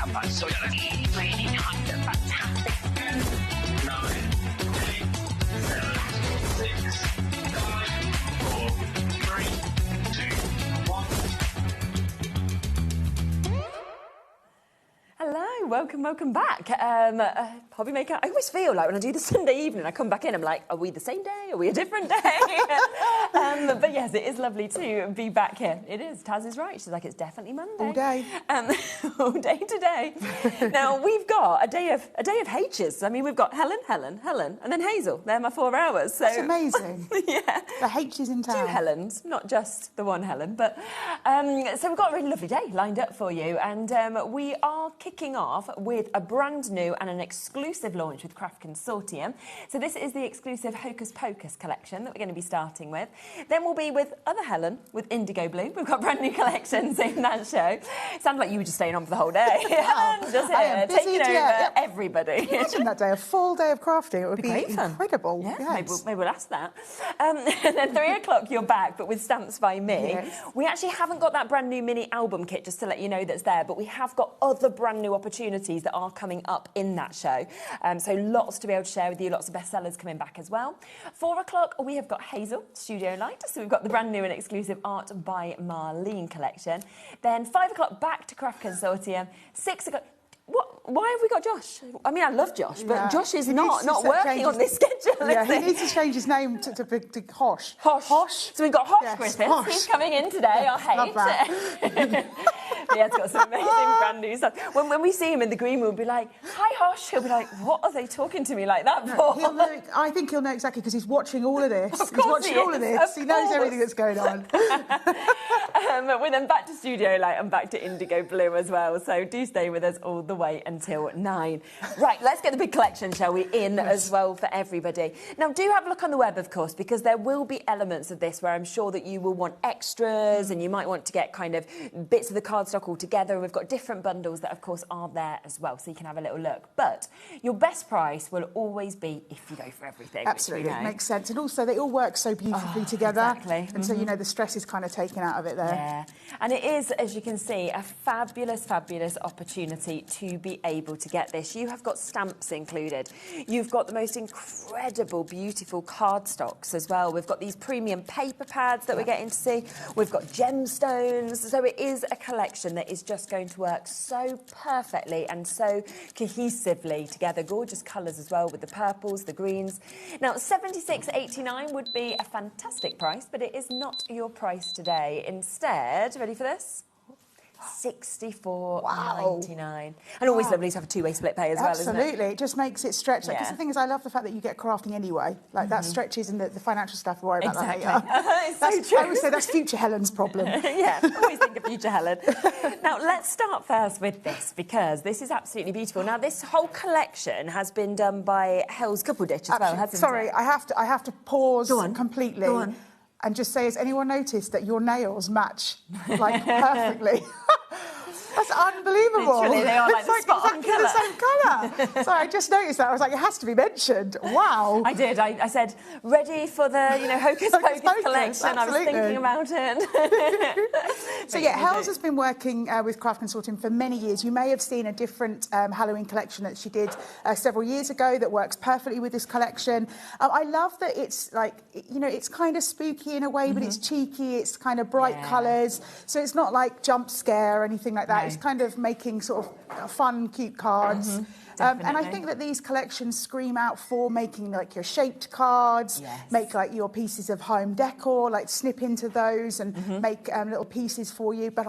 So really kind of fantastic. 9, 8, 7, 6, 5, 4, 3, 2, 1. Hello, welcome back. HobbyMaker, I always feel like when I do the Sunday evening, I come back in, I'm like, are we the same day? Are we a different day? But yes, it is lovely to be back here. It is, Taz is right. She's like, it's definitely Monday. All day. All day today. Now, we've got a day of H's. I mean, we've got Helen, and then Hazel. They're my 4 hours. So. That's amazing. Yeah. The H is in town. 2 Helens, not just the one Helen. But so we've got a really lovely day lined up for you. And we are kicking off with a brand new and an exclusive launch with Craft Consortium. So this is the exclusive Hocus Pocus collection that we're going to be starting with. Then we'll be with other Helen with Indigo Blue. We've got brand new collections in that show. It sounded like you were just staying on for the whole day. Wow. Just I here, am busy, taking over yeah. everybody. Imagine that day, a full day of crafting. It would be great fun. incredible. Yeah, Yes. maybe we'll ask that. And then 3 o'clock, you're back, but with Stamps by Me. Yes. We actually haven't got that brand new mini album kit, just to let you know that's there, but we have got other brand new opportunities that are coming up in that show. So lots to be able to share with you, lots of bestsellers coming back as well. 4 o'clock, we have got Hazel, Studio Light. So we've got the brand new and exclusive Art by Marlene collection. Then 5 o'clock, back to Craft Consortium. 6 o'clock... Why have we got Josh? I mean, I love Josh, but Yeah. Josh is He not needs to working on this schedule. Yeah, is he needs to change his name to Hosh. Hosh. So we've got Hosh Yes, Griffiths. Hosh. He's coming in today, our hate. Love that. Yeah, it's got some amazing brand new stuff. When we see him in the green room, we'll be like, hi, Hosh. He'll be like, what are they talking to me like that for? I think he'll know exactly because he's watching all of this. Of He's course watching he all of is, this. of He knows course. everything that's going on. We're then back to Studio Light and back to Indigo Blue as well. So do stay with us all the way until 9. Right, let's get the big collection, shall we, in as well for everybody. Now, do have a look on the web, of course, because there will be elements of this where I'm sure that you will want extras and you might want to get kind of bits of the cardstock all together. And we've got different bundles that, of course, are there as well, so you can have a little look. But your best price will always be if you go for everything. Absolutely, it makes sense. And also, they all work so beautifully together. Exactly. And so, you know, the stress is kind of taken out of it there. Yeah, and it is, as you can see, a fabulous opportunity to be able to get this. You have got stamps included. You've got the most incredible, beautiful cardstocks as well. We've got these premium paper pads that we're getting to see. We've got gemstones. So it is a collection that is just going to work so perfectly and so cohesively together. Gorgeous colours as well with the purples, the greens. Now, $76.89 would be a fantastic price, but it is not your price today. Instead, ready for this? $64.99. And always lovely to have a two-way split pay as well, isn't it? Absolutely, it just makes it stretch. Because Yeah. the thing is, I love the fact that you get crafting anyway. Like that stretches and the financial stuff. Worry about Exactly. that later. It's so I true. always say that's future Helen's problem. Yeah, always think of future Helen. Now, let's start first with this, because this is absolutely beautiful. Now, this whole collection has been done by Hell's Couple Ditch as well, hasn't Sorry, it? I have to pause Go on. completely. Go on. And just say, has anyone noticed that your nails match like perfectly? That's unbelievable. Literally, they are like the spot on exactly the same colour. Sorry, I just noticed that. I was like, it has to be mentioned. Wow. I did. I said, ready for the, Hocus Pocus collection. Absolutely. I was thinking about it. So yeah, Hells has been working with Craft Consortium for many years. You may have seen a different Halloween collection that she did several years ago that works perfectly with this collection. I love that it's like, it's kind of spooky in a way, but it's cheeky. It's kind of bright colours. So it's not like jump scare or anything like that. No. It's kind of making sort of fun, cute cards. And I Definitely. think that these collections scream out for making like your shaped cards, make like your pieces of home decor, like snip into those and make little pieces for you. But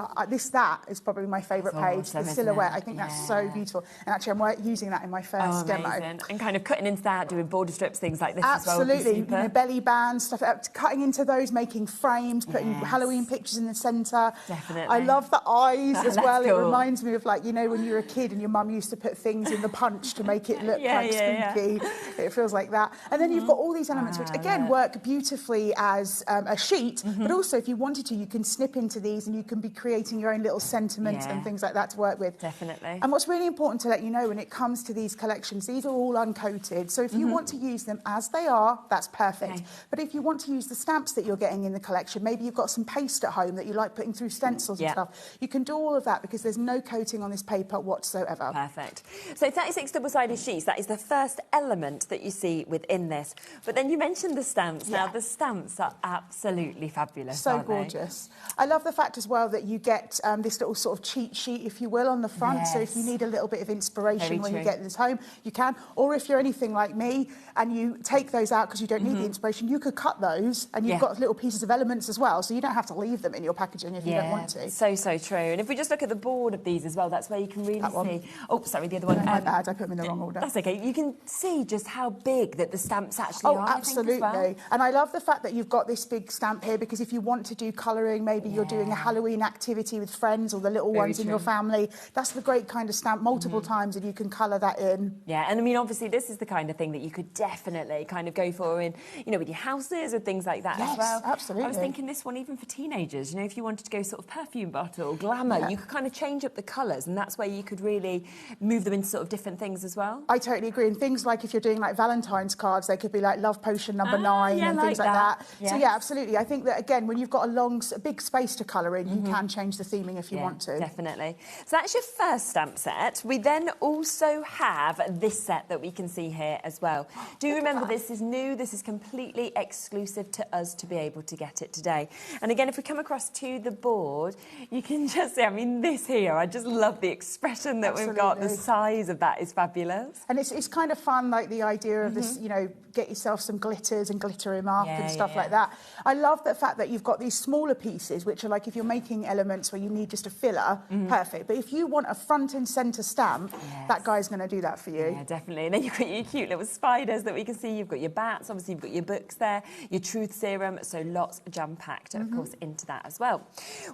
that is probably my favourite page, awesome, the isn't silhouette. it? I think that's so beautiful. And actually, I'm using that in my first demo. Amazing. And kind of cutting into that, doing border strips, things like this as well. Absolutely, Would be super. belly bands, stuff, cutting into those, making frames, putting Halloween pictures in the centre. Definitely. I love the eyes as That's well. cool. It reminds me of when you were a kid and your mum used to put things in the punch to make it look Yeah, like yeah, spooky. It feels like that. And then you've got all these elements, which again work beautifully as a sheet, but also if you wanted to, you can snip into these and you can be creating your own little sentiments and things like that to work with. Definitely. And what's really important to let you know when it comes to these collections, these are all uncoated. So if you want to use them as they are, that's perfect. Okay. But if you want to use the stamps that you're getting in the collection, maybe you've got some paste at home that you like putting through stencils and stuff, you can do all of that because there's no coating on this paper whatsoever. Perfect. So 36 double-sided sheets, that is the first element that you see within this. But then you mentioned the stamps. Now, the stamps are absolutely fabulous, So aren't they? gorgeous. I love the fact as well that you get this little sort of cheat sheet, if you will, on the front. So if you need a little bit of inspiration when you get this home, you can. Or if you're anything like me and you take those out because you don't need the inspiration, you could cut those and you've got little pieces of elements as well. So you don't have to leave them in your packaging if you don't want to. So, so true. And if we just look at the board of these as well, that's where you can really see... Oh, sorry, the other one. My bad, I put them in the wrong order. That's okay. You can see just how big that the stamps actually are. Absolutely. I think, as well. And I love the fact that you've got this big stamp here because if you want to do colouring, maybe you're doing a Halloween activity with friends or the little ones in your family, that's the great kind of stamp multiple times and you can colour that in. Yeah, and I mean, obviously, this is the kind of thing that you could definitely kind of go for in, you know, with your houses or things like that as well. Absolutely. I was thinking this one even for teenagers, you know, if you wanted to go sort of perfume bottle, glamour, you could kind of change up the colours and that's where you could really move them into sort of different things as well. I totally agree. And things like if you're doing like Valentine's cards, they could be like love potion number 9 and things like that. Yes. So yeah, absolutely. I think that again, when you've got a big space to colour in, you can change the theming if you want to. Definitely. So that's your first stamp set. We then also have this set that we can see here as well. Do remember this is new, this is completely exclusive to us to be able to get it today. And again, if we come across to the board, you can just see, I mean, this here, I just love the expression that we've got. The size of that is fabulous. And it's kind of fun, like the idea of this, you know, get yourself some glitters and glitter him up and stuff like that. I love the fact that you've got these smaller pieces, which are like if you're making elements where you need just a filler, perfect. But if you want a front and centre stamp, that guy's going to do that for you. Yeah, definitely. And then you've got your cute little spiders that we can see. You've got your bats, obviously you've got your books there, your truth serum, so lots jam-packed, of course, into that as well.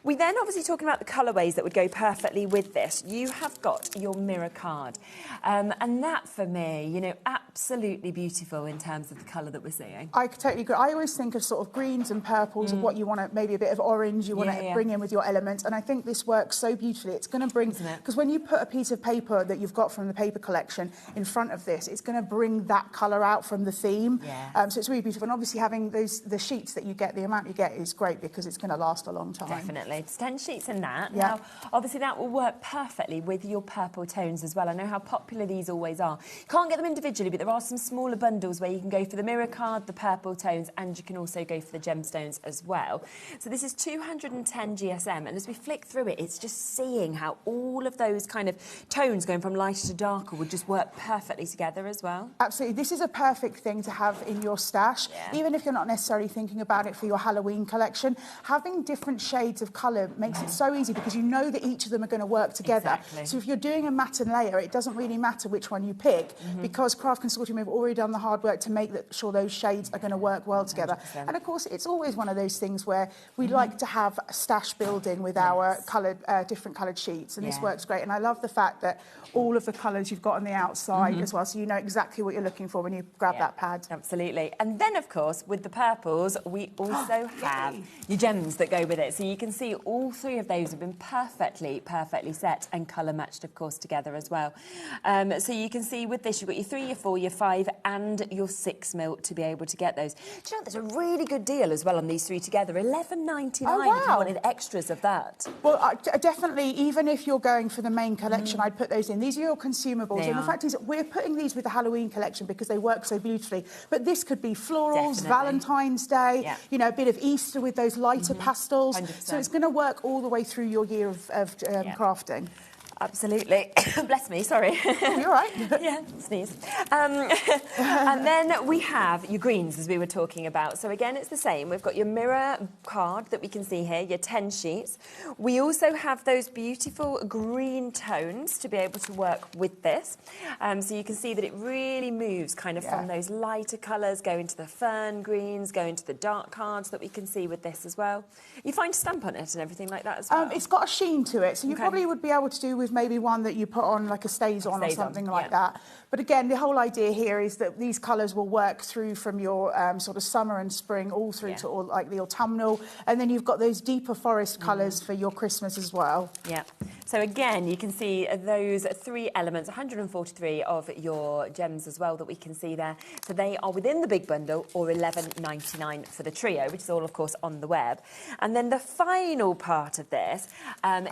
We then obviously talking about the colourways that would go perfectly with this. You have got your mirror card. And that, for me, you know, absolutely beautiful in terms of the colour that we're seeing. I totally agree. I always think of sort of greens and purples of what you want to, maybe a bit of orange you want to bring in with your elements. And I think this works so beautifully. It's going to bring, because when you put a piece of paper that you've got from the paper collection in front of this, it's going to bring that colour out from the theme. So it's really beautiful. And obviously having the sheets that you get, the amount you get is great because it's going to last a long time. Definitely. It's 10 sheets in that. Now, obviously that will work perfectly with your purple tones as well. I know how popular these always are. You can't get them individually, but there are some smaller bundles where you can go for the mirror card, the purple tones, and you can also go for the gemstones as well. So this is 210 GSM, and as we flick through it, it's just seeing how all of those kind of tones going from lighter to darker would just work perfectly together as well. Absolutely. This is a perfect thing to have in your stash, even if you're not necessarily thinking about it for your Halloween collection. Having different shades of colour makes it so easy because you know that each of them are going to work together. So if you're doing a matte and layer, it doesn't really matter which one you pick because Craft Consortium have already done the hard work to make sure those shades are going to work well together. 100%. And of course, it's always one of those things where we like to have a stash building with our coloured, different coloured sheets, and this works great. And I love the fact that all of the colours you've got on the outside as well, so you know exactly what you're looking for when you grab that pad. Absolutely. And then, of course, with the purples, we also have your gems that go with it. So you can see all three of those have been perfectly set and colour matched, of course, together as well. So you can see with this, you've got your 3, your 4, your 5 and your 6 mil to be able to get those. Do you know, there's a really good deal as well on these three together, $11.99 if you wanted extras of that. Well, definitely, even if you're going for the main collection, I'd put those in. These are your consumables. And the fact is, we're putting these with the Halloween collection because they work so beautifully. But this could be florals, Valentine's Day, you know, a bit of Easter with those lighter pastels. 100%. So it's going to work all the way through your year of crafting. Absolutely. Bless me, sorry. You're right. Yeah, sneeze. And then we have your greens, as we were talking about. So again, it's the same. We've got your mirror card that we can see here, your 10 sheets. We also have those beautiful green tones to be able to work with this. So you can see that it really moves kind of from those lighter colours, go into the fern greens, go into the dark cards that we can see with this as well. You find a stamp on it and everything like that as well? It's got a sheen to it, so you probably would be able to do with with maybe one that you put on like a stays on or something like yeah. that. But again, the whole idea here is that these colours will work through from your sort of summer and spring all through to all like the autumnal, and then you've got those deeper forest colours for your Christmas as well. Yeah. So again, you can see those 3 elements, 143 of your gems as well that we can see there. So they are within the big bundle, or $11.99 for the trio, which is all, of course, on the web. And then the final part of this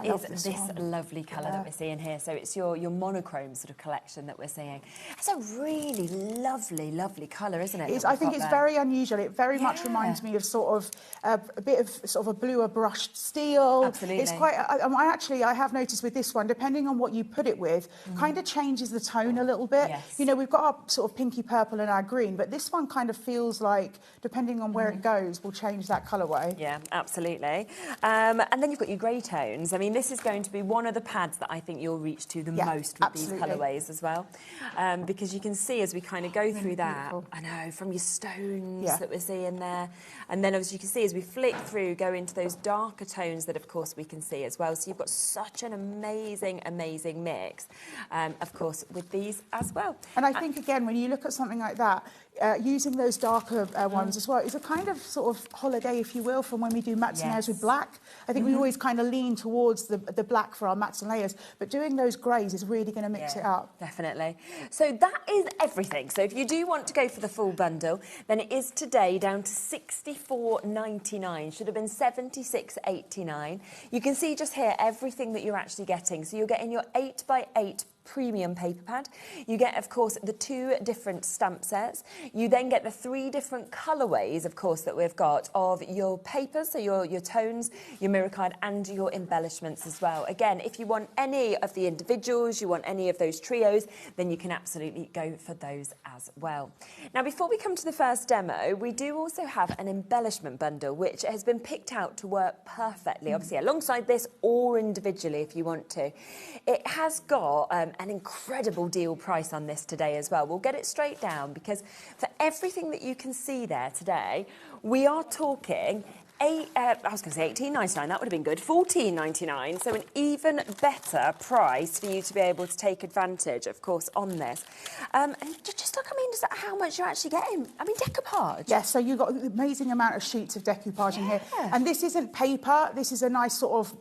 is this lovely colour that we're seeing here. So it's your monochrome sort of collection that we're seeing. It's a really lovely, lovely colour, isn't it? I think it's very unusual. It very much reminds me of sort of a bit of sort of a bluer brushed steel. Absolutely. It's quite. I have noticed with this one, depending on what you put it with, kind of changes the tone a little bit. Yes. You know, we've got our sort of pinky purple and our green, but this one kind of feels like, depending on where it goes, will change that colourway. Yeah, absolutely. And then you've got your grey tones. I mean, this is going to be one of the pads that I think you'll reach to the most with these colourways as well. Because you can see as we kind of go through that, beautiful. I know, from your stones that we're seeing there. And then as you can see, as we flick through, go into those darker tones that, of course, we can see as well. So you've got such an amazing, amazing mix, of course, with these as well. And I think, again, when you look at something like that, using those darker ones as well is a kind of sort of holiday, if you will, from when we do mats and layers with black. I think we always kind of lean towards the black for our mats and layers, but doing those greys is really going to mix it up. Definitely. So that is everything. So if you do want to go for the full bundle, then it is today down to $64.99. Should have been $76.89. You can see just here everything that you're actually getting. So you're getting your 8x8 premium paper pad. You get, of course, the 2 different stamp sets. You then get the 3 different colourways, of course, that we've got of your papers, so your tones, your mirror card, and your embellishments as well. Again, if you want any of the individuals, you want any of those trios, then you can absolutely go for those as well. Now, before we come to the first demo, we do also have an embellishment bundle, which has been picked out to work perfectly, obviously, alongside this or individually if you want to. It has got an incredible deal price on this today as well. We'll get it straight down because for everything that you can see there today, we are talking I was going to say $18.99, that would have been good. $14.99, so an even better price for you to be able to take advantage, of course, on this. And just look, I mean, is that how much you're actually getting? I mean, decoupage. Yes, so you've got an amazing amount of sheets of decoupage in here. And this isn't paper, this is a nice sort of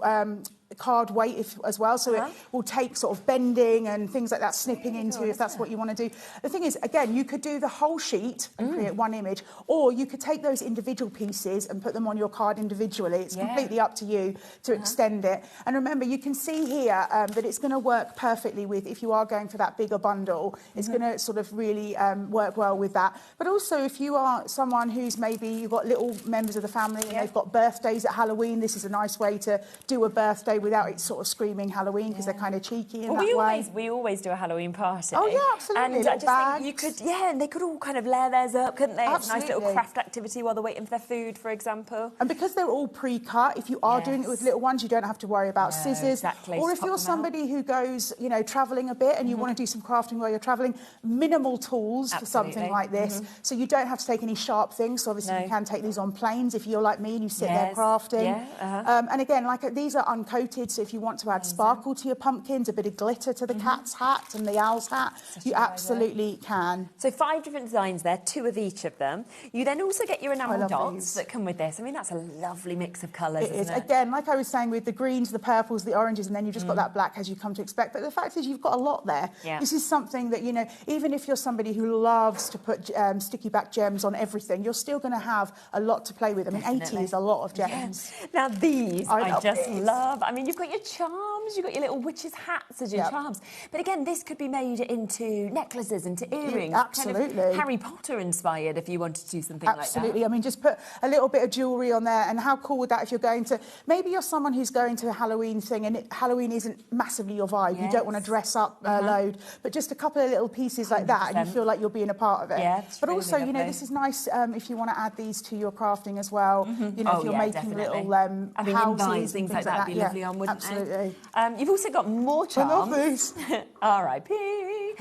card weight as well, so it will take sort of bending and things like that, snipping into if that's what you want to do. The thing is, again, you could do the whole sheet and create one image, or you could take those individual pieces and put them on your card individually. It's completely up to you to extend it. And remember, you can see here that it's going to work perfectly with, if you are going for that bigger bundle, it's going to sort of really work well with that. But also, if you are someone who's maybe, you've got little members of the family and they've got birthdays at Halloween, this is a nice way to do a birthday without it sort of screaming Halloween, because they're kind of cheeky in that way. We always do a Halloween party. Oh, yeah, absolutely. And I just think you could, and they could all kind of layer theirs up, couldn't they? It's a nice little craft activity while they're waiting for their food, for example. And because they're all pre-cut, if you are doing it with little ones, you don't have to worry about scissors. Exactly. Or if you're somebody who goes, you know, travelling a bit and you want to do some crafting while you're travelling, minimal tools for something like this. So you don't have to take any sharp things. So obviously you can take these on planes if you're like me and you sit there crafting. And again, like these are uncoated, so if you want to add sparkle to your pumpkins, a bit of glitter to the cat's hat and the owl's hat, you absolutely can. So 5 different designs there, 2 of each of them. You then also get your enamel dots that come with this. I mean, that's a lovely mix of colours, isn't it? Again, like I was saying, with the greens, the purples, the oranges, and then you've just got that black as you come to expect. But the fact is you've got a lot there. This is something that, you know, even if you're somebody who loves to put sticky back gems on everything, you're still going to have a lot to play with. I mean, 80 is a lot of gems. Now, these I just these. love. I mean, you've got your charms, you've got your little witches' hats as your charms. But again, this could be made into necklaces, into earrings. Absolutely. Kind of Harry Potter inspired if you wanted to do something like that. Absolutely. I mean, just put a little bit of jewellery on there, and how cool would that if you're going to, maybe you're someone who's going to a Halloween thing and Halloween isn't massively your vibe. You don't want to dress up load, but just a couple of little pieces like that and you feel like you're being a part of it. But really also, you know, this is nice if you want to add these to your crafting as well. You know, if you're making little houses, things like that would be lovely on, wouldn't absolutely. You've also got more charms. I love these. R.I.P.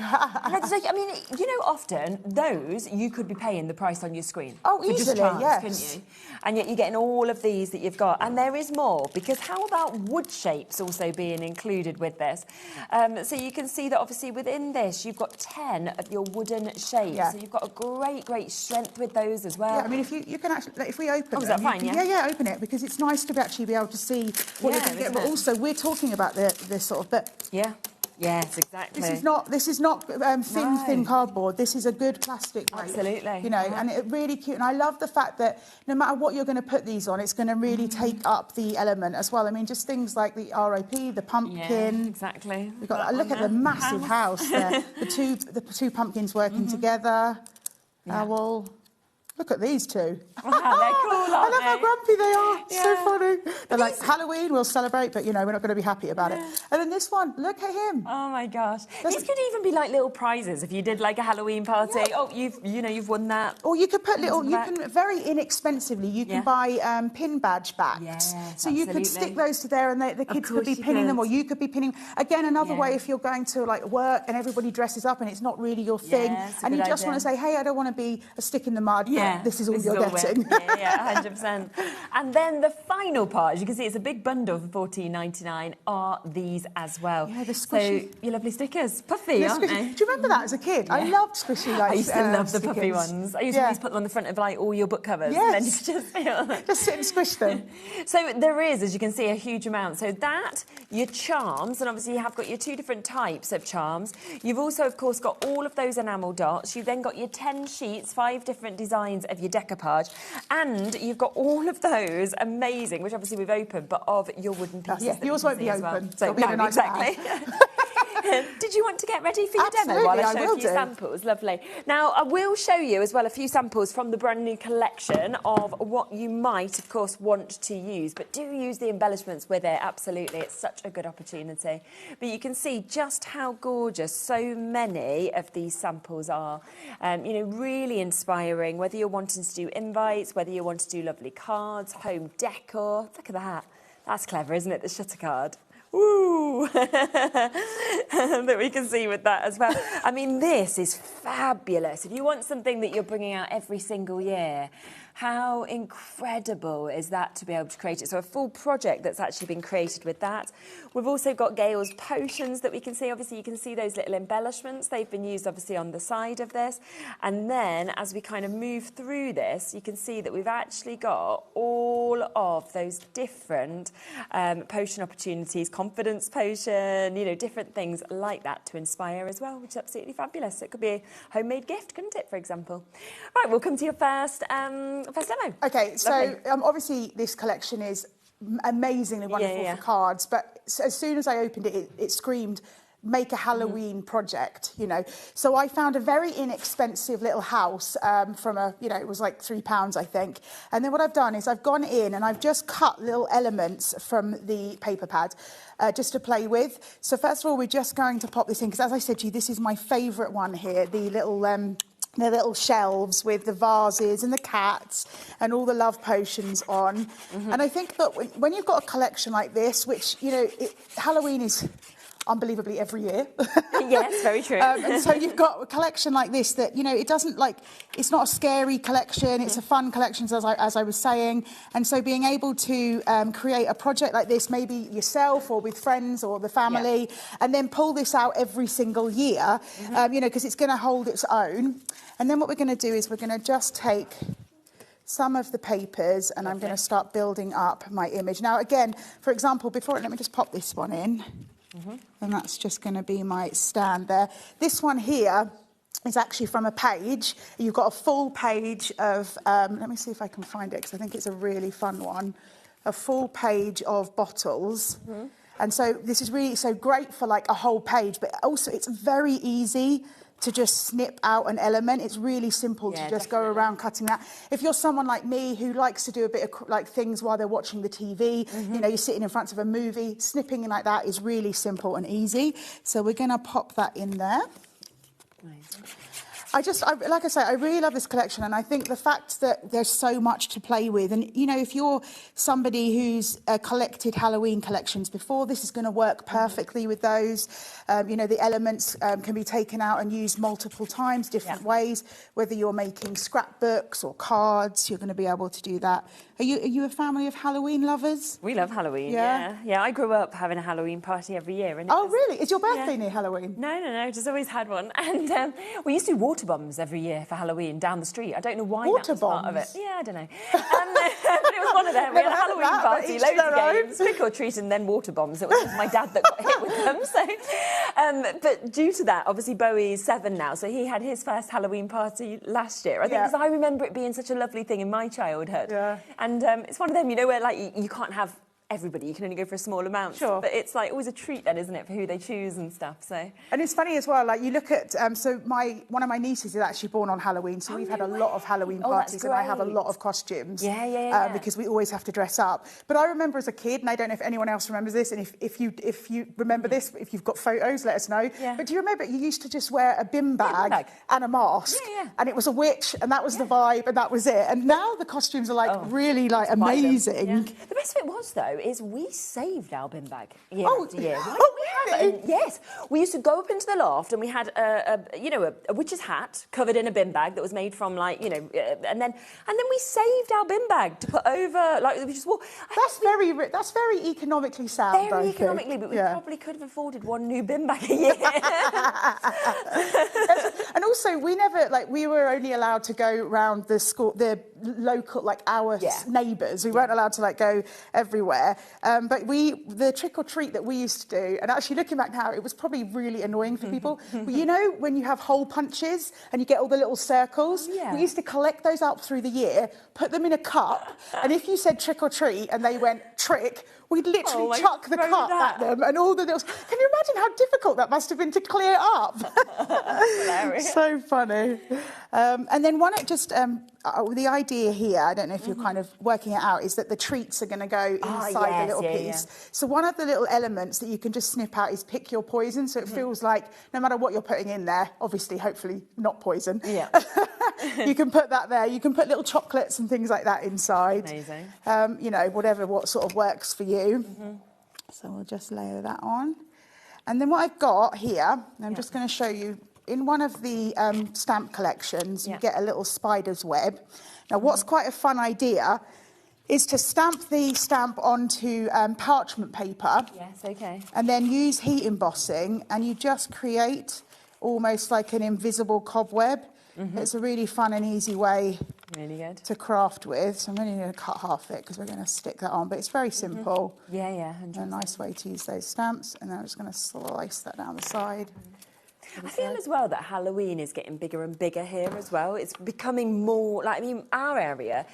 I mean, you know, often those you could be paying the price on your screen. Oh, for just easily, charms, yes. couldn't you? And yet you're getting all of these that you've got. And there is more, because how about wood shapes also being included with this? So you can see that obviously within this, you've got 10 of your wooden shapes. Yeah. So you've got a great strength with those as well. Yeah, I mean, if you can actually, if we open is them, that fine, you can, yeah, open it, because it's nice to actually be able to see what you're going to get. isn't But it? also, we're talking about this sort of, but Yeah. Yes, exactly. this is not thin cardboard. This is a good plastic weight. Absolutely. You know, and it really cute. And I love the fact that no matter what you're going to put these on, it's going to really take up the element as well. I mean, just things like the ROP, the pumpkin. Yeah, exactly. We've got, look at the massive house there. The two pumpkins working together. Owl. Look at these two. Wow, they're cool, I love how grumpy they are. Yeah. So funny. They're like, Halloween, we'll celebrate, but, you know, we're not going to be happy about it. And then this one, look at him. Oh my gosh. These could even be like little prizes if you did like a Halloween party. Yeah. Oh, you've won that. Or you could put little, you can very inexpensively, you can buy pin badge backs. Yes, so you could stick those to there and the kids could be pinning them, or you could be pinning. Again, another way if you're going to like work and everybody dresses up and it's not really your thing, and you just want to say, hey, I don't want to be a stick in the mud, but this is all you're getting. Yeah, 100%. And then the final part, as you can see, it's a big bundle for $14.99, are these as well. Yeah, the squishy. So your lovely stickers, puffy, aren't they? Do you remember that as a kid? I loved squishy, like, I used to love the stickers. puffy ones. I used to always put them on the front of like all your book covers. Yes. And then you could just feel just sit and squish them. So there is, as you can see, a huge amount. So that, your charms, and obviously you have got your 2 different types of charms. You've also, of course, got all of those enamel dots. You've then got your 10 sheets, 5 different designs of your decoupage. And you've got all of those amazing, which obviously we've opened, but of your wooden pieces. Yeah, yours won't be open. Well. So, no, nice exactly. Did you want to get ready for your demo while I show a few samples? Lovely. Now, I will show you as well a few samples from the brand new collection of what you might, of course, want to use. But do use the embellishments with it, absolutely. It's such a good opportunity. But you can see just how gorgeous so many of these samples are. You know, really inspiring, whether you're wanting to do invites, whether you want to do lovely cards, home decor. Look at that. That's clever, isn't it, the shutter card? Ooh, that we can see with that as well. I mean, this is fabulous. If you want something that you're bringing out every single year, how incredible is that to be able to create it? So a full project that's actually been created with that. We've also got Gail's potions that we can see. Obviously, you can see those little embellishments. They've been used, obviously, on the side of this. And then, as we kind of move through this, you can see that we've actually got all of those different potion opportunities, confidence potion, you know, different things like that to inspire as well, which is absolutely fabulous. It could be a homemade gift, couldn't it, for example? Right, we'll come to your first demo. Okay, so obviously this collection is amazingly wonderful for cards, but as soon as I opened it, it screamed, make a Halloween project, you know. So I found a very inexpensive little house from a, you know, it was like £3, I think. And then what I've done is I've gone in and I've just cut little elements from the paper pad just to play with. So first of all, we're just going to pop this in, because as I said to you, this is my favourite one here, the little shelves with the vases and the cats and all the love potions on. And I think that when you've got a collection like this, which, you know, Halloween is unbelievably every year. Yes, very true. And so you've got a collection like this that, you know, it doesn't like, it's not a scary collection, it's a fun collection, as I was saying. And so being able to create a project like this, maybe yourself or with friends or the family, and then pull this out every single year, you know, because it's going to hold its own. And then what we're going to do is we're going to just take some of the papers and I'm going to start building up my image. Now, again, for example, let me just pop this one in. And that's just going to be my stand there. This one here is actually from a page. You've got a full page of, let me see if I can find it, because I think it's a really fun one. A full page of bottles. And so this is really so great for like a whole page, but also it's very easy to just snip out an element. It's really simple to just go around cutting that. If you're someone like me who likes to do a bit of like things while they're watching the TV, you know, you're sitting in front of a movie, snipping like that is really simple and easy. So we're going to pop that in there. like I say, I really love this collection, and I think the fact that there's so much to play with, and you know, if you're somebody who's collected Halloween collections before, this is going to work perfectly with those. You know, the elements can be taken out and used multiple times, different ways. Whether you're making scrapbooks or cards, you're going to be able to do that. Are you a family of Halloween lovers? We love Halloween. Yeah. I grew up having a Halloween party every year. And really? Is your birthday near Halloween? No. Just always had one. And we used to do water bombs every year for Halloween down the street. I don't know why water that was bombs? part of it. Yeah, I don't know. But it was one of them. We had a Halloween party, loads of games, trick or treat, and then water bombs. It was my dad that got hit with them. So, but due to that, obviously Bowie's 7 now, so he had his first Halloween party last year. I think because I remember it being such a lovely thing in my childhood. Yeah. And it's one of them, you know, where like you can't have everybody, you can only go for a small amount. Sure. But it's like always a treat then, isn't it, for who they choose and stuff. So. And it's funny as well, like you look at, so one of my nieces is actually born on Halloween, so we've had a lot of Halloween parties, and I have a lot of costumes. Yeah. Because we always have to dress up. But I remember as a kid, and I don't know if anyone else remembers this, and if you remember this, if you've got photos, let us know. Yeah. But do you remember you used to just wear a bin bag and a mask, and it was a witch, and that was the vibe, and that was it. And now the costumes are like really like amazing. Yeah. The best of it was though is we saved our bin bag year after year. Really? Yes, we used to go up into the loft, and we had a witch's hat covered in a bin bag that was made from and then we saved our bin bag to put over we just wore. That's very economically sound. Very economically, but we probably could have afforded one new bin bag a year. And also, we were only allowed to go around the school, the local, our neighbours. We weren't allowed to go everywhere. But the trick or treat that we used to do, and actually looking back now, it was probably really annoying for people. But you know, when you have hole punches and you get all the little circles, we used to collect those up through the year, put them in a cup, and if you said trick or treat and they went trick, we'd literally chuck the cup at them, and all the little. Can you imagine how difficult that must have been to clear up? So funny. And then the idea here, I don't know if you're kind of working it out, is that the treats are going to go inside the little piece. Yeah. So one of the little elements that you can just snip out is pick your poison. So it feels like no matter what you're putting in there, obviously, hopefully not poison. Yeah. You can put that there. You can put little chocolates and things like that inside. Amazing. You know, what sort of works for you. So we'll just layer that on. And then what I've got here, I'm just going to show you, in one of the stamp collections, you get a little spider's web. Now, what's quite a fun idea is to stamp the stamp onto parchment paper. Yes, okay. And then use heat embossing, and you just create almost like an invisible cobweb. It's a really fun and easy way to craft with. So I'm only going to cut half it because we're going to stick that on. But it's very simple. Yeah. A nice way to use those stamps. And then I'm just going to slice that down the side. I feel as well that Halloween is getting bigger and bigger here as well. It's becoming more, our area,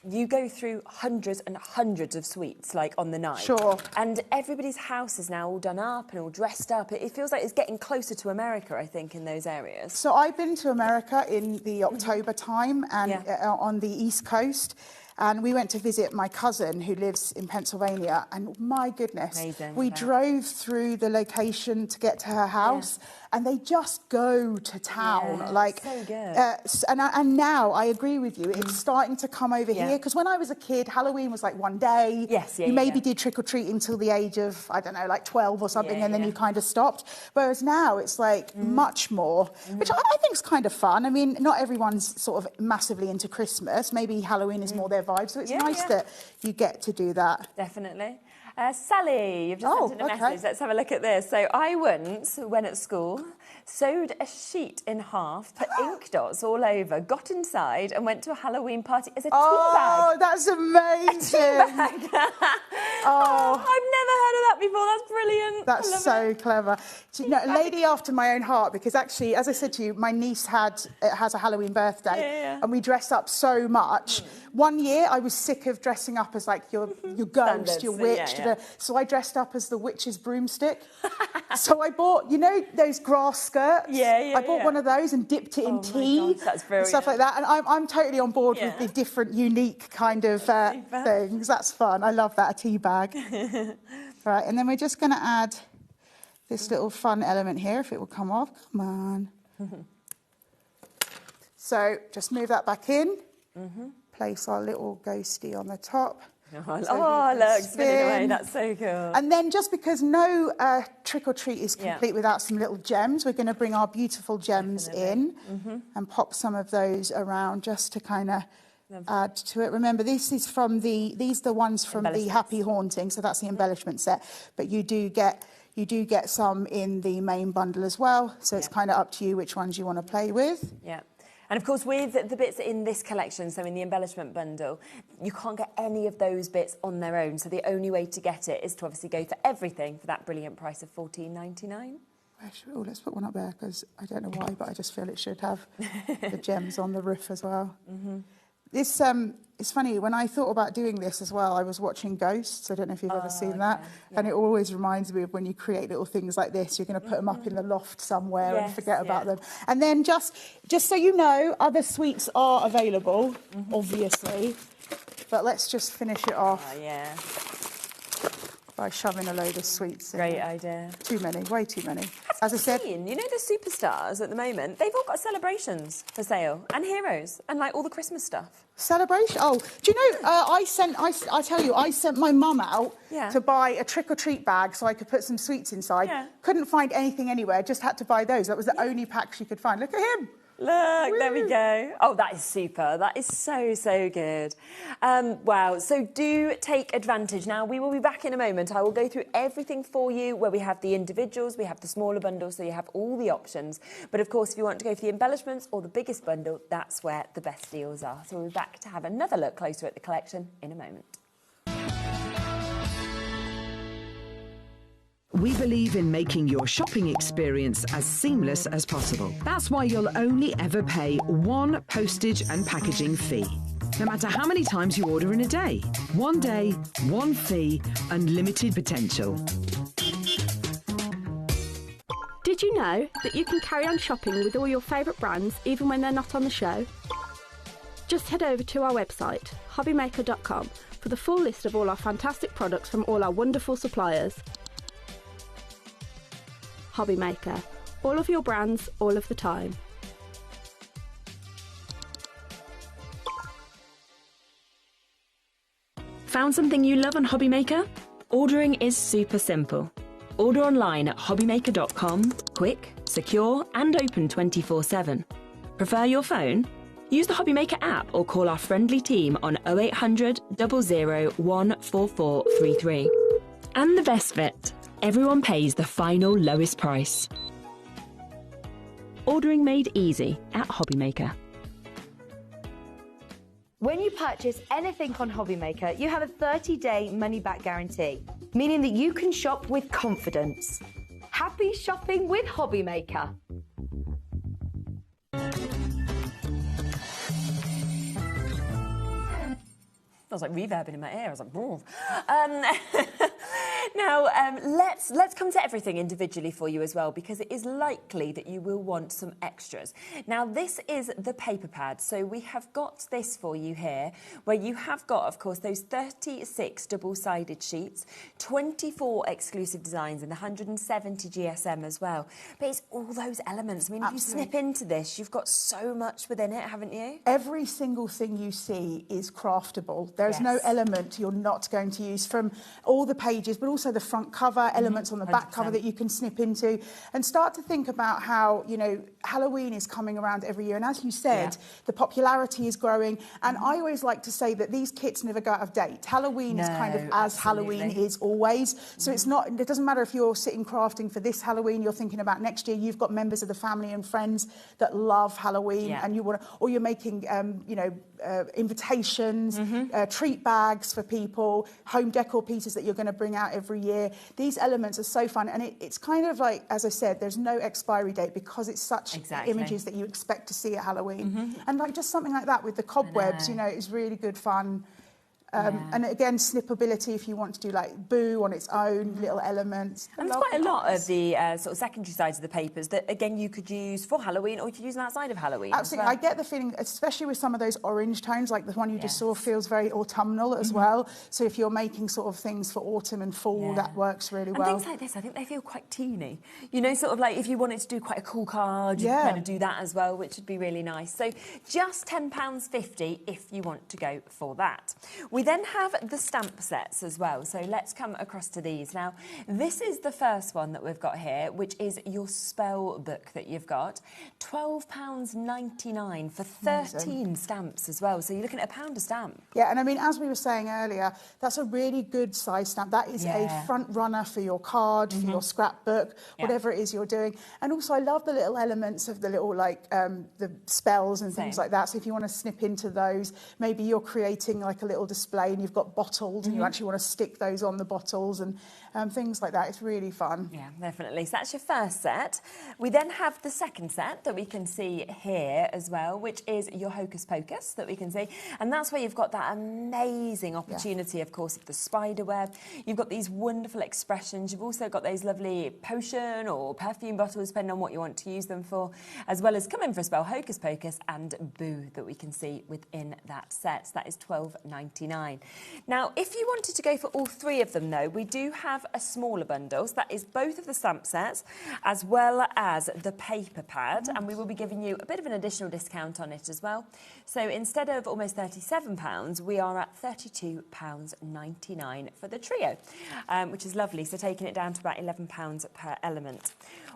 you go through hundreds and hundreds of sweets, on the night. Sure. And everybody's house is now all done up and all dressed up. It feels like it's getting closer to America, I think, in those areas. So I've been to America in the October time and on the East Coast. And we went to visit my cousin who lives in Pennsylvania, and my goodness, we drove through the location to get to her house, and they just go to town. So good. And now I agree with you, it's starting to come over here, because when I was a kid, Halloween was one day. You maybe did trick or treat until the age of, 12 or something, and then you kind of stopped. Whereas now it's much more, which I think is kind of fun. I mean, not everyone's sort of massively into Christmas. Maybe Halloween is more their vibe, so it's nice that you get to do that. Definitely. Sally, you've just sent in a message. Let's have a look at this. So I once, when at school, sewed a sheet in half, put ink dots all over, got inside and went to a Halloween party as a tea bag. Oh, that's amazing. I've never heard of that before. That's brilliant. That's so clever. You know, a lady after my own heart, because actually, as I said to you, my niece has a Halloween birthday, and we dress up so much. One year, I was sick of dressing up as your ghost, your witch. So I dressed up as the witch's broomstick. So I bought, those grass skirts. I bought one of those and dipped it in tea. Gosh, that's brilliant. And stuff like that. And I'm totally on board with the different, unique kind of things. That's fun. I love that, a tea bag. Right, and then we're just going to add this little fun element here, if it will come off. Come on. So just move that back in. Place our little ghostie on the top. Oh, look, spinning away. That's so cool. And then just because no trick or treat is complete without some little gems, we're going to bring our beautiful gems in and pop some of those around just to kind of add to it. Remember, these are the ones from the Happy Haunting, so that's the embellishment set. But you do get some in the main bundle as well. So it's kind of up to you which ones you want to play with. Yeah. And of course, with the bits in this collection, so in the embellishment bundle, you can't get any of those bits on their own. So the only way to get it is to obviously go for everything for that brilliant price of $14.99. Oh, let's put one up there because I don't know why, but I just feel it should have the gems on the roof as well. This it's funny, when I thought about doing this as well, I was watching Ghosts. I don't know if you've ever seen that. Yeah. And it always reminds me of when you create little things like this, you're going to put them up in the loft somewhere and forget about them. And then just so you know, other sweets are available, obviously. But let's just finish it off by shoving a load of sweets in. Great idea. Too many, way too many. As I said, you know the superstars at the moment, they've all got celebrations for sale and heroes and like all the Christmas stuff. Celebration? Oh, do you know, I sent my mum out to buy a trick-or-treat bag so I could put some sweets inside. Couldn't find anything anywhere, just had to buy those. That was the only pack she could find. Look at him. Look, there we go. Oh, that is super. That is so good. Wow, so do take advantage. Now, we will be back in a moment. I will go through everything for you where we have the individuals, we have the smaller bundles, so you have all the options. But, of course, if you want to go for the embellishments or the biggest bundle, that's where the best deals are. So we'll be back to have another look closer at the collection in a moment. We believe in making your shopping experience as seamless as possible. That's why you'll only ever pay one postage and packaging fee, no matter how many times you order in a day. One day, one fee, unlimited potential. Did you know that you can carry on shopping with all your favourite brands even when they're not on the show? Just head over to our website, hobbymaker.com, for the full list of all our fantastic products from all our wonderful suppliers. HobbyMaker. All of your brands, all of the time. Found something you love on HobbyMaker? Ordering is super simple. Order online at hobbymaker.com, quick, secure and open 24/7. Prefer your phone? Use the HobbyMaker app or call our friendly team on 0800 00 14433. And the best bit, everyone pays the final lowest price. Ordering made easy at HobbyMaker. When you purchase anything on HobbyMaker, you have a 30-day money-back guarantee, meaning that you can shop with confidence. Happy shopping with HobbyMaker. I was like reverbing in my ear. I was like, "Whoa." Now, let's come to everything individually for you as well, because it is likely that you will want some extras. Now, this is the paper pad. So we have got this for you here, where you have got, of course, those 36 double-sided sheets, 24 exclusive designs, and 170 GSM as well. But it's all those elements. I mean, if you snip into this, you've got so much within it, haven't you? Every single thing you see is craftable. There's no element you're not going to use from all the pages, but also the front cover, elements on the back cover that you can snip into, and start to think about how, you know, Halloween is coming around every year. And as you said, the popularity is growing. And I always like to say that these kits never go out of date. Halloween is kind of as Halloween is always. So it's not, it doesn't matter if you're sitting crafting for this Halloween, you're thinking about next year, you've got members of the family and friends that love Halloween and you want to, or you're making, you know, invitations, treat bags for people, home decor pieces that you're going to bring out every year. These elements are so fun, and it's kind of like, as I said, there's no expiry date because it's such images that you expect to see at Halloween. And like just something like that with the cobwebs, you know, is really good fun. And again, snippability if you want to do like Boo on its own, little elements. And there's quite a lot of the sort of secondary sides of the papers that, again, you could use for Halloween or you could use them outside of Halloween. Absolutely. I get the feeling, especially with some of those orange tones, like the one you just saw feels very autumnal as well. So if you're making sort of things for autumn and fall, that works really well. And things like this, I think they feel quite teeny. You know, sort of like if you wanted to do quite a cool card, you could kind of do that as well, which would be really nice. So just £10.50 if you want to go for that. We then have the stamp sets as well. So let's come across to these. Now, this is the first one that we've got here, which is your spell book that you've got. £12.99 for 13 stamps as well. So you're looking at £1 a stamp. Yeah, and I mean, as we were saying earlier, that's a really good size stamp. That is a front runner for your card, for your scrapbook, whatever it is you're doing. And also, I love the little elements of the little, like, the spells and things like that. So if you want to snip into those, maybe you're creating like a little display and you've got bottles and you actually want to stick those on the bottles and things like that. It's really fun. Yeah, definitely. So that's your first set. We then have the second set that we can see here as well, which is your Hocus Pocus that we can see. And that's where you've got that amazing opportunity, of course, of the spider web. You've got these wonderful expressions. You've also got those lovely potion or perfume bottles, depending on what you want to use them for, as well as come in for a spell, Hocus Pocus and Boo that we can see within that set. So that is £12.99. Now, if you wanted to go for all three of them, though, we do have a smaller bundle. So that is both of the stamp sets as well as the paper pad, and we will be giving you a bit of an additional discount on it as well. So instead of almost £37, we are at £32.99 for the trio, which is lovely. So taking it down to about £11 per element.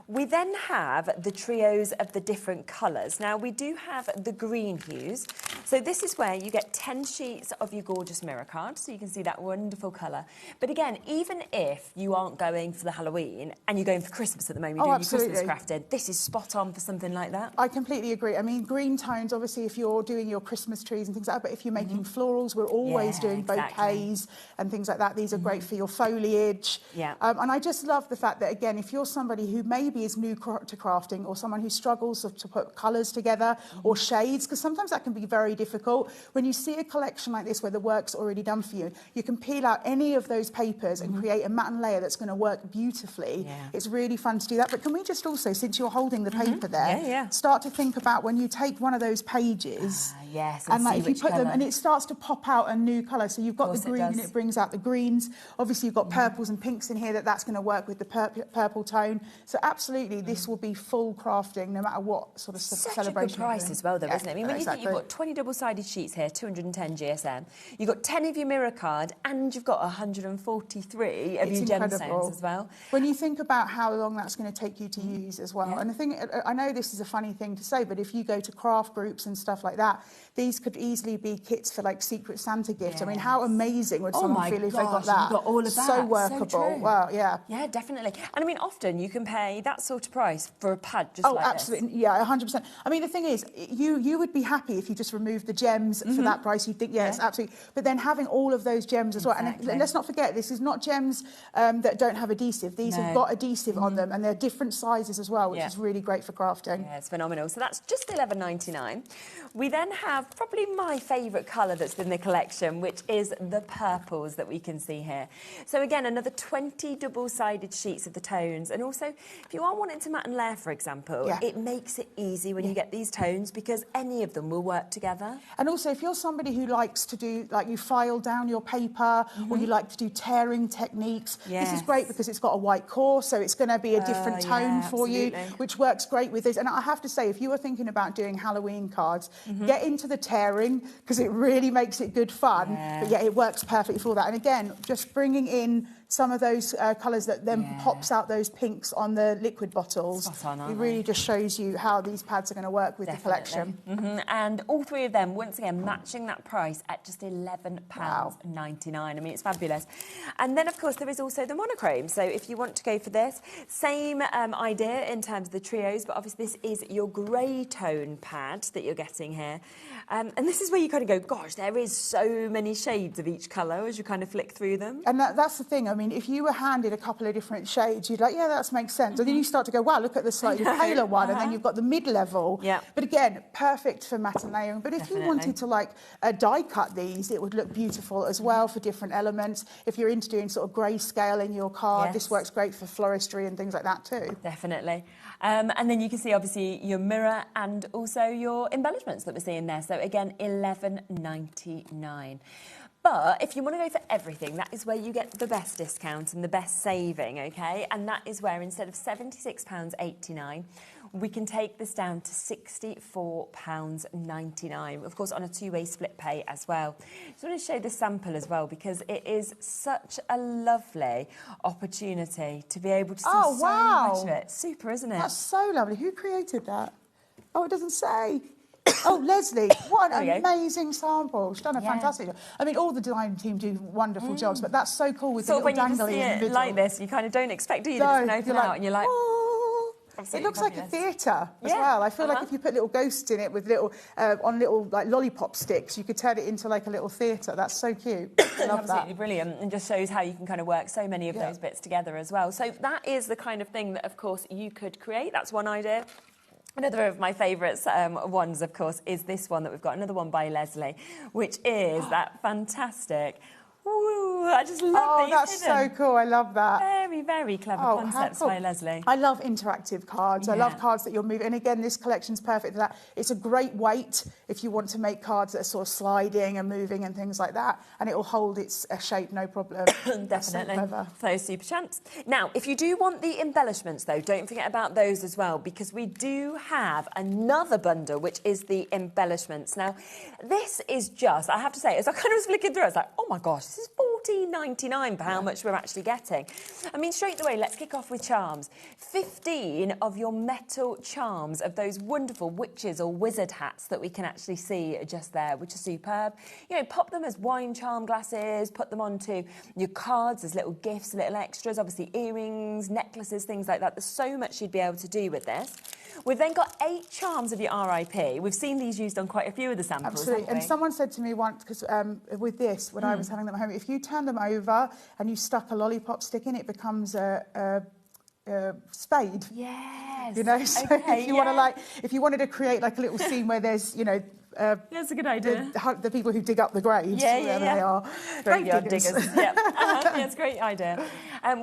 We then have the trios of the different colours. Now, we do have the green hues. So this is where you get 10 sheets of your gorgeous mirror card, so you can see that wonderful colour. But again, even if you aren't going for the Halloween and you're going for Christmas at the moment, you're doing your Christmas crafted, this is spot on for something like that. I completely agree. I mean, green tones, obviously, if you're doing your Christmas trees and things like that, but if you're making florals, we're always doing bouquets and things like that. These are great for your foliage. Yeah. And I just love the fact that, again, if you're somebody who maybe is new to crafting or someone who struggles to put colours together or shades, because sometimes that can be very difficult. When you see a collection like this where the work's already done for you, you can peel out any of those papers and create a matte and layer that's going to work beautifully. It's really fun to do that. But can we just also, since you're holding the paper there, start to think about when you take one of those pages and like, if you put them, and it starts to pop out a new colour. So you've got the green and it brings out the greens. Obviously, you've got purples and pinks in here that's going to work with the purple tone. So absolutely, this will be full crafting no matter what sort of celebration. Such a good price as well, though, isn't it? I mean, when you think you've got 20 double-sided sheets here, 210 GSM, you've got 10 of your mirror card, and you've got 143 of your gemstones as well. When you think about how long that's going to take you to use as well. And the thing, I know this is a funny thing to say, but if you go to craft groups and stuff like that, these could easily be kits for like Secret Santa gifts. I mean, how amazing would someone feel if they got that? You've got all of that. So workable. So wow, yeah. Yeah, definitely. And I mean, often you can pay that sort of price for a pad just like this. Oh, absolutely. Yeah, 100%. I mean, the thing is, you would be happy if you just removed the gems for that price. You'd think, yes, absolutely. But then having all of those gems as well. And let's not forget, this is not gems that don't have adhesive. These have got adhesive on them, and they're different sizes as well, which is really great for crafting. Yeah, it's phenomenal. So that's just £11.99. We then have probably my favourite colour that's in the collection, which is the purples that we can see here. So again, another 20 double-sided sheets of the tones. And also, if you are wanting to matte and layer, for example, it makes it easy when you get these tones because any of them will work together. And also, if you're somebody who likes to do, like, you file down your paper or you like to do tearing techniques, this is great because it's got a white core, so it's going to be a different tone for you, which works great with this. And I have to say, if you were thinking about doing Halloween cards, get into the tearing because it really makes it good fun. But yeah, it works perfectly for that. And again, just bringing in some of those colours that then pops out those pinks on the liquid bottles. It really just shows you how these pads are going to work with the collection. And all three of them, once again, matching that price at just £11.99. I mean, it's fabulous. And then, of course, there is also the monochrome. So if you want to go for this, same idea in terms of the trios, but obviously this is your grey tone pad that you're getting here. And this is where you kind of go, gosh, there is so many shades of each colour as you kind of flick through them. And that's the thing. I mean, if you were handed a couple of different shades, you'd like, yeah, that makes sense. And then you start to go, wow, look at the slightly paler one, and then you've got the mid-level. Yeah. But again, perfect for matte and layering. But if Definitely. you wanted to like die cut these, it would look beautiful as well for different elements. If you're into doing sort of grayscale in your card, this Yes. works great for floristry and things like that too. Definitely. And then you can see, obviously, your mirror and also your embellishments that we're seeing there. So, again, $11.99. But if you want to go for everything, that is where you get the best discount and the best saving, OK? And that is where, instead of £76.89, we can take this down to £64.99, of course, on a two-way split pay as well. Just want to show the sample as well, because it is such a lovely opportunity to be able to see so much of it. Super, isn't it? That's so lovely. Who created that? Oh, it doesn't say. Oh, Leslie, what an amazing sample. She's done a fantastic job. I mean, all the design team do wonderful jobs, but that's so cool with the little when you dangly just see in the it middle. like this, you kind of don't expect, do you? No, That it's going to open you're out and you're like... "Oh." It Absolutely looks like a fabulous. theatre as well. I feel like if you put little ghosts in it with little, on little like lollipop sticks, you could turn it into like a little theatre. That's so cute. I love Absolutely that. brilliant, and just shows how you can kind of work so many of those bits together as well. So that is the kind of thing that, of course, you could create. That's one idea. Another of my favourites ones, of course, is this one that we've got, another one by Leslie, which is that fantastic... Ooh, I just love these. Oh, that's so cool. I love that. Very, very clever concepts how cool. by Leslie. I love interactive cards. I Yeah. love cards that you're moving. And again, this collection's perfect for that. It's a great weight if you want to make cards that are sort of sliding and moving and things like that. And it will hold its shape, no problem. That's so Definitely. clever. So super champs. Now, if you do want the embellishments, though, don't forget about those as well, because we do have another bundle, which is the embellishments. Now, this is just, I have to say, as I kind of was flicking through, I was like, oh my gosh, this is $14.99 for how much we're actually getting. I mean, straight away, let's kick off with charms. 15 of your metal charms of those wonderful witches or wizard hats that we can actually see just there, which are superb. You know, pop them as wine charm glasses, put them onto your cards as little gifts, little extras, obviously earrings, necklaces, things like that. There's so much you'd be able to do with this. We've then got 8 charms of your RIP. We've seen these used on quite a few of the samples. Absolutely. And someone said to me once, because with this, when I was having them at home, if you turn them over and you stuck a lollipop stick in, it becomes a spade. Yes. You know, so okay, if you want to if you wanted to create like a little scene where there's, you know, that's a good idea. the people who dig up the graves, whoever they are. Graveyard diggers. Yeah, it's a great idea.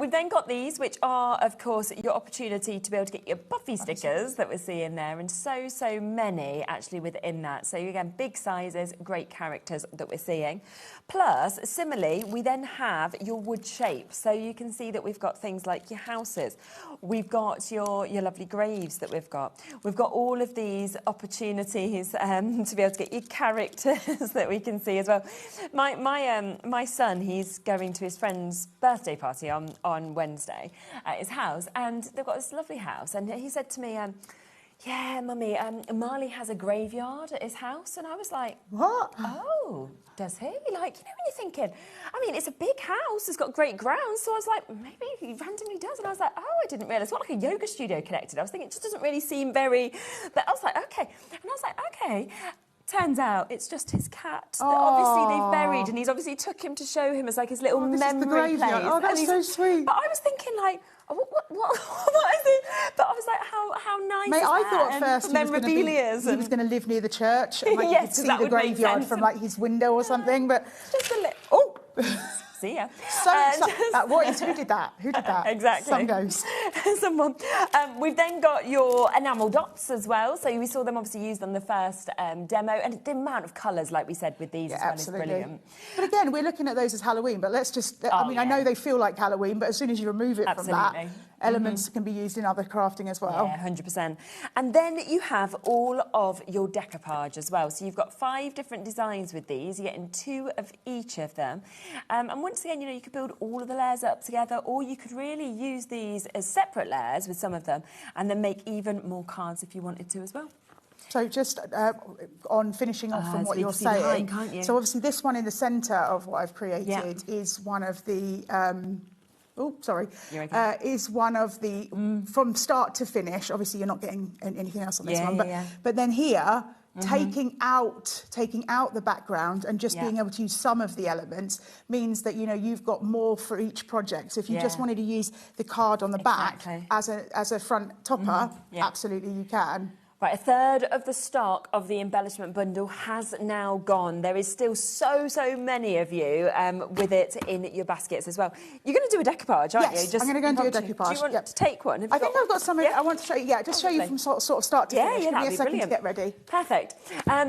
We've then got these, which are, of course, your opportunity to be able to get your Buffy stickers that we're seeing there, and so many actually within that. So again, big sizes, great characters that we're seeing. Plus, similarly, we then have your wood shapes. So you can see that we've got things like your houses. We've got your lovely graves that we've got. We've got all of these opportunities to be able to get your characters that we can see as well. My son, he's going to his friend's birthday party on Wednesday at his house, and they've got this lovely house, and he said to me, yeah, Mummy, Marley has a graveyard at his house. And I was like, what? Oh, does he? Like, you know, when you're thinking, I mean, it's a big house, it's got great grounds. So I was like, maybe he randomly does. And I was like, oh, I didn't realise. It's got like a yoga studio connected. I was thinking, it just doesn't really seem very... But I was like, OK. And I was like, OK. Turns out it's just his cat that obviously they've buried, and he's obviously took him to show him as like his little memory place. Oh, that's so sweet. But I was thinking like, what is it? But I was like, how nice Mate, is I that? thought at And first he was going to live near the church, and like, Yes, you could see that the would make graveyard sense. from like his window or something. But just a little. Oh. See ya. Who did that? Who did that? Exactly. Some ghost. Someone. We've then got your enamel dots as well. So we saw them obviously used on the first demo, and the amount of colours, like we said, with these as well is brilliant. But again, we're looking at those as Halloween, but let's just, I mean, I know they feel like Halloween, but as soon as you remove it from that, elements can be used in other crafting as well. Yeah, 100%. And then you have all of your decoupage as well. So you've got 5 different designs with these. You're getting 2 of each of them. And once again, you know, you could build all of the layers up together, or you could really use these as separate layers with some of them, and then make even more cards if you wanted to as well. So just on finishing off from what you're saying, can't you? so obviously this one in the centre of what I've created is one of the... is one of the, from start to finish, obviously you're not getting anything else on this one, but then here, taking out the background and just being able to use some of the elements means that, you know, you've got more for each project. So if you just wanted to use the card on the back as a front topper, absolutely you can. Right, a third of the stock of the embellishment bundle has now gone. There is still so many of you with it in your baskets as well. You're going to do a decoupage, aren't you? Yes, I'm going to go and do a decoupage. Do you want to take one? I think I've got some. I want to show you. Yeah, just show you from sort of start to finish. Give me a second to get ready. Perfect.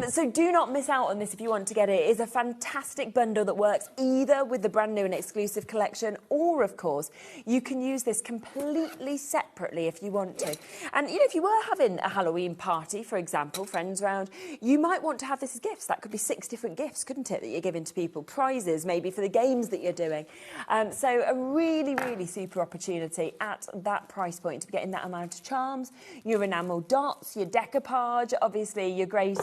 So do not miss out on this if you want to get it. It is a fantastic bundle that works either with the brand new and exclusive collection, or of course you can use this completely separately if you want to. And you know, if you were having a Halloween party, for example, friends round, you might want to have this as gifts. That could be 6 different gifts, couldn't it, that you're giving to people? Prizes, maybe, for the games that you're doing. So a really super opportunity at that price point to be getting that amount of charms, your enamel dots, your decoupage, obviously your great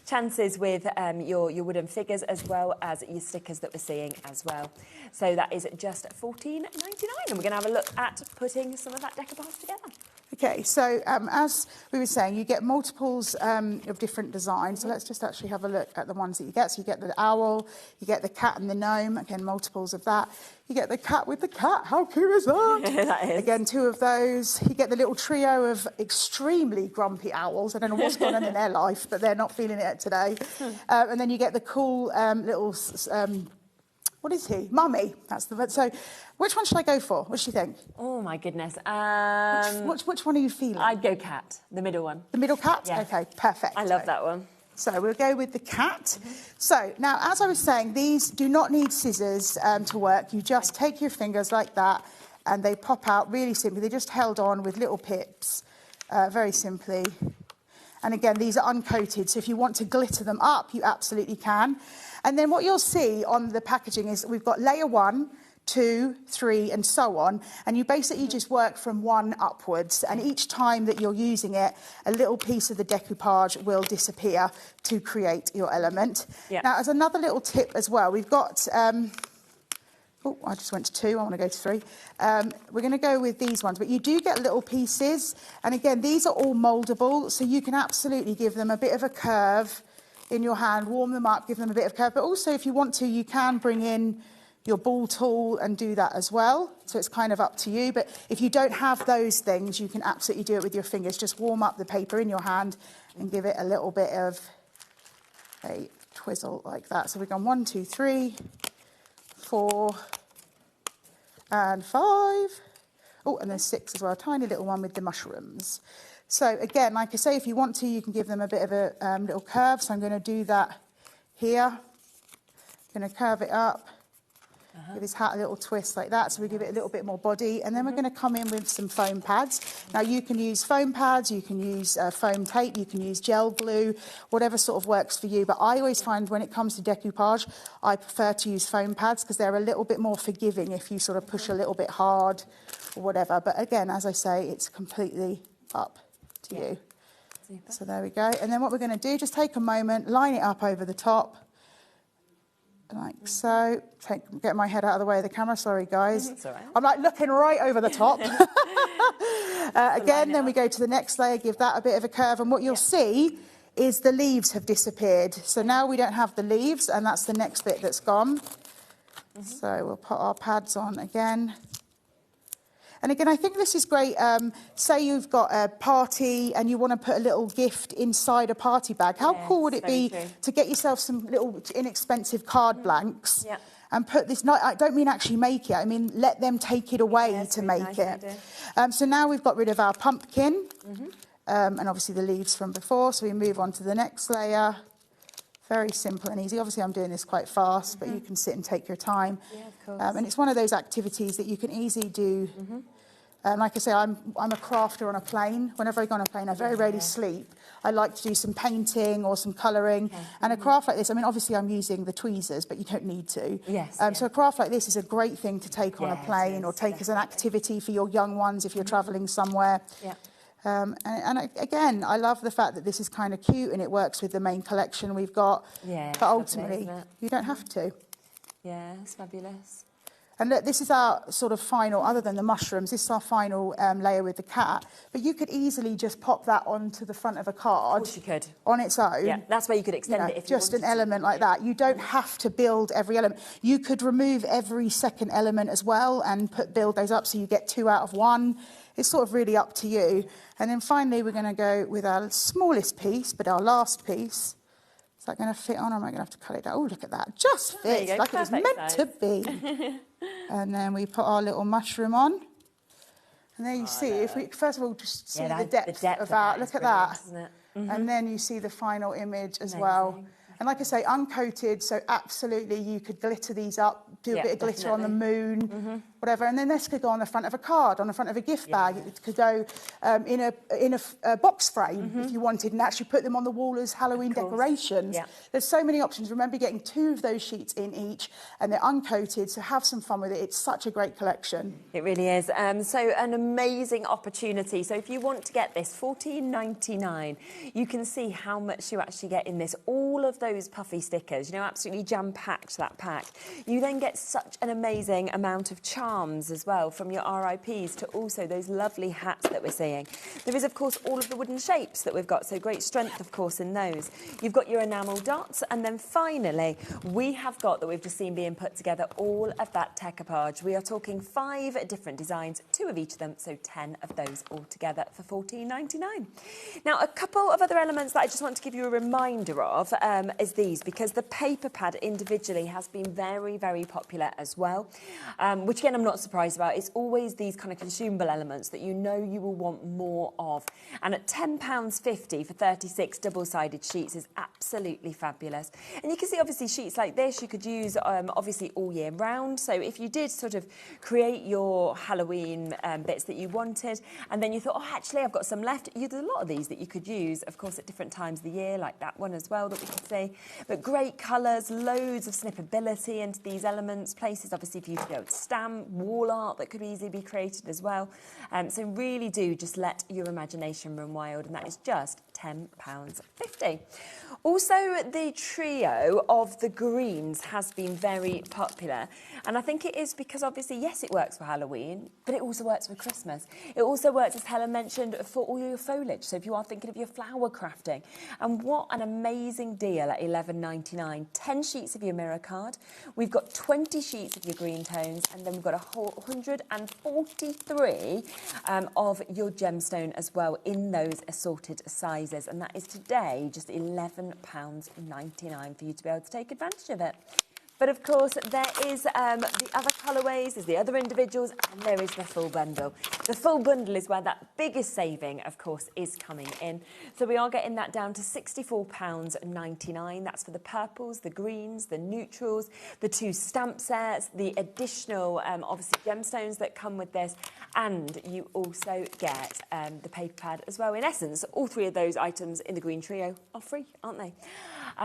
chances with your wooden figures, as well as your stickers that we're seeing as well. So that is just $14.99, and we're going to have a look at putting some of that decoupage together. Okay, so as we were saying, you get multiples of different designs. So let's just actually have a look at the ones that you get. So you get the owl, you get the cat and the gnome, again, multiples of that. You get the cat with the cat, how cute is that? That is. Again, 2 of those. You get the little trio of extremely grumpy owls. I don't know what's going on in their life, but they're not feeling it today. And then you get the cool little... what is he? Mummy. That's the... So which one should I go for? What do you think? Oh, my goodness. Which one are you feeling? I'd go cat, the middle one. The middle cat? Yeah. Okay, perfect. I love that one. So we'll go with the cat. So now, as I was saying, these do not need scissors to work. You just take your fingers like that and they pop out really simply. They're just held on with little pips, very simply. And again, these are uncoated, so if you want to glitter them up, you absolutely can. And then what you'll see on the packaging is we've got layer 1, 2, 3, and so on. And you basically just work from 1 upwards. And each time that you're using it, a little piece of the decoupage will disappear to create your element. Yeah. Now, as another little tip as well, we've got... oh, I just went to 2. I want to go to 3. We're going to go with these ones. But you do get little pieces. And again, these are all mouldable. So you can absolutely give them a bit of a curve in your hand, warm them up, give them a bit of curve. But also, if you want to, you can bring in your ball tool and do that as well. So it's kind of up to you. But if you don't have those things, you can absolutely do it with your fingers. Just warm up the paper in your hand and give it a little bit of a twizzle like that. So we've gone 1, 2, 3, 4, and 5. Oh, and there's 6 as well, a tiny little one with the mushrooms. So again, like I say, if you want to, you can give them a bit of a little curve. So I'm going to do that here. I'm going to curve it up. Give his hat a little twist like that, so we give it a little bit more body. And then we're going to come in with some foam pads. Now, you can use foam pads, you can use foam tape, you can use gel glue, whatever sort of works for you. But I always find when it comes to decoupage, I prefer to use foam pads because they're a little bit more forgiving if you sort of push a little bit hard or whatever. But again, as I say, it's completely up to you. Super. So there we go. And then what we're going to do, just take a moment, line it up over the top. Like so. Get my head out of the way of the camera. Sorry, guys. It's all right. I'm like looking right over the top. Again, then we go to the next layer, give that a bit of a curve. And what you'll see is the leaves have disappeared. So now we don't have the leaves, and that's the next bit that's gone. So we'll put our pads on again. And again, I think this is great. Say you've got a party and you want to put a little gift inside a party bag. How cool would it be to get yourself some little inexpensive card blanks and put this... I don't mean actually make it. I mean, let them take it away to make it. So now we've got rid of our pumpkin and obviously the leaves from before. So we move on to the next layer. Very simple and easy. Obviously, I'm doing this quite fast, but you can sit and take your time. Yeah, of course. And it's one of those activities that you can easily do. Like I say, I'm a crafter on a plane. Whenever I go on a plane, I very rarely sleep. I like to do some painting or some colouring. And a craft like this, I mean, obviously I'm using the tweezers, but you don't need to. So a craft like this is a great thing to take on a plane or take as an activity for your young ones if you're travelling somewhere. And again, I love the fact that this is kind of cute and it works with the main collection we've got. But ultimately, you don't have to. Yeah, it's fabulous. And look, this is our sort of final, other than the mushrooms, this is our final layer with the cat. But you could easily just pop that onto the front of a card. Of course you could. On its own. Yeah, that's where you could extend it if you just wanted an element like that. You don't have to build every element. You could remove every second element as well and build those up so you get 2 out of 1. It's sort of really up to you. And then finally, we're going to go with our smallest piece, but our last piece. Is that going to fit on, or am I going to have to cut it down? Oh, look at that. Just fits like it was meant to be. And then we put our little mushroom on. And there you see, if we first of all just see the depth of our, look at that. And then you see the final image as well. And like I say, uncoated, so absolutely you could glitter these up, do a bit of glitter on the moon, whatever. And then this could go on the front of a card, on the front of a gift bag. It could go in a box frame if you wanted, and actually put them on the wall as Halloween decorations. There's so many options. Remember, getting 2 of those sheets in each, and they're uncoated, so have some fun with it. It's such a great collection. It really is. So an amazing opportunity. So if you want to get this, $14.99, you can see how much you actually get in this. All of those puffy stickers, you know, absolutely jam-packed, that pack. You then get such an amazing amount of charms as well, from your RIPs to also those lovely hats that we're seeing. There is, of course, all of the wooden shapes that we've got, so great strength, of course, in those. You've got your enamel dots, and then finally, we have got, that we've just seen being put together, all of that decoupage. We are talking 5 different designs, 2 of each of them, so 10 of those all together for $14.99. Now, a couple of other elements that I just want to give you a reminder of is these, because the paper pad individually has been very, very popular as well, which again I'm not surprised about. It's always these kind of consumable elements that you know you will want more of, and at £10.50 for 36 double-sided sheets is absolutely fabulous. And you can see obviously sheets like this you could use obviously all year round. So if you did sort of create your Halloween bits that you wanted, and then you thought, oh, actually I've got some left, there's a lot of these that you could use, of course, at different times of the year, like that one as well that we could see. But great colours, loads of snippability into these elements, places obviously for you to be able to stamp, wall art that could easily be created as well. So really do just let your imagination run wild, and that is just £10.50. Also, the trio of the greens has been very popular, and I think it is because obviously, yes, it works for Halloween, but it also works for Christmas. It also works, as Helen mentioned, for all your foliage, so if you are thinking of your flower crafting. And what an amazing deal at $11.99. 10 sheets of your mirror card, we've got 20 sheets of your green tones, and then we've got a whole 143 of your gemstone as well in those assorted sizes, and that is today just £11.99 for you to be able to take advantage of it. But of course, there is the other colourways, there's the other individuals, and there is the full bundle. The full bundle is where that biggest saving, of course, is coming in. So we are getting that down to £64.99. That's for the purples, the greens, the neutrals, the 2 stamp sets, the additional, obviously, gemstones that come with this. And you also get the paper pad as well. In essence, all 3 of those items in the green trio are free, aren't they?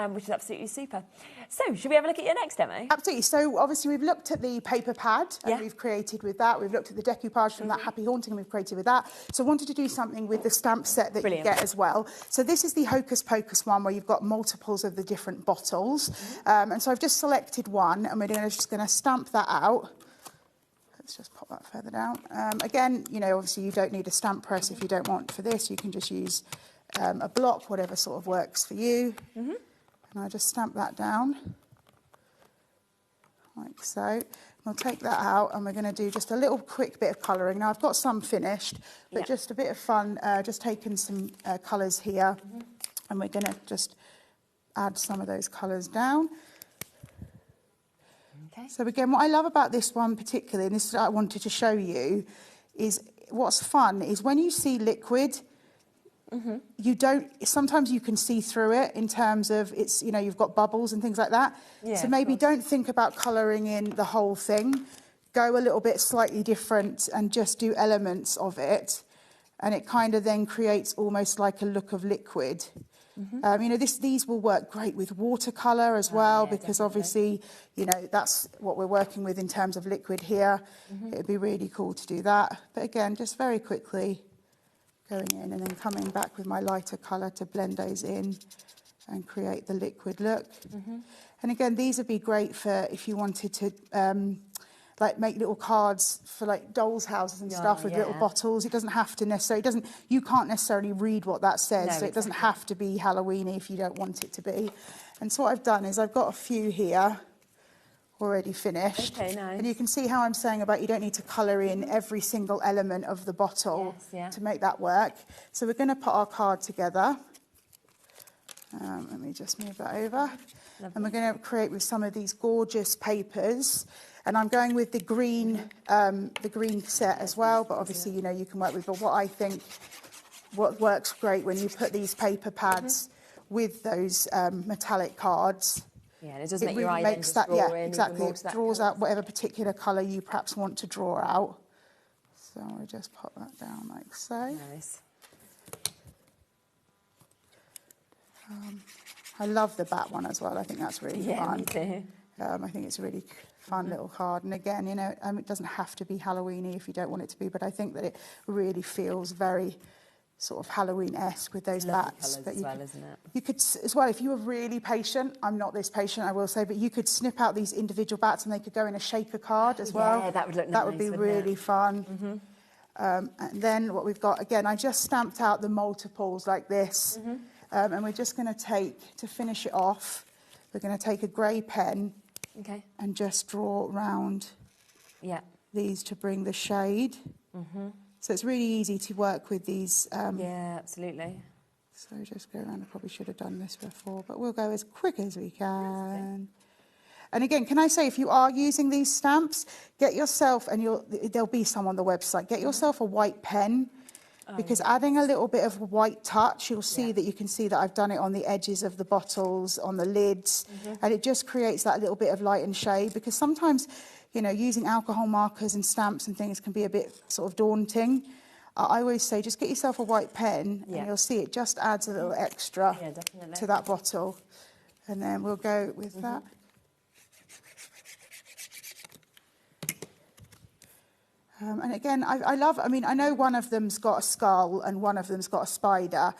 Which is absolutely super. So, should we have a look at your next demo? Absolutely. So, obviously, we've looked at the paper pad and we've created with that. We've looked at the decoupage from that Happy Haunting and we've created with that. So, I wanted to do something with the stamp set that you get as well. So, this is the Hocus Pocus one where you've got multiples of the different bottles. And so, I've just selected one and we're just going to stamp that out. Let's just pop that further down. Again, you know, obviously, you don't need a stamp press if you don't want for this. You can just use a block, whatever sort of works for you. And I'll just stamp that down, like so. We'll take that out and we're going to do just a little quick bit of colouring. Now, I've got some finished, but just a bit of fun, just taking some colours here. And we're going to just add some of those colours down. Okay. So again, what I love about this one particularly, and this is what I wanted to show you, is what's fun is when you see liquid, you don't, sometimes you can see through it in terms of it's, you know, you've got bubbles and things like that. So maybe don't think about colouring in the whole thing. Go a little bit slightly different and just do elements of it. And it kind of then creates almost like a look of liquid. You know, these will work great with watercolour as well, because obviously, you know, that's what we're working with in terms of liquid here. It'd be really cool to do that. But again, just very quickly going in and then coming back with my lighter colour to blend those in and create the liquid look. And again, these would be great for if you wanted to like make little cards for like dolls' houses and stuff with little bottles. It doesn't have to necessarily, you can't necessarily read what that says, No, so it doesn't have to be Halloweeny if you don't want it to be. And so what I've done is I've got a few here already finished. Okay, nice. And you can see how I'm saying about you don't need to colour in every single element of the bottle to make that work. So we're going to put our card together. Let me just move that over. Lovely. And we're going to create with some of these gorgeous papers. And I'm going with the green set as well, but obviously, you know, you can work with, but what I think, what works great when you put these paper pads with those metallic cards. Yeah, and it doesn't make really your eye makes then just that, draw in exactly. It Draws out whatever particular colour you perhaps want to draw out. So I'll just pop that down like so. Nice. I love the bat one as well. I think that's really fun. Me too. I think it's a really fun little card. And again, you know, it doesn't have to be Halloweeny if you don't want it to be, but I think that it really feels very sort of Halloween-esque with those bats. But you could, isn't it? You could, as well, if you were really patient, I'm not this patient, I will say, but you could snip out these individual bats and they could go in a shaker card as well. Yeah, that would look nice. That would be really fun. And then what we've got, again, I just stamped out the multiples like this. And we're just going to take, to finish it off, we're going to take a grey pen and just draw round these to bring the shade. So it's really easy to work with these. Yeah, absolutely. So just go around. I probably should have done this before, but we'll go as quick as we can. And again, can I say, if you are using these stamps, get yourself, and there'll be some on the website, get yourself a white pen, because adding a little bit of white touch, you'll see that you can see that I've done it on the edges of the bottles, on the lids, and it just creates that little bit of light and shade, because sometimes, you know, using alcohol markers and stamps and things can be a bit sort of daunting. I always say just get yourself a white pen and you'll see it just adds a little extra to that bottle. And then we'll go with that. And again, I love, I mean, I know one of them's got a skull and one of them's got a spider,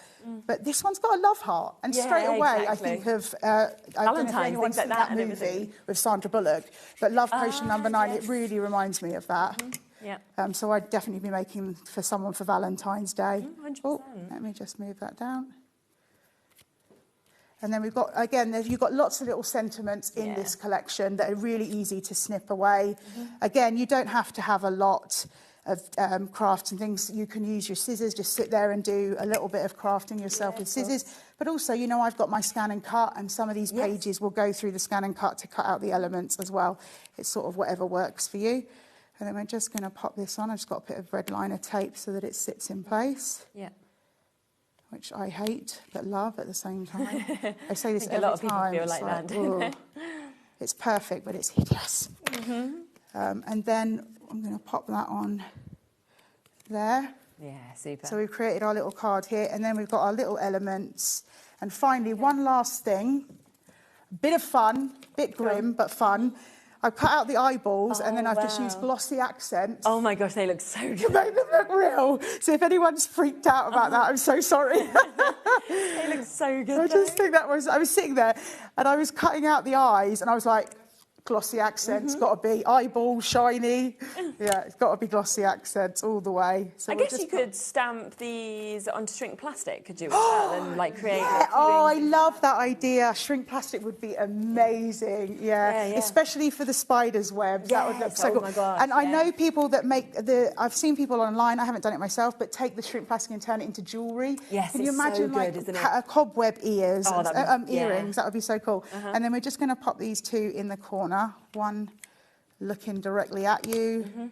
but this one's got a love heart. And straight away, I think of, I don't know if anyone's seen that movie with Sandra Bullock, but Love Potion number 9, it really reminds me of that. So I'd definitely be making for someone for Valentine's Day. 100%. Oh, let me just move that down. And then we've got, again, you've got lots of little sentiments in this collection that are really easy to snip away. Again, you don't have to have a lot of crafts and things. You can use your scissors, just sit there and do a little bit of crafting yourself with scissors. But also, you know, I've got my scan and cut, and some of these pages will go through the scan and cut to cut out the elements as well. It's sort of whatever works for you. And then we're just going to pop this on. I've just got a bit of red liner tape so that it sits in place. Which I hate but love at the same time. I say this every time. A lot of people feel like that, don't they? It's perfect, but it's hideous. And then I'm going to pop that on there. Yeah, super. So we've created our little card here, and then we've got our little elements. And finally, one last thing, a bit of fun, bit grim, but fun. I've cut out the eyeballs and then I've just used glossy accents. Oh my gosh, they look so good. To make them look real. So if anyone's freaked out about that, I'm so sorry. They look so good. I just think I was sitting there and I was cutting out the eyes and I was like, glossy accents, got to be eyeballs, shiny. Yeah, it's got to be glossy accents all the way. So I guess you could stamp these onto shrink plastic, could you, as well, and like create... Like, I love that idea. Shrink plastic would be amazing. Especially for the spider's webs. That would look so cool. My gosh, and I know people that make I've seen people online, I haven't done it myself, but take the shrink plastic and turn it into jewellery. Yes, Can you imagine so good, isn't it? a cobweb ears, Be, earrings? That would be so cool. And then we're just going to pop these two in the corner. One looking directly at you,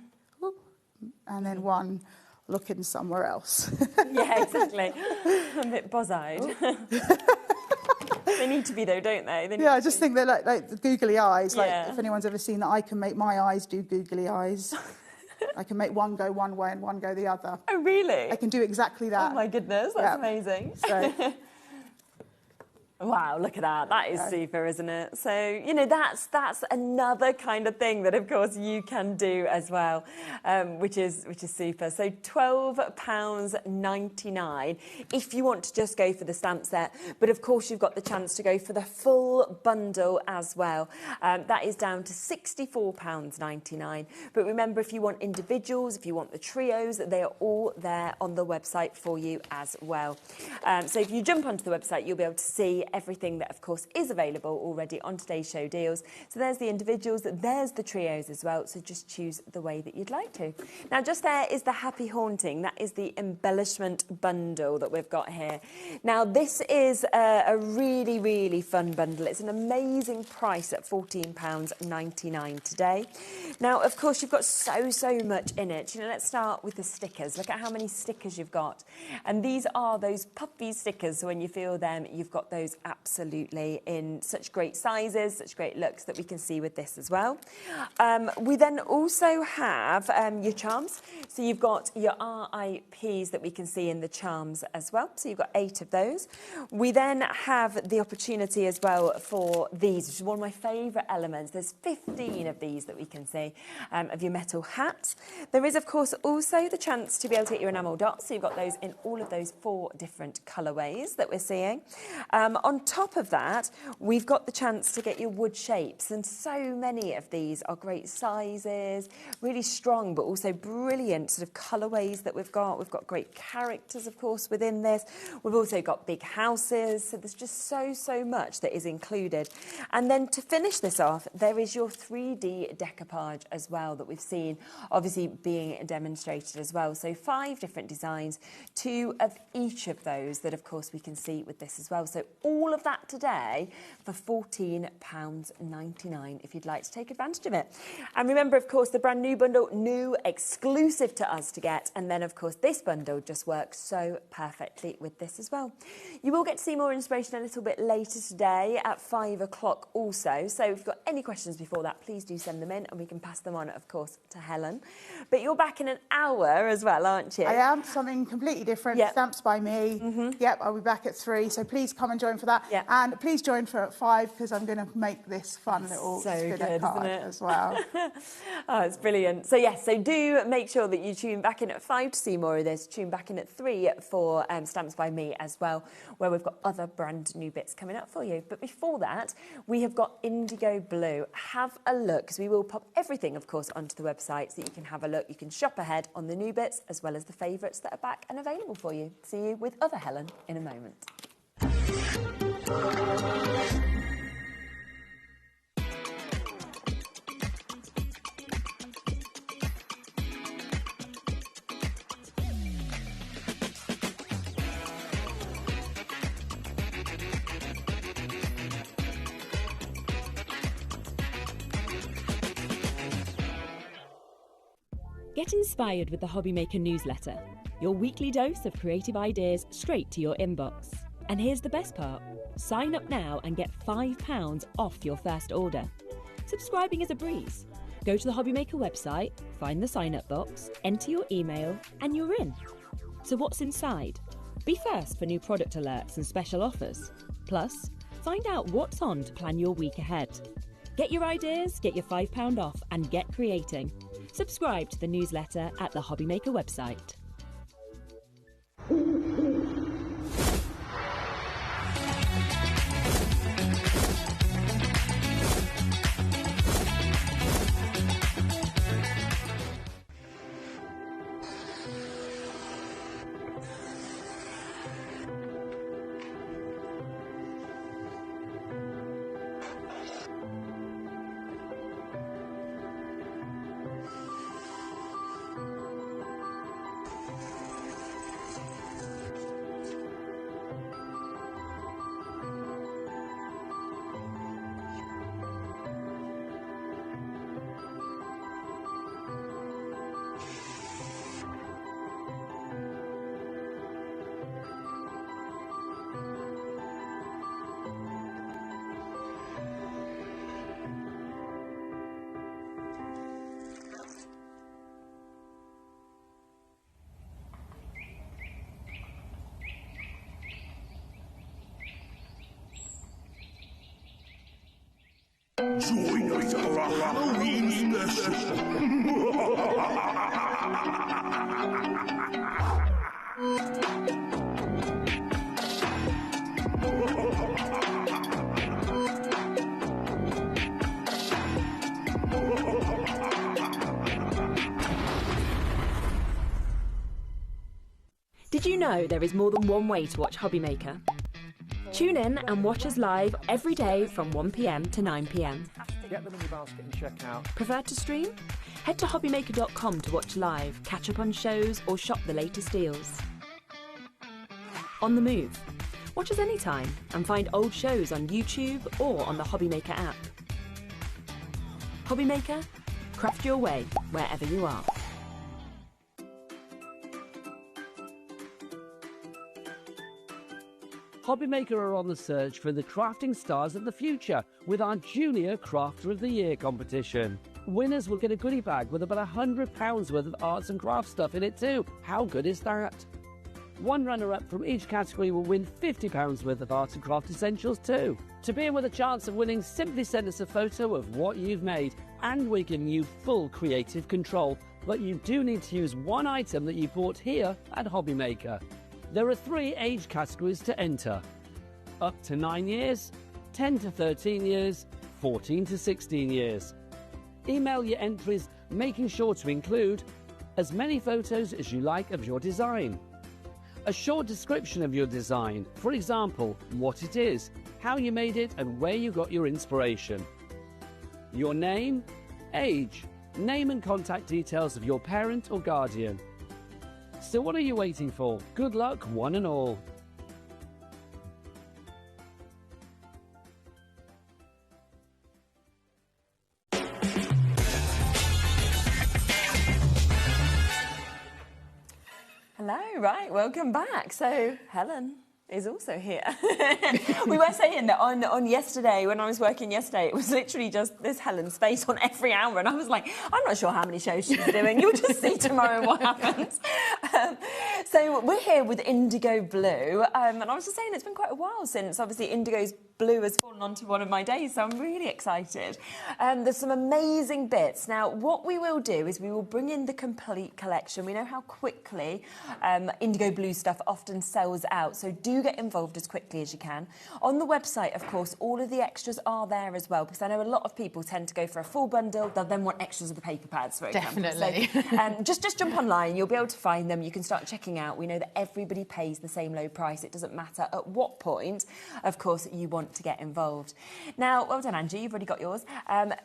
and then one looking somewhere else. Yeah, exactly. I'm a bit bozz-eyed. They need to be though, don't they? I just think they're like the googly eyes. Like if anyone's ever seen that, I can make my eyes do googly eyes. I can make one go one way and one go the other. Oh, really? I can do exactly that. Oh my goodness, that's amazing. So, Wow, look at that. That is super, isn't it? So, you know, that's another kind of thing that, of course, you can do as well, which is super. So £12.99 if you want to just go for the stamp set. But, of course, you've got the chance to go for the full bundle as well. That is down to £64.99. But remember, if you want individuals, if you want the trios, they are all there on the website for you as well. So if you jump onto the website, you'll be able to see everything that, of course, is available already on today's show deals. So there's the individuals, there's the trios as well. So just choose the way that you'd like to. Now, just there is the Happy Haunting. That is the embellishment bundle that we've got here. Now, this is a really, really fun bundle. It's an amazing price at £14.99 today. Now, of course, you've got so much in it. You know, let's start with the stickers. Look at how many stickers you've got. And these are those puffy stickers. So when you feel them, you've got those absolutely in such great sizes, such great looks that we can see with this as well. We then also have your charms. So you've got your RIPs that we can see in the charms as well. So you've got 8 of those. We then have the opportunity as well for these, which is one of my favourite elements. There's 15 of these that we can see of your metal hats. There is, of course, also the chance to be able to get your enamel dots. So you've got those in all of those 4 different colourways that we're seeing. On top of that, we've got the chance to get your wood shapes, and so many of these are great sizes, really strong, but also brilliant sort of colourways that we've got. We've got great characters, of course, within this. We've also got big houses, so there's just so much that is included. And then to finish this off, there is your 3D decoupage as well that we've seen, obviously being demonstrated as well. So 5 different designs, 2 of each of those that, of course, we can see with this as well. So all of that today for £14.99 if you'd like to take advantage of it. And remember, of course, the brand new bundle, new, exclusive to us to get. And then, of course, this bundle just works so perfectly with this as well. You will get to see more inspiration a little bit later today at 5 o'clock also. So if you've got any questions before that, please do send them in and we can pass them on, of course, to Helen. But you're back in an hour as well, aren't you? I am. Something completely different. Yep. Stamps by me. Yep, I'll be back at 3. So please come and join for that. Yep. And please join for at 5 because I'm going to make this fun little spinner card as well. Oh, it's brilliant. So yes, so do make sure that you tune back in at 5 to see more of this. Tune back in at 3 for Stamps by Me as well, where we've got other brand new bits coming up for you. But before that, we have got Indigo Blue. Have a look, because we will pop everything, of course, onto the website so that you can have a look. You can shop ahead on the new bits as well as the favourites that are back and available for you. See you with other Helen in a moment. Get inspired with the HobbyMaker newsletter, your weekly dose of creative ideas straight to your inbox. And here's the best part. Sign up now and get £5 off your first order. Subscribing is a breeze. Go to the HobbyMaker website, find the sign-up box, enter your email, and you're in. So what's inside? Be first for new product alerts and special offers. Plus, find out what's on to plan your week ahead. Get your ideas, get your £5 off, and get creating. Subscribe to the newsletter at the HobbyMaker website. Join us for a Halloween Did you know there is more than one way to watch HobbyMaker? Tune in and watch us live every day from 1 p.m. to 9 p.m. Get them in your basket and check out. Prefer to stream? Head to hobbymaker.com to watch live, catch up on shows, or shop the latest deals. On the move. Watch us anytime and find old shows on YouTube or on the HobbyMaker app. HobbyMaker, craft your way wherever you are. HobbyMaker are on the search for the crafting stars of the future with our Junior Crafter of the Year competition. Winners will get a goodie bag with about £100 worth of arts and crafts stuff in it too. How good is that? One runner-up from each category will win £50 worth of arts and craft essentials too. To be in with a chance of winning, simply send us a photo of what you've made and we're giving you full creative control. But you do need to use one item that you bought here at HobbyMaker. There are 3 age categories to enter: up to 9 years, 10 to 13 years, 14 to 16 years. Email your entries, making sure to include as many photos as you like of your design, a short description of your design, for example, what it is, how you made it and where you got your inspiration, your name, age, name and contact details of your parent or guardian. So what are you waiting for? Good luck, one and all. Hello, right, welcome back. So, Helen is also here. We were saying that on yesterday, when I was working yesterday, it was literally just this Helen's face on every hour, and I was like, I'm not sure how many shows she's doing. You'll just see tomorrow what happens. So we're here with Indigo Blue, and I was just saying it's been quite a while since, obviously, Indigo's Blue has fallen onto one of my days, so I'm really excited. There's some amazing bits. Now, what we will do is we will bring in the complete collection. We know how quickly Indigo Blue stuff often sells out, so do get involved as quickly as you can. On the website, of course, all of the extras are there as well, because I know a lot of people tend to go for a full bundle. They'll then want extras of the paper pads, for example. Definitely. So, just jump online. You'll be able to find them. You can start checking out. We know that everybody pays the same low price. It doesn't matter at what point, of course, you want to get involved. Now, well done, Angie. You've already got yours.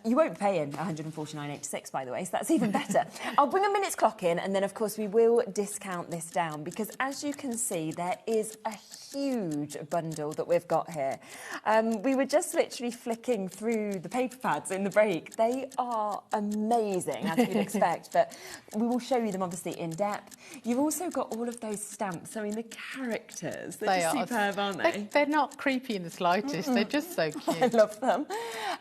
You won't be paying £149.86, by the way, so that's even better. I'll bring a minute's clock in, and then, of course, we will discount this down, because as you can see, there is a huge bundle that we've got here. We were just literally flicking through the paper pads in the break. They are amazing, as you'd expect, but we will show you them obviously in depth. You've also got all of those stamps. I mean, the characters, they're just superb, aren't they? They're not creepy in the slightest. They're just so cute. I love them.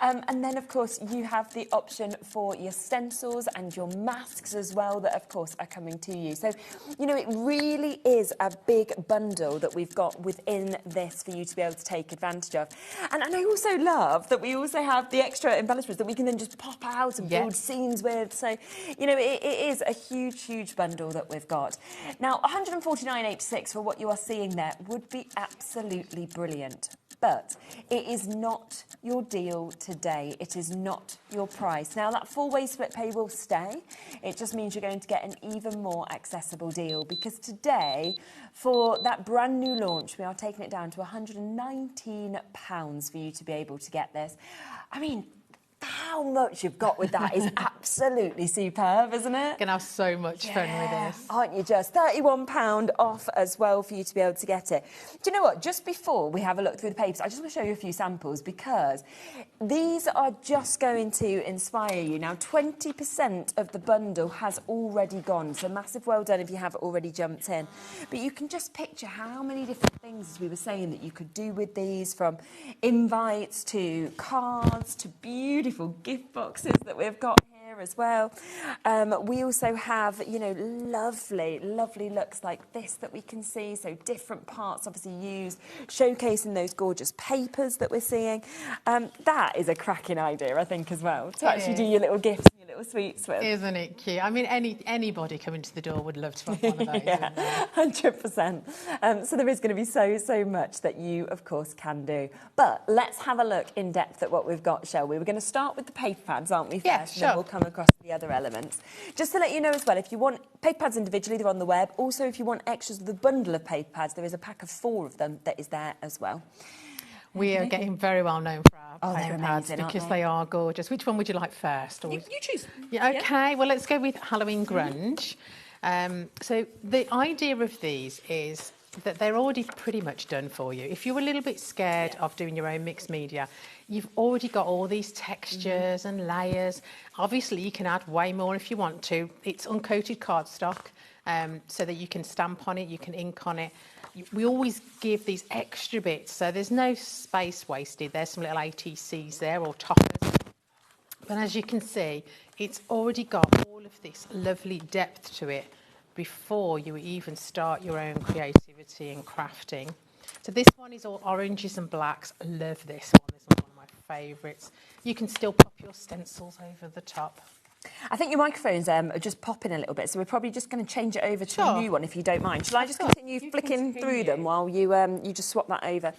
And then, of course, you have the option for your stencils and your masks as well that, of course, are coming to you. So, you know, it really is a big bundle that we've got within this for you to be able to take advantage of. And I also love that we also have the extra embellishments that we can then just pop out and build scenes with. So, you know, it is a huge, huge bundle that we've got. Now, £149.86 for what you are seeing there would be absolutely brilliant. But it is not your deal today. It is not your price. Now, that four-way split pay will stay. It just means you're going to get an even more accessible deal, because today, for that brand new launch, we are taking it down to £119 for you to be able to get this. I mean, how much you've got with that is absolutely superb, isn't it? You're going to have so much fun with this. Aren't you just? £31 off as well for you to be able to get it. Do you know what? Just before we have a look through the papers, I just want to show you a few samples, because these are just going to inspire you. Now, 20% of the bundle has already gone, so massive well done if you have already jumped in. But you can just picture how many different things, as we were saying, that you could do with these, from invites to cards to beautiful gift boxes that we've got here here as well. We also have, you know, lovely, lovely looks like this that we can see. So different parts obviously used, showcasing those gorgeous papers that we're seeing. That is a cracking idea, I think, as well, to actually do your little gifts and your little sweets with. Isn't it cute? I mean, anybody coming to the door would love to have one of those. Yeah, 100%. So there is going to be so much that you, of course, can do. But let's have a look in depth at what we've got, shall we? We're going to start with the paper pads, aren't we, first? Yeah, And sure. then we'll come across to the other elements. Just to let you know as well, if you want paper pads individually, they're on the web. Also, if you want extras of the bundle of paper pads, there is a pack of 4 of them that is there as well. We are getting very well known for our paper pads because they are gorgeous. Which one would you like first? Or You choose. Yeah, okay, well, let's go with Halloween Grunge. So the idea of these is that they're already pretty much done for you. If you're a little bit scared of doing your own mixed media, you've already got all these textures and layers. Obviously, you can add way more if you want to. It's uncoated cardstock, so that you can stamp on it, you can ink on it. We always give these extra bits, so there's no space wasted. There's some little ATCs there, or toppers. But as you can see, it's already got all of this lovely depth to it before you even start your own creativity and crafting. So this one is all oranges and blacks. I love this one. This one's one of my favourites. You can still pop your stencils over the top. I think your microphones are just popping a little bit, so we're probably just going to change it over to a new one if you don't mind. Shall I just continue flicking through them while you just swap that over?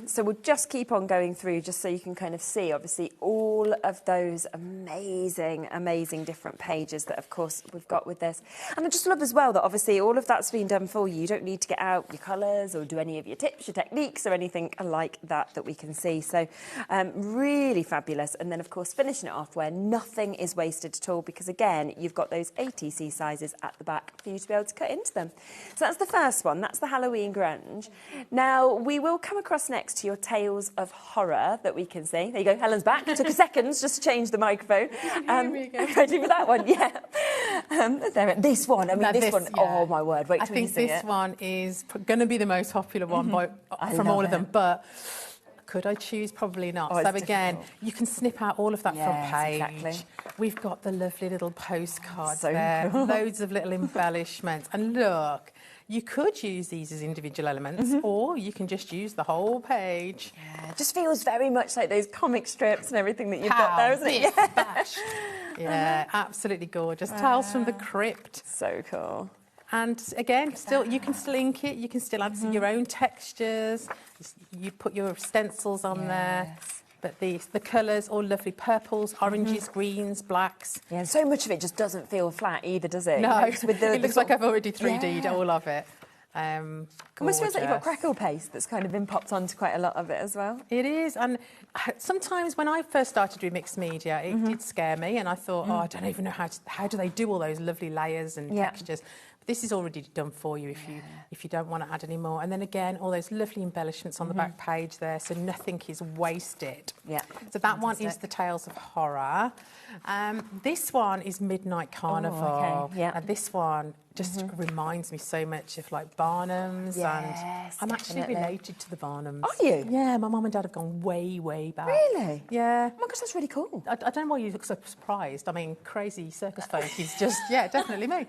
So we'll just keep on going through just so you can kind of see, obviously, all of those amazing, amazing different pages that, of course, we've got with this. And I just love as well that, obviously, all of that's been done for you. You don't need to get out your colours or do any of your tips, your techniques or anything like that we can see. So really fabulous. And then, of course, finishing it off where nothing is wasted at all, because again you've got those ATC sizes at the back for you to be able to cut into them. So that's the first one, that's the Halloween Grunge. Now we will come across next to your Tales of Horror that we can see. There you go, Helen's back. Took a second just to change the microphone. Ready for that one? Yeah. This one, I mean, this one, oh my word, wait till you see it. I think this one is going to be the most popular one from all of them, but could I choose? Probably not. So again, you can snip out all of that front page. Exactly. We've got the lovely little postcards there, loads of little embellishments. And look, you could use these as individual elements, or you can just use the whole page. Yeah, it just feels very much like those comic strips and everything that you've got there, isn't it? Yeah, absolutely gorgeous. Tales from the Crypt. So cool. And again, you can still ink it, you can still add your own textures, you put your stencils on there. But the colours, all lovely purples, oranges, greens, blacks. Yeah, and so much of it just doesn't feel flat either, does it? No, with it looks like I've already 3D'd all of it. Almost feels like you've got crackle paste that's kind of been popped onto quite a lot of it as well. It is, and sometimes when I first started doing mixed media, it did scare me, and I thought, oh, I don't even know how do they do all those lovely layers and textures. But this is already done for you if you don't want to add any more. And then again, all those lovely embellishments on the back page there, so nothing is wasted. Yeah. So that one is the Tales of Horror. This one is Midnight Carnival. Oh, okay. Yeah. And this one just reminds me so much of like Barnum's, and I'm actually related to the Barnums. Are you? Yeah, my mum and dad have gone way, way back. Really? Yeah. Oh my gosh, that's really cool. I don't know why you look so surprised. I mean, crazy circus folk is just, definitely me.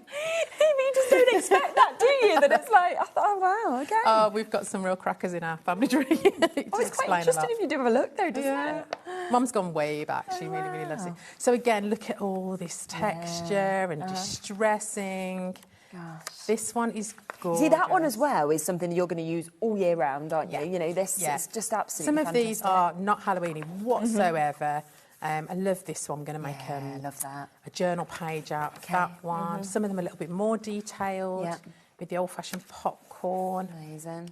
You just don't expect that, do you? That it's like, I thought, oh wow, okay. Oh, we've got some real crackers in our family tree. It's quite interesting if you do have a look though, doesn't it? Mum's gone way back. She really, really loves it. So again, look at all this texture and distressing. Gosh. This one is gorgeous. See, that one as well is something you're going to use all year round, aren't you? You know, this is just absolutely Some of fantastic. these are not Halloweeny whatsoever. I love this one. I'm going to make love that. a journal page out of that one. Some of them are a little bit more detailed with the old-fashioned popcorn. Amazing.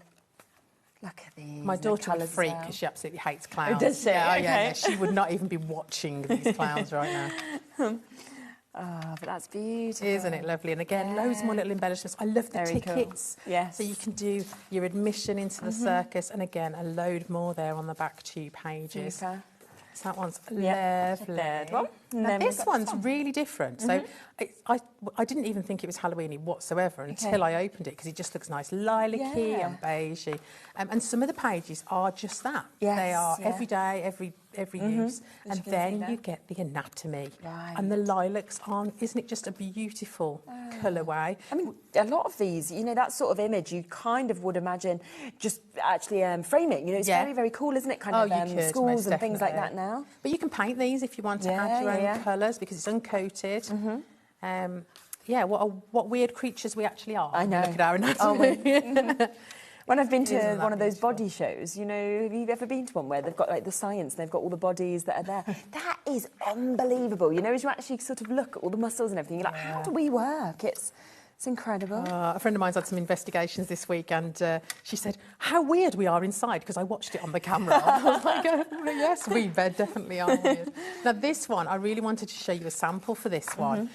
Look at these. My daughter would freak because she absolutely hates clowns. Oh, does she? Yeah, she would not even be watching these clowns right now. Oh, but that's beautiful. Isn't it lovely? And again, loads more little embellishments. I love the tickets. Cool. Yes. So you can do your admission into the circus, and again, a load more there on the back 2 pages. Super. So that one's lovely. Third one. Now, this one's really different. So I didn't even think it was Halloweeny whatsoever until I opened it, because it just looks nice, lilac-y and beigey. And some of the pages are just that. They are every day, every use. And then you get the anatomy. And the lilacs on. Isn't it just a beautiful colourway? I mean, a lot of these, you know, that sort of image, you kind of would imagine just actually framing. You know, it's very, very cool, isn't it? Kind of schools and things like that now. But you can paint these if you want to add your own colours, because it's uncoated. What weird creatures we actually are. I know. Look at our anatomy. When I've been to one of those body shows, you know, have you ever been to one where they've got like the science, they've got all the bodies that are there? That is unbelievable. You know, as you actually sort of look at all the muscles and everything, you're like, how do we work? It's incredible. A friend of mine's had some investigations this week, and she said, how weird we are inside, because I watched it on the camera. I was like, yes, we definitely are weird. Now, this one, I really wanted to show you a sample for this one.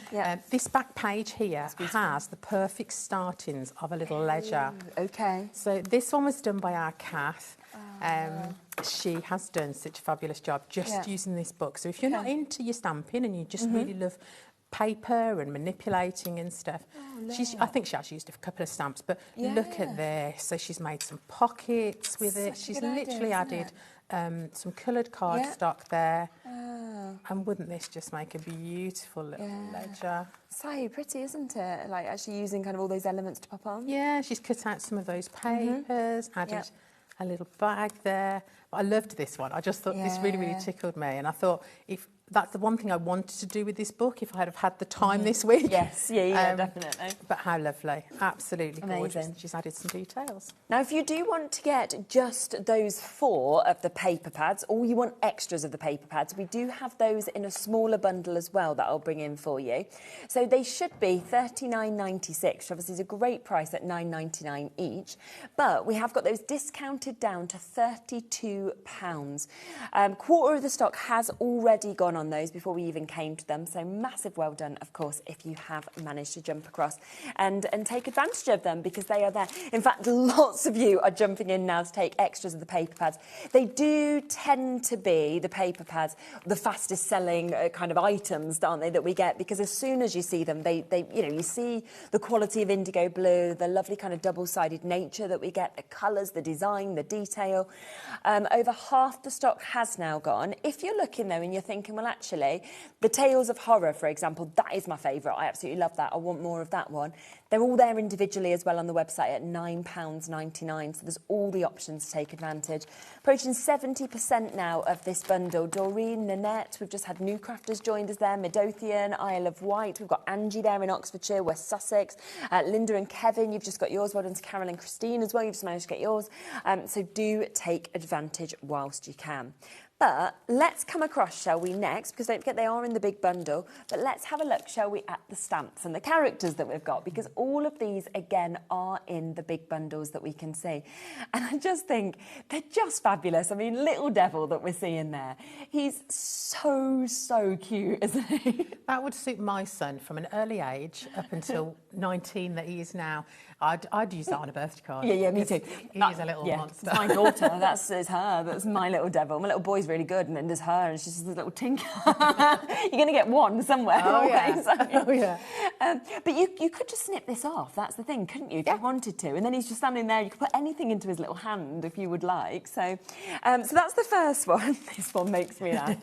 This back page here has the perfect startings of a little ledger. Okay. So this one was done by our Kath. She has done such a fabulous job just using this book. So if you're not into your stamping and you just really love paper and manipulating and stuff. I think she actually used a couple of stamps, but look at this. So she's made some pockets with it. She's literally added some coloured cardstock there. And wouldn't this just make a beautiful little ledger? So pretty, isn't it? Like actually using kind of all those elements to pop on. Yeah, she's cut out some of those papers, added a little bag there. But I loved this one. I just thought this really, really tickled me. And I thought, if that's the one thing I wanted to do with this book, if I had had the time this week. Yes, definitely. But how lovely. Absolutely gorgeous. Amazing. She's added some details. Now, if you do want to get just those 4 of the paper pads, or you want extras of the paper pads, we do have those in a smaller bundle as well that I'll bring in for you. So they should be $39.96. Obviously, it's a great price at $9.99 each. But we have got those discounted down to £32. Quarter of the stock has already gone on those before we even came to them. So massive well done, of course, if you have managed to jump across and take advantage of them, because they are there. In fact, lots of you are jumping in now to take extras of the paper pads. They do tend to be, the paper pads, the fastest selling kind of items, aren't they, that we get, because as soon as you see them, they you know, you see the quality of indigo blue, the lovely kind of double-sided nature that we get, the colours, the design, the detail. Over half the stock has now gone. If you're looking though and you're thinking, well, actually, the Tales of Horror, for example, that is my favourite. I absolutely love that. I want more of that one. They're all there individually as well on the website at £9.99, so there's all the options to take advantage. Approaching 70% now of this bundle. Doreen, Nanette, we've just had new crafters joined us there, Midlothian, Isle of Wight, we've got Angie there in Oxfordshire, West Sussex, Linda and Kevin, you've just got yours, well done to Carol and Christine as well, you've just managed to get yours, so do take advantage whilst you can. But let's come across, shall we, next, because don't forget they are in the big bundle, but let's have a look, shall we, at the stamps and the characters that we've got, because all of these, again, are in the big bundles that we can see. And I just think they're just fabulous. I mean, little devil that we're seeing there, he's so, so cute, isn't he? That would suit my son from an early age up until 19 that he is now. I'd use that on a birthday card. Yeah, me too. He's a little monster. It's my daughter, that's her, that's my little devil. My little boy's really good, and then there's her, and she's just a little tinker. You're going to get one somewhere. Oh, yeah. But you could just snip this off, that's the thing, couldn't you, if you wanted to? And then he's just standing there, you could put anything into his little hand if you would like. So that's the first one. This one makes me laugh.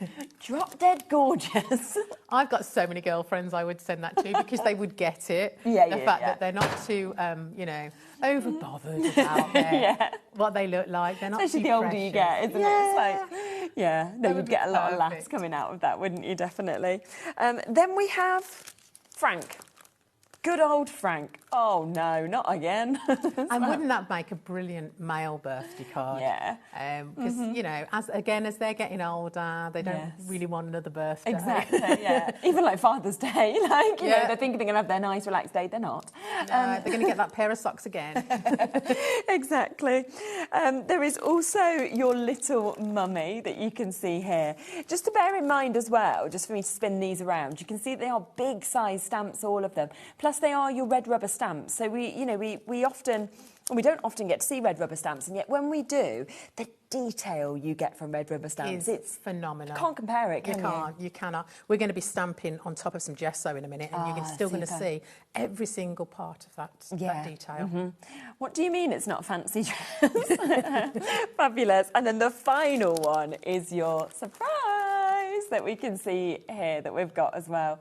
Drop dead gorgeous. I've got so many girlfriends I would send that to, because they would get it. The fact that they're not too, you know, over-bothered about what they look like. They're not especially too the older precious. you get, isn't it? It's like, no, you'd get a lot of laughs coming out of that, wouldn't you? Definitely. Then we have Frank. Good old Frank. Oh, no, not again. And wouldn't that make a brilliant male birthday card? Yeah. Because, you know, as they're getting older, they don't really want another birthday. Exactly, yeah. Even like Father's Day, like, you know, they're thinking they're going to have their nice, relaxed day. They're not. No, they're going to get that pair of socks again. Exactly. There is also your little mummy that you can see here. Just to bear in mind as well, just for me to spin these around, you can see they are big size stamps, all of them. Plus they are your red rubber stamps stamps. So we don't often get to see red rubber stamps, and yet when we do, the detail you get from red rubber stamps, it's phenomenal. Can't compare it, can you? You cannot. We're going to be stamping on top of some gesso in a minute, and you're still going to see every single part of that detail. What do you mean it's not fancy dress? Fabulous. And then the final one is your surprise that we can see here that we've got as well.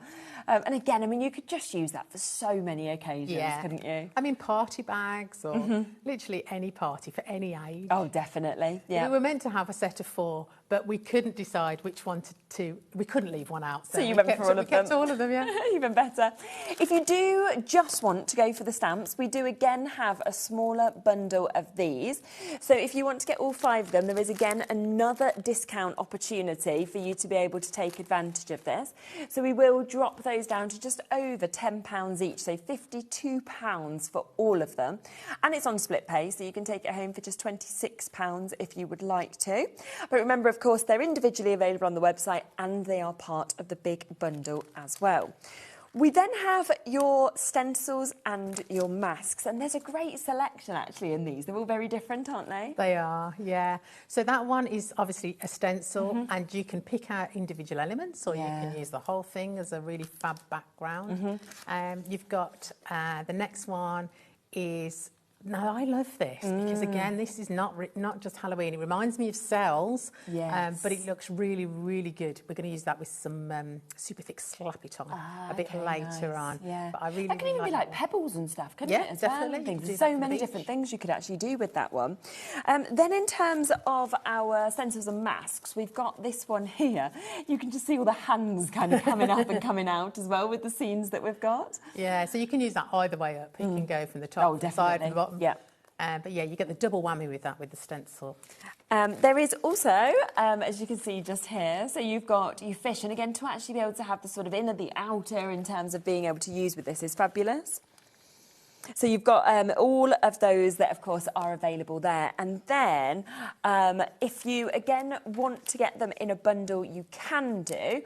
And again, I mean, you could just use that for so many occasions, couldn't you? I mean, party bags or literally any party for any age. Oh, definitely. Yeah. We were meant to have a set of 4, but we couldn't decide which one to. We couldn't leave one out. So you went for all of them. We kept all of them, yeah. Even better. If you do just want to go for the stamps, we do again have a smaller bundle of these. So if you want to get all 5 of them, there is again another discount opportunity for you to be able to take advantage of this. So we will drop those down to just over £10 each, so £52 for all of them. And it's on split pay, so you can take it home for just £26 if you would like to. But remember, of course, they're individually available on the website and they are part of the big bundle as well. We then have your stencils and your masks, and there's a great selection actually in these. They're all very different, aren't they? They are, yeah. So that one is obviously a stencil, and you can pick out individual elements, or you can use the whole thing as a really fab background. You've got the next one is. No, I love this because again, this is not just Halloween. It reminds me of cells, but it looks really, really good. We're going to use that with some super thick slap it on a bit later on. Yeah, but I really that can even be like pebbles and stuff, couldn't it? As definitely. Well? There's so many different things you could actually do with that one. Then in terms of our stencils and masks, we've got this one here. You can just see all the hands kind of coming up and coming out as well with the scenes that we've got. Yeah, so you can use that either way up. You can go from the top, the side, and the bottom. Yeah. But yeah, you get the double whammy with that, with the stencil. There is also, as you can see just here, so you've got your fish, and again, to actually be able to have the sort of inner, the outer in terms of being able to use with this is fabulous. So you've got all of those that, of course, are available there. And then if you, again, want to get them in a bundle, you can do.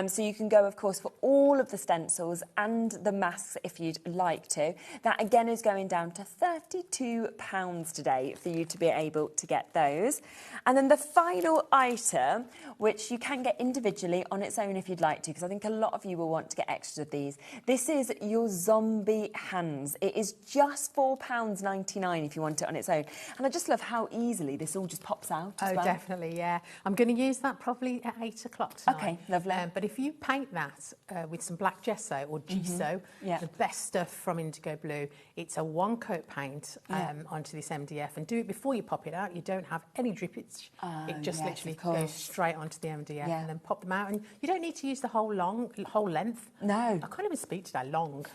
So you can go, of course, for all of the stencils and the masks if you'd like to. That, again, is going down to £32 today for you to be able to get those. And then the final item, which you can get individually on its own if you'd like to, because I think a lot of you will want to get extras of these. This is your zombie hands. It is just £4.99 if you want it on its own. And I just love how easily this all just pops out as well. Definitely, yeah. I'm going to use that probably at 8 o'clock tonight. Okay, lovely. But if you paint that with some black gesso or gesso, the best stuff from Indigo Blue, it's a one-coat paint onto this MDF, and do it before you pop it out. You don't have any drippage. It just literally goes straight onto the MDF and then pop them out. And you don't need to use the whole length. No. I can't even speak today, long.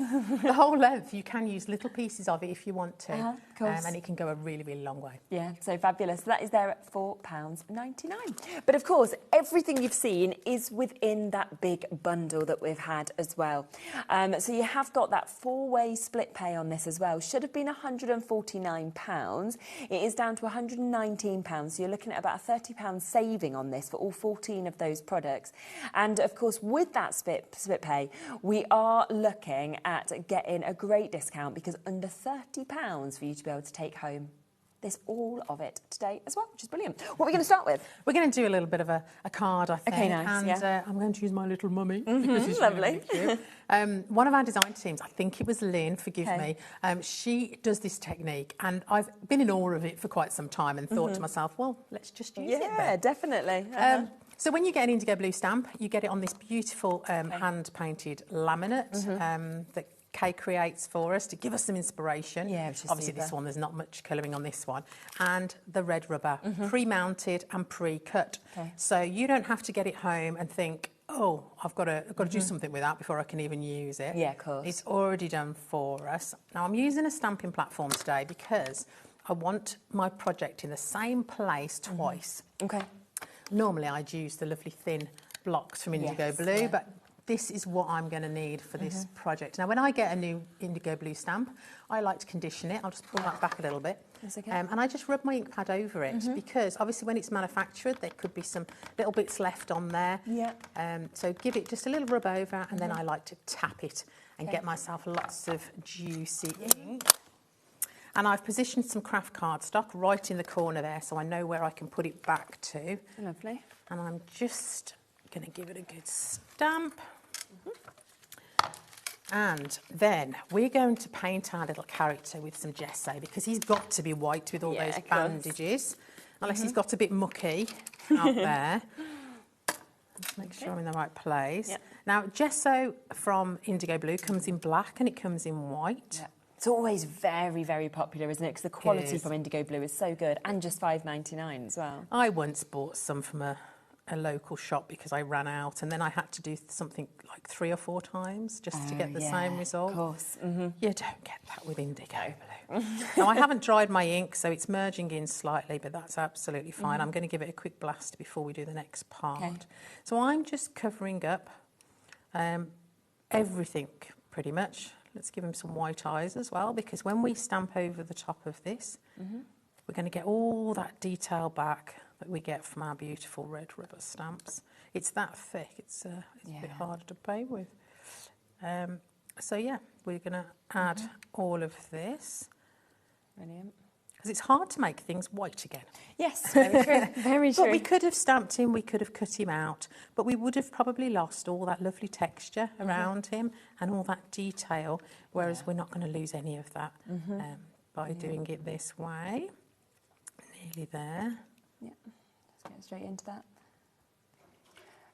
The whole length. You can use little pieces of it if you want to. Of course. And it can go a really, really long way. Yeah, so fabulous. So that is there at £4.99. But of course, everything you've seen is within that big bundle that we've had as well. So you have got that 4-way split pay on this as well. Should have been £149. It is down to £119. So you're looking at about a £30 saving on this for all 14 of those products. And of course, with that split pay, we are looking at getting a great discount, because under £30 for you to be able to take home all of it today as well, which is brilliant. What are we going to start with? We're going to do a little bit of a card, I think. Okay, nice. And I'm going to use my little mummy. Because it's lovely. Really cute. One of our design teams, I think it was Lynn, forgive me, she does this technique, and I've been in awe of it for quite some time and thought to myself, well, let's just use it then. Yeah, definitely. So when you get an Indigo Blue stamp, you get it on this beautiful hand-painted laminate that Kay creates for us to give us some inspiration. Yeah, which is obviously super. This one, there's not much colouring on this one. And the red rubber, pre-mounted and pre-cut. So you don't have to get it home and think, oh, I've got to do something with that before I can even use it. Yeah, of course. It's already done for us. Now, I'm using a stamping platform today because I want my project in the same place twice. Okay. Normally, I'd use the lovely thin blocks from Indigo Blue, but this is what I'm going to need for this project. Now, when I get a new indigo blue stamp, I like to condition it. I'll just pull that back a little bit. That's okay. And I just rub my ink pad over it because obviously when it's manufactured, there could be some little bits left on there. Yeah. So give it just a little rub over, and then I like to tap it and get myself lots of juicy ink. And I've positioned some craft cardstock right in the corner there, so I know where I can put it back to. Lovely. And I'm just going to give it a good stamp. And then we're going to paint our little character with some gesso, because he's got to be white with all those bandages, unless he's got a bit mucky out there. Let's make sure I'm in the right place. Yep. Now, gesso from Indigo Blue comes in black and it comes in white. Yep. It's always very, very popular, isn't it? Because the quality from Indigo Blue is so good, and just $5.99 as well. I once bought some from a local shop because I ran out, and then I had to do something like 3 or 4 times just to get the same result. Of course. You don't get that with Indigo Blue. Now, I haven't dried my ink, so it's merging in slightly, but that's absolutely fine. I'm going to give it a quick blast before we do the next part. Okay. So I'm just covering up everything pretty much. Let's give him some white eyes as well, because when we stamp over the top of this, we're going to get all that detail back that we get from our beautiful red rubber stamps. It's that thick, it's a bit harder to paint with. So yeah, we're going to add all of this. Brilliant. Because it's hard to make things white again. Yes, very true, very true. But we could have stamped him, we could have cut him out, but we would have probably lost all that lovely texture around him and all that detail, whereas we're not going to lose any of that by doing it this way. Nearly there. Yeah, let's get straight into that.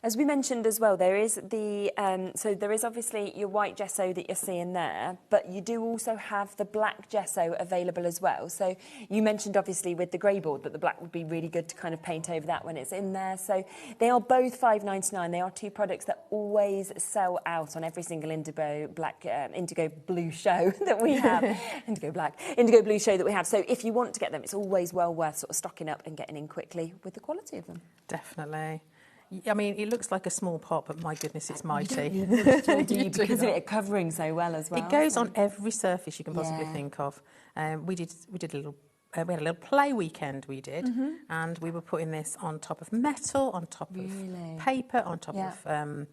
As we mentioned as well, there is the so there is obviously your white gesso that you're seeing there, but you do also have the black gesso available as well. So you mentioned obviously with the grey board that the black would be really good to kind of paint over that when it's in there. So they are both $5.99. They are 2 products that always sell out on every single indigo blue show that we have. Indigo blue show that we have. So if you want to get them, it's always well worth sort of stocking up and getting in quickly with the quality of them. Definitely. I mean, it looks like a small pot, but my goodness, it's mighty. Because of it covering so well as well. It goes on every surface you can possibly think of. We had a little play weekend we did, and we were putting this on top of metal, on top of paper, on top of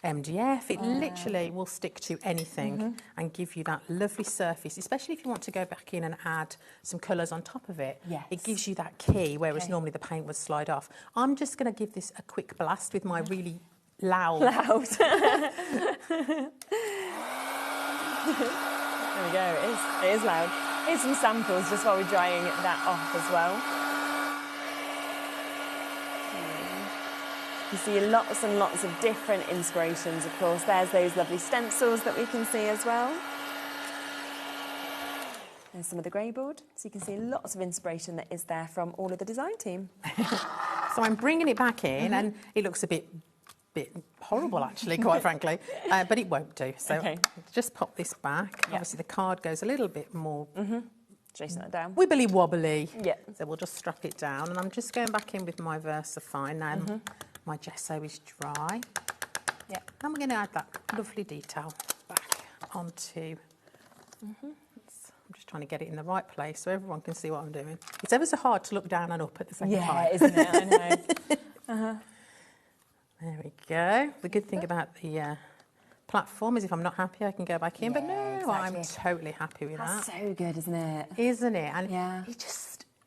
MDF. It literally will stick to anything and give you that lovely surface, especially if you want to go back in and add some colours on top of it. Yes. It gives you that key, whereas normally the paint would slide off. I'm just going to give this a quick blast with my really loud. There we go, it is loud. Here's some samples just while we're drying that off as well. You see lots and lots of different inspirations, of course. There's those lovely stencils that we can see as well. There's some of the grey board. So you can see lots of inspiration that is there from all of the design team. So I'm bringing it back in, and it looks a bit horrible, actually, quite frankly, but it won't do. So just pop this back. Obviously, the card goes a little bit more... Chasing that down. Wibbly wobbly. Yeah. So we'll just strap it down, and I'm just going back in with my VersaFine now. My gesso is dry. Yeah. And we're going to add that lovely detail back onto. I'm just trying to get it in the right place so everyone can see what I'm doing. It's ever so hard to look down and up at the same time. Yeah, isn't it? I know. There we go. The good thing about the platform is if I'm not happy, I can go back in. But no, I'm totally happy with that. That's so good, isn't it? Isn't it? And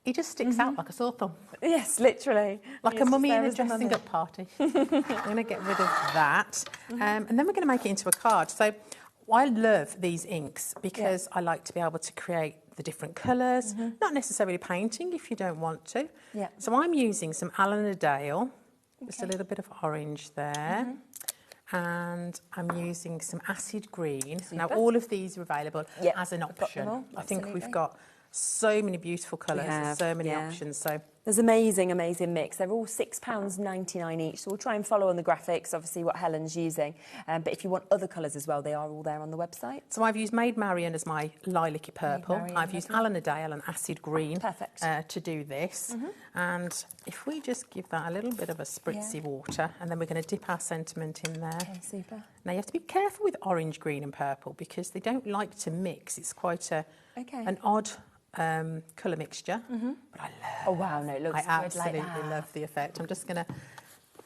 he just sticks out like a sore thumb. Yes, literally. Like a mummy in a dressing up party. I'm going to get rid of that. And then we're going to make it into a card. So I love these inks because I like to be able to create the different colours, not necessarily painting if you don't want to. Yeah. So I'm using some Alan Dale, just a little bit of orange there. And I'm using some acid green. Super. Now, all of these are available as an option. I think we've got so many beautiful colours and have, so many yeah. options. So There's amazing, amazing mix. They're all £6.99 each. So we'll try and follow on the graphics, obviously, what Helen's using. But if you want other colours as well, they are all there on the website. So I've used Maid Marian as my lilac-y purple. Marian, I've used lovely. Alan and Acid Green to do this. And if we just give that a little bit of a spritzy water, and then we're going to dip our sentiment in there. Okay, super. Now you have to be careful with orange, green and purple because they don't like to mix. It's quite an odd colour mixture. But I love. Oh wow, no, it looks I good absolutely like that. love the effect. I'm just going to.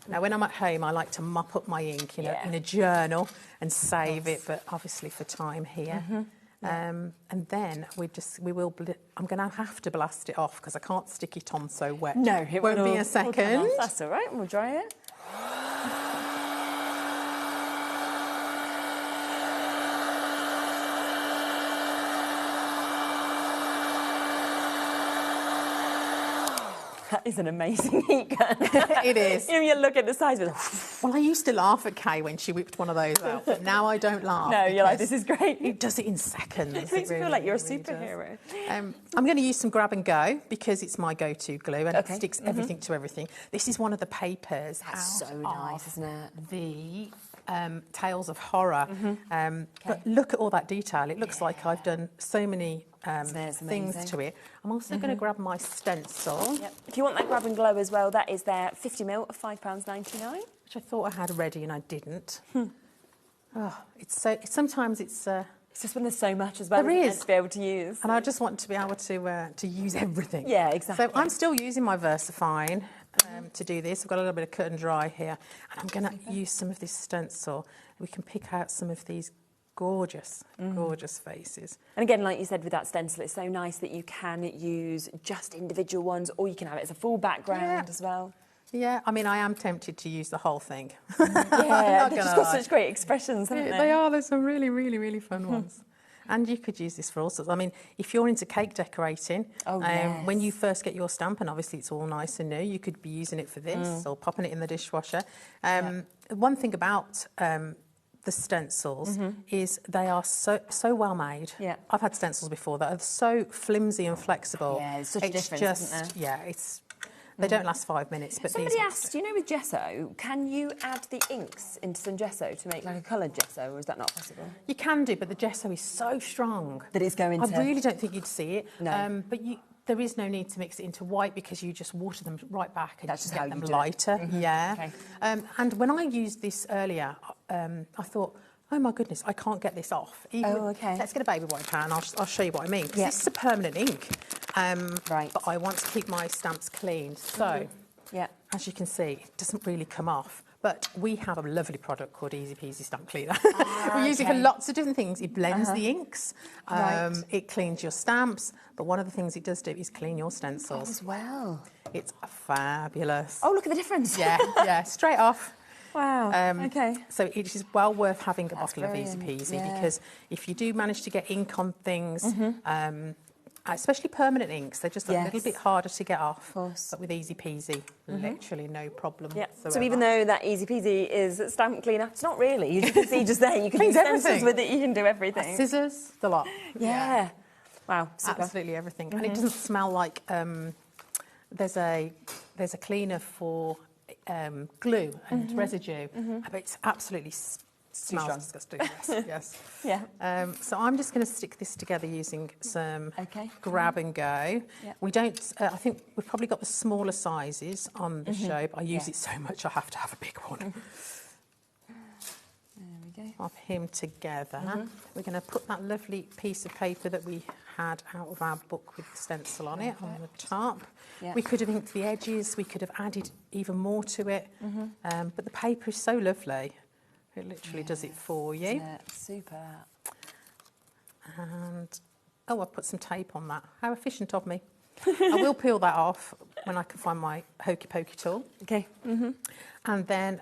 Now, when I'm at home, I like to mop up my ink in a journal and save it, but obviously for time here. And then I'm going to have to blast it off because I can't stick it on so wet. No, it won't be will a second. That's all right, we'll dry it. That is an amazing heat gun. It is. You know, you look at the size of it. Well, I used to laugh at Kay when she whipped one of those out, but now I don't laugh. No, you're like, this is great. It does it in seconds. It makes you feel like you're a superhero. I'm going to use some Grab and Go because it's my go-to glue and it sticks everything to everything. This is one of the papers. That's so nice, isn't it? The Tales of Horror. But look at all that detail. It looks like I've done so many things to it. I'm also going to grab my stencil. Yep. If you want that Grab and Glow as well, that is there 50ml of £5.99. Which I thought I had ready and I didn't. Oh, sometimes it's just when there's so much as well. There is. To be able to use. And I just want to be able to use everything. Yeah, exactly. So I'm still using my VersaFine to do this. I've got a little bit of cut and dry here. And I'm going to use some of this stencil. We can pick out some of these gorgeous faces. And again, like you said with that stencil, it's so nice that you can use just individual ones or you can have it as a full background as well. Yeah, I mean, I am tempted to use the whole thing. Yeah, they've just got such great expressions, haven't they? They are. There's some really, really, really fun ones. And you could use this for all sorts. I mean, if you're into cake decorating, when you first get your stamp, and obviously it's all nice and new, you could be using it for this or popping it in the dishwasher. One thing about the stencils is they are so well made. Yeah. I've had stencils before that are so flimsy and flexible. Yeah, it's such a difference, isn't there? Yeah, they don't last 5 minutes. But somebody asked, you know, with gesso, can you add the inks into some gesso to make like a coloured gesso, or is that not possible? You can do, but the gesso is so strong that it's going to. I really don't think you'd see it. No. But there is no need to mix it into white because you just water them right back and that's just get how them you do lighter. It. Yeah. Okay. And when I used this earlier, I thought, oh my goodness, I can't get this off. Let's get a baby white pan. I'll show you what I mean. Yeah. This is a permanent ink. Right. But I want to keep my stamps clean. So, as you can see, it doesn't really come off. But we have a lovely product called Easy Peasy Stamp Cleaner. We use it for lots of different things. It blends the inks. It cleans your stamps. But one of the things it does do is clean your stencils. As well. It's fabulous. Oh, look at the difference. Yeah, straight off. Wow, okay. So it is well worth having a bottle of Easy Peasy because if you do manage to get ink on things, especially permanent inks, they're just a little bit harder to get off. Of course. But with Easy Peasy, literally no problem whatsoever. So even though that Easy Peasy is stamp cleaner, it's not really. You can see just there, you can use stencils with it, you can do everything. Scissors, the lot. Yeah. Wow, super. Absolutely everything. And it doesn't smell like... there's a cleaner for... glue and residue, but it's absolutely smells disgusting. Yes. Yeah. So I'm just going to stick this together using some Grab and Go. Yep. We don't. I think we've probably got the smaller sizes on the show, but I use it so much I have to have a big one. There we go. Pop him together. We're going to put that lovely piece of paper that we had out of our book with the stencil on it on the top. We could have inked the edges, we could have added even more to it, but the paper is so lovely. It literally does it for you. Yeah, super. And, I put some tape on that. How efficient of me. I will peel that off when I can find my hokey pokey tool. Okay. And then...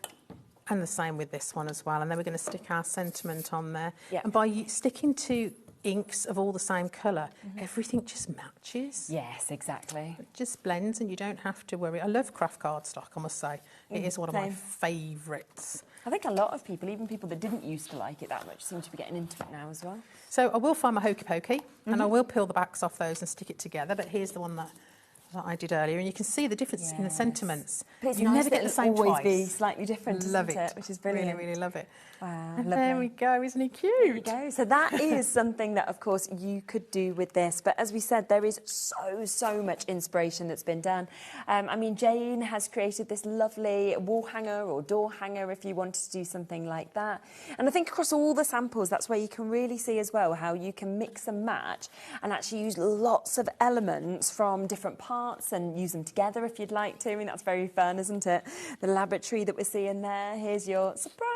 And the same with this one as well. And then we're going to stick our sentiment on there. Yep. And by sticking to inks of all the same colour, everything just matches. Yes, exactly. It just blends and you don't have to worry. I love craft cardstock, I must say. It is one of my favourites. I think a lot of people, even people that didn't used to like it that much, seem to be getting into it now as well. So I will find my hokey pokey, and I will peel the backs off those and stick it together. But here's the one that I did earlier, and you can see the difference in the sentiments. But it's you nice never that get the it'll same always twice. be slightly different, Love isn't it? Which is brilliant. Really, really love it. Wow, And lovely. there we go. Isn't he cute? There you go. So that is something that, of course, you could do with this. But as we said, there is so much inspiration that's been done. I mean, Jane has created this lovely wall hanger or door hanger if you wanted to do something like that. And I think across all the samples, that's where you can really see as well how you can mix and match and actually use lots of elements from different parts and use them together if you'd like to. I mean, that's very fun, isn't it? The laboratory that we're seeing there. Here's your surprise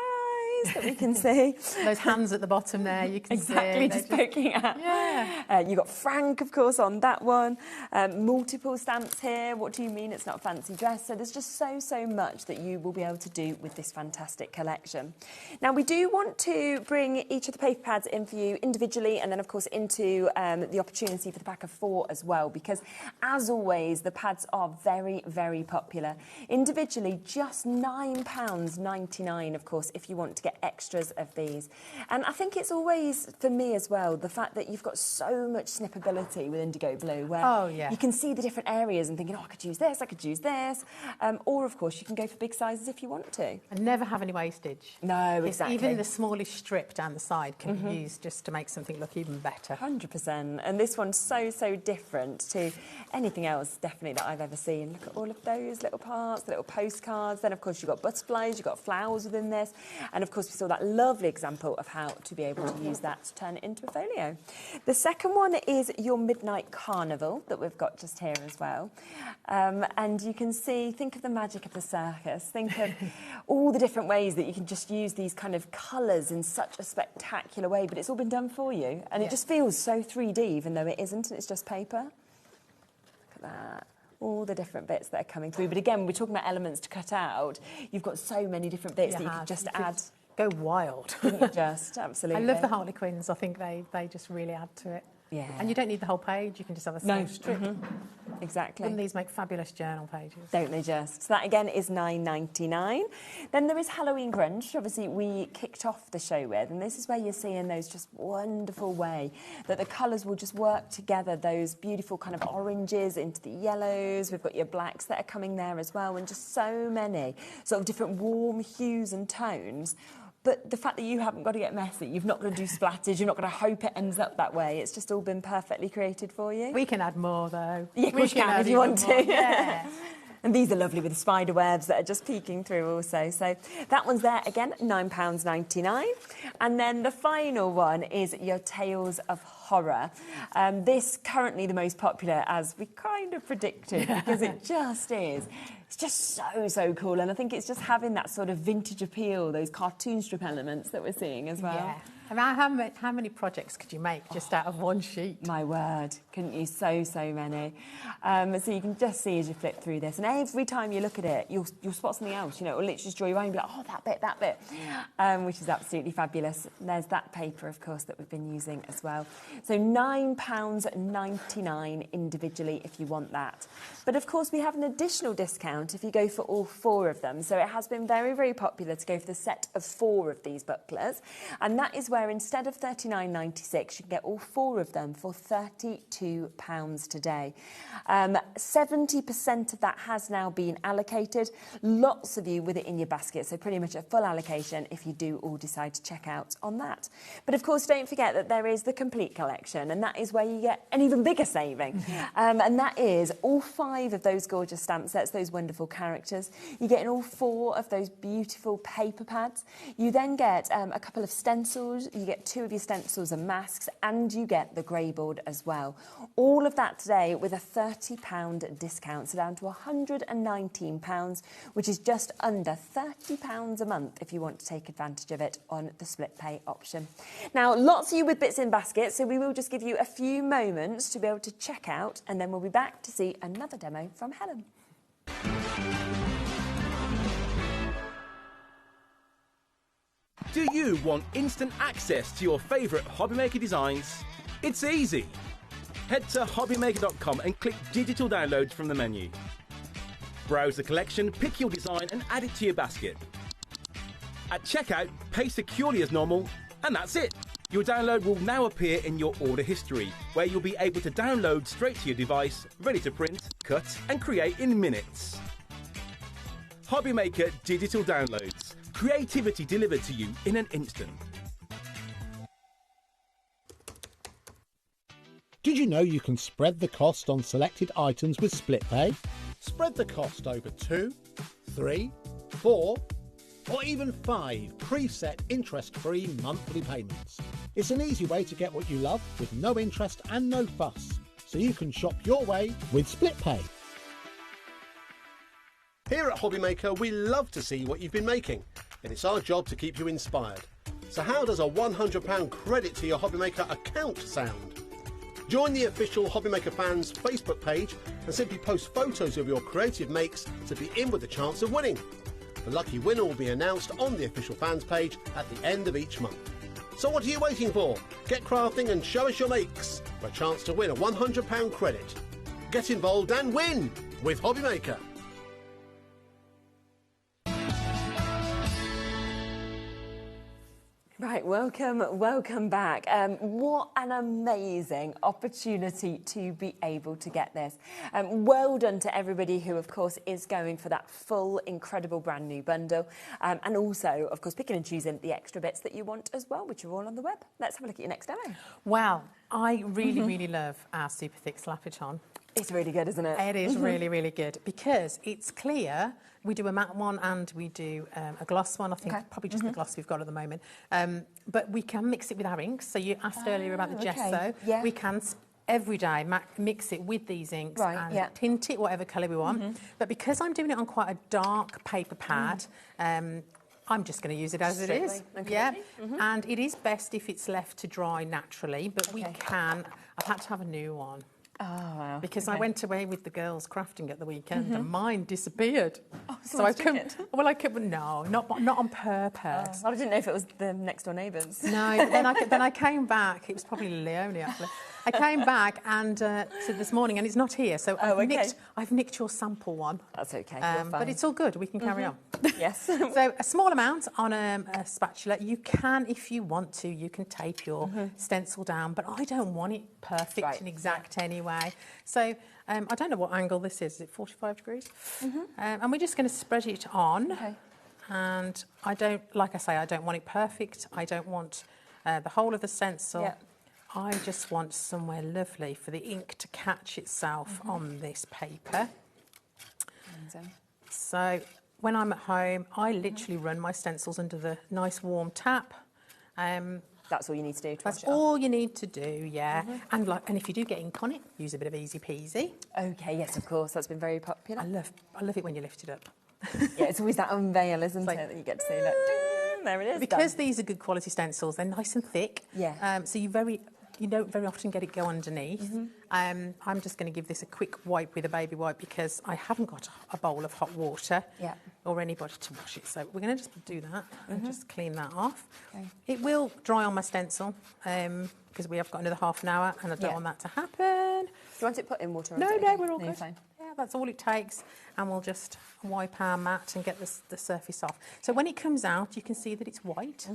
that we can see. Those hands at the bottom there, you can exactly, see. just poking out. Yeah. You got Frank, of course, on that one. Multiple stamps here. What do you mean it's not a fancy dress? So there's just so much that you will be able to do with this fantastic collection. Now, we do want to bring each of the paper pads in for you individually and then, of course, into the opportunity for the pack of 4 as well, because, as always, the pads are very popular. Individually, just £9.99, of course, if you want to get extras of these. And I think it's always, for me as well, the fact that you've got so much snippability with Indigo Blue, where you can see the different areas and thinking, oh, I could use this, I could use this. Or, of course, you can go for big sizes if you want to. And never have any wastage. No, exactly. Even the smallest strip down the side can be used just to make something look even better. 100%. And this one's so different to anything else, definitely, that I've ever seen. Look at all of those little parts, the little postcards. Then, of course, you've got butterflies, you've got flowers within this. And, of course, we saw that lovely example of how to be able to use that to turn it into a folio. The second one is your Midnight Carnival that we've got just here as well. And you can see, think of the magic of the circus. Think of all the different ways that you can just use these kind of colours in such a spectacular way, but it's all been done for you. And it just feels so 3D, even though it isn't, and it's just paper. Look at that. All the different bits that are coming through. But again, we're talking about elements to cut out. You've got so many different bits that you could just add. Go wild. Just, absolutely. I love the Harlequins. I think they just really add to it. Yeah. And you don't need the whole page. You can just have a small strip. Exactly. Wouldn't these make fabulous journal pages? Don't they just? So that, again, is £9.99. Then there is Halloween Grunge, obviously, we kicked off the show with. And this is where you're seeing those just wonderful way that the colours will just work together, those beautiful kind of oranges into the yellows. We've got your blacks that are coming there as well, and just so many sort of different warm hues and tones. But the fact that you haven't got to get messy, you've not got to do splatters, you're not going to hope it ends up that way. It's just all been perfectly created for you. We can add more, though. Yeah, we can if you want to. Yeah. And these are lovely with the spider webs that are just peeking through also. So that one's there again, £9.99. And then the final one is your Tales of Horror. This currently the most popular, as we kind of predicted, because it just is. It's just so cool. And I think it's just having that sort of vintage appeal, those cartoon strip elements that we're seeing as well. Yeah. I mean, how many projects could you make just out of one sheet? My word, couldn't you? So many. So you can just see as you flip through this, and every time you look at it, you'll spot something else. You know, it'll literally just draw your eye and be like, oh, that bit, which is absolutely fabulous. And there's that paper, of course, that we've been using as well. So £9.99 individually if you want that. But of course, we have an additional discount if you go for all 4 of them. So it has been very popular to go for the set of 4 of these bucklers, and that is where instead of £39.96, you can get all 4 of them for £32 today. 70% of that has now been allocated. Lots of you with it in your basket, so pretty much a full allocation if you do all decide to check out on that. But of course, don't forget that there is the complete collection, and that is where you get an even bigger saving. And that is all 5 of those gorgeous stamp sets, those wonderful characters. You get all 4 of those beautiful paper pads. You then get a couple of stencils. You get 2 of your stencils and masks, and you get the grey board as well. All of that today with a £30 discount, so down to £119, which is just under £30 a month if you want to take advantage of it on the split pay option. Now, lots of you with bits in baskets, so we will just give you a few moments to be able to check out, and then we'll be back to see another demo from Helen. Do you want instant access to your favourite HobbyMaker designs? It's easy. Head to HobbyMaker.com and click Digital Downloads from the menu. Browse the collection, pick your design and add it to your basket. At checkout, pay securely as normal, and that's it. Your download will now appear in your order history, where you'll be able to download straight to your device, ready to print, cut, and create in minutes. HobbyMaker Digital Downloads. Creativity delivered to you in an instant. Did you know you can spread the cost on selected items with split pay? Spread the cost over 2, 3, 4, or even 5 preset interest-free monthly payments. It's an easy way to get what you love with no interest and no fuss, so you can shop your way with split pay. Here at HobbyMaker, we love to see what you've been making, and it's our job to keep you inspired. So how does a £100 credit to your HobbyMaker account sound? Join the official HobbyMaker fans Facebook page and simply post photos of your creative makes to be in with a chance of winning. The lucky winner will be announced on the official fans page at the end of each month. So what are you waiting for? Get crafting and show us your makes for a chance to win a £100 credit. Get involved and win with HobbyMaker. Right, welcome back. What an amazing opportunity to be able to get this. Well done to everybody who, of course, is going for that full, incredible brand new bundle. And also, of course, picking and choosing the extra bits that you want as well, which are all on the web. Let's have a look at your next demo. Wow, I really love our super thick Slap-It-On. It's really good, isn't it? It is really good because it's clear. We do a matte one and we do a gloss one. I think probably just the gloss we've got at the moment. But we can mix it with our inks. So you asked earlier about the gesso. Yeah. We can every day mix it with these inks and tint it whatever colour we want. But because I'm doing it on quite a dark paper pad, I'm just going to use it as it is. Okay. Yeah. And it is best if it's left to dry naturally, but we can. I've had to have a new one. Oh, wow. Because I went away with the girls crafting at the weekend and mine disappeared. Oh, so I couldn't. Well, I couldn't. No, not on purpose. I didn't know if it was the next door neighbours. No. Then I came back. It was probably Leonie actually. I came back and so this morning, and it's not here. So I've nicked your sample one. That's okay. But it's all good. We can carry on. Yes. So a small amount on a spatula. You can, if you want to, you can tape your stencil down. But I don't want it perfect and exact anyway. So I don't know what angle this is. Is it 45 degrees? And we're just going to spread it on. Okay. And I don't, like I say, I don't want it perfect. I don't want the whole of the stencil. Yeah. I just want somewhere lovely for the ink to catch itself on this paper. So when I'm at home, I literally run my stencils under the nice warm tap. That's all you need to do to That's wash it off. all you need to do, yeah. And if you do get ink on it, use a bit of easy peasy. Okay, yes, of course. That's been very popular. I love it when you lift it up. Yeah, it's always that unveil, isn't it, that you get to see, look, ding, there it is. Because these are good quality stencils, they're nice and thick. Yeah. So you don't very often get it go underneath. I'm just going to give this a quick wipe with a baby wipe because I haven't got a bowl of hot water or anybody to wash it. So we're going to just do that and just clean that off. Okay. It will dry on my stencil because we have got another half an hour and I don't want that to happen. Do you want it put in water? Or No, is it no, okay? we're all No, good. fine. Yeah, that's all it takes. And we'll just wipe our mat and get the surface off. So when it comes out, you can see that it's white.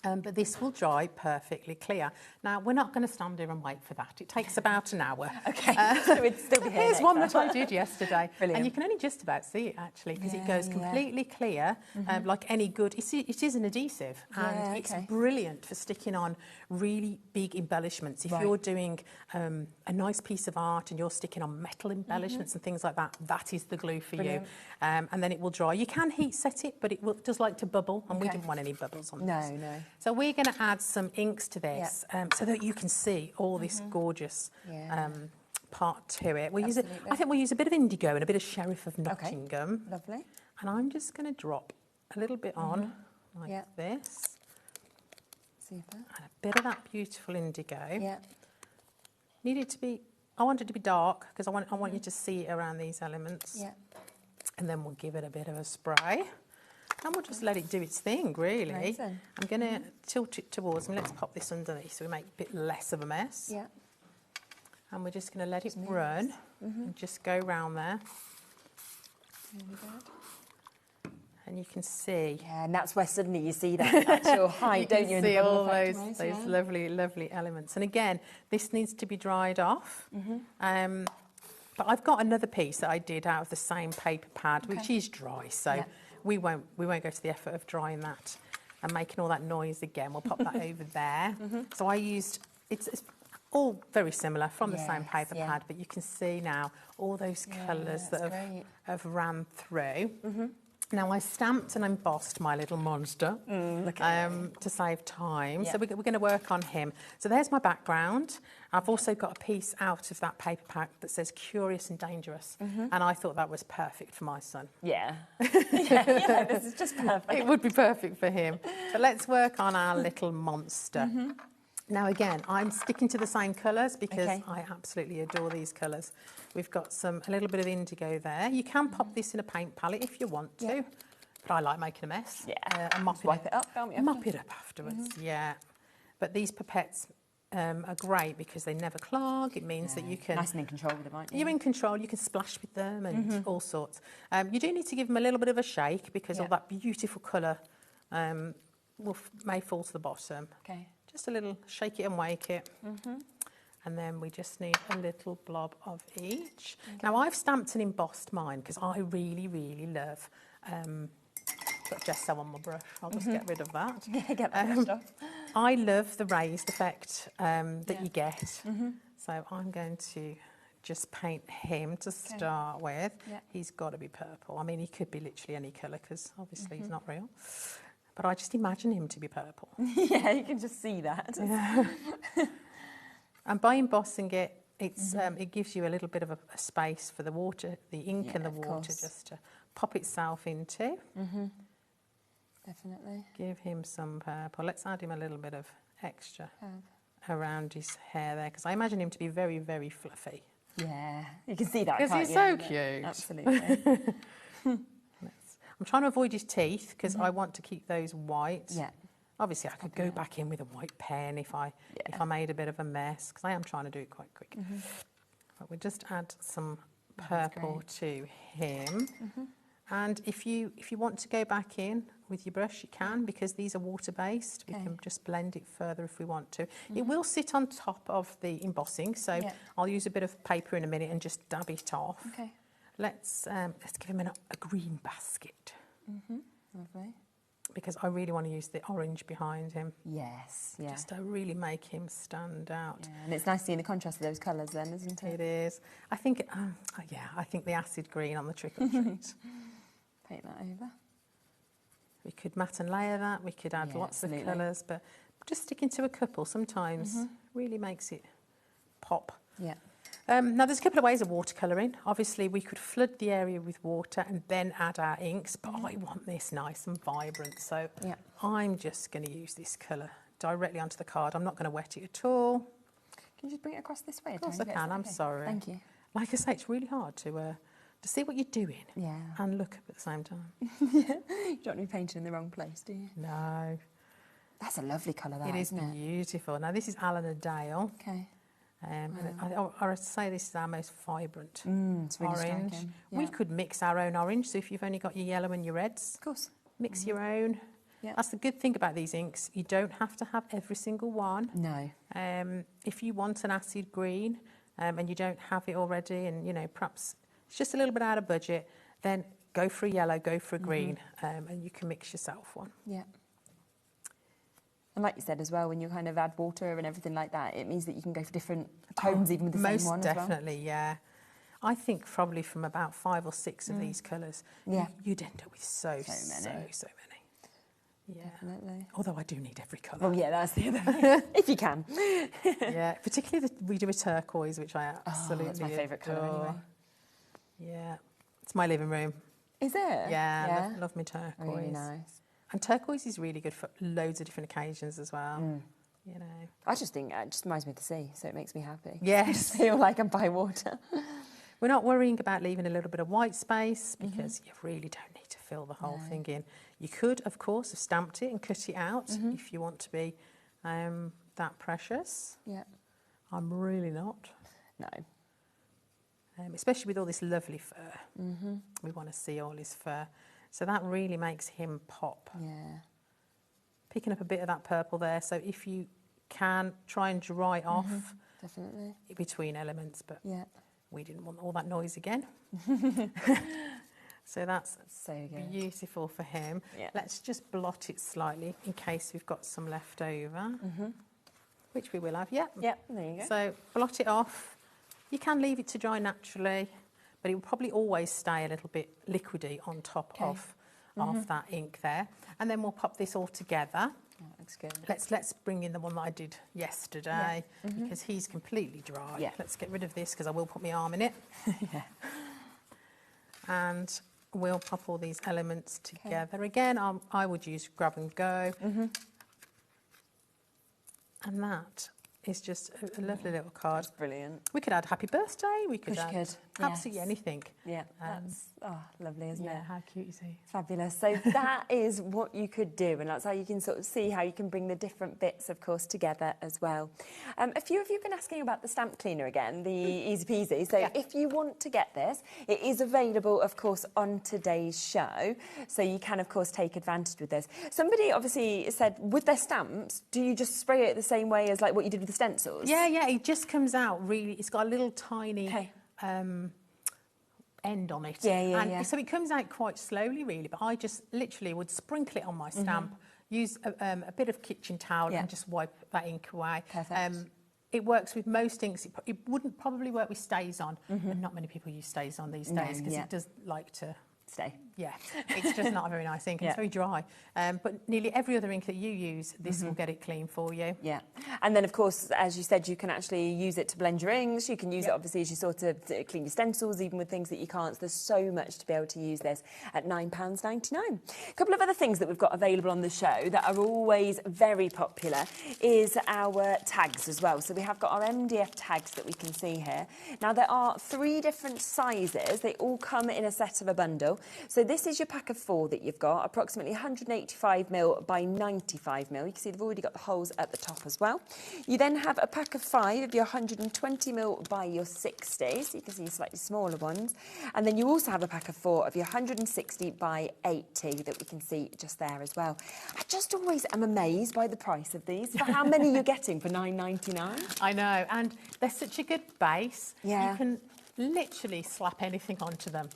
But this will dry perfectly clear. Now, we're not going to stand here and wait for that. It takes about an hour. Okay, so it'd still be here Here's next one time. that I did yesterday. Brilliant. And you can only just about see it, actually, because it goes Yeah, completely clear, like any good... it is an adhesive, and it's brilliant for sticking on really big embellishments. If you're doing a nice piece of art and you're sticking on metal embellishments and things like that, that is the glue for you. And then it will dry. You can heat set it, but it does like to bubble, and we didn't want any bubbles on this. No. So we're going to add some inks to this so that you can see all this gorgeous part to it. We'll use I think we'll use a bit of indigo and a bit of Sheriff of Nottingham. Okay. Lovely. And I'm just going to drop a little bit on like this. Super. And a bit of that beautiful indigo. Yeah. I want it to be dark because I want you to see it around these elements. Yeah. And then we'll give it a bit of a spray. And we'll just let it do its thing, really. Amazing. I'm going to tilt it towards me. Let's pop this underneath so we make a bit less of a mess. Yeah. And we're just going to let it run and just go round there. Really good. And you can see. Yeah, and that's where suddenly you see that actual height, don't you? You can see all those lovely, lovely elements. And again, this needs to be dried off. But I've got another piece that I did out of the same paper pad, which is dry, so we won't go to the effort of drying that and making all that noise again. We'll pop that over there. So I used, it's all very similar from the same paper pad, but you can see now all those colours that have ran through. Now I stamped and embossed my little monster to save time. So we're going to work on him. So there's my background. I've also got a piece out of that paper pack that says curious and dangerous. And I thought that was perfect for my son. Yeah. yeah, this is just perfect. It would be perfect for him. So let's work on our little monster. Now again, I'm sticking to the same colours because I absolutely adore these colours. We've got a little bit of indigo there. You can pop this in a paint palette if you want to, but I like making a mess. Yeah, and wipe it up, don't we? Mop it up afterwards, yeah. But these pipettes are great because they never clog. It means that you can... Nice and in control with them, aren't you? You're in control. You can splash with them and all sorts. You do need to give them a little bit of a shake because all that beautiful colour may fall to the bottom. Okay. Just a little shake it and wake it. And then we just need a little blob of each. Now I've stamped and embossed mine because I really, really love, got gesso on my brush, I'll just get rid of that. Yeah, get that stuff. I love the raised effect that you get. So I'm going to just paint him to start with. He's got to be purple. I mean, he could be literally any colour because obviously he's not real. But I just imagine him to be purple. Yeah, you can just see that. And by embossing it, it gives you a little bit of a space for the water, the ink and the water just to pop itself into. Definitely. Give him some purple. Let's add him a little bit of extra around his hair there, because I imagine him to be very, very fluffy. Yeah, you can see that, because can't he's you? so cute. Absolutely. I'm trying to avoid his teeth because I want to keep those white. Yeah. Obviously, I could go back in with a white pen if I made a bit of a mess, because I am trying to do it quite quick. But we'll just add some purple to him. And if you want to go back in with your brush, you can, because these are water-based. We can just blend it further if we want to. It will sit on top of the embossing, so I'll use a bit of paper in a minute and just dab it off. Okay. Let's give him a green basket. Lovely. Because I really want to use the orange behind him. Yes, Just to really make him stand out. Yeah, and it's nice seeing the contrast of those colours then, isn't it? It is. I think, I think the acid green on the trick or treat. Paint that over. We could matte and layer that. We could add lots of colours, but just sticking to a couple sometimes really makes it pop. Yeah. Now, there's a couple of ways of watercolouring. Obviously, we could flood the area with water and then add our inks, but I want this nice and vibrant, so I'm just going to use this colour directly onto the card. I'm not going to wet it at all. Can you just bring it across this way? Of course I can, I'm sorry. Thank you. Like I say, it's really hard to see what you're doing and look up at the same time. You don't want to be painting in the wrong place, do you? No. That's a lovely colour, that, It is beautiful. Now, this is Alan Dale. Okay. And I would say this is our most vibrant it's really orange. striking. We could mix our own orange, so if you've only got your yellow and your reds, of course, mix your own. That's the good thing about these inks. You don't have to have every single one. No. If you want an acid green and you don't have it already, and perhaps it's just a little bit out of budget, then go for a yellow, go for a green, and you can mix yourself one. Yeah. And like you said as well, when you kind of add water and everything like that, it means that you can go for different tones even with the same one as well. Most definitely, yeah. I think probably from about 5 or 6 of these colours, you'd end up with so many. Yeah. Definitely. Although I do need every colour. Oh yeah, that's the other thing. If you can. Yeah, particularly we do a turquoise, which I absolutely that's my favourite colour anyway. Yeah. It's my living room. Is it? Yeah, love me turquoise. Really nice. And turquoise is really good for loads of different occasions as well. I just think it just reminds me of the sea, so it makes me happy. Yes. I just feel like I'm by water. We're not worrying about leaving a little bit of white space because you really don't need to fill the whole thing in. You could, of course, have stamped it and cut it out if you want to be that precious. Yeah. I'm really not. No. Especially with all this lovely fur. We want to see all his fur. So that really makes him pop. Yeah. Picking up a bit of that purple there. So if you can, try and dry off Definitely. between elements, but Yeah. we didn't want all that noise again. So that's so good. Beautiful for him. Yeah. Let's just blot it slightly in case we've got some left over, which we will have. Yeah. Yep, there you go. So blot it off. You can leave it to dry naturally, but it will probably always stay a little bit liquidy on top of that ink there. And then we'll pop this all together. That looks good. Let's bring in the one that I did yesterday because he's completely dry. Yeah. Let's get rid of this because I will put my arm in it. Yeah. And we'll pop all these elements together. Again, I would use grab and go. And that is just a lovely little card. That's brilliant. We could add happy birthday. We could add absolutely Yes. anything. Yeah, that's lovely, isn't Yeah, it? how cute is he? Fabulous. So that is what you could do, and that's how you can sort of see how you can bring the different bits, of course, together as well. A few of you have been asking about the stamp cleaner again, the Easy Peasy. So if you want to get this, it is available, of course, on today's show. So you can, of course, take advantage with this. Somebody obviously said, with their stamps, do you just spray it the same way as like what you did with the stencils? Yeah, it just comes out really. It's got a little tiny end on it. Yeah. So it comes out quite slowly, really. But I just literally would sprinkle it on my stamp, use a bit of kitchen towel, and just wipe that ink away. Perfect. It works with most inks. It wouldn't probably work with stays on, and not many people use stays on these days because it does like to stay. Yeah, it's just not a very nice ink. It's very dry. But nearly every other ink that you use, this will get it clean for you. Yeah. And then, of course, as you said, you can actually use it to blend your inks. You can use it, obviously, as you sort of clean your stencils, even with things that you can't. So there's so much to be able to use this at £9.99. A couple of other things that we've got available on the show that are always very popular is our tags as well. So we have got our MDF tags that we can see here. Now, there are 3 different sizes. They all come in a set of a bundle. So this is your pack of 4 that you've got, approximately 185mm by 95mm. You can see they've already got the holes at the top as well. You then have a pack of 5 of your 120mm by your 60, so you can see your slightly smaller ones. And then you also have a pack of 4 of your 160 by 80 that we can see just there as well. I just always am amazed by the price of these, for how many you're getting for £9.99. I know, and they're such a good base. Yeah. You can literally slap anything onto them.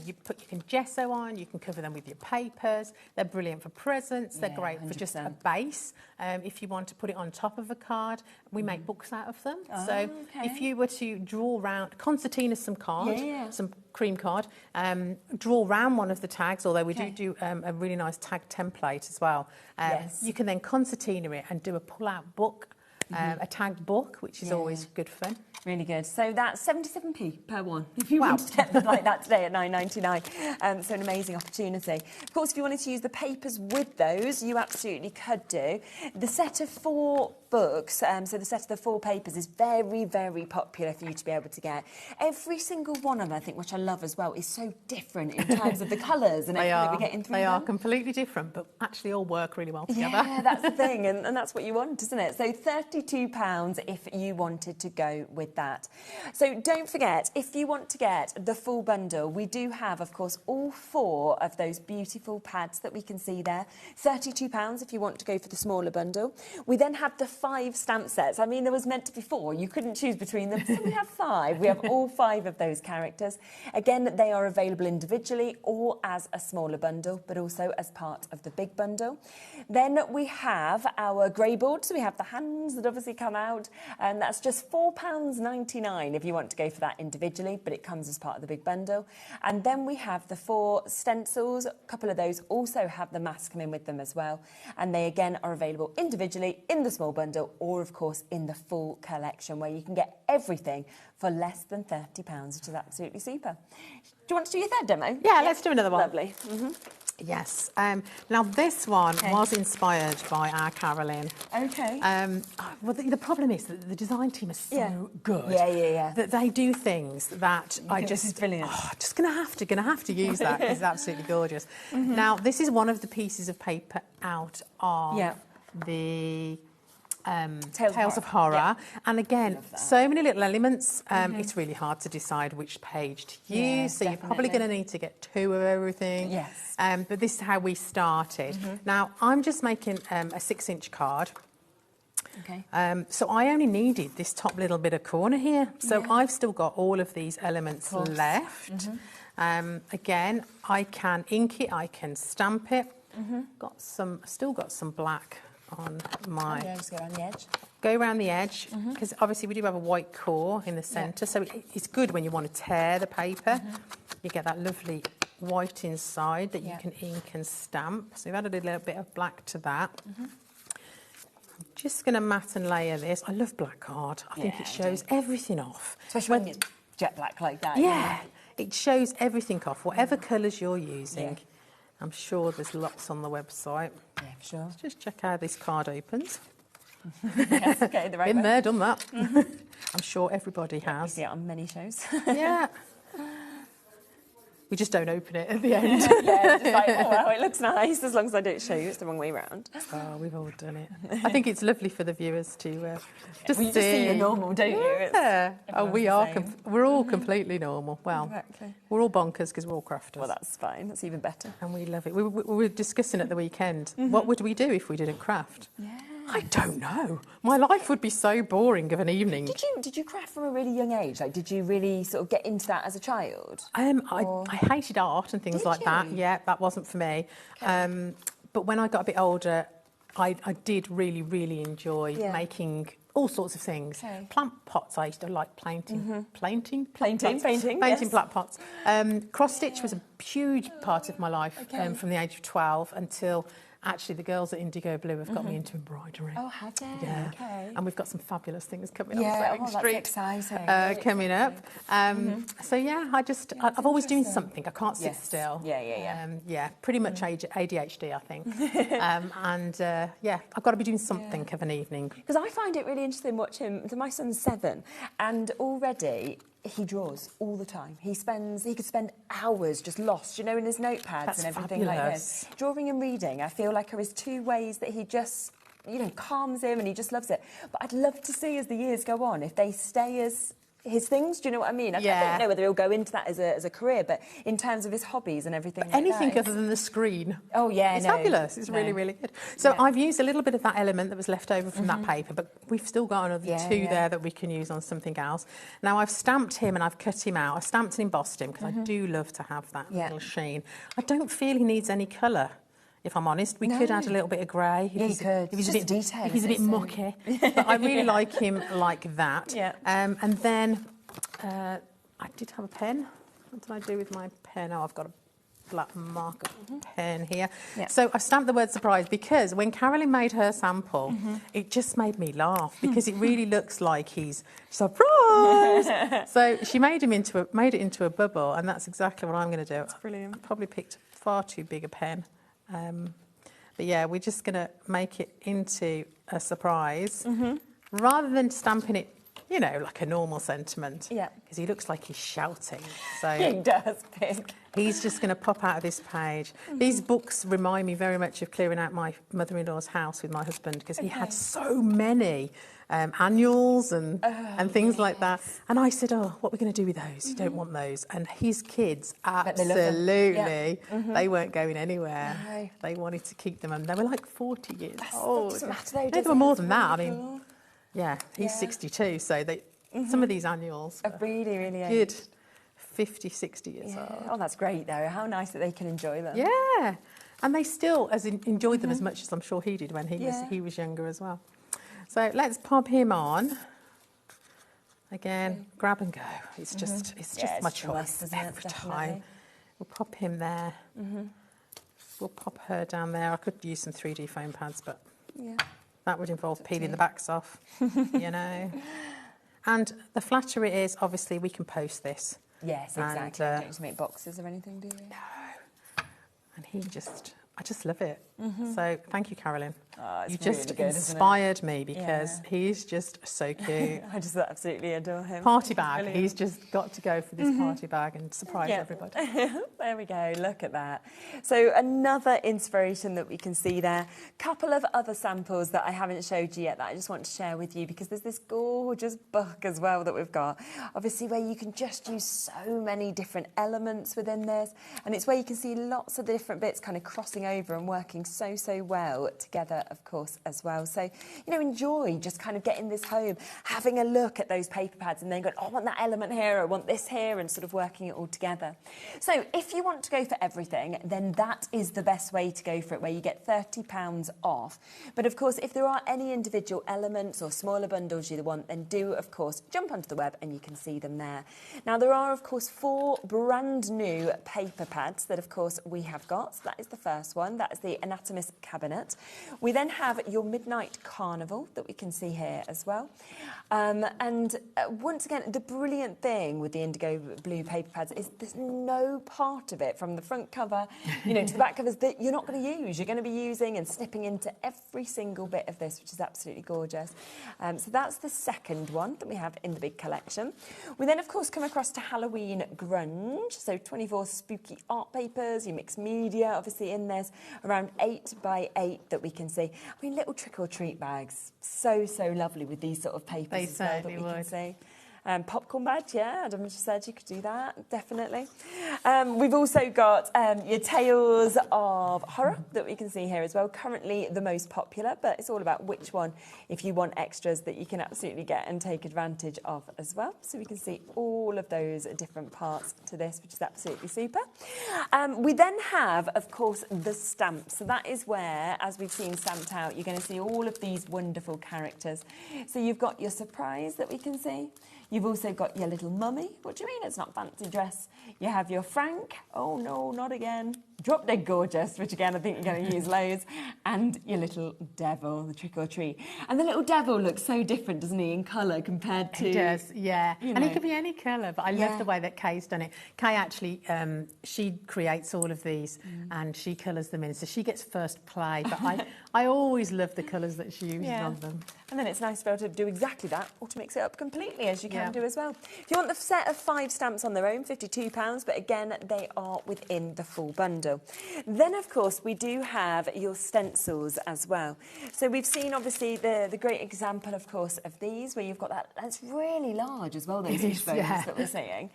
You can gesso on, you can cover them with your papers. They're brilliant for presents. They're great for just a base. If you want to put it on top of a card, we make books out of them. So if you were to draw round, concertina some card, some cream card, draw round one of the tags, although we do a really nice tag template as well. You can then concertina it and do a pull-out book. A tagged book, which is always good fun. Really good. So that's 77p per one, if you want to get them like that today at £9.99. So an amazing opportunity. Of course, if you wanted to use the papers with those, you absolutely could do. The set of 4 books, so the set of the 4 papers is very, very popular for you to be able to get. Every single one of them, I think, which I love as well, is so different in terms of the colours and everything that we get in through them. They are completely different, but actually all work really well together. Yeah, that's the thing, and that's what you want, isn't it? So £32 if you wanted to go with that. So don't forget, if you want to get the full bundle, we do have, of course, all 4 of those beautiful pads that we can see there. £32 if you want to go for the smaller bundle. We then have the 5 stamp sets. I mean, there was meant to be 4. You couldn't choose between them, so we have 5. We have all 5 of those characters. Again, they are available individually or as a smaller bundle, but also as part of the big bundle. Then we have our grey board, so we have the hands that obviously come out, and that's just £4.99 if you want to go for that individually, but it comes as part of the big bundle. And then we have the 4 stencils. A couple of those also have the mask come in with them as well, and they again are available individually in the small bundle or of course in the full collection, where you can get everything for less than £30, which is absolutely super. Do you want to do your third demo? Yeah, let's do another one. Lovely. Yes. Now this one was inspired by our Carolyn. Okay. Well, the problem is that the design team is so good. Yeah. That they do things that I just... This is brilliant. Just gonna have to use that. It's absolutely gorgeous. Now this is one of the pieces of paper out of the Tales of Horror. Yeah. And again, so many little elements. It's really hard to decide which page to use. So you're probably going to need to get 2 of everything. Yes. But this is how we started. Now, I'm just making a 6-inch card. Okay. So I only needed this top little bit of corner here. So I've still got all of these elements left. Again, I can ink it, I can stamp it. Still got some black on my... Oh, yeah, just go around the edge. Go around the edge, because obviously we do have a white core in the centre, so it's good when you want to tear the paper. You get that lovely white inside that you can ink and stamp. So we've added a little bit of black to that. I'm just going to mat and layer this. I love black card. I think it shows everything off. Especially when it's jet black like that. Yeah, it shows everything off, whatever colours you're using. I'm sure there's lots on the website. Yeah, for sure. Let's just check how this card opens. Yes, okay, the right Been way. there, done that. I'm sure everybody has. You see it on many shows. Yeah. We just don't open it at the end. Yeah, just like, oh, wow, it looks nice, as long as I don't show you it's the wrong way round. Oh, we've all done it. I think it's lovely for the viewers to just well, you just see your normal, don't you? Yeah. Oh, we are. We're all completely normal. Well, exactly. We're all bonkers because we're all crafters. Well, that's fine. That's even better. And we love it. We were discussing at the weekend, what would we do if we didn't craft? Yeah. I don't know. My life would be so boring of an evening. Did you craft from a really young age? Like, did you really sort of get into that as a child? I hated art and things like that. Yeah, that wasn't for me. Okay. But when I got a bit older, I did really, really enjoy making all sorts of things. Okay. Plant pots, I used to like painting. Painting plant pots. Cross stitch was a huge part of my life from the age of 12 until actually the girls at Indigo Blue have got me into embroidery. Oh, have they? Yeah. Okay. And we've got some fabulous things coming up. That's exciting. Coming up. So yeah, I've always doing something. I can't sit still. Yeah. Pretty much ADHD, I think. I've got to be doing something of an evening. Because I find it really interesting watching. So my son's 7, and already he draws all the time. He could spend hours just lost, you know, in his notepads and everything like this. Drawing and reading, I feel like are his 2 ways that he just, you know, calms him and he just loves it. But I'd love to see as the years go on if they stay as his things. Do you know what I mean? I don't know whether he'll go into that as a career, but in terms of his hobbies and everything like anything that, other than the screen. Oh yeah, it's fabulous. It's really, really good. So I've used a little bit of that element that was left over from that paper, but we've still got another 2 there that we can use on something else. Now I've stamped him and I've cut him out. I stamped and embossed him because I do love to have that little sheen. I don't feel he needs any colour. If I'm honest, we could add a little bit of grey. Yeah, you could. If he's a bit mucky. But I really like him like that. Yeah. And then I did have a pen. What did I do with my pen? Oh, I've got a black marker pen here. Yeah. So I stamped the word surprise because when Carolyn made her sample, it just made me laugh because it really looks like he's surprise. So she made it into a bubble, and that's exactly what I'm going to do. That's brilliant. I probably picked far too big a pen. But yeah, we're just going to make it into a surprise rather than stamping it, you know, like a normal sentiment. Yeah. Because he looks like he's shouting. So he does, Pig. He's just going to pop out of this page. These books remind me very much of clearing out my mother-in-law's house with my husband because he had so many annuals and things like that. And I said, oh, what are we going to do with those? You don't want those. And his kids, absolutely, they weren't going anywhere. No. They wanted to keep them. And they were like 40 years old. That doesn't matter though, they were more than that. I mean, yeah, he's 62, so some of these annuals are really, really good. 50, 60 years old. Oh, that's great, though. How nice that they can enjoy them. Yeah, and they still enjoyed them as much as I'm sure he did when he was younger as well. So let's pop him on. Again, grab and go. It's just my choice every time. We'll pop him there. We'll pop her down there. I could use some 3D foam pads, but that would involve peeling the backs off, you know. And the flattery is, obviously, we can post this. Yes, exactly. Don't just make boxes or anything, do you? No. And I just love it. So thank you, Carolyn. Oh, it's You just really good, isn't it? inspired me because Yeah. he's just so cute. I just absolutely adore him. Party bag. Brilliant. He's just got to go for this party bag and surprise Yeah. everybody. There we go, look at that. So another inspiration that we can see there. Couple of other samples that I haven't showed you yet that I just want to share with you because there's this gorgeous book as well that we've got. Obviously where you can just use so many different elements within this, and it's where you can see lots of the different bits kind of crossing over and working so well together, of course, as well. So, you know, enjoy just kind of getting this home, having a look at those paper pads and then going, oh, I want that element here, I want this here, and sort of working it all together. So if you want to go for everything, then that is the best way to go for it, where you get £30 off. But of course, if there are any individual elements or smaller bundles you want, then do, of course, jump onto the web and you can see them there. Now, there are, of course, 4 brand new paper pads that, of course, we have got. So that is the first one. That is the Anatomist Cabinet. We then have your Midnight Carnival that we can see here as well. Once again, the brilliant thing with the indigo blue paper pads is there's no part of it from the front cover, you know, to the back covers that you're not going to use. You're going to be using and snipping into every single bit of this, which is absolutely gorgeous. So that's the second one that we have in the big collection. We then, of course, come across to Halloween Grunge. So 24 spooky art papers, your mixed media, obviously in there's around 8 by 8 that we can see. I mean, little trick-or-treat bags. So lovely with these sort of papers They as well that certainly we can would. see. Popcorn badge, yeah, Adam just said you could do that, definitely. We've also got your Tales of Horror that we can see here as well. Currently the most popular, but it's all about which one, if you want extras, that you can absolutely get and take advantage of as well. So we can see all of those different parts to this, which is absolutely super. We then have, of course, the stamps. So that is where, as we've seen stamped out, you're going to see all of these wonderful characters. So you've got your surprise that we can see. You've also got your little mummy. What do you mean it's not fancy dress? You have your Frank. Oh, no, not again. Drop Dead Gorgeous, which again, I think you're going to use loads. And your little devil, the trick or treat. And the little devil looks so different, doesn't he, in colour compared to... He does, yeah. You And know. it could be any colour, but I love the way that Kay's done it. Kay actually, she creates all of these and she colours them in. So she gets first play, but I always love the colours that she uses on them. And then it's nice to be able to do exactly that, or to mix it up completely, as you can do as well. If you want the set of 5 stamps on their own, £52, but again, they are within the full bundle. Then, of course, we do have your stencils as well. So we've seen, obviously, the great example, of course, of these, where you've got that's really large as well, those fish bones that we're seeing.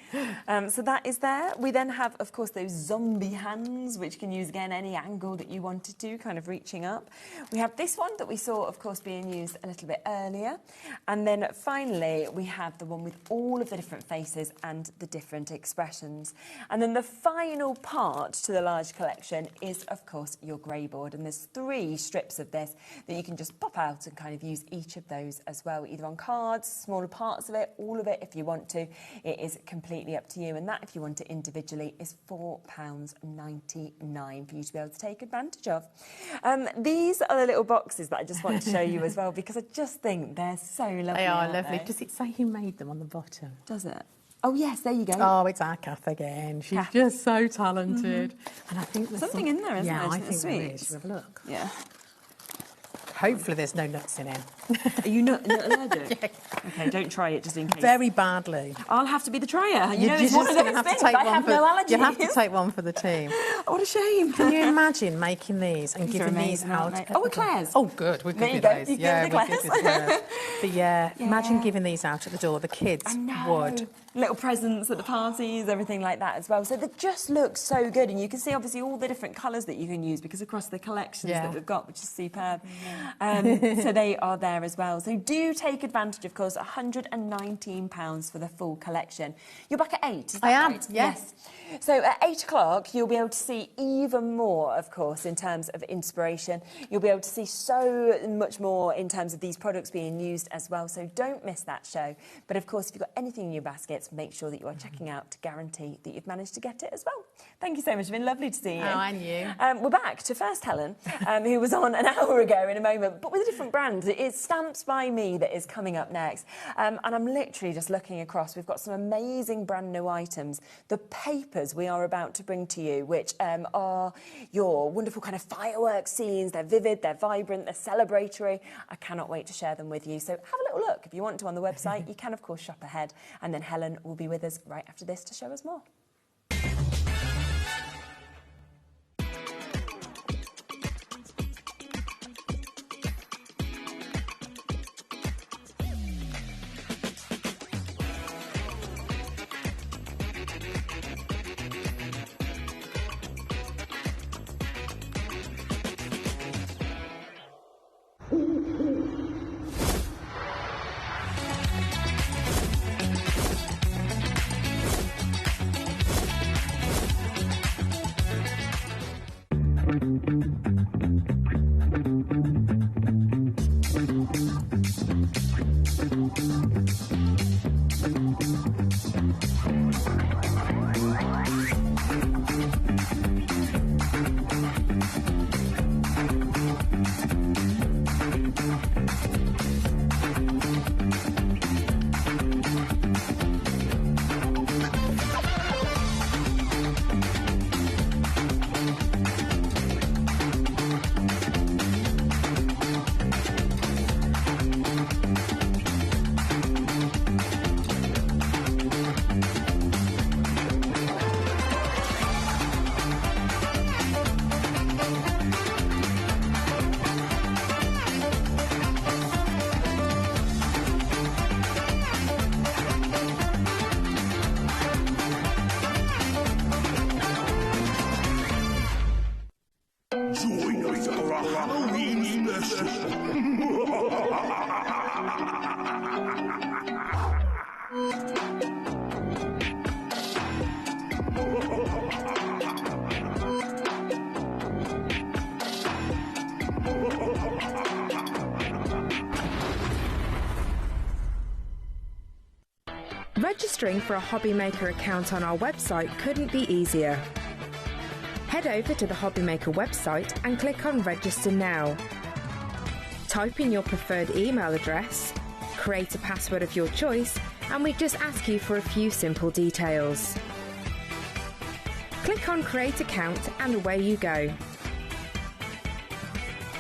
So that is there. We then have, of course, those zombie hands, which can use, again, any angle that you wanted to, kind of reaching up. We have this one that we saw, of course, being used a little bit earlier. And then finally, we have the one with all of the different faces and the different expressions. And then the final part to the large collection is, of course, your grey board. And there's 3 strips of this that you can just pop out and kind of use each of those as well, either on cards, smaller parts of it, all of it if you want to. It is completely up to you. And that, if you want it individually, is £4.99 for you to be able to take advantage of. These are the little boxes that I just want to show you as well, because I just think they're so lovely. They are lovely. They? Does it say who made them on the bottom? Does it? Oh, yes, there you go. Oh, it's our Kath again. She's just so talented. And I think there's something in there, isn't there? there? I think Sweet. there is. Have a look. Yeah. Hopefully there's no nuts in it. Are you not allergic? Yeah. Okay, don't try it just in case. Very badly. I'll have to be the trier. You know, You're it's one of just those gonna things. take I one have for, no allergies. You have to take one for the team. What a shame. Can you imagine making these and These are giving these amazing, out? aren't they? Oh, Eclairs. Oh, good. We could There do you go. those. You Yeah, give we the could do Eclairs. Eclairs. But yeah, imagine giving these out at the door. The kids would. Little presents at the parties, everything like that as well. So they just look so good. And you can see, obviously, all the different colours that you can use, because across the collections that we've got, which is superb. So they are there as well. So do take advantage, of course, £119 for the full collection. You're back at 8, is that I am, right? yes. So at 8 o'clock, you'll be able to see even more, of course, in terms of inspiration. You'll be able to see so much more in terms of these products being used as well. So don't miss that show. But of course, if you've got anything in your baskets, make sure that you are checking out to guarantee that you've managed to get it as well. Thank you so much. It's been lovely to see you. Oh, and you. We're back to first Helen, who was on an hour ago in a moment, but with a different brand. It's Stamps by Me that is coming up next. And I'm literally just looking across. We've got some amazing brand new items. The papers we are about to bring to you, which are your wonderful kind of fireworks scenes. They're vivid, they're vibrant, they're celebratory. I cannot wait to share them with you. So have a little look. If you want to on the website, you can, of course, shop ahead. And then Helen will be with us right after this to show us more. Join us for a Halloween Registering for a HobbyMaker account on our website couldn't be easier. Head over to the HobbyMaker website and click on Register Now. Type in your preferred email address, create a password of your choice, and we just ask you for a few simple details. Click on Create Account and away you go.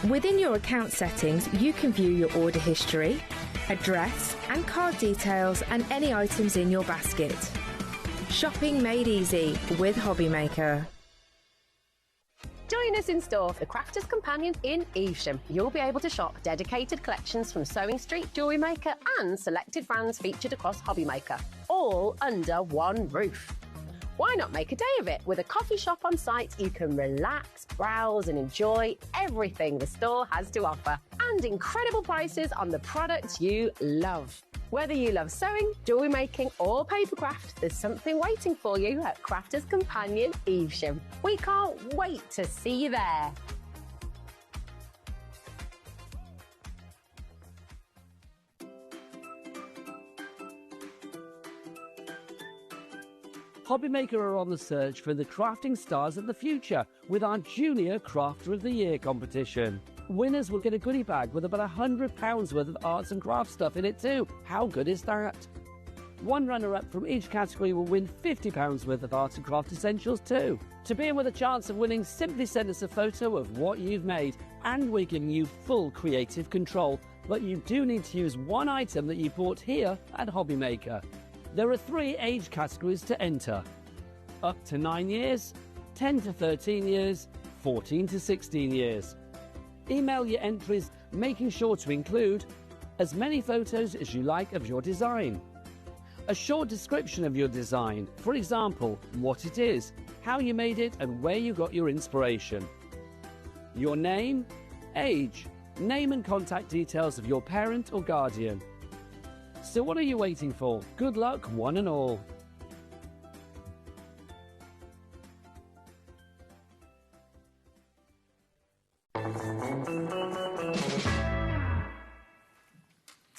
Within your account settings, you can view your order history, address and card details and any items in your basket. Shopping made easy with HobbyMaker. Join us in store for the Crafters Companion in Evesham. You'll be able to shop dedicated collections from Sewing Street, Jewellery Maker and selected brands featured across HobbyMaker, all under one roof. Why not make a day of it? With a coffee shop on site, you can relax, browse and enjoy everything the store has to offer. And incredible prices on the products you love. Whether you love sewing, jewellery making or papercraft, there's something waiting for you at Crafters Companion Evesham. We can't wait to see you there. HobbyMaker are on the search for the crafting stars of the future with our Junior Crafter of the Year competition. Winners will get a goodie bag with about £100 worth of arts and crafts stuff in it too. How good is that? One runner-up from each category will win £50 worth of arts and craft essentials too. To be in with a chance of winning, simply send us a photo of what you've made and we're giving you full creative control. But you do need to use one item that you bought here at HobbyMaker. There are 3 age categories to enter. Up to 9 years, 10 to 13 years, 14 to 16 years. Email your entries, making sure to include as many photos as you like of your design. A short description of your design, for example, what it is, how you made it and where you got your inspiration. Your name, age, name and contact details of your parent or guardian. So what are you waiting for? Good luck, one and all.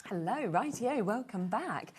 Hello, rightio, welcome back.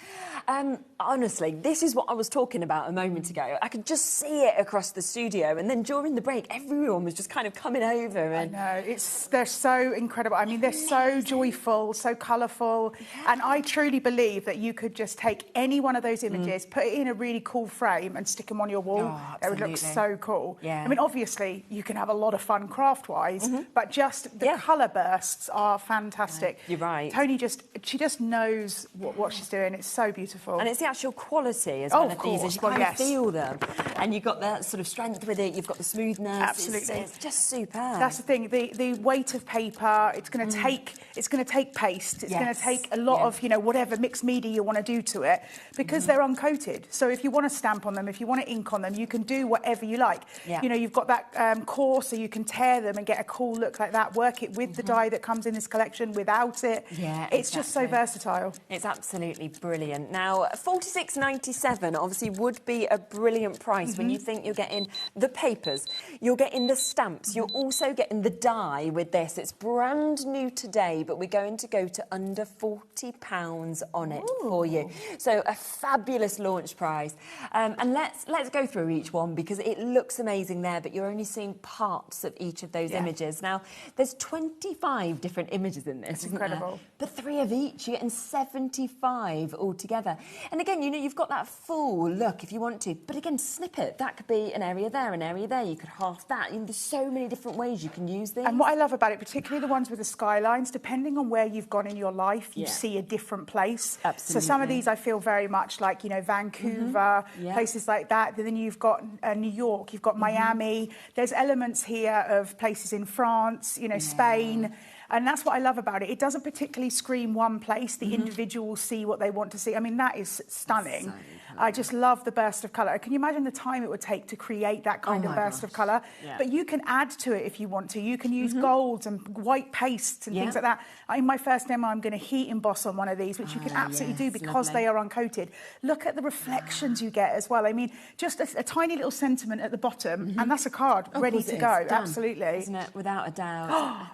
Honestly, this is what I was talking about a moment ago. I could just see it across the studio, and then during the break, everyone was just kind of coming over. And I know, they're so incredible. I mean, they're so joyful, so colourful, and I truly believe that you could just take any one of those images, put it in a really cool frame, and stick them on your wall. It would look so cool. Yeah. I mean, obviously, you can have a lot of fun craft-wise, but just the colour bursts are fantastic. You're right. Tony she just knows what she's doing. It's so beautiful. And it's the actual quality as well of of these, as you kind yes. of feel them. And you've got that sort of strength with it, you've got the smoothness. Absolutely. It's just superb. That's the thing, the weight of paper, it's going to take paste, it's going to take a lot of, you know, whatever mixed media you want to do to it, because they're uncoated. So if you want to stamp on them, if you want to ink on them, you can do whatever you like. Yeah. You know, you've got that core, so you can tear them and get a cool look like that, work it with the dye that comes in this collection, without it. Yeah, it's just so versatile. It's absolutely brilliant. Now, $46.97 obviously would be a brilliant price when you think you're getting the papers, you're getting the stamps, you're also getting the dye with this. It's brand new today, but we're going to go to under £40 on it for you. So a fabulous launch price. And let's go through each one, because it looks amazing there, but you're only seeing parts of each of those images. Now, there's 25 different images in this. It's incredible. But 3 of each, you're getting 75 altogether. And again, you know, you've got that full look if you want to, but again, snippet, that could be an area there, an area there, you could half that. There's so many different ways you can use these. And what I love about it, particularly the ones with the skylines, depending on where you've gone in your life, you see a different place. Absolutely. So some of these I feel very much like, you know, Vancouver, places like that. Then you've got New York, you've got Miami. There's elements here of places in France, you know, Spain. And that's what I love about it. It doesn't particularly scream one place. The individual will see what they want to see. I mean, that is stunning. I just love the burst of colour. Can you imagine the time it would take to create that kind of burst of colour? Yeah. But you can add to it if you want to. You can use golds and white pastes and things like that. In my first demo, I'm going to heat emboss on one of these, which you can absolutely do because they are uncoated. Look at the reflections you get as well. I mean, just a tiny little sentiment at the bottom, and that's a card ready to go. Absolutely. Isn't it? Without a doubt.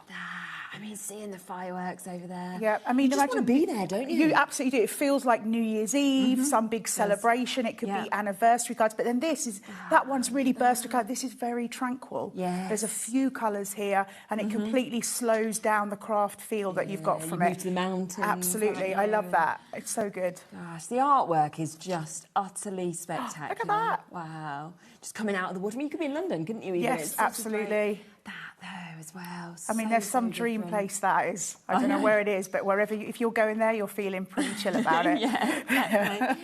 I mean, seeing the fireworks over there. Yeah, I mean, you just want to be there, don't you? You absolutely do. It feels like New Year's Eve, some big celebration. It could be anniversary cards, but then this is that one's really burst of colour. This is very tranquil. Yes. There's a few colours here, and it completely slows down the craft feel that you've got from you it. move to the mountains. Absolutely, I love that. It's so good. Gosh, the artwork is just utterly spectacular. Look at that! Wow, just coming out of the water. I mean, you could be in London, couldn't you? Even? Yes, absolutely. That though as well. I mean, there's some dream place that is. I don't know where it is, but wherever if you're going there, you're feeling pretty chill about it.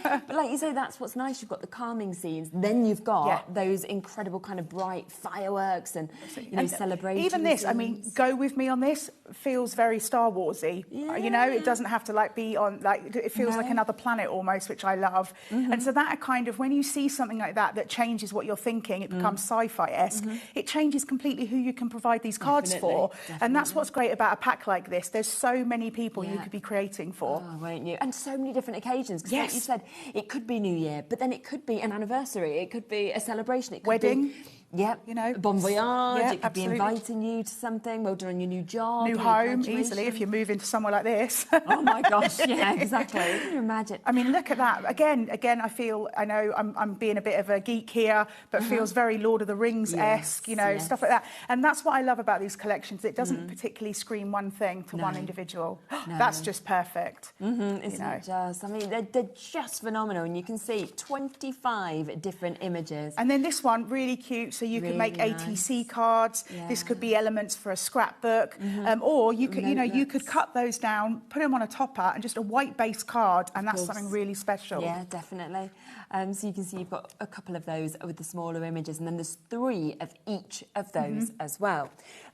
But like you say, that's what's nice. You've got the calming scenes, then you've got those incredible kind of bright fireworks and you know, celebrations. Even this, I mean, go with me on this. Feels very Star Warsy. You know, it doesn't have to like be on like it feels like another planet almost, which I love. And so that kind of when you see something like that that changes what you're thinking, it becomes sci-fi-esque. It changes completely who you can provide these cards for. And that's what's great about a pack like this. There's so many people you could be creating for. Oh, won't you? And so many different occasions. Because like you said, it could be New Year, but then it could be an anniversary. It could be a celebration. It could Wedding. Be, you know, bon voyage. It could be inviting you to something. Well done on your new job. New home, easily, if you move into somewhere like this. Oh my gosh, yeah, exactly. Can you imagine? I mean, look at that. Again, I know I'm being a bit of a geek here, but feels very Lord of the Rings-esque, you know, stuff like that. And that's what I love about these collections. It doesn't particularly scream one thing to one individual. That's just perfect. Isn't it just? I mean, they're just phenomenal. And you can see 25 different images. And then this one, really cute. So you could make ATC cards. This could be elements for a scrapbook, or you could, you could cut those down, put them on a topper, and just a white base card, and that's something really special. Yeah, definitely. So you can see you've got a couple of those with the smaller images, and then there's 3 of each of those as well.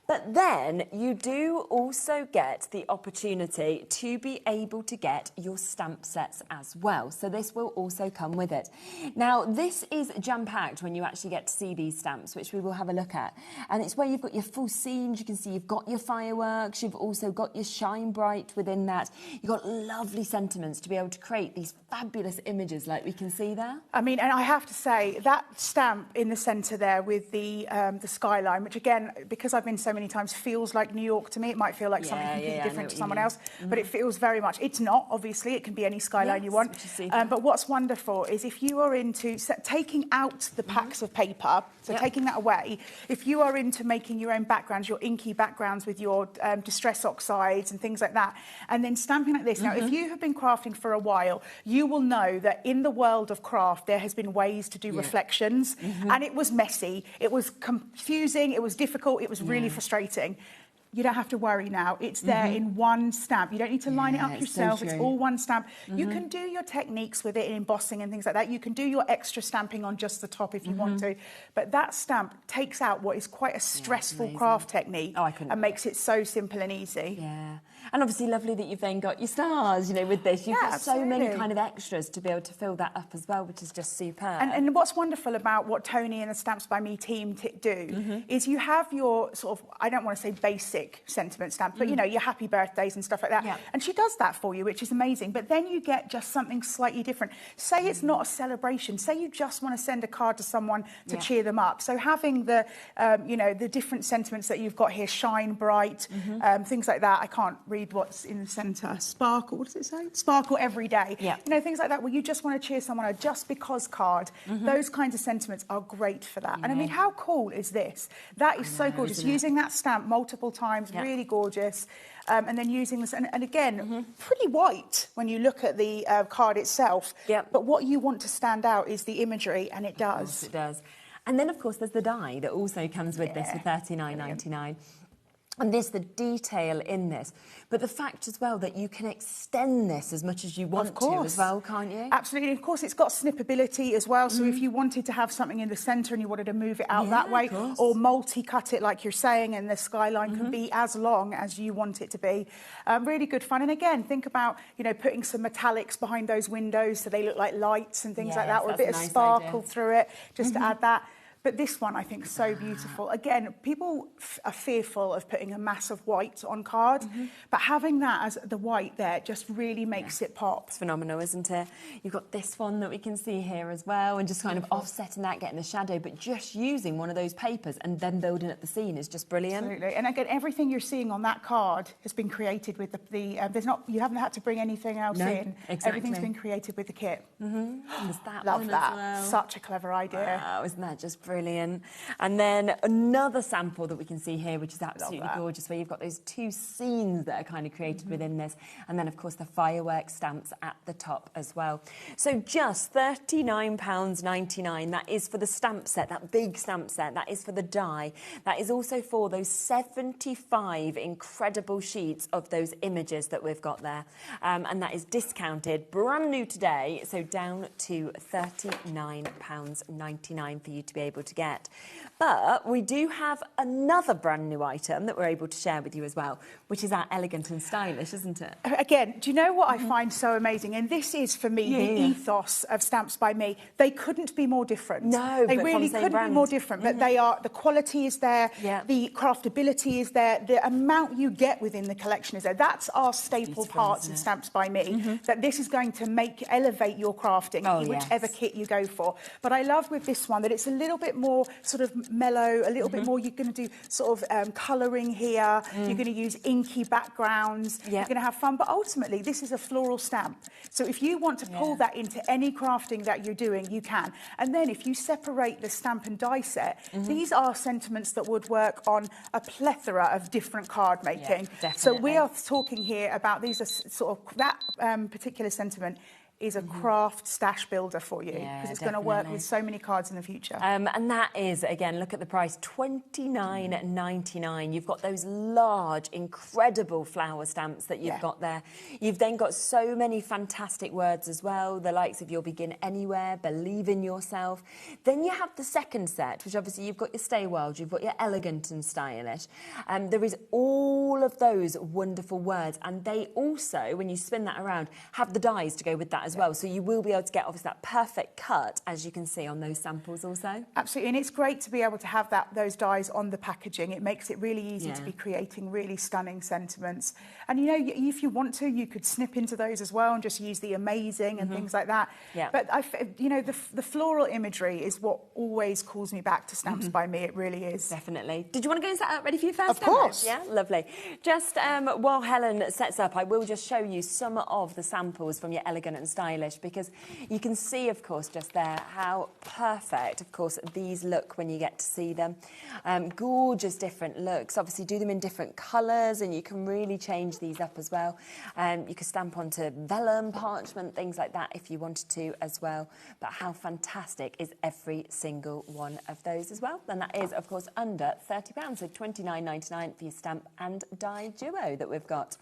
But then you do also get the opportunity to be able to get your stamp sets as well. So this will also come with it. Now, this is jam-packed when you actually get to see these stamps, which we will have a look at. And it's where you've got your full scenes. You can see you've got your fireworks. You've also got your shine bright within that. You've got lovely sentiments to be able to create these fabulous images like we can see there. I mean, and I have to say, that stamp in the centre there with the skyline, which again, because I've been so many times, feels like New York to me. It might feel like something completely different to someone else, but it feels very much, it's not, obviously, it can be any skyline you want. But what's wonderful is if you are into taking out the packs of paper, so taking that away, if you are into making your own backgrounds, your inky backgrounds with your distress oxides and things like that, and then stamping like this. Now, if you have been crafting for a while, you will know that in the world of craft, there has been ways to do reflections, and it was messy, it was confusing, it was difficult, it was really frustrating. You don't have to worry now. It's there in one stamp. You don't need to line it up yourself. It's all one stamp. You can do your techniques with it in embossing and things like that. You can do your extra stamping on just the top if you want to. But that stamp takes out what is quite a stressful craft technique and makes it so simple and easy. Yeah. And obviously lovely that you've then got your stars, you know, with this. You've got so many kind of extras to be able to fill that up as well, which is just superb. And what's wonderful about what Tony and the Stamps by Me team do is you have your sort of, I don't want to say basic sentiment stamp, but, you know, your happy birthdays and stuff like that. And she does that for you, which is amazing. But then you get just something slightly different. Say it's not a celebration. Say you just want to send a card to someone to cheer them up. So having the, you know, the different sentiments that you've got here, shine bright, things like that. I can't read what's in the centre. Sparkle, what does it say? Sparkle every day. You know, things like that where you just want to cheer someone, a just because card. Those kinds of sentiments are great for that. And I mean, how cool is this? That is so gorgeous. Using that stamp multiple times, really gorgeous. And then using this, and again, pretty white when you look at the card itself. But what you want to stand out is the imagery, and it does. It does. And then, of course, there's the die that also comes with this for $39.99. And there's the detail in this. But the fact as well that you can extend this as much as you want to as well, can't you? Absolutely. Of course, it's got snippability as well. So if you wanted to have something in the centre and you wanted to move it out that way, or multi-cut it like you're saying, and the skyline can be as long as you want it to be. Really good fun. And again, think about, you know, putting some metallics behind those windows so they look like lights and things like that, or a bit of sparkle through it, just to add that. But this one, I think, is so beautiful. Again, people are fearful of putting a mass of white on card, but having that as the white there just really makes it pop. It's phenomenal, isn't it? You've got this one that we can see here as well, and just kind of offsetting that, getting the shadow, but just using one of those papers and then building up the scene is just brilliant. Absolutely. And again, everything you're seeing on that card has been created with there's not, you haven't had to bring anything else in. Everything's been created with the kit. And there's that Love one that. as well. Such a clever idea. Wow, isn't that just brilliant? And then another sample that we can see here, which is absolutely gorgeous, where you've got those two scenes that are kind of created within this, and then of course the fireworks stamps at the top as well. So just £39.99. That is for the stamp set, that big stamp set. That is for the die. That is also for those 75 incredible sheets of those images that we've got there, and that is discounted, brand new today, so down to £39.99 for you to be able to get. But we do have another brand new item that we're able to share with you as well, which is our elegant and stylish, isn't it? Again, do you know what I find so amazing? And this is, for me, the ethos of Stamps by Me. They couldn't be more different. No, they but really couldn't be more different. But they are, the quality is there, the craftability is there, the amount you get within the collection is there. That's our staple parts in Stamps by Me, that this is going to elevate your crafting, whichever kit you go for. But I love with this one that it's a little bit more sort of mellow, a little bit more. You're going to do sort of colouring here. You're going to use inky backgrounds. You're going to have fun. But ultimately, this is a floral stamp. So if you want to pull that into any crafting that you're doing, you can. And then if you separate the stamp and die set, these are sentiments that would work on a plethora of different card making. So we are talking here about these are sort of that particular sentiment is a craft stash builder for you, because it's going to work with so many cards in the future. And that is, again, look at the price, $29.99. You've got those large, incredible flower stamps that you've got there. You've then got so many fantastic words as well, the likes of you'll begin anywhere, believe in yourself. Then you have the second set, which obviously you've got your stay wild, you've got your elegant and stylish. There is all of those wonderful words, and they also, when you spin that around, have the dies to go with that as well. So you will be able to get obviously that perfect cut, as you can see on those samples also. Absolutely, and it's great to be able to have those dies on the packaging. It makes it really easy to be creating really stunning sentiments. And you know, if you want to, you could snip into those as well and just use the amazing and things like that. Yeah. But you know, the floral imagery is what always calls me back to Stamps by Me. It really is. Definitely. Did you want to go and set up ready for your first Of demo? course. Yeah, lovely. Just while Helen sets up, I will just show you some of the samples from your Elegant and Stylish, because you can see, of course, just there how perfect, of course, these look when you get to see them. Gorgeous different looks. Obviously, do them in different colours, and you can really change these up as well. You could stamp onto vellum, parchment, things like that if you wanted to as well. But how fantastic is every single one of those as well? And that is, of course, under £30, so £29.99 for your stamp and die duo that we've got.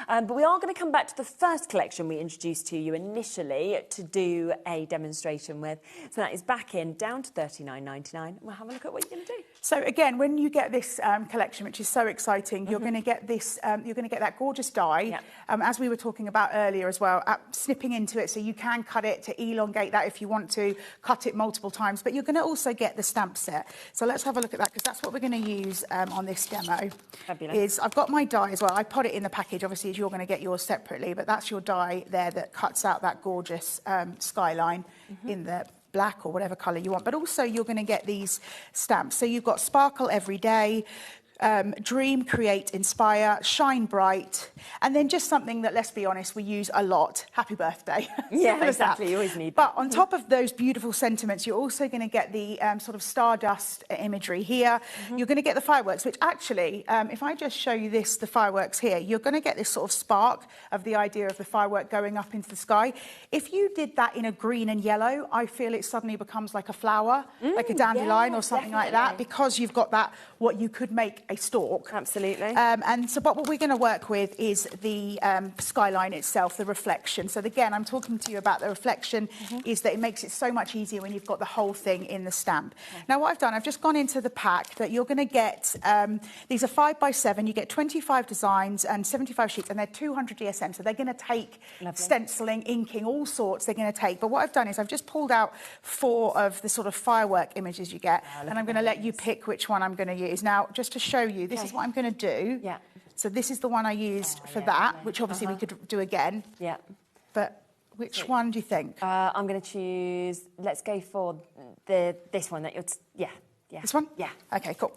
But we are going to come back to the first collection we introduced to you initially to do a demonstration with. So that is back in, down to £39.99. We'll have a look at what you're going to do. So again, when you get this collection, which is so exciting, you're going to get this. You're going to get that gorgeous die, as we were talking about earlier as well. Snipping into it, so you can cut it to elongate that if you want to, cut it multiple times. But you're going to also get the stamp set. So let's have a look at that, because that's what we're going to use on this demo. Fabulous. I've got my die as well. I put it in the package, obviously, as you're going to get yours separately. But that's your die there that cuts out that gorgeous skyline in the black or whatever colour you want. But also you're going to get these stamps. So you've got Sparkle Every Day, Dream, Create, Inspire, Shine Bright, and then just something that, let's be honest, we use a lot, Happy Birthday. Yeah, exactly, you always need that. But on top of those beautiful sentiments, you're also going to get the sort of stardust imagery here. You're going to get the fireworks, which actually, if I just show you this, the fireworks here, you're going to get this sort of spark of the idea of the firework going up into the sky. If you did that in a green and yellow, I feel it suddenly becomes like a flower, like a dandelion or something like that, because you've got that, what you could make a stalk. Absolutely. And so, but what we're going to work with is the skyline itself, the reflection. So again, I'm talking to you about the reflection, is that it makes it so much easier when you've got the whole thing in the stamp. Now, what I've done, I've just gone into the pack that you're going to get. These are 5x7. You get 25 designs and 75 sheets, and they're 200 DSM. So they're going to take stenciling, inking, all sorts. They're going to take. But what I've done is I've just pulled out 4 of the sort of firework images you get, and I'm going to let you pick which one I'm going to use. Now, just to show you, this is what I'm going to do. Yeah. So this is the one I used for that, which obviously we could do again. Yeah. But which one do you think? I'm going to choose, let's go for this one that you're, yeah. This one? Yeah. Okay, cool.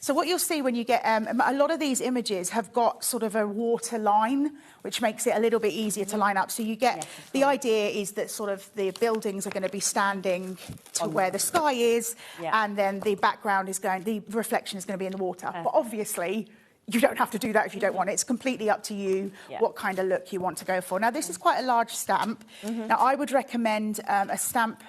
So what you'll see when you get, a lot of these images have got sort of a water line, which makes it a little bit easier to line up. So you get, the idea is that sort of the buildings are going to be standing to where the sky is, and then the background is going, the reflection is going to be in the water. But obviously, you don't have to do that if you don't want it. It's completely up to you what kind of look you want to go for. Now, this is quite a large stamp. Now, I would recommend a stamp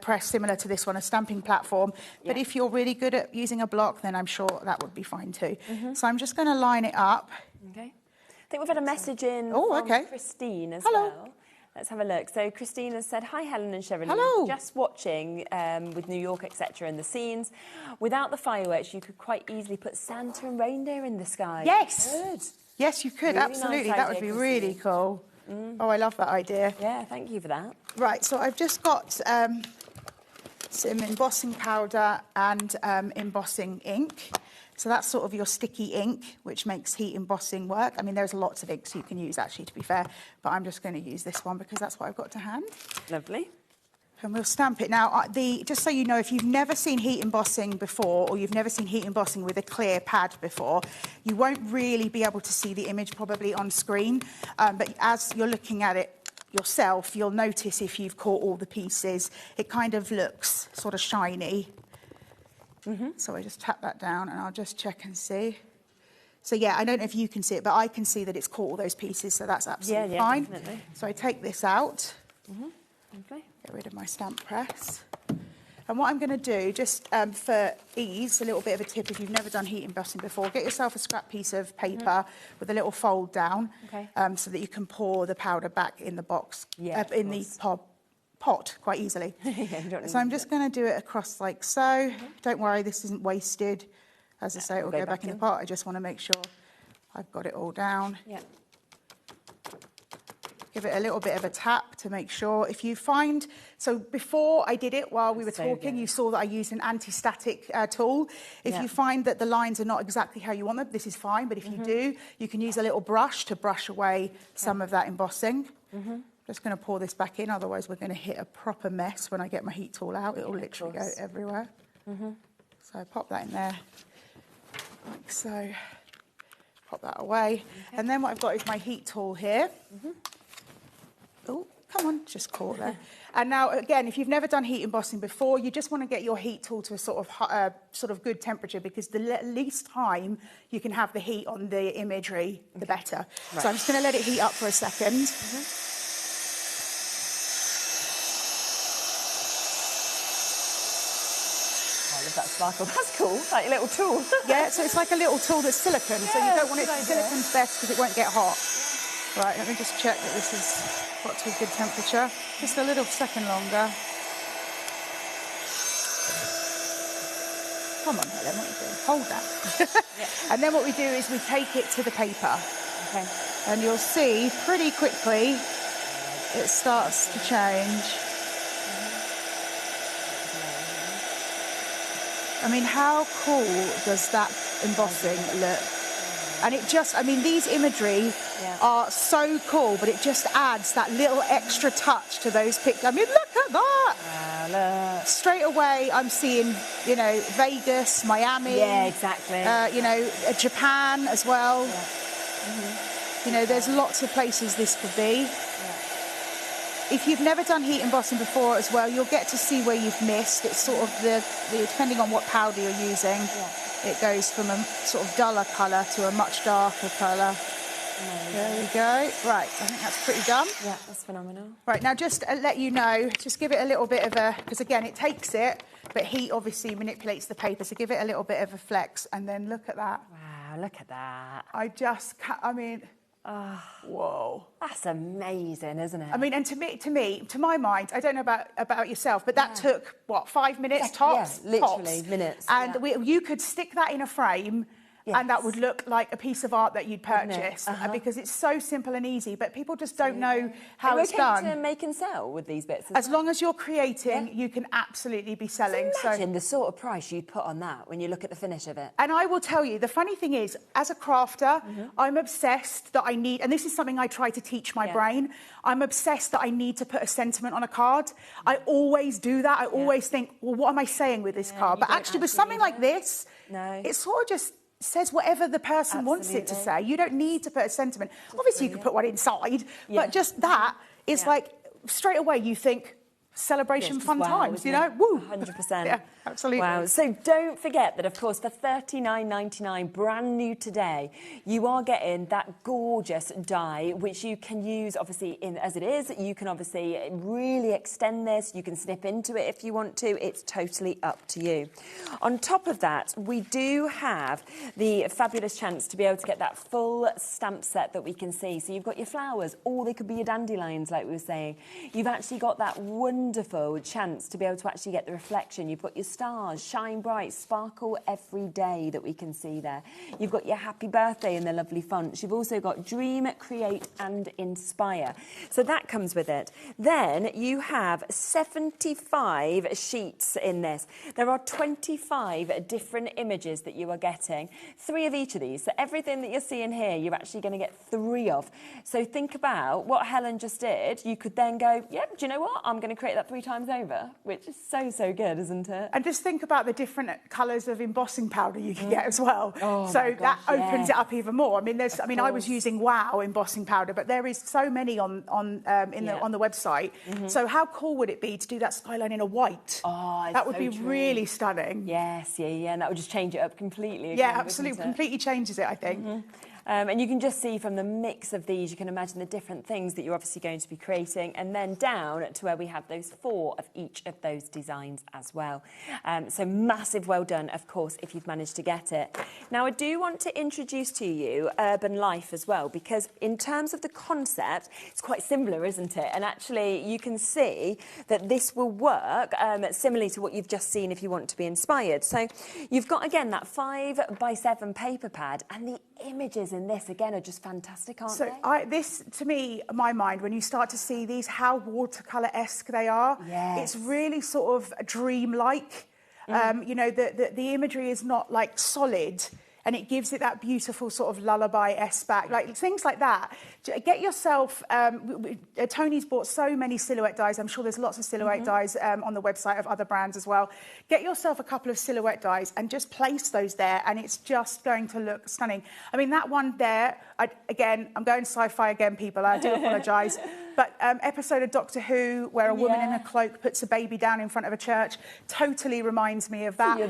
press similar to this one, a stamping platform. But if you're really good at using a block, then I'm sure that would be fine too. So I'm just going to line it up. Okay. I think we've had a message in from Christine as well. Let's have a look. So Christine has said, hi, Helen and Sherilyn. Hello. Just watching with New York, etc. and the scenes. Without the fireworks, you could quite easily put Santa and reindeer in the sky. Yes. Good. Yes, you could. Really absolutely. nice That would idea, be really cool. Oh, I love that idea. Yeah, thank you for that. Right, so I've just got some embossing powder and embossing ink. So that's sort of your sticky ink, which makes heat embossing work. I mean, there's lots of inks you can use, actually, to be fair. But I'm just going to use this one because that's what I've got to hand. Lovely. And we'll stamp it. Now, just so you know, if you've never seen heat embossing before, or you've never seen heat embossing with a clear pad before, you won't really be able to see the image probably on screen. But as you're looking at it yourself, you'll notice if you've caught all the pieces, it kind of looks sort of shiny. So I just tap that down and I'll just check and see. So yeah, I don't know if you can see it, but I can see that it's caught all those pieces, so that's absolutely fine. Definitely. So I take this out. Okay. Get rid of my stamp press. And what I'm going to do, just for ease, a little bit of a tip if you've never done heat embossing before, get yourself a scrap piece of paper with a little fold down, so that you can pour the powder back in the box, in the pot quite easily. So I'm just going to do it across like so. Don't worry, this isn't wasted. As I say, it will go back in the pot. I just want to make sure I've got it all down. Give it a little bit of a tap to make sure. If you find, so before I did it, while we were talking, you saw that I used an anti-static tool. If you find that the lines are not exactly how you want them, this is fine. But if you do, you can use a little brush to brush away some of that embossing. Just going to pour this back in, otherwise we're going to hit a proper mess when I get my heat tool out. It'll literally go everywhere. So pop that in there, like so. Pop that away. And then what I've got is my heat tool here. Oh, come on, just caught there. And now, again, if you've never done heat embossing before, you just want to get your heat tool to a sort of good temperature, because the least time you can have the heat on the imagery, the better. So I'm just going to let it heat up for a second. I love that sparkle. That's cool, like a little tool. Yeah, so it's like a little tool that's silicone, so you don't want it, silicone's best because it won't get hot. Right, let me just check that this has got to a good temperature. Just a little second longer. Come on, Helen, what are you doing? Hold that. And then what we do is we take it to the paper. Okay. And you'll see pretty quickly it starts to change. I mean, how cool does that embossing look? And it just, I mean, these imagery are so cool, but it just adds that little extra touch to those pictures. I mean, look at that! Wow, look. Straight away, I'm seeing, you know, Vegas, Miami. Yeah, exactly. You know, Japan as well. You know, there's lots of places this could be. If you've never done heat embossing before as well, you'll get to see where you've missed. It's sort of the depending on what powder you're using, it goes from a sort of duller colour to a much darker colour. There we go. Right, I think that's pretty done. Yeah, that's phenomenal. Right, now just to let you know, just give it a little bit of a, because again, it takes it, but heat obviously manipulates the paper, so give it a little bit of a flex, and then look at that. Wow, look at that. I just can't, I mean... whoa. That's amazing, isn't it? I mean, and to my mind, I don't know about yourself, but that took, what, 5 minutes tops? Yeah, literally, tops. minutes. And you could stick that in a frame and that would look like a piece of art that you'd purchase because it's so simple and easy, but people just don't know how it's done. To make and sell with these bits as long as you're creating, you can absolutely be selling. So imagine the sort of price you'd put on that when you look at the finish of it. And I will tell you, the funny thing is, as a crafter, I'm obsessed that I need, and this is something I try to teach my brain, I'm obsessed that I need to put a sentiment on a card. I always do that. I always think, well, what am I saying with this card? But actually with something like this, it sort of just says whatever the person wants it to say. You don't need to put a sentiment. Obviously, you can put one inside, but just that is like, straight away you think, celebration, fun times, you know? Woo! 100%. Yeah, absolutely. Wow. So don't forget that, of course, for $39.99, brand new today, you are getting that gorgeous die, which you can use, obviously, as it is. You can obviously really extend this. You can snip into it if you want to. It's totally up to you. On top of that, we do have the fabulous chance to be able to get that full stamp set that we can see. So you've got your flowers, or they could be your dandelions, like we were saying. You've actually got that wonderful chance to be able to actually get the reflection. You've got your stars, shine bright, sparkle every day that we can see there. You've got your happy birthday in the lovely fonts. You've also got dream, create and inspire. So that comes with it. Then you have 75 sheets in this. There are 25 different images that you are getting. 3 of each of these. So everything that you're seeing here, you're actually going to get 3 of. So think about what Helen just did. You could then go, yep, do you know what? I'm going to create that 3 times over, which is so good, isn't it? And just think about the different colours of embossing powder you can get as well. Oh, so that opens it up even more. I mean, I was using Wow embossing powder, but there is so many on the website. So how cool would it be to do that skyline in a white? Oh, that would be really stunning. Yes, and that would just change it up completely. Yeah, absolutely, completely changes it, I think. And you can just see from the mix of these, you can imagine the different things that you're obviously going to be creating, and then down to where we have those 4 of each of those designs as well. So massive well done, of course, if you've managed to get it. Now, I do want to introduce to you Urban Life as well, because in terms of the concept, it's quite similar, isn't it? And actually, you can see that this will work similarly to what you've just seen if you want to be inspired. So you've got, again, that 5x7 paper pad, and the images colours in this, again, are just fantastic, aren't they? This, to me, my mind, when you start to see these, how watercolour-esque they are, it's really sort of dreamlike. You know, the imagery is not like solid, and it gives it that beautiful sort of lullaby-esque back, like things like that. Get yourself, Tony's bought so many silhouette dies. I'm sure there's lots of silhouette dies on the website of other brands as well. Get yourself a couple of silhouette dies and just place those there, and it's just going to look stunning. I mean, that one there, again, I'm going sci-fi again, people, I do apologise. But episode of Doctor Who where a woman in a cloak puts a baby down in front of a church totally reminds me of that. You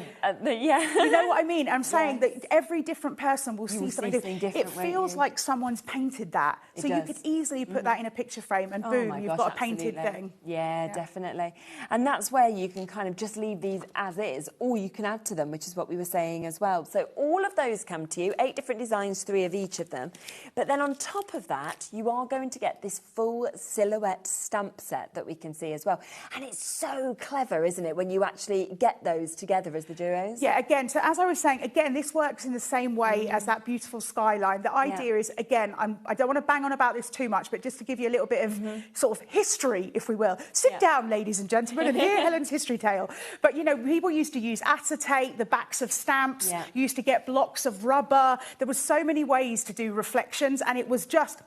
know what I mean? I'm saying that every different person will see something different. It feels like someone's painted that. So you could easily put that in a picture frame and boom, you've got a painted thing. Yeah, definitely. And that's where you can kind of just leave these as is, or you can add to them, which is what we were saying as well. So all of those come to you, 8 different designs, 3 of each of them. But then on top of that, you are going to get this full silhouette stamp set that we can see as well. And it's so clever, isn't it, when you actually get those together as the duos? Yeah, again, so as I was saying, again, this works in the same way as that beautiful skyline. The idea is, again, I don't want to bang on about this too much, but just to give you a little bit of sort of history, if we will. Sit down, ladies and gentlemen, and hear Helen's history tale. But, you know, people used to use acetate, the backs of stamps, you used to get blocks of rubber. There was so many ways to do reflections, and it was just,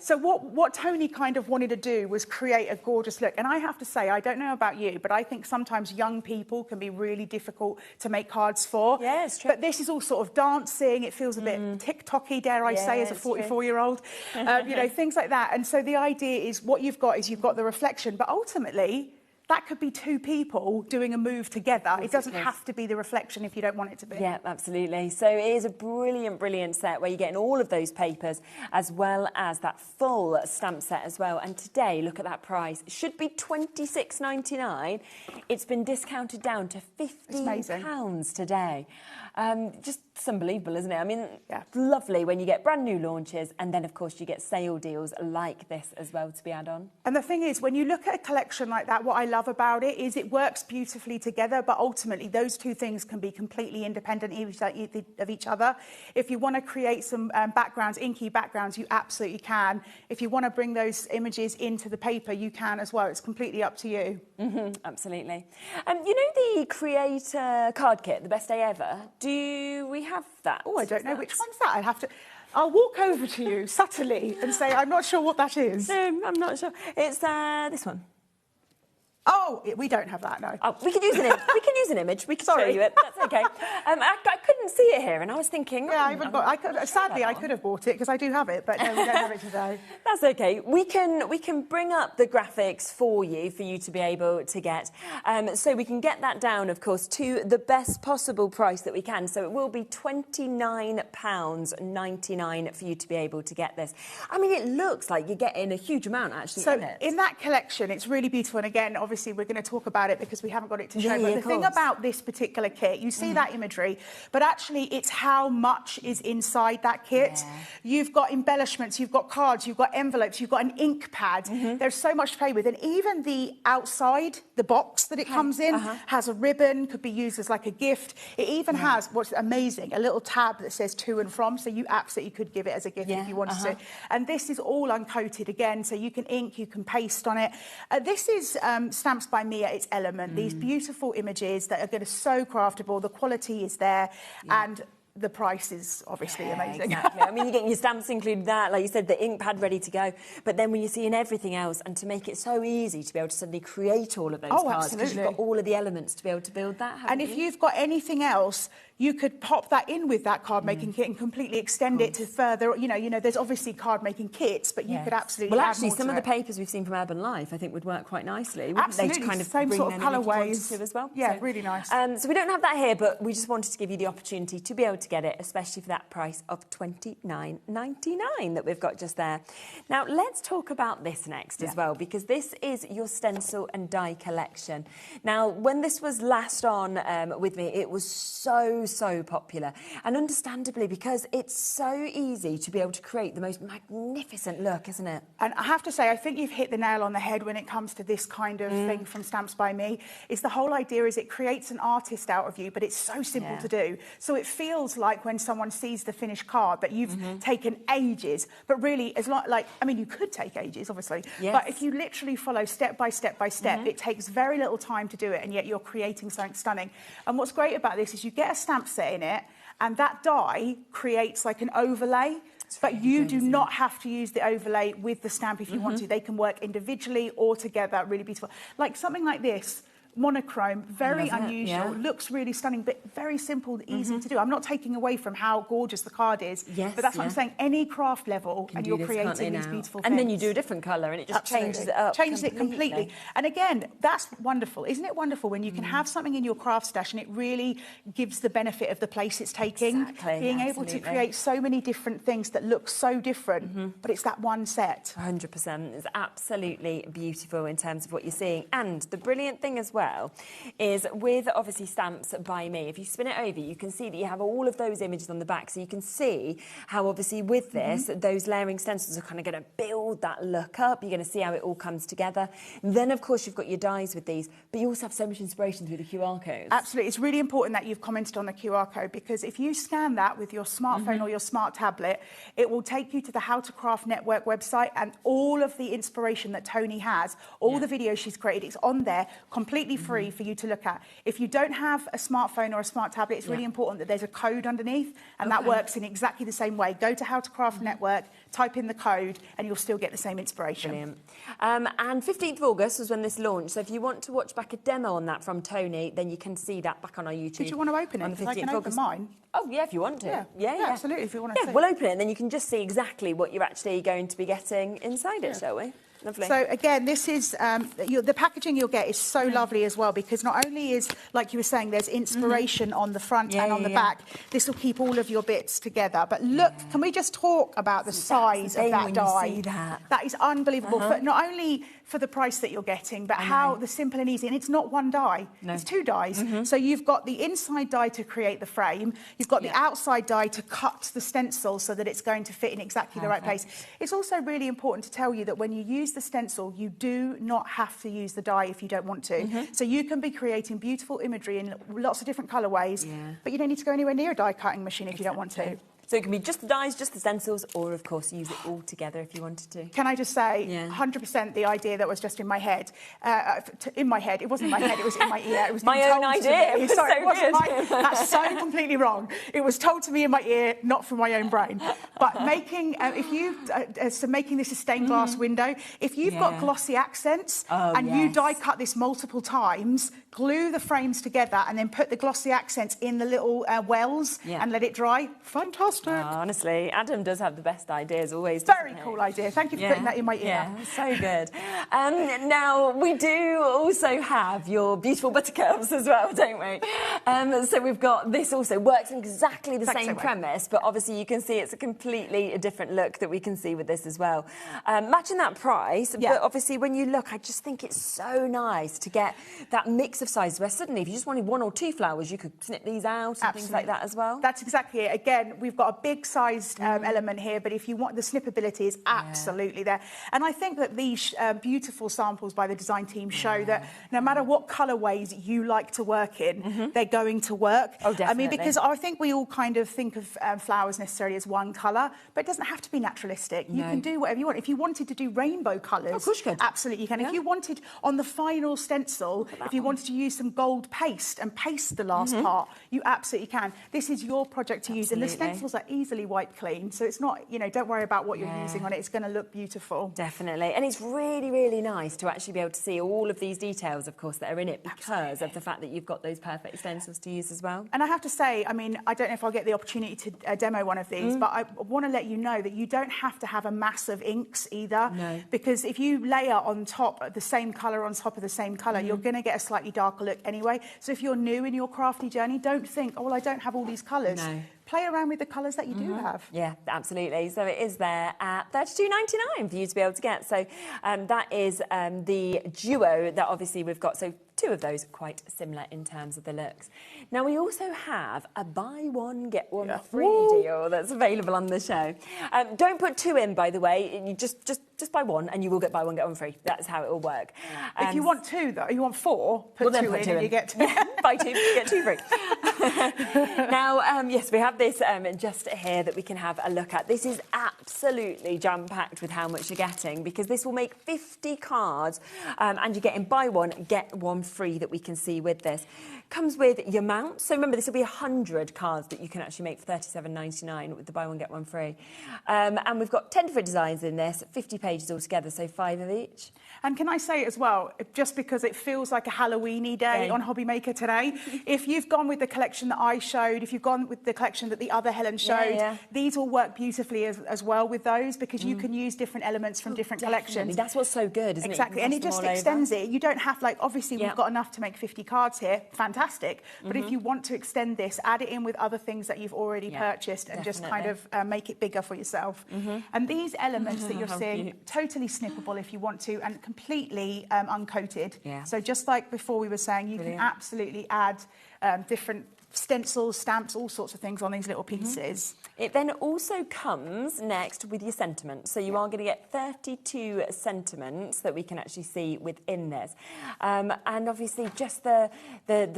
So what Tony kind of wanted to do was create a gorgeous look. And I have to say, I don't know about you, but I think sometimes young people can be really difficult to make cards for. Yeah, it's true. But this is all sort of dancing. It feels a bit TikTok-y, dare I say, as a 44-year-old. You know, things like that. And so the idea is what you've got is you've got the reflection, but ultimately that could be 2 people doing a move together. It doesn't have to be the reflection if you don't want it to be. Yeah, absolutely. So it is a brilliant, brilliant set where you're getting all of those papers as well as that full stamp set as well. And today, look at that price. It should be £26.99. It's been discounted down to £15 today. Just unbelievable, isn't it? I mean, lovely when you get brand new launches, and then, of course, you get sale deals like this as well to be add on. And the thing is, when you look at a collection like that, what I love about it is it works beautifully together, but ultimately those 2 things can be completely independent of each other. If you want to create some backgrounds, inky backgrounds, you absolutely can. If you want to bring those images into the paper, you can as well. It's completely up to you. Absolutely. You know the Creator card kit, the best day ever? Do we have that? Oh, I don't know. Which one's that? I'll walk over to you subtly and say, I'm not sure what that is. No, I'm not sure. It's this one. Oh, we don't have that, no. Oh, we could use an image. We can use an image. We can show you it. That's okay. I couldn't see it here, and I was thinking. Yeah, sadly, I could have bought it because I do have it, but no, we don't have it today. That's okay. We can bring up the graphics for you to be able to get. So we can get that down, of course, to the best possible price that we can. So it will be £29.99 for you to be able to get this. I mean, it looks like you're getting a huge amount actually in it. In that collection, it's really beautiful, and again, obviously, we're going to talk about it because we haven't got it to show. But the thing about this particular kit, you see that imagery, but actually it's how much is inside that kit. You've got embellishments, you've got cards, you've got envelopes, you've got an ink pad. There's so much to play with. And even the outside, the box that it comes in, has a ribbon, could be used as like a gift. It even has, what's amazing, a little tab that says to and from, so you absolutely could give it as a gift if you wanted to. And this is all uncoated again, so you can ink, you can paste on it. This is Stamps by Me at its element. These beautiful images that are going to so craftable. The quality is there, and the price is obviously amazing. Exactly. I mean, you're getting your stamps included, that, like you said, the ink pad ready to go. But then when you're seeing everything else, and to make it so easy to be able to suddenly create all of those cards, because you've got all of the elements to be able to build that. And if you've got anything else, you could pop that in with that card making kit and completely extend it to further. You know, there's obviously card making kits, but you could absolutely. Well, actually, some of the papers we've seen from Urban Life, I think, would work quite nicely. Absolutely, they kind of same bring sort of colourways as well. Yeah, so, really nice. So we don't have that here, but we just wanted to give you the opportunity to be able to get it, especially for that price of £29.99 that we've got just there. Now, let's talk about this next as well, because this is your stencil and die collection. Now, when this was last on with me, it was so popular. And understandably, because it's so easy to be able to create the most magnificent look, isn't it? And I have to say, I think you've hit the nail on the head when it comes to this kind of thing from Stamps by Me. Is the whole idea is it creates an artist out of you, but it's so simple to do. So it feels feels like when someone sees the finished card that you've taken ages, but really, you could take ages, obviously, but if you literally follow step by step by step, it takes very little time to do it, and yet you're creating something stunning. And what's great about this is you get a stamp set in it, and that die creates like an overlay. But you do not have to use the overlay with the stamp if you want to. They can work individually or together, really beautiful. Like something like this, monochrome, very unusual, looks really stunning, but very simple, easy to do. I'm not taking away from how gorgeous the card is, but that's what I'm saying. Any craft level, and you're creating these beautiful things. And then you do a different colour, and it just changes it up. Changes it completely. And again, that's wonderful. Isn't it wonderful when you can have something in your craft stash and it really gives the benefit of the place it's taking? Being able to create so many different things that look so different, but it's that one set. 100%. It's absolutely beautiful in terms of what you're seeing. And the brilliant thing as well is with obviously Stamps by Me, if you spin it over, you can see that you have all of those images on the back, so you can see how obviously with this, those layering stencils are kind of going to build that look up. You're going to see how it all comes together. Then, of course, you've got your dies with these, but you also have so much inspiration through the QR codes. Absolutely. It's really important that you've commented on the QR code, because if you scan that with your smartphone or your smart tablet, it will take you to the How to Craft Network website, and all of the inspiration that Tony has, all the videos she's created, it's on there, completely free for you to look at. If you don't have a smartphone or a smart tablet, it's really important that there's a code underneath, and that works in exactly the same way. Go to How to Craft Network, type in the code, and you'll still get the same inspiration. Brilliant. And 15th of August was when this launched, so if you want to watch back a demo on that from Tony, then you can see that back on our YouTube. Did you want to open it? Because I can open mine. Oh, yeah, if you want to. Yeah, absolutely, if you want to see. We'll open it, and then you can just see exactly what you're actually going to be getting inside it, shall we? Lovely. So again, this is the packaging you'll get is so lovely as well, because not only is, like you were saying, there's inspiration on the front and on the back. This will keep all of your bits together. But look, can we just talk about the size of that die? That is unbelievable. For, not only for the price that you're getting, but how the simple and easy. And it's not one die; it's two dies. So you've got the inside die to create the frame. You've got the outside die to cut the stencil so that it's going to fit in exactly the right place. It's also really important to tell you that when you use the stencil, you do not have to use the die if you don't want to. So you can be creating beautiful imagery in lots of different colourways, but you don't need to go anywhere near a die cutting machine if you don't want to. So it can be just the dies, just the stencils, or of course use it all together if you wanted to. Can I just say, 100% the idea that was just in my head. In my head, it wasn't in my head, it was in my ear. It was my own idea. It Sorry, so it wasn't that's so completely wrong. It was told to me in my ear, not from my own brain. But making, making this a stained glass window, if you've got glossy accents and you die cut this multiple times, glue the frames together and then put the glossy accents in the little wells and let it dry. Fantastic. Oh, honestly, Adam does have the best ideas always. Very cool idea. Thank you for putting that in my ear. Yeah, so good. Now, we do also have your beautiful buttercups as well, don't we? So we've got this also works in exactly the same premise, but obviously you can see it's a completely different look that we can see with this as well. Matching that price, but obviously when you look, I just think it's so nice to get that mix of sizes where suddenly if you just wanted one or two flowers, you could snip these out and things like that as well. That's exactly it. Again, we've got a big sized element here, but if you want the snippability is absolutely there. And I think that these beautiful samples by the design team show that no matter what colourways you like to work in, they're going to work. Oh, definitely. I mean, because I think we all kind of think of flowers necessarily as one colour, but it doesn't have to be naturalistic. You can do whatever you want. If you wanted to do rainbow colours, of course you could. Absolutely you can. If you wanted on the final stencil, if you wanted to use some gold paste and paste the last part, you absolutely can. This is your project to use, and the stencils are easily wiped clean, so it's not, you know, don't worry about what you're using on it. It's going to look beautiful. Definitely. And it's really, really nice to actually be able to see all of these details, of course, that are in it because of the fact that you've got those perfect stencils to use as well. And I have to say, I mean, I don't know if I'll get the opportunity to demo one of these, but I want to let you know that you don't have to have a mass of inks either. No. Because if you layer on top the same colour on top of the same colour, you're going to get a slightly darker look anyway. So if you're new in your crafty journey, don't think, oh, well, I don't have all these colours. No. Play around with the colours that you do have. Yeah, absolutely. So it is there at $32.99 for you to be able to get. So that is the duo that obviously we've got. So two of those quite similar in terms of the looks. Now, we also have a buy one, get one free deal that's available on the show. Don't put two in, by the way. You just buy one and you will get buy one, get one free. That's how it will work. If you want two, though, you want four, put two in and you get two. Buy two, get two free. Now, yes, we have this just here that we can have a look at. This is absolutely jam-packed with how much you're getting, because this will make 50 cards and you're getting buy one, get one free that we can see with this. Comes with your mount. So remember, this will be 100 cards that you can actually make for £37.99 with the buy one, get one free. And we've got 10 different designs in this, 50 pages altogether, so 5 of each. And can I say as well, just because it feels like a Halloween-y day on HobbyMaker today, if you've gone with the collection that I showed, if you've gone with the collection that the other Helen showed, these will work beautifully as well with those, because you can use different elements from different collections. That's what's so good, isn't it? Exactly, and it just extends it. You don't have, like, obviously we've got enough to make 50 cards here, fantastic, but if you want to extend this, add it in with other things that you've already purchased and just kind of make it bigger for yourself. And these elements that you're seeing, totally snippable if you want to, and completely uncoated. So just like before we were saying, you can absolutely add different stencils, stamps, all sorts of things on these little pieces. It then also comes next with your sentiments. So you are going to get 32 sentiments that we can actually see within this. And obviously just the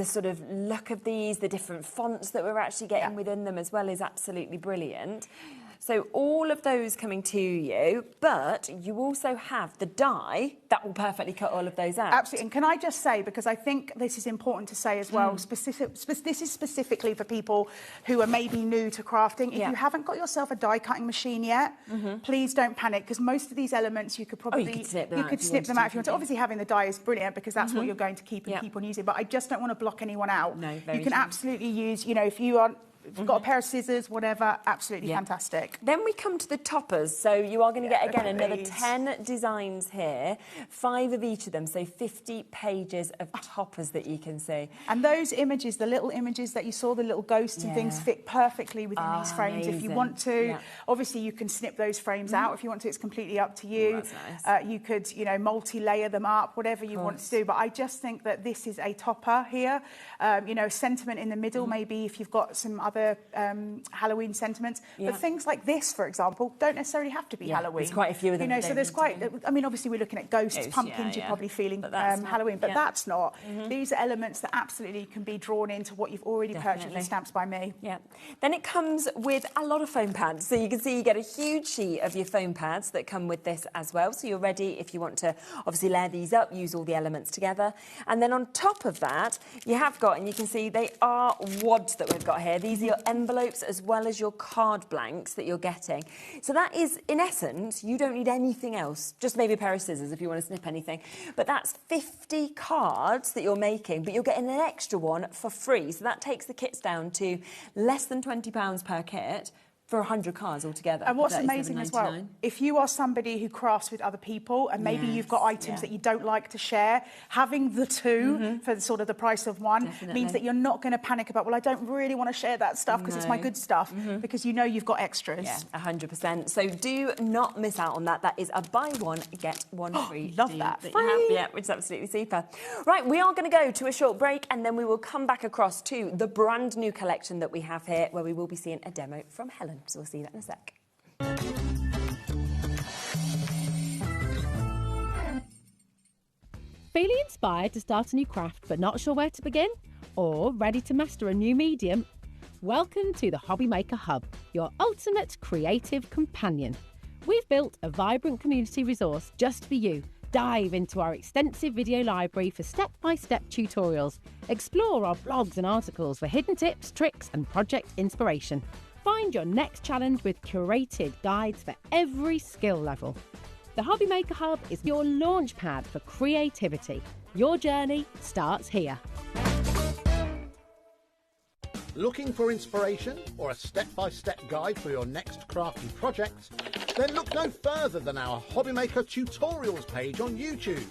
sort of look of these, the different fonts that we're actually getting within them as well is absolutely brilliant. So all of those coming to you, but you also have the die that will perfectly cut all of those out. Absolutely. And can I just say, because I think this is important to say as well, this is specifically for people who are maybe new to crafting. If you haven't got yourself a die cutting machine yet, please don't panic, because most of these elements you could probably you could snip them out if you want to. Obviously having the die is brilliant, because that's what you're going to keep and keep on using, but I just don't want to block anyone out. No, you can absolutely use, you know, if you are... If you've got a pair of scissors, whatever, absolutely fantastic. Then we come to the toppers. So you are going to get, again, another 10 designs here, 5 of each of them, so 50 pages of toppers that you can see. And those images, the little images that you saw, the little ghosts and things, fit perfectly within these frames. If you want to, obviously you can snip those frames out. If you want to, it's completely up to you. Nice. You could, you know, multi-layer them up, whatever you want to do. But I just think that this is a topper here. You know, sentiment in the middle, maybe if you've got some other Halloween sentiments, but things like this, for example, don't necessarily have to be Halloween. There's quite a few of them. You know, so there's quite. I mean, obviously we're looking at ghosts, pumpkins. You're probably feeling Halloween, but that's not. These are elements that absolutely can be drawn into what you've already purchased with Stamps by Me. Then it comes with a lot of foam pads. So you can see you get a huge sheet of your foam pads that come with this as well. So you're ready if you want to obviously layer these up, use all the elements together. And then on top of that, you have got, and you can see they are wads that we've got here. These are your envelopes as well as your card blanks that you're getting. So that is, in essence, you don't need anything else, just maybe a pair of scissors if you want to snip anything. But that's 50 cards that you're making, but you're getting an extra one for free. So that takes the kits down to less than £20 per kit, for 100 cards altogether. And what's amazing as well, if you are somebody who crafts with other people and maybe you've got items that you don't like to share, having the two for sort of the price of one means that you're not going to panic about, well, I don't really want to share that stuff because it's my good stuff, because you know you've got extras. Yeah, 100%. So do not miss out on that. That is a buy one, get one free. Love that. Free. Yeah, which is absolutely super. Right, we are going to go to a short break and then we will come back across to the brand new collection that we have here, where we will be seeing a demo from Helen. So we'll see that in a sec. Feeling inspired to start a new craft but not sure where to begin? Or ready to master a new medium? Welcome to the HobbyMaker Hub, your ultimate creative companion. We've built a vibrant community resource just for you. Dive into our extensive video library for step-by-step tutorials. Explore our blogs and articles for hidden tips, tricks and project inspiration. Find your next challenge with curated guides for every skill level. The HobbyMaker Hub is your launch pad for creativity. Your journey starts here. Looking for inspiration or a step-by-step guide for your next crafty project? Then look no further than our HobbyMaker tutorials page on YouTube.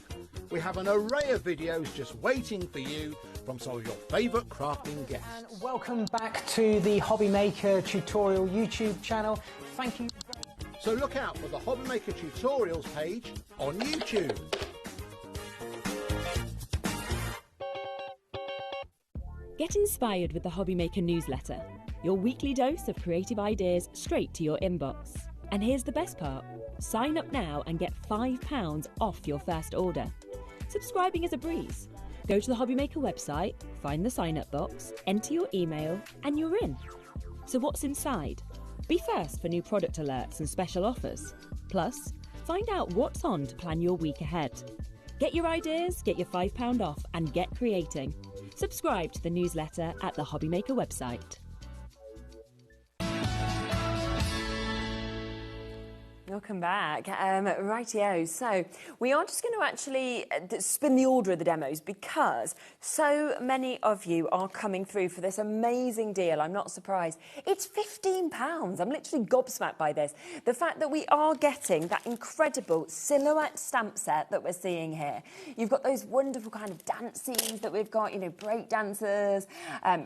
We have an array of videos just waiting for you from some of your favourite crafting guests. And welcome back to the HobbyMaker tutorial YouTube channel. Thank you. So look out for the HobbyMaker tutorials page on YouTube. Get inspired with the HobbyMaker newsletter, your weekly dose of creative ideas straight to your inbox. And here's the best part. Sign up now and get £5 off your first order. Subscribing is a breeze. Go to the HobbyMaker website, find the sign-up box, enter your email, and you're in. So what's inside? Be first for new product alerts and special offers. Plus, find out what's on to plan your week ahead. Get your ideas, get your £5 off, and get creating. Subscribe to the newsletter at the HobbyMaker website. Welcome back. Rightio. So we are just going to actually spin the order of the demos because so many of you are coming through for this amazing deal. I'm not surprised. It's £15. I'm literally gobsmacked by this. The fact that we are getting that incredible silhouette stamp set that we're seeing here. You've got those wonderful kind of dance scenes that we've got, you know, break dancers,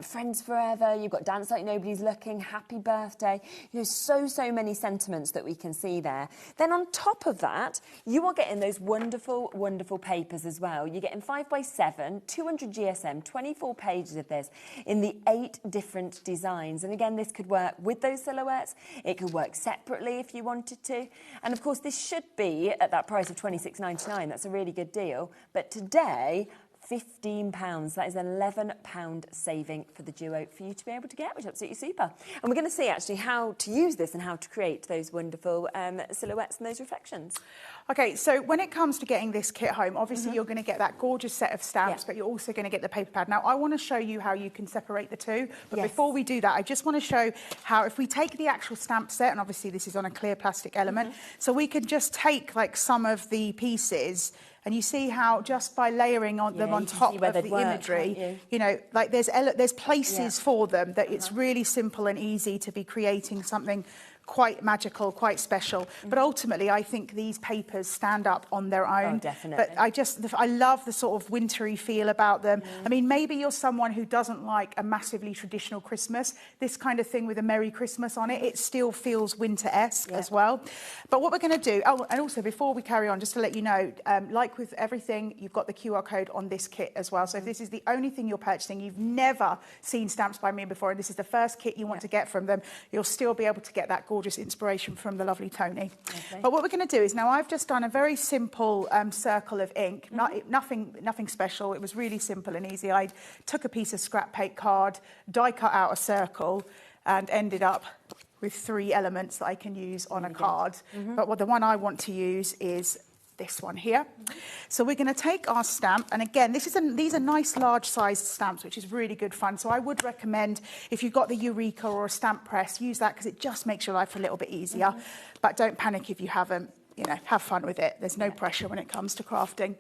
Friends Forever. You've got Dance Like Nobody's Looking, Happy Birthday. You know, so many sentiments that we can see there. Then on top of that, you are getting those wonderful, wonderful papers as well. You're getting 5x7, 200 GSM, 24 pages of this in the 8 different designs. And again, this could work with those silhouettes. It could work separately if you wanted to. And of course, this should be at that price of £26.99. That's a really good deal. But today, £15. That is £11 saving for the duo for you to be able to get, which is absolutely super. And we're going to see actually how to use this and how to create those wonderful silhouettes and those reflections. Okay, so when it comes to getting this kit home, obviously you're going to get that gorgeous set of stamps, but you're also going to get the paper pad. Now, I want to show you how you can separate the two, but before we do that, I just want to show how if we take the actual stamp set, and obviously this is on a clear plastic element, so we could just take like some of the pieces. And you see how just by layering on them on top of the imagery, you know, like there's places for them that it's really simple and easy to be creating something quite magical, quite special. But ultimately, I think these papers stand up on their own. Oh, definitely. But I love the sort of wintry feel about them. I mean, maybe you're someone who doesn't like a massively traditional Christmas. This kind of thing with a Merry Christmas on it, it still feels winter-esque as well. But what we're going to do, oh, and also before we carry on, just to let you know, like with everything, you've got the QR code on this kit as well. So if this is the only thing you're purchasing, you've never seen Stamps by Me before, and this is the first kit you want to get from them, you'll still be able to get that gorgeous inspiration from the lovely Tony. But what we're going to do is now I've just done a very simple circle of ink, nothing special. It was really simple and easy. I took a piece of scrap paper card, die cut out a circle, and ended up with 3 elements that I can use on a card. But the one I want to use is this one here. So we're going to take our stamp, and again, these are nice large-sized stamps, which is really good fun. So I would recommend, if you've got the Eureka or a stamp press, use that because it just makes your life a little bit easier. But don't panic if you haven't. You know, have fun with it. There's no pressure when it comes to crafting.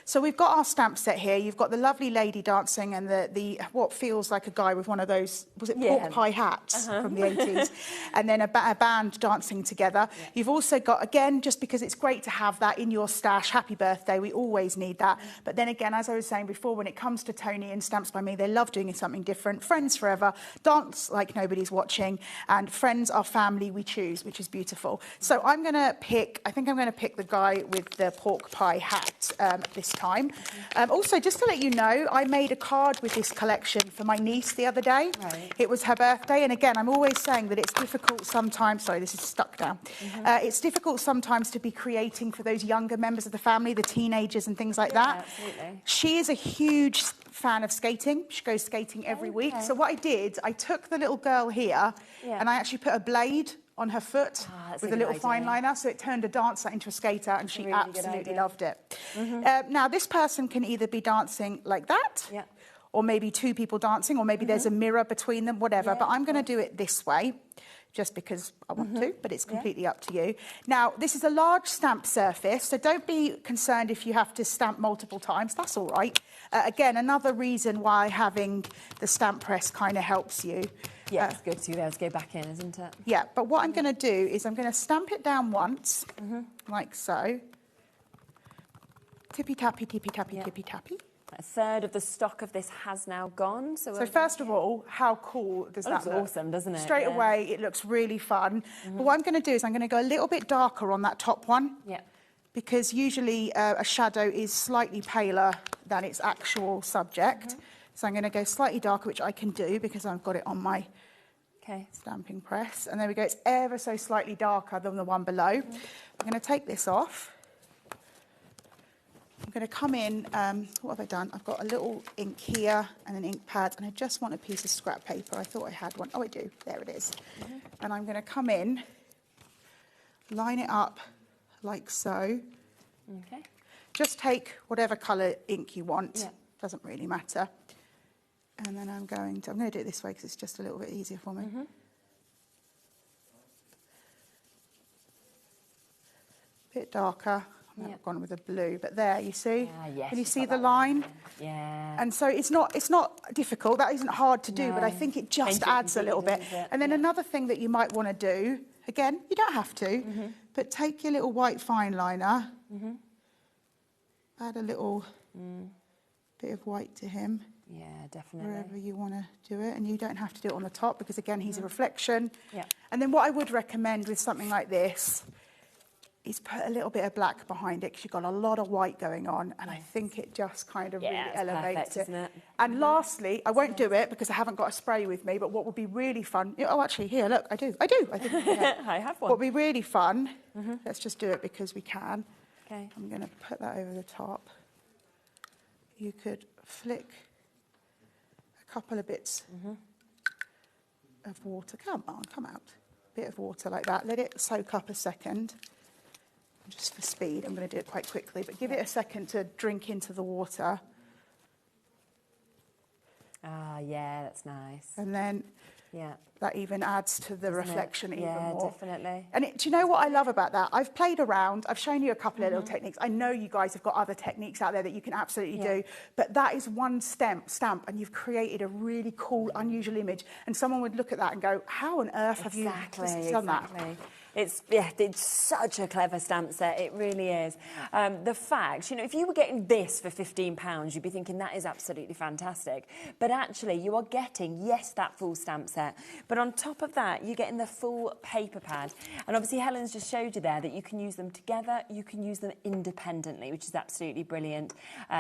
So we've got our stamp set here. You've got the lovely lady dancing and the what feels like a guy with one of those, was it pork pie hats from the 80s? And then a band dancing together. You've also got, again, just because it's great to have that in your stash, Happy Birthday, we always need that. But then again, as I was saying before, when it comes to Tony and Stamps by Me, they love doing something different. Friends Forever, Dance Like Nobody's Watching, and Friends Are Family We Choose, which is beautiful. So I'm going to pick, I think I'm going to pick the guy with the pork pie hat this time. Also, just to let you know, I made a card with this collection for my niece the other day. It was her birthday, and again, I'm always saying that it's difficult sometimes, sorry, this is stuck down. It's difficult sometimes to be creating for those younger members of the family, the teenagers and things like that. Absolutely. She is a huge fan of skating. She goes skating every week. So what I did, I took the little girl here and I actually put a blade on her foot with a little fine liner, so it turned a dancer into a skater, and she absolutely loved it. Now, this person can either be dancing like that, or maybe 2 people dancing, or maybe there's a mirror between them, whatever. But I'm going to do it this way, just because I want to, but it's completely up to you. Now, this is a large stamp surface, so don't be concerned if you have to stamp multiple times. That's all right. Again, another reason why having the stamp press kind of helps you. Yeah, it's good to be able to go back in, isn't it? Yeah, but what I'm going to do is I'm going to stamp it down once, like so. Tippy-tappy, tippy-tappy, tippy-tappy. A third of the stock of this has now gone. So first of all, how cool does that look? Awesome, doesn't it? Straight away, it looks really fun. But what I'm going to do is I'm going to go a little bit darker on that top one. Yeah. Because usually a shadow is slightly paler than its actual subject. So I'm going to go slightly darker, which I can do because I've got it on my Okay. stamping press. And there we go. It's ever so slightly darker than the one below. I'm going to take this off. I'm going to come in, what have I done? I've got a little ink here and an ink pad, and I just want a piece of scrap paper. I thought I had one. Oh, I do. There it is. And I'm going to come in, line it up like so. Okay. Just take whatever colour ink you want. Yeah. Doesn't really matter. And then I'm going to do it this way because it's just a little bit easier for me. Bit darker. I've gone with a blue, but there, you see? Yes, Can you see the line? Yeah. And so it's not difficult. That isn't hard to do, but I think it just adds a little bit. And then another thing that you might want to do, again, you don't have to, but take your little white fine liner, add a little bit of white to him. Yeah, definitely. Wherever you want to do it, and you don't have to do it on the top because, again, he's a reflection. Yeah. And then what I would recommend with something like this is put a little bit of black behind it because you've got a lot of white going on, and I think it just kind of really elevates perfect, isn't it? And lastly, I won't do it because I haven't got a spray with me, but what would be really fun... Oh, actually, here, look, I do. I think, I have one. What would be really fun, let's just do it because we can. Okay. I'm going to put that over the top. You could flick a couple of bits of water. Come on, come out. Bit of water like that. Let it soak up a second. Just for speed, I'm going to do it quite quickly, but give it a second to drink into the water. Ah, yeah, that's nice. And then that even adds to the reflection even more. Yeah, definitely. And do you know what I love about that? I've played around. I've shown you a couple of little techniques. I know you guys have got other techniques out there that you can absolutely do, but that is one stamp, and you've created a really cool, unusual image. And someone would look at that and go, how on earth have you done that? It's such a clever stamp set. It really is. The fact, if you were getting this for £15, you'd be thinking that is absolutely fantastic. But actually, you are getting, yes, that full stamp set. But on top of that, you're getting the full paper pad. And obviously, Helen's just showed you there that you can use them together, you can use them independently, which is absolutely brilliant.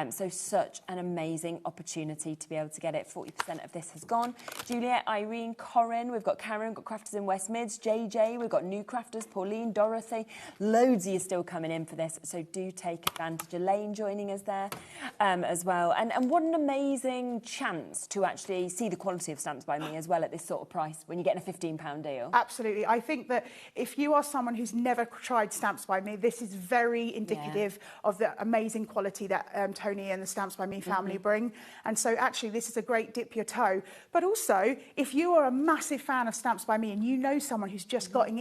So such an amazing opportunity to be able to get it. 40% of this has gone. Juliet, Irene, Corinne, we've got Karen, we've got Crafters in West Mids, JJ, we've got new crafters, Pauline, Dorothy, loads of you still coming in for this, so do take advantage. Elaine joining us there as well. And what an amazing chance to actually see the quality of Stamps by Me as well at this sort of price when you're getting a £15 deal. Absolutely. I think that if you are someone who's never tried Stamps by Me, this is very indicative of the amazing quality that Tony and the Stamps by Me family bring. And so actually this is a great dip your toe. But also, if you are a massive fan of Stamps by Me and you know someone who's just getting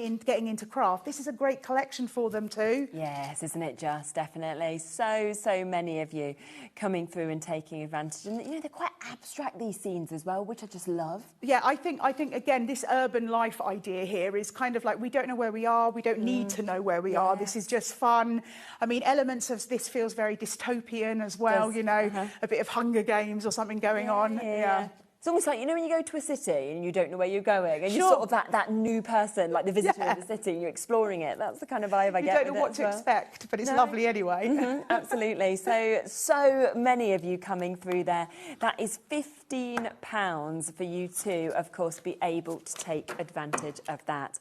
into craft, this is a great collection for them too. Yes, isn't it just? Definitely. So many of you coming through and taking advantage. And, they're quite abstract, these scenes as well, which I just love. Yeah, I think again, this urban life idea here is kind of like, we don't know where we are, we don't need to know where we are, this is just fun. I mean, elements of this feels very dystopian as well, a bit of Hunger Games or something going on. Yeah. It's almost like, when you go to a city and you don't know where you're going, and you're sort of that new person, like the visitor of the city, and you're exploring it. That's the kind of vibe I get. You don't know what to expect, but it's lovely anyway. Absolutely. So many of you coming through there. That is £15 for you to, of course, be able to take advantage of that.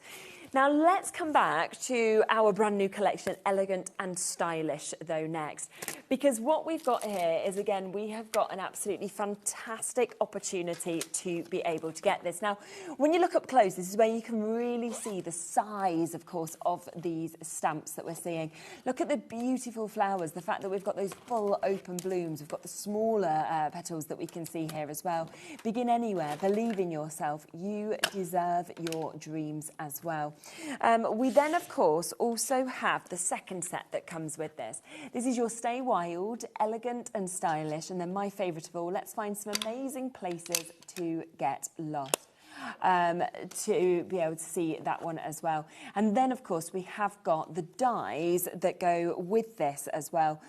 Now, let's come back to our brand new collection, Elegant and Stylish, though, next. Because what we've got here is, again, we have got an absolutely fantastic opportunity to be able to get this. Now, when you look up close, this is where you can really see the size, of course, of these stamps that we're seeing. Look at the beautiful flowers, the fact that we've got those full open blooms. We've got the smaller petals that we can see here as well. Begin anywhere, believe in yourself. You deserve your dreams as well. We then, of course, also have the second set that comes with this. This is your Stay Wild, Elegant and Stylish, and then my favourite of all, let's find some amazing places to get lost. To be able to see that one as well. And then, of course, we have got the dies that go with this as well,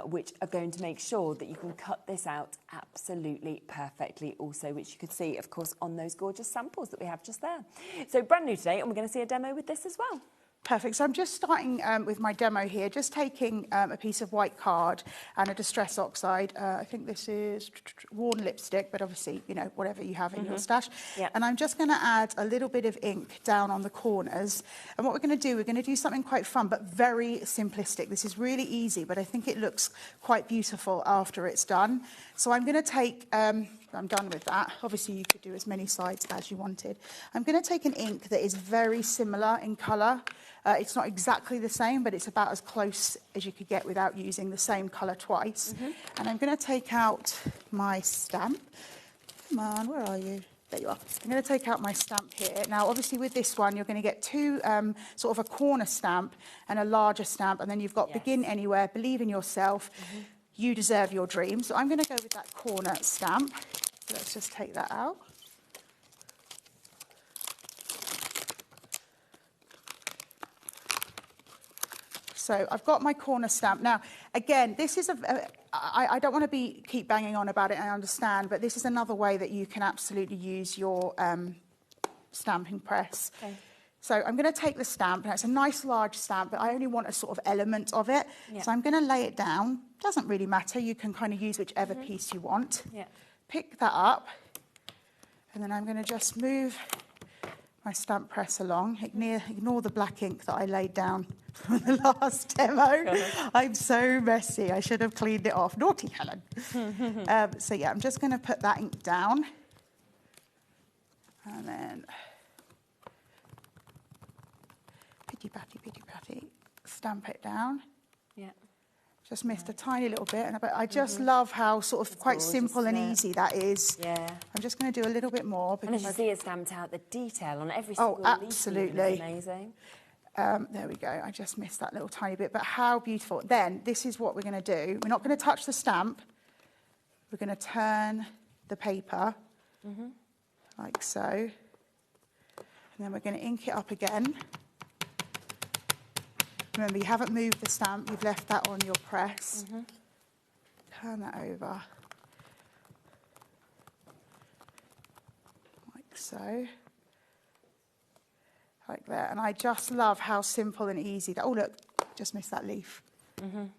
which are going to make sure that you can cut this out absolutely perfectly also, which you could see, of course, on those gorgeous samples that we have just there. So brand new today, and we're going to see a demo with this as well. Perfect. So I'm just starting with my demo here, just taking a piece of white card and a Distress Oxide. I think this is worn lipstick, but obviously, you know, whatever you have in your stash. Yep. And I'm just going to add a little bit of ink down on the corners. And what we're going to do something quite fun, but very simplistic. This is really easy, but I think it looks quite beautiful after it's done. So I'm going to take, I'm done with that. Obviously, you could do as many sides as you wanted. I'm going to take an ink that is very similar in colour. It's not exactly the same, but it's about as close as you could get without using the same colour twice. And I'm going to take out my stamp. Come on, where are you? There you are. I'm going to take out my stamp here. Now, obviously, with this one, you're going to get two, sort of a corner stamp and a larger stamp, and then you've got Begin Anywhere, Believe in Yourself, You Deserve Your Dream. So I'm going to go with that corner stamp. So let's just take that out. So I've got my corner stamp. Now, again, this is I don't want to keep banging on about it, I understand, but this is another way that you can absolutely use your stamping press. Okay. So I'm going to take the stamp. Now, it's a nice large stamp, but I only want a sort of element of it. Yeah. So I'm going to lay it down. Doesn't really matter. You can kind of use whichever piece you want. Yeah. Pick that up, and then I'm going to just move my stamp press along. Ignore the black ink that I laid down from the last demo. I'm so messy. I should have cleaned it off. Naughty Helen. So yeah, I'm just going to put that ink down. And then pitty-patty, stamp it down. Yeah. Just missed a tiny little bit, but I just love how sort of quite simple and easy that is. Yeah. I'm just going to do a little bit more. And as you see it stamped out, the detail on every single leaf absolutely. Is amazing. There we go. I just missed that little tiny bit, but how beautiful. Then this is what we're going to do. We're not going to touch the stamp. We're going to turn the paper like so. And then we're going to ink it up again. Remember, you haven't moved the stamp, you've left that on your press. Turn that over. Like so. Like that. And I just love how simple and easy that. Oh, look, just missed that leaf. Good.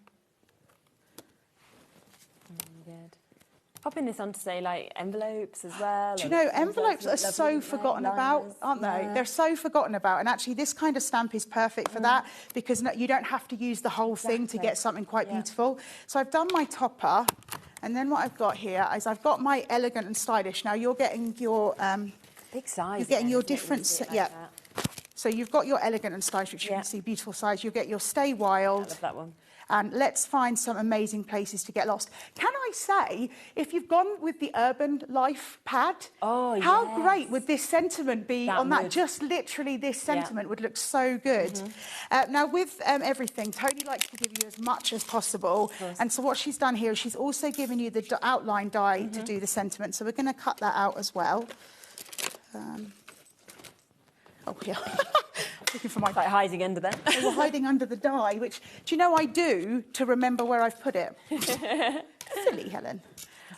Popping this on to say, like, envelopes as well. Do you know, envelopes are so forgotten about, aren't they? Yeah. They're so forgotten about. And actually, this kind of stamp is perfect for that because you don't have to use the whole thing to get something quite beautiful. So I've done my topper. And then what I've got here is I've got my Elegant and Stylish. Now, you're getting your... big size. You're getting your different... Like so you've got your Elegant and Stylish, which you can see, beautiful size. You'll get your Stay Wild. I love that one. And let's find some amazing places to get lost. Can I say, if you've gone with the Urban Life pad, how great would this sentiment be on that? Just literally this sentiment would look so good. Now, with everything, Tony likes to give you as much as possible. And so what she's done here is she's also given you the outline die to do the sentiment. So we're going to cut that out as well. Oh, yeah. Looking for my... Like hiding under there. We're hiding under the die, which, do you know, I do to remember where I've put it. Silly, Helen.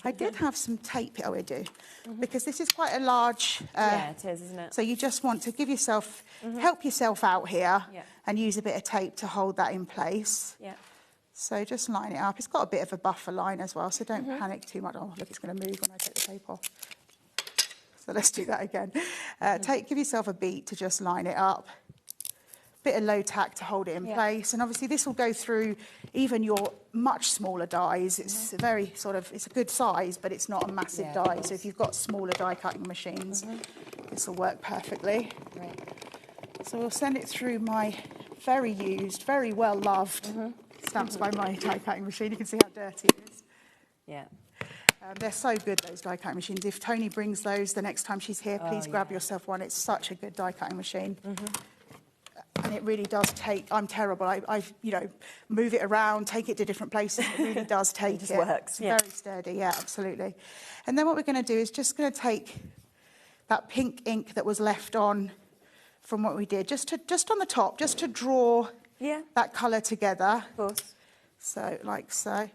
I did have some tape. Oh, I do. Because this is quite a large... yeah, it is, isn't it? So you just want to give yourself... help yourself out here and use a bit of tape to hold that in place. Yeah. So just line it up. It's got a bit of a buffer line as well, so don't panic too much. Oh, look, it's going to move when I take the tape off. So let's do that again. Give yourself a beat to just line it up. Bit of low tack to hold it in place. And obviously this will go through even your much smaller dies. It's a very sort of, it's a good size, but it's not a massive die. So if you've got smaller die cutting machines, this will work perfectly. Right. So we'll send it through my very used, very well loved stamps by my die cutting machine. You can see how dirty it is. Yeah. They're so good, those die cutting machines. If Tony brings those the next time she's here, please grab yourself one. It's such a good die cutting machine. And it really does take... I'm terrible. I you know, move it around, take it to different places. It really does take it. It just works. It's very sturdy, yeah, absolutely. And then what we're going to do is just going to take that pink ink that was left on from what we did, just on the top, just to draw that colour together. Of course. So, like so.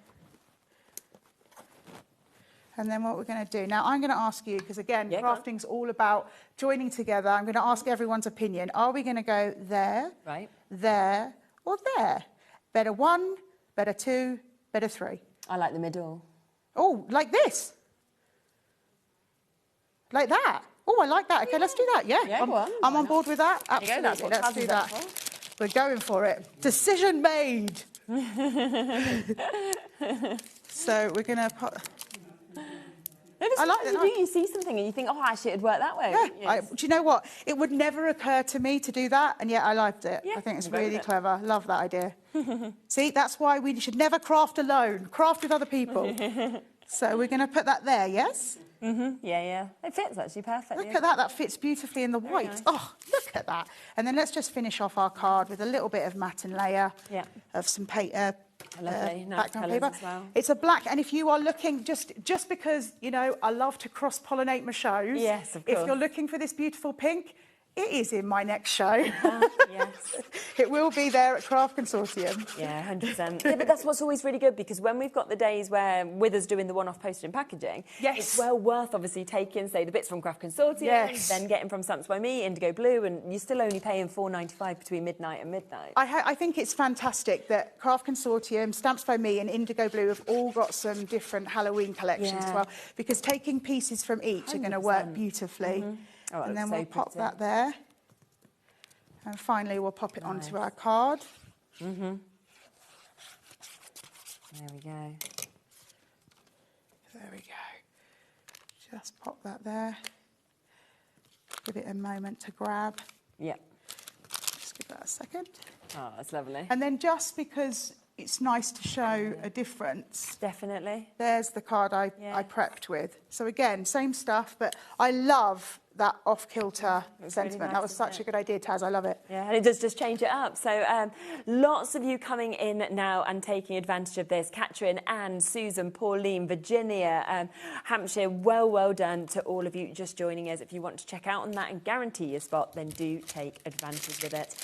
And then what we're going to do, now I'm going to ask you, because again, crafting's all about joining together. I'm going to ask everyone's opinion. Are we going to go there, there, or there? Better 1, better 2, better 3? I like the middle. Oh, like this? Like that? Oh, I like that. Okay, let's do that. Yeah, I'm on board with that. Absolutely. That's what Let's do that. We're going for it. Decision made. So we're going to put... I like that. You see something and you think, oh, actually, it'd work that way. Yeah. Do you know what? It would never occur to me to do that, and yet I liked it. I think it's really clever. Love that idea. See, that's why we should never craft alone. Craft with other people. So we're going to put that there, yes? Yeah. It fits actually perfectly. Look at that. That fits beautifully in the white. Nice. Oh, look at that. And then let's just finish off our card with a little bit of matte layer of some paper. Lovely. Nice background colours paper. as well. It's a black, and if you are looking, just because, you know, I love to cross-pollinate my shows. Yes, of course. If you're looking for this beautiful pink, it is in my next show. Yes. It will be there at Craft Consortium. Yeah, 100%. Yeah, but that's what's always really good, because when we've got the days where Wither's doing the one-off postage and packaging, it's well worth obviously taking, say, the bits from Craft Consortium, then getting from Stamps by Me, Indigo Blue, and you're still only paying $4.95 between midnight and midnight. I think it's fantastic that Craft Consortium, Stamps by Me and Indigo Blue have all got some different Halloween collections as well, because taking pieces from each are going to work beautifully. Oh, and then so we'll pop pretty. that there. And finally, we'll pop it onto our card. There we go. There we go. Just pop that there. Give it a moment to grab. Yep. Just give that a second. Oh, that's lovely. And then just because it's nice to show a difference. Definitely. There's the card I prepped with. So again, same stuff, but I love that off-kilter sentiment. nice, That was such a good idea, Taz. I love it. Yeah, and it does just change it up. So lots of you coming in now and taking advantage of this. Catherine, Anne, Susan, Pauline, Virginia, Hampshire, well done to all of you just joining us. If you want to check out on that and guarantee your spot, then do take advantage of it.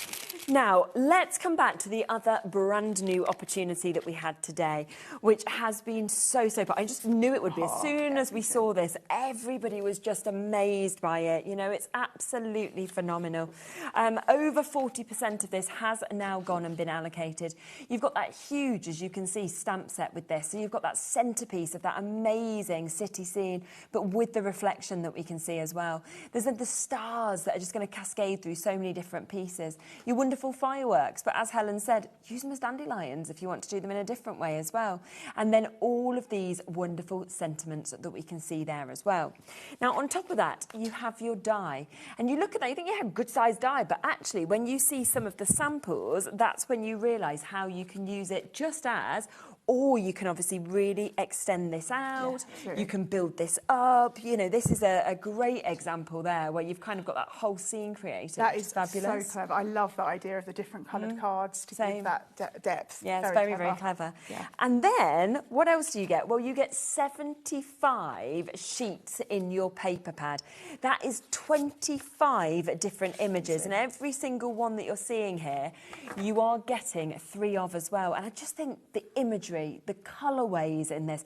Now, let's come back to the other brand new opportunity that we had today, which has been so, I just knew it would be. As soon as we saw this, everybody was just amazed by it. You know, it's absolutely phenomenal. Over 40% of this has now gone and been allocated. You've got that huge, as you can see, stamp set with this. So you've got that centrepiece of that amazing city scene, but with the reflection that we can see as well. There's the stars that are just going to cascade through so many different pieces. Your wonderful fireworks, but as Helen said, use them as dandelions if you want to do them in a different way as well. And then all of these wonderful sentiments that we can see there as well. Now, on top of that, you have your die. And you look at that, you think, yeah, good sized die, but actually when you see some of the samples, that's when you realise how you can use it just as, or you can obviously really extend this out. Yeah, you can build this up. You know, this is a great example there where you've kind of got that whole scene created. That is fabulous. so clever. I love that idea of the different coloured cards to give that depth. Yeah, it's very clever. Yeah. And then, what else do you get? Well, you get 75 sheets in your paper pad. That is 25 different images, and every single one that you're seeing here, you are getting 3 of as well. And I just think the imagery, the colourways in this,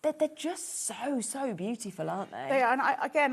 they're just so beautiful, aren't they? They are, and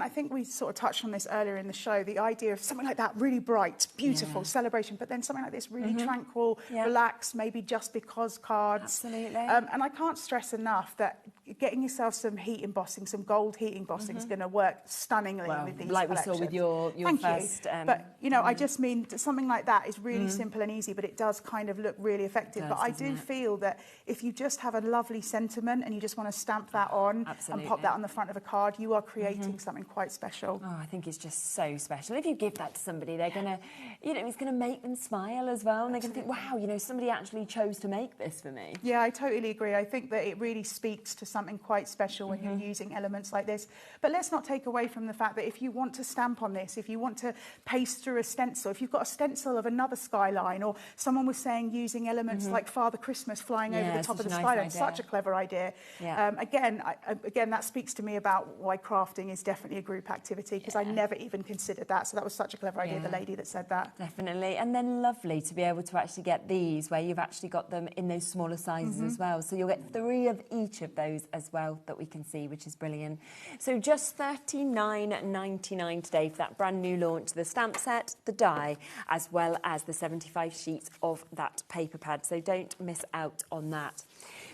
I think we sort of touched on this earlier in the show, the idea of something like that, really bright, beautiful celebration, but then something like this really tranquil, relaxed, maybe just because cards. Absolutely. And I can't stress enough that getting yourself some heat embossing, some gold heat embossing is going to work stunningly with these like collections. we saw with your Thank first... you. But, you know, I just mean that something like that is really simple and easy, but it does kind of look really effective. But I do feel that if you just have a lovely sentiment and you just want to stamp that on and pop that on the front of a card, you are creating something quite special. Oh, I think it's just so special. If you give that to somebody, they're going to, you know, it's going to make them smile as well. And they're going to think, wow, you know, somebody actually chose to make this for me. Yeah, I totally agree. I think that it really speaks to something quite special when you're using elements like this. But let's not take away from the fact that if you want to stamp on this, if you want to paste through a stencil, if you've got a stencil of another skyline, or someone was saying using elements like Father Christmas flying over the top of the skyline, such a clever idea. Yeah. Again, that speaks to me about why crafting is definitely a group activity, because I never even considered that. So that was such a clever idea, the lady that said that. Definitely. And then lovely to be able to actually get these where you've actually got them in those smaller sizes as well. So you'll get 3 of each of those as well that we can see, which is brilliant. So just $39.99 today for that brand new launch, the stamp set, the die, as well as the 75 sheets of that paper pad. So don't miss out on that.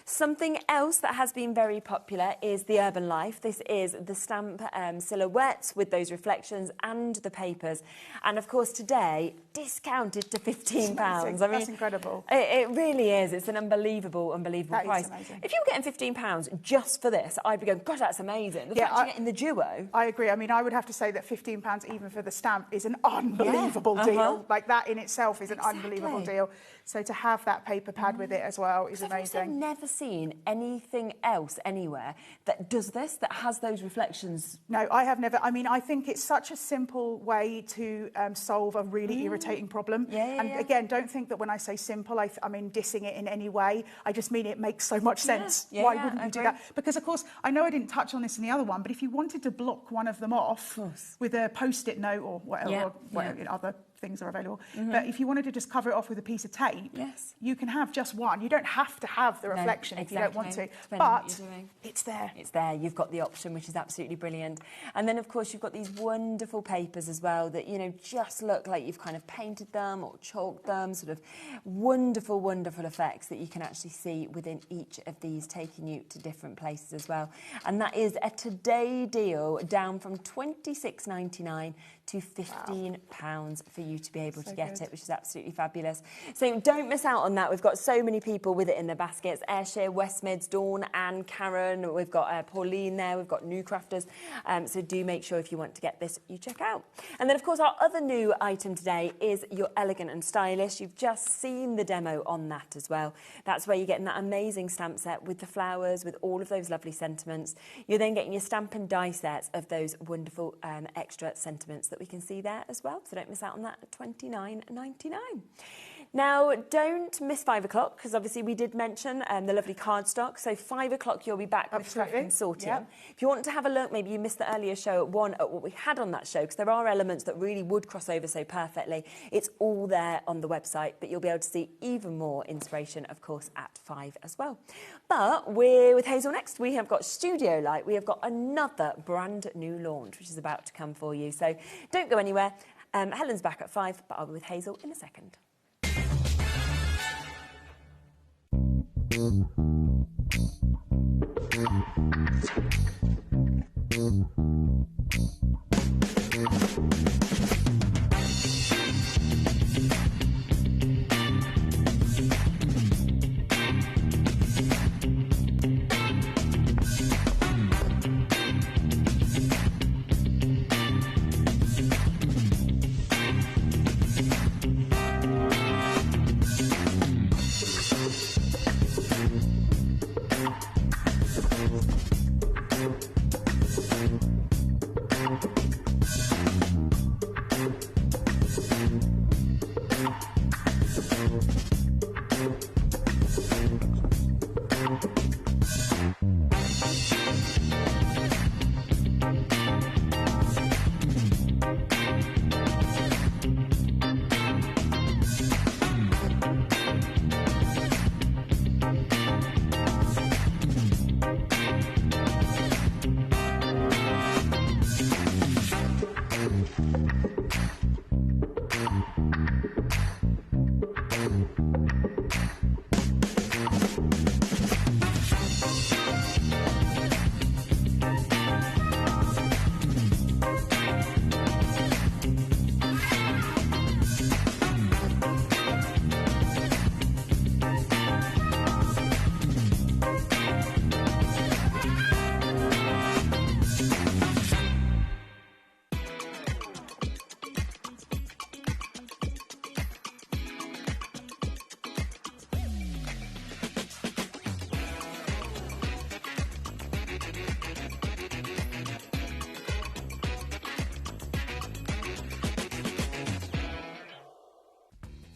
Something else that has been very popular is the Urban Life. This is the stamp silhouettes with those reflections and the papers. And of course today, discounted to £15. I mean, that's incredible. It really is. It's an unbelievable price. Amazing. If you were getting £15 just for this, I'd be going, God, that's amazing. The fact you're getting the duo. I agree. I mean, I would have to say that £15 even for the stamp is an unbelievable deal. Like that in itself is an unbelievable deal. So to have that paper pad with it as well is amazing. I've never seen anything else anywhere that does this, that has those reflections. No, I have never. I mean, I think it's such a simple way to solve a really irritating problem. Again, don't think that when I say simple, I mean dissing it in any way. I just mean it makes so much sense. Why wouldn't you do that? Because, of course, I know I didn't touch on this in the other one, but if you wanted to block one of them off with a Post-it note or whatever, other things are available. But if you wanted to just cover it off with a piece of tape, you can have just one. You don't have to have the reflection if you don't want to. But it's there. It's there. You've got the option, which is absolutely brilliant. And then, of course, you've got these wonderful papers as well that, you know, just look like you've kind of painted them or chalked them, sort of wonderful, wonderful effects that you can actually see within each of these, taking you to different places as well. And that is a today deal down from $26.99 to £15 for you to be able to get it, which is absolutely fabulous. So don't miss out on that. We've got so many people with it in their baskets. Ayrshire, Westmids, Dawn, Anne, Karen. We've got Pauline there. We've got New Crafters. So do make sure if you want to get this, you check out. And then, of course, our other new item today is your Elegant and Stylish. You've just seen the demo on that as well. That's where you're getting that amazing stamp set with the flowers, with all of those lovely sentiments. You're then getting your stamp and die sets of those wonderful extra sentiments that we can see there as well. So don't miss out on that at $29.99. Now, don't miss 5 o'clock, because obviously we did mention the lovely cardstock. So 5 o'clock, you'll be back with Craft Consortium. If you want to have a look, maybe you missed the earlier show at 1 at what we had on that show, because there are elements that really would cross over so perfectly. It's all there on the website, but you'll be able to see even more inspiration, of course, at 5 as well. But we're with Hazel next. We have got Studio Light. We have got another brand new launch, which is about to come for you. So don't go anywhere. Helen's back at 5, but I'll be with Hazel in a second.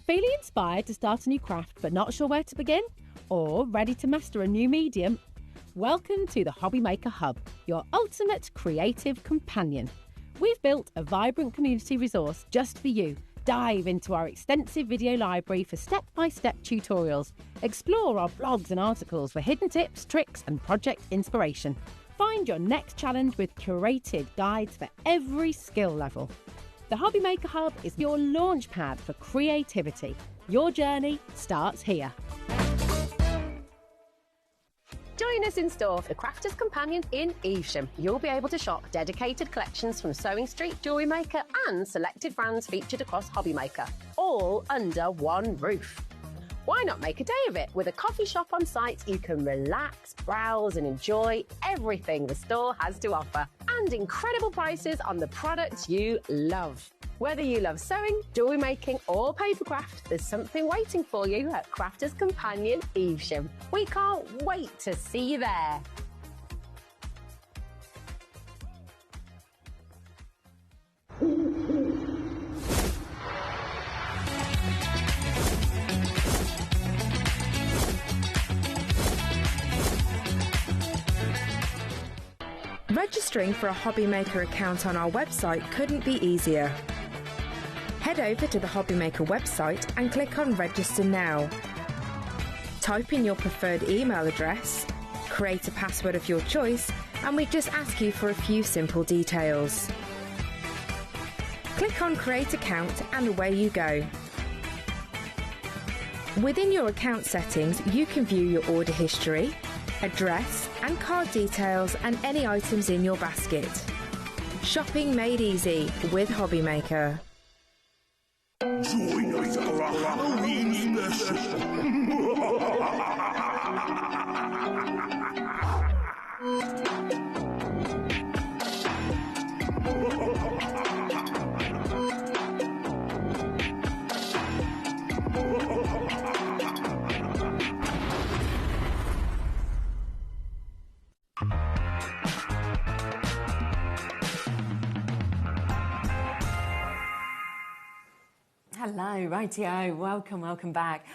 Feeling inspired to start a new craft but not sure where to begin? Or ready to master a new medium? Welcome to the HobbyMaker Hub, your ultimate creative companion. We've built a vibrant community resource just for you, Dive into our extensive video library for step-by-step tutorials. Explore our blogs and articles for hidden tips, tricks and project inspiration. Find your next challenge with curated guides for every skill level. The HobbyMaker Hub is your launch pad for creativity. Your journey starts here. Join us in store for the Crafter's Companion in Evesham. You'll be able to shop dedicated collections from Sewing Street, Jewellery Maker and selected brands featured across HobbyMaker, all under one roof. Why not make a day of it? With a coffee shop on site, you can relax, browse and enjoy everything the store has to offer, and incredible prices on the products you love. Whether you love sewing, jewellery making or papercraft, there's something waiting for you at Crafter's Companion Evesham. We can't wait to see you there. Registering for a HobbyMaker account on our website couldn't be easier. Head over to the HobbyMaker website and click on Register Now. Type in your preferred email address, create a password of your choice, and we just ask you for a few simple details. Click on Create Account and away you go. Within your account settings, you can view your order history, address and card details and any items in your basket. Shopping made easy with HobbyMaker. Join us for a Halloween special. Hello, rightio, welcome back.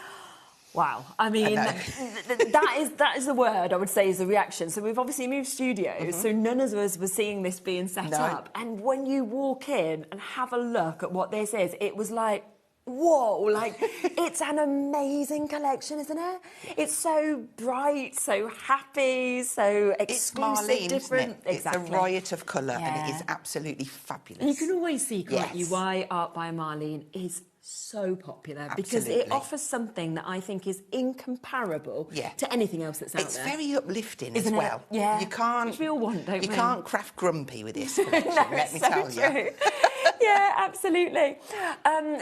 Wow, I mean, that is the word I would say is the reaction. So we've obviously moved studios, so none of us were seeing this being set up. And when you walk in and have a look at what this is, it was like, whoa, like, it's an amazing collection, isn't it? It's so bright, so happy, so exclusive, Marlene, different. Isn't it? Exactly. It's a riot of colour and it is absolutely fabulous. And you can always see, can't you, why Art by Marlene is so popular because it offers something that I think is incomparable to anything else that's out there. It's very uplifting Isn't as well. It? Yeah. You can't. Which we all want, don't we? You can't craft grumpy with this collection, let me tell you. Yeah, absolutely.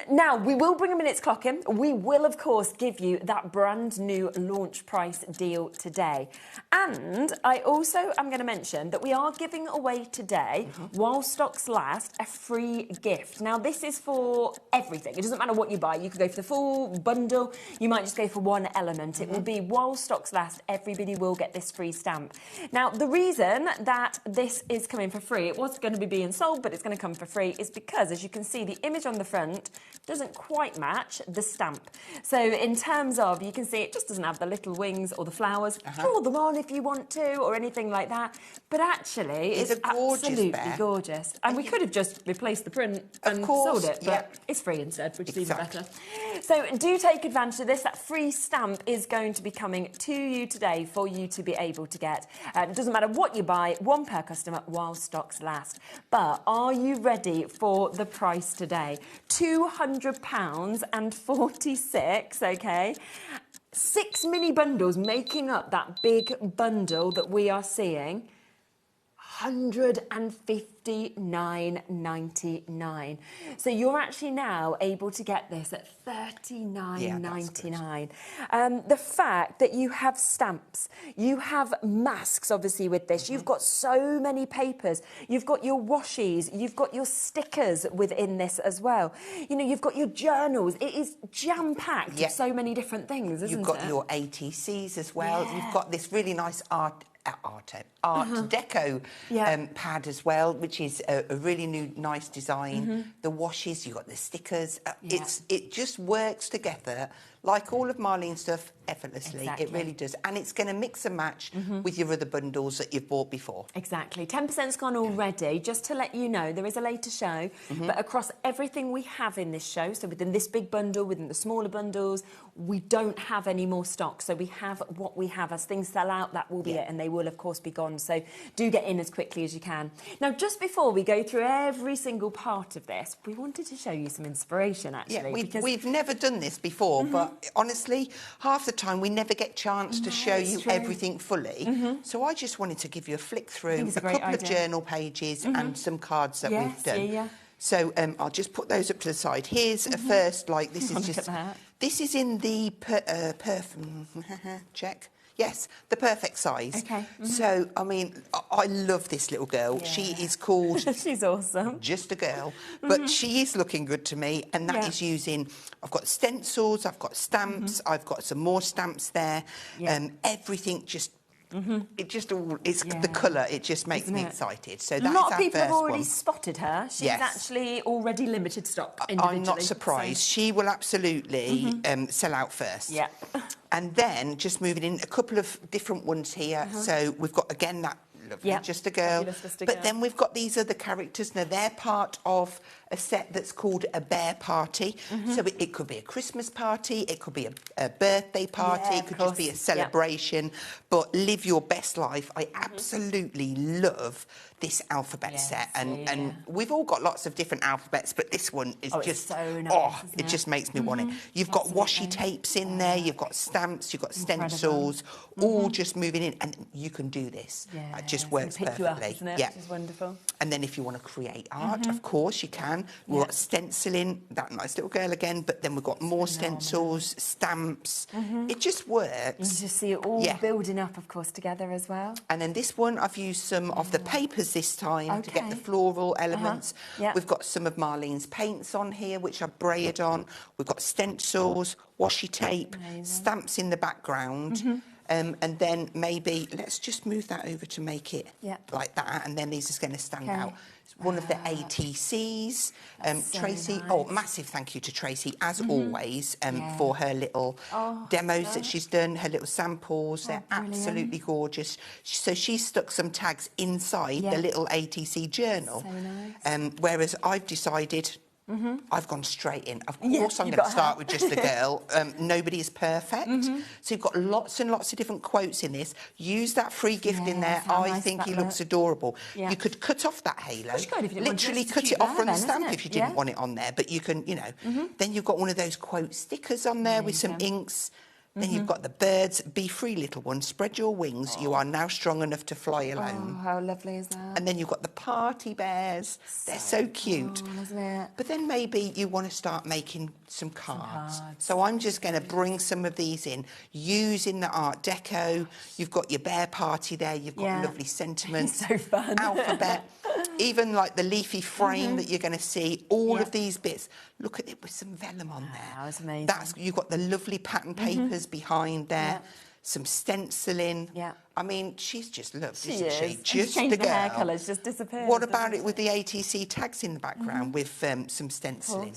Now, we will bring a minute's clock in. We will, of course, give you that brand new launch price deal today. And I also am going to mention that we are giving away today, while stocks last, a free gift. Now, this is for everything. It doesn't matter what you buy. You could go for the full bundle. You might just go for one element. It will be while stocks last, everybody will get this free stamp. Now, the reason that this is coming for free, it was going to be being sold, but it's going to come for free, is because, as you can see, the image on the front doesn't quite match the stamp. So in terms of, you can see it just doesn't have the little wings or the flowers. Draw them on if you want to, or anything like that. But actually, it's absolutely gorgeous. And we could have just replaced the print and sold it, but it's free instead, which is even better. So do take advantage of this. That free stamp is going to be coming to you today for you to be able to get. It doesn't matter what you buy, one per customer while stocks last. But are you ready for the price today? £200.46, okay? 6 mini bundles making up that big bundle that we are seeing. £159.99. So you're actually now able to get this at $39.99. The fact that you have stamps, you have masks, obviously, with this. You've got so many papers. You've got your washies. You've got your stickers within this as well. You know, you've got your journals. It is jam-packed with so many different things, isn't it? You've got your ATCs as well. You've got this really nice art Deco pad as well, which is a really new, nice design. The washes, you've got the stickers. It just works together like all of Marlene's stuff, effortlessly. Exactly. It really does. And it's going to mix and match with your other bundles that you've bought before. Exactly. 10%'s gone already. Just to let you know, there is a later show, but across everything we have in this show, so within this big bundle, within the smaller bundles, we don't have any more stock. So we have what we have. As things sell out, that will be it, and they will, of course, be gone. So do get in as quickly as you can. Now, just before we go through every single part of this, we wanted to show you some inspiration, actually. Yeah, we've never done this before, but honestly, half the time we never get a chance to show you everything fully. So I just wanted to give you a flick through a couple of journal pages and some cards that we've done. So I'll just put those up to the side. Here's a first, like, this is just... This is in the check. Yes, the perfect size. Okay. So, I mean, I love this little girl. Yeah. She is called... She's awesome. Just a girl. But she is looking good to me, and that is using... I've got stencils, I've got stamps, I've got some more stamps there. Everything just... It just all, it's the colour, it just makes me excited. So that's a lot of people have already spotted her. She's Yes. actually already limited stock individually. I'm not surprised. So... She will absolutely sell out first. Yeah. And then just moving in a couple of different ones here. So we've got, again, that lovely Just a Girl. But then we've got these other characters. Now, they're part of a set that's called a bear party. So it could be a Christmas party, it could be a birthday party, it could just be a celebration. But live your best life. I absolutely love this alphabet set. And we've all got lots of different alphabets, but this one is just... so nice, it just makes me want it. You've got washi tapes in there, you've got stamps, you've got stencils, all just moving in. And you can do this. It just works perfectly. Up, isn't it? Which is wonderful. And then if you want to create art, of course you can. We've got stenciling, that nice little girl again, but then we've got more stencils, stamps. It just works. You just see it all building up, of course, together as well. And then this one, I've used some of the papers this time to get the floral elements. We've got some of Marlene's paints on here, which I've braided on. We've got stencils, washi tape, stamps in the background. And then maybe, let's just move that over to make it like that, and then these are going to stand out. One of the ATCs, Tracy. Nice. Oh, massive thank you to Tracy, as always, for her little demos that she's done, her little samples. They're absolutely gorgeous. So she stuck some tags inside the little ATC journal. So nice. Whereas I've decided... I've gone straight in. Of course, I'm going to start with Just a Girl. Nobody is perfect. So you've got lots and lots of different quotes in this. Use that free gift in there. I think he looks adorable. You could cut off that halo. Literally cut it off from the stamp if you didn't want it on there. But you can, you know. Then you've got one of those quote stickers on there with some inks. Then you've got the birds. Be free, little one. Spread your wings. You are now strong enough to fly alone. Oh, how lovely is that? And then you've got the party bears. They're so cute. Isn't it? But then maybe you want to start making some cards. So I'm just going to bring some of these in, using the Art Deco. You've got your bear party there. You've got lovely sentiments. So fun. Alphabet. Even like the leafy frame that you're going to see. All of these bits. Look at it with some vellum on there. That was amazing. You've got the lovely pattern papers behind there. Some stenciling. I mean, she's just loved, isn't she? Just a girl. The hair colours just disappeared. What about it with the ATC tags in the background with some stenciling?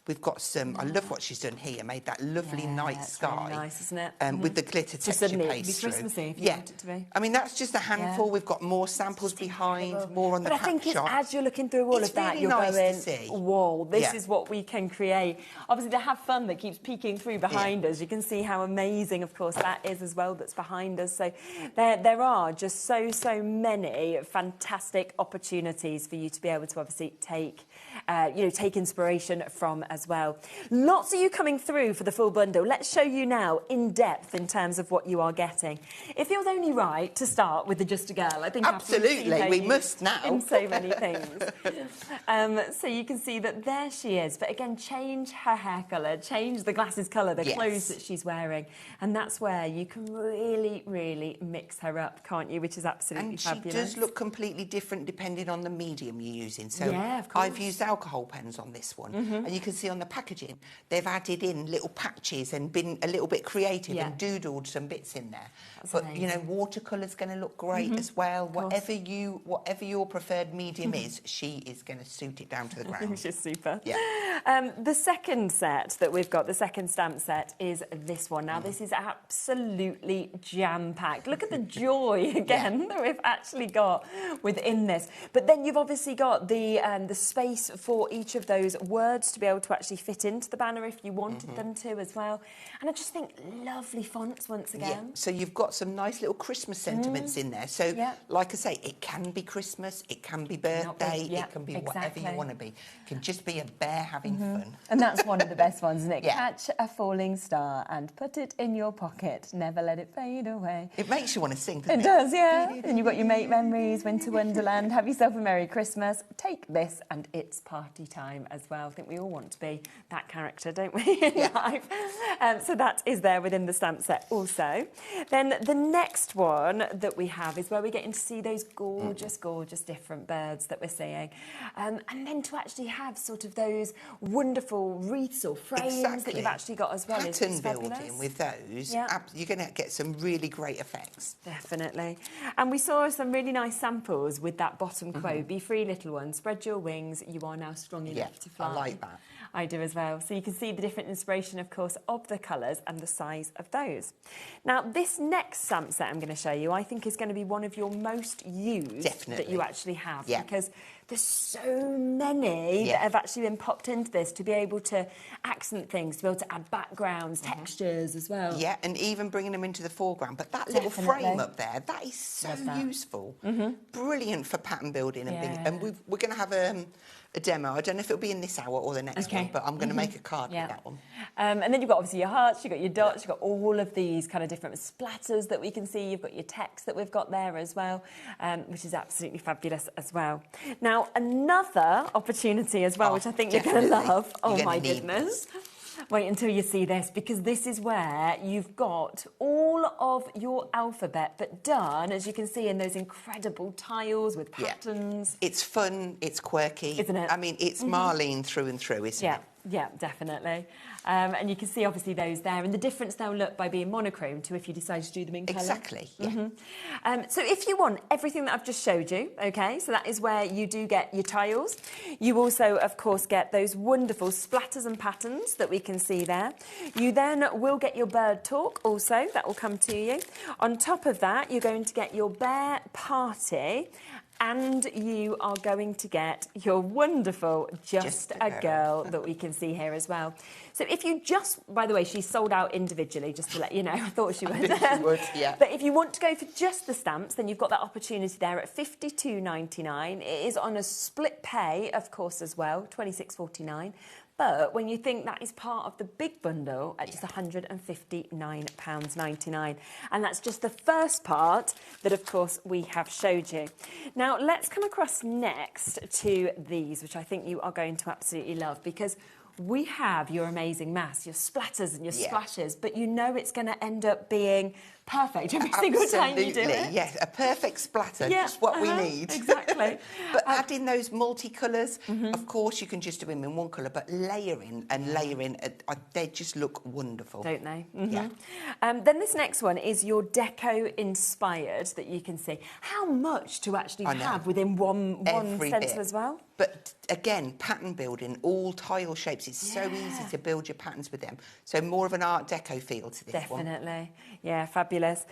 We've got some... I love what she's done here. Made that lovely night sky. Really nice, isn't it? With the glitter texture paste through. Christmassy if you want it to be. I mean, that's just a handful. We've got more samples behind, more on the pack shop. But I think as you're looking through all of that, you're going, whoa, this is what we can create. Obviously, the Have Fun that keeps peeking through behind us. You can see how amazing, of course, that is as well that's behind us. So there are just so many fantastic opportunities for you to be able to obviously take inspiration from as well. Lots of you coming through for the full bundle. Let's show you now in depth in terms of what you are getting. It feels only right to start with the Just a Girl. I think absolutely we must now in so many things. So you can see that there she is. But again, change her hair colour, change the glasses colour, the clothes that she's wearing, and that's where you can really mix her up, can't you? Which is absolutely fabulous. And she does look completely different depending on the medium you're using. So of course. I've used alcohol alcohol pens on this one. And you can see on the packaging, they've added in little patches and been a little bit creative and doodled some bits in there. But, you know, watercolour's going to look great as well. Whatever your preferred medium is, she is going to suit it down to the ground. She's super. Yeah. The second set that we've got, the second stamp set, is this one. Now, this is absolutely jam-packed. Look at the joy, again, that we've actually got within this. But then you've obviously got the space for each of those words to be able to actually fit into the banner if you wanted them to as well. And I just think lovely fonts once again. Yeah. So you've got some nice little Christmas sentiments in there. So, like I say, it can be Christmas, it can be birthday, it can be whatever you want to be. It can just be a bear having fun. And that's one of the best ones, isn't it? Catch a falling star and put it in your pocket. Never let it fade away. It makes you want to sing, doesn't it? It does, yeah. And you've got your Make Memories, Winter Wonderland, have yourself a Merry Christmas. Take this and it's party time as well. I think we all want to be that character, don't we, in life? So that is there within the stamp set also. Then the next one that we have is where we're getting to see those gorgeous, gorgeous different birds that we're seeing. And then to actually have sort of those wonderful wreaths or frames that you've actually got as well. Pattern building with those, you're going to get some really great effects. Definitely. And we saw some really nice samples with that bottom quote, be free little one, spread your wings, you are now strong enough to fly. I like that. I do as well. So you can see the different inspiration, of course, of the colours and the size of those. Now, this next stamp set I'm going to show you, I think is going to be one of your most used that you actually have. Because there's so many that have actually been popped into this to be able to accent things, to be able to add backgrounds, textures as well. Yeah, and even bringing them into the foreground. But that little frame up there, that is so useful. Brilliant for pattern building. And we're going to have a demo. I don't know if it'll be in this hour or the next one, but I'm going to make a card with that one. And then you've got obviously your hearts, you've got your dots, you've got all of these kind of different splatters that we can see. You've got your text that we've got there as well, which is absolutely fabulous as well. Now, another opportunity as well, which I think you're going to love. Oh, my goodness. Wait until you see this, because this is where you've got all of your alphabet, but done, as you can see, in those incredible tiles with patterns. It's fun, it's quirky. Isn't it? I mean, it's Marlene through and through, isn't it? Yeah, definitely. And you can see, obviously, those there. And the difference they'll look by being monochrome to if you decide to do them in colour. Exactly, so if you want everything that I've just showed you, OK, so that is where you do get your tiles. You also, of course, get those wonderful splatters and patterns that we can see there. You then will get your bird talk also. That will come to you. On top of that, you're going to get your bear party. And you are going to get your wonderful Just a Girl that we can see here as well. So if you just, by the way, she's sold out individually, just to let you know. I thought she would. She would, yeah. But if you want to go for just the stamps, then you've got that opportunity there at £52.99. It is on a split pay, of course, as well, £26.49. But when you think that is part of the big bundle at just £159.99. And that's just the first part that, of course, we have showed you. Now, let's come across next to these, which I think you are going to absolutely love, because we have your amazing mass, your splatters and your splashes, but you know it's going to end up being perfect every single time you do it. Yes, a perfect splatter, just what we need. Exactly. But adding those multicolours, of course you can just do them in one colour, but layering and layering, they just look wonderful. Don't they? Then this next one is your deco-inspired that you can see. How much to actually have within one stencil as well? But again, pattern building, all tile shapes, it's so easy to build your patterns with them. So more of an Art Deco feel to this one. Definitely. Yeah, fabulous.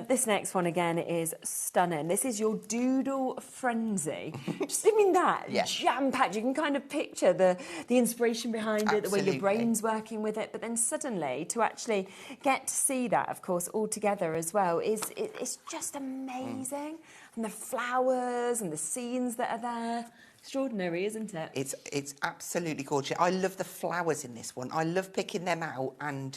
This next one, again, is stunning. This is your Doodle Frenzy. Just, I mean, that jam-packed. You can kind of picture the inspiration behind it, the way your brain's working with it. But then suddenly, to actually get to see that, of course, all together as well, it's just amazing. And the flowers and the scenes that are there. Extraordinary, isn't it? It's absolutely gorgeous. I love the flowers in this one. I love picking them out and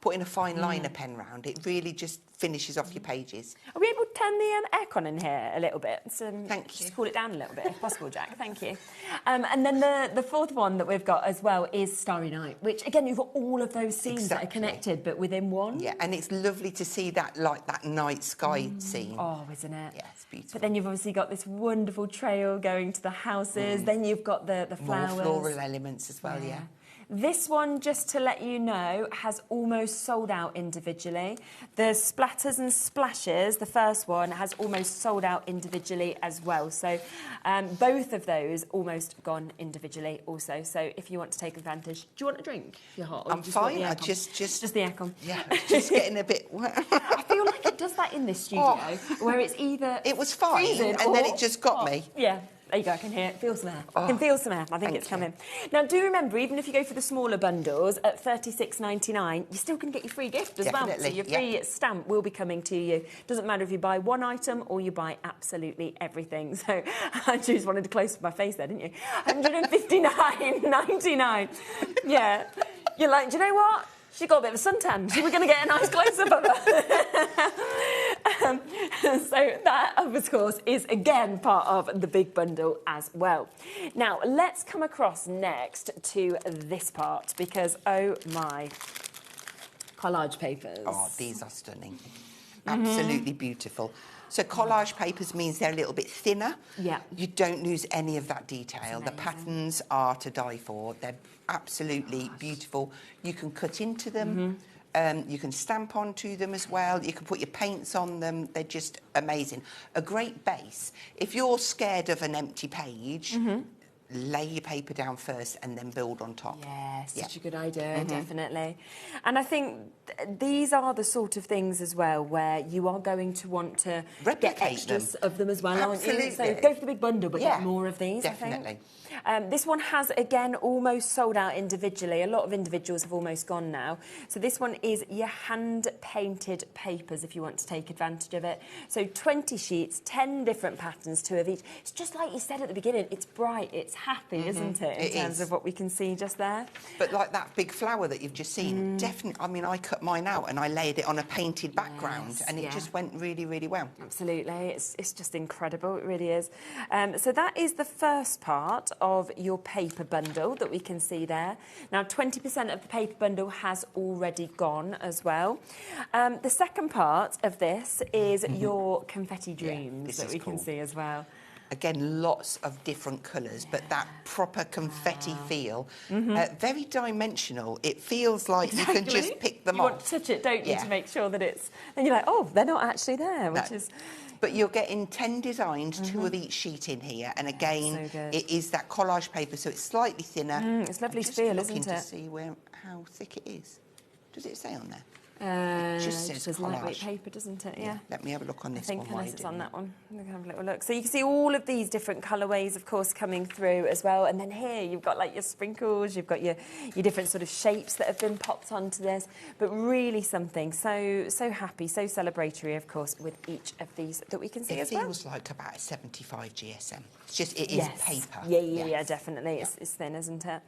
putting a fine liner pen round. It really just finishes off your pages. Are we able to turn the aircon in here a little bit? Thank you. Just cool it down a little bit, if possible, Jack. Thank you. And then the fourth one that we've got as well is Starry Night, which, again, you've got all of those scenes that are connected, but within one. Yeah, and it's lovely to see that, like, that night sky scene. Oh, isn't it? Yeah, it's beautiful. But then you've obviously got this wonderful trail going to the houses. Then you've got the flowers. More floral elements as well, yeah. This one, just to let you know, has almost sold out individually. The Splatters and Splashes, the first one, has almost sold out individually as well. So both of those almost gone individually also. So if you want to take advantage, do you want a drink? If you're hot, or I'm fine. I just the aircon. Yeah, just getting a bit. I feel like it does that in this studio, where it's either it was fine, and then it just got me. Yeah. There you go, I can hear it. Feel some air. I can feel some air. I think it's coming. Now, do remember, even if you go for the smaller bundles at $36.99, you still can get your free gift as well. So your free stamp will be coming to you. Doesn't matter if you buy one item or you buy absolutely everything. So I just wanted to close up my face there, didn't you? $159.99. Yeah. You're like, do you know what? She got a bit of a suntan. So we're going to get a nice close-up of her. So that, of course, is, again, part of the big bundle as well. Now, let's come across next to this part because, oh, my, collage papers. Oh, these are stunning. Absolutely beautiful. So collage papers means they're a little bit thinner. Yeah. You don't lose any of that detail. The patterns are to die for. They're absolutely beautiful. You can cut into them. You can stamp onto them as well. You can put your paints on them. They're just amazing. A great base. If you're scared of an empty page, lay your paper down first and then build on top. Yes, such a good idea, definitely. And I think these are the sort of things as well where you are going to want to get extras of them as well, aren't you? So go for the big bundle, but get more of these, definitely. I think. This one has, again, almost sold out individually. A lot of individuals have almost gone now. So this one is your hand-painted papers, if you want to take advantage of it. So 20 sheets, 10 different patterns, 2 of each. It's just like you said at the beginning, it's bright, it's happy, isn't it, in terms of what we can see just there. But like that big flower that you've just seen, definitely, I mean, I cut mine out and I laid it on a painted background and it just went really, really well. Absolutely, it's just incredible, it really is. So that is the first part of your paper bundle that we can see there. Now, 20% of the paper bundle has already gone as well. The second part of this is your confetti dreams that we can see as well. Again, lots of different colours, but that proper confetti feel. Very dimensional. It feels like you can just pick them off. You want to touch it, don't you, to make sure that it's... And you're like, oh, they're not actually there, which is... But you're getting 10 designs, 2 of each sheet in here. And again, it is that collage paper, so it's slightly thinner. It's lovely to feel, isn't it? to see how thick it is. Does it say on there? It just says lightweight paper, doesn't it? Yeah. Let me have a look on this one. I think unless it's on that one. We can have a little look. So you can see all of these different colourways, of course, coming through as well. And then here you've got like your sprinkles, you've got your different sort of shapes that have been popped onto this. But really something so happy, so celebratory, of course, with each of these that we can see as well. It feels like about a 75 GSM. It's just, it is paper. Yeah, definitely. It's thin, isn't it?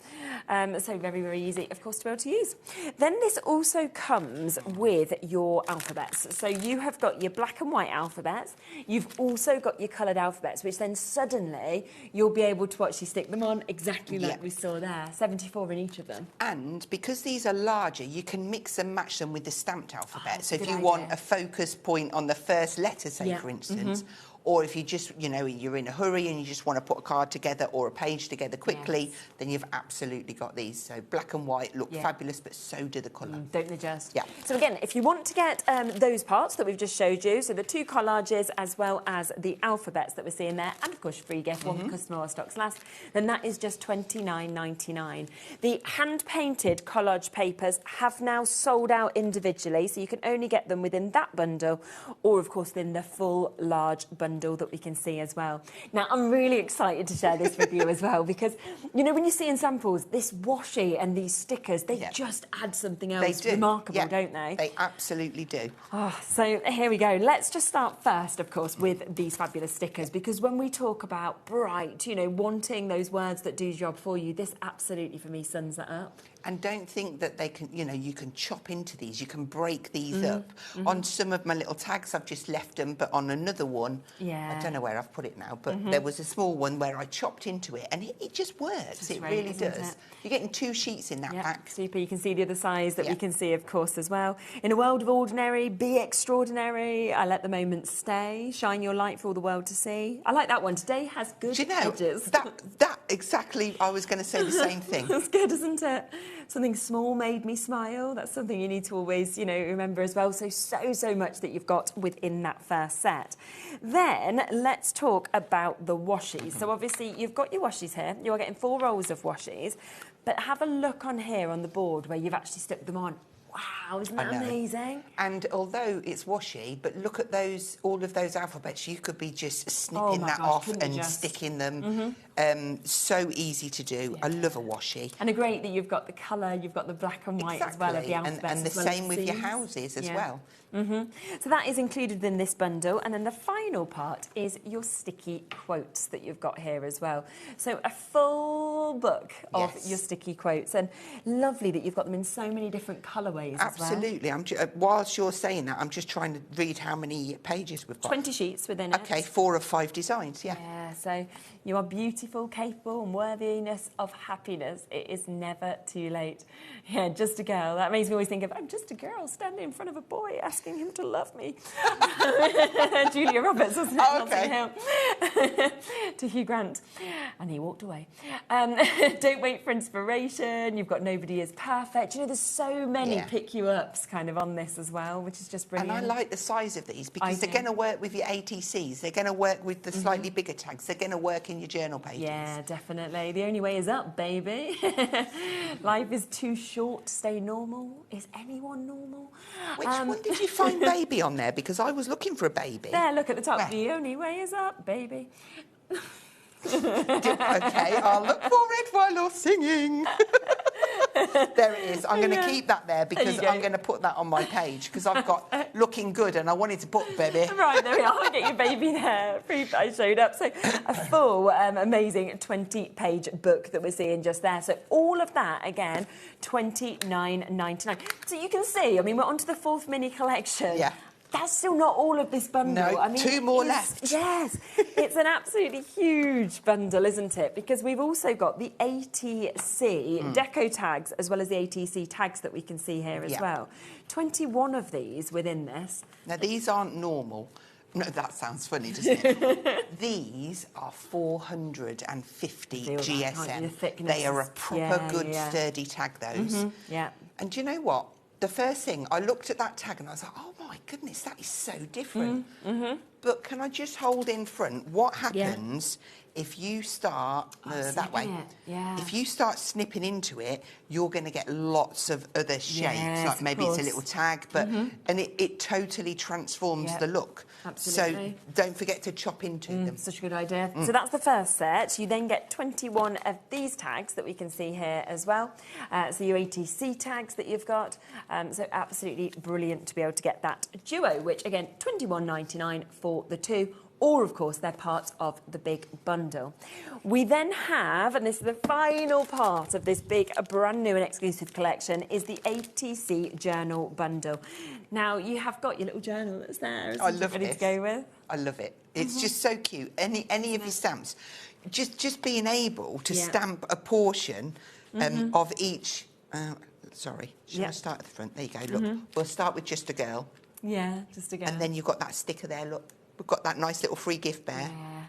So very, very easy, of course, to be able to use. Then this also comes with your alphabets. So you have got your black and white alphabets. You've also got your coloured alphabets, which then suddenly you'll be able to actually stick them on exactly like we saw there. 74 in each of them. And because these are larger, you can mix and match them with the stamped alphabet. So if you want a focus point on the first letter, say, for instance, or if you just, you know, you're in a hurry and you just want to put a card together or a page together quickly, then you've absolutely got these. So black and white look fabulous, but so do the colour. Don't they just? Yeah. So again, if you want to get those parts that we've just showed you, so the 2 collages as well as the alphabets that we're seeing there, and of course free gift, one customer or stocks last, then that is just $29.99. The hand-painted collage papers have now sold out individually, so you can only get them within that bundle, or of course within the full large bundle that we can see as well. Now, I'm really excited to share this with you as well because, you know, when you see in samples, this washi and these stickers, they just add something else remarkable, don't they? They absolutely do. Oh, so here we go. Let's just start first, of course, with these fabulous stickers because when we talk about bright, you know, wanting those words that do the job for you, this absolutely, for me, sums that up. And don't think that they can, you know, you can chop into these, you can break these up. On some of my little tags, I've just left them, but on another one, I don't know where I've put it now, but there was a small one where I chopped into it, and it just works. It great, really does. You're getting 2 sheets in that pack. Super. You can see the other size that we can see, of course, as well. In a world of ordinary, be extraordinary. I let the moment stay. Shine your light for all the world to see. I like that one. Today has good edges. That exactly, I was going to say the same thing. That's good, isn't it? Something small made me smile. That's something you need to always, you know, remember as well. So much that you've got within that first set. Then let's talk about the washies. So obviously you've got your washies here. You are getting 4 rolls of washies, but have a look on here on the board where you've actually stuck them on. Wow, isn't that amazing? And although it's washy, but look at those, all of those alphabets. You could be just snipping that off and sticking them. So easy to do. I love a washi. And great that you've got the colour, you've got the black and white as well of the alphabets. And the same with your houses as well. So that is included in this bundle. And then the final part is your sticky quotes that you've got here as well. So a full book of your sticky quotes. And lovely that you've got them in so many different colourways as well. Absolutely. Whilst you're saying that, I'm just trying to read how many pages we've got. 20 sheets within it. Okay, 4 of 5 designs, Yeah, so you are beautiful, capable and worthiness of happiness. It is never too late. Yeah, just a girl. That makes me always think of, I'm just a girl standing in front of a boy asking him to love me. Julia Roberts, wasn't it? Okay. To Hugh Grant. And he walked away. Don't wait for inspiration. You've got nobody is perfect. You know, there's so many pick-you-ups kind of on this as well, which is just brilliant. And I like the size of these because they're going to work with your ATCs. They're going to work with the slightly bigger tags. They're going to work in your journal pages. Yeah, definitely. The only way is up, baby. Life is too short to stay normal. Is anyone normal? Which one did you find baby on there? Because I was looking for a baby. There, look at the top. Where? The only way is up, baby. Okay, I'll look for it while you're singing. There it is. I'm going to keep that there because I'm going to put that on my page because I've got looking good and I wanted to put baby. Right, there we are. I'll get your baby there. I showed up. So a full, amazing 20-page book that we're seeing just there. So all of that, again, $29.99. So you can see, I mean, we're on to the 4th mini collection. Yeah. That's still not all of this bundle. No, I mean, 2 more left. Yes, it's an absolutely huge bundle, isn't it? Because we've also got the ATC deco tags as well as the ATC tags that we can see here as well. 21 of these within this. Now, these aren't normal. No, that sounds funny, doesn't it? These are 450 GSM. They are a proper good sturdy tag, those. Yeah. And do you know what? The first thing, I looked at that tag and I was like, oh my goodness, that is so different. But can I just hold in front? What happens if you start that way? If you start snipping into it, you're going to get lots of other shapes. Like maybe it's a little tag, but and it totally transforms the look. Absolutely. So don't forget to chop into them. Such a good idea. So that's the first set. You then get 21 of these tags that we can see here as well. So your ATC tags that you've got. So absolutely brilliant to be able to get that duo, which again, $21.99 for the 2. Or, of course, they're part of the big bundle. We then have, and this is the final part of this big, brand new and exclusive collection, is the ATC journal bundle. Now, you have got your little journal that's there. I love ready this. to go with. I love it. It's just so cute. Any of your stamps, just being able to stamp a portion of each. Sorry, shall I start at the front? There you go. Look, we'll start with just a girl. Yeah, just a girl. And then you've got that sticker there. Look. We've got that nice little free gift bear. Yeah,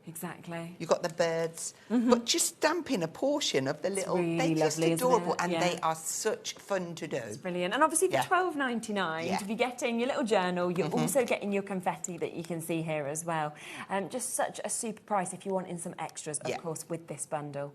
exactly. You've got the birds. But just stamping a portion of the little... really they're just lovely, adorable isn't it? and they are such fun to do. It's brilliant. And obviously for $12.99, to be getting your little journal, you're also getting your confetti that you can see here as well. Just such a super price if you want in some extras, of course, with this bundle.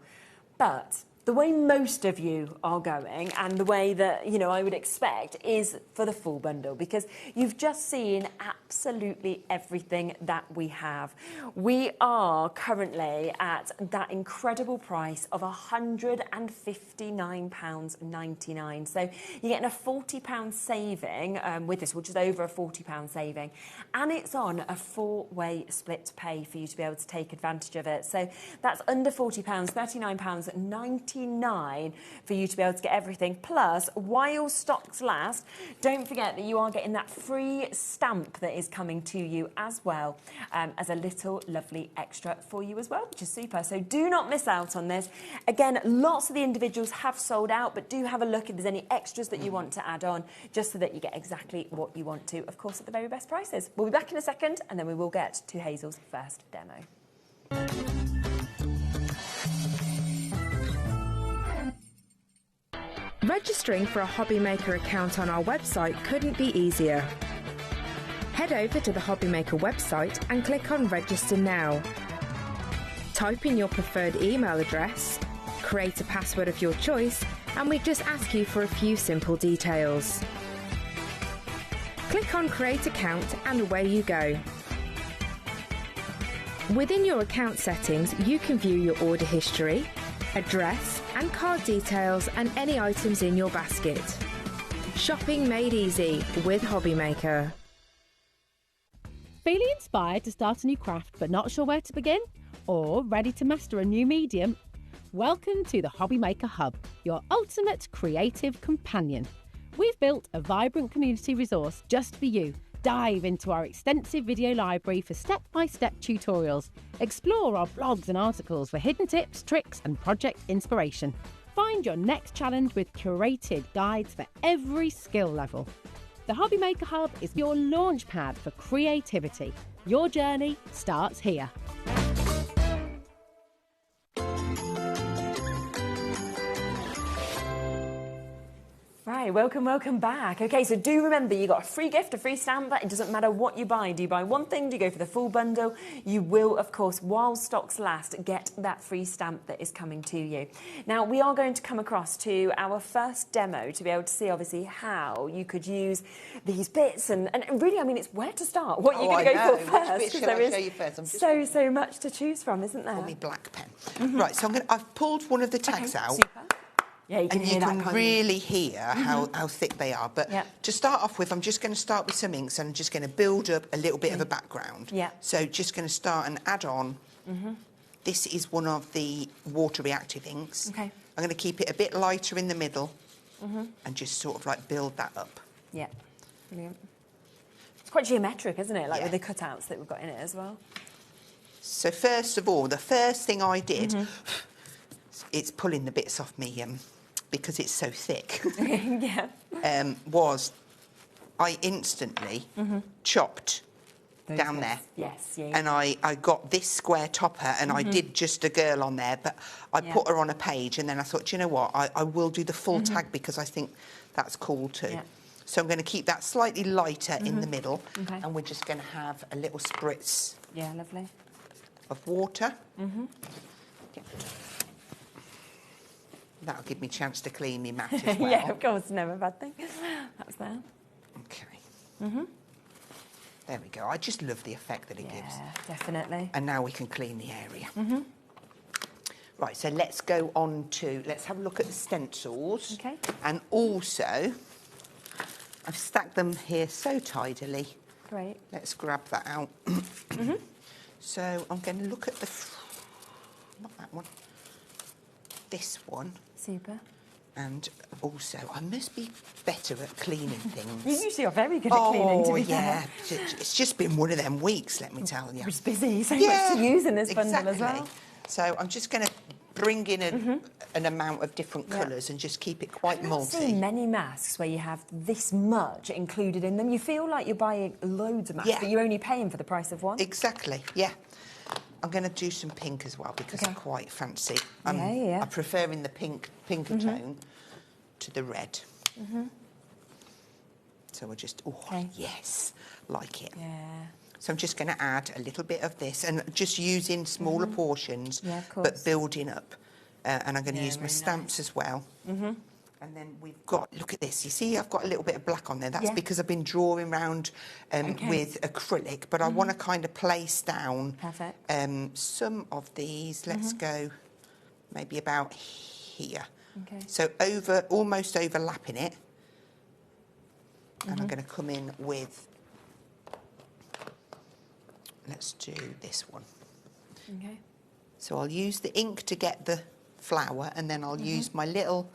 But the way most of you are going and the way that, you know, I would expect is for the full bundle because you've just seen absolutely everything that we have. We are currently at that incredible price of £159.99. So you're getting a £40 saving with this, which is over a £40 saving. And it's on a 4-way split pay for you to be able to take advantage of it. So that's under £40, £39.99. £9.99 for you to be able to get everything. Plus, while stocks last, don't forget that you are getting that free stamp that is coming to you as well, as a little lovely extra for you as well, which is super. So do not miss out on this. Again, lots of the individuals have sold out, but do have a look if there's any extras that you want to add on, just so that you get exactly what you want to, of course, at the very best prices. We'll be back in a second, and then we will get to Hazel's first demo. Registering for a HobbyMaker account on our website couldn't be easier. Head over to the HobbyMaker website and click on Register Now. Type in your preferred email address, create a password of your choice, and we just ask you for a few simple details. Click on Create Account and away you go. Within your account settings, you can view your order history, address and card details and any items in your basket. Shopping made easy with HobbyMaker. Feeling inspired to start a new craft but not sure where to begin? Or ready to master a new medium? Welcome to the HobbyMaker Hub, your ultimate creative companion. We've built a vibrant community resource just for you. Dive into our extensive video library for step-by-step tutorials. Explore our blogs and articles for hidden tips, tricks and project inspiration. Find your next challenge with curated guides for every skill level. The HobbyMaker Hub is your launch pad for creativity. Your journey starts here. Right, welcome back. Okay, so do remember, you got a free gift, a free stamp. It doesn't matter what you buy. Do you buy one thing? Do you go for the full bundle? You will, of course, while stocks last, get that free stamp that is coming to you. Now, we are going to come across to our first demo to be able to see, obviously, how you could use these bits. And really, I mean, it's where to start. What you're going to go for first. Which bit shall I show you first? So much to choose from, isn't there? Got me black pen. Right, so I've pulled one of the tags out. Super. Yeah, you can and you can really hear how thick they are. But to start off with, I'm just going to start with some inks and I'm just going to build up a little bit of a background. Yeah. So just going to start and add on. This is one of the water reactive inks. Okay. I'm going to keep it a bit lighter in the middle and just sort of like build that up. Yeah, brilliant. It's quite geometric, isn't it? Like with the cutouts that we've got in it as well. So first of all, the first thing I did, it's pulling the bits off me because it's so thick, was I instantly chopped down there. Yes, And I got this square topper and I did just a girl on there, but I put her on a page and then I thought, do you know what, I will do the full tag because I think that's cool too. Yeah. So I'm going to keep that slightly lighter in the middle and we're just going to have a little spritz of water. That'll give me a chance to clean my mat as well. Yeah, of course, never a bad thing. That's there. Okay. There we go. I just love the effect that it gives. Yeah, definitely. And now we can clean the area. Right, so let's go on to, let's have a look at the stencils. Okay. And also, I've stacked them here so tidily. Great. Let's grab that out. So I'm going to look at the, not that one, this one. Super. And also, I must be better at cleaning things. You usually are very good at cleaning, to be fair. It's just been one of them weeks, let me tell you. It's busy, so much to use in this bundle as well. So I'm just going to bring in an amount of different colours and just keep it quite multi. I've seen many masks where you have this much included in them. You feel like you're buying loads of masks, but you're only paying for the price of one. Exactly, yeah. I'm going to do some pink as well because I quite fancy. I prefer in the pinker tone to the red. So I just, yes, like it. Yeah. So I'm just going to add a little bit of this and just using smaller portions, but building up. And I'm going to use my stamps as well. And then we've got, look at this, you see I've got a little bit of black on there. That's because I've been drawing around with acrylic, but I want to kind of place down some of these. Let's go maybe about here. So almost overlapping it. And I'm going to come in with, let's do this one. So I'll use the ink to get the flower, and then I'll use my little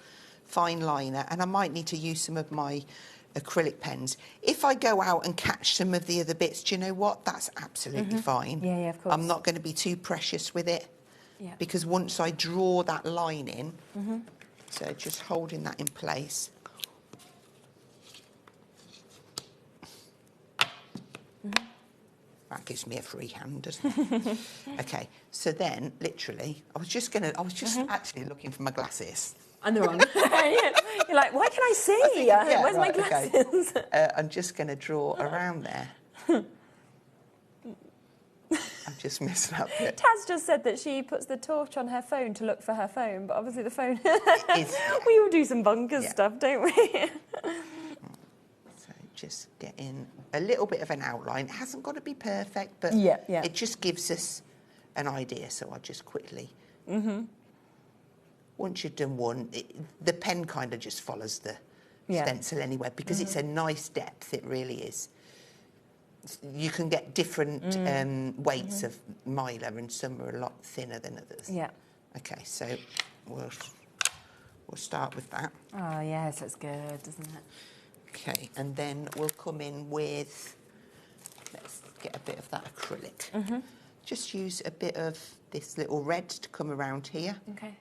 fine liner, and I might need to use some of my acrylic pens. If I go out and catch some of the other bits, do you know what? That's absolutely fine. Yeah, yeah, of course. I'm not going to be too precious with it, because once I draw that line in, so just holding that in place. That gives me a free hand, doesn't it? Okay, so then, literally, I was just actually looking for my glasses. And they're on. You're like, why can I see? Where's my glasses? Okay. I'm just going to draw around there. I'm just messing up it. Taz just said that she puts the torch on her phone to look for her phone, but obviously the phone... We all do some bonkers stuff, don't we? So just getting a little bit of an outline. It hasn't got to be perfect, but it just gives us an idea. So I'll just quickly... Once you've done one, the pen kind of just follows the stencil anyway, because it's a nice depth, it really is. You can get different weights of mylar, and some are a lot thinner than others. Yeah. Okay, so we'll start with that. Oh, yes, that's good, doesn't it? Okay, and then we'll come in with, let's get a bit of that acrylic. Just use a bit of this little red to come around here. Okay.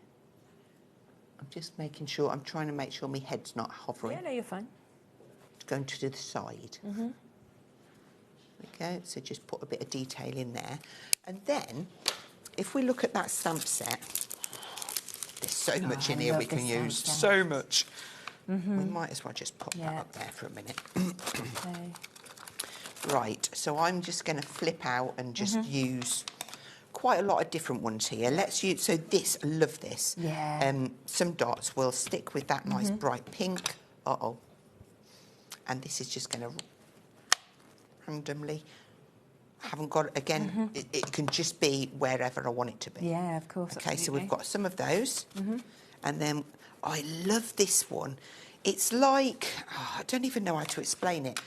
I'm just making sure, I'm trying to make sure my head's not hovering. Yeah, no, you're fine. It's going to the side. There we go, so just put a bit of detail in there. And then, if we look at that stamp set, there's so much in here we can use, so much. We might as well just put that up there for a minute. Right, so I'm just going to flip out and just use quite a lot of different ones here. Let's use, so this, I love this. Yeah. Some dots will stick with that nice bright pink. And this is just going to randomly, I haven't got, again, it can just be wherever I want it to be. Yeah, of course. Okay, so we've got some of those. And then I love this one. It's like, I don't even know how to explain it.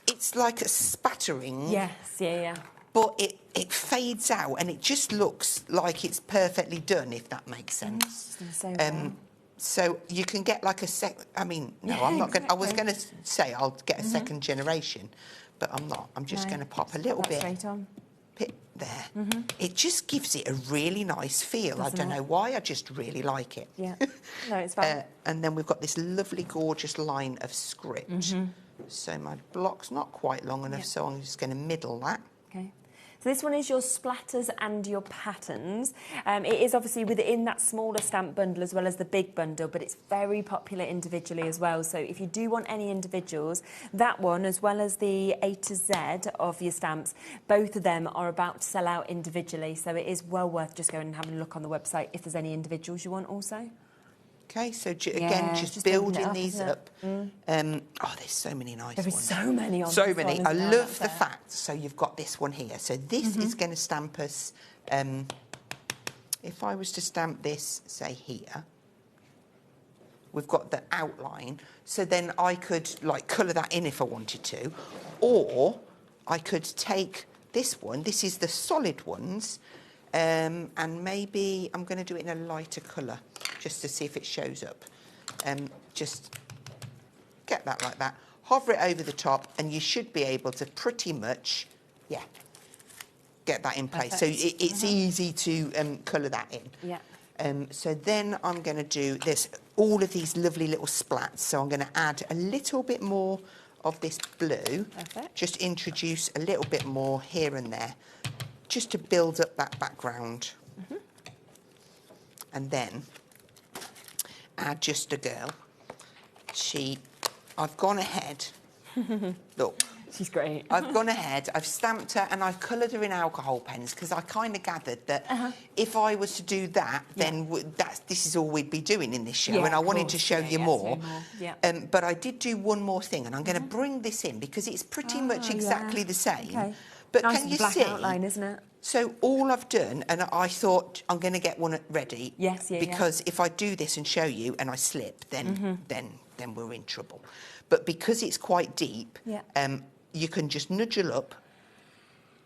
It's like a spattering. Yes, yeah. But it fades out, and it just looks like it's perfectly done, if that makes sense. So you can get like a I'm not going. I was going to say I'll get a second generation, but I'm not. I'm just going to pop a little bit there. It just gives it a really nice feel. I don't know why. I just really like it. Yeah. No, it's fine. And then we've got this lovely, gorgeous line of script. So my block's not quite long enough, so I'm just going to middle that. Okay. So this one is your splatters and your patterns. It is obviously within that smaller stamp bundle as well as the big bundle, but it's very popular individually as well. So if you do want any individuals, that one, as well as the A to Z of your stamps, both of them are about to sell out individually. So it is well worth just going and having a look on the website if there's any individuals you want also. Okay, so again, just building these up. Oh, there's so many nice ones. There is so many on So this many. one, I isn't there? love the fact, so you've got this one here. So this is going to stamp us, if I was to stamp this, say, here, we've got the outline. So then I could, like, colour that in if I wanted to. Or I could take this one. This is the solid ones. And maybe I'm going to do it in a lighter colour just to see if it shows up. Just get that like that, hover it over the top, and you should be able to pretty much, get that in place. So it's easy to colour that in. Yeah. So then I'm going to do this, all of these lovely little splats. So I'm going to add a little bit more of this blue. Perfect. Just introduce a little bit more here and there, just to build up that background. And then add just a girl. I've gone ahead. Look. She's great. I've gone ahead, I've stamped her, and I've coloured her in alcohol pens, because I kind of gathered that if I was to do that, then this is all we'd be doing in this show, and I wanted to show you more. But I did do one more thing, and I'm going to bring this in, because it's pretty much exactly the same. Okay. But Nice can you black see? outline, isn't it? So all I've done, and I thought I'm going to get one ready. Yes, because if I do this and show you and I slip, then we're in trouble. But because it's quite deep, you can just nudgel up,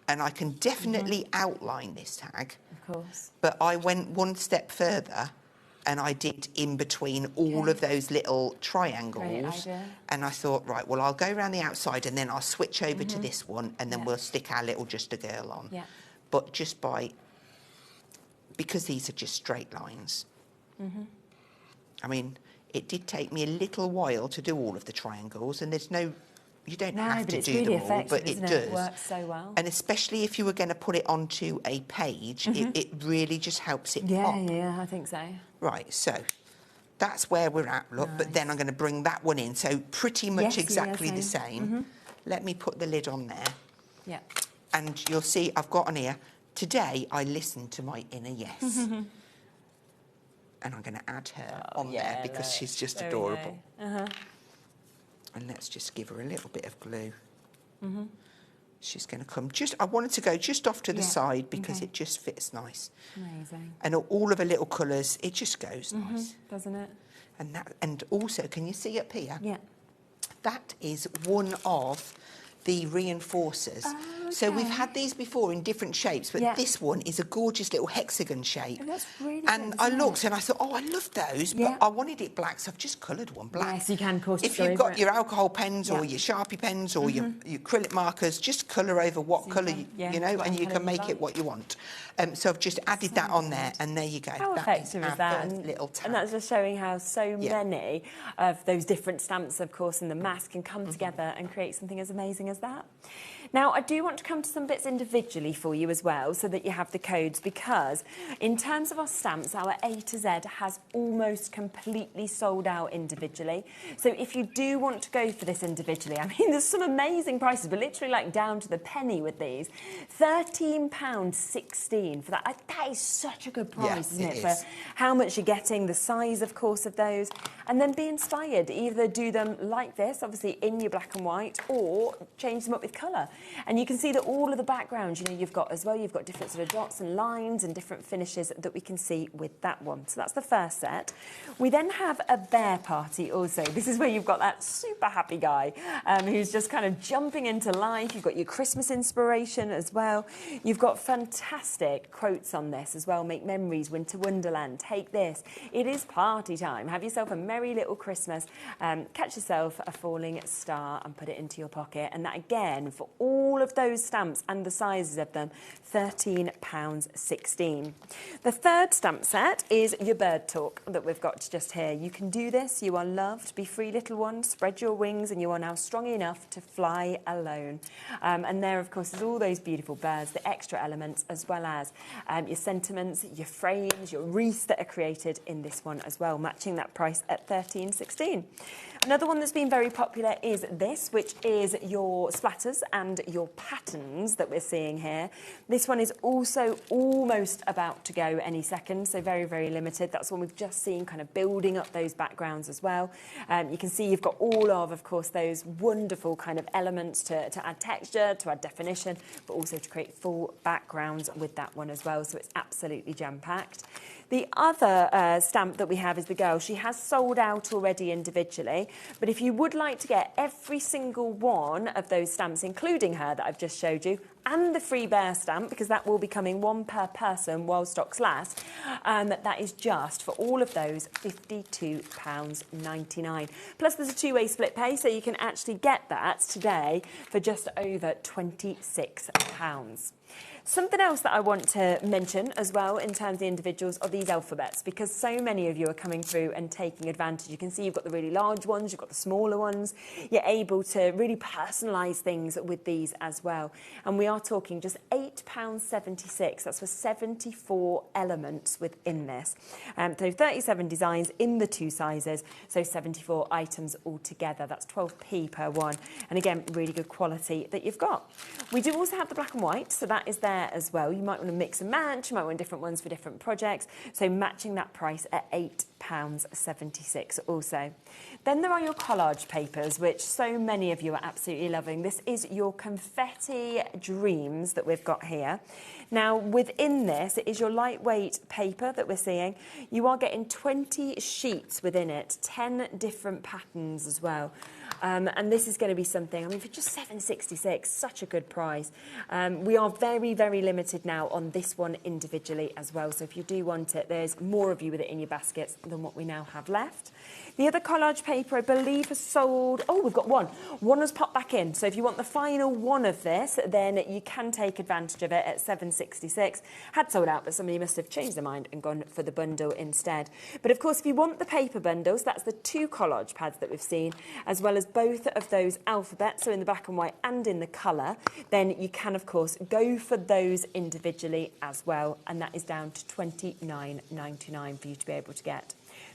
and I can definitely outline this tag. Of course. But I went one step further and I did in between all of those little triangles. Great idea. And I thought, right, well, I'll go around the outside and then I'll switch over to this one, and then we'll stick our little Just a Girl on. Yeah. But just because these are just straight lines. I mean, it did take me a little while to do all of the triangles, and you don't have to do them all, but it does. It works so well. And especially if you were going to put it onto a page, it really just helps it pop. Yeah, I think so. Right, so that's where we're at, look, but then I'm going to bring that one in, so pretty much exactly the same. Let me put the lid on there. Yeah. And you'll see I've got on here, today I listened to my inner yes. And I'm going to add her on there because she's just adorable. And let's just give her a little bit of glue. She's going to come I wanted to go just off to the side because it just fits nice. Amazing. And all of her little colours, it just goes nice. Doesn't it? And also, can you see up here? Yeah. That is one of the reinforcers. So we've had these before in different shapes, but this one is a gorgeous little hexagon shape. Oh, that's really and good, I looked and I thought, oh, I love those, but I wanted it black, so I've just coloured one black. Yes, you can, of course. If you've got your alcohol pens or your Sharpie pens or your acrylic markers, just colour over what colour, you know, and you can make it what you want. So I've just added that on there, and there you go. How effective is that? And that's just showing how so many of those different stamps, of course, in the mass can come together and create something as amazing as that. Now, I do want to come to some bits individually for you as well, so that you have the codes, because in terms of our stamps, our A to Z has almost completely sold out individually. So if you do want to go for this individually, I mean, there's some amazing prices, but literally like down to the penny with these. £13.16 for that. That is such a good price, isn't it? For how much you're getting, the size, of course, of those, and then be inspired. Either do them like this, obviously in your black and white, or change them up with colour. And you can see that all of the backgrounds, you know, you've got as well, you've got different sort of dots and lines and different finishes that we can see with that one. So that's the first set. We then have a bear party also. This is where you've got that super happy guy who's just kind of jumping into life. You've got your Christmas inspiration as well. You've got fantastic quotes on this as well. Make memories, winter wonderland, take this. It is party time. Have yourself a merry little Christmas. Catch yourself a falling star and put it into your pocket. And that again, for all of those stamps and the sizes of them, £13.16. The third stamp set is your bird talk that we've got just here. You can do this. You are loved. Be free, little one. Spread your wings, and you are now strong enough to fly alone. And there, of course, is all those beautiful birds, the extra elements, as well as your sentiments, your frames, your wreaths that are created in this one as well, matching that price at £13.16. Another one that's been very popular is this, which is your splatters and your patterns that we're seeing here. This one is also almost about to go any second, so very, very limited. That's one we've just seen kind of building up those backgrounds as well. You can see you've got all of course, those wonderful kind of elements to add texture, to add definition, but also to create full backgrounds with that one as well, so it's absolutely jam-packed. The other stamp that we have is the girl. She has sold out already individually, but if you would like to get every single one of those stamps, including her that I've just showed you, and the free bear stamp, because that will be coming one per person while stocks last, that is just, for all of those, £52.99. Plus there's a two-way split pay, so you can actually get that today for just over £26. Something else that I want to mention as well in terms of the individuals are these alphabets, because so many of you are coming through and taking advantage. You can see you've got the really large ones, you've got the smaller ones. You're able to really personalise things with these as well. And we are talking just £8.76. That's for 74 elements within this. So 37 designs in the two sizes, so 74 items altogether. That's 12p per one. And again, really good quality that you've got. We do also have the black and white, so that is there as well. You might want to mix and match, you might want different ones for different projects, so matching that price at £8.76 also. Then there are your collage papers, which so many of you are absolutely loving. This is your confetti dreams that we've got here. Now, within this, it is your lightweight paper that we're seeing. You are getting 20 sheets within it, 10 different patterns as well. And this is going to be something, I mean, for just £7.66, such a good price. We are very, very limited now on this one individually as well. So if you do want it, there's more of you with it in your baskets than what we now have left. The other collage paper, I believe, has sold... Oh, we've got one. One has popped back in. So if you want the final one of this, then you can take advantage of it at £7.66. Had sold out, but somebody must have changed their mind and gone for the bundle instead. But of course, if you want the paper bundles, that's the 2 collage pads that we've seen, as well as both of those alphabets, so in the black and white and in the colour, then you can, of course, go for those individually as well. And that is down to £29.99 for you to be able to get.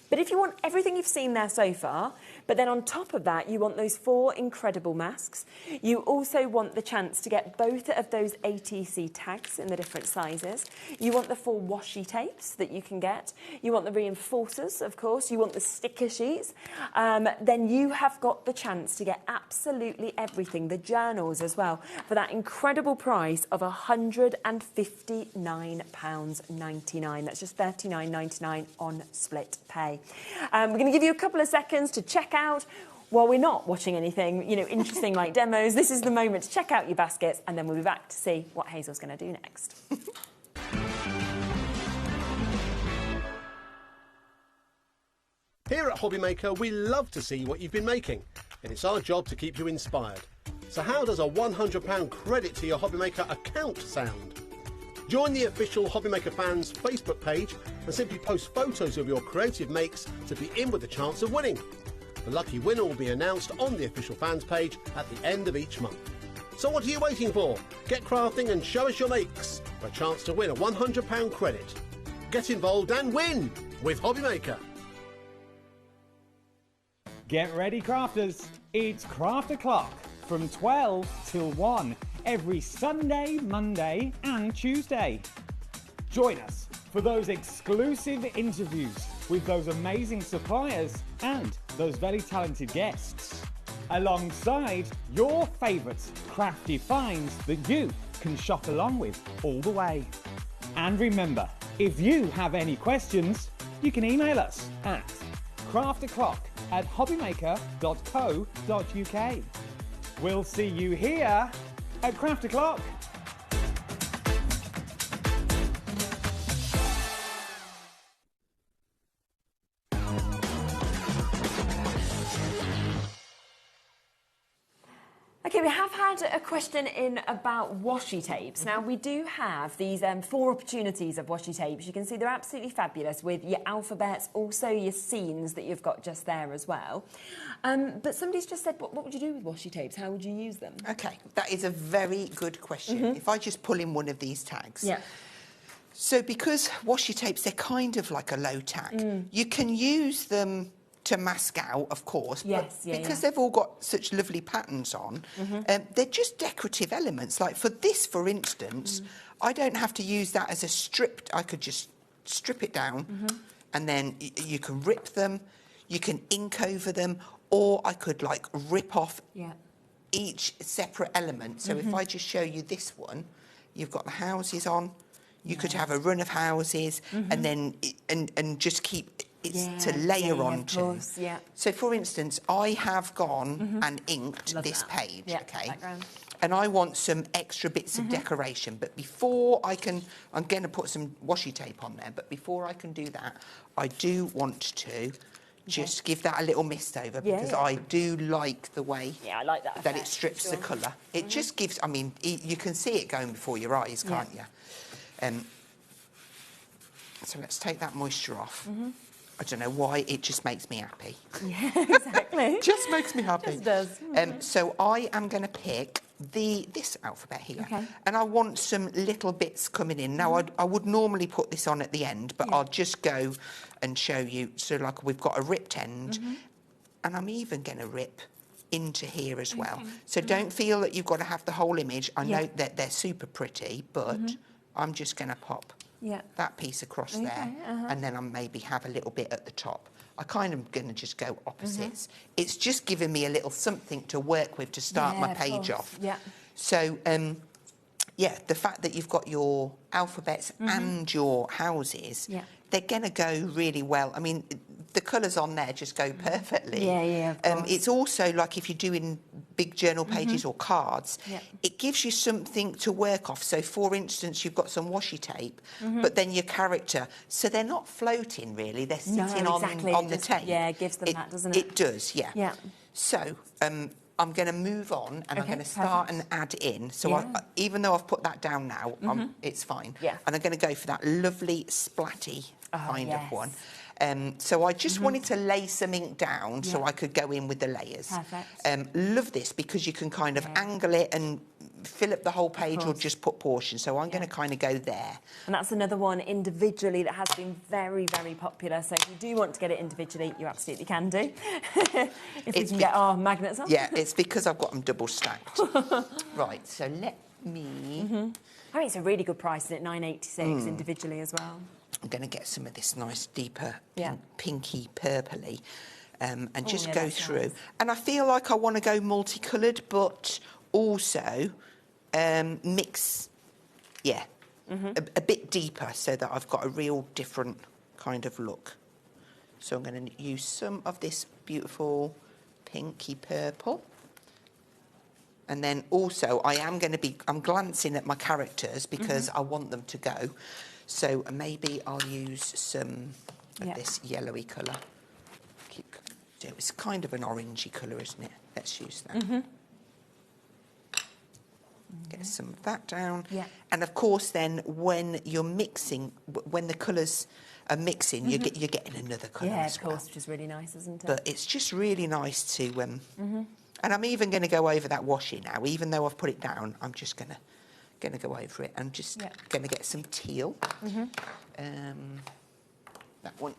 But if you want everything you've seen there so far, but then on top of that, you want those 4 incredible masks, you also want the chance to get both of those ATC tags in the different sizes, you want the 4 washi tapes that you can get, you want the reinforcers, of course, you want the sticker sheets, then you have got the chance to get absolutely everything, the journals as well, for that incredible price of £159.99. That's just £39.99 on split pay. We're going to give you a couple of seconds to check out while we're not watching anything, interesting like demos. This is the moment to check out your baskets, and then we'll be back to see what Hazel's going to do next. Here at HobbyMaker, we love to see what you've been making, and it's our job to keep you inspired. So how does a £100 credit to your HobbyMaker account sound? Join the official HobbyMaker fans Facebook page and simply post photos of your creative makes to be in with a chance of winning. The lucky winner will be announced on the official fans page at the end of each month. So what are you waiting for? Get crafting and show us your makes for a chance to win a £100 credit. Get involved and win with HobbyMaker. Get ready, crafters. It's Craft O'Clock from 12 till 1 every Sunday, Monday and Tuesday. Join us for those exclusive interviews with those amazing suppliers and those very talented guests, alongside your favourite crafty finds that you can shop along with all the way. And remember, if you have any questions, you can email us at craftoclock@hobbymaker.co.uk. We'll see you here at Craft O'Clock. Okay, we have had a question in about washi tapes. Now, we do have these 4 opportunities of washi tapes. You can see they're absolutely fabulous with your alphabets, also your scenes that you've got just there as well. But somebody's just said, what would you do with washi tapes? How would you use them? Okay, that is a very good question. If I just pull in one of these tags. Yeah. So because washi tapes, they're kind of like a low tag. You can use them to mask out, of course, but because they've all got such lovely patterns on, they're just decorative elements. Like for this, for instance, I don't have to use that as a strip. I could just strip it down and then you can rip them, you can ink over them, or I could like rip off each separate element. So if I just show you this one, you've got the houses on, you could have a run of houses and then and just keep to layer onto. So, for instance, I have gone and inked this page, and I want some extra bits of decoration. But before I can, I'm going to put some washi tape on there. But before I can do that, I do want to just give that a little mist over because I do like the way I like that it strips the colour. It just gives. I mean, you can see it going before your eyes, can't you? So let's take that moisture off. I don't know why, it just makes me happy. Yeah, exactly. Just makes me happy. It does. So I am going to pick this alphabet here. And I want some little bits coming in. Now, I would normally put this on at the end, but I'll just go and show you. So, like, we've got a ripped end, and I'm even going to rip into here as well. So don't feel that you've got to have the whole image. I know that they're super pretty, but I'm just going to pop that piece across there, and then I maybe have a little bit at the top. I kind of going to just go opposites. It's just giving me a little something to work with to start my page off. So, the fact that you've got your alphabets and your houses, they're going to go really well. I mean, the colours on there just go perfectly. Yeah, yeah, of course. It's also like if you're doing big journal pages or cards, Yeah. it gives you something to work off. So, for instance, you've got some washi tape, but then your character, so they're not floating really, they're sitting No, exactly. on It the just, tape. yeah, it gives them that, doesn't it? It does, yeah. Yeah. So, I'm going to move on and I'm Okay, going to start perfect. and add in. So Yeah. even though I've put that down now, it's fine. Yeah. And I'm going to go for that lovely splatty kind of yes. one. So I just wanted to lay some ink down so Yeah. I could go in with the layers. Perfect. Love this because you can kind of angle it and fill up the whole page or course. just put portions. So I'm going to kind of go there. And that's another one individually that has been very, very popular. So if you do want to get it individually, you absolutely can do. If we can get our magnets on. Yeah, it's because I've got them double stacked. Right, so let me... I mean, it's a really good price, isn't it? £9.86 individually as well. I'm going to get some of this nice deeper Yeah. pinky purpley and just yeah, go that's through. nice. And I feel like I want to go multicoloured, but also mix, a bit deeper so that I've got a real different kind of look. So I'm going to use some of this beautiful pinky purple. And then also I'm glancing at my characters because I want them to go. So maybe I'll use some of this yellowy colour. It's kind of an orangey colour, isn't it? Let's use that. Get some of that down. Yeah. And of course then when you're mixing, when the colours are mixing, you're getting another colour Yeah, as of course, well. which is really nice, isn't it? But it's just really nice to... And I'm even going to go over that washi now. Even though I've put it down, I'm just going to go over it. I'm just going to get some teal. That one.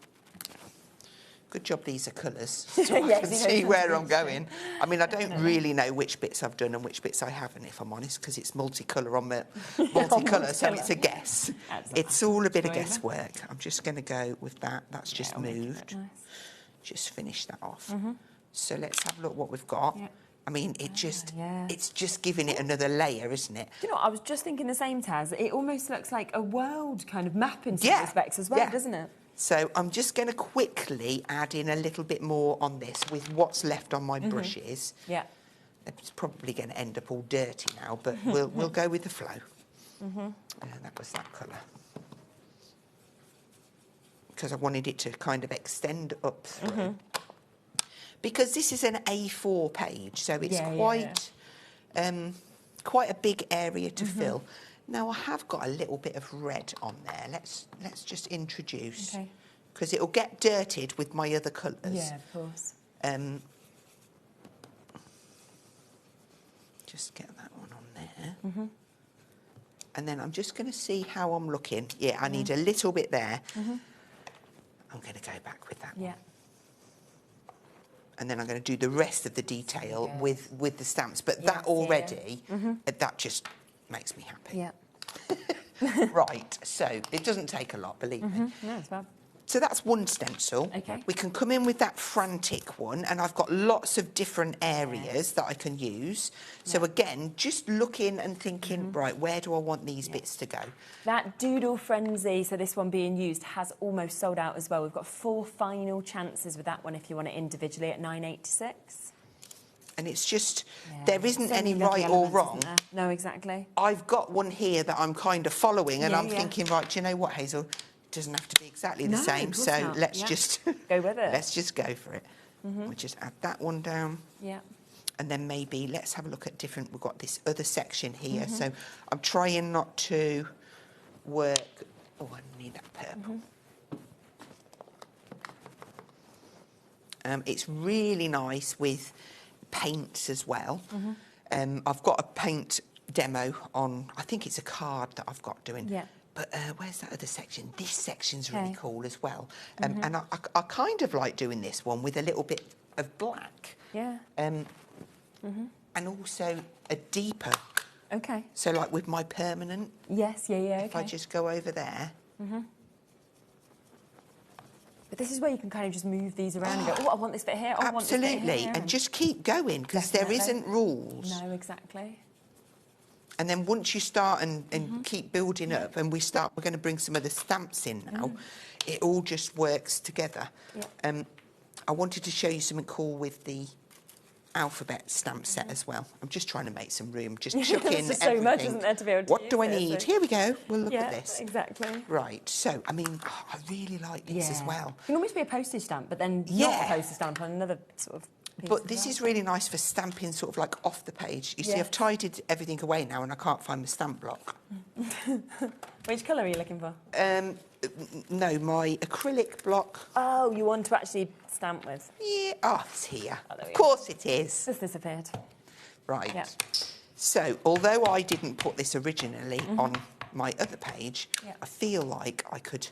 Good job these are colours, so I Yes, can you know, see where I'm something. going. I mean, I don't really know which bits I've done and which bits I haven't, if I'm honest, because it's multicolour on the multicolour, so it's a guess. It's all a bit of guesswork. I'm just going to go with that. That's just moved. Just finish that off. So let's have a look what we've got. I mean, it's just giving it another layer, isn't it? Do you know what? I was just thinking the same, Taz. It almost looks like a world kind of map in some respects as well, doesn't it? So I'm just going to quickly add in a little bit more on this with what's left on my brushes. Yeah. It's probably going to end up all dirty now, but we'll go with the flow. That was that colour. Because I wanted it to kind of extend up through. Because this is an A4 page, so it's quite a big area to fill. Now I have got a little bit of red on there. Let's just introduce, because it'll get dirtied with my other colours. Yeah, of course. Just get that one on there. And then I'm just going to see how I'm looking. Yeah, I need a little bit there. I'm going to go back with that one. And then I'm going to do the rest of the detail with the stamps. But that already, that just makes me happy. Yeah. Right, so it doesn't take a lot, believe me. No, it's fab. So that's one stencil. Okay. We can come in with that frantic one, and I've got lots of different areas that I can use. So again, just looking and thinking, right, where do I want these bits to go? That Doodle Frenzy, so this one being used, has almost sold out as well. We've got 4 final chances with that one if you want it individually at £9.86. And it's just, there isn't any right or wrong. No, exactly. I've got one here that I'm kind of following, and I'm thinking, right, do you know what, Hazel? It doesn't have to be exactly the same, so let's just go with it. Let's just go for it. We'll just add that one down. Yeah. And then maybe let's have a look at different. We've got this other section here, so I'm trying not to work. Oh, I need that purple. It's really nice with paints as well. I've got a paint demo on. I think it's a card that I've got doing. Yeah. But where's that other section? This section's really cool as well. And I kind of like doing this one with a little bit of black. Yeah. And also a deeper. Okay. So like with my permanent. Yes, If I just go over there. But this is where you can kind of just move these around and go, oh, I want this bit here, oh, I want this bit here. Absolutely. And just keep going, because there isn't rules. No, exactly. And then once you start and keep building up, and we're going to bring some of the stamps in now, it all just works together. I wanted to show you something cool with the alphabet stamp set as well. I'm just trying to make some room, just chuck in There's everything. so much, isn't there, to be able to What use do I it, need? so- Here we go. We'll look Yeah, at this. exactly. Right, so, I mean, I really like this as well. It can almost be a postage stamp, but then not Yeah. a postage stamp on another sort of piece But as this well. is really nice for stamping sort of like off the page. You see, Yeah. I've tidied everything away now and I can't find the stamp block. Which colour are you looking for? No, my acrylic block. Oh, you want to actually stamp with? Yeah, oh, it's here. Oh, there we Of go. course it is. Just disappeared. Right. Yeah. So, although I didn't put this originally on my other page, Yeah. I feel like I could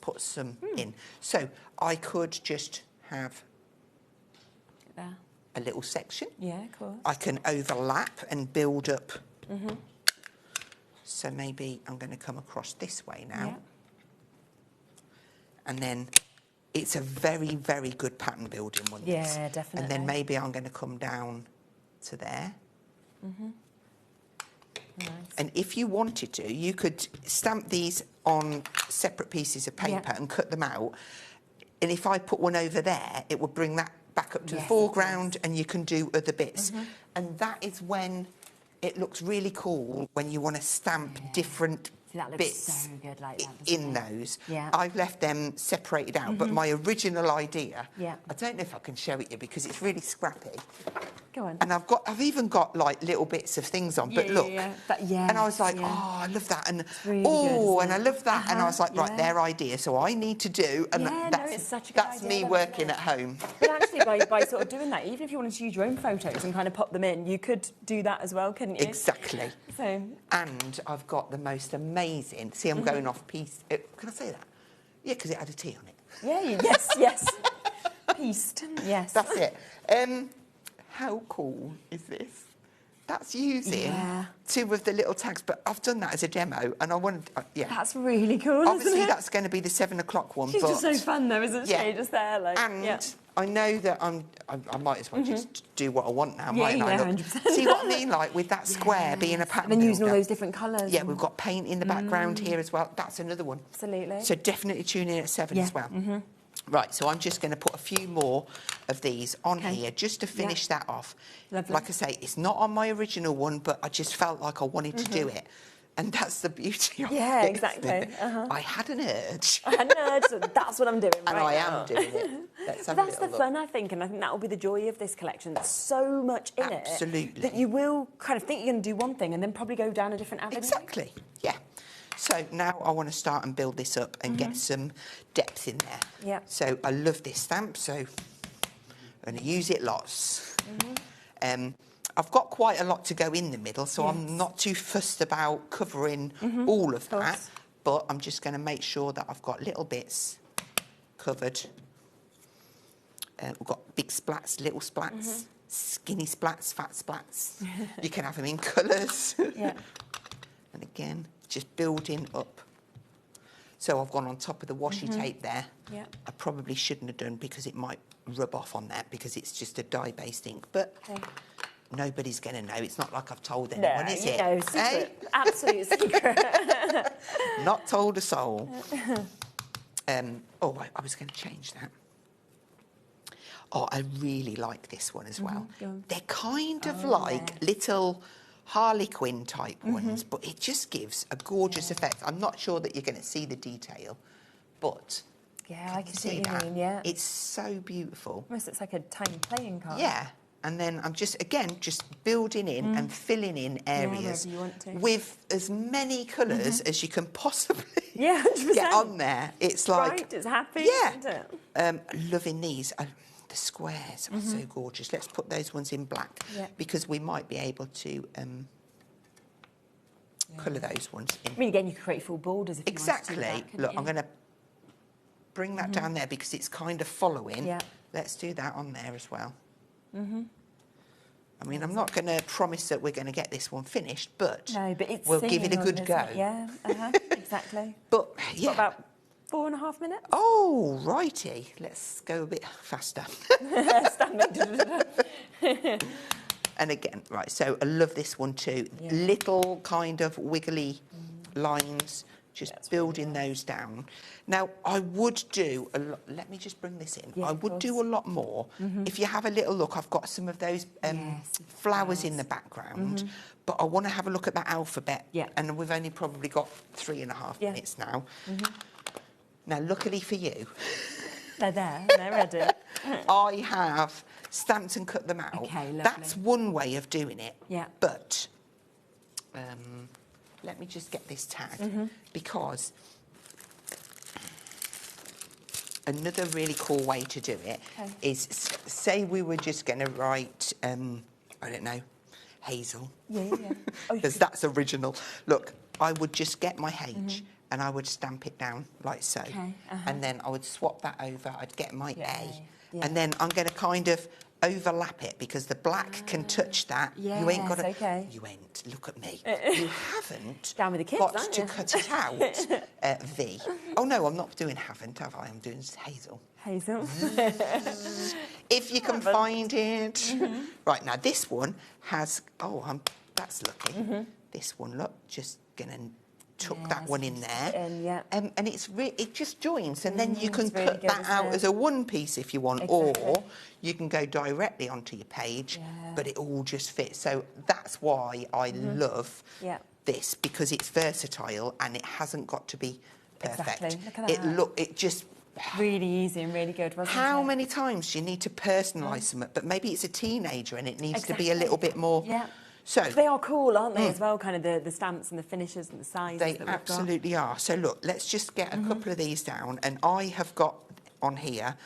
put some in. So, I could just have There. a little section. Yeah, of course. I can overlap and build up. Mm-hmm. So maybe I'm going to come across this way now. Yeah. And then it's a very, very good pattern building one. Yeah, this. definitely. And then maybe I'm going to come down to there. Mm-hmm. Nice. And if you wanted to, you could stamp these on separate pieces of paper Yeah. and cut them out. And if I put one over there, it would bring that back up to Yes, the it foreground and you can do other bits. Mhm. And that is when it looks really cool, when you want to stamp different See, that looks bits so good like that, doesn't in it? those. Yeah. I've left them separated out, but Mhm. my original idea, Yeah. I don't know if I can show it you because it's really scrappy. Go on. And I've even got like little bits of things on, but Yeah, look. yeah, that- yes, and I was like, yeah. oh, I love that. And really oh, good, isn't and I it? love that. And I was like, right, yeah. their idea. So I need to do, and Yeah, no, that's, it's such a good that's idea, me though, isn't working it? at home. But actually, by sort of doing that, even if you wanted to use your own photos and kind of pop them in, you could do that as well, couldn't you? Exactly. So, And I've got the most amazing, see, I'm going off piece. Can I say that? Yeah, because it had a T on it. yeah, yes. Pieced, yes. That's it. How cool is this? That's using Yeah. two of the little tags, but I've done that as a demo, and I wanted, yeah. That's really cool, Obviously, isn't it? that's going to be the 7 o'clock one. She's but just so fun, though, isn't she? Yeah. Just there, like, And yeah. I know that I might as well just do what I want now, Yeah, mightn't I? yeah, Look, 100%. see what I mean? Like with that square being a pattern And then using all builder. those different colours. Yeah, we've got paint in the background here as well. That's another one. Absolutely. So definitely tune in at 7 as well. Right, so I'm just going to put a few more of these on here just to finish that off. Lovely. Like I say, it's not on my original one, but I just felt like I wanted to do it. And that's the beauty of Yeah, it. exactly. isn't it? I had an urge. I know, so that's what I'm doing And right I now. am doing it. Let's have But a that's the little fun, I think, and I think that will be the joy of this collection. There's so much in Absolutely. it that you will kind of think you're going to do one thing and then probably go down a different avenue. Exactly, yeah. So now I want to start and build this up and get some depth in there. Yeah. So I love this stamp, so I'm going to use it lots. I've got quite a lot to go in the middle, so I'm not too fussed about covering all of that, but I'm just going to make sure that I've got little bits covered. We've got big splats, little splats, skinny splats, fat splats. You can have them in colours. Yeah. And again, just building up. So I've gone on top of the washi tape there. Yeah. I probably shouldn't have done because it might rub off on that because it's just a dye-based ink. But nobody's going to know. It's not like I've told anyone, is it? No, secret. Absolute secret. Not told a soul. I was going to change that. Oh, I really like this one as well. They're kind of like little Harlequin type ones, but it just gives a gorgeous effect. I'm not sure that you're going to see the detail, but Yeah, I can see see what you that. mean, yeah. It's so beautiful. Almost looks like a tiny playing card. Yeah. And then I'm just, again, just building in and filling in areas wherever you want to. with as many colours as you can possibly Yeah, 100%. get on there. It's like... Right, it's happy, Yeah. isn't it? Loving these. The squares are so gorgeous. Let's put those ones in black because we might be able to colour those ones in. I mean, again, you could create full borders if you wanted to do that, couldn't Look, you? I'm going to bring that down there because it's kind of following. Yeah. Let's do that on there as well. I mean, I'm not going to promise that we're going to get this one finished, but, No, but it's we'll give it a singing good on, go. isn't it? Yeah, exactly. But, yeah. What, about 4.5 minutes? Oh, righty. Let's go a bit faster. And again, right, so I love this one too. Yeah. Little kind of wiggly lines, just building those down. Now, I would do a lot, let me just bring this in. Yeah, I would do a lot more. If you have a little look, I've got some of those flowers in the background, but I want to have a look at that alphabet. And we've only probably got 3.5 minutes now. Now, luckily for you, they're there, they're ready. I have stamped and cut them out. Okay, lovely. That's one way of doing it. Yeah. But let me just get this tag because another really cool way to do it is, say we were just going to write, I don't know, Hazel. Yeah. Because that's original. Look, I would just get my H and I would stamp it down like so. And then I would swap that over. I'd get my A. And then I'm going to kind of overlap it because the black can touch that. You ain't got to. You ain't. Look at me. You haven't Down with the kids, got aren't to you? cut it out. V. Oh no, I'm not doing haven't, have I? I'm doing Hazel. Hazel. If you can find it. Right, now this one has. Oh, that's lucky. This one, look, just gonna tuck that one in there. And it just joins, and then you can cut that out as a one piece if you want, or you can go directly onto your page, but it all just fits. So that's why I love this, because it's versatile and it hasn't got to be perfect. Exactly. Look at that. It just really easy and really good, wasn't it? How many times do you need to personalise something? But maybe it's a teenager and it needs to be a little bit more. So they are cool, aren't they, as well? Kind of the stamps and the finishes and the sizes. They absolutely are. So look, let's just get a couple of these down, and I have got on here,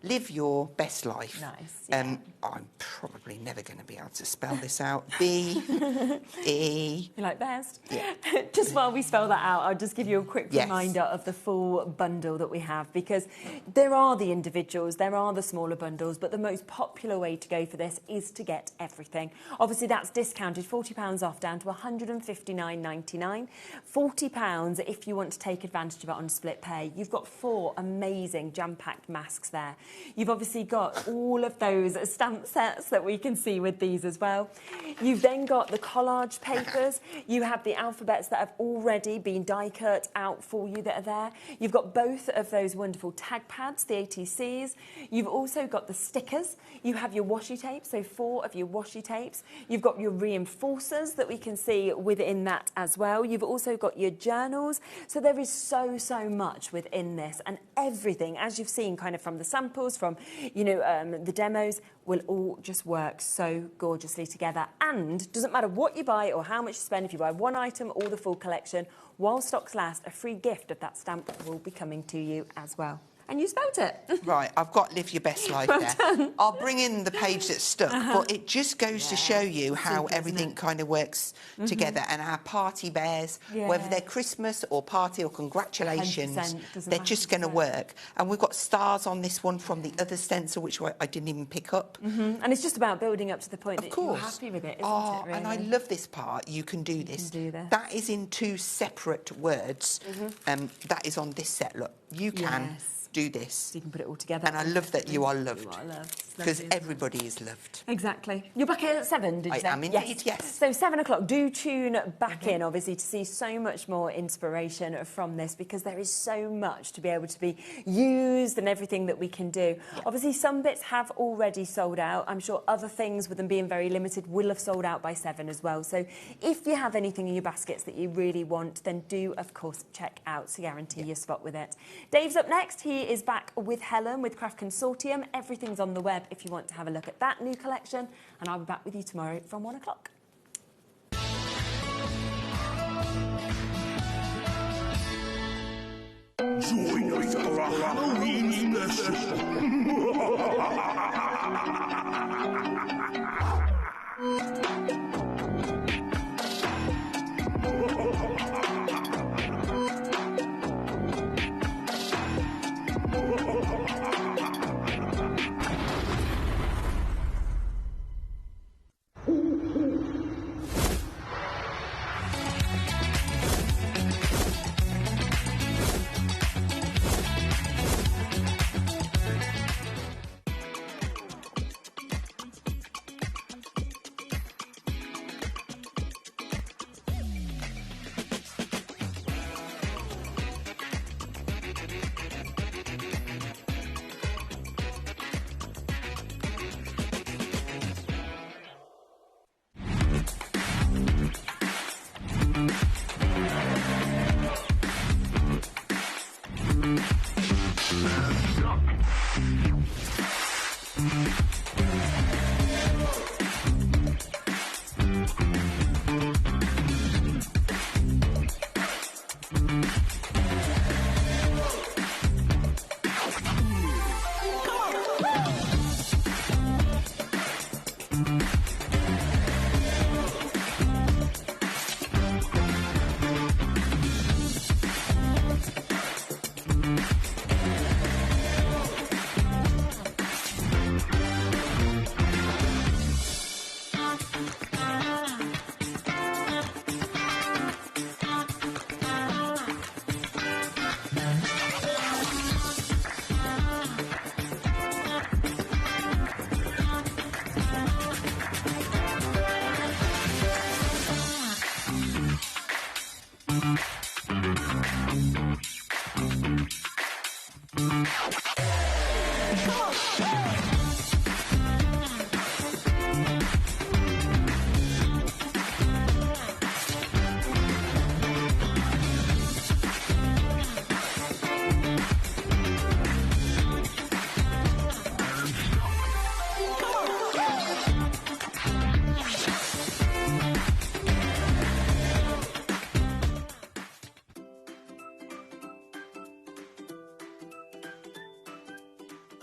live your best life. Nice. I'm probably never going to be able to spell this out. B-E... You like best? Yeah. Just while we spell that out, I'll just give you a quick reminder of the full bundle that we have, because there are the individuals, there are the smaller bundles, but the most popular way to go for this is to get everything. Obviously, that's discounted, £40 off, down to £159.99. £40 if you want to take advantage of it on split pay. You've got 4 amazing jam-packed masks there. You've obviously got all of those stamp sets that we can see with these as well. You've then got the collage papers. You have the alphabets that have already been die cut out for you that are there. You've got both of those wonderful tag pads, the ATCs. You've also got the stickers. You have your washi tape, so 4 of your washi tapes. You've got your reinforcers that we can see within that as well. You've also got your journals. So there is so much within this, and everything, as you've seen kind of from the samples, from, the demos, will all just work so gorgeously together. And doesn't matter what you buy or how much you spend, if you buy one item or the full collection, while stocks last, a free gift of that stamp will be coming to you as well. And you spelt it. Right, I've got Live Your Best Life there. I'll bring in the page that's stuck, but it just goes to show you how everything kind of works together. And our party bears, whether they're Christmas or party or congratulations, they're just going to work. And we've got stars on this one from the other stencil, which I didn't even pick up. And it's just about building up to the point that you're happy with it, isn't it, really? And I love this part. You can do this. That is in 2 separate words. That is on this set. Look, you can do this. So you can put it all together. And I love that you are loved. You are loved. Because everybody is loved. Exactly. You're back here at 7, did you say? I am indeed, yes. So 7 o'clock, do tune back in, obviously, to see so much more inspiration from this, because there is so much to be able to be used and everything that we can do. Obviously, some bits have already sold out. I'm sure other things, with them being very limited, will have sold out by 7 as well. So if you have anything in your baskets that you really want, then do, of course, check out to guarantee your spot with it. Dave's up next. He is back with Helen with Craft Consortium. Everything's on the web if you want to have a look at that new collection, and I'll be back with you tomorrow from 1 o'clock. Join us for a Halloween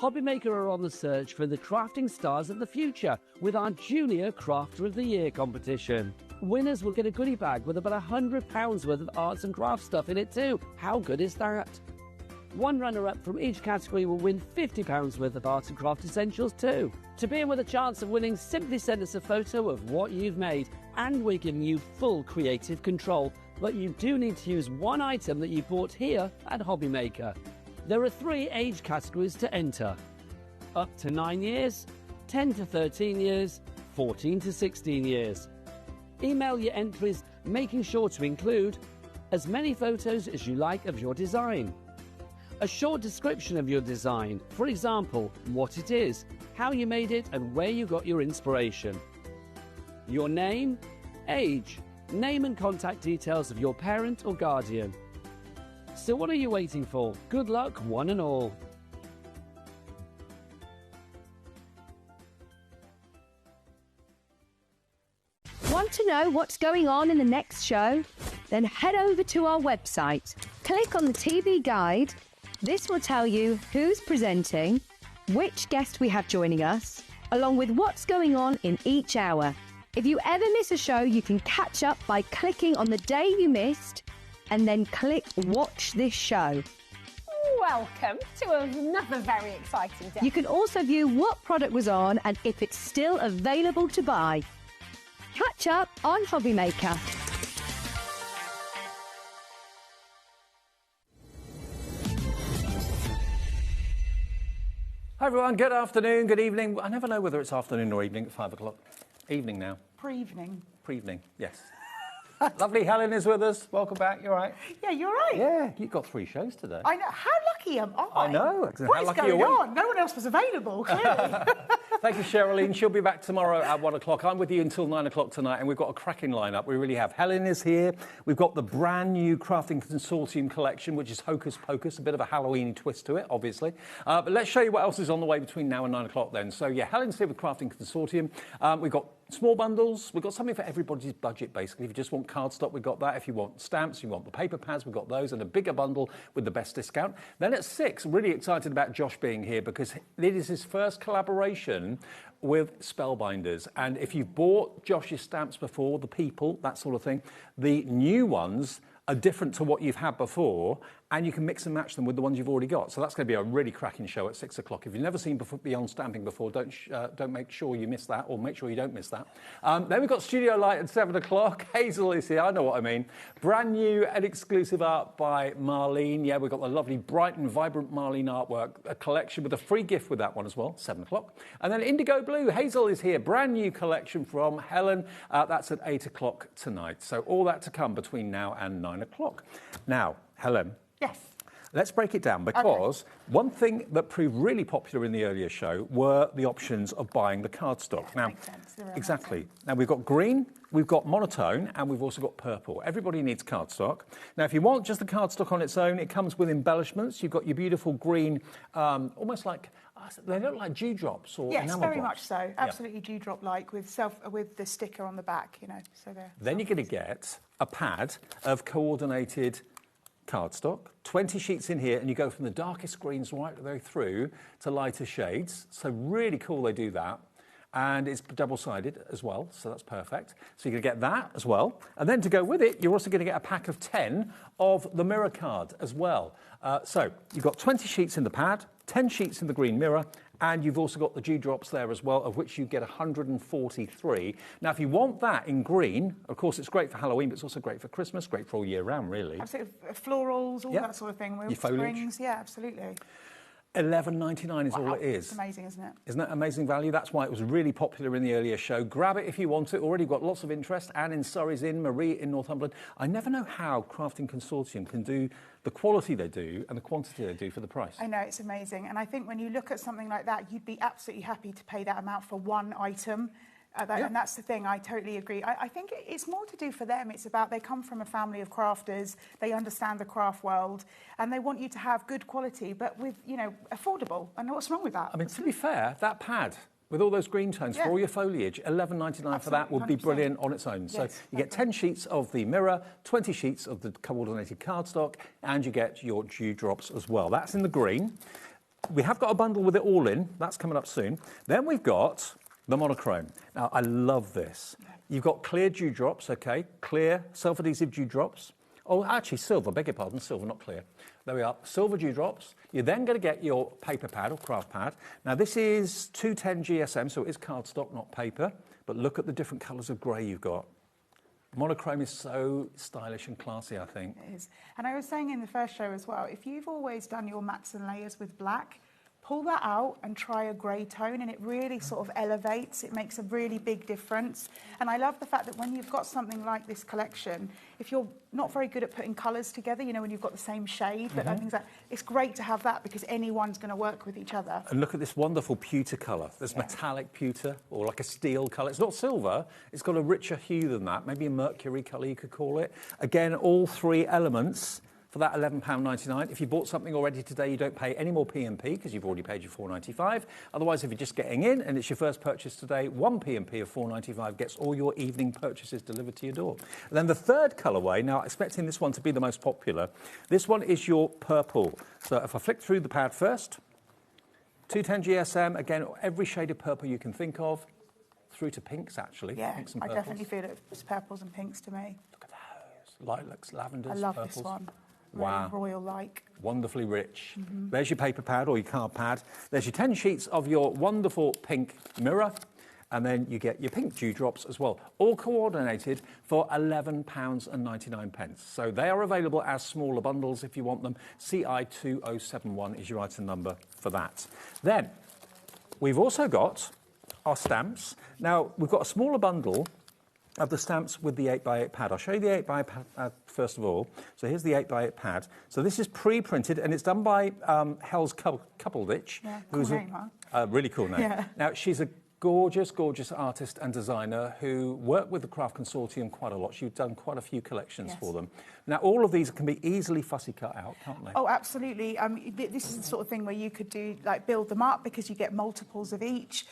HobbyMaker are on the search for the crafting stars of the future with our Junior Crafter of the Year competition. Winners will get a goodie bag with about £100 worth of arts and crafts stuff in it too. How good is that? One runner-up from each category will win £50 worth of art and craft essentials too. To be in with a chance of winning, simply send us a photo of what you've made, and we're giving you full creative control. But you do need to use one item that you bought here at HobbyMaker. There are 3 age categories to enter: up to 9 years, 10 to 13 years, 14 to 16 years. Email your entries, making sure to include as many photos as you like of your design, a short description of your design, for example, what it is, how you made it and where you got your inspiration, your name, age, name and contact details of your parent or guardian. So what are you waiting for? Good luck, one and all. Want to know what's going on in the next show? Then head over to our website. Click on the TV guide. This will tell you who's presenting, which guest we have joining us, along with what's going on in each hour. If you ever miss a show, you can catch up by clicking on the day you missed and then click Watch This Show. Welcome to another very exciting day. You can also view what product was on and if it's still available to buy. Catch up on HobbyMaker. Hi everyone, good afternoon, good evening. I never know whether it's afternoon or evening at 5 o'clock. Evening now. Pre-evening. Pre-evening, yes. Lovely Helen is with us. Welcome back, you all right? Yeah, you're right. Yeah, you've got 3 shows today. I know. How lucky am I? I know. What is How lucky going are we? on? No one else was available, clearly. Thank you, Sherilyn. She'll be back tomorrow at 1 o'clock. I'm with you until 9 o'clock tonight, and we've got a cracking lineup. We really have. Helen is here. We've got the brand new Crafting Consortium collection, which is Hocus Pocus, a bit of a Halloween twist to it, obviously. But let's show you what else is on the way between now and 9 o'clock then. So, yeah, Helen's here with Crafting Consortium. We've got small bundles. We've got something for everybody's budget, basically. If you just want cardstock, we've got that. If you want stamps, you want the paper pads, we've got those, and a bigger bundle with the best discount. Then at 6, really excited about Josh being here because it is his first collaboration with Spellbinders. And if you've bought Josh's stamps before, the people, that sort of thing, the new ones are different to what you've had before, and you can mix and match them with the ones you've already got. So that's going to be a really cracking show at 6 o'clock. If you've never seen Beyond Stamping before, don't make sure you miss that, or make sure you don't miss that. Then we've got Studio Light at 7 o'clock. Hazel is here, I know what I mean. Brand new and exclusive art by Marlene. Yeah, we've got the lovely bright and vibrant Marlene artwork, a collection with a free gift with that one as well, 7 o'clock. And then Indigo Blue, Hazel is here, brand new collection from Helen. That's at 8 o'clock tonight. So all that to come between now and 9 o'clock. Now, Helen. Yes. Let's break it down because one thing that proved really popular in the earlier show were the options of buying the cardstock. Yes, now, makes sense. exactly. Now, we've got green, we've got monotone, and we've also got purple. Everybody needs cardstock. Now, if you want just the cardstock on its own, it comes with embellishments. You've got your beautiful green, almost like, they look like dewdrops or yes, enamel very drops. much so. Absolutely dewdrop-like with the sticker on the back, you know. So there. Then you're going to get a pad of coordinated cardstock, 20 sheets in here, and you go from the darkest greens right the way through to lighter shades. So really cool they do that. And it's double-sided as well, so that's perfect. So you're going to get that as well. And then to go with it, you're also going to get a pack of 10 of the mirror card as well. So you've got 20 sheets in the pad, 10 sheets in the green mirror, and you've also got the dewdrops there as well, of which you get 143. Now, if you want that in green, of course, it's great for Halloween, but it's also great for Christmas, great for all year round, really. Absolutely. Florals, all that sort of thing. Your foliage. Springs, yeah, absolutely. $11.99 is all it is. It's amazing, isn't it? Isn't that amazing value? That's why it was really popular in the earlier show. Grab it if you want it. Already got lots of interest. Anne in Surrey's in, Marie in Northumberland. I never know how Crafting Consortium can do the quality they do and the quantity they do for the price. I know, it's amazing. And I think when you look at something like that, you'd be absolutely happy to pay that amount for one item. And that's the thing, I totally agree. I think it's more to do for them. It's about they come from a family of crafters, they understand the craft world, and they want you to have good quality, but with, you know, affordable. And what's wrong with that? I mean, to be fair, that pad with all those green tones for all your foliage, $11.99 for that would be brilliant on its own. So you get 10 sheets of the mirror, 20 sheets of the coordinated cardstock, and you get your dewdrops as well. That's in the green. We have got a bundle with it all in. That's coming up soon. Then we've got the monochrome. Now, I love this. You've got clear dewdrops, okay? Clear self-adhesive dewdrops. Oh, actually, silver, beg your pardon, silver, not clear. There we are, silver dewdrops. You're then going to get your paper pad or craft pad. Now, this is 210 GSM, so it is cardstock, not paper. But look at the different colours of grey you've got. Monochrome is so stylish and classy, I think. It is. And I was saying in the first show as well, if you've always done your mats and layers with black, pull that out and try a grey tone, and it really sort of elevates. It makes a really big difference. And I love the fact that when you've got something like this collection, if you're not very good at putting colours together, you know, when you've got the same shade, but things like, it's great to have that because anyone's going to work with each other. And look at this wonderful pewter colour. There's metallic pewter or like a steel colour. It's not silver. It's got a richer hue than that. Maybe a mercury colour, you could call it. Again, all three elements for that £11.99. If you bought something already today, you don't pay any more P&P because you've already paid your £4.95. Otherwise, if you're just getting in and it's your first purchase today, one P&P of £4.95 gets all your evening purchases delivered to your door. And then the third colourway, now expecting this one to be the most popular, this one is your purple. So if I flick through the pad first, 210 GSM, again, every shade of purple you can think of, through to pinks actually. Yeah, pinks and I purples. definitely feel it's purples and pinks to me. Look at those. Lilacs, lavenders, I love purples. this one. Wow. Really royal-like. Wonderfully rich. There's your paper pad or your card pad. There's your 10 sheets of your wonderful pink mirror. And then you get your pink dewdrops as well, all coordinated for £11.99. So they are available as smaller bundles if you want them. CI2071 is your item number for that. Then we've also got our stamps. Now, we've got a smaller bundle of the stamps with the 8x8 pad. I'll show you the 8x8 pad first of all. So here's the 8x8 pad. So this is pre-printed and it's done by Hels Coupledish. Yeah, who's cool name, a really cool name. Yeah. Now, she's a gorgeous, gorgeous artist and designer who worked with the Craft Consortium quite a lot. She's done quite a few collections for them. Now, all of these can be easily fussy cut out, can't they? Oh, absolutely. This is the sort of thing where you could do, like, build them up because you get multiples of each.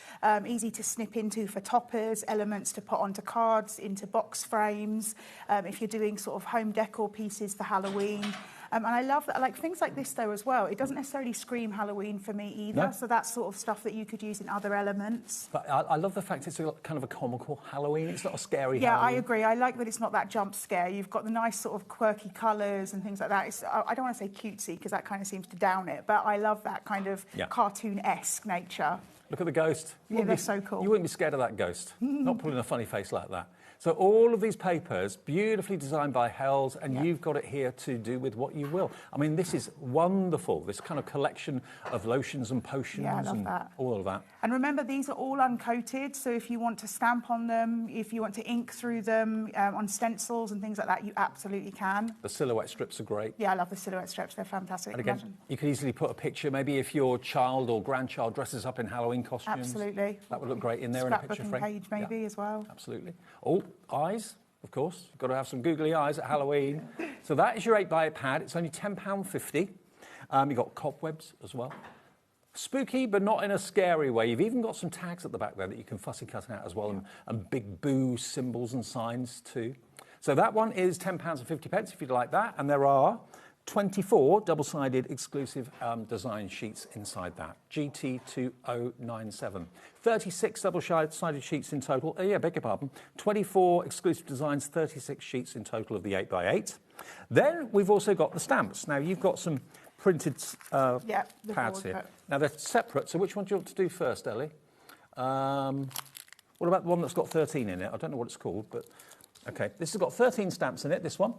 Easy to snip into for toppers, elements to put onto cards, into box frames. If you're doing sort of home decor pieces for Halloween. And I love that, like things like this though as well. It doesn't necessarily scream Halloween for me either. No. So that's sort of stuff that you could use in other elements. But I love the fact it's a kind of a comical Halloween. It's not a scary Yeah, Halloween. I agree. I like that it's not that jump scare. You've got the nice sort of quirky colours and things like that. I don't want to say cutesy because that kind of seems to down it, but I love that kind of cartoon-esque nature. Look at the ghost. Yeah, they're so cool. You wouldn't be scared of that ghost. Not pulling a funny face like that. So all of these papers, beautifully designed by Hels, and you've got it here to do with what you will. I mean, this is wonderful, this kind of collection of lotions and potions and all of that. And remember, these are all uncoated, so if you want to stamp on them, if you want to ink through them on stencils and things like that, you absolutely can. The silhouette strips are great. Yeah, I love the silhouette strips. They're fantastic. And again, you could easily put a picture, maybe if your child or grandchild dresses up in Halloween costumes. Absolutely. That would look great in there in a picture frame. Page maybe as well. Absolutely. Oh, eyes, of course. You've got to have some googly eyes at Halloween. So that is your 8x8 pad. It's only £10.50. You've got cobwebs as well. Spooky, but not in a scary way. You've even got some tags at the back there that you can fussy cut out as well, and big boo symbols and signs too. So that one is £10.50 if you'd like that. And there are 24 double-sided exclusive design sheets inside that. GT2097. 36 double-sided sheets in total. Beg your pardon. 24 exclusive designs, 36 sheets in total of the 8x8. Then we've also got the stamps. Now, you've got some printed pads here. Now, they're separate, so which one do you want to do first, Ellie? What about the one that's got 13 in it? I don't know what it's called, but... OK, this has got 13 stamps in it, this one.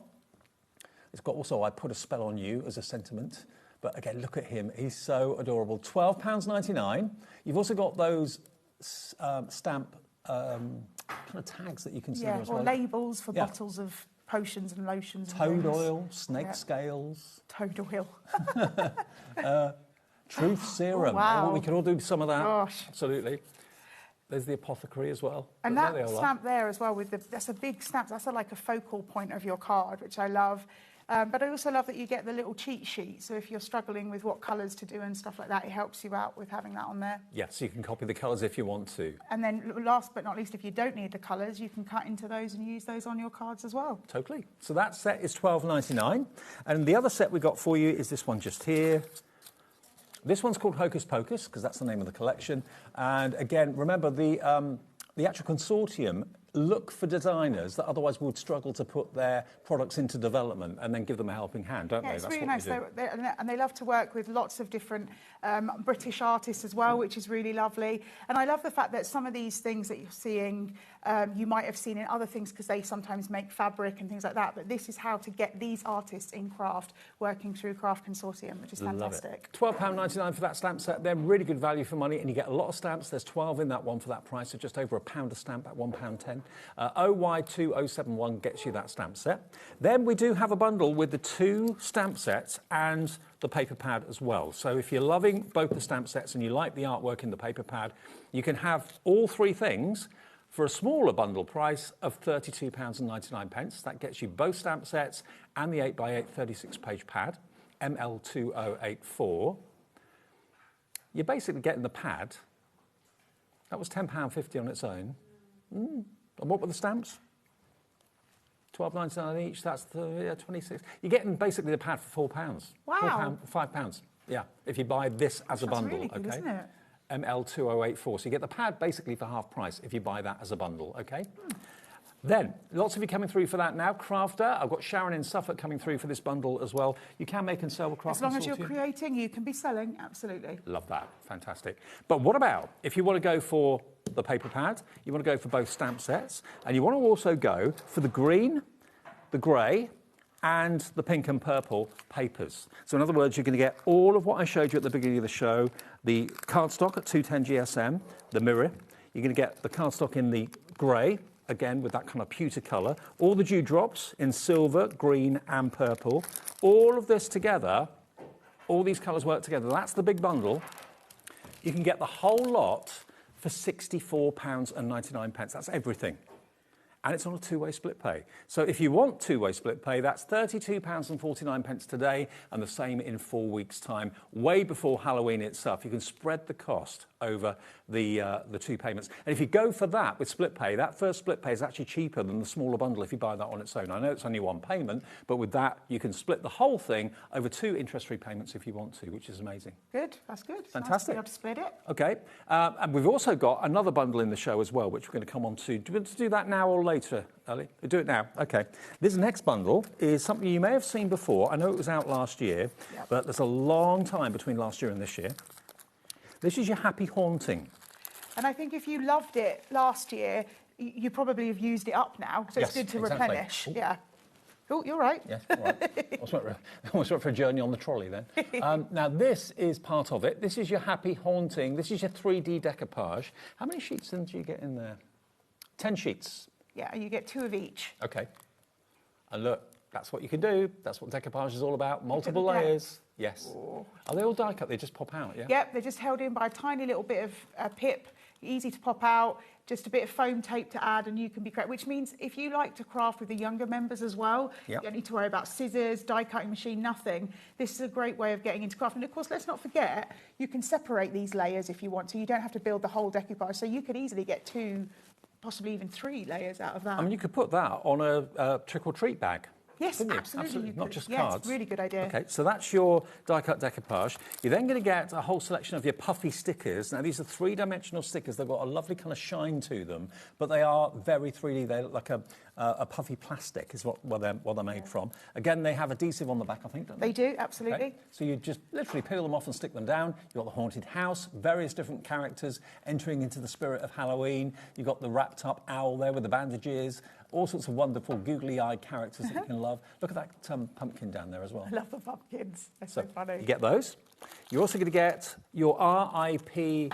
It's got also, I put a spell on you as a sentiment. But again, look at him. He's so adorable. £12.99. You've also got those stamp kind of tags that you can see as well. Or labels for bottles of potions and lotions. Toad oil, snake scales. Toad oil. Truth serum. Oh, wow. We can all do some of that. Gosh. Absolutely. There's the apothecary as well. And that stamp there as well, that's a big stamp. That's like a focal point of your card, which I love. But I also love that you get the little cheat sheet. So if you're struggling with what colours to do and stuff like that, it helps you out with having that on there. Yeah, so you can copy the colours if you want to. And then last but not least, if you don't need the colours, you can cut into those and use those on your cards as well. Totally. So that set is £12.99. And the other set we got for you is this one just here. This one's called Hocus Pocus, because that's the name of the collection. And again, remember, the actual consortium look for designers that otherwise would struggle to put their products into development and then give them a helping hand, don't they? It's That's really what nice. we do. And they love to work with lots of different British artists as well, which is really lovely. And I love the fact that some of these things that you're seeing, you might have seen in other things because they sometimes make fabric and things like that. But this is how to get these artists in craft working through Craft Consortium, which is fantastic. £12.99 for that stamp set. They're really good value for money, and you get a lot of stamps. There's 12 in that one for that price, so just over £1 a stamp at £1.10. OY2071 gets you that stamp set. Then we do have a bundle with the 2 stamp sets and the paper pad as well. So if you're loving both the stamp sets and you like the artwork in the paper pad, you can have all 3 things for a smaller bundle price of £32.99. That gets you both stamp sets and the 8x8 36-page pad, ML2084. You're basically getting the pad. That was £10.50 on its own. And what were the stamps? £12.99 each. That's the 26. You're getting basically the pad for £4. Wow. £5. Yeah, if you buy this as a bundle. Really good, okay. isn't it? ML2084. So you get the pad basically for half price if you buy that as a bundle. Okay. Then, lots of you coming through for that now. Crafter, I've got Sharon in Suffolk coming through for this bundle as well. You can make and sell a craft As long as consortium. you're creating, you can be selling, absolutely. Love that, fantastic. But what about if you want to go for the paper pad, you want to go for both stamp sets, and you want to also go for the green, the grey, and the pink and purple papers. So in other words, you're going to get all of what I showed you at the beginning of the show, the cardstock at 210 GSM, the mirror. You're going to get the cardstock in the grey, again with that kind of pewter colour, all the dewdrops in silver, green and purple. All of this together, all these colours work together. That's the big bundle. You can get the whole lot for £64.99. That's everything. And it's on a 2-way split pay. So if you want 2-way split pay, that's £32.49 today and the same in 4 weeks' time, way before Halloween itself. You can spread the cost over the 2 payments. And if you go for that with split pay, that first split pay is actually cheaper than the smaller bundle if you buy that on its own. I know it's only 1 payment, but with that, you can split the whole thing over 2 interest-free payments if you want to, which is amazing. Good, that's good. It's Fantastic. nice to be able to split it. Okay, and we've also got another bundle in the show as well, which we're going to come on to. Do you want to do that now or later, Ellie? We'll do it now. Okay. This next bundle is something you may have seen before. I know it was out last year, but there's a long time between last year and this year. This is your Happy Haunting. And I think if you loved it last year, you probably have used it up now, so it's good to replenish. Ooh. Yeah. Oh, you're right. Yeah, all right. Almost went for a journey on the trolley then. Now, this is part of it. This is your Happy Haunting. This is your 3D decoupage. How many sheets then do you get in there? 10 sheets. Yeah, you get 2 of each. Okay. And look, that's what you can do. That's what decoupage is all about. Multiple layers. Yes. Oh. Are they all die cut? They just pop out, yeah? Yep, they're just held in by a tiny little bit of pip. Easy to pop out, just a bit of foam tape to add and you can be correct, which means if you like to craft with the younger members as well, you don't need to worry about scissors, die cutting machine, nothing. This is a great way of getting into craft. And of course, let's not forget, you can separate these layers if you want to. You don't have to build the whole decoupage, so you could easily get 2, possibly even 3 layers out of that. I mean, you could put that on a trick-or-treat bag. Yes, absolutely. Not just cards. cards. It's a really good idea. Okay, so that's your die-cut decoupage. You're then going to get a whole selection of your puffy stickers. Now, these are 3-dimensional stickers. They've got a lovely kind of shine to them, but they are very 3D. They look like a puffy plastic is what they're made from. Again, they have adhesive on the back, I think, don't they? They do, absolutely. Okay. So you just literally peel them off and stick them down. You've got the haunted house, various different characters entering into the spirit of Halloween. You've got the wrapped-up owl there with the bandages. All sorts of wonderful googly-eyed characters that you can love. Look at that pumpkin down there as well. I love the pumpkins. They're so funny. You get those. You're also going to get your RIP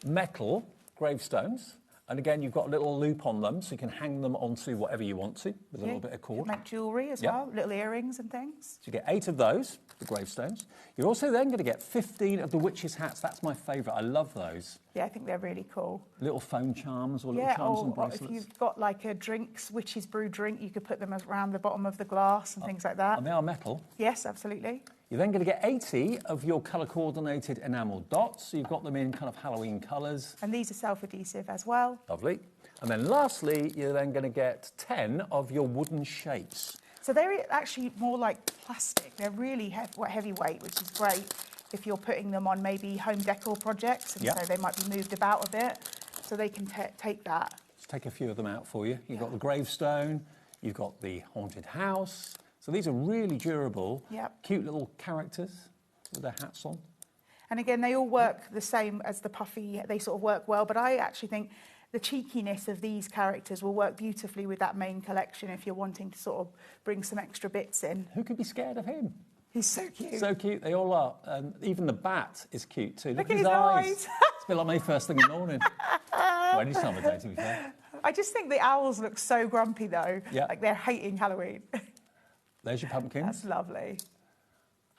metal gravestones. And again, you've got a little loop on them, so you can hang them onto whatever you want to with a little bit of cord. You can make jewellery as well, little earrings and things. So you get 8 of those, the gravestones. You're also then going to get 15 of the witches' hats. That's my favourite. I love those. Yeah, I think they're really cool. Little phone charms or little charms and bracelets. Or if you've got like a witch's brew drink, you could put them around the bottom of the glass and things like that. And they are metal. Yes, absolutely. You're then going to get 80 of your colour-coordinated enamel dots. So you've got them in kind of Halloween colours. And these are self-adhesive as well. Lovely. And then lastly, you're then going to get 10 of your wooden shapes. So they're actually more like plastic. They're really heavyweight, which is great. if you're putting them on maybe home decor projects, and so they might be moved about a bit, so they can take that. Let's take a few of them out for you. You've got the gravestone, you've got the haunted house. So these are really durable, cute little characters with their hats on. And again, they all work the same as the puffy. They sort of work well, but I actually think the cheekiness of these characters will work beautifully with that main collection if you're wanting to sort of bring some extra bits in. Who could be scared of him? He's so cute. So cute, they all are. And even the bat is cute too. Look at his eyes. It's a bit like me first thing in the morning. Well, any time of day, to be fair. I just think the owls look so grumpy though. Yeah. Like they're hating Halloween. There's your pumpkins. That's lovely.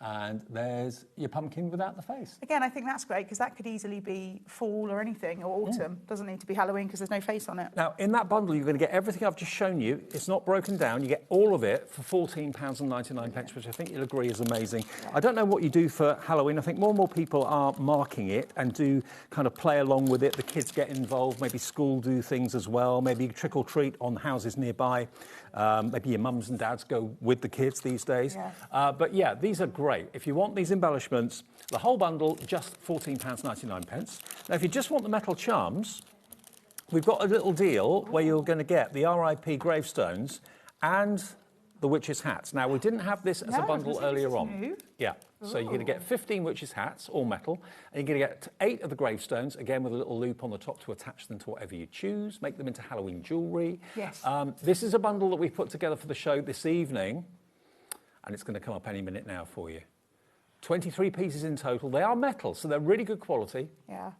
And there's your pumpkin without the face. Again, I think that's great because that could easily be fall or anything, or autumn. Doesn't need to be Halloween because there's no face on it. Now, in that bundle, you're going to get everything I've just shown you. It's not broken down. You get all of it for £14.99, which I think you'll agree is amazing. I don't know what you do for Halloween. I think more and more people are marking it and do kind of play along with it. The kids get involved. Maybe school do things as well. Maybe trick or treat on houses nearby. Maybe your mums and dads go with the kids these days. But yeah, these are great. If you want these embellishments, the whole bundle, just £14.99. Now, if you just want the metal charms, we've got a little deal where you're going to get the RIP gravestones and the witches' hats. Now, we didn't have this as a bundle earlier on. Yeah, so you're going to get 15 witches' hats, all metal, and you're going to get 8 of the gravestones, again with a little loop on the top to attach them to whatever you choose, make them into Halloween jewellery. Yes. This is a bundle that we put together for the show this evening, and it's going to come up any minute now for you. 23 pieces in total. They are metal, so they're really good quality. Yeah.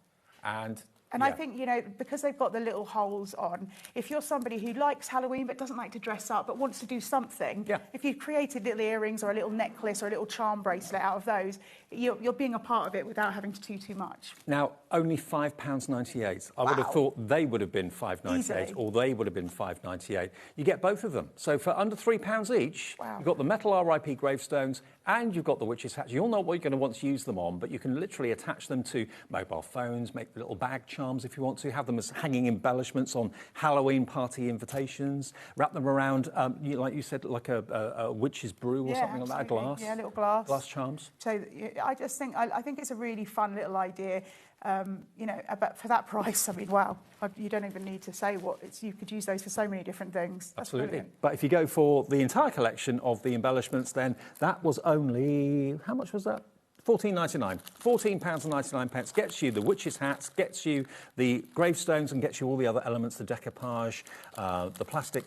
And I think, you know, because they've got the little holes on, if you're somebody who likes Halloween but doesn't like to dress up but wants to do something, if you've created little earrings or a little necklace or a little charm bracelet out of those, you're being a part of it without having to do too much. Now, only £5.98. I would have thought they would have been £5.98 or they would have been £5.98. You get both of them. So for under £3 each, you've got the metal RIP gravestones and you've got the witches' hats. You'll know what you're going to want to use them on, but you can literally attach them to mobile phones, make the little bag charms if you want to, have them as hanging embellishments on Halloween party invitations, wrap them around, like you said, like a witch's brew or something like that, a glass. Yeah, little glass. Glass charms. So I just think, I think it's a really fun little idea. You know, but for that price, I mean, wow, you don't even need to say what it's. You could use those for so many different things. That's Absolutely. brilliant. But if you go for the entire collection of the embellishments, then that was only, how much was that? £14.99. £14.99 gets you the witches' hats, gets you the gravestones, and gets you all the other elements, the decoupage, the plastic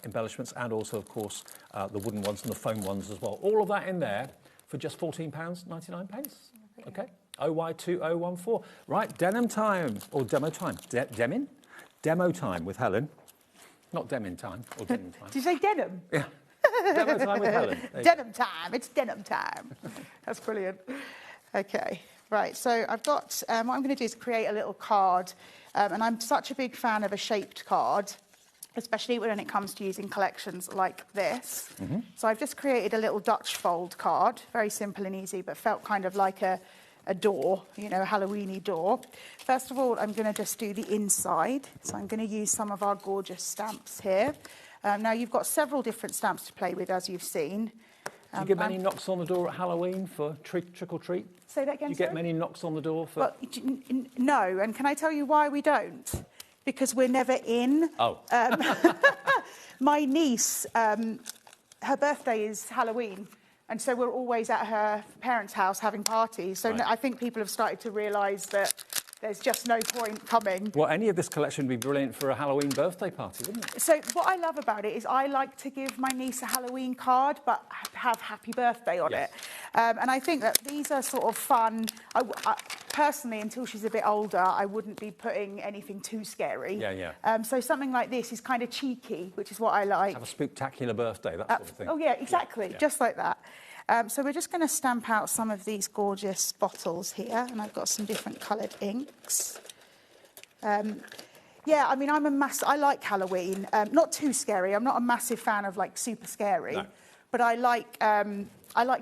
embellishments, and also, of course, the wooden ones and the foam ones as well. All of that in there for just £14.99. Okay. OY2014. Right, denim time, or demo time. Demin? Demo time with Helen. Not denim time, or denim time. Did you say denim? Yeah. Demo time with Helen. Denim time. It's denim time. That's brilliant. Okay. Right. So I've got, what I'm going to do is create a little card. And I'm such a big fan of a shaped card, especially when it comes to using collections like this. So I've just created a little Dutch fold card. Very simple and easy, but felt kind of like a door, you know, a Halloween-y door. First of all, I'm going to just do the inside. So I'm going to use some of our gorgeous stamps here. Now, you've got several different stamps to play with, as you've seen. Do you get many knocks on the door at Halloween for trick or treat? Say that again, Do you get many knocks on the door for... Well, no, and can I tell you why we don't? Because we're never in. Oh. My niece, her birthday is Halloween. And so we're always at her parents' house having parties. So I think people have started to realise that there's just no point coming. Well, any of this collection would be brilliant for a Halloween birthday party, wouldn't it? So what I love about it is I like to give my niece a Halloween card, but have happy birthday on it. And I think that these are sort of fun. I, personally, until she's a bit older, I wouldn't be putting anything too scary. So something like this is kind of cheeky, which is what I like. Have a spooktacular birthday, that sort of thing. Oh, yeah, exactly. Just like that. So we're just going to stamp out some of these gorgeous bottles here, and I've got some different coloured inks. Yeah, I mean, I like Halloween. Not too scary. I'm not a massive fan of like super scary, but I like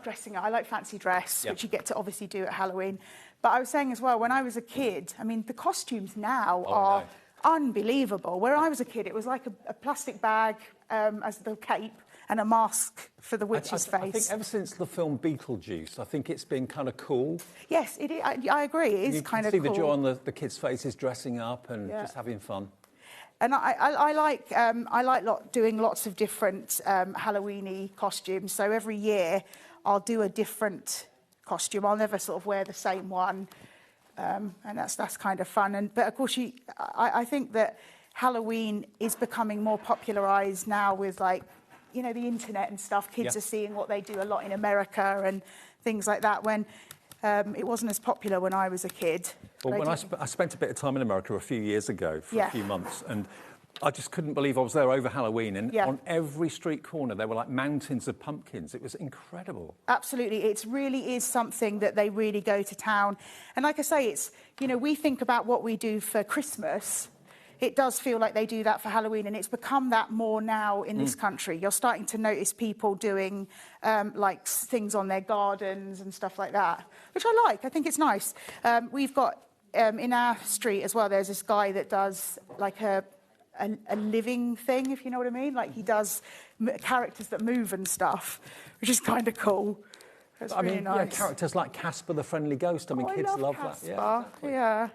dressing up. I like fancy dress, which you get to obviously do at Halloween. But I was saying as well, when I was a kid, I mean, the costumes now are unbelievable. When I was a kid, it was like a plastic bag as the cape. and a mask for the witch's face. I think ever since the film Beetlejuice, I think it's been kind of cool. Yes, it is. I agree. It is kind of cool. You can see the joy on the kids' faces, dressing up and just having fun. And I like doing lots of different Halloween-y costumes. So every year I'll do a different costume. I'll never sort of wear the same one, and that's kind of fun. But of course, I think that Halloween is becoming more popularised now with, like, you know, the internet and stuff. Kids are seeing what they do a lot in America and things like that. When it wasn't as popular when I was a kid. Well, when I spent a bit of time in America a few years ago for a few months, and I just couldn't believe I was there over Halloween, and on every street corner there were like mountains of pumpkins. It was incredible. Absolutely. It really is something that they really go to town. And like I say, it's, you know, we think about what we do for Christmas. It does feel like they do that for Halloween, and it's become that more now in this country. You're starting to notice people doing like things on their gardens and stuff like that, which I like. I think it's nice. We've got in our street as well, there's this guy that does like a living thing, if you know what I mean. Like, he does characters that move and stuff, which is kind of cool. It's really nice. Yeah, characters like Casper the Friendly Ghost. I mean, kids love Casper. that. Yeah, exactly. Yeah.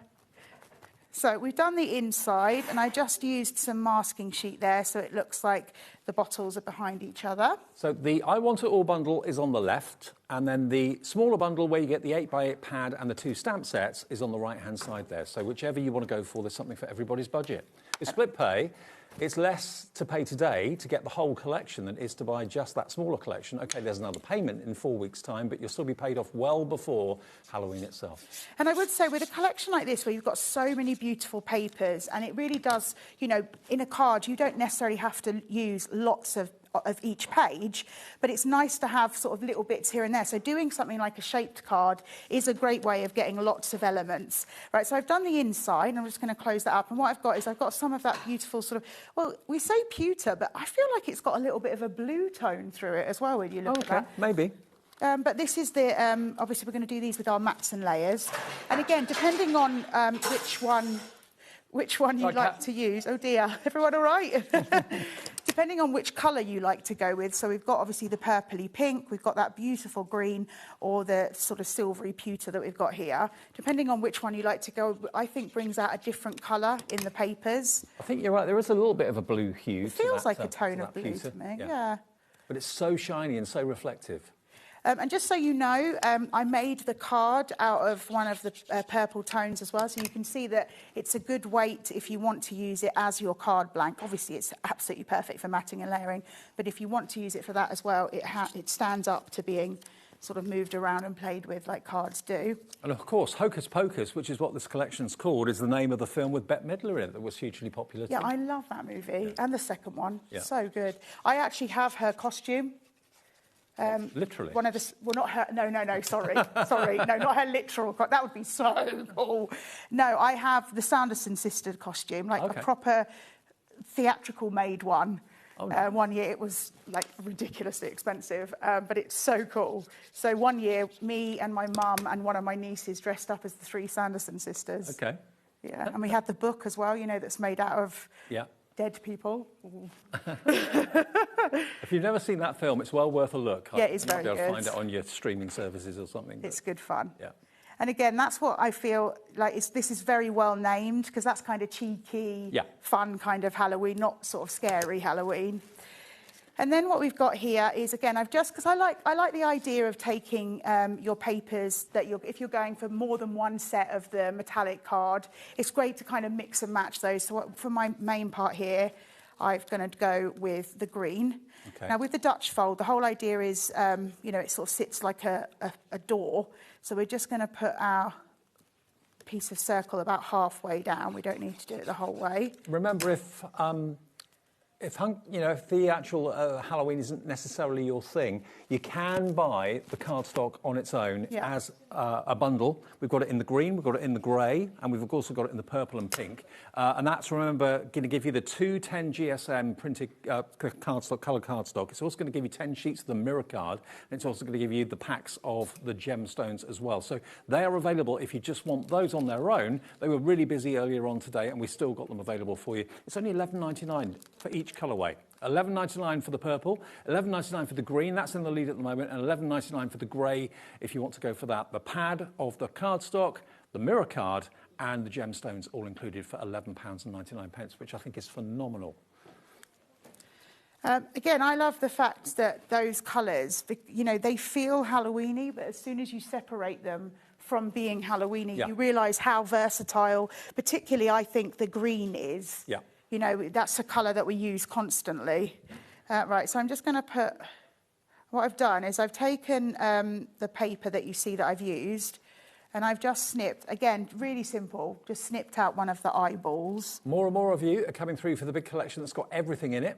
So we've done the inside, and I just used some masking sheet there so it looks like the bottles are behind each other. So the I Want It All bundle is on the left, and then the smaller bundle where you get the 8x8 pad and the 2 stamp sets is on the right-hand side there. So whichever you want to go for, there's something for everybody's budget. With split pay, it's less to pay today to get the whole collection than it is to buy just that smaller collection. OK, there's another payment in 4 weeks' time, but you'll still be paid off well before Halloween itself. And I would say with a collection like this, where you've got so many beautiful papers, and it really does, you know, in a card, you don't necessarily have to use lots of each page, but it's nice to have sort of little bits here and there. So doing something like a shaped card is a great way of getting lots of elements. Right, so I've done the inside, and I'm just going to close that up. And what I've got is I've got some of that beautiful sort of, well, we say pewter, but I feel like it's got a little bit of a blue tone through it as well when you look at that. Maybe. But this is the, obviously we're going to do these with our mats and layers. And again, depending on which one you like to use. Oh dear, everyone all right? Depending on which colour you like to go with. So we've got obviously the purpley pink, we've got that beautiful green, or the sort of silvery pewter that we've got here. Depending on which one you like to go, I think brings out a different colour in the papers. I think you're right, there is a little bit of a blue hue. It feels like a tone of blue to me, yeah. But it's so shiny and so reflective. And just so you know, I made the card out of one of the purple tones as well, so you can see that it's a good weight if you want to use it as your card blank. Obviously, it's absolutely perfect for matting and layering, but if you want to use it for that as well, it stands up to being sort of moved around and played with like cards do. And of course, Hocus Pocus, which is what this collection's called, is the name of the film with Bette Midler in it that was hugely popular too. Yeah, I love that movie, and the second one. Yeah. So good. I actually have her costume. Literally? One of the, well, not her, no, sorry, no, not her literal, that would be so cool. No, I have the Sanderson sisters costume, like a proper theatrical made one. Oh, no. One year it was like ridiculously expensive, but it's so cool. So one year, me and my mum and one of my nieces dressed up as the 3 Sanderson sisters. Okay. Yeah, and we had the book as well, you know, that's made out of dead people. If you've never seen that film, it's well worth a look. Yeah, it's very good. You'll be able to find it on your streaming services or something. It's good fun. Yeah. And again, that's what I feel like this is very well named, because that's kind of cheeky, fun kind of Halloween, not sort of scary Halloween. And then what we've got here is, again, because I like the idea of taking your papers that if you're going for more than one set of the metallic card, it's great to kind of mix and match those. So for my main part here, I'm going to go with the green. Okay. Now, with the Dutch fold, the whole idea is, you know, it sort of sits like a door. So we're just going to put our piece of circle about halfway down. We don't need to do it the whole way. Remember, if the actual Halloween isn't necessarily your thing, you can buy the cardstock on its own as a bundle. We've got it in the green, we've got it in the grey, and we've also got it in the purple and pink. And that's, remember, going to give you the 210 GSM printed cardstock, colour cardstock. It's also going to give you 10 sheets of the mirror card, and it's also going to give you the packs of the gemstones as well. So they are available if you just want those on their own. They were really busy earlier on today, and we still got them available for you. It's only $11.99 for each colourway. $11.99 for the purple, $11.99 for the green, that's in the lead at the moment, and $11.99 for the grey if you want to go for that. The pad of the cardstock, the mirror card, and the gemstones all included for £11.99, which I think is phenomenal. Again, I love the fact that those colours, you know, they feel Halloweeny, but as soon as you separate them from being Halloweeny, you realise how versatile, particularly I think the green is. Yeah. You know, that's a colour that we use constantly. Right, so I'm just going to put, what I've done is I've taken the paper that you see that I've used, and I've just snipped, again, really simple, just snipped out one of the eyeballs. More and more of you are coming through for the big collection that's got everything in it.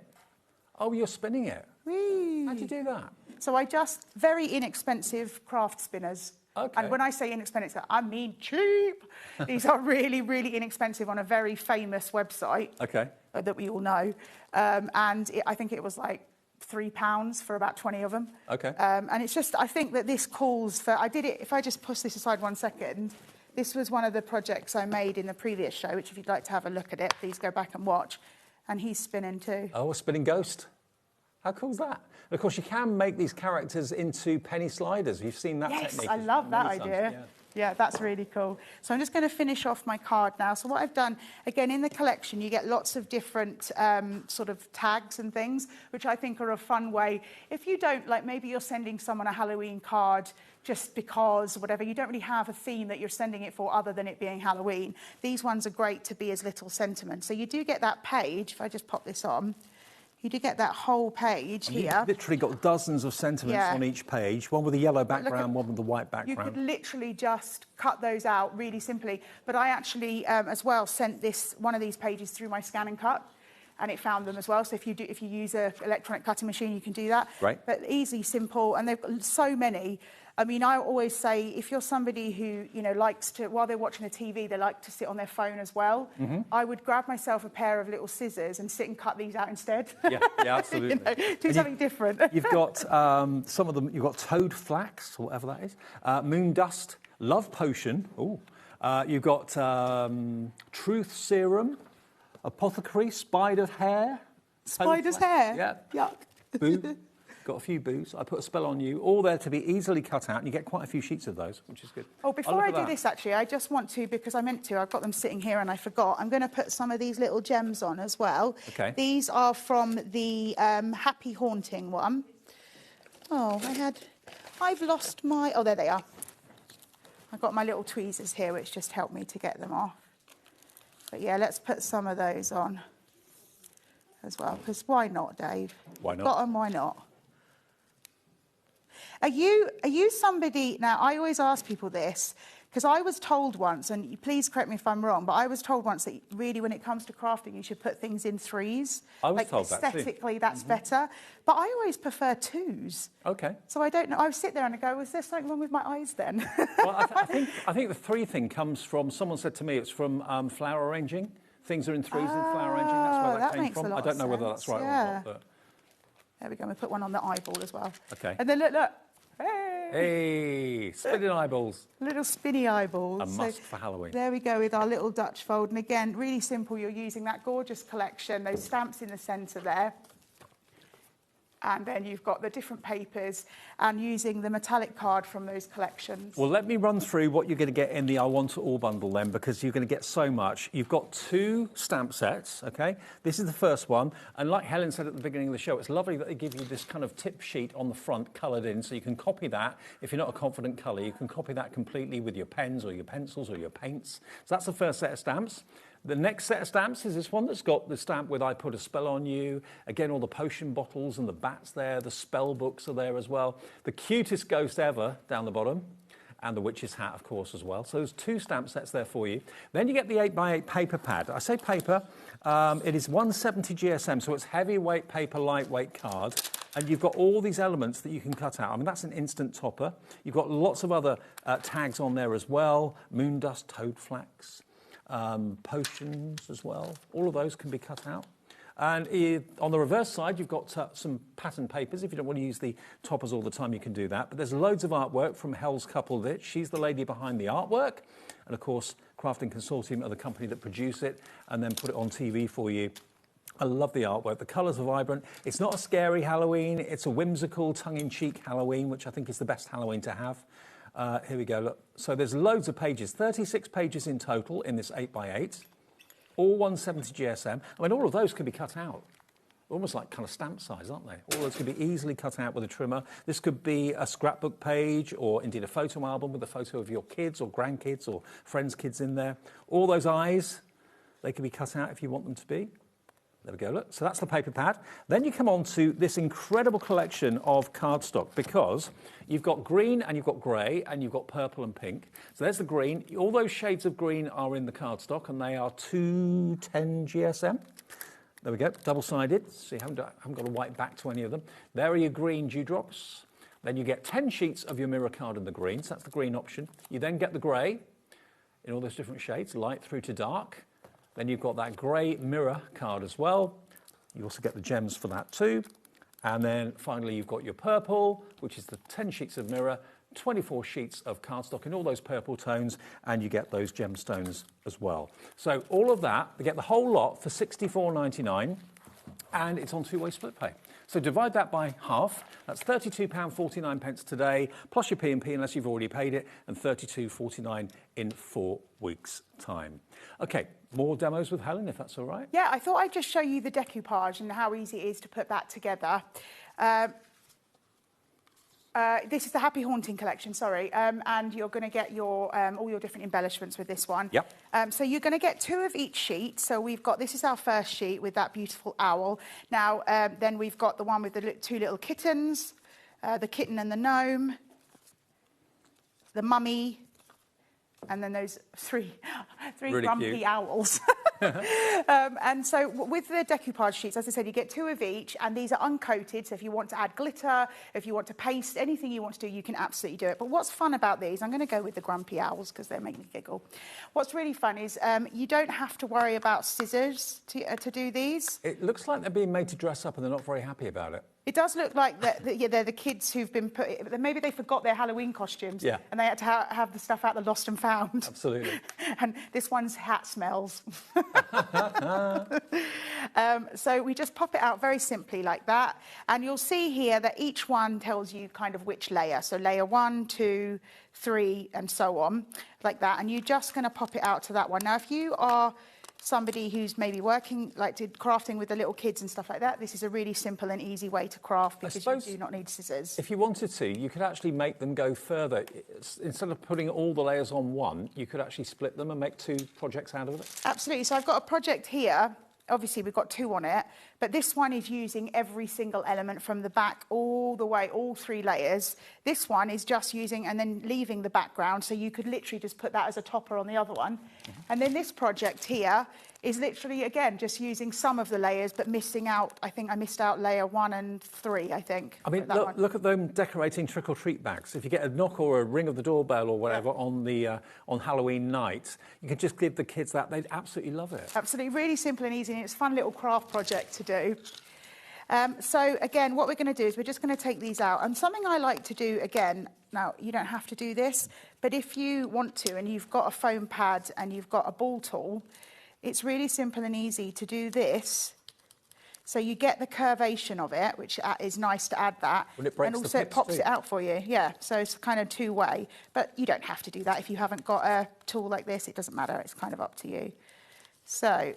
Oh, you're spinning it. Whee! How'd you do that? So I just, very inexpensive craft spinners. Okay. And when I say inexpensive, I mean cheap. These are really, really inexpensive on a very famous website. Okay. That we all know. I think it was like £3 for about 20 of them. Okay. And it's just, I think that this calls for, I did it, if I just push this aside 1 second, this was one of the projects I made in the previous show, which if you'd like to have a look at it, please go back and watch. And he's spinning too. Oh, a spinning ghost. How cool is that? And of course, you can make these characters into penny sliders. You've seen that technique. Yes, I love that many idea. times. Yeah, that's really cool. So I'm just going to finish off my card now. So what I've done, again, in the collection, you get lots of different sort of tags and things, which I think are a fun way. If you don't, like maybe you're sending someone a Halloween card just because, whatever, you don't really have a theme that you're sending it for other than it being Halloween. These ones are great to be as little sentiment. So you do get that page, if I just pop this on, you do get that whole page here. You've literally got dozens of sentiments on each page, one with a yellow background, one with a white background. You could literally just cut those out really simply. But I actually, as well, sent one of these pages through my scan and cut, and it found them as well. So if you use an electronic cutting machine, you can do that. Right. But easy, simple, and they've got so many. I mean, I always say, if you're somebody who, you know, likes to, while they're watching the TV, they like to sit on their phone as well, I would grab myself a pair of little scissors and sit and cut these out instead. Yeah, absolutely. You know, do something different. You've got some of them, you've got toad flax, or whatever that is, moon dust, love potion, you've got truth serum, apothecary, spider's hair. Spider's hair? Yeah. Yuck. Boo. Got a few boos. I put a spell on you, all there to be easily cut out, and you get quite a few sheets of those, which is good. Oh, before I do this, actually, I just want to, because I meant to, I've got them sitting here and I forgot, I'm going to put some of these little gems on as well. Okay. These are from the Happy Haunting one. Oh, I've lost my, oh, there they are. I've got my little tweezers here, which just helped me to get them off. But yeah, let's put some of those on as well, because why not, Dave? Why not? Got them, why not? Are you somebody, now I always ask people this, because I was told once, and please correct me if I'm wrong, but I was told once that really when it comes to crafting, you should put things in threes. I was told that too. Aesthetically, that's better. But I always prefer twos. Okay. So I don't know, I sit there and I go, is there something wrong with my eyes then? Well, I think the three thing comes from, someone said to me, it's from flower arranging. Things are in threes in flower arranging, that's where that came makes from. a lot I don't know of whether that's sense, right or not. But... There we go, we put one on the eyeball as well. Okay. And then look. Hey, spinning eyeballs. Little spinny eyeballs. A must for Halloween. There we go with our little Dutch fold. And again, really simple. You're using that gorgeous collection, those stamps in the centre there. And then you've got the different papers and using the metallic card from those collections. Well, let me run through what you're going to get in the I Want It All bundle then, because you're going to get so much. You've got 2 stamp sets, OK? This is the first one. And like Helen said at the beginning of the show, it's lovely that they give you this kind of tip sheet on the front coloured in, so you can copy that. If you're not a confident colour, you can copy that completely with your pens or your pencils or your paints. So that's the first set of stamps. The next set of stamps is this one that's got the stamp with I Put a Spell on You. Again, all the potion bottles and the bats there. The spell books are there as well. The cutest ghost ever down the bottom. And the witch's hat, of course, as well. So there's 2 stamp sets there for you. Then you get the 8x8 paper pad. I say paper. It is 170 GSM, so it's heavyweight paper, lightweight card. And you've got all these elements that you can cut out. I mean, that's an instant topper. You've got lots of other tags on there as well. Moon dust, toad flax. Potions as well. All of those can be cut out. And on the reverse side, you've got some pattern papers. If you don't want to use the toppers all the time, you can do that. But there's loads of artwork from Hel's Couple. She's the lady behind the artwork. And of course, Crafting Consortium are the company that produce it and then put it on TV for you. I love the artwork. The colours are vibrant. It's not a scary Halloween. It's a whimsical, tongue-in-cheek Halloween, which I think is the best Halloween to have. Here we go. Look. So there's loads of pages, 36 pages in total in this 8x8, all 170 GSM. I mean, all of those could be cut out. Almost like kind of stamp size, aren't they? All those could be easily cut out with a trimmer. This could be a scrapbook page or indeed a photo album with a photo of your kids or grandkids or friends' kids in there. All those eyes, they can be cut out if you want them to be. There we go, look. So that's the paper pad. Then you come on to this incredible collection of cardstock because you've got green and you've got grey and you've got purple and pink. So there's the green. All those shades of green are in the cardstock and they are 210 GSM. There we go, double-sided. So you haven't got a white back to any of them. There are your green dewdrops. Then you get 10 sheets of your mirror card in the green. So that's the green option. You then get the grey in all those different shades, light through to dark. Then you've got that grey mirror card as well. You also get the gems for that too. And then finally you've got your purple, which is the 10 sheets of mirror, 24 sheets of cardstock in all those purple tones, and you get those gemstones as well. So all of that, you get the whole lot for £64.99, and it's on two-way split pay. So divide that by half. That's £32.49 today, plus your P&P unless you've already paid it, and £32.49 in 4 weeks' time. OK, more demos with Helen, if that's all right. Yeah, I thought I'd just show you the decoupage and how easy it is to put that together. This is the Happy Haunting collection, sorry, and you're going to get your all your different embellishments with this one. Yep. So you're going to get 2 of each sheet. So we've got, this is our first sheet with that beautiful owl. Now, then we've got the one with the 2 little kittens, the kitten and the gnome, the mummy, and then those three really grumpy cute owls. And so with the decoupage sheets, as I said, you get 2 of each, and these are uncoated. So if you want to add glitter, if you want to paste, anything you want to do, you can absolutely do it. But what's fun about these, I'm going to go with the grumpy owls because they make me giggle. What's really fun is you don't have to worry about scissors to do these. It looks like they're being made to dress up and they're not very happy about it. It does look like yeah, they're the kids who've been put... Maybe they forgot their Halloween costumes. Yeah. And they had to have the stuff out the lost and found. Absolutely. And this one's hat smells. So we just pop it out very simply like that. And you'll see here that each one tells you kind of which layer. So layer 1, 2, 3, and so on, like that. And you're just going to pop it out to that one. Now, if you are somebody who's maybe working, like crafting with the little kids and stuff like that, this is a really simple and easy way to craft because you do not need scissors. If you wanted to, you could actually make them go further. Instead of putting all the layers on one, you could actually split them and make 2 projects out of it. Absolutely. So I've got a project here. Obviously, we've got 2 on it, but this one is using every single element from the back all the way, all 3 layers. This one is just using and then leaving the background, so you could literally just put that as a topper on the other one. And then this project here is literally, again, just using some of the layers, but missing out, I think I missed out layer 1 and 3, I think. I mean, look at them decorating trick-or-treat bags. If you get a knock or a ring of the doorbell or whatever on Halloween night, you can just give the kids that. They'd absolutely love it. Absolutely. Really simple and easy, and it's a fun little craft project to do. So, again, what we're going to do is we're just going to take these out. And something I like to do, again, now, you don't have to do this, but if you want to and you've got a foam pad and you've got a ball tool, it's really simple and easy to do this. So you get the curvation of it, which is nice to add that. Well, it breaks and also the it pops too. it out for you. Yeah, so it's kind of 2-way. But you don't have to do that if you haven't got a tool like this. It doesn't matter. It's kind of up to you. So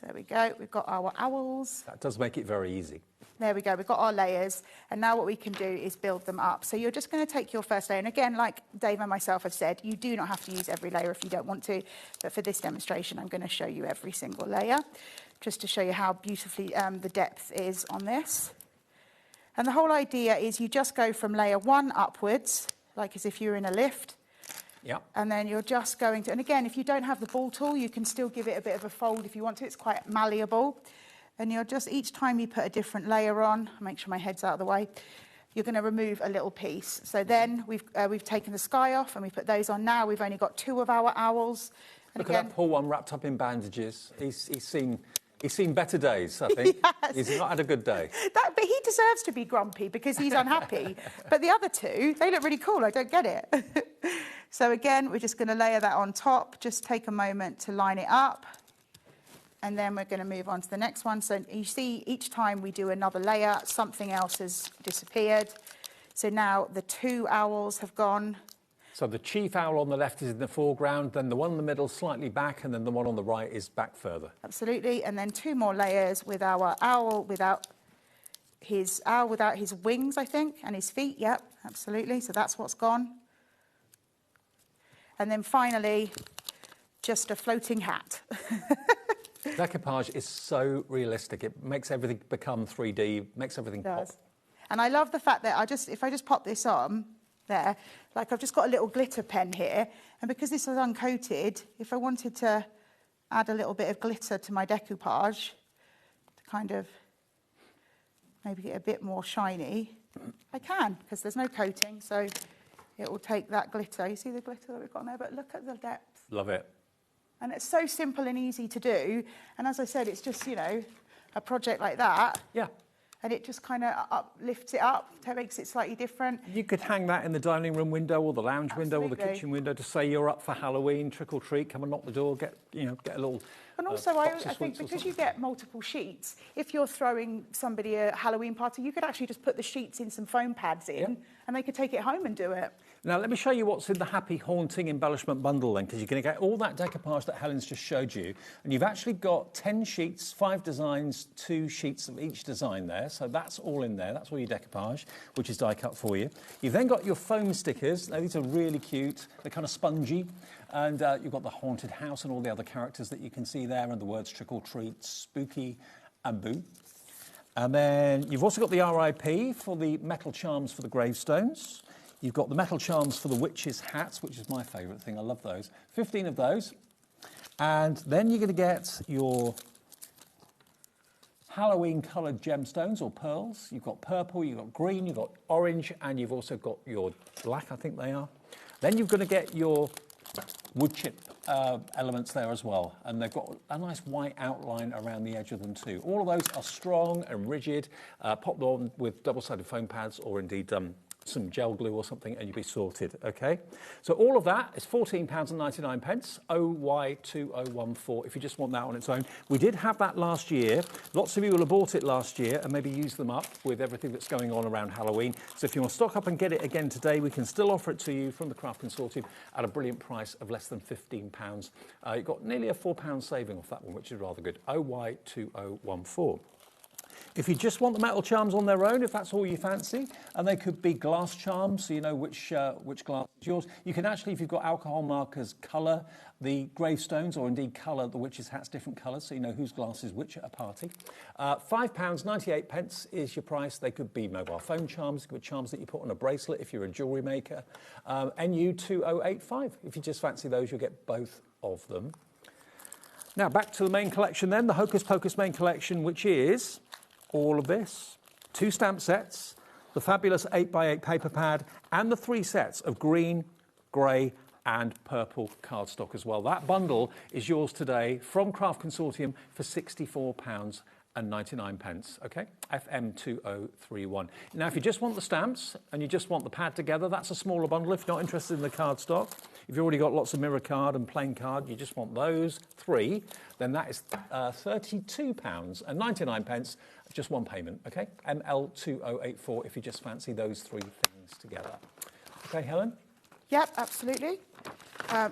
there we go. We've got our owls. That does make it very easy. There we go. We've got our layers. And now what we can do is build them up. So you're just going to take your first layer. And again, like Dave and myself have said, you do not have to use every layer if you don't want to. But for this demonstration, I'm going to show you every single layer, just to show you how beautifully the depth is on this. And the whole idea is you just go from layer 1 upwards, like as if you were in a lift. Yep. And then you're just going to... And again, if you don't have the ball tool, you can still give it a bit of a fold if you want to. It's quite malleable. And you're just, each time you put a different layer on, make sure my head's out of the way, you're going to remove a little piece. So then we've taken the sky off and we put those on now. We've only got 2 of our owls. And look at that poor one wrapped up in bandages. He's seen better days, I think. Yes. He's not had a good day. But he deserves to be grumpy because he's unhappy. But the other 2, they look really cool. I don't get it. So again, we're just going to layer that on top. Just take a moment to line it up. And then we're going to move on to the next one. So you see, each time we do another layer, something else has disappeared. So now the 2 owls have gone. So the chief owl on the left is in the foreground, then the one in the middle slightly back, and then the one on the right is back further. Absolutely. And then 2 more layers with our owl without his wings, I think, and his feet. Yep, absolutely. So that's what's gone. And then finally, just a floating hat. Decoupage is so realistic. It makes everything become 3D, makes everything pop. And I love the fact that if I just pop this on there, like I've just got a little glitter pen here, and because this is uncoated, if I wanted to add a little bit of glitter to my decoupage to kind of maybe get a bit more shiny, I can, because there's no coating, so it will take that glitter. You see the glitter that we've got there, but look at the depth. Love it. And it's so simple and easy to do. And as I said, it's just, you know, a project like that. Yeah. And it just kind of lifts it up, makes it slightly different. You could hang that in the dining room window or the lounge window or the kitchen window to say you're up for Halloween, trick or treat, come and knock the door, get a little. And also, I think because you get multiple sheets, if you're throwing somebody a Halloween party, you could actually just put the sheets in some foam pads in, and they could take it home and do it. Now, let me show you what's in the Happy Haunting Embellishment Bundle then, because you're going to get all that decoupage that Helen's just showed you. And you've actually got 10 sheets, 5 designs, 2 sheets of each design there. So that's all in there. That's all your decoupage, which is die cut for you. You've then got your foam stickers. Now, these are really cute. They're kind of spongy. And you've got the haunted house and all the other characters that you can see there, and the words trick or treat, spooky, and boo. And then you've also got the RIP for the metal charms for the gravestones. You've got the metal charms for the witches' hats, which is my favourite thing. I love those. 15 of those. And then you're going to get your Halloween-coloured gemstones or pearls. You've got purple, you've got green, you've got orange, and you've also got your black, I think they are. Then you're going to get your wood chip elements there as well. And they've got a nice white outline around the edge of them too. All of those are strong and rigid. Pop them on with double-sided foam pads or indeed some gel glue or something, and you'll be sorted, okay? So all of that is £14.99, OY2014, if you just want that on its own. We did have that last year. Lots of you will have bought it last year and maybe used them up with everything that's going on around Halloween. So if you want to stock up and get it again today, we can still offer it to you from the Craft Consortium at a brilliant price of less than £15. You've got nearly a £4 saving off that one, which is rather good, OY2014. If you just want the metal charms on their own, if that's all you fancy, and they could be glass charms, so you know which glass is yours. You can actually, if you've got alcohol markers, colour the gravestones or indeed colour the witches' hats different colours, so you know whose glass is which at a party. £5.98 is your price. They could be mobile phone charms, could be charms that you put on a bracelet if you're a jewellery maker. NU2085. If you just fancy those, you'll get both of them. Now, back to the main collection then, the Hocus Pocus main collection, which is all of this, 2 stamp sets, the fabulous 8x8 paper pad, and the 3 sets of green, grey, and purple cardstock as well. That bundle is yours today from Craft Consortium for £64.99, okay? FM2031. Now, if you just want the stamps and you just want the pad together, that's a smaller bundle. If you're not interested in the cardstock, if you've already got lots of mirror card and plain card, you just want those 3, then that is £32.99, just one payment, okay? ML2084 if you just fancy those 3 things together. Okay, Helen? Yep, absolutely.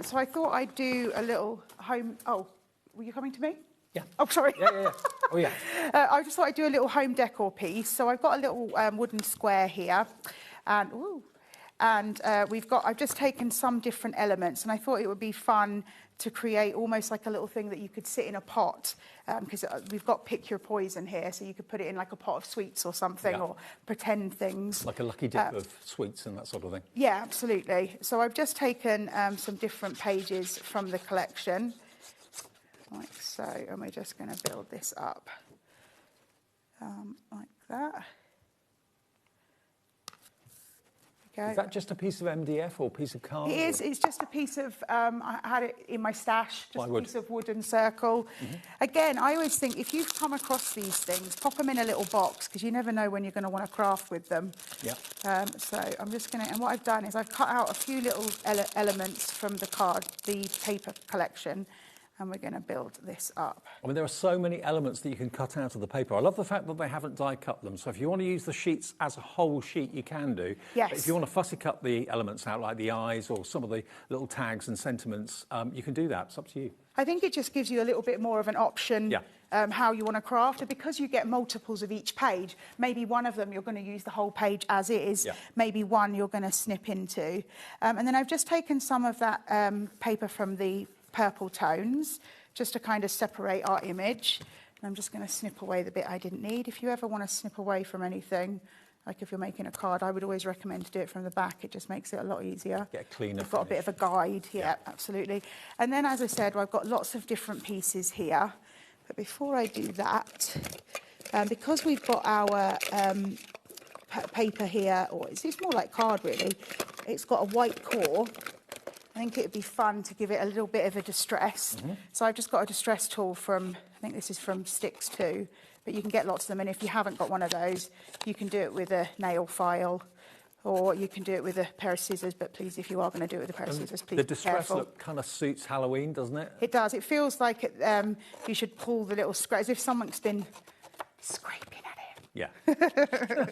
So I thought I'd do a little home... Oh, were you coming to me? Yeah. Oh, sorry. Yeah. Oh, yeah. I just thought I'd do a little home decor piece. So I've got a little wooden square here. And, I've just taken some different elements, and I thought it would be fun to create almost like a little thing that you could sit in a pot, because we've got pick your poison here, so you could put it in like a pot of sweets or something, or pretend things. Like a lucky dip of sweets and that sort of thing. Yeah, absolutely. So I've just taken some different pages from the collection, like so, and we're just going to build this up like that. Is that just a piece of MDF or a piece of card? It is. It's just a piece of, I had it in my stash, just a piece of wooden circle. Again, I always think if you've come across these things, pop them in a little box, because you never know when you're going to want to craft with them. Yeah. So I'm just going to, and what I've done is I've cut out a few little elements from the paper collection, and we're going to build this up. I mean, there are so many elements that you can cut out of the paper. I love the fact that they haven't die cut them. So if you want to use the sheets as a whole sheet, you can do. Yes. But if you want to fussy cut the elements out, like the eyes or some of the little tags and sentiments, you can do that. It's up to you. I think it just gives you a little bit more of an option how you want to craft. And because you get multiples of each page, maybe one of them you're going to use the whole page as is, maybe one you're going to snip into. And then I've just taken some of that paper from the purple tones just to kind of separate our image. And I'm just going to snip away the bit I didn't need. If you ever want to snip away from anything, like if you're making a card, I would always recommend to do it from the back. It just makes it a lot easier. Get a cleaner We've got a bit of a guide, absolutely. And then, as I said, I've got lots of different pieces here. But before I do that, because we've got our paper here, or it's more like card really, it's got a white core. I think it would be fun to give it a little bit of a distress. So I've just got a distress tool from, I think this is from Sticks too, but you can get lots of them. And if you haven't got one of those, you can do it with a nail file, or you can do it with a pair of scissors. But please, if you are going to do it with a pair of scissors, please The be distress careful. look kind of suits Halloween, doesn't it? It does. It feels like you should pull the little scratch, as if someone's been scraping at it. Yeah.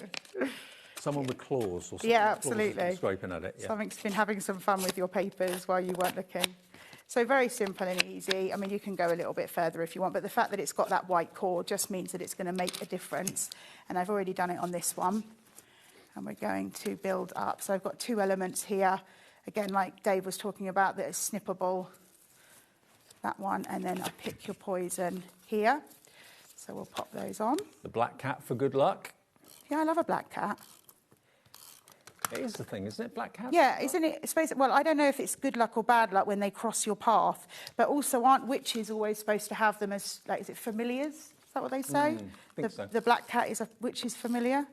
Someone with claws or something. Yeah, Claws has been absolutely. scraping at it. Yeah. Something's been having some fun with your papers while you weren't looking. So very simple and easy. I mean, you can go a little bit further if you want, but the fact that it's got that white core just means that it's going to make a difference. And I've already done it on this one. And we're going to build up. So I've got two elements here. Again, like Dave was talking about, that is snippable. That one, and then I pick your poison here. So we'll pop those on. The black cat for good luck. Yeah, I love a black cat. It is the thing, isn't it? Black cat? Yeah, isn't it? Well, I don't know if it's good luck or bad luck when they cross your path, but also aren't witches always supposed to have them as, like, is it familiars? Is that what they say? I think so. The black cat is a witch's familiar?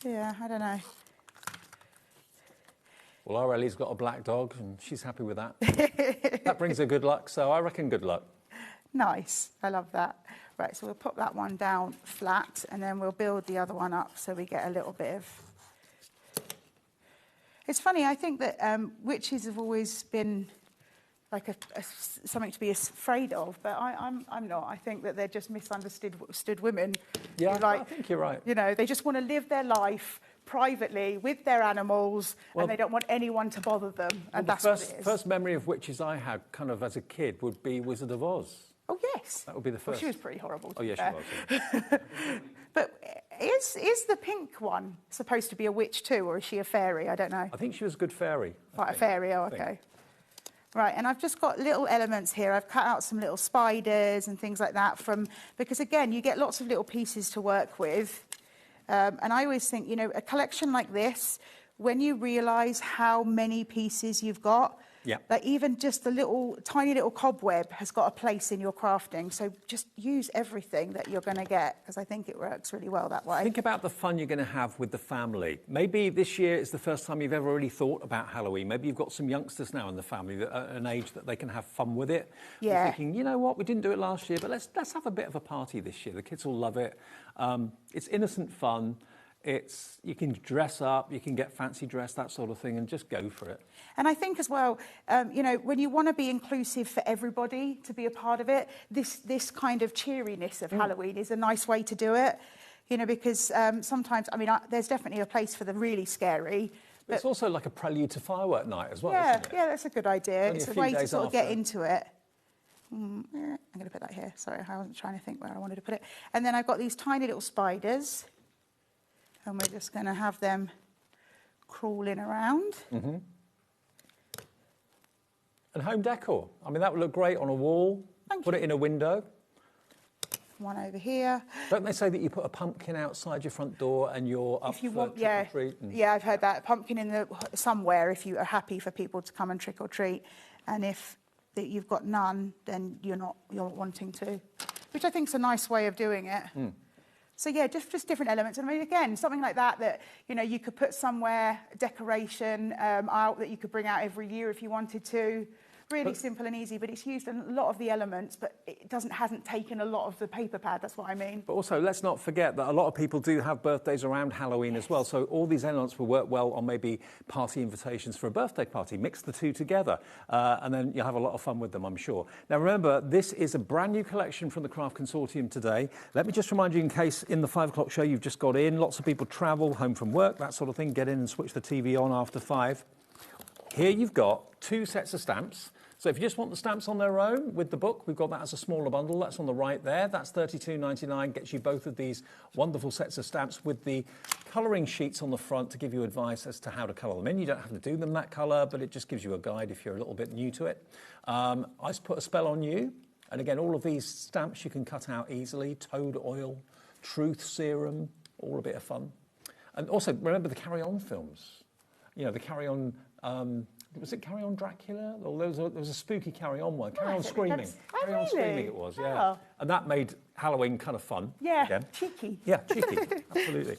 Yeah, I don't know. Well, Aurelie's got a black dog, and she's happy with that. That brings her good luck, so I reckon good luck. Nice. I love that. Right, so we'll put that one down flat, and then we'll build the other one up so we get a little bit of... It's funny, I think that witches have always been like something to be afraid of, but I'm not. I think that they're just misunderstood women. Yeah, like, I think you're right. You know, they just want to live their life privately with their animals, and they don't want anyone to bother them, and that's what it is. First memory of witches I had, kind of as a kid, would be Wizard of Oz. Oh, yes. That would be the first. Well, she was pretty horrible. Oh, yeah, she was. Yeah. But is the pink one supposed to be a witch too, or is she a fairy? I don't know. I think she was a good fairy. Right, a fairy, oh, okay. Right, and I've just got little elements here. I've cut out some little spiders and things like that because again, you get lots of little pieces to work with. And I always think, you know, a collection like this, when you realise how many pieces you've got, like even just the tiny little cobweb has got a place in your crafting. So just use everything that you're going to get, because I think it works really well that way. Think about the fun you're going to have with the family. Maybe this year is the first time you've ever really thought about Halloween. Maybe you've got some youngsters now in the family that are at an age that they can have fun with it. Yeah. You're thinking, you know what, we didn't do it last year, but let's have a bit of a party this year. The kids will love it. It's innocent fun. You can dress up, you can get fancy dress, that sort of thing, and just go for it. And I think as well, you know, when you want to be inclusive for everybody to be a part of it, this kind of cheeriness of Halloween is a nice way to do it. You know, because sometimes, I mean, there's definitely a place for the really scary. But it's also like a prelude to firework night as well, yeah, isn't it? yeah, that's a good idea. Only It's a a few way to days sort of get after. into it. I'm going to put that here. Sorry, I wasn't trying to think where I wanted to put it. And then I've got these tiny little spiders. And we're just going to have them crawling around. Mm-hmm. And home decor. I mean, that would look great on a wall. Put it in a window. One over here. Don't they say that you put a pumpkin outside your front door and you're up If you for want, trick or treat? yeah, I've heard that. Pumpkin in somewhere if you are happy for people to come and trick or treat. And if you've got none, then you're not wanting to. Which I think is a nice way of doing it. Mm. So yeah, just different elements. And I mean, again, something like that you know you could put somewhere, a decoration out that you could bring out every year if you wanted to. Really simple and easy, but it's used in a lot of the elements, but it hasn't taken a lot of the paper pad. That's what I mean. But also, let's not forget that a lot of people do have birthdays around Halloween as well. So all these elements will work well on maybe party invitations for a birthday party. Mix the two together, and then you'll have a lot of fun with them, I'm sure. Now, remember, this is a brand new collection from the Craft Consortium today. Let me just remind you, in case in the 5 o'clock show you've just got in, lots of people travel home from work, that sort of thing, get in and switch the TV on after 5. Here you've got 2 sets of stamps. So if you just want the stamps on their own with the book, we've got that as a smaller bundle. That's on the right there. That's $32.99. Gets you both of these wonderful sets of stamps with the colouring sheets on the front to give you advice as to how to colour them in. You don't have to do them that colour, but it just gives you a guide if you're a little bit new to it. I put a spell on you. And again, all of these stamps you can cut out easily. Toad oil, truth serum, all a bit of fun. And also, remember the Carry On films. You know, the Carry On... was it Carry On Dracula? Or there was a spooky Carry On one. Carry On Screaming. Carry On Screaming it was, yeah. Oh. And that made Halloween kind of fun. Yeah, again. cheeky. Yeah, cheeky, absolutely.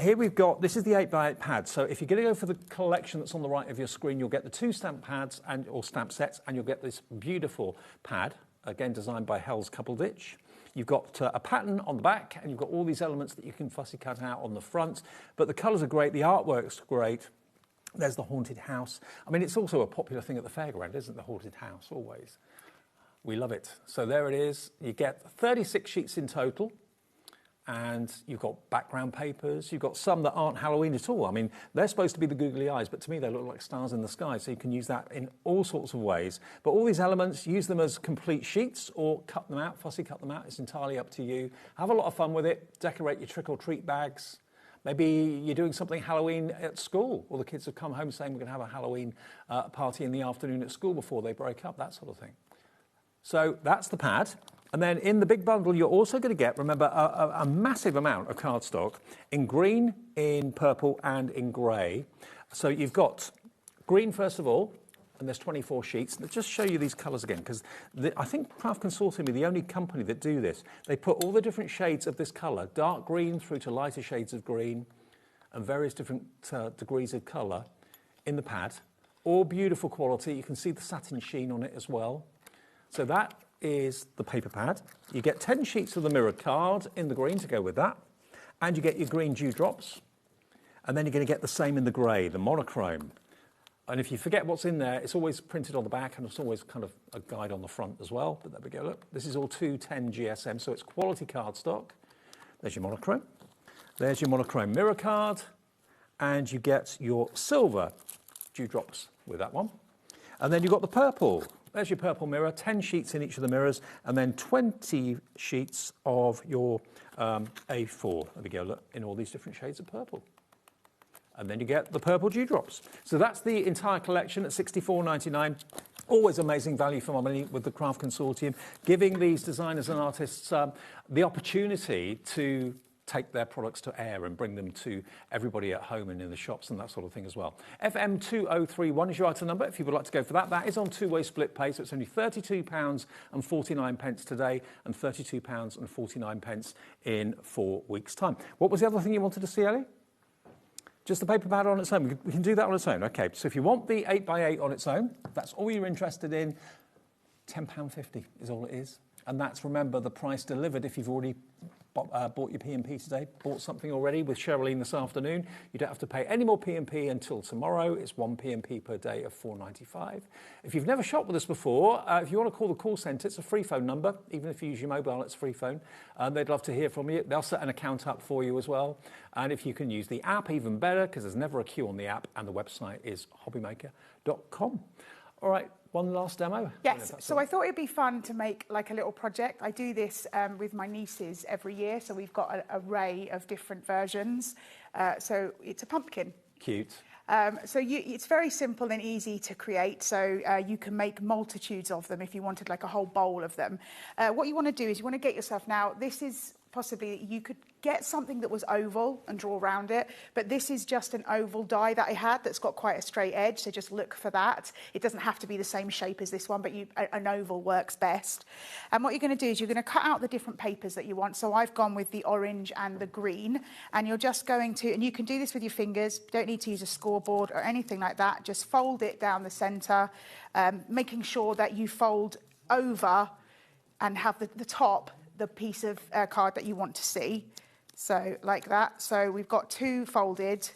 Here we've got, this is the 8x8 pad. So if you're going to go for the collection that's on the right of your screen, you'll get the 2 stamp pads or stamp sets, and you'll get this beautiful pad, again designed by Hell's Coupleditch. You've got a pattern on the back, and you've got all these elements that you can fussy cut out on the front. But the colours are great, the artwork's great. There's the haunted house. I mean, it's also a popular thing at the fairground, isn't the haunted house, always? We love it. So there it is. You get 36 sheets in total, and you've got background papers. You've got some that aren't Halloween at all. I mean, they're supposed to be the googly eyes, but to me they look like stars in the sky, so you can use that in all sorts of ways. But all these elements, use them as complete sheets or cut them out, fussy cut them out. It's entirely up to you. Have a lot of fun with it. Decorate your trick-or-treat bags. Maybe you're doing something Halloween at school, or the kids have come home saying we're going to have a Halloween party in the afternoon at school before they break up, that sort of thing. So that's the pad. And then in the big bundle, you're also going to get, remember, a massive amount of cardstock in green, in purple, and in grey. So you've got green, first of all, and there's 24 sheets. Let's just show you these colours again, because I think Craft Consortium are the only company that do this. They put all the different shades of this colour, dark green through to lighter shades of green, and various different degrees of colour in the pad. All beautiful quality. You can see the satin sheen on it as well. So that is the paper pad. You get 10 sheets of the mirrored card in the green to go with that, and you get your green dewdrops, and then you're going to get the same in the grey, the monochrome. And if you forget what's in there, it's always printed on the back, and it's always kind of a guide on the front as well. But there we go, look. This is all 210 GSM, so it's quality cardstock. There's your monochrome. There's your monochrome mirror card. And you get your silver dewdrops with that one. And then you've got the purple. There's your purple mirror, 10 sheets in each of the mirrors, and then 20 sheets of your A4. There we go, look, in all these different shades of purple. And then you get the purple dewdrops. So that's the entire collection at $64.99. Always amazing value for money with the Craft Consortium, giving these designers and artists the opportunity to take their products to air and bring them to everybody at home and in the shops and that sort of thing as well. FM 2031 is your item number if you would like to go for that. That is on two-way split pay, so it's only £32.49 today and £32.49 in 4 weeks' time. What was the other thing you wanted to see, Ellie? Just the paper pad on its own. We can do that on its own. Okay, so if you want the 8x8 on its own, that's all you're interested in, £10.50 is all it is. And that's, remember, the price delivered if you've already bought your P&P today, bought something already with Sherilyn this afternoon. You don't have to pay any more P&P until tomorrow. It's one P&P per day of $4.95. If you've never shopped with us before, if you want to call the call centre, it's a free phone number. Even if you use your mobile, it's a free phone. They'd love to hear from you. They'll set an account up for you as well. And if you can use the app, even better, because there's never a queue on the app, and the website is hobbymaker.com. All right, one last demo. Yes, so I thought it'd be fun to make like a little project. I do this with my nieces every year, so we've got an array of different versions. So it's a pumpkin. Cute. It's very simple and easy to create, so you can make multitudes of them if you wanted like a whole bowl of them. What you want to do is you want to get yourself, now this is possibly you could get something that was oval and draw around it, but this is just an oval die that I had that's got quite a straight edge, so just look for that. It doesn't have to be the same shape as this one, but an oval works best. And what you're going to do is you're going to cut out the different papers that you want. So I've gone with the orange and the green, and you're just going to, and you can do this with your fingers, you don't need to use a scoreboard or anything like that, just fold it down the centre, making sure that you fold over and have the top, the piece of card that you want to see. So like that. So we've got two folded,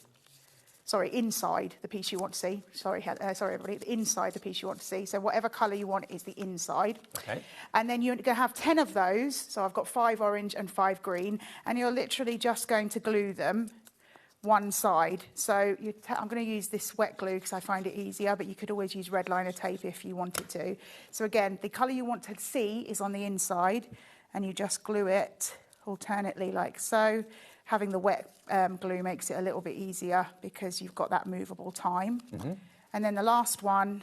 inside the piece you want to see. Sorry everybody, inside the piece you want to see. So whatever colour you want is the inside. Okay. And then you're going to have 10 of those. So I've got 5 orange and 5 green. And you're literally just going to glue them one side. So I'm going to use this wet glue because I find it easier, but you could always use red liner tape if you wanted to. So again, the colour you want to see is on the inside, and you just glue it alternately like so. Having the wet glue makes it a little bit easier because you've got that movable time. And then the last one,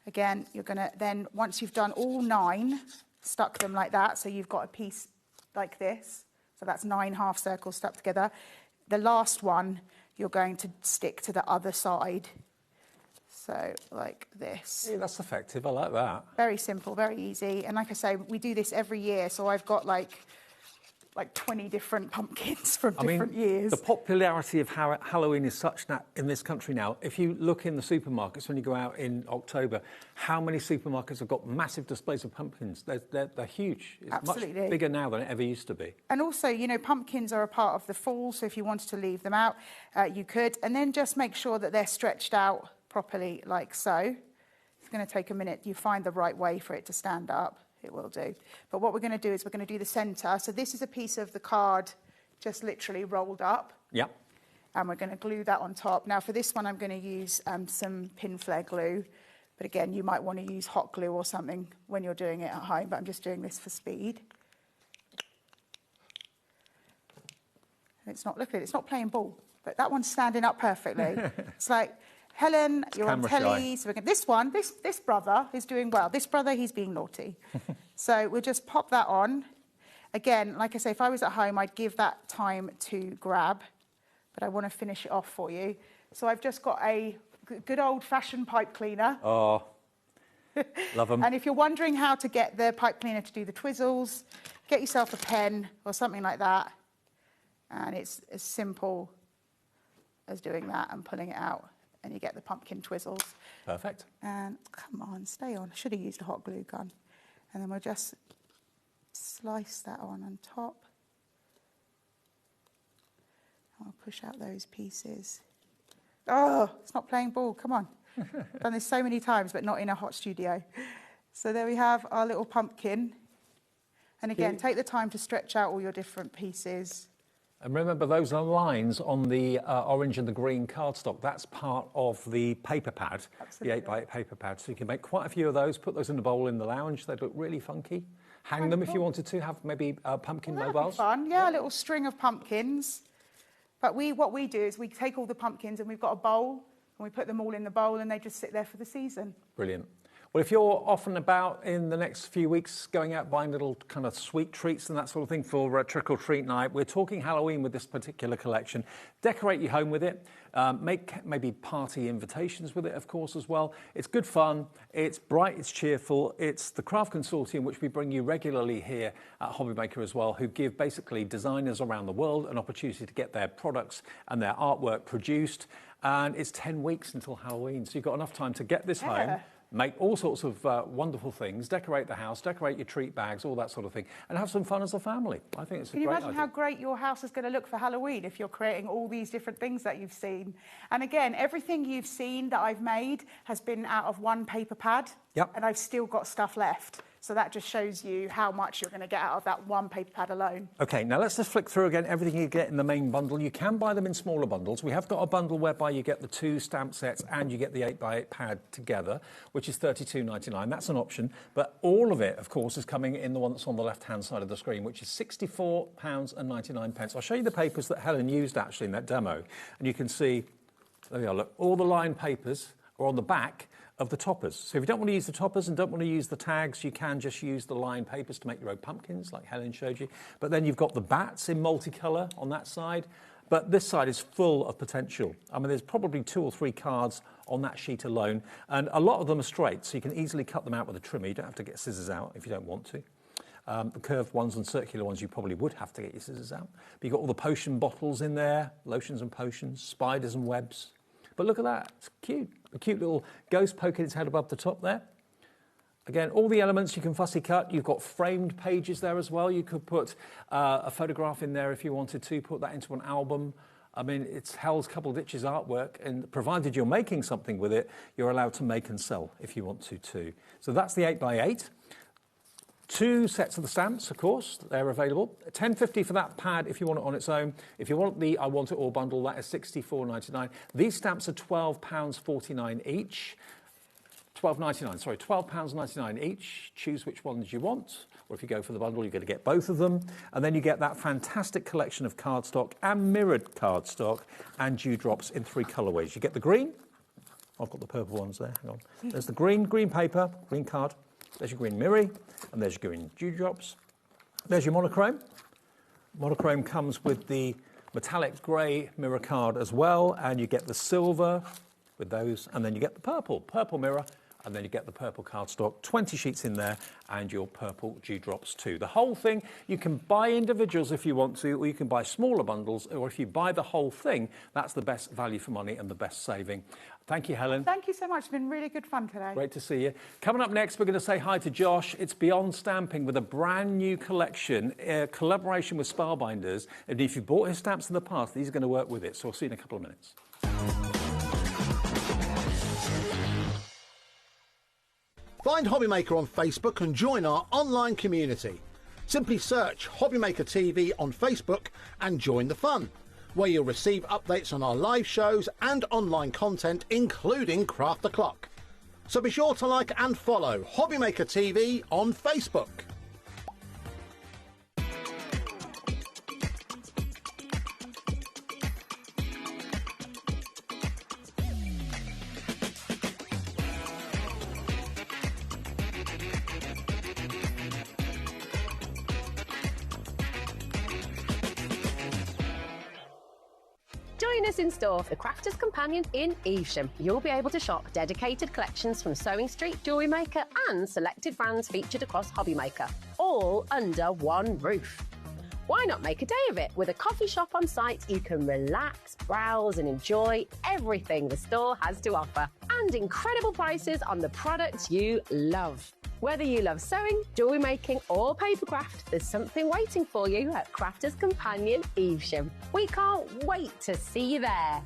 again, you're going to then, once you've done all 9, stuck them like that, so you've got a piece like this. So that's 9 half circles stuck together. The last one, you're going to stick to the other side. So like this. Yeah, that's effective. I like that. Very simple, very easy. And like I say, we do this every year. So I've got like 20 different pumpkins from different years. The popularity of Halloween is such now in this country now. If you look in the supermarkets when you go out in October, how many supermarkets have got massive displays of pumpkins? They're huge. It's Absolutely. Much bigger now than it ever used to be. And also, you know, pumpkins are a part of the fall, so if you wanted to leave them out, you could. And then just make sure that they're stretched out properly, like so. It's going to take a minute. You find the right way for it to stand up. It will do. But what we're going to do is we're going to do the centre. So this is a piece of the card just literally rolled up. Yep. And we're going to glue that on top. Now for this one, I'm going to use some pin flare glue. But again, you might want to use hot glue or something when you're doing it at home. But I'm just doing this for speed. It's not, look at it, it's not playing ball. But that one's standing up perfectly. It's like, Helen, you're on telly. So we're going, this one, this brother is doing well. This brother, he's being naughty. So we'll just pop that on. Again, like I say, if I was at home, I'd give that time to grab. But I want to finish it off for you. So I've just got a good old-fashioned pipe cleaner. Oh, love them. And if you're wondering how to get the pipe cleaner to do the twizzles, get yourself a pen or something like that. And it's as simple as doing that and pulling it out. And you get the pumpkin twizzles. Perfect. And come on, stay on. I should have used a hot glue gun. And then we'll just slice that on top. And we'll push out those pieces. Oh, it's not playing ball. Come on. I've done this so many times, but not in a hot studio. So there we have our little pumpkin. And again, take the time to stretch out all your different pieces. And remember, those are lines on the orange and the green cardstock. That's part of the paper pad, Absolutely. the 8x8 paper pad. So you can make quite a few of those, put those in the bowl in the lounge. They'd look really funky. Hang them if you wanted to, have maybe pumpkin mobiles. Fun, yeah, a little string of pumpkins. But what we do is we take all the pumpkins and we've got a bowl, and we put them all in the bowl, and they just sit there for the season. Brilliant. Well, if you're off and about in the next few weeks, going out buying little kind of sweet treats and that sort of thing for trick-or-treat night, we're talking Halloween with this particular collection. Decorate your home with it. Make maybe party invitations with it, of course, as well. It's good fun. It's bright. It's cheerful. It's the Craft Consortium, which we bring you regularly here at HobbyMaker as well, who give basically designers around the world an opportunity to get their products and their artwork produced. And it's 10 weeks until Halloween, so you've got enough time to get this home. Make all sorts of wonderful things, decorate the house, decorate your treat bags, all that sort of thing, and have some fun as a family. I think it's a great idea. Can you imagine how great your house is going to look for Halloween if you're creating all these different things that you've seen? And again, everything you've seen that I've made has been out of one paper pad, and I've still got stuff left. So that just shows you how much you're going to get out of that one paper pad alone. OK, now let's just flick through again everything you get in the main bundle. You can buy them in smaller bundles. We have got a bundle whereby you get the 2 stamp sets and you get the 8x8 pad together, which is $32.99. That's an option. But all of it, of course, is coming in the one that's on the left-hand side of the screen, which is £64.99. I'll show you the papers that Helen used, actually, in that demo. And you can see, there we are, look, all the lined papers are on the back of the toppers. So if you don't want to use the toppers and don't want to use the tags, you can just use the lined papers to make your own pumpkins, like Helen showed you. But then you've got the bats in multicolour on that side. But this side is full of potential. I mean, there's probably 2 or 3 cards on that sheet alone, and a lot of them are straight, so you can easily cut them out with a trimmer. You don't have to get scissors out if you don't want to. The curved ones and circular ones, you probably would have to get your scissors out. But you've got all the potion bottles in there, lotions and potions, spiders and webs. But look at that, it's cute. A cute little ghost poking its head above the top there. Again, all the elements you can fussy cut. You've got framed pages there as well. You could put a photograph in there if you wanted to, put that into an album. I mean, it's Hell's Couple Ditches artwork, and provided you're making something with it, you're allowed to make and sell if you want to too. So that's the 8x8. 2 sets of the stamps, of course, they're available. $10.50 for that pad if you want it on its own. If you want the I Want It All bundle, that is $64.99. These stamps are £12.49 each. £12.99 each. Choose which ones you want. Or if you go for the bundle, you're going to get both of them. And then you get that fantastic collection of cardstock and mirrored cardstock and dewdrops in 3 colourways. You get the green. I've got the purple ones there. Hang on. There's the green paper, green card. There's your green mirror. And there's your green dewdrops. There's your monochrome. Monochrome comes with the metallic grey mirror card as well. And you get the silver with those. And then you get the purple mirror. And then you get the purple cardstock, 20 sheets in there, and your purple dewdrops too. The whole thing, you can buy individuals if you want to, or you can buy smaller bundles, or if you buy the whole thing, that's the best value for money and the best saving. Thank you, Helen. Thank you so much. It's been really good fun today. Great to see you. Coming up next, we're going to say hi to Josh. It's Beyond Stamping with a brand new collection, collaboration with Spellbinders. And if you bought his stamps in the past, these are going to work with it. So I'll see you in a couple of minutes. Find HobbyMaker on Facebook and join our online community. Simply search HobbyMaker TV on Facebook and join the fun, where you'll receive updates on our live shows and online content, including Craft the Clock. So be sure to like and follow HobbyMaker TV on Facebook. Join us in store for the Crafter's Companion in Evesham. You'll be able to shop dedicated collections from Sewing Street, Jewellery Maker and selected brands featured across HobbyMaker, all under one roof. Why not make a day of it? With a coffee shop on site, you can relax, browse and enjoy everything the store has to offer, and incredible prices on the products you love. Whether you love sewing, jewellery making or papercraft, there's something waiting for you at Crafter's Companion Evesham. We can't wait to see you there.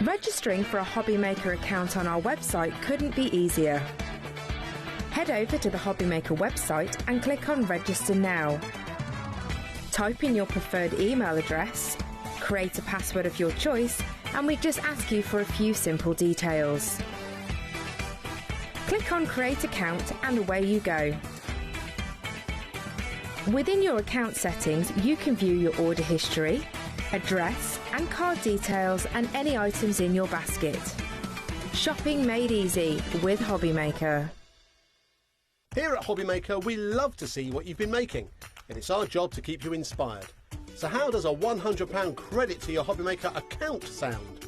Registering for a HobbyMaker account on our website couldn't be easier. Head over to the HobbyMaker website and click on Register Now. Type in your preferred email address, create a password of your choice, and we just ask you for a few simple details. Click on Create Account and away you go. Within your account settings, you can view your order history, address and card details and any items in your basket. Shopping made easy with HobbyMaker. Here at HobbyMaker, we love to see what you've been making, and it's our job to keep you inspired. So how does a £100 credit to your HobbyMaker account sound?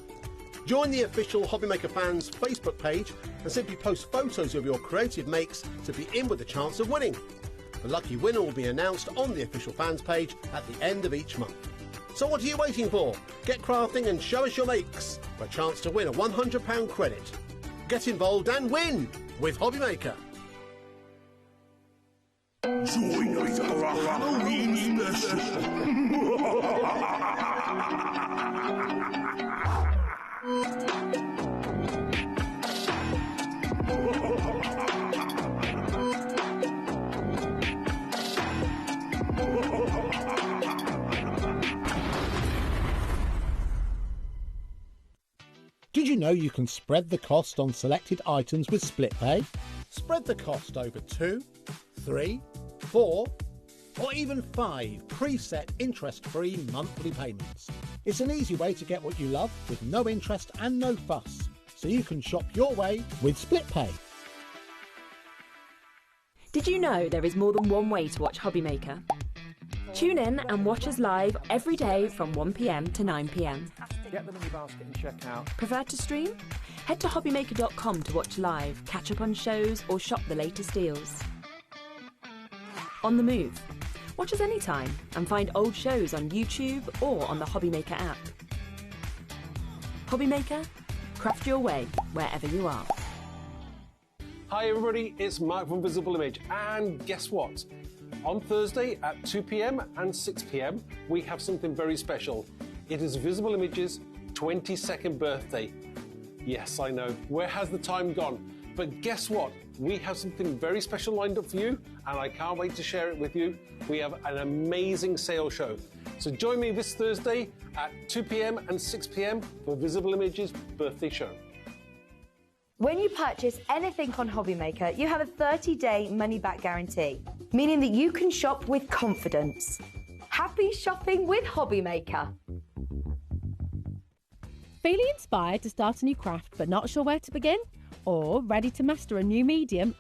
Join the official HobbyMaker fans Facebook page and simply post photos of your creative makes to be in with a chance of winning. The lucky winner will be announced on the official fans page at the end of each month. So what are you waiting for? Get crafting and show us your makes for a chance to win a £100 credit. Get involved and win with HobbyMaker. Join us for a Halloween special. Did you know you can spread the cost on selected items with split pay? Spread the cost over 2, 3, 4, or even 5 preset interest-free monthly payments. It's an easy way to get what you love with no interest and no fuss, so you can shop your way with split pay. Did you know there is more than one way to watch HobbyMaker? Tune in and watch us live every day from 1 p.m. to 9 p.m. Get them in your basket and check out. Prefer to stream? Head to HobbyMaker.com to watch live, catch up on shows, or shop the latest deals. On the move? Watch us anytime and find old shows on YouTube or on the HobbyMaker app. HobbyMaker, craft your way wherever you are. Hi everybody, it's Mark from Visible Image, and guess what? On Thursday at 2 p.m. and 6 p.m. we have something very special. It is Visible Image's 22nd birthday. Yes, I know, where has the time gone? But guess what? We have something very special lined up for you, and I can't wait to share it with you. We have an amazing sales show. So join me this Thursday at 2 p.m. and 6 p.m. for Visible Image's birthday show. When you purchase anything on HobbyMaker, you have a 30-day money-back guarantee, meaning that you can shop with confidence. Happy shopping with HobbyMaker. Feeling inspired to start a new craft but not sure where to begin? Or ready to master a new medium?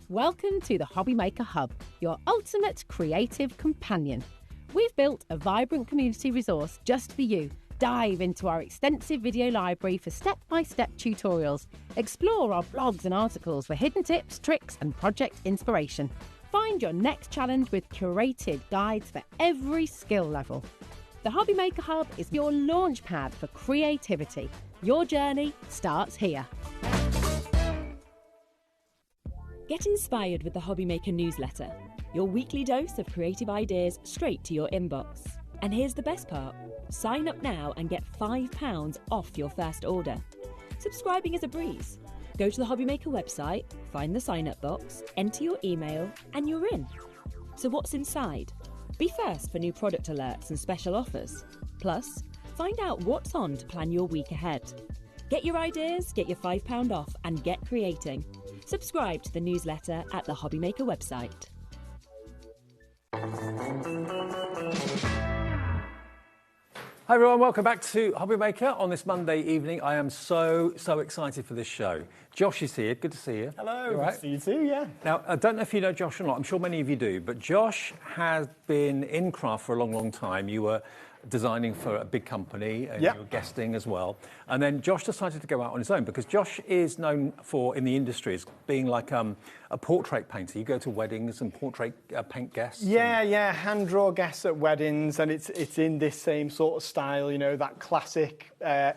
Welcome to the HobbyMaker Hub, your ultimate creative companion. We've built a vibrant community resource just for you. Dive into our extensive video library for step-by-step tutorials. Explore our blogs and articles for hidden tips, tricks and project inspiration. Find your next challenge with curated guides for every skill level. The HobbyMaker Hub is your launch pad for creativity. Your journey starts here. Get inspired with the HobbyMaker newsletter, your weekly dose of creative ideas straight to your inbox. And here's the best part. Sign up now and get £5 off your first order. Subscribing is a breeze. Go to the HobbyMaker website, find the sign-up box, enter your email, and you're in. So what's inside? Be first for new product alerts and special offers. Plus, find out what's on to plan your week ahead. Get your ideas, get your £5 off, and get creating. Subscribe to the newsletter at the HobbyMaker website. Hi everyone, welcome back to HobbyMaker on this Monday evening. I am so excited for this show. Josh is here, good to see you. Hello, You all right? good to see you too, yeah. Now, I don't know if you know Josh or not, I'm sure many of you do, but Josh has been in craft for a long time. You were designing for a big company and you were guesting as well. And then Josh decided to go out on his own because Josh is known for, in the industry, as being like a portrait painter. You go to weddings and portrait paint guests. Yeah, hand draw guests at weddings, and it's in this same sort of style, you know, that classic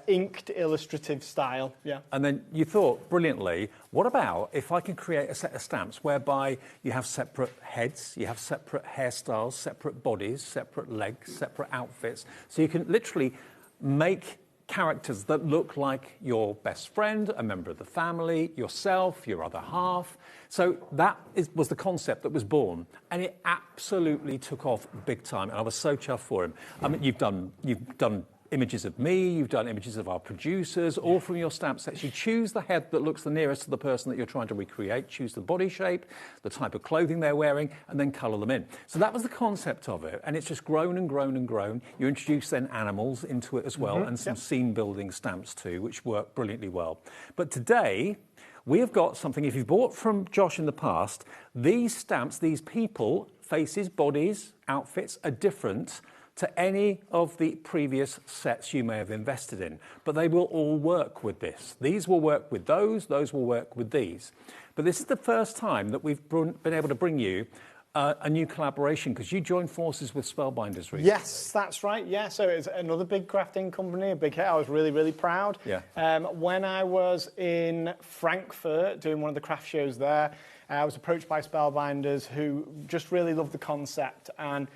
inked illustrative style, yeah. And then you thought, brilliantly, what about if I can create a set of stamps whereby you have separate heads, you have separate hairstyles, separate bodies, separate legs, separate outfits, so you can literally make characters that look like your best friend, a member of the family, yourself, your other half. So that was the concept that was born, and it absolutely took off big time, and I was so chuffed for him. I mean, you've done images of me, you've done images of our producers, all from your stamp sets. You choose the head that looks the nearest to the person that you're trying to recreate, choose the body shape, the type of clothing they're wearing, and then colour them in. So that was the concept of it, and it's just grown and grown and grown. You introduce then animals into it as well, and some scene-building stamps too, which work brilliantly well. But today, we have got something, if you've bought from Josh in the past, these stamps, these people, faces, bodies, outfits are different to any of the previous sets you may have invested in. But they will all work with this. These will work with those will work with these. But this is the first time that we've been able to bring you a new collaboration, because you joined forces with Spellbinders recently. Yes, that's right, yeah. So it's another big crafting company, a big hit. I was really proud. Yeah. When I was in Frankfurt doing one of the craft shows there, I was approached by Spellbinders, who just really loved the concept, and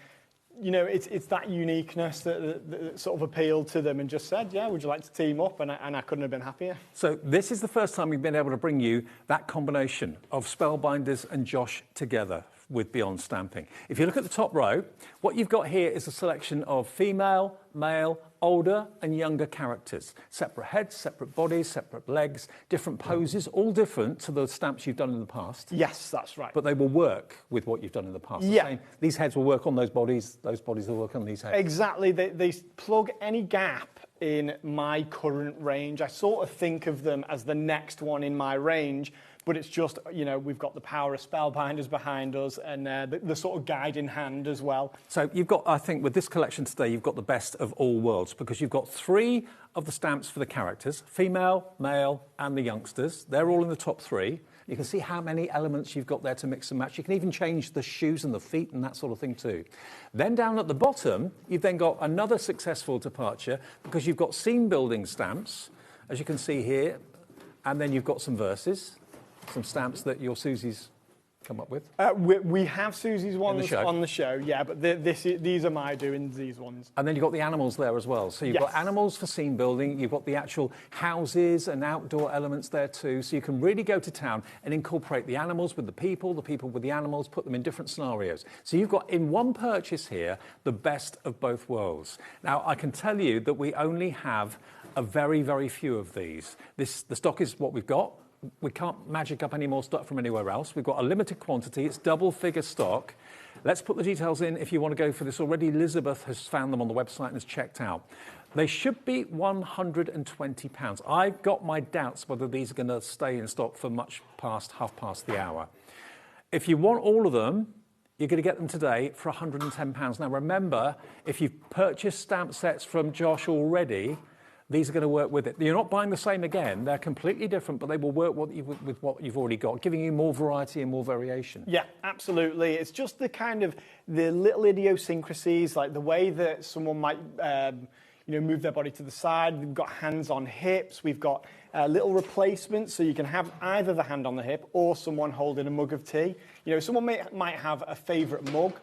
you know, it's that uniqueness that sort of appealed to them, and just said, yeah, would you like to team up? And I couldn't have been happier. So this is the first time we've been able to bring you that combination of Spellbinders and Josh together. with Beyond Stamping. If you look at the top row, what you've got here is a selection of female, male, older and younger characters. Separate heads, separate bodies, separate legs, different poses, all different to the stamps you've done in the past. Yes, that's right. But they will work with what you've done in the past. Yeah. These heads will work on those bodies will work on these heads. Exactly. They plug any gap in my current range. I sort of think of them as the next one in my range, but it's just, you know, we've got the power of Spellbinders behind us and the sort of guide in hand as well. So you've got, I think, with this collection today, you've got the best of all worlds because you've got 3 of the stamps for the characters, female, male, and the youngsters. They're all in the top 3. You can see how many elements you've got there to mix and match. You can even change the shoes and the feet and that sort of thing too. Then down at the bottom, you've then got another successful departure because you've got scene building stamps, as you can see here, and then you've got some verses. Some stamps that your Susie's come up with? We have Susie's ones on the show, yeah, but these are my doings, these ones. And then you've got the animals there as well. So you've got animals for scene building, you've got the actual houses and outdoor elements there too, so you can really go to town and incorporate the animals with the people with the animals, put them in different scenarios. So you've got, in one purchase here, the best of both worlds. Now, I can tell you that we only have a very, very few of these. The stock is what we've got. We can't magic up any more stock from anywhere else. We've got a limited quantity. It's double-figure stock. Let's put the details in if you want to go for this already. Elizabeth has found them on the website and has checked out. They should be £120. I've got my doubts whether these are going to stay in stock for much past half past the hour. If you want all of them, you're going to get them today for £110. Now, remember, if you've purchased stamp sets from Josh already, these are going to work with it. You're not buying the same again. They're completely different, but they will work with what you've already got, giving you more variety and more variation. Yeah, absolutely. It's just the kind of the little idiosyncrasies, like the way that someone might move their body to the side. We've got hands on hips. We've got little replacements, so you can have either the hand on the hip or someone holding a mug of tea. You know, someone might have a favourite mug,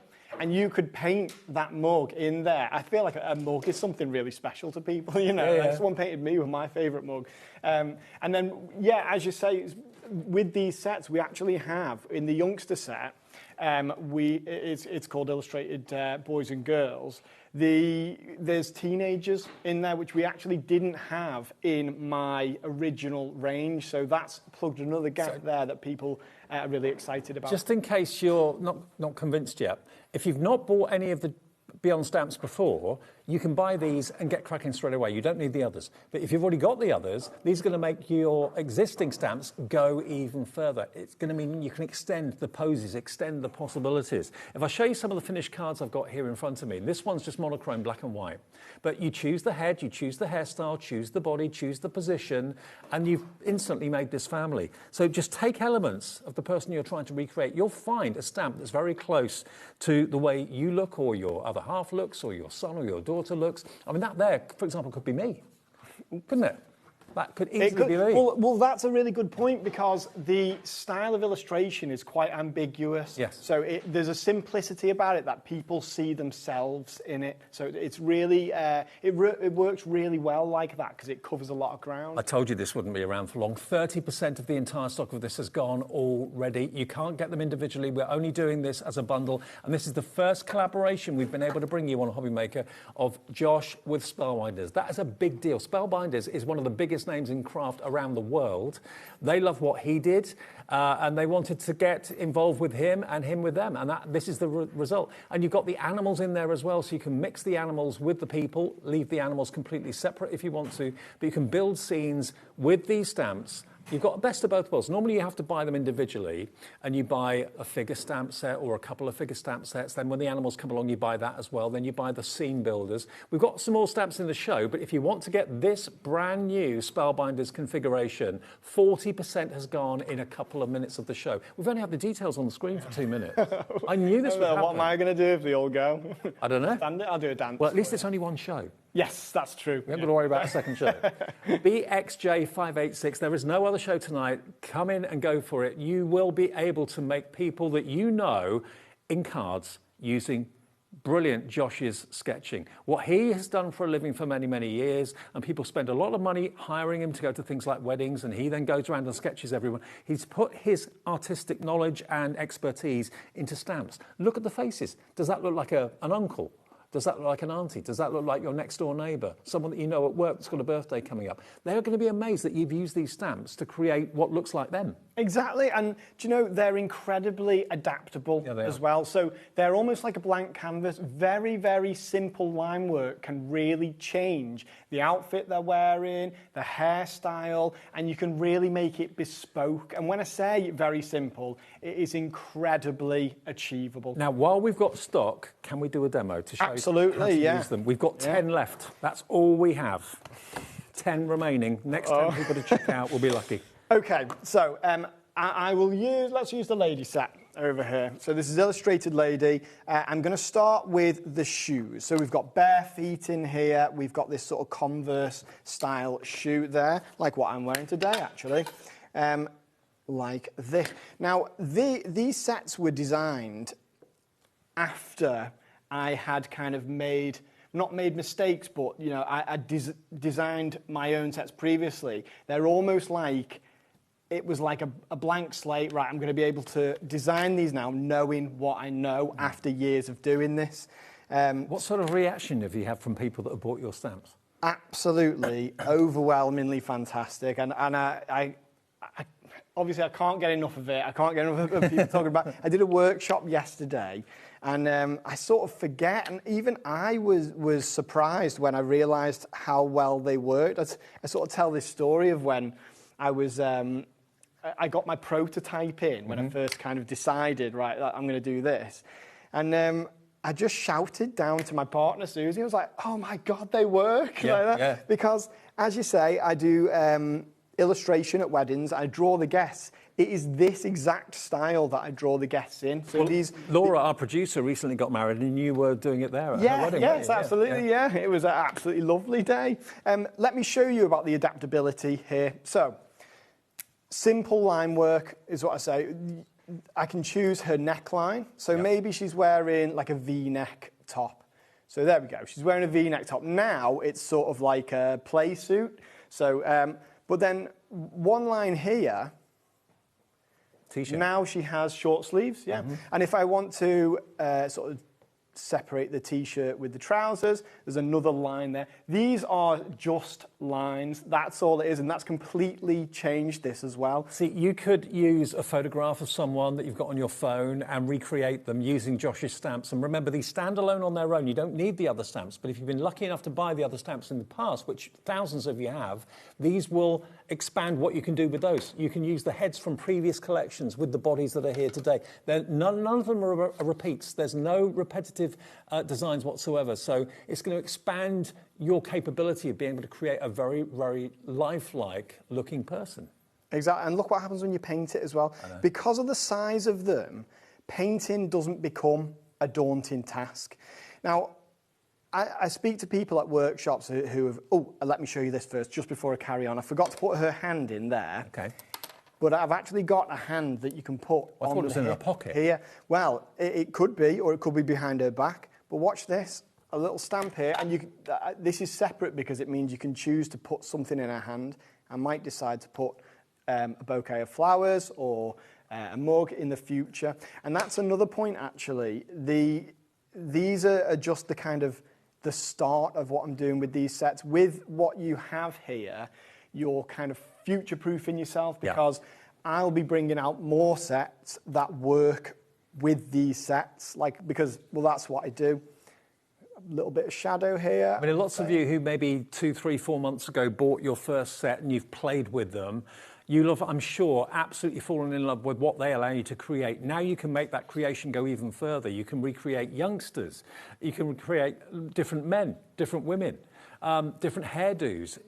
and you could paint that mug in there. I feel like a mug is something really special to people, you know. Yeah. Like someone painted me with my favourite mug. And then, yeah, as you say, with these sets, we actually have, in the youngster set, it's called Illustrated Boys and Girls. There's teenagers in there, which we actually didn't have in my original range. So that's plugged another gap there that people are really excited about. Just in case you're not convinced yet, if you've not bought any of the Beyond stamps before, you can buy these and get cracking straight away. You don't need the others. But if you've already got the others, these are going to make your existing stamps go even further. It's going to mean you can extend the poses, extend the possibilities. If I show you some of the finished cards I've got here in front of me, this one's just monochrome, black and white. But you choose the head, you choose the hairstyle, choose the body, choose the position, and you've instantly made this family. So just take elements of the person you're trying to recreate. You'll find a stamp that's very close to the way you look, or your other half looks, or your son or your daughter looks. I mean, that there, for example, could be me, couldn't it? That could easily be me. Well, that's a really good point, because the style of illustration is quite ambiguous. Yes. So there's a simplicity about it that people see themselves in it. So it's really, it works really well like that, because it covers a lot of ground. I told you this wouldn't be around for long. 30% of the entire stock of this has gone already. You can't get them individually. We're only doing this as a bundle. And this is the first collaboration we've been able to bring you on HobbyMaker of Josh with Spellbinders. That is a big deal. Spellbinders is one of the biggest names in craft around the world. They love what he did, and they wanted to get involved with him and him with them, and this is the result. And you've got the animals in there as well, so you can mix the animals with the people, leave the animals completely separate if you want to, but you can build scenes with these stamps. You've got the best of both worlds. Normally you have to buy them individually, and you buy a figure stamp set or a couple of figure stamp sets. Then when the animals come along, you buy that as well. Then you buy the scene builders. We've got some more stamps in the show, but if you want to get this brand new Spellbinders configuration, 40% has gone in a couple of minutes of the show. We've only had the details on the screen for 2 minutes. I knew this would happen. What am I going to do if they all go? I don't know. Stand it? I'll do a dance. Well, at least it's only one show. Yes, that's true. We haven't got to worry about a second show. BXJ586, there is no other show tonight. Come in and go for it. You will be able to make people that you know in cards using brilliant Josh's sketching. What he has done for a living for many, many years, and people spend a lot of money hiring him to go to things like weddings, and he then goes around and sketches everyone. He's put his artistic knowledge and expertise into stamps. Look at the faces. Does that look like an uncle? Does that look like an auntie? Does that look like your next door neighbour? Someone that you know at work that's got a birthday coming up? They're going to be amazed that you've used these stamps to create what looks like them. Exactly, and do you know, they're incredibly adaptable as well. So they're almost like a blank canvas. Very, very simple line work can really change the outfit they're wearing, the hairstyle, and you can really make it bespoke. And when I say very simple, it is incredibly achievable. Now, while we've got stock, can we do a demo to show Absolutely, how to yeah. use them? We've got 10 left. That's all we have. 10 remaining. Next 10 people to check out will be lucky. Okay, so I will let's use the lady set over here. So this is Illustrated Lady. I'm going to start with the shoes. So we've got bare feet in here. We've got this sort of Converse style shoe there, like what I'm wearing today, actually. Like this. Now, these sets were designed after I had kind of not made mistakes, but, you know, I designed my own sets previously. They're almost like, it was like a blank slate. Right, I'm going to be able to design these now, knowing what I know after years of doing this. What sort of reaction have you had from people that have bought your stamps? Absolutely, overwhelmingly fantastic. And I obviously I can't get enough of it. I can't get enough of people talking about it. I did a workshop yesterday, and I sort of forget, and even I was surprised when I realised how well they worked. I sort of tell this story of when I got my prototype in when I first kind of decided, right, I'm going to do this. And I just shouted down to my partner, Susie. I was like, oh, my God, they work. Yeah, like that. yeah. Because, as you say, I do illustration at weddings. I draw the guests. It is this exact style that I draw the guests in. So Laura, our producer, recently got married, and you were doing it there at her wedding. Yes, absolutely, yeah. It was an absolutely lovely day. Let me show you about the adaptability here. So, simple line work is what I say. I can choose her neckline. So maybe she's wearing like a V-neck top. So there we go. She's wearing a V-neck top. Now it's sort of like a play suit. So, but then one line here. T-shirt. Now she has short sleeves, yeah. And if I want to sort of separate the T-shirt with the trousers, there's another line there. These are just lines. That's all it is, and that's completely changed this as well. See, you could use a photograph of someone that you've got on your phone and recreate them using Josh's stamps. And remember, these stand alone on their own. You don't need the other stamps. But if you've been lucky enough to buy the other stamps in the past, which thousands of you have, these will expand what you can do with those. You can use the heads from previous collections with the bodies that are here today. None of them are repeats. There's no repetitive designs whatsoever. So it's going to expand your capability of being able to create a very, very lifelike looking person. Exactly. And look what happens when you paint it as well. Because of the size of them, painting doesn't become a daunting task. Now, I speak to people at workshops who have... Oh, let me show you this first, just before I carry on. I forgot to put her hand in there. Okay. But I've actually got a hand that you can put I on thought it was in her pocket. Here. Well, it could be, or it could be behind her back. But watch this. A little stamp here. And this is separate because it means you can choose to put something in her hand. I might decide to put a bouquet of flowers or a mug in the future. And that's another point, actually. These are just the kind of the start of what I'm doing with these sets. With what you have here, you're kind of future-proofing yourself because I'll be bringing out more sets that work with these sets, because that's what I do. A little bit of shadow here. I mean, lots of you who maybe 2, 3, 4 months ago bought your first set and you've played with them, you'll have, I'm sure, absolutely fallen in love with what they allow you to create. Now you can make that creation go even further. You can recreate youngsters. You can recreate different men, different women, different hairdos.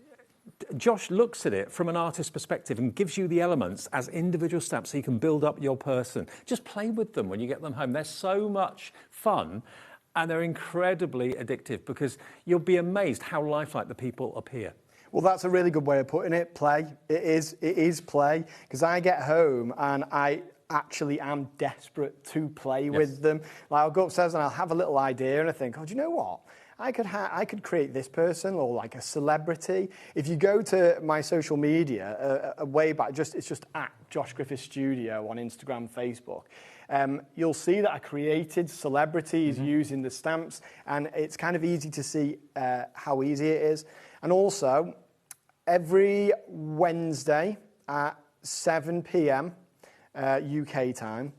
Josh looks at it from an artist's perspective and gives you the elements as individual stamps so you can build up your person. Just play with them when you get them home. They're so much fun and they're incredibly addictive because you'll be amazed how lifelike the people appear. Well, that's a really good way of putting it, play. It is play, because I get home and I actually am desperate to play with them. Like I'll go upstairs and I'll have a little idea and I think, oh, do you know what? I could create this person or like a celebrity. If you go to my social media, way back, it's just at Josh Griffith Studio on Instagram, Facebook. You'll see that I created celebrities using the stamps, and it's kind of easy to see how easy it is. And also, every Wednesday at 7 p.m. UK time,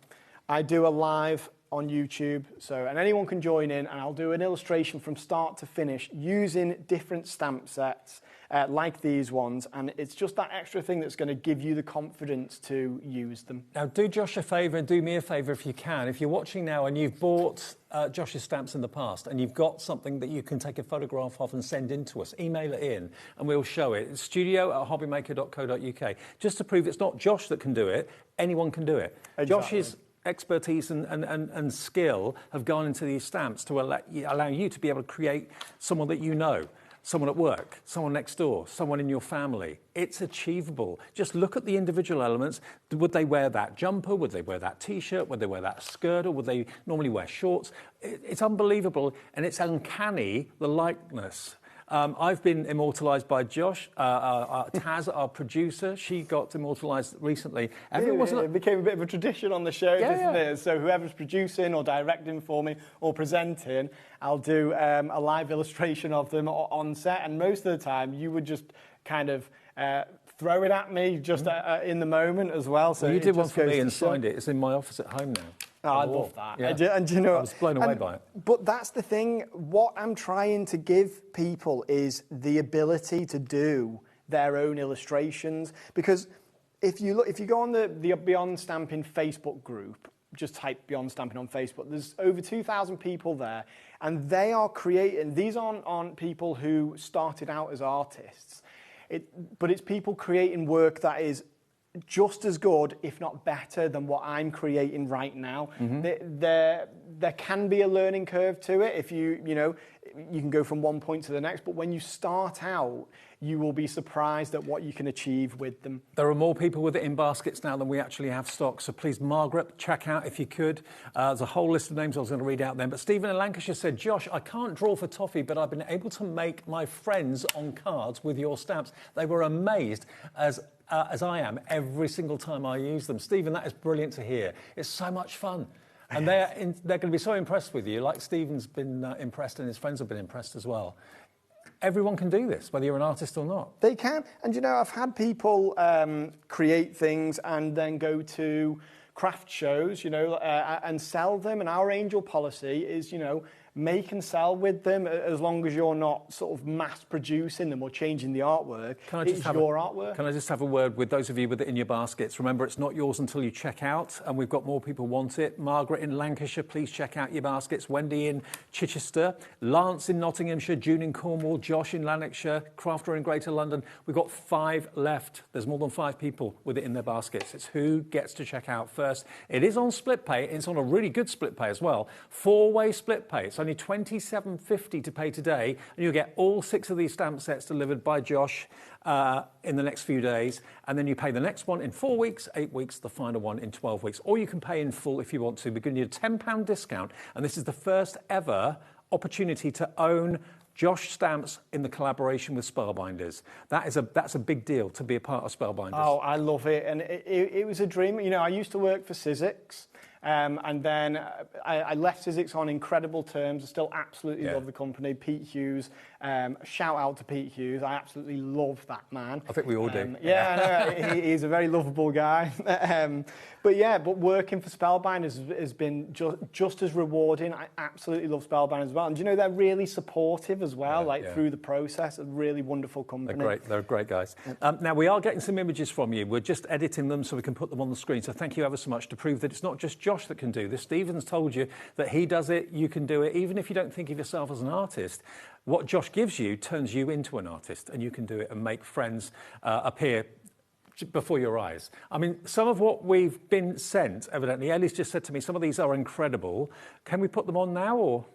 I do a live on YouTube, and anyone can join in, and I'll do an illustration from start to finish using different stamp sets like these ones, and it's just that extra thing that's going to give you the confidence to use them. Now, do Josh a favour and do me a favour if you can. If you're watching now and you've bought Josh's stamps in the past and you've got something that you can take a photograph of and send in to us, email it in and we'll show it. It's studio@hobbymaker.co.uk. Just to prove it's not Josh that can do it, anyone can do it. Exactly. Josh's expertise and skill have gone into these stamps to allow you to be able to create someone that you know, someone at work, someone next door, someone in your family. It's achievable. Just look at the individual elements. Would they wear that jumper? Would they wear that T-shirt? Would they wear that skirt? Or would they normally wear shorts? It's unbelievable, and it's uncanny, the likeness. I've been immortalised by Josh. Taz, our producer, she got immortalised recently. It became a bit of a tradition on the show, doesn't it? So whoever's producing or directing for me or presenting, I'll do a live illustration of them on set. And most of the time, you would just kind of throw it at me just in the moment as well. So you did one for me and signed it. It's in my office at home now. Oh, I love that. Yeah. And you know, I was blown away by it. But that's the thing. What I'm trying to give people is the ability to do their own illustrations. Because if you go on the Beyond Stamping Facebook group, just type Beyond Stamping on Facebook, there's over 2,000 people there, and they are creating. These aren't people who started out as artists, but it's people creating work that is just as good, if not better, than what I'm creating right now. There can be a learning curve to it. If you can go from one point to the next, but when you start out, you will be surprised at what you can achieve with them. There are more people with it in baskets now than we actually have stock, so please, Margaret, check out if you could. There's a whole list of names I was going to read out then, but Stephen in Lancashire said, Josh, I can't draw for toffee, but I've been able to make my friends on cards with your stamps. They were amazed as I am every single time I use them. Stephen, that is brilliant to hear. It's so much fun. And they're going to be so impressed with you, like Stephen's been impressed and his friends have been impressed as well. Everyone can do this, whether you're an artist or not. They can. And, I've had people create things and then go to craft shows, and sell them. And our angel policy is, make and sell with them as long as you're not sort of mass producing them or changing the artwork. It's your artwork. Can I just have a word with those of you with it in your baskets? Remember, it's not yours until you check out, and we've got more people want it. Margaret in Lancashire, please check out your baskets. Wendy in Chichester, Lance in Nottinghamshire, June in Cornwall, Josh in Lanarkshire, Crafter in Greater London. We've got 5 left. There's more than 5 people with it in their baskets. It's who gets to check out first. It is on split pay. It's on a really good split pay as well. 4-way split pay. It's only $27.50 to pay today, and you'll get all 6 of these stamp sets delivered by Josh in the next few days, and then you pay the next one in 4 weeks, 8 weeks, the final one in 12 weeks. Or you can pay in full if you want to. We're giving you a £10 discount, and this is the first ever opportunity to own Josh stamps in the collaboration with Spellbinders. That's a big deal to be a part of Spellbinders. Oh, I love it, and it was a dream. I used to work for Sizzix. And then I left Sizzix on incredible terms. I still absolutely love the company. Pete Hughes, shout out to Pete Hughes. I absolutely love that man. I think we all do. He's a very lovable guy. But working for Spellbinders has been just as rewarding. I absolutely love Spellbinders as well. And they're really supportive as well, through the process. A really wonderful company. They're great. They're great guys. Now, we are getting some images from you. We're just editing them so we can put them on the screen. So thank you ever so much to prove that it's not just Josh that can do this. Stephen's told you that he does it, you can do it, even if you don't think of yourself as an artist. What Josh gives you turns you into an artist, and you can do it and make friends appear before your eyes. I mean, some of what we've been sent, evidently, Ellie's just said to me, some of these are incredible. Can we put them on now, or?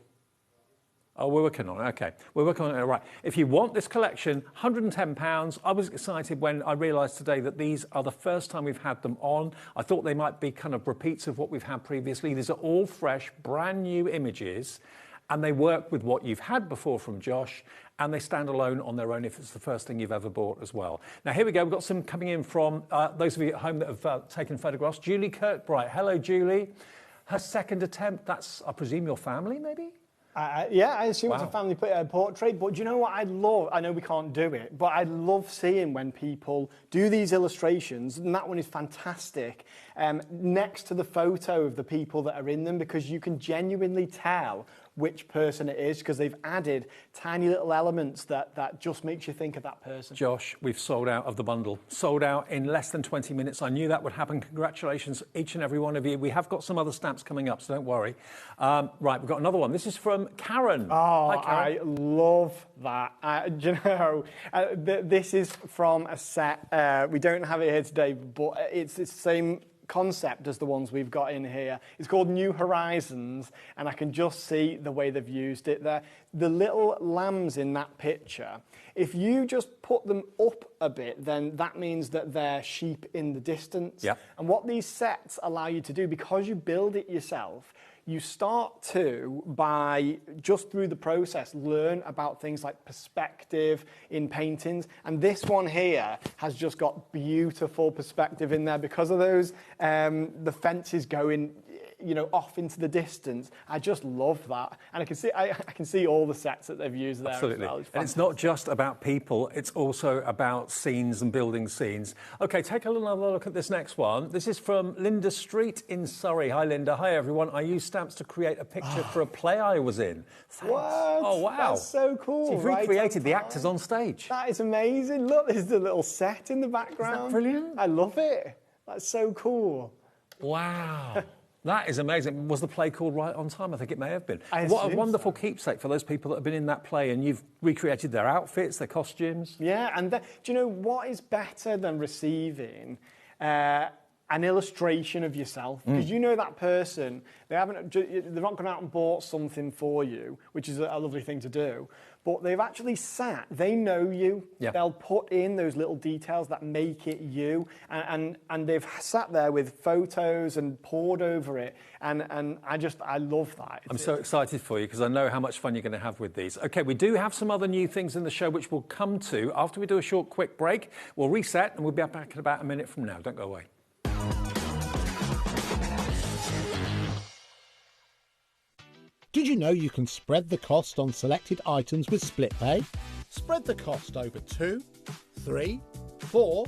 Oh, we're working on it. Okay, we're working on it. Right. If you want this collection, £110. I was excited when I realised today that these are the first time we've had them on. I thought they might be kind of repeats of what we've had previously. These are all fresh, brand new images, and they work with what you've had before from Josh, and they stand alone on their own if it's the first thing you've ever bought as well. Now, here we go. We've got some coming in from those of you at home that have taken photographs. Julie Kirkbright. Hello, Julie. Her second attempt. That's, I presume, your family, maybe? Yeah, I assume it's a family portrait, but do you know what I love? I know we can't do it, but I love seeing when people do these illustrations, and that one is fantastic, next to the photo of the people that are in them, because you can genuinely tell which person it is, because they've added tiny little elements that just makes you think of that person. Josh, we've sold out of the bundle. Sold out in less than 20 minutes. I knew that would happen. Congratulations, each and every one of you. We have got some other stamps coming up, so don't worry. Right, we've got another one. This is from Karen. Oh, Hi, Karen. I love that. Do you know, this is from a set. We don't have it here today, but it's the same concept as the ones we've got in here. It's called New Horizons, and I can just see the way they've used it there. The little lambs in that picture, if you just put them up a bit, then that means that they're sheep in the distance. Yeah. And what these sets allow you to do, because you build it yourself, you start to, by just through the process, learn about things like perspective in paintings. And this one here has just got beautiful perspective in there because of those, the fences going, you know, off into the distance. I just love that. And I can see all the sets that they've used there. Absolutely. As well. And it's not just about people, it's also about scenes and building scenes. Okay, take another look at this next one. This is from Linda Street in Surrey. Hi, Linda. Hi, everyone. I used stamps to create a picture for a play I was in. Thanks. What? Oh, wow. That's so cool. So you've recreated the actors on stage. That is amazing. Look, there's the little set in the background. Isn't that brilliant? I love it. That's so cool. Wow. That is amazing. Was the play called Right on Time? I think it may have been. I What a assume wonderful keepsake for those people that have been in that play, and you've recreated their outfits, their costumes. Yeah, and do you know what is better than receiving an illustration of yourself? Because you know that person, they're not gone out and bought something for you, which is a lovely thing to do, but they've actually sat, they know you, they'll put in those little details that make it you, and they've sat there with photos and poured over it, and I love that. I'm so excited for you because I know how much fun you're going to have with these. Okay, we do have some other new things in the show which we'll come to after we do a short quick break. We'll reset and we'll be back in about a minute from now. Don't go away. Did you know you can spread the cost on selected items with split pay? Spread the cost over 2, 3, 4,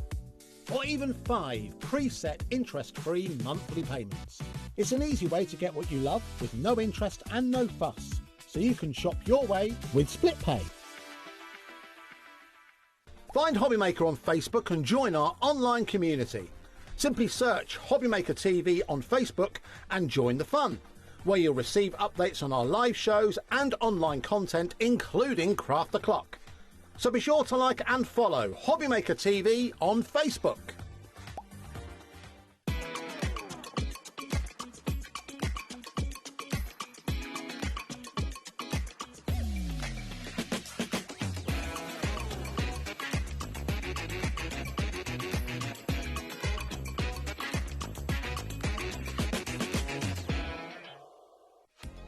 or even 5 preset interest-free monthly payments. It's an easy way to get what you love with no interest and no fuss, so you can shop your way with split pay. Find HobbyMaker on Facebook and join our online community. Simply search HobbyMaker TV on Facebook and join the fun, where you'll receive updates on our live shows and online content, including Craft the Clock. So be sure to like and follow HobbyMaker TV on Facebook.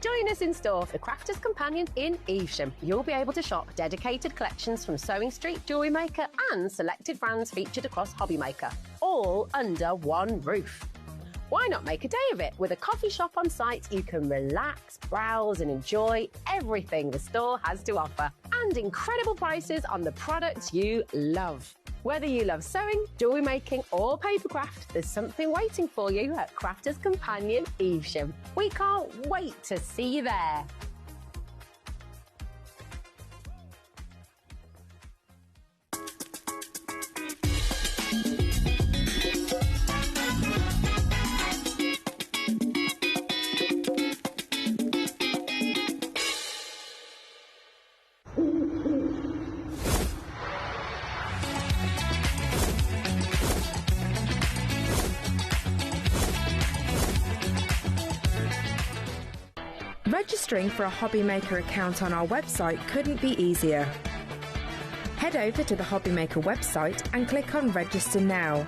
Join us in store for Crafter's Companion in Evesham. You'll be able to shop dedicated collections from Sewing Street, Jewellery Maker and selected brands featured across HobbyMaker, all under one roof. Why not make a day of it? With a coffee shop on site, you can relax, browse and enjoy everything the store has to offer, and incredible prices on the products you love. Whether you love sewing, jewellery making or papercraft, there's something waiting for you at Crafter's Companion Evesham. We can't wait to see you there. Registering for a HobbyMaker account on our website couldn't be easier. Head over to the HobbyMaker website and click on Register Now.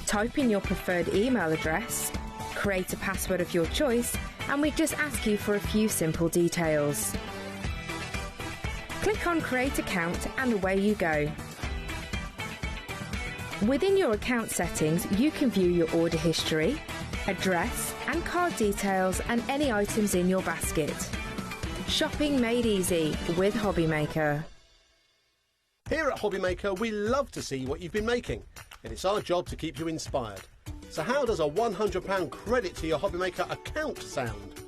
Type in your preferred email address, create a password of your choice, and we just ask you for a few simple details. Click on Create Account and away you go. Within your account settings, you can view your order history, address and card details and any items in your basket. Shopping made easy with HobbyMaker. Here at HobbyMaker, we love to see what you've been making, and it's our job to keep you inspired. So how does a £100 credit to your HobbyMaker account sound?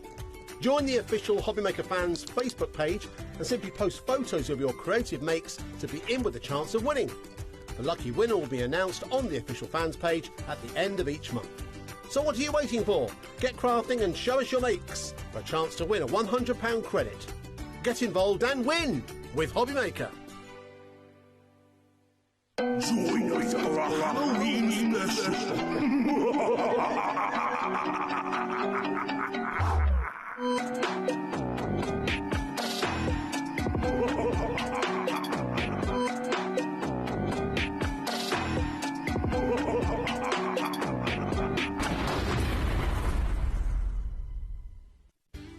Join the official HobbyMaker fans Facebook page and simply post photos of your creative makes to be in with a chance of winning. The lucky winner will be announced on the official fans page at the end of each month. So what are you waiting for? Get crafting and show us your makes for a chance to win a £100 credit. Get involved and win with HobbyMaker. Join us for a Halloween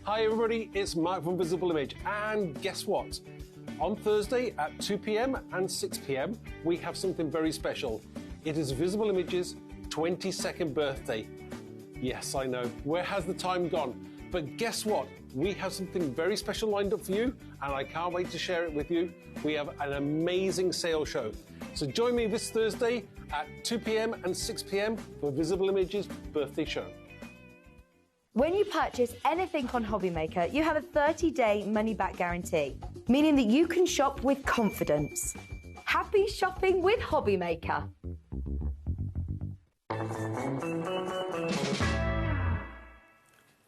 Hi everybody, it's Mark from Visible Image, and guess what? On Thursday at 2 p.m. and 6 p.m. we have something very special. It is Visible Image's 22nd birthday. Yes, I know, where has the time gone? But guess what? We have something very special lined up for you, and I can't wait to share it with you. We have an amazing sales show. So join me this Thursday at 2 p.m. and 6 p.m. for Visible Image's birthday show. When you purchase anything on HobbyMaker, you have a 30-day money-back guarantee, meaning that you can shop with confidence. Happy shopping with HobbyMaker.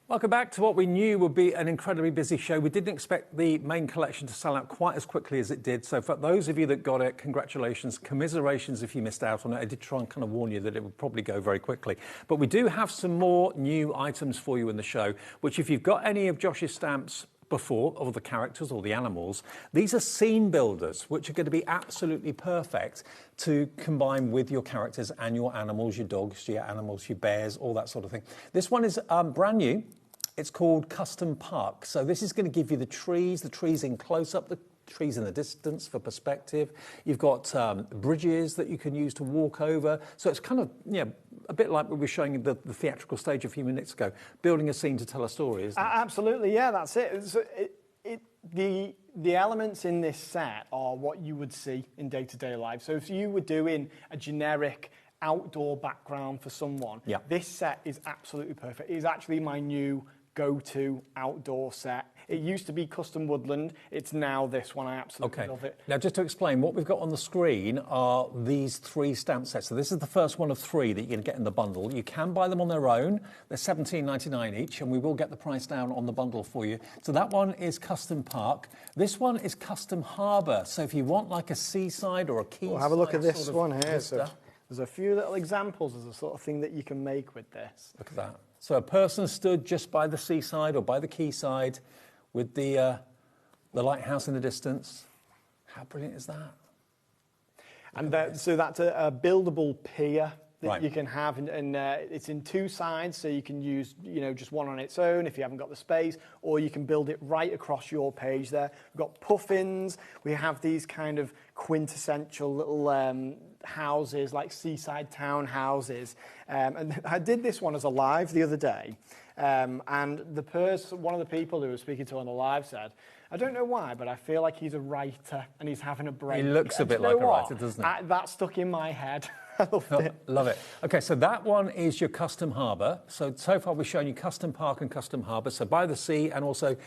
Welcome back to what we knew would be an incredibly busy show. We didn't expect the main collection to sell out quite as quickly as it did. So for those of you that got it, congratulations, commiserations if you missed out on it. I did try and kind of warn you that it would probably go very quickly. But we do have some more new items for you in the show, which if you've got any of Josh's stamps before, or the characters or the animals, these are scene builders, which are going to be absolutely perfect to combine with your characters and your animals, your dogs, your animals, your bears, all that sort of thing. This one is brand new. It's called Custom Park. So this is going to give you the trees in close-up, the trees in the distance for perspective. You've got bridges that you can use to walk over. So it's kind of, a bit like we were showing you the theatrical stage a few minutes ago, building a scene to tell a story, isn't it? Absolutely, yeah, that's it. So the elements in this set are what you would see in day-to-day life. So if you were doing a generic outdoor background for someone, this set is absolutely perfect. It is actually my new go-to outdoor set. It used to be Custom Woodland. It's now this one. I absolutely love it. Now, just to explain, what we've got on the screen are these 3 stamp sets. So this is the first one of 3 that you're going to get in the bundle. You can buy them on their own. They're $17.99 each, and we will get the price down on the bundle for you. So that one is Custom Park. This one is Custom Harbour. So if you want like a seaside or a quayside... Well, have a look at this one here. So there's a few little examples of the sort of thing that you can make with this. Look at that. So a person stood just by the seaside or by the quayside with the lighthouse in the distance. How brilliant is that? And so that's a buildable pier that you can have, and it's in 2 sides, so you can use just one on its own if you haven't got the space, or you can build it right across your page there. We've got puffins. We have these kind of quintessential little houses, like seaside town houses. And I did this one as a live the other day, and one of the people who was speaking to on the live said, I don't know why, but I feel like he's a writer and he's having a break. He looks a bit like a writer, doesn't he? That stuck in my head. I loved it. Love it. Okay, so that one is your Custom Harbour. So far we've shown you Custom Park and Custom Harbour, so by the sea and also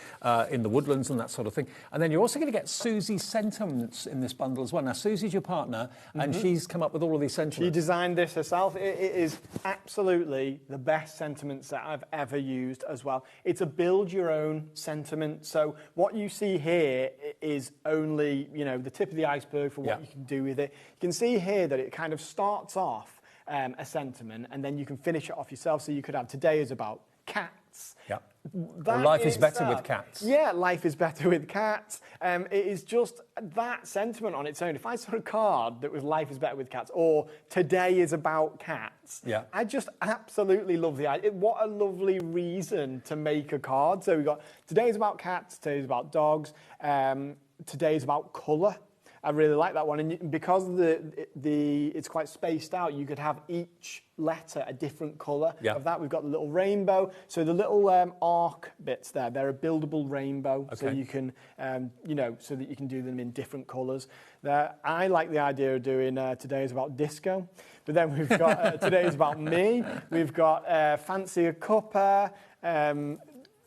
in the woodlands and that sort of thing. And then you're also going to get Susie's sentiments in this bundle as well. Now, Susie's your partner, and she's come up with all of these sentiments. She designed this herself. It is absolutely the best sentiment set I've ever used as well. It's a build-your-own sentiment. So what you see here is only, the tip of the iceberg for what you can do with it. You can see here that it kind of starts off a sentiment, and then you can finish it off yourself. So you could have, today is about cats. Yeah. That Well, life is better itself- with cats. Yeah, life is better with cats. It is just that sentiment on its own. If I saw a card that was life is better with cats or today is about cats, Yeah. I just absolutely love the idea. What a lovely reason to make a card. So we've got today is about cats, today is about dogs, today is about colour. I really like that one, and because it's quite spaced out, you could have each letter a different colour of that. We've got the little rainbow, so the little arc bits there, they're a buildable rainbow, so you can, so that you can do them in different colours. There, I like the idea of doing today is about disco, but then we've got today is about me. We've got fancy a cuppa.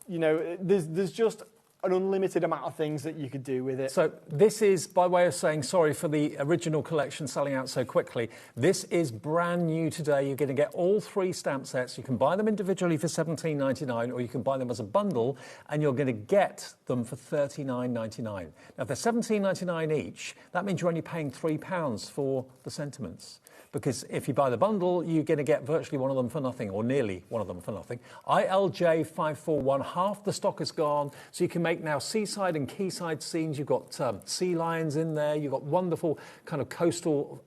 There's just an unlimited amount of things that you could do with it. So this is, by way of saying sorry for the original collection selling out so quickly, this is brand new today. You're going to get all 3 stamp sets. You can buy them individually for $17.99 or you can buy them as a bundle and you're going to get them for $39.99. Now, if they're $17.99 each, that means you're only paying £3 for the sentiments. Because if you buy the bundle, you're going to get virtually one of them for nothing, or nearly one of them for nothing. ILJ541, half the stock is gone, so you can make now seaside and quayside scenes. You've got sea lions in there. You've got wonderful kind of coastal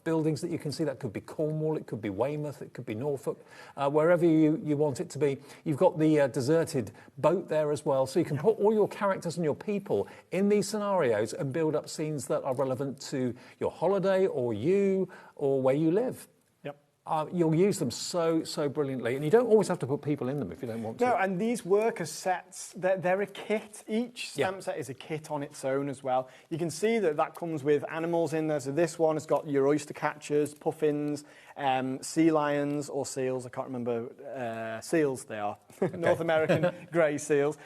buildings that you can see. That could be Cornwall, it could be Weymouth, it could be Norfolk, wherever you want it to be. You've got the deserted boat there as well, so you can put all your characters and your people in these scenarios and build up scenes that are relevant to your holiday or you or where you live. Yep. You'll use them so brilliantly, and you don't always have to put people in them if you don't want to. No, and these work as sets, they're a kit. Each stamp set is a kit on its own as well. You can see that comes with animals in there. So this one has got your oyster catchers, puffins, sea lions or seals. I can't remember. Seals they are. Okay. North American grey seals.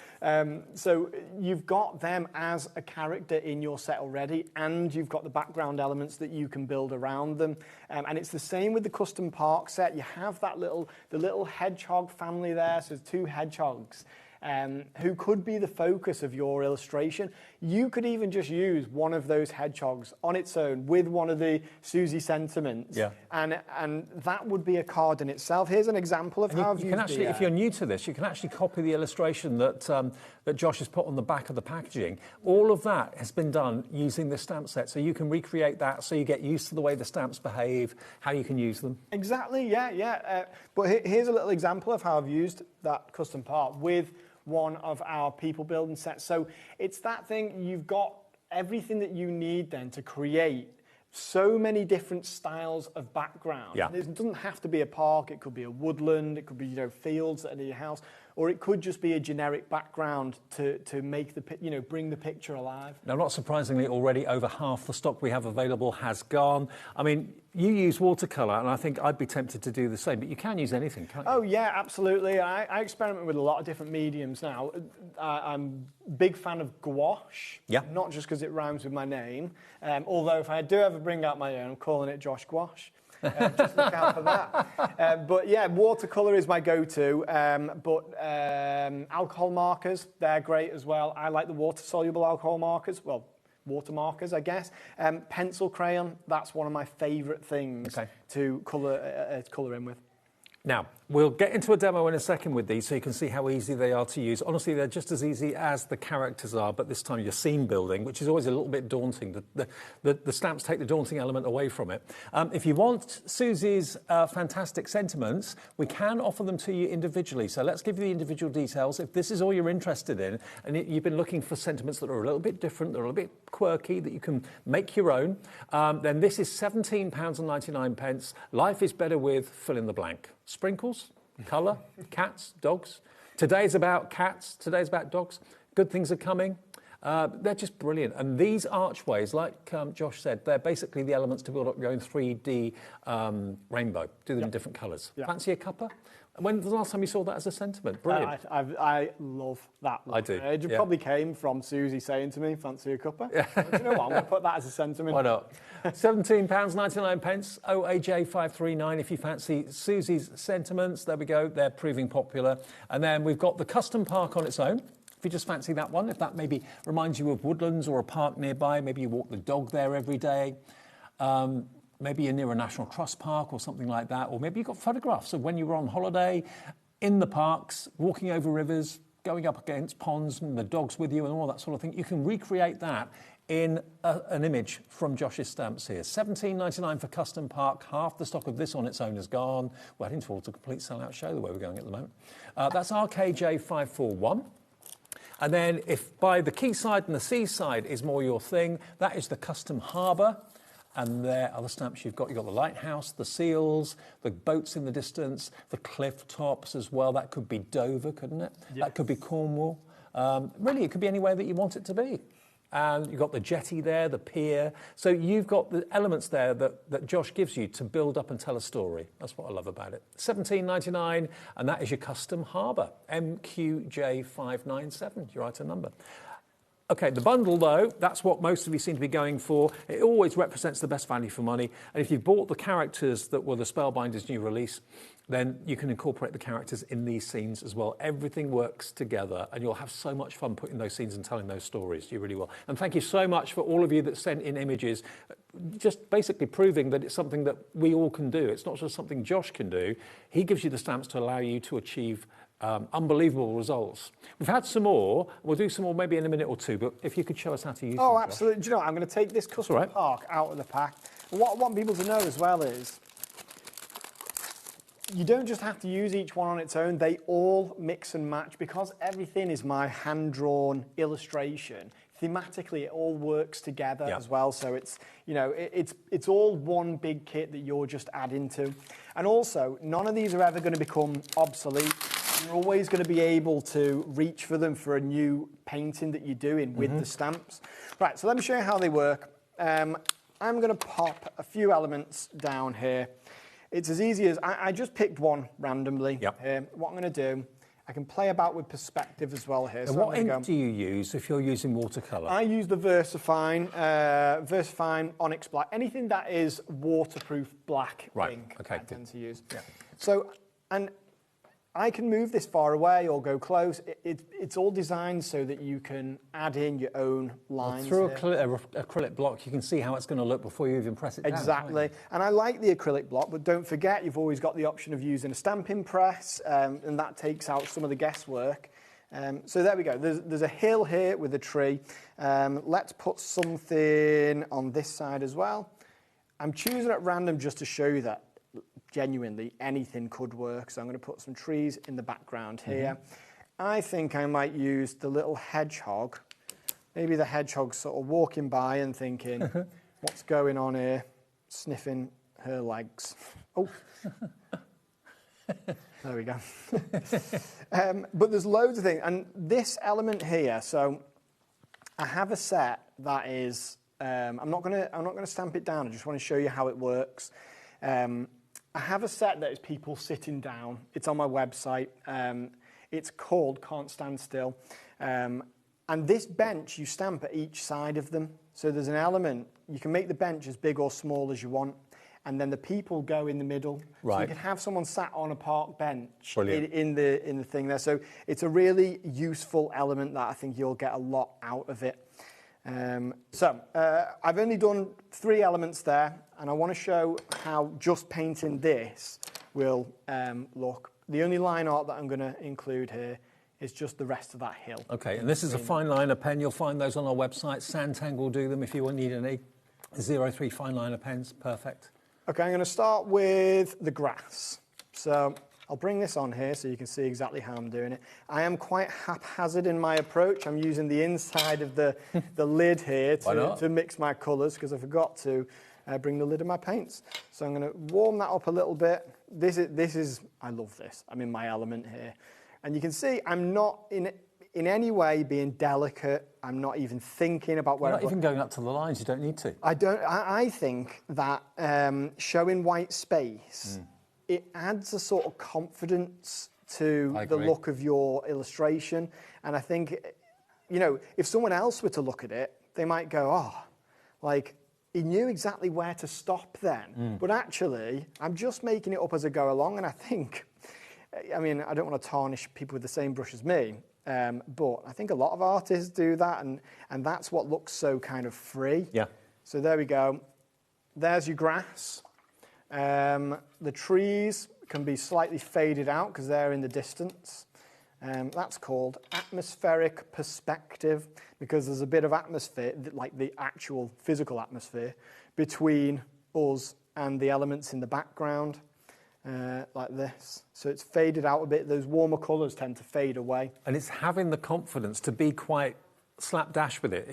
So you've got them as a character in your set already, and you've got the background elements that you can build around them. And it's the same with the custom park set. You have the little hedgehog family there. So 2 hedgehogs. Who could be the focus of your illustration. You could even just use one of those hedgehogs on its own with one of the Susie sentiments, and that would be a card in itself. Here's an example of how I've used actually, if you're new to this, you can actually copy the illustration that Josh has put on the back of the packaging. All of that has been done using this stamp set, so you can recreate that, so you get used to the way the stamps behave, how you can use them. Exactly, yeah. But here's a little example of how I've used that custom part with one of our people building sets. So it's that thing, you've got everything that you need then to create so many different styles of background. Yeah. It doesn't have to be a park, it could be a woodland, it could be fields that are near your house, or it could just be a generic background to make bring the picture alive. Now, not surprisingly, already over half the stock we have available has gone. I mean, you use watercolour, and I think I'd be tempted to do the same, but you can use anything, can't you? Oh, yeah, absolutely. I experiment with a lot of different mediums now. I'm a big fan of gouache, not just because it rhymes with my name, although if I do ever bring out my own, I'm calling it Josh Gouache. Just look out for that. But yeah, watercolour is my go-to. But alcohol markers, they're great as well. I like the water-soluble alcohol markers. Well, water markers, I guess. Pencil crayon, that's one of my favourite things to colour in with. Now, we'll get into a demo in a second with these so you can see how easy they are to use. Honestly, they're just as easy as the characters are, but this time you're scene building, which is always a little bit daunting. The stamps take the daunting element away from it. If you want Susie's fantastic sentiments, we can offer them to you individually. So let's give you the individual details. If this is all you're interested in, and you've been looking for sentiments that are a little bit different, that are a little bit quirky, that you can make your own, then this is £17.99. Life is better with fill in the blank. Sprinkles, colour, cats, dogs. Today's about cats, today's about dogs. Good things are coming. They're just brilliant. And these archways, like Josh said, they're basically the elements to build up your own 3D rainbow. Do them in different colours. Fancy a cuppa? When was the last time you saw that as a sentiment? Brilliant. I love that one. I do. It probably came from Susie saying to me, fancy a cuppa? Do you know what? I'm going to put that as a sentiment. Why not? £17.99, OAJ539 if you fancy Susie's sentiments. There we go. They're proving popular. And then we've got the custom park on its own. If you just fancy that one, if that maybe reminds you of woodlands or a park nearby, maybe you walk the dog there every day. Maybe you're near a National Trust park or something like that. Or maybe you've got photographs of when you were on holiday in the parks, walking over rivers, going up against ponds and the dogs with you and all that sort of thing. You can recreate that in an image from Josh's stamps here. $17.99 for custom park. Half the stock of this on its own is gone. We're heading towards a complete sellout show the way we're going at the moment. That's RKJ541. And then if by the quayside and the seaside is more your thing, that is the custom harbour. And there are the stamps you've got. You've got the lighthouse, the seals, the boats in the distance, the cliff tops as well. That could be Dover, couldn't it? Yeah. That could be Cornwall. Really, it could be anywhere that you want it to be. And you've got the jetty there, the pier. So you've got the elements there that Josh gives you to build up and tell a story. That's what I love about it. $17.99, and that is your custom harbour. MQJ597, your item number. OK, the bundle, though, that's what most of you seem to be going for. It always represents the best value for money. And if you've bought the characters that were the Spellbinders' new release, then you can incorporate the characters in these scenes as well. Everything works together, and you'll have so much fun putting those scenes and telling those stories. You really will. And thank you so much for all of you that sent in images, just basically proving that it's something that we all can do. It's not just something Josh can do. He gives you the stamps to allow you to achieve unbelievable results. We've had some more. We'll do some more maybe in a minute or two, but if you could show us how to use them. Oh, absolutely. Do you know what? I'm going to take this custom park out of the pack. And what I want people to know as well is you don't just have to use each one on its own. They all mix and match. Because everything is my hand-drawn illustration, thematically it all works together as well. So it's, you know, it's all one big kit that you're just adding to. And also, none of these are ever going to become obsolete. You're always going to be able to reach for them for a new painting that you're doing with the stamps. Right, so let me show you how they work. I'm going to pop a few elements down here. It's as easy as, I just picked one randomly here. What I'm going to do, I can play about with perspective as well here. And so what ink do you use if you're using watercolour? I use the Versafine Onyx Black. Anything that is waterproof black ink, I tend to use. Yeah. So, and I can move this far away or go close. It's all designed so that you can add in your own lines. Through acrylic block, you can see how it's going to look before you even press it down. Exactly. And I like the acrylic block, but don't forget you've always got the option of using a stamping press, and that takes out some of the guesswork. So there we go. There's a hill here with a tree. Let's put something on this side as well. I'm choosing at random just to show you that genuinely anything could work. So I'm going to put some trees in the background here. I think I might use the little hedgehog. Maybe the hedgehog sort of walking by and thinking, what's going on here? Sniffing her legs. Oh. There we go. But there's loads of things. And this element here, so I have a set that is, I'm not going to stamp it down. I just want to show you how it works. I have a set that is people sitting down. It's on my website. It's called Can't Stand Still. And this bench, you stamp at each side of them. So there's an element, you can make the bench as big or small as you want. And then the people go in the middle. Right. So you can have someone sat on a park bench in the thing there. So it's a really useful element that I think you'll get a lot out of it. I've only done 3 elements there, and I want to show how just painting this will look. The only line art that I'm going to include here is just the rest of that hill. Okay, and this is a fine liner pen. You'll find those on our website. Sandtang will do them if you need any. 03 fine liner pens, perfect. Okay, I'm going to start with the grass. So I'll bring this on here so you can see exactly how I'm doing it. I am quite haphazard in my approach. I'm using the inside of the lid here to mix my colours because I forgot to bring the lid of my paints. So I'm going to warm that up a little bit. This is I love this. I'm in my element here. And you can see I'm not in any way being delicate. I'm not even thinking about where... You're not even going up to the lines. You don't need to. I think that showing white space... it adds a sort of confidence to the look of your illustration. And I think, you know, if someone else were to look at it, they might go, oh, like, he knew exactly where to stop then. But actually, I'm just making it up as I go along. And I think, I mean, I don't want to tarnish people with the same brush as me, but I think a lot of artists do that. And that's what looks so kind of free. Yeah. So there we go. There's your grass. The trees, can be slightly faded out because they're in the distance. That's called atmospheric perspective, because there's a bit of atmosphere, like the actual physical atmosphere, between us and the elements in the background, like this. So it's faded out a bit. Those warmer colours tend to fade away. And it's having the confidence to be quite slapdash with it,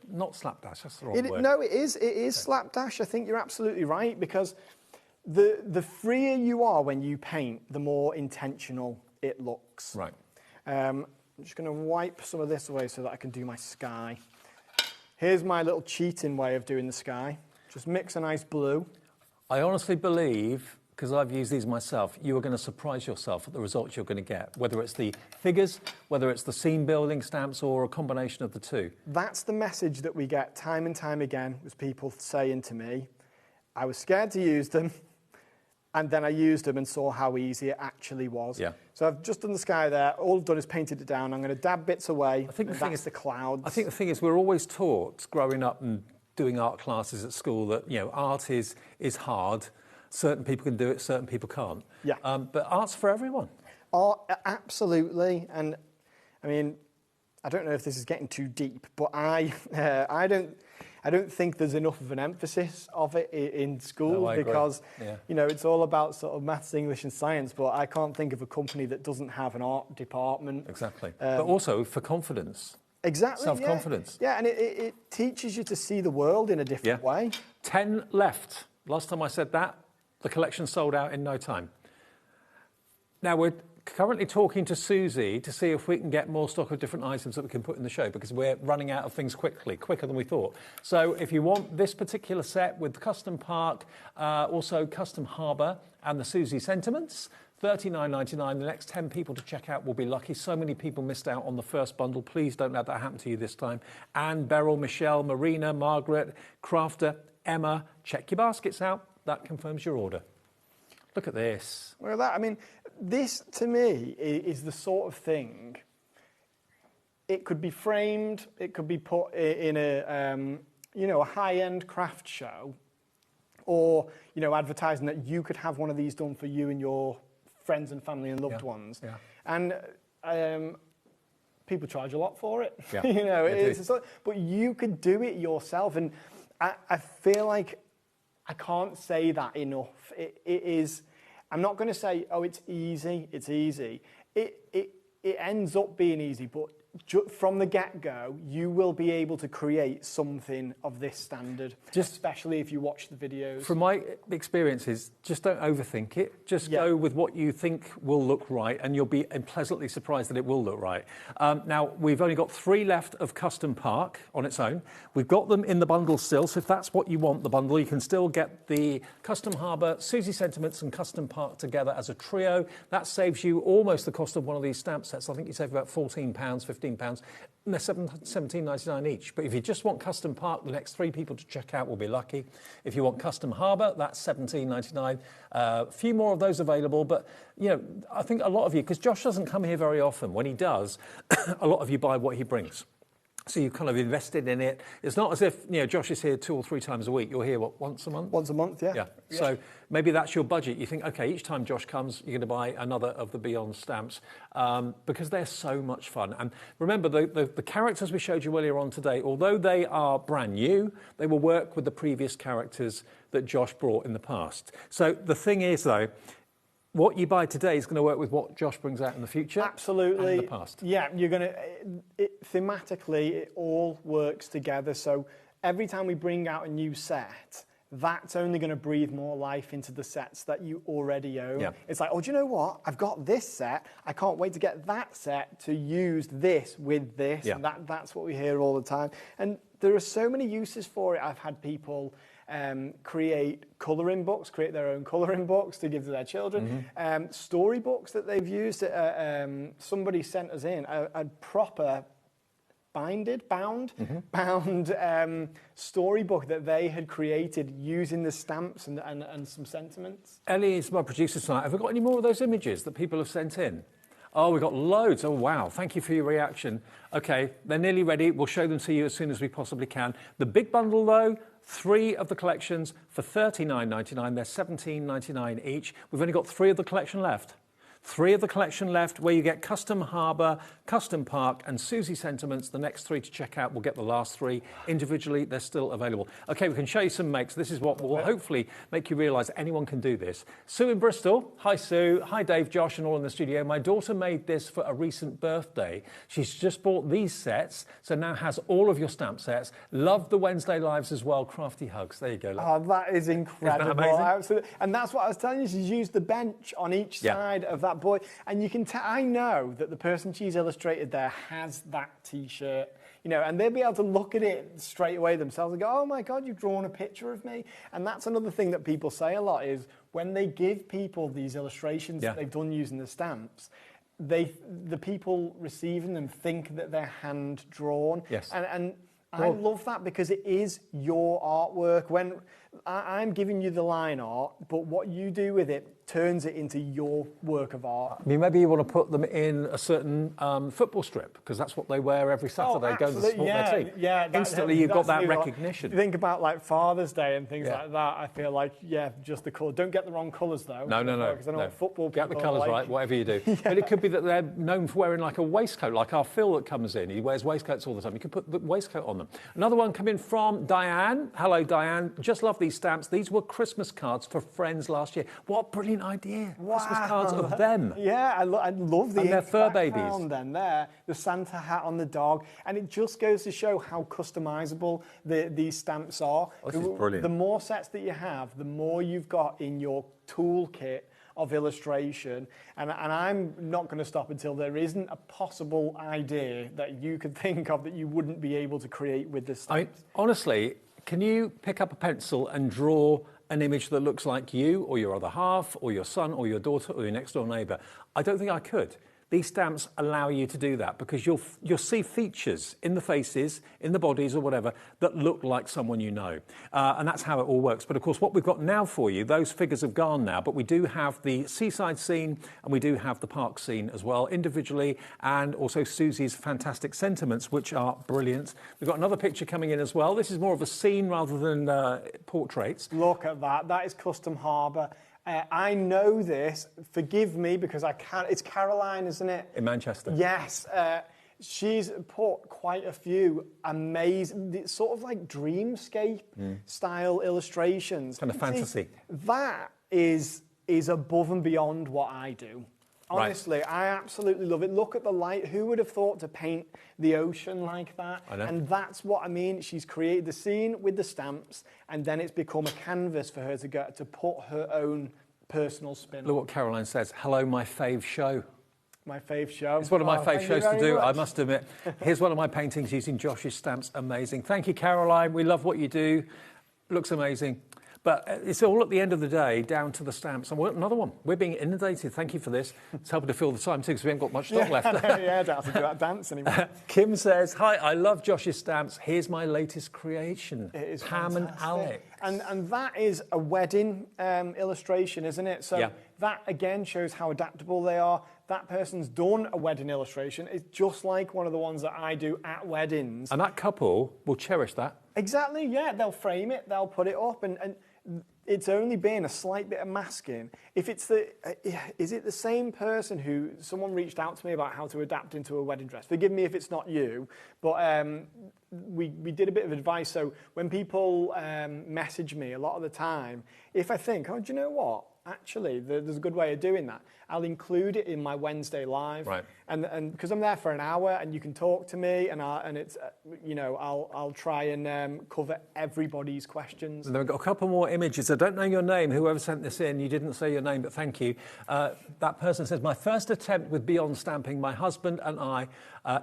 not slapdash, that's the wrong word. No, it is slapdash. I think you're absolutely right, because the freer you are when you paint, the more intentional it looks. Right. I'm just going to wipe some of this away so that I can do my sky. Here's my little cheating way of doing the sky. Just mix a nice blue. I honestly believe, because I've used these myself, you are going to surprise yourself at the results you're going to get, whether it's the figures, whether it's the scene building stamps, or a combination of the two. That's the message that we get time and time again, was people saying to me, I was scared to use them, and then I used them and saw how easy it actually was. Yeah. So I've just done the sky there. All I've done is painted it down. I'm going to dab bits away. I think the thing is the clouds. I think the thing is, we're always taught growing up and doing art classes at school that, art is hard. Certain people can do it, certain people can't. Yeah. But art's for everyone. Art, absolutely. And I mean, I don't know if this is getting too deep, but I don't think there's enough of an emphasis of it in school, because it's all about sort of maths, English and science, but I can't think of a company that doesn't have an art department. Exactly. But also for confidence. Exactly. Self-confidence. Yeah, and it teaches you to see the world in a different way. 10 left. Last time I said that, the collection sold out in no time. Now we're currently talking to Susie to see if we can get more stock of different items that we can put in the show, because we're running out of things quicker than we thought. So if you want this particular set with the Custom Park, also Custom Harbour and the Susie Sentiments, $39.99. The next 10 people to check out will be lucky. So many people missed out on the first bundle. Please don't let that happen to you this time. Anne, Beryl, Michelle, Marina, Margaret, Crafter, Emma, check your baskets out. That confirms your order. Look at this. Look at that. I mean, this to me is the sort of thing. It could be framed. It could be put in a high-end craft show, or advertising that you could have one of these done for you and your friends and family and loved ones. Yeah. And people charge a lot for it. Yeah. But you could do it yourself, and I feel like I can't say that enough. It is. I'm not going to say, oh, it's easy. It's easy. It ends up being easy, but from the get-go, you will be able to create something of this standard, especially if you watch the videos. From my experiences, just don't overthink it. Just go with what you think will look right, and you'll be pleasantly surprised that it will look right. Now, we've only got 3 left of Custom Park on its own. We've got them in the bundle still, so if that's what you want, the bundle, you can still get the Custom Harbour, Susie Sentiments and Custom Park together as a trio. That saves you almost the cost of one of these stamp sets. I think you save about £14, £15. And they're $17.99 each. But if you just want Custom Park, the next 3 people to check out will be lucky. If you want Custom Harbour, that's $17.99. A few more of those available, but I think a lot of you, because Josh doesn't come here very often, when he does, a lot of you buy what he brings. So you've kind of invested in it. It's not as if Josh is here 2 or 3 times a week. You're here once a month? Once a month, yeah. Yeah. So maybe that's your budget. You think, okay, each time Josh comes, you're going to buy another of the Beyond stamps because they're so much fun. And remember, the characters we showed you earlier on today, although they are brand new, they will work with the previous characters that Josh brought in the past. So the thing is, though, what you buy today is going to work with what Josh brings out in the future. Absolutely. And the past. Yeah, you're going to... Thematically, it all works together. So every time we bring out a new set, that's only going to breathe more life into the sets that you already own. Yeah. It's like, oh, do you know what? I've got this set. I can't wait to get that set to use this with this. Yeah. And that's what we hear all the time. And there are so many uses for it. I've had people... create colouring books, create their own colouring books to give to their children. Mm-hmm. Storybooks that they've used. Somebody sent us in a proper bound storybook that they had created using the stamps and some sentiments. Ellie is my producer tonight. Have we got any more of those images that people have sent in? Oh, we've got loads. Oh, wow. Thank you for your reaction. Okay, they're nearly ready. We'll show them to you as soon as we possibly can. The big bundle, though, 3 of the collections for $39.99. They're $17.99 each. We've only got 3 of the collection left. 3 of the collection left, where you get Custom Harbour, Custom Park and Susie Sentiments. The next 3 to check out will get the last 3. Individually, they're still available. OK, we can show you some makes. This is what will hopefully make you realise anyone can do this. Sue in Bristol. Hi, Sue. Hi, Dave, Josh and all in the studio. My daughter made this for a recent birthday. She's just bought these sets, so now has all of your stamp sets. Love the Wednesday Lives as well. Crafty hugs. There you go. Look. Oh, that is incredible. Isn't that amazing? Absolutely. And that's what I was telling you. She's used the bench on each side of that boy, and you can tell. I know that the person she's illustrated there has that T-shirt, you know, and they'll be able to look at it straight away themselves and go, "Oh my God, you've drawn a picture of me." And that's another thing that people say a lot is when they give people these illustrations that they've done using the stamps, the people receiving them think that they're hand drawn. Yes. And I love that because it is your artwork. When I'm giving you the line art, but what you do with it turns it into your work of art. I mean, maybe you want to put them in a certain football strip, because that's what they wear every Saturday, go to support their team. Yeah, instantly you've got that recognition. Think about like Father's Day and things like that. I feel like, just the colour. Don't get the wrong colours though. No. Because I know what football get the colours like. right, whatever you do. But it could be that they're known for wearing like a waistcoat, like our Phil that comes in. He wears waistcoats all the time. You could put the waistcoat on them. Another one coming from Diane. Hello, Diane. Just love these stamps. These were Christmas cards for friends last year. What a brilliant idea. Wow. Christmas cards of them. Yeah, I love the and their fur babies. Then there, the Santa hat on the dog, and it just goes to show how customisable these stamps are. Oh, this is brilliant. The more sets that you have, the more you've got in your toolkit of illustration, and I'm not going to stop until there isn't a possible idea that you could think of that you wouldn't be able to create with this stamps. I mean, honestly, can you pick up a pencil and draw an image that looks like you or your other half or your son or your daughter or your next door neighbour? I don't think I could. These stamps allow you to do that because you'll see features in the faces, in the bodies or whatever that look like someone you know. And that's how it all works. But of course, what we've got now for you, those figures have gone now, but we do have the seaside scene and we do have the park scene as well, individually, and also Susie's fantastic sentiments, which are brilliant. We've got another picture coming in as well. This is more of a scene rather than portraits. Look at that. That is Custom Harbour. I know this, forgive me, because I can't. It's Caroline, isn't it? In Manchester. Yes. She's put quite a few amazing, sort of like dreamscape style illustrations. Kind of fantasy. See, that is above and beyond what I do. Honestly, right. I absolutely love it. Look at the light. Who would have thought to paint the ocean like that? I know. And that's what I mean. She's created the scene with the stamps, and then it's become a canvas for her to put her own personal spin. Look what Caroline says. Hello, my fave show. My fave show. It's one of my fave shows to do, much. I must admit. Here's one of my paintings using Josh's stamps. Amazing. Thank you, Caroline. We love what you do. Looks amazing. But it's all at the end of the day down to the stamps. And another one. We're being inundated. Thank you for this. It's helping to fill the time too because we haven't got much stock left. I don't have to do that dance anymore. Kim says, hi, I love Josh's stamps. Here's my latest creation. It is Pam fantastic. and Alex. And that is a wedding illustration, isn't it? So that, again, shows how adaptable they are. That person's done a wedding illustration. It's just like one of the ones that I do at weddings. And that couple will cherish that. Exactly, yeah. They'll frame it, they'll put it up, and it's only been a slight bit of masking. If it's is it the same person who, someone reached out to me about how to adapt into a wedding dress? Forgive me if it's not you, but we did a bit of advice. So when people message me a lot of the time, if I think, oh, do you know what? Actually, there's a good way of doing that. I'll include it in my Wednesday Live, right? And because I'm there for an hour, and you can talk to me, and it's I'll try and cover everybody's questions. And then we've got a couple more images. I don't know your name. Whoever sent this in, you didn't say your name, but thank you. That person says, my first attempt with Beyond Stamping, my husband and I,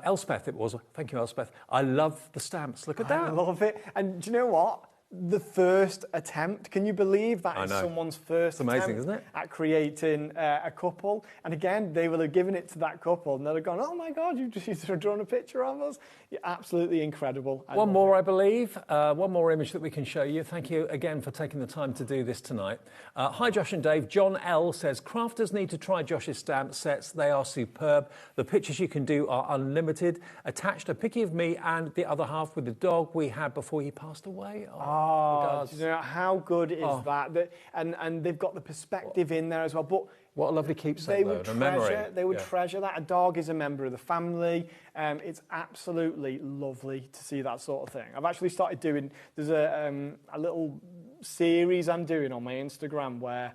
Elspeth it was. Thank you, Elspeth. I love the stamps. Look at that. I love it. And do you know what? The first attempt. Can you believe that is someone's first amazing, attempt isn't it? At creating a couple? And again, they will have given it to that couple and they'll have gone, oh my God, you've just drawn a picture of us. You're absolutely incredible. One more, I believe. One more image that we can show you. Thank you again for taking the time to do this tonight. Hi, Josh and Dave. John L. says, crafters need to try Josh's stamp sets. They are superb. The pictures you can do are unlimited. Attached a picky of me and the other half with the dog we had before he passed away. Oh, Oh, do you know, how good is that? And they've got the perspective in there as well. But what a lovely keepsake, They would treasure that. A dog is a member of the family. It's absolutely lovely to see that sort of thing. I've actually started doing, there's a little series I'm doing on my Instagram where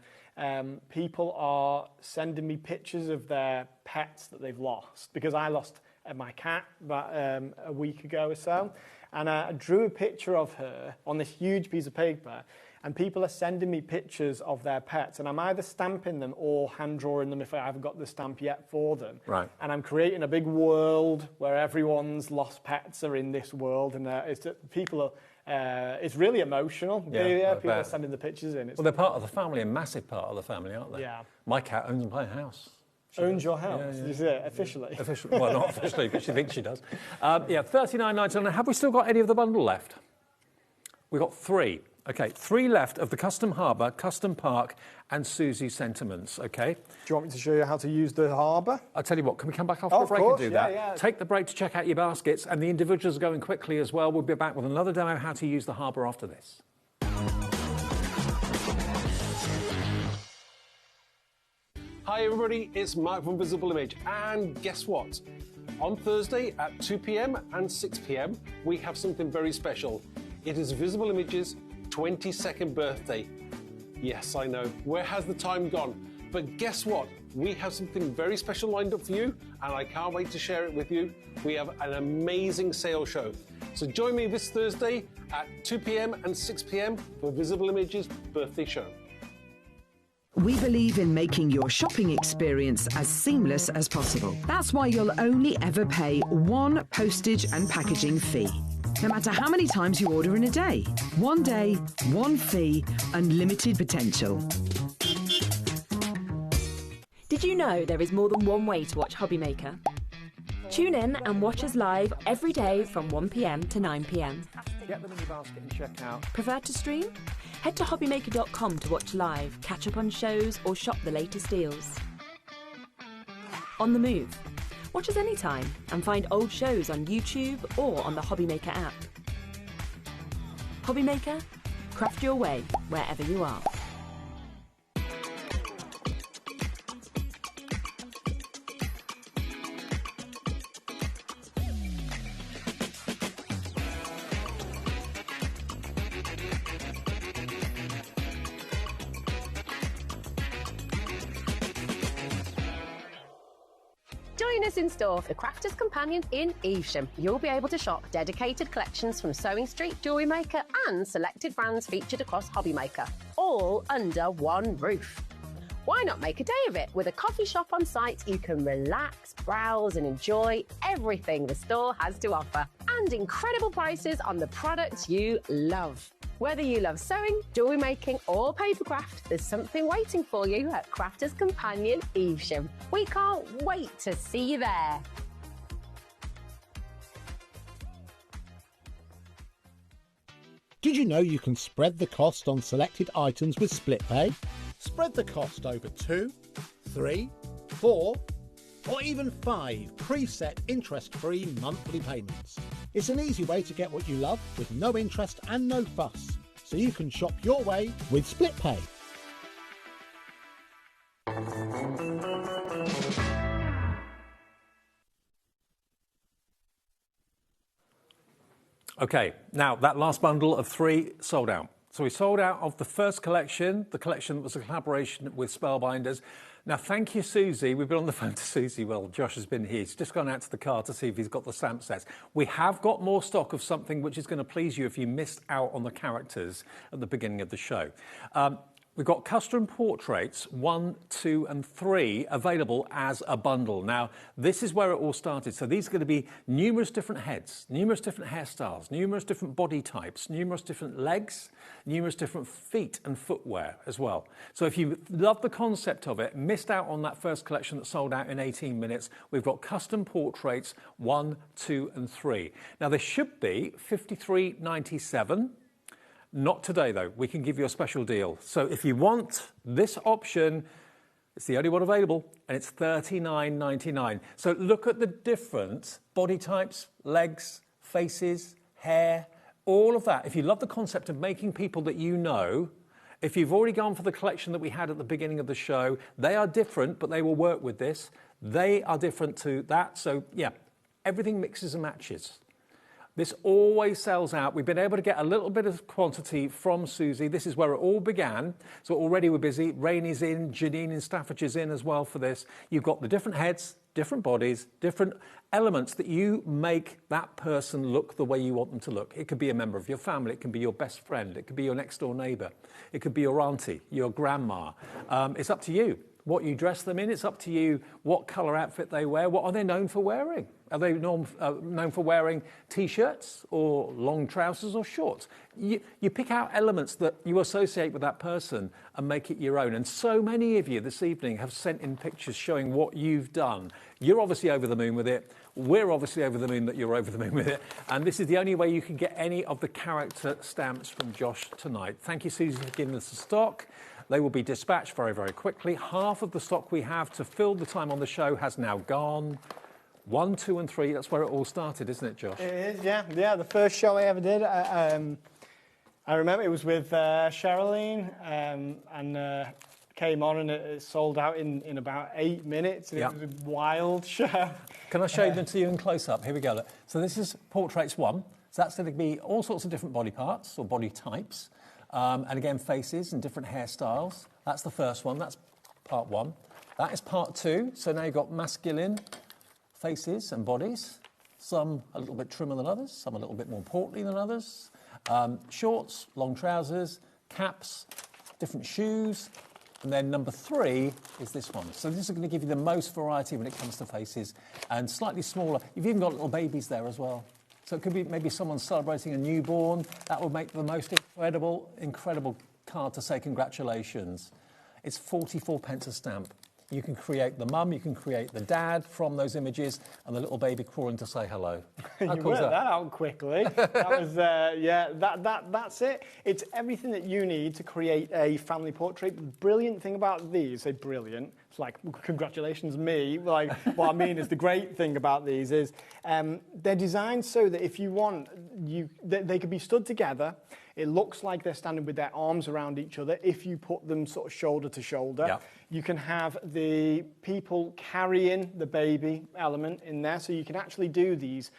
people are sending me pictures of their pets that they've lost, because I lost my cat about a week ago or so, and I drew a picture of her on this huge piece of paper, and people are sending me pictures of their pets, and I'm either stamping them or hand drawing them if I haven't got the stamp yet for them. Right. And I'm creating a big world where everyone's lost pets are in this world, and it's really emotional. People are sending the pictures in. Well, they're part of the family, a massive part of the family, aren't they? Yeah. My cat owns my house. Owns your house? Is it officially? Officially. Well, not officially, but she thinks she does. $39.99. Have we still got any of the bundle left? We've got 3. Okay, 3 left of the Custom Harbour, Custom Park and Susie Sentiments, okay? Do you want me to show you how to use the harbour? I'll tell you what, can we come back after the break and do that? Yeah. Take the break to check out your baskets, and the individuals are going quickly as well. We'll be back with another demo how to use the harbour after this. Hi everybody, it's Mark from Visible Image, and guess what? On Thursday at 2 p.m. and 6 p.m. we have something very special. It is Visible Image's 22nd birthday. Yes, I know, where has the time gone? But guess what? We have something very special lined up for you, and I can't wait to share it with you. We have an amazing sale show. So join me this Thursday at 2 p.m. and 6 p.m. for Visible Image's birthday show. We believe in making your shopping experience as seamless as possible. That's why you'll only ever pay one postage and packaging fee, no matter how many times you order in a day. One day, one fee, unlimited potential. Did you know there is more than one way to watch HobbyMaker? Tune in and watch us live every day from 1 p.m. to 9 p.m. Get them in your basket and check out. Prefer to stream? Head to HobbyMaker.com to watch live, catch up on shows or shop the latest deals. On the move? Watch us anytime and find old shows on YouTube or on the HobbyMaker app. HobbyMaker? Craft your way wherever you are. Join us in store for the Crafter's Companion in Evesham. You'll be able to shop dedicated collections from Sewing Street, Jewellery Maker and selected brands featured across HobbyMaker, all under one roof. Why not make a day of it? With a coffee shop on site, you can relax, browse and enjoy everything the store has to offer, and incredible prices on the products you love. Whether you love sewing, jewellery making or papercraft, there's something waiting for you at Crafter's Companion Evesham. We can't wait to see you there. Did you know you can spread the cost on selected items with split pay? Spread the cost over 2, 3, 4 or even 5 preset interest-free monthly payments. It's an easy way to get what you love with no interest and no fuss, so you can shop your way with split pay. Okay, now that last bundle of 3 sold out. So we sold out of the first collection, the collection that was a collaboration with Spellbinders. Now, thank you, Susie. We've been on the phone to Susie. Well, Josh has been here. He's just gone out to the car to see if he's got the stamp sets. We have got more stock of something which is going to please you if you missed out on the characters at the beginning of the show. We've got custom portraits 1, 2 and 3 available as a bundle. Now, this is where it all started. So these are going to be numerous different heads, numerous different hairstyles, numerous different body types, numerous different legs, numerous different feet and footwear as well. So if you love the concept of it, missed out on that first collection that sold out in 18 minutes, we've got custom portraits 1, 2 and 3. Now, there should be $53.97. Not today, though. We can give you a special deal. So if you want this option, it's the only one available, and it's $39.99. So look at the different body types, legs, faces, hair, all of that, if you love the concept of making people that you know, if you've already gone for the collection that we had at the beginning of the show, they are different, but they will work with this. They are different to that. So, yeah, everything mixes and matches. This always sells out. We've been able to get a little bit of quantity from Susie. This is where it all began. So already we're busy. Rainy's in, Janine in Staffordshires in as well for this. You've got the different heads, different bodies, different elements that you make that person look the way you want them to look. It could be a member of your family. It can be your best friend. It could be your next door neighbour. It could be your auntie, your grandma. It's up to you what you dress them in. It's up to you what colour outfit they wear. What are they known for wearing? Are they known for wearing T-shirts or long trousers or shorts? You pick out elements that you associate with that person and make it your own. And so many of you this evening have sent in pictures showing what you've done. You're obviously over the moon with it. We're obviously over the moon that you're over the moon with it. And this is the only way you can get any of the character stamps from Josh tonight. Thank you, Susie, for giving us the stock. They will be dispatched very, very quickly. Half of the stock we have to fill the time on the show has now gone. 1, 2 and 3, that's where it all started, isn't it, Josh? It is, yeah. Yeah, the first show I ever did, I remember it was with Sherilyn, and came on and it sold out in about 8 minutes. And It was a wild show. Can I show them to you in close-up? Here we go. Look. So this is Portraits 1. So that's going to be all sorts of different body parts or body types. And again, faces and different hairstyles. That's the first one. That's part 1. That is part 2. So now you've got masculine faces and bodies. Some a little bit trimmer than others. Some a little bit more portly than others. Shorts, long trousers, caps, different shoes. And then number 3 is this one. So this is going to give you the most variety when it comes to faces. And slightly smaller. You've even got little babies there as well. So it could be maybe someone celebrating a newborn. That would make the most incredible card to say congratulations. It's 44 pence a stamp. You can create the mum, you can create the dad from those images, and the little baby crawling to say hello. You worked that out quickly. That was, yeah, that's it. It's everything that you need to create a family portrait. The brilliant thing about these, say brilliant, it's like, congratulations me. Like, what I mean is the great thing about these is they're designed so that if you want, they could be stood together. It looks like they're standing with their arms around each other. If you put them sort of shoulder to shoulder, you can have the people carrying the baby element in there. So you can actually do these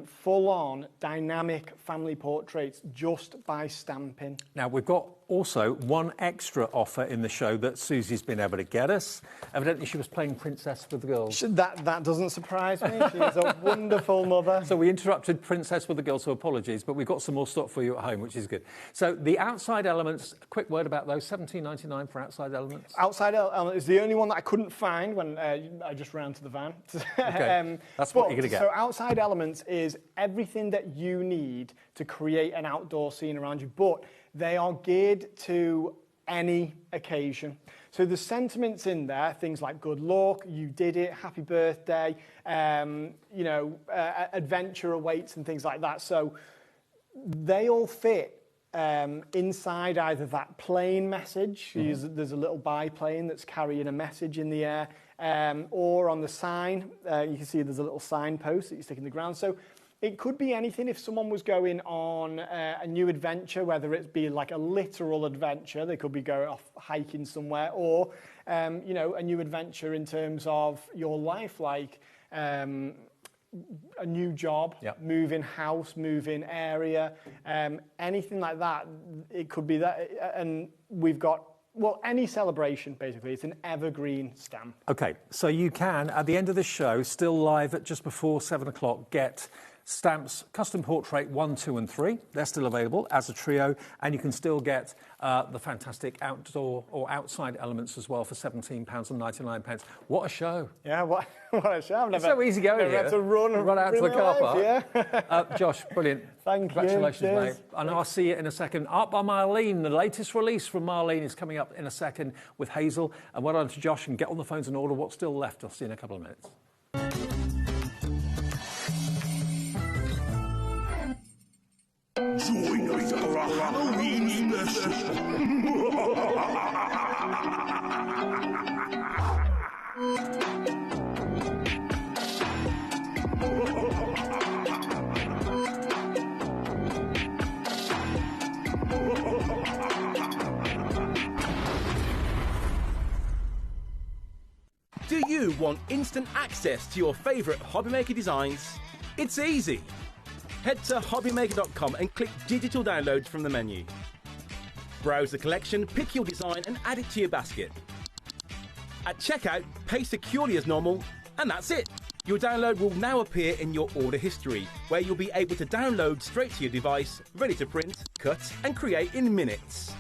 full-on dynamic family portraits just by stamping. Now, we've got also one extra offer in the show that Susie's been able to get us. Evidently, she was playing Princess with the Girls. That doesn't surprise me. She's a wonderful mother. So we interrupted Princess with the Girls, so apologies, but we've got some more stock for you at home, which is good. So the outside elements, a quick word about those, $17.99 for outside elements. Outside element is the only one that I couldn't find when I just ran to the van. Okay, that's what you're going to get. So outside elements is everything that you need to create an outdoor scene around you, but they are geared to any occasion. So the sentiments in there, things like good luck, you did it, happy birthday, adventure awaits and things like that. So they all fit inside either that plane message, there's a little biplane that's carrying a message in the air, or on the sign, you can see there's a little signpost that you stick in the ground. So it could be anything. If someone was going on a new adventure, whether it be like a literal adventure, they could be going off hiking somewhere, or a new adventure in terms of your life, like a new job, moving house, moving area, anything like that. It could be that, and we've got, well, any celebration, basically. It's an evergreen stamp. Okay, so you can, at the end of the show, still live at just before 7 o'clock, get stamps, custom portrait 1, 2 and 3. They're still available as a trio, and you can still get the fantastic outdoor or outside elements as well for £17.99. What a show. Yeah, what a show. It's so easy going here. Had to run out to the car park. Yeah. Josh, brilliant. Congratulations, mate. And I'll see you in a second. Up by Marlene. The latest release from Marlene is coming up in a second with Hazel. And well done to Josh, and get on the phones and order what's still left. I'll see you in a couple of minutes. Join us for a Halloween special. Do you want instant access to your favourite HobbyMaker designs? It's easy. Head to HobbyMaker.com and click Digital Downloads from the menu. Browse the collection, pick your design and add it to your basket. At checkout, pay securely as normal, and that's it. Your download will now appear in your order history, where you'll be able to download straight to your device, ready to print, cut and create in minutes.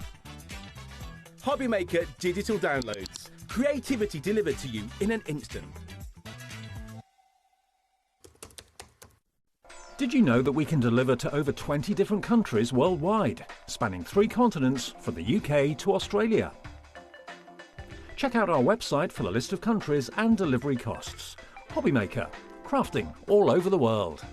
HobbyMaker Digital Downloads. Creativity delivered to you in an instant. Did you know that we can deliver to over 20 different countries worldwide, spanning 3 continents from the UK to Australia? Check out our website for the list of countries and delivery costs. HobbyMaker, crafting all over the world.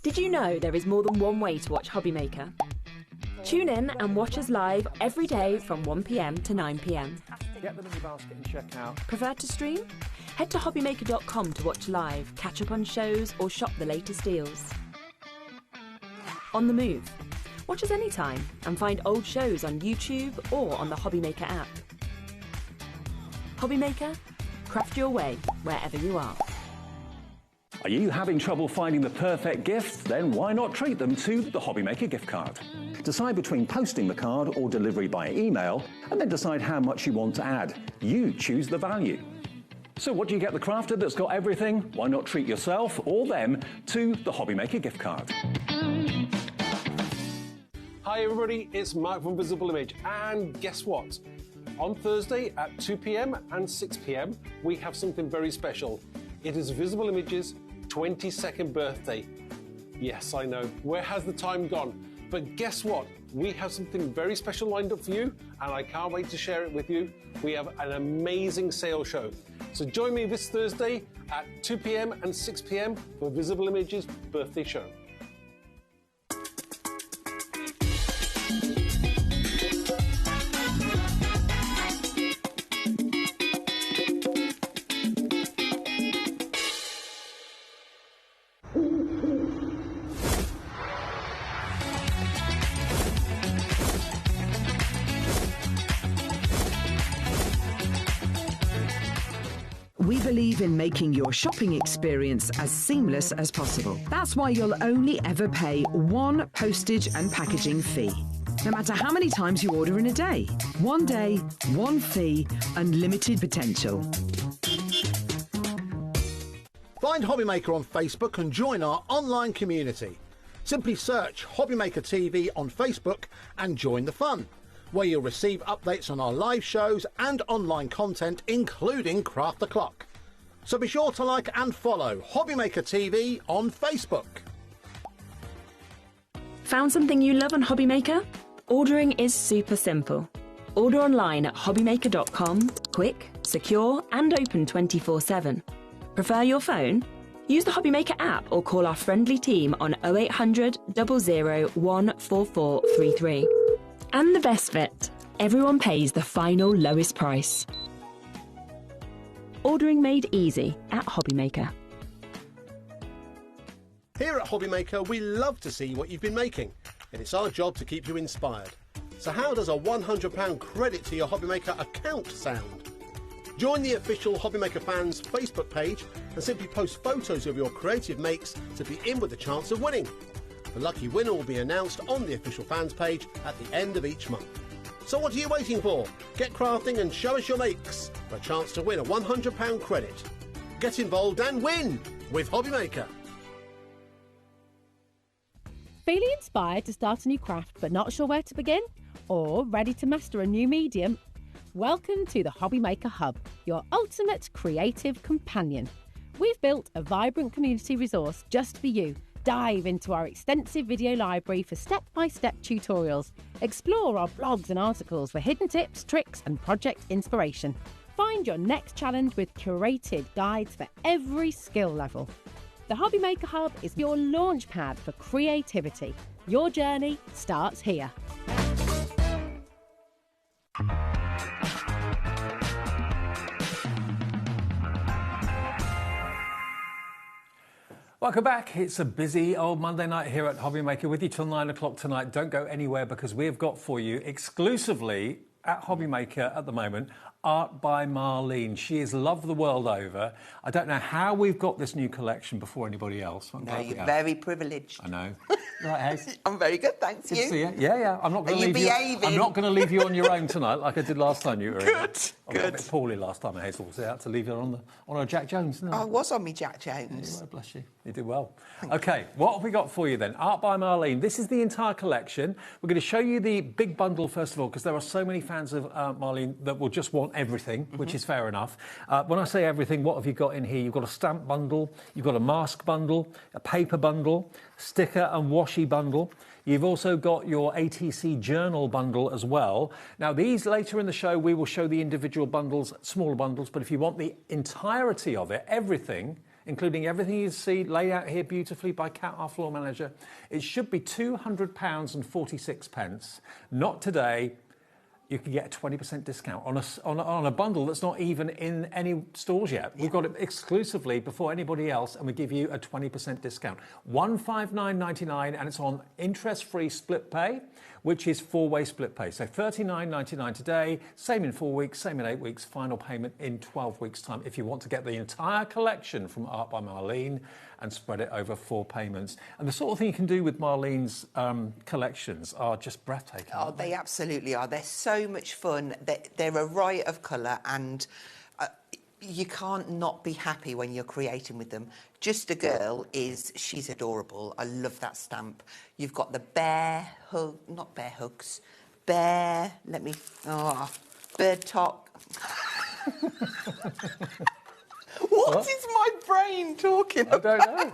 Did you know there is more than one way to watch HobbyMaker? Tune in and watch us live every day from 1 p.m. to 9 p.m. Get them in your basket and check out. Prefer to stream? Head to hobbymaker.com to watch live, catch up on shows or shop the latest deals. On the move? Watch us anytime and find old shows on YouTube or on the HobbyMaker app. HobbyMaker? Craft your way wherever you are. Are you having trouble finding the perfect gift? Then why not treat them to the HobbyMaker gift card? Decide between posting the card or delivery by email, and then decide how much you want to add. You choose the value. So what do you get the crafter that's got everything? Why not treat yourself or them to the HobbyMaker gift card? Hi everybody, it's Mark from Visible Image, and guess what? On Thursday at 2 p.m. and 6 p.m. we have something very special. It is Visible Image's 22nd birthday. Yes, I know, where has the time gone? But guess what? We have something very special lined up for you, and I can't wait to share it with you. We have an amazing sale show. So join me this Thursday at 2 p.m. and 6 p.m. for Visible Image's birthday show. We believe in making your shopping experience as seamless as possible. That's why you'll only ever pay one postage and packaging fee. No matter how many times you order in a day. One day, one fee, unlimited potential. Find HobbyMaker on Facebook and join our online community. Simply search HobbyMaker TV on Facebook and join the fun, where you'll receive updates on our live shows and online content, including Craft the Clock. So be sure to like and follow HobbyMaker TV on Facebook. Found something you love on HobbyMaker? Ordering is super simple. Order online at hobbymaker.com, quick, secure and open 24/7. Prefer your phone? Use the HobbyMaker app or call our friendly team on 0800 00 14433. And the best bit, everyone pays the final lowest price. Ordering made easy at HobbyMaker. Here at HobbyMaker, we love to see what you've been making, and it's our job to keep you inspired. So how does a £100 credit to your HobbyMaker account sound? Join the official HobbyMaker fans Facebook page and simply post photos of your creative makes to be in with a chance of winning. The lucky winner will be announced on the official fans page at the end of each month. So what are you waiting for? Get crafting and show us your makes for a chance to win a £100 credit. Get involved and win with HobbyMaker. Feeling inspired to start a new craft but not sure where to begin? Or ready to master a new medium? Welcome to the HobbyMaker Hub, your ultimate creative companion. We've built a vibrant community resource just for you. Dive into our extensive video library for step-by-step tutorials. Explore our blogs and articles for hidden tips, tricks and project inspiration. Find your next challenge with curated guides for every skill level. The HobbyMaker Hub is your launch pad for creativity. Your journey starts here. Welcome back. It's a busy old Monday night here at HobbyMaker with you till 9 o'clock tonight. Don't go anywhere because we've got for you exclusively at HobbyMaker at the moment, Art by Marlene. She is loved the world over. I don't know how we've got this new collection before anybody else. No, you're very privileged. I know. Right, Hayes? I'm very good, thanks. Good to see you. Yeah. I'm not going to leave you. I'm not going to leave you on your own tonight like I did last time you were here. I was a bit poorly last time, Hazel. So I had to leave you on a Jack Jones. Didn't I? I was on me Jack Jones. Yeah, bless you. You did well. Okay, what have we got for you then? Art by Marlene. This is the entire collection. We're going to show you the big bundle first of all because there are so many fans of Marlene that will just want everything, which is fair enough. When I say everything, what have you got in here? You've got a stamp bundle, you've got a mask bundle, a paper bundle, sticker and washi bundle. You've also got your ATC journal bundle as well. Now, these later in the show, we will show the individual bundles, smaller bundles, but if you want the entirety of it, everything, including everything you see laid out here beautifully by Kat, our floor manager, it should be £200 and 46 pence. Not today. You can get a 20% discount on a bundle that's not even in any stores yet. We've got it exclusively before anybody else, and we give you a 20% discount. $159.99, and it's on interest-free split pay, which is 4-way split pay. So $39.99 today, same in 4 weeks, same in 8 weeks, final payment in 12 weeks' time. If you want to get the entire collection from Art by Marlene and spread it over 4 payments. And the sort of thing you can do with Marlene's collections are just breathtaking. Oh, they absolutely are. They're so much fun. They're a riot of colour, and you can't not be happy when you're creating with them. Just a Girl she's adorable. I love that stamp. You've got the bear hug, not bear hugs, bear, bird talk. What is my brain talking about? I don't know.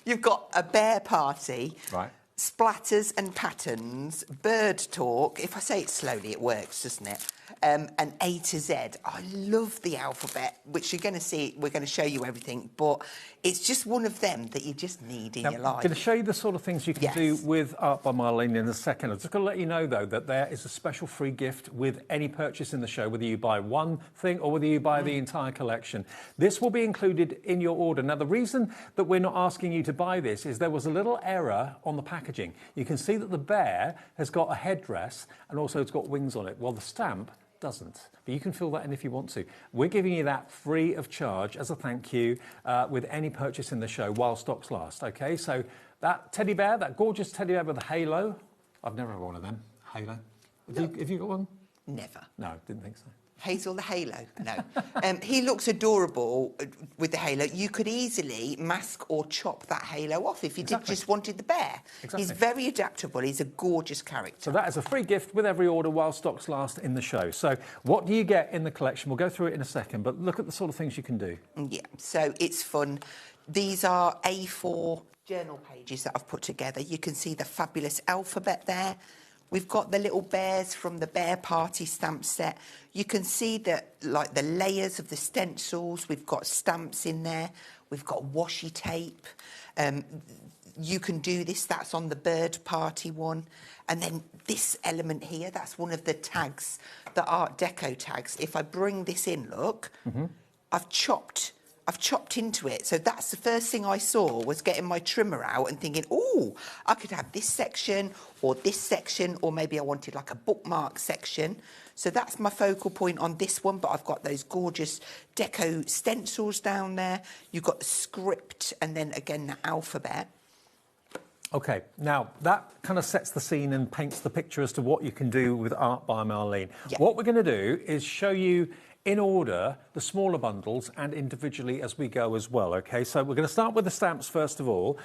You've got a bear party. Right. Splatters and patterns, bird talk. If I say it slowly, it works, doesn't it? And A to Z. I love the alphabet, which you're going to see. We're going to show you everything, but it's just one of them that you just need in your life. I'm going to show you the sort of things you can do with Art by Marlene in a second. I'm just going to let you know, though, that there is a special free gift with any purchase in the show, whether you buy one thing or whether you buy the entire collection. This will be included in your order. Now, the reason that we're not asking you to buy this is there was a little error on the packaging. You can see that the bear has got a headdress and also it's got wings on it. Well, the stamp doesn't, but you can fill that in if you want to. We're giving you that free of charge as a thank you with any purchase in the show while stocks last. Okay, so that teddy bear, that gorgeous teddy bear with a halo, I've never had one of them. Halo. Have you got one? Never. No, didn't think so. Hazel the halo? No. He looks adorable with the halo. You could easily mask or chop that halo off if you just wanted the bear. Exactly. He's very adaptable. He's a gorgeous character. So that is a free gift with every order while stocks last in the show. So what do you get in the collection? We'll go through it in a second, but look at the sort of things you can do. Yeah, so it's fun. These are A4 journal pages that I've put together. You can see the fabulous alphabet there. We've got the little bears from the Bear Party stamp set. You can see that, like, the layers of the stencils. We've got stamps in there. We've got washi tape. You can do this. That's on the Bird Party one. And then this element here, that's one of the tags, the Art Deco tags. If I bring this in, look, I've chopped into it. So that's the first thing I saw, was getting my trimmer out and thinking, oh, I could have this section, or maybe I wanted like a bookmark section. So that's my focal point on this one, but I've got those gorgeous deco stencils down there. You've got the script and then again the alphabet. Okay, now that kind of sets the scene and paints the picture as to what you can do with Art by Marlene. Yeah. What we're going to do is show you in order the smaller bundles and individually as we go as well, okay? So we're going to start with the stamps first of all.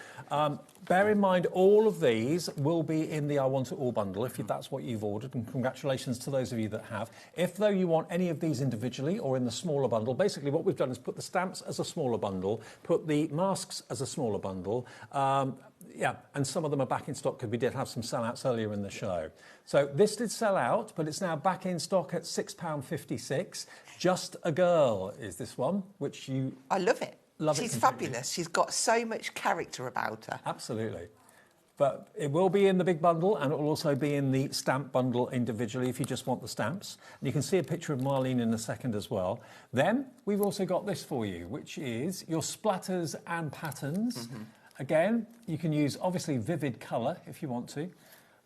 Bear in mind all of these will be in the I Want It All bundle if that's what you've ordered, and congratulations to those of you that have. If though you want any of these individually or in the smaller bundle, basically what we've done is put the stamps as a smaller bundle, put the masks as a smaller bundle, and some of them are back in stock because we did have some sellouts earlier in the show. So this did sell out, but it's now back in stock at £6.56. Just a Girl is this one, which you... I love it. Love She's it fabulous. She's got so much character about her. Absolutely. But it will be in the big bundle, and it will also be in the stamp bundle individually if you just want the stamps. And you can see a picture of Marlene in a second as well. Then we've also got this for you, which is your splatters and patterns. Again, you can use obviously vivid colour if you want to,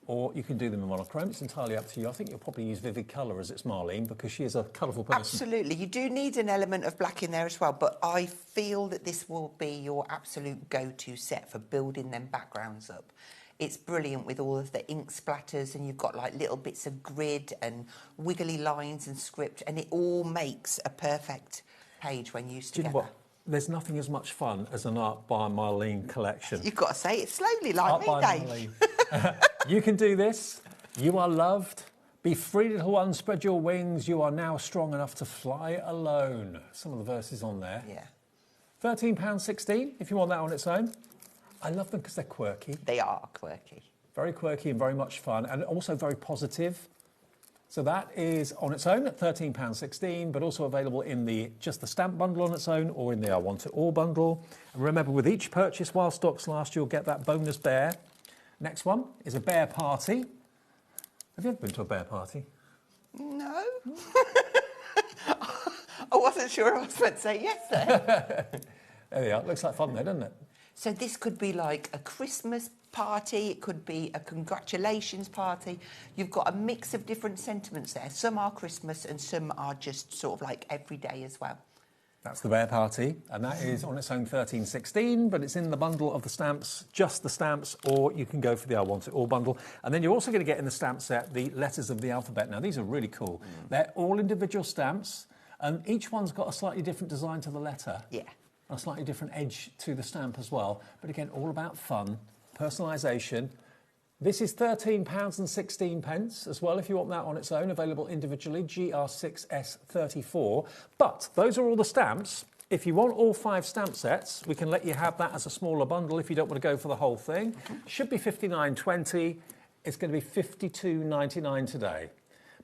or you can do them in monochrome. It's entirely up to you. I think you'll probably use vivid colour as it's Marlene, because she is a colourful person. Absolutely. You do need an element of black in there as well, but I feel that this will be your absolute go-to set for building them backgrounds up. It's brilliant with all of the ink splatters, and you've got like little bits of grid and wiggly lines and script, and it all makes a perfect page when used Do you together. know what? There's nothing as much fun as an Art by Marlene collection. You've got to say it slowly, like Art me, by Dave. Marlene. You can do this. You are loved. Be free, little one, spread your wings. You are now strong enough to fly alone. Some of the verses on there. Yeah. £13.16 if you want that on its own. I love them because they're quirky. They are quirky. Very quirky and very much fun, and also very positive. So that is on its own at £13.16, but also available in just the stamp bundle on its own, or in the I Want It All bundle. And remember, with each purchase while stocks last, you'll get that bonus bear. Next one is a bear party. Have you ever been to a bear party? No. I wasn't sure I was meant to say yes there. There we are. Looks like fun there, doesn't it? So this could be like a Christmas party, it could be a congratulations party. You've got a mix of different sentiments there. Some are Christmas and some are just sort of like everyday as well. That's the bear party, and that is on its own £13.16, but it's in the bundle of the stamps, just the stamps, or you can go for the I Want It All bundle. And then you're also going to get in the stamp set the letters of the alphabet. Now, these are really cool. They're all individual stamps, and each one's got a slightly different design to the letter. Yeah. A slightly different edge to the stamp as well. But again, all about fun, personalisation. This is £13.16 as well, if you want that on its own, available individually, GR6S34. But those are all the stamps. If you want all 5 stamp sets, we can let you have that as a smaller bundle if you don't want to go for the whole thing. Should be $59.20. It's going to be $52.99 today.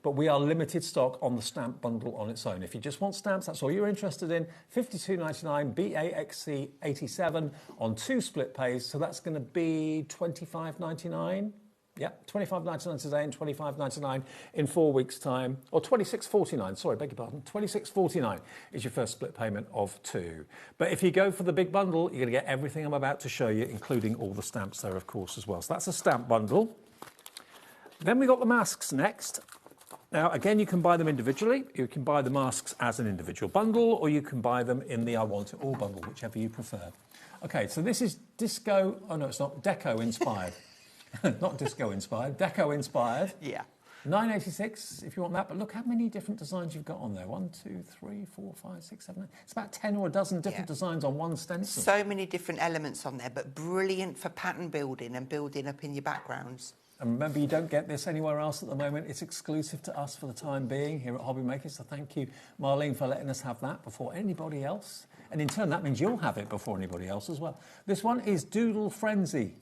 But we are limited stock on the stamp bundle on its own. If you just want stamps, that's all you're interested in, $52.99 BAXC 87 on 2 split pays. So that's going to be $25.99. Yeah, $25.99 today and $25.99 in 4 weeks' time. Or $26.49, sorry, beg your pardon. $26.49 is your first split payment of 2. But if you go for the big bundle, you're going to get everything I'm about to show you, including all the stamps there, of course, as well. So that's a stamp bundle. Then we got the masks next. Now, again, you can buy them individually. You can buy the masks as an individual bundle, or you can buy them in the I Want It All bundle, whichever you prefer. OK, so this is disco... Oh, no, it's not. Deco-inspired. Not disco-inspired. Deco-inspired. Yeah. $9.86 if you want that. But look how many different designs you've got on there. 1, 2, 3, 4, 5, 6, 7, 8. It's about 10 or a dozen different designs on one stencil. So many different elements on there, but brilliant for pattern building and building up in your backgrounds. And remember, you don't get this anywhere else at the moment. It's exclusive to us for the time being here at HobbyMaker. So thank you, Marlene, for letting us have that before anybody else. And in turn, that means you'll have it before anybody else as well. This one is Doodle Frenzy.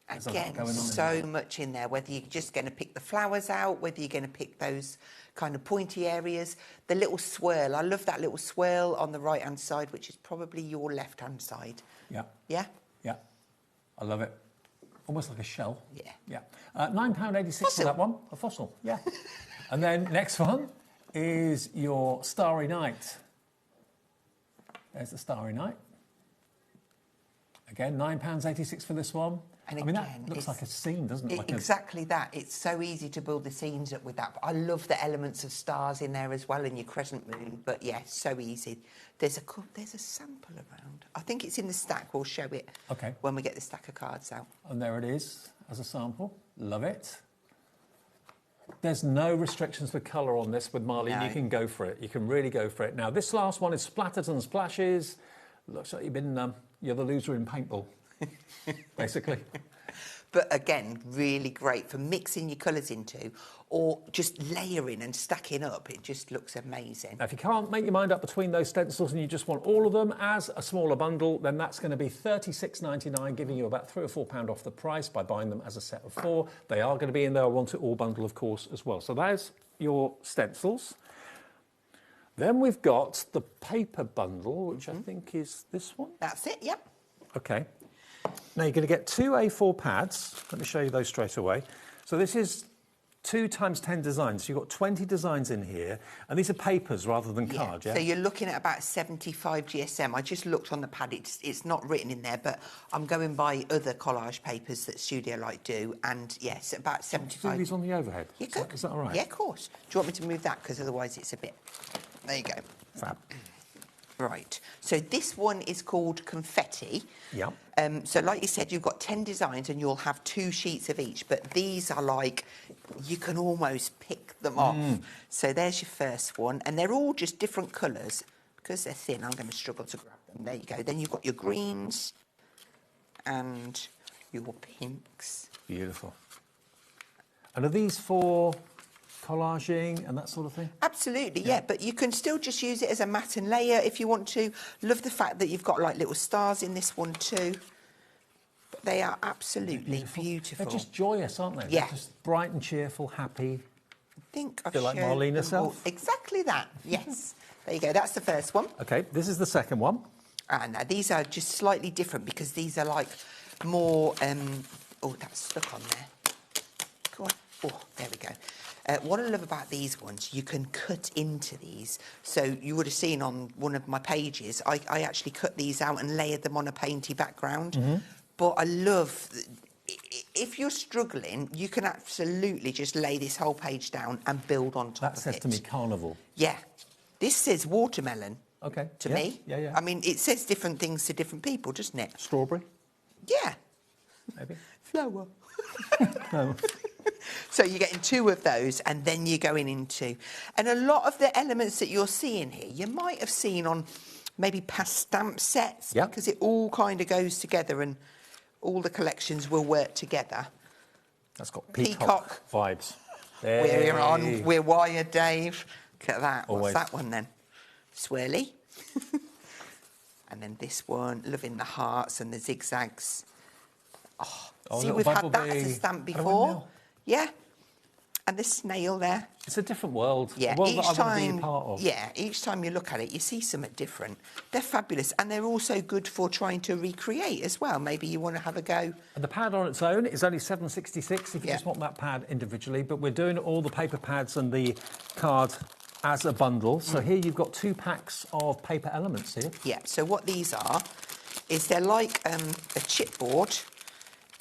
Again, so much in there, whether you're just going to pick the flowers out, whether you're going to pick those kind of pointy areas. The little swirl, I love that little swirl on the right-hand side, which is probably your left-hand side. Yeah. Yeah? Yeah. I love it. Almost like a shell. Yeah. Yeah. £9.86 for that one. A fossil, yeah. And then next one is your Starry Night. There's the Starry Night. Again, £9.86 for this one. And I mean, that looks like a scene, doesn't it? Exactly that. It's so easy to build the scenes up with that. But I love the elements of stars in there as well, and your crescent moon. But yeah, so easy. There's a sample around. I think it's in the stack. We'll show it when we get the stack of cards out. And there it is as a sample. Love it. There's no restrictions for colour on this with Marlene. No. You can go for it. You can really go for it. Now, this last one is Splatters and Splashes. Looks like you're the loser in paintball, basically. But again, really great for mixing your colours into, or just layering and stacking up. It just looks amazing. Now, if you can't make your mind up between those stencils and you just want all of them as a smaller bundle, then that's going to be $36.99, giving you about £3 or £4 off the price by buying them as a set of 4. They are going to be in their I Want It All bundle, of course, as well. So there's your stencils. Then we've got the paper bundle, which I think is this one. That's it, yep. OK. Now you're going to get 2 A4 pads. Let me show you those straight away. So this is 2 times 10 designs. So you've got 20 designs in here, and these are papers rather than cards, yeah? So you're looking at about 75 GSM. I just looked on the pad. It's not written in there, but I'm going by other collage papers that Studio Light do, and yes, about 75. Do these on the overhead? You could. Is that all right? Yeah, of course. Do you want me to move that? Because otherwise it's a bit... There you go. Fab. Right. So this one is called Confetti. Yeah. So like you said, you've got 10 designs and you'll have 2 sheets of each, but these are like, you can almost pick them off. So there's your first one, and they're all just different colours. Because they're thin, I'm going to struggle to grab them. There you go. Then you've got your greens and your pinks. Beautiful. And are these for collaging and that sort of thing? Absolutely, yeah, but you can still just use it as a mat and layer if you want to. Love the fact that you've got like little stars in this one too. But they are absolutely beautiful. They're just joyous, aren't they? Yeah. They're just bright and cheerful, happy. I think I've Bit like shown Marlene them herself. all. Exactly that, yes. There you go, that's the first one. Okay, this is the second one. And these are just slightly different because these are like more... oh, that's stuck on there. Go on. Oh, there we go. What I love about these ones, you can cut into these. So you would have seen on one of my pages, I actually cut these out and layered them on a painty background. But I love, if you're struggling, you can absolutely just lay this whole page down and build on top of it. That says to me carnival. Yeah. This says watermelon. Okay. To me. Yeah, yeah. I mean, it says different things to different people, doesn't it? Strawberry? Yeah. Maybe. Flower. No. So you're getting 2 of those, and then you're going into... And a lot of the elements that you're seeing here, you might have seen on maybe past stamp sets, because it all kind of goes together and all the collections will work together. That's got peacock vibes. We're on, we're wired, Dave. Look at that. Always. What's that one then? Swirly. And then this one, loving the hearts and the zigzags. Oh, see, we've had that as a stamp before. Yeah. And the snail there. It's a different world. Yeah, a world each that I time, want to be a part of. Yeah, each time you look at it, you see something different. They're fabulous, and they're also good for trying to recreate as well. Maybe you want to have a go. And the pad on its own is only $7.66 if you just want that pad individually, but we're doing all the paper pads and the card as a bundle. So here you've got 2 packs of paper elements here. Yeah, so what these are is they're like a chipboard.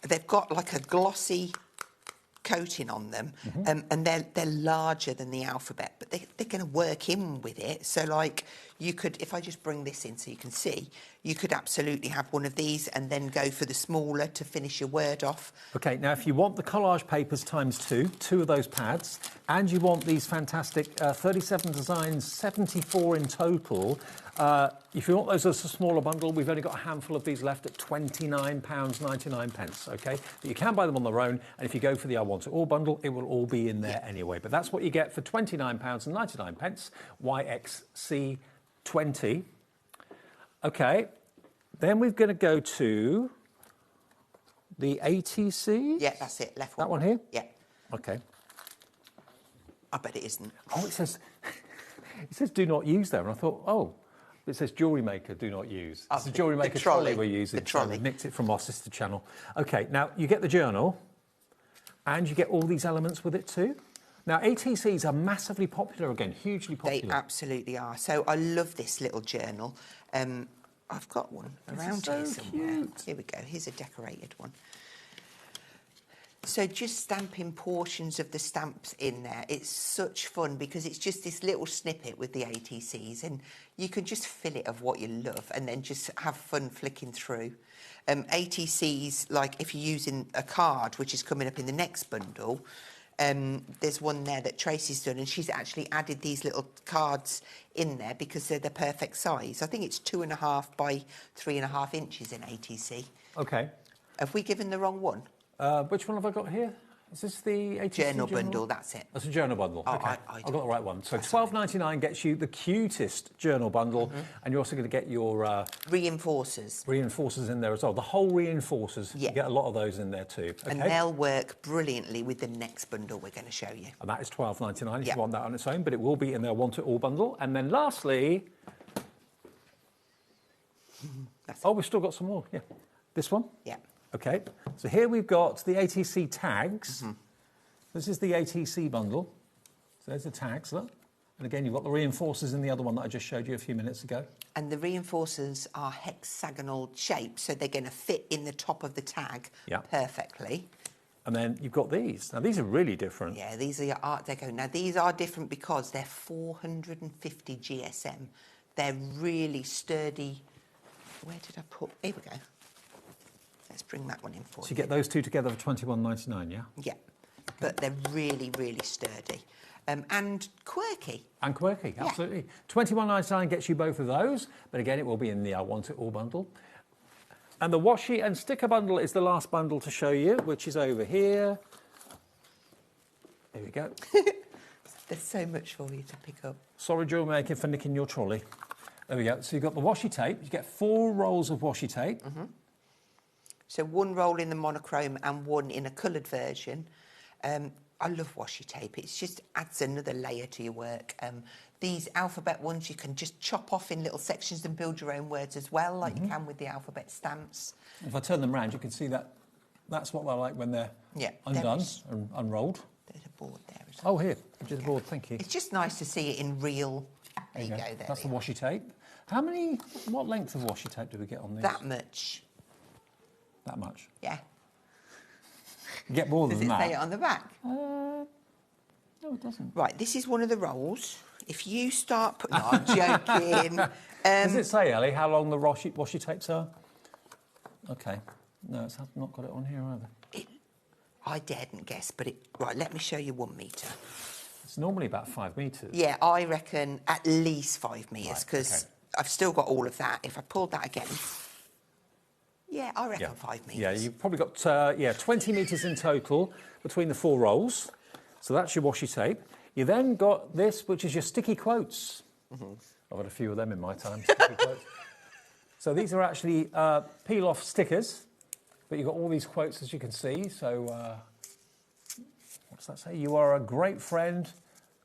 They've got like a glossy coating on them, and they're larger than the alphabet, but they're going to work in with it. So like you could, if I just bring this in so you can see, you could absolutely have one of these and then go for the smaller to finish your word off. Okay, now if you want the collage papers times 2 of those pads, and you want these fantastic 37 designs, 74 in total, if you want those as a smaller bundle, we've only got a handful of these left at £29.99, okay? But you can buy them on their own, and if you go for the I Want It All bundle, it will all be in there anyway. But that's what you get for £29.99, YXC20. Okay, then we're going to go to the ATC. Yeah, that's it, left one. That one here? Yeah. Okay. I bet it isn't. Oh, it says do not use there, and I thought, oh, it says Jewellery Maker, do not use. It's the Jewellery Maker trolley we're using. The trolley. So we nicked it from our sister channel. Okay, now you get the journal, and you get all these elements with it too. Now, ATCs are massively popular again, hugely popular. They absolutely are. So I love this little journal. I've got one around here somewhere. Cute. Here we go. Here's a decorated one. So just stamping portions of the stamps in there, it's such fun because it's just this little snippet with the ATCs, and you can just fill it of what you love and then just have fun flicking through. ATCs, like if you're using a card, which is coming up in the next bundle, there's one there that Tracy's done, and she's actually added these little cards in there because they're the perfect size. I think it's 2.5 by 3.5 inches in ATC. Okay. Have we given the wrong one? Which one have I got here? Is this the ATC journal bundle? That's it. That's a journal bundle. Oh, okay. I've got the right one. So $12.99 gets you the cutest journal bundle, and you're also going to get your reinforcers. Reinforcers in there as well. The whole reinforcers. Yeah. You get a lot of those in there too. Okay. And they'll work brilliantly with the next bundle we're going to show you. And that is $12.99 if you want that on its own, but it will be in their Want It All bundle. And then lastly, we've still got some more. Yeah. This one? Yeah. Okay, so here we've got the ATC tags. This is the ATC bundle. So there's the tags, look. And again, you've got the reinforcers in the other one that I just showed you a few minutes ago. And the reinforcers are hexagonal shaped, so they're going to fit in the top of the tag perfectly. And then you've got these. Now, these are really different. Yeah, these are your Art Deco. Now, these are different because they're 450 GSM. They're really sturdy. Where did I put... Here we go. Let's bring that one in for you. So you get those two together for $21.99, yeah? Yeah, but they're really, really sturdy. And quirky. And quirky, absolutely. $21.99 gets you both of those, but again, it will be in the I Want It All bundle. And the washi and sticker bundle is the last bundle to show you, which is over here. There we go. There's so much for you to pick up. Sorry, jewel making, for nicking your trolley. There we go. So you've got the washi tape. You get 4 rolls of washi tape. So 1 roll in the monochrome and 1 in a coloured version. I love washi tape. It just adds another layer to your work. These alphabet ones you can just chop off in little sections and build your own words as well, like you can with the alphabet stamps. If I turn them round, you can see that that's what they're like when they're undone and unrolled. There's a board there as well. Oh, here, there's a board, thank you. It's just nice to see it in real... There you go. There that's the washi tape. What length of washi tape do we get on these? That much. That much? Yeah. You get more than that. Does it say it on the back? No, it doesn't. Right, this is one of the rolls. If you start putting... No, I'm joking. Does it say, Ellie, how long the washi tapes are? OK. No, it's not got it on here either. I daren't guess, but it... Right, let me show you 1 metre. It's normally about 5 metres. Yeah, I reckon at least 5 metres, because I've still got all of that. If I pulled that again... Yeah, I reckon 5 metres. Yeah, you've probably got 20 metres in total between the 4 rolls. So that's your washi tape. You then got this, which is your sticky quotes. I've had a few of them in my time, sticky quotes. So these are actually peel-off stickers, but you've got all these quotes, as you can see. So what does that say? You are a great friend.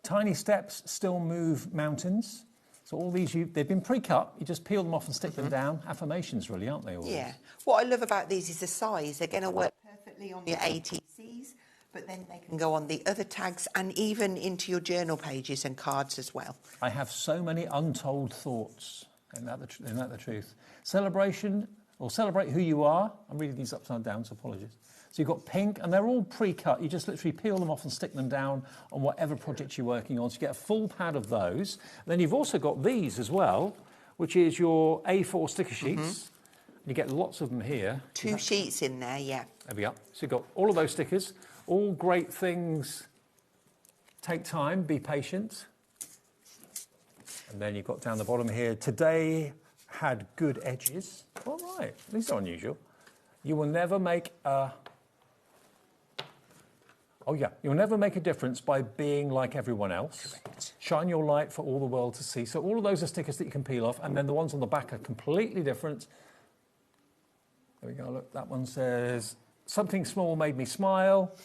Tiny steps still move mountains. So all these, they've been pre-cut. You just peel them off and stick them down. Affirmations, really, aren't they? All yeah. What I love about these is the size. They're going to work perfectly on your ATCs, but then they can go on the other tags and even into your journal pages and cards as well. I have so many untold thoughts. Isn't that the truth? Celebration, or celebrate who you are. I'm reading these upside down, so apologies. So you've got pink, and they're all pre-cut. You just literally peel them off and stick them down on whatever project you're working on. So you get a full pad of those. And then you've also got these as well, which is your A4 sticker sheets. You get lots of them here. 2 sheets in there, yeah. There we go. So you've got all of those stickers. All great things take time, be patient. And then you've got down the bottom here, today had good edges. All right, these are unusual. You will never make a... Oh, yeah. You'll never make a difference by being like everyone else. Correct. Shine your light for all the world to see. So all of those are stickers that you can peel off, and then the ones on the back are completely different. There we go. Look, that one says, something small made me smile.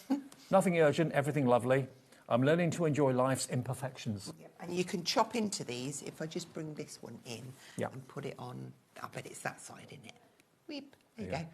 Nothing urgent, everything lovely. I'm learning to enjoy life's imperfections. Yeah. And you can chop into these. If I just bring this one in and put it on, I bet it's that side, isn't it? Weep. There you go.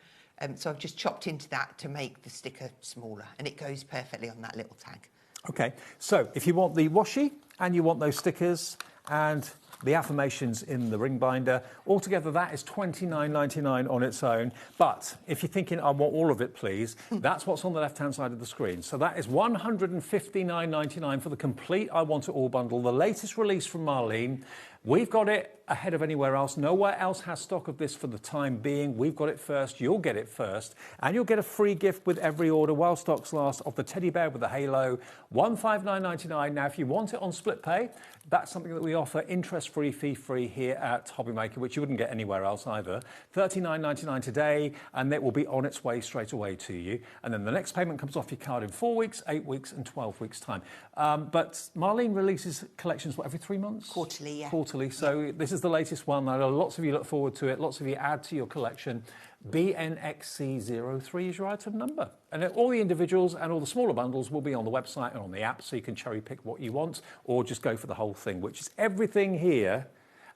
So I've just chopped into that to make the sticker smaller, and it goes perfectly on that little tag. OK, so if you want the washi and you want those stickers and the affirmations in the ring binder, altogether that is $29.99 on its own. But if you're thinking, I want all of it, please, that's what's on the left-hand side of the screen. So that is $159.99 for the complete I Want It All bundle, the latest release from Marlene. We've got it ahead of anywhere else. Nowhere else has stock of this for the time being. We've got it first. You'll get it first. And you'll get a free gift with every order while stocks last of the teddy bear with the halo, $159.99. Now, if you want it on split pay, that's something that we offer interest-free, fee-free here at HobbyMaker, which you wouldn't get anywhere else either. $39.99 today, and it will be on its way straight away to you. And then the next payment comes off your card in 4 weeks, 8 weeks, and 12 weeks' time. But Marlene releases collections, what, every 3 months? Quarterly, yeah. Quarterly. So this is the latest one. I know lots of you look forward to it. Lots of you add to your collection. BNXC03 is your item number. And all the individuals and all the smaller bundles will be on the website and on the app, so you can cherry pick what you want or just go for the whole thing, which is everything here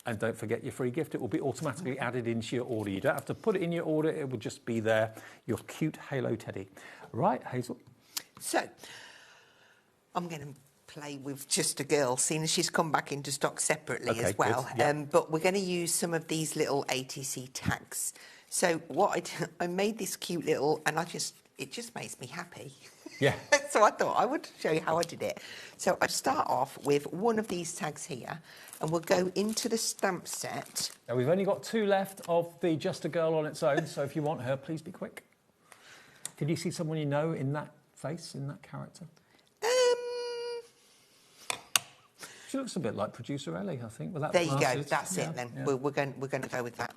And don't forget your free gift. It will be automatically added into your order. You don't have to put it in your order. It will just be there, your cute Halo teddy. Right, Hazel? So, I'm going to play with Just a Girl, seeing as she's come back into stock separately as well. But we're going to use some of these little ATC tags. So what I made this cute little, and it just makes me happy. Yeah. So I thought I would show you how I did it. So I start off with one of these tags here, and we'll go into the stamp set. Now we've only got 2 left of the Just a Girl on its own, so if you want her, please be quick. Can you see someone you know in that face, in that character? She looks a bit like producer Ellie, I think. With that there you go. That's it then. Yeah. We're going to go with that.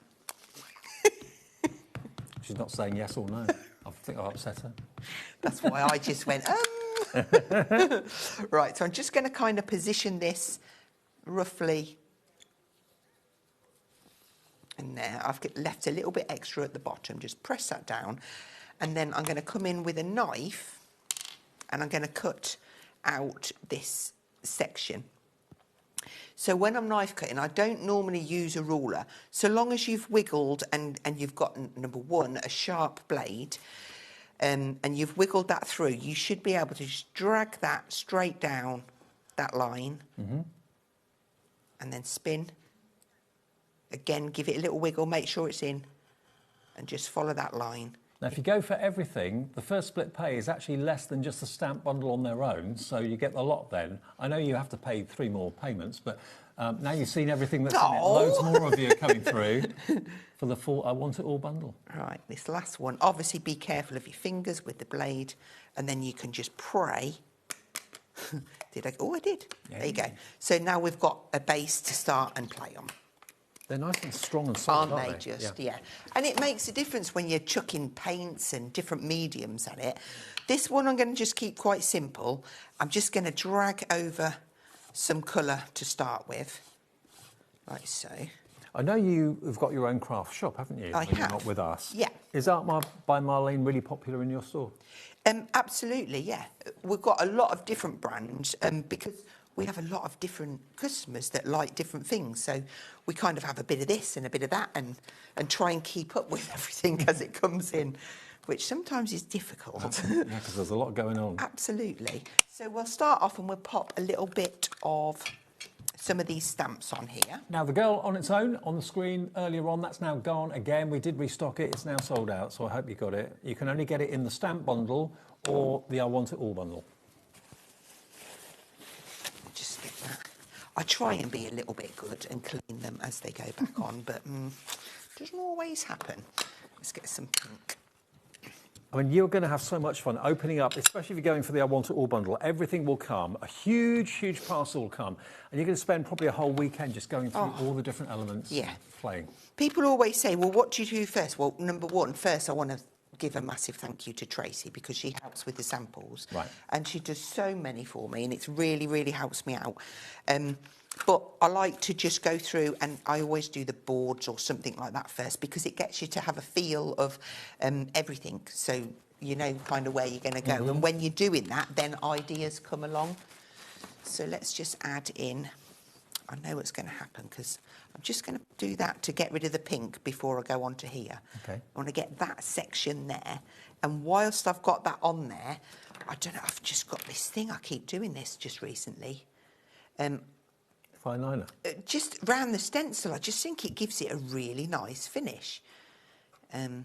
She's not saying yes or no. I think I upset her. That's why I just went, Right, so I'm just going to kind of position this roughly in there. I've left a little bit extra at the bottom. Just press that down. And then I'm going to come in with a knife and I'm going to cut out this section. So when I'm knife cutting, I don't normally use a ruler. So long as you've wiggled and you've got, number one, a sharp blade, and you've wiggled that through, you should be able to just drag that straight down that line and then spin. Again, give it a little wiggle, make sure it's in, and just follow that line. Now, if you go for everything, the first split pay is actually less than just the stamp bundle on their own, so you get the lot then. I know you have to pay 3 more payments, but now you've seen everything that's in it. Loads more of you are coming through for the full I Want It All bundle. Right, this last one. Obviously, be careful of your fingers with the blade, and then you can just pray. Did I? Oh, I did. Yeah. There you go. So now we've got a base to start and play on. They're nice and strong and solid, aren't they? Yeah. And it makes a difference when you're chucking paints and different mediums at it. This one I'm going to just keep quite simple. I'm just going to drag over some colour to start with, like so. I know you've got your own craft shop, haven't you? I have. You're not with us. Yeah. Is Art by Marlene really popular in your store? Absolutely, yeah. We've got a lot of different brands because we have a lot of different customers that like different things. So we kind of have a bit of this and a bit of that and try and keep up with everything as it comes in, which sometimes is difficult. Yeah, because there's a lot going on. Absolutely. So we'll start off and we'll pop a little bit of some of these stamps on here. Now, the girl on its own on the screen earlier on, that's now gone again. We did restock it. It's now sold out, so I hope you got it. You can only get it in the stamp bundle or the I Want It All bundle. Just get that. I try and be a little bit good and clean them as they go back on, but doesn't always happen. Let's get some pink. I mean, you're going to have so much fun opening up, especially if you're going for the I Want It All bundle. Everything will come. A huge, huge parcel will come. And you're going to spend probably a whole weekend just going through all the different elements playing. People always say, well, what do you do first? Well, number one, first I want to give a massive thank you to Tracy because she helps with the samples. Right. And she does so many for me and it's really, really helps me out. But I like to just go through and I always do the boards or something like that first because it gets you to have a feel of everything. So you know kind of where you're going to go. And when you're doing that, then ideas come along. So let's just add in, I know what's going to happen because I'm just going to do that to get rid of the pink before I go on to here. Okay. I want to get that section there. And whilst I've got that on there, I don't know, I've just got this thing. I keep doing this just recently. Fine liner. Just round the stencil, I just think it gives it a really nice finish. And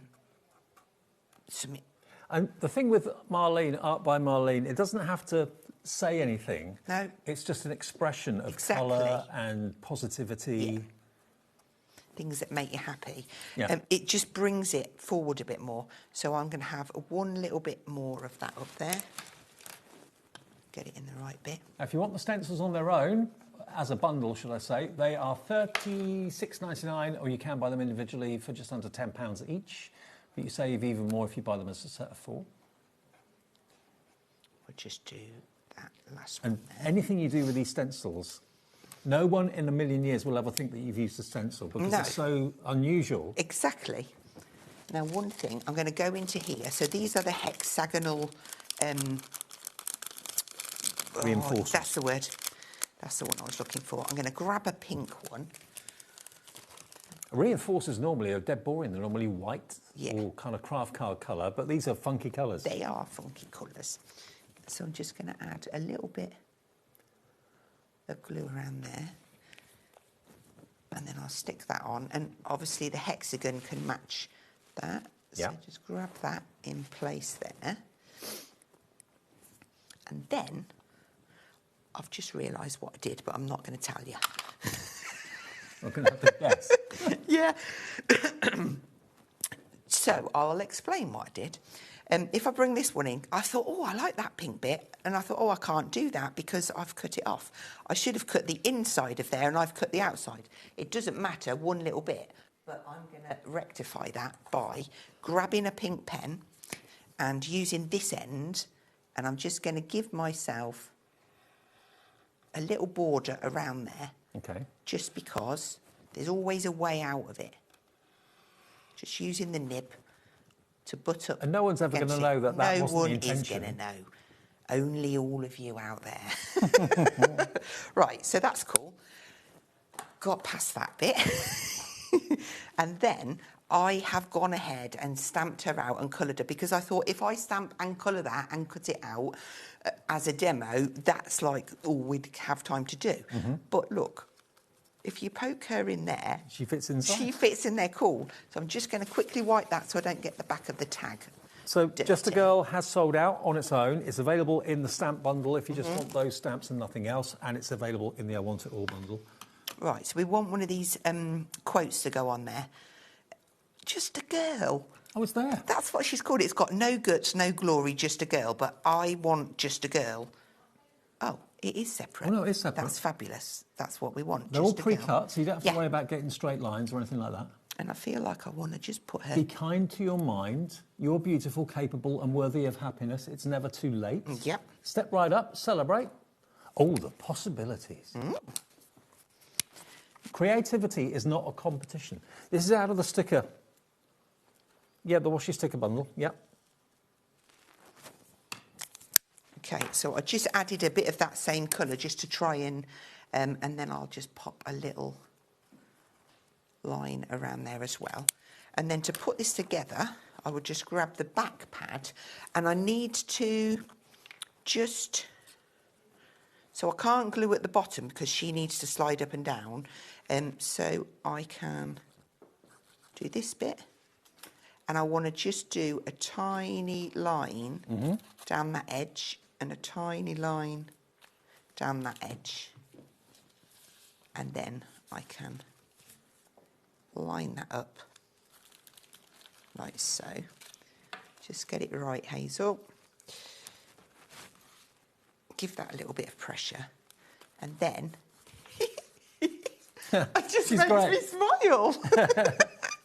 the thing with Marlene, Art by Marlene, it doesn't have to say anything. No. It's just an expression of colour and positivity. Yeah. Things that make you happy. Yeah. It just brings it forward a bit more. So I'm going to have one little bit more of that up there. Get it in the right bit. Now, if you want the stencils on their own, as a bundle, should I say, they are $36.99, or you can buy them individually for just under £10 each. But you save even more if you buy them as a set of 4. We'll just do that last one. And anything you do with these stencils, no one in a million years will ever think that you've used a stencil because it's so unusual. Exactly. Now, one thing, I'm going to go into here. So these are the hexagonal reinforcements. That's the word. That's the one I was looking for. I'm going to grab a pink one. Reinforcers normally are dead boring. They're normally white or kind of craft card colour, but these are funky colours. They are funky colours. So I'm just going to add a little bit of glue around there. And then I'll stick that on. And obviously the hexagon can match that. So just grab that in place there. And then I've just realised what I did, but I'm not going to tell you. I'm going to have to guess. Yeah. So I'll explain what I did. If I bring this one in, I thought, oh, I like that pink bit. And I thought, oh, I can't do that because I've cut it off. I should have cut the inside of there and I've cut the outside. It doesn't matter, one little bit. But I'm going to rectify that by grabbing a pink pen and using this end. And I'm just going to give myself a little border around there. Okay. Just because there's always a way out of it. Just using the nib to butt up. And no one's ever going to know that that wasn't the intention. No one is going to know. Only all of you out there. Right, so that's cool. Got past that bit. And then I have gone ahead and stamped her out and coloured her because I thought if I stamp and colour that and cut it out as a demo, that's like all we'd have time to do. But look, if you poke her in there... She fits inside. She fits in there cool. So I'm just going to quickly wipe that so I don't get the back of the tag. So Just a Girl has sold out on its own. It's available in the stamp bundle if you just want those stamps and nothing else. And it's available in the I Want It All bundle. Right, so we want one of these quotes to go on there. Just a girl. Oh, it's there. That's what she's called. It's got no guts, no glory, just a girl. But I want just a girl. Oh, it is separate. Oh, no, it is separate. That's fabulous. That's what we want. They're just all pre-cut, so you don't have to worry about getting straight lines or anything like that. And I feel like I want to just put her... Be kind to your mind. You're beautiful, capable and worthy of happiness. It's never too late. Yep. Step right up, celebrate. Oh, the possibilities. Creativity is not a competition. This is out of the sticker. Yeah, the washi sticker bundle, yep. OK, so I just added a bit of that same colour just to try and then I'll just pop a little line around there as well. And then to put this together, I would just grab the back pad and I need to just... So I can't glue at the bottom because she needs to slide up and down. So I can do this bit. And I want to just do a tiny line down that edge and a tiny line down that edge. And then I can line that up like so. Just get it right, Hazel. Give that a little bit of pressure. And then... I just She's makes great. me smile.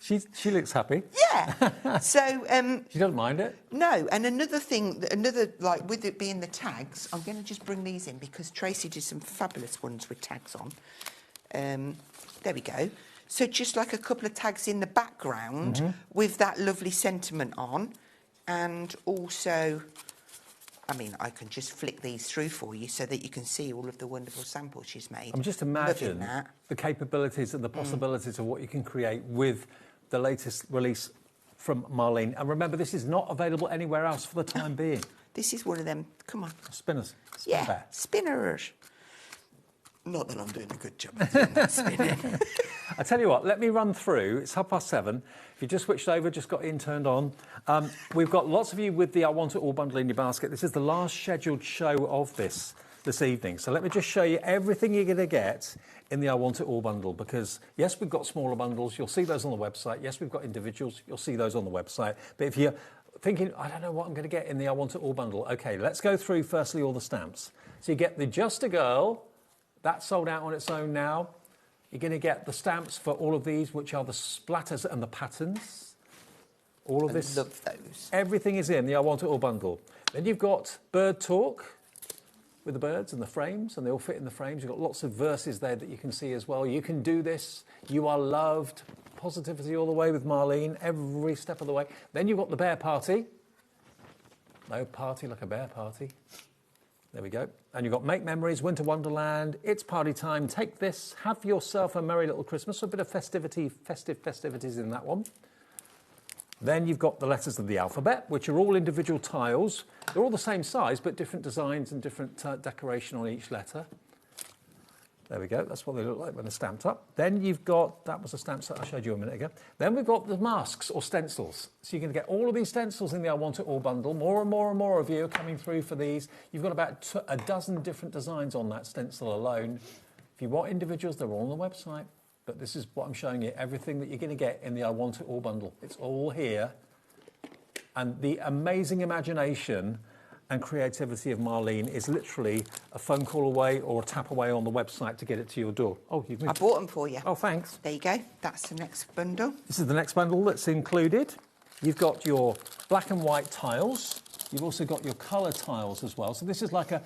She looks happy. Yeah. So she doesn't mind it. No. And another thing, like with it being the tags, I'm going to just bring these in because Tracy did some fabulous ones with tags on. There we go. So just like a couple of tags in the background with that lovely sentiment on, and also. I mean, I can just flick these through for you so that you can see all of the wonderful samples she's made. I'm just imagine the capabilities and the possibilities of what you can create with the latest release from Marlene. And remember, this is not available anywhere else for the time being. This is one of them. Come on. Spinners. Yeah, spinners. Not that I'm doing a good job of doing that spinning. I tell you what, let me run through. It's 7:30. If you just switched over, just got in, turned on. We've got lots of you with the I Want It All bundle in your basket. This is the last scheduled show of this evening. So let me just show you everything you're going to get in the I Want It All bundle because, yes, we've got smaller bundles. You'll see those on the website. Yes, we've got individuals. You'll see those on the website. But if you're thinking, I don't know what I'm going to get in the I Want It All bundle, OK, let's go through, firstly, all the stamps. So you get the Just a Girl. That's sold out on its own now. You're going to get the stamps for all of these, which are the splatters and the patterns. All of this. I love those. Everything is in the I Want It All bundle. Then you've got Bird Talk with the birds and the frames, and they all fit in the frames. You've got lots of verses there that you can see as well. You can do this. You are loved. Positivity all the way with Marlene, every step of the way. Then you've got the Bear Party. No party like a bear party. There we go. And you've got Make Memories, Winter Wonderland, It's Party Time, Take This, Have Yourself a Merry Little Christmas. A bit of festive festivities in that one. Then you've got the letters of the alphabet, which are all individual tiles. They're all the same size, but different designs and different decoration on each letter. There we go. That's what they look like when they're stamped up. Then you've got, that was a stamp set I showed you a minute ago. Then we've got the masks or stencils. So you're going to get all of these stencils in the I Want It All bundle. More and more and more of you are coming through for these. You've got about a dozen different designs on that stencil alone. If you want individuals, they're all on the website. But this is what I'm showing you, everything that you're going to get in the I Want It All bundle. It's all here. And the amazing imagination and creativity of Marlene is literally a phone call away or a tap away on the website to get it to your door. Oh, you've moved. I bought them for you. Oh, thanks. There you go. That's the next bundle. This is the next bundle that's included. You've got your black and white tiles. You've also got your colour tiles as well. So this is like a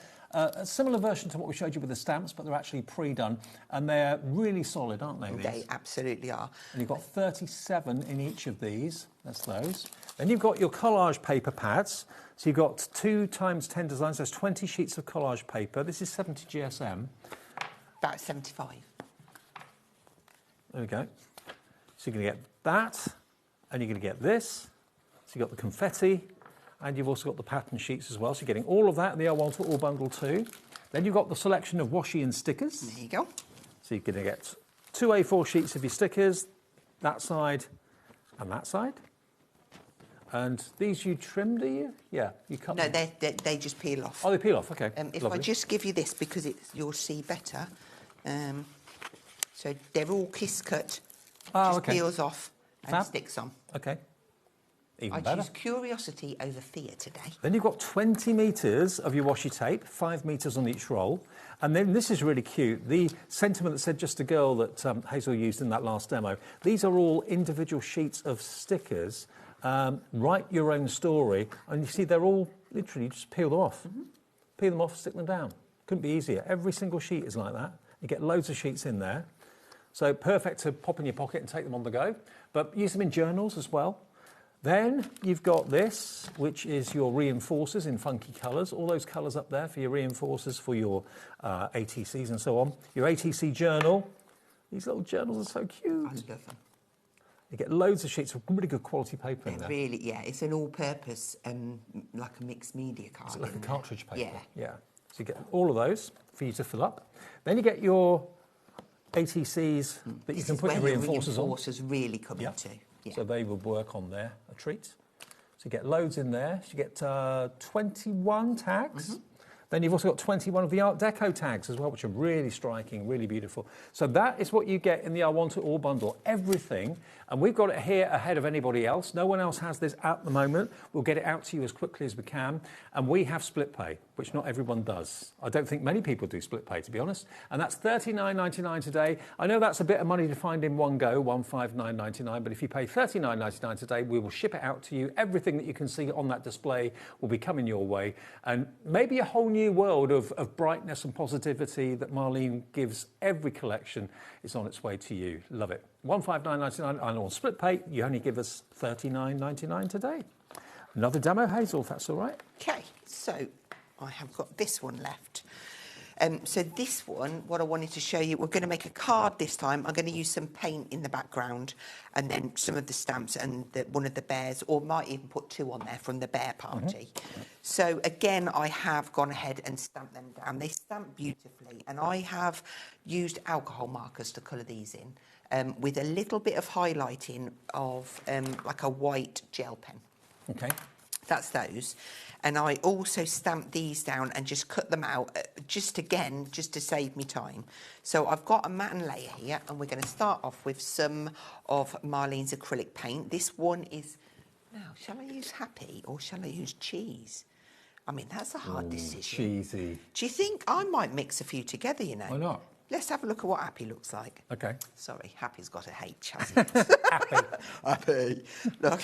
similar version to what we showed you with the stamps, but they're actually pre-done. And they're really solid, aren't they? They absolutely are. And you've got 37 in each of these. That's those. Then you've got your collage paper pads. So you've got 2 times 10 designs. There's 20 sheets of collage paper. This is 70 GSM. About 75. There we go. So you're going to get that, and you're going to get this. So you've got the confetti, and you've also got the pattern sheets as well. So you're getting all of that in the I Want It All bundle too. Then you've got the selection of washi and stickers. There you go. So you're going to get 2 A4 sheets of your stickers, that side and that side. And these you trim, do you? Yeah, you cut No, them. they just peel off. Oh, they peel off, OK. If Lovely. I just give you this, because you'll see better. So they're all kiss cut. Oh, just okay. peels off and Fab. sticks on. OK. Even I better. choose curiosity over fear today. Then you've got 20 metres of your washi tape, 5 metres on each roll. And then this is really cute. The sentiment that said just a girl that Hazel used in that last demo. These are all individual sheets of stickers. Write your own story. And you see, they're all literally just peel them off. Peel them off, stick them down. Couldn't be easier. Every single sheet is like that. You get loads of sheets in there. So perfect to pop in your pocket and take them on the go. But use them in journals as well. Then you've got this, which is your reinforcers in funky colours. All those colours up there for your reinforcers, for your ATCs and so on. Your ATC journal. These little journals are so cute. I love them. You get loads of sheets of really good quality paper in there. Really, yeah. It's an all-purpose, like a mixed media card. It's like a cartridge paper. Yeah. Yeah. So you get all of those for you to fill up. Then you get your ATCs that you can put your reinforcers on. Reinforcers really come into. Yeah. So they would work on there, a treat. So you get loads in there. So you get 21 tags. Then you've also got 21 of the Art Deco tags as well, which are really striking, really beautiful. So that is what you get in the I Want It All bundle, everything. And we've got it here ahead of anybody else. No one else has this at the moment. We'll get it out to you as quickly as we can. And we have split pay, which not everyone does. I don't think many people do split pay, to be honest. And that's $39.99 today. I know that's a bit of money to find in one go, $159.99. But if you pay $39.99 today, we will ship it out to you. Everything that you can see on that display will be coming your way. And maybe a whole new world of brightness and positivity that Marlene gives every collection is on its way to you. Love it. $159.99, and on split pay, you only give us $39.99 today. Another demo, Hazel, if that's all right. Okay, so I have got this one left. So this one, what I wanted to show you, we're going to make a card this time. I'm going to use some paint in the background and then some of the stamps and one of the bears, or might even put 2 on there from the bear party. So again, I have gone ahead and stamped them down. They stamp beautifully, and I have used alcohol markers to colour these in with a little bit of highlighting of like a white gel pen. Okay. That's those. And I also stamped these down and just cut them out, just to save me time. So I've got a matte layer here, and we're going to start off with some of Marlene's acrylic paint. This one is, now, shall I use Happy or shall I use Cheese? I mean, that's a hard decision. Cheesy. Do you think I might mix a few together, you know? Why not? Let's have a look at what Happy looks like. Okay. Sorry, Happy's got a H, hasn't it? Happy. Look,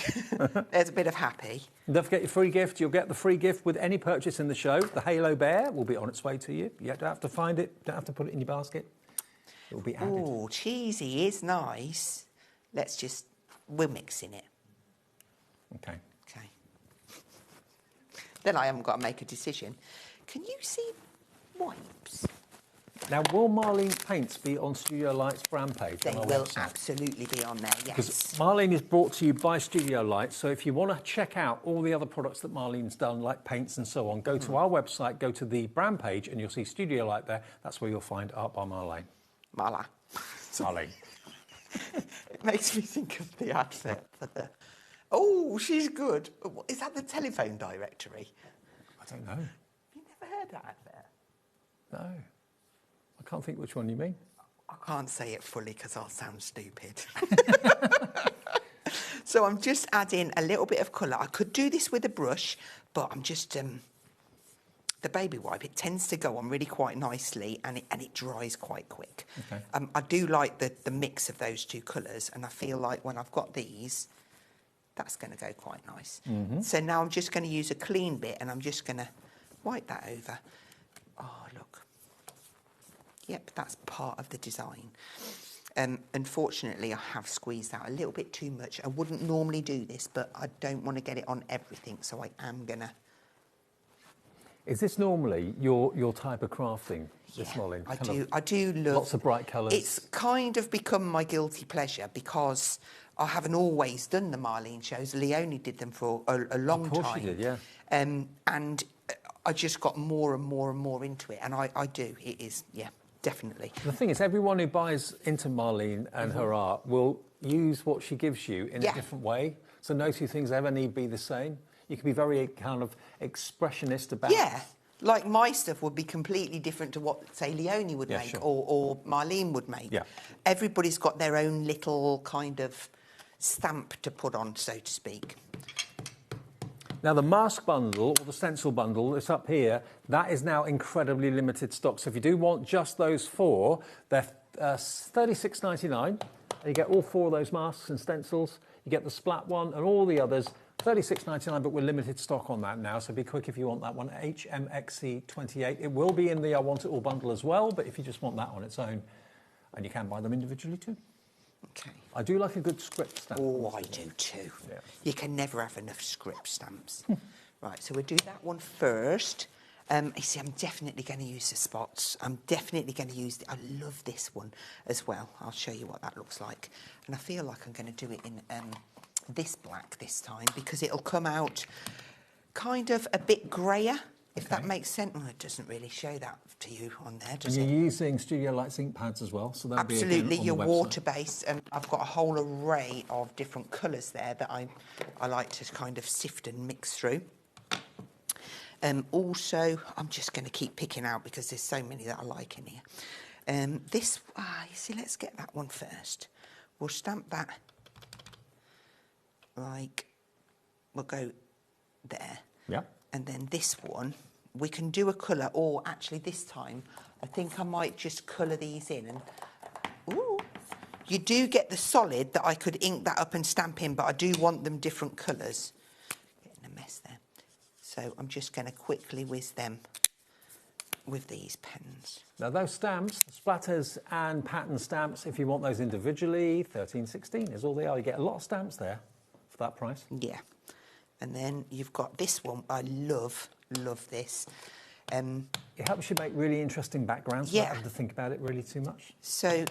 there's a bit of Happy. Don't forget your free gift. You'll get the free gift with any purchase in the show. The Halo Bear will be on its way to you. You don't have to find it. Don't have to put it in your basket. It will be added. Oh, cheesy is nice. We're mixing it. Okay. Okay. Then I haven't got to make a decision. Can you see wipes? Now, will Marlene's paints be on Studio Light's brand page? They on our will website? absolutely be on there, Because yes. Marlene is brought to you by Studio Light, so if you want to check out all the other products that Marlene's done, like paints and so on, go to our website, go to the brand page, and you'll see Studio Light there. That's where you'll find Art by Marlene. Marlene. It makes me think of the advert for the... Oh, she's good. Is that the telephone directory? I don't know. You never heard that advert? No. I can't think which one you mean. I can't say it fully because I'll sound stupid. So I'm just adding a little bit of colour. I could do this with a brush, but I'm just... the baby wipe, it tends to go on really quite nicely and it dries quite quick. Okay. I do like the mix of those two colours, and I feel like when I've got these, that's going to go quite nice. So now I'm just going to use a clean bit and I'm just going to wipe that over. Oh, look. Yep, that's part of the design. Unfortunately, I have squeezed out a little bit too much. I wouldn't normally do this, but I don't want to get it on everything, so I am going to... Is this normally your type of crafting, this Marlene? I do love... Lots of bright colours. It's kind of become my guilty pleasure because I haven't always done the Marlene shows. Leonie did them for a long time. Of course she did, yeah. And I just got more and more and more into it, and I do. It is, yeah, definitely. The thing is, everyone who buys into Marlene and her art will use what she gives you in a different way. So no two things ever need be the same. You can be very kind of expressionist about... Yeah, like my stuff would be completely different to what, say, Leonie would make or Marlene would make. Yeah. Everybody's got their own little kind of stamp to put on, so to speak. Now, the mask bundle, or the stencil bundle, it's up here, that is now incredibly limited stock. So if you do want just those four, they're $36.99. And you get all four of those masks and stencils. You get the splat one and all the others. $36.99, but we're limited stock on that now, so be quick if you want that one. HMXC28. It will be in the I Want It All bundle as well, but if you just want that on its own, and you can buy them individually too. Okay. I do like a good script stamp. Oh, I do too. Yeah. You can never have enough script stamps. Right, so we'll do that one first. You see, I'm definitely going to use the spots. I'm definitely going to use... I love this one as well. I'll show you what that looks like. And I feel like I'm going to do it in... this black this time because it'll come out kind of a bit greyer, if that makes sense. Oh, it doesn't really show that to you on there, does it? And you're using Studio Light's ink pads as well, so that'll absolutely, be you're water-based, and I've got a whole array of different colours there that I like to kind of sift and mix through. Also, I'm just going to keep picking out because there's so many that I like in here. You see, let's get that one first. We'll stamp that. Like, we'll go there. Yeah. And then this one, we can do a colour, or actually this time, I think I might just colour these in. And ooh, you do get the solid that I could ink that up and stamp in, but I do want them different colours. Getting a mess there. So I'm just going to quickly whiz them with these pens. Now those stamps, splatters and pattern stamps, if you want those individually, $13.16 is all they are. You get a lot of stamps there. That price? Yeah. And then you've got this one. I love this. It helps you make really interesting backgrounds without having to think about it really too much. So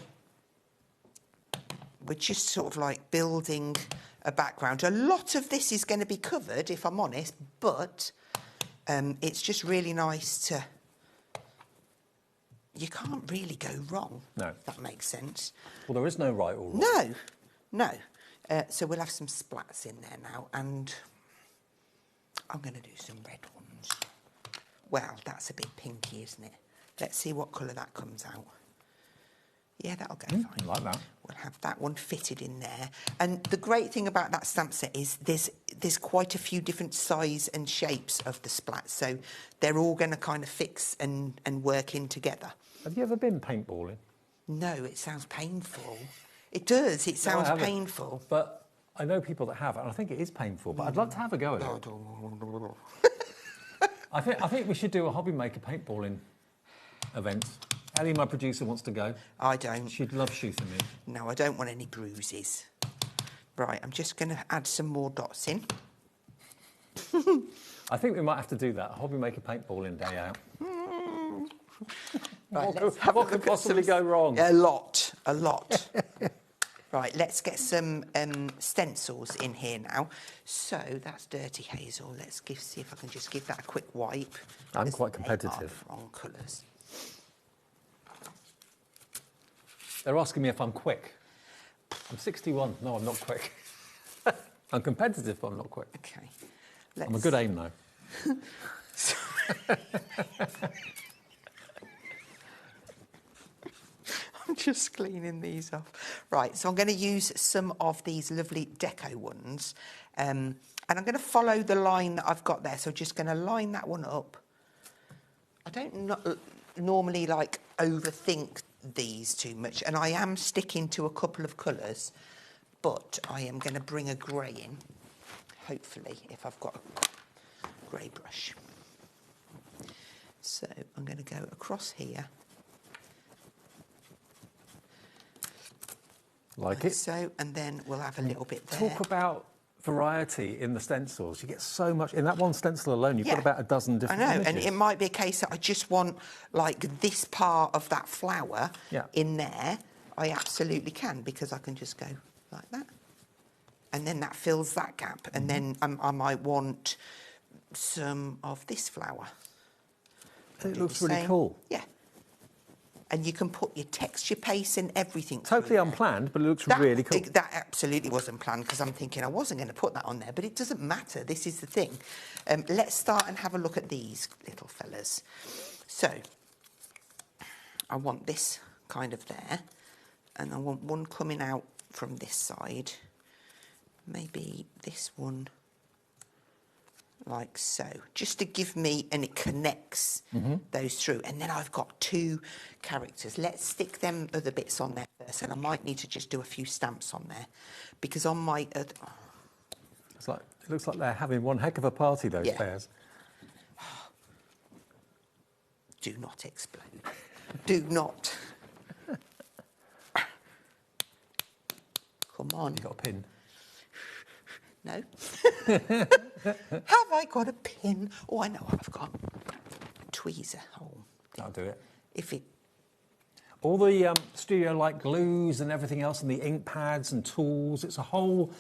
we're just sort of like building a background. A lot of this is going to be covered, if I'm honest, but it's just really nice to... You can't really go wrong. No. If that makes sense. Well, there is no right or wrong. No. So we'll have some splats in there now, and I'm going to do some red ones. Well, that's a bit pinky, isn't it? Let's see what colour that comes out. Yeah, that'll go fine. I like that. We'll have that one fitted in there. And the great thing about that stamp set is there's quite a few different size and shapes of the splats, so they're all going to kind of fix and work in together. Have you ever been paintballing? No, it sounds painful. It does. It sounds painful. But I know people that have, and I think it is painful, but I'd love to have a go at it. I think we should do a HobbyMaker paintballing event. Ellie, my producer, wants to go. I don't. She'd love shooting me. No, I don't want any bruises. Right, I'm just going to add some more dots in. I think we might have to do that. A HobbyMaker paintballing day out. Right, what could possibly go wrong? A lot. Right, let's get some stencils in here now. So that's Dirty Hazel. Let's see if I can just give that a quick wipe. I'm quite competitive. Wrong colours. They're asking me if I'm quick. I'm 61. No, I'm not quick. I'm competitive, but I'm not quick. Okay. I'm a good aim, though. I'm just cleaning these off. Right, so I'm going to use some of these lovely deco ones. And I'm going to follow the line that I've got there. So just going to line that one up. I don't normally like overthink these too much. And I am sticking to a couple of colours. But I am going to bring a grey in. Hopefully, if I've got a grey brush. So I'm going to go across here. Like it. So, and then we'll have a little bit there. Talk about variety in the stencils. You get so much. In that one stencil alone, you've got about a dozen different images. And it might be a case that I just want, like, this part of that flower in there. I absolutely can, because I can just go like that. And then that fills that gap. And then I might want some of this flower. It looks really cool. Yeah. And you can put your texture paste and everything. Totally unplanned, but it looks really cool. That absolutely wasn't planned, because I'm thinking I wasn't going to put that on there, but it doesn't matter. This is the thing. Let's start and have a look at these little fellas. So I want this kind of there, and I want one coming out from this side. Maybe this one like so, just to give me, and it connects those through. And then I've got two characters. Let's stick them other bits on there first, and I might need to just do a few stamps on there, because on my it looks like they're having one heck of a party, those pairs. Do not explode. Do not. Come on. You got a pin? No. Have I got a pin? Oh, I know what I've got. Tweezer. Oh, I'll do it. If it. All the Studio Light glues and everything else, and the ink pads and tools. It's a whole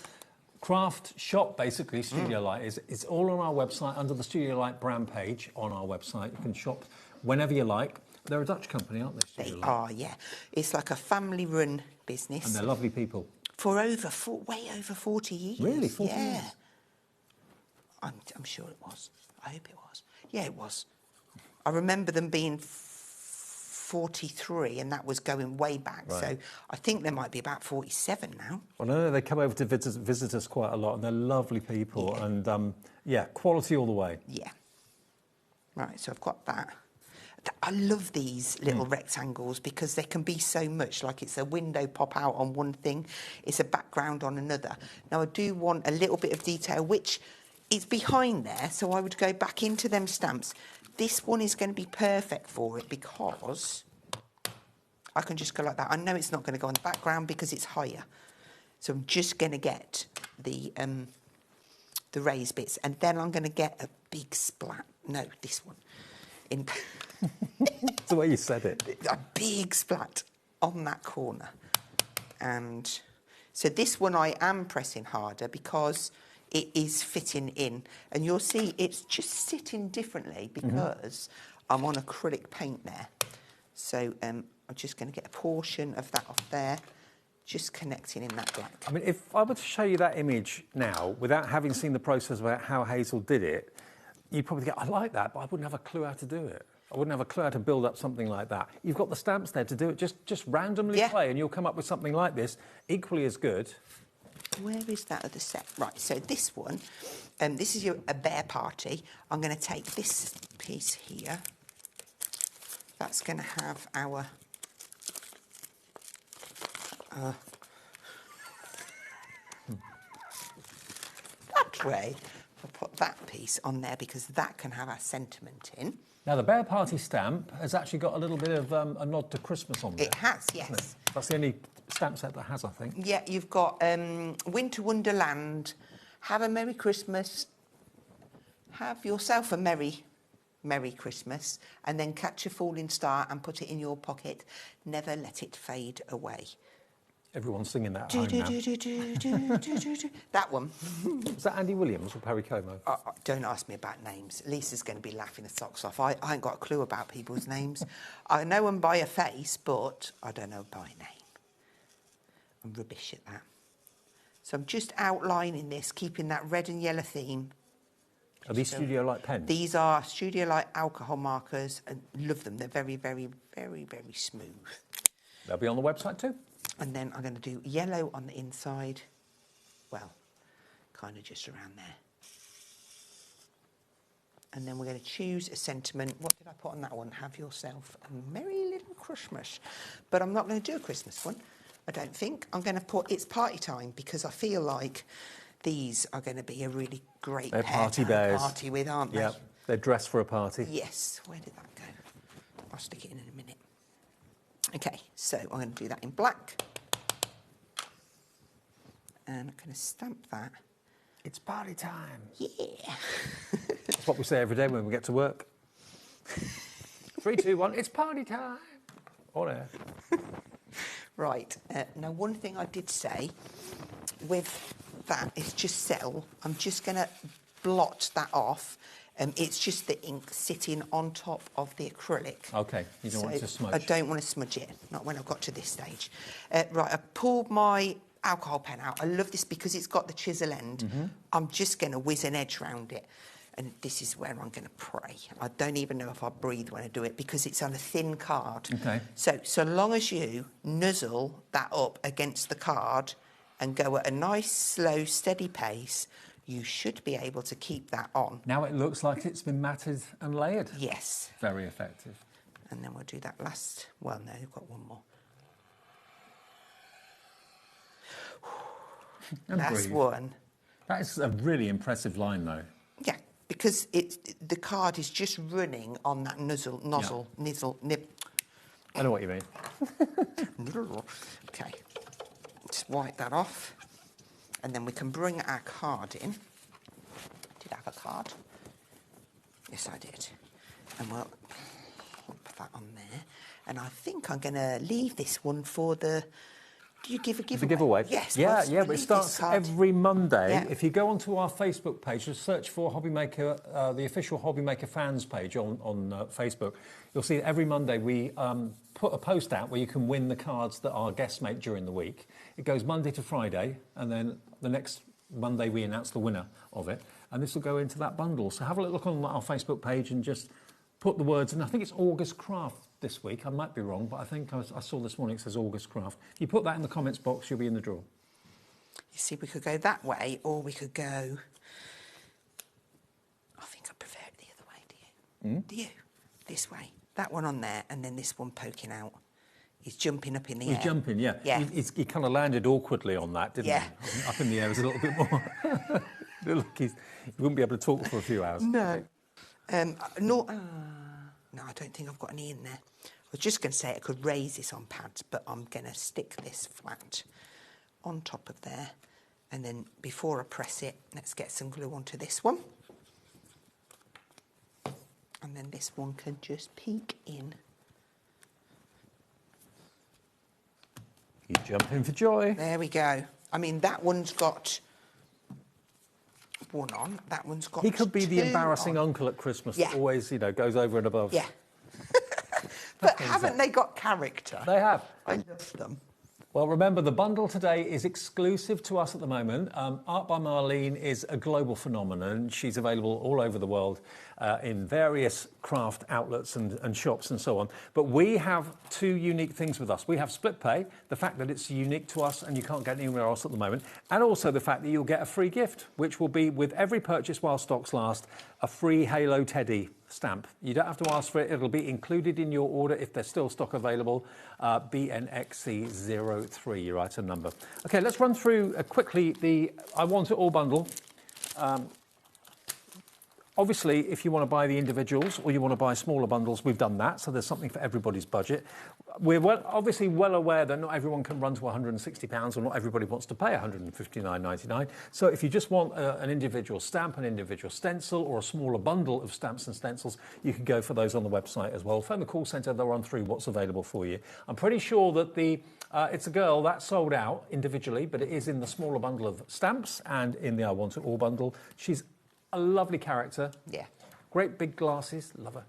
craft shop, basically. Studio Light is. It's all on our website under the Studio Light brand page on our website. You can shop whenever you like. They're a Dutch company, aren't they? Studio Light? Are, yeah. It's like a family-run business. And they're lovely people. For way over 40 years. Really? 40 years? I'm sure it was. I hope it was. Yeah, it was. I remember them being 43, and that was going way back. Right. So I think there might be about 47 now. Well, no, they come over to visit us quite a lot, and they're lovely people. Yeah. And, quality all the way. Yeah. Right, so I've got that. I love these little rectangles, because they can be so much. Like, it's a window pop out on one thing, it's a background on another. Now, I do want a little bit of detail, which is behind there, so I would go back into them stamps. This one is going to be perfect for it, because I can just go like that. I know it's not going to go on the background because it's higher. So I'm just going to get the raised bits, and then I'm going to get a big splat. No, this one. That's the way you said it. A big splat on that corner. And so this one I am pressing harder, because it is fitting in. And you'll see it's just sitting differently, because I'm on acrylic paint there. So I'm just going to get a portion of that off there, just connecting in that black. I mean, if I were to show you that image now, without having seen the process about how Hazel did it, you'd probably go, I like that, but I wouldn't have a clue how to do it. I wouldn't have a clue how to build up something like that. You've got the stamps there to do it. Just randomly play, and you'll come up with something like this, equally as good. Where is that other set? Right, so this one, this is a bear party. I'm going to take this piece here. That's going to have our... that way. I'll put that piece on there, because that can have our sentiment in. Now, the Bear Party stamp has actually got a little bit of a nod to Christmas on there. It has, yes. That's the only stamp set that has, I think. Yeah, you've got Winter Wonderland, Have a Merry Christmas, have yourself a Merry Christmas, and then catch a falling star and put it in your pocket. Never let it fade away. Everyone's singing that at home now. That one. Was that Andy Williams or Perry Como? Don't ask me about names. Lisa's going to be laughing the socks off. I ain't got a clue about people's names. I know them by a face, but I don't know by a name. I'm rubbish at that. So I'm just outlining this, keeping that red and yellow theme. Are these Studio Light pens? These are Studio Light alcohol markers, and love them. They're very, very, very, very smooth. They'll be on the website too. And then I'm going to do yellow on the inside. Well, kind of just around there. And then we're going to choose a sentiment. What did I put on that one? Have yourself a merry little Christmas. But I'm not going to do a Christmas one, I don't think. I'm going to put it's party time, because I feel like these are going to be a really great They're pair party to bears. party with, aren't they? Yeah, they're dressed for a party. Yes. Where did that go? I'll stick it in a minute. Okay, so I'm going to do that in black. And I'm going to stamp that. It's party time. Yeah. That's what we say every day when we get to work. 3, 2, 1, it's party time. On air. Right. Now, one thing I did say with that is just settle. I'm just going to blot that off. It's just the ink sitting on top of the acrylic. Okay, you don't want it to smudge. I don't want to smudge it, not when I've got to this stage. Right, I pulled my alcohol pen out. I love this because it's got the chisel end. I'm just going to whiz an edge round it. And this is where I'm going to pray. I don't even know if I breathe when I do it, because it's on a thin card. Okay. So long as you nuzzle that up against the card and go at a nice, slow, steady pace, you should be able to keep that on. Now it looks like it's been matted and layered. Yes. Very effective. And then we'll do that last... Well, no, we've got one more. Last one. That is a really impressive line, though. Yeah, because the card is just running on that nozzle, nib. I know what you mean. Okay, just wipe that off. And then we can bring our card in. Did I have a card? Yes, I did. And we'll put that on there. And I think I'm going to leave this one for the... Do you give a giveaway? The giveaway? Yes. Yeah, but it starts every Monday. Yeah. If you go onto our Facebook page, just search for HobbyMaker, the official HobbyMaker fans page on Facebook, you'll see every Monday we put a post out where you can win the cards that our guests make during the week. It goes Monday to Friday, and then the next Monday we announce the winner of it, and this will go into that bundle. So have a look on our Facebook page and just put the words, and I think it's August Craft this week. I might be wrong, but I think I saw this morning it says August Craft. If you put that in the comments box, you'll be in the draw. You see, we could go that way, or we could go... I think I prefer it the other way, do you? Do you? This way. That one on there, and then this one poking out. He's jumping up in the air. He's jumping, yeah. He kind of landed awkwardly on that, didn't he? Up in the air was a little bit more... Look, he wouldn't be able to talk for a few hours. No. No, I don't think I've got any in there. I was just going to say I could raise this on pads, but I'm going to stick this flat on top of there. And then before I press it, let's get some glue onto this one. And then this one can just peek in. You jump in for joy. There we go. I mean, that one's got one on. That one's got He could be the two embarrassing on. uncle at Christmas that always, goes over and above. Yeah. But haven't they got character? They have. I love them. Well, remember, the bundle today is exclusive to us at the moment. Art by Marlene is a global phenomenon. She's available all over the world in various craft outlets and shops and so on. But we have two unique things with us. We have split pay, the fact that it's unique to us and you can't get anywhere else at the moment, and also the fact that you'll get a free gift, which will be, with every purchase while stocks last, a free Halo Teddy stamp. You don't have to ask for it. It'll be included in your order if there's still stock available. BNXC03, your item number. Okay, let's run through quickly the I Want It All bundle. Obviously, if you want to buy the individuals or you want to buy smaller bundles, we've done that. So there's something for everybody's budget. We're obviously well aware that not everyone can run to £160 or not everybody wants to pay £159.99. So if you just want an individual stamp, an individual stencil or a smaller bundle of stamps and stencils, you can go for those on the website as well. Phone the call centre, they'll run through what's available for you. I'm pretty sure that It's a Girl, that's sold out individually, but it is in the smaller bundle of stamps and in the I Want It All bundle. She's a lovely character. Yeah. Great big glasses. Love her.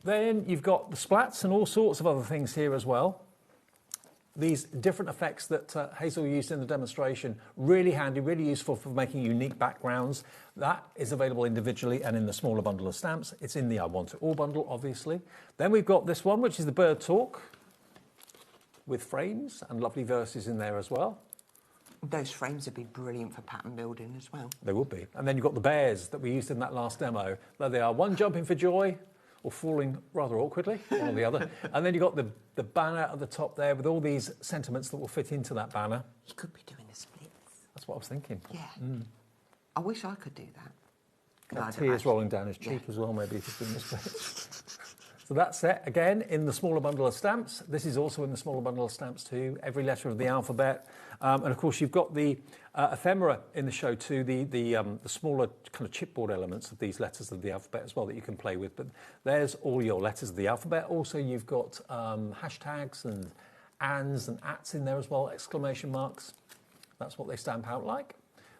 Then you've got the splats and all sorts of other things here as well. These different effects that Hazel used in the demonstration, really handy, really useful for making unique backgrounds. That is available individually and in the smaller bundle of stamps. It's in the I Want It All bundle, obviously. Then we've got this one, which is the Bird Talk, with frames and lovely verses in there as well. Those frames would be brilliant for pattern building as well. They would be. And then you've got the bears that we used in that last demo. There they are, one jumping for joy or falling rather awkwardly, one or the other. And then you've got the banner at the top there with all these sentiments that will fit into that banner. You could be doing the splits. That's what I was thinking. Yeah. Mm. I wish I could do that. Tears rolling down his cheek as well, maybe, if he's doing the splits. So that's it, again, in the smaller bundle of stamps. This is also in the smaller bundle of stamps too, every letter of the alphabet. And of course, you've got the ephemera in the show too, the smaller kind of chipboard elements of these letters of the alphabet as well that you can play with. But there's all your letters of the alphabet. Also, you've got hashtags and ands and ats in there as well, exclamation marks. That's what they stamp out like.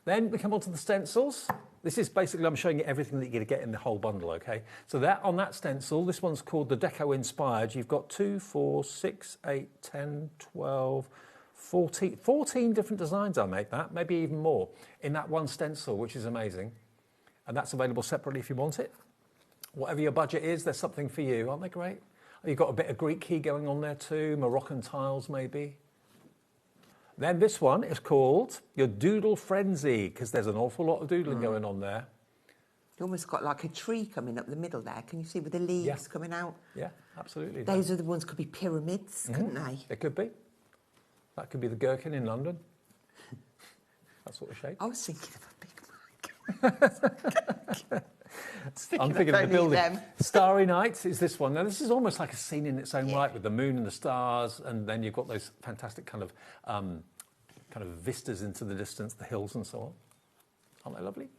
Then we come on to the stencils. This is basically, I'm showing you everything that you're going to get in the whole bundle, okay? So that on that stencil, this one's called the Deco Inspired. You've got 2, 4, 6, 8, 10, 12, 14 different designs I made that, maybe even more, in that one stencil, which is amazing. And that's available separately if you want it. Whatever your budget is, there's something for you. Aren't they great? You've got a bit of Greek key going on there too, Moroccan tiles maybe. Then this one is called your Doodle Frenzy, because there's an awful lot of doodling going on there. You almost got like a tree coming up the middle there. Can you see with the leaves coming out? Yeah, absolutely. Those are the ones could be pyramids, couldn't they? They could be. That could be the Gherkin in London. That sort of shape. I was thinking of a big mic. I'm thinking of the building. Starry Night is this one. Now, this is almost like a scene in its own right with the moon and the stars, and then you've got those fantastic kind of vistas into the distance, the hills and so on. Aren't they lovely?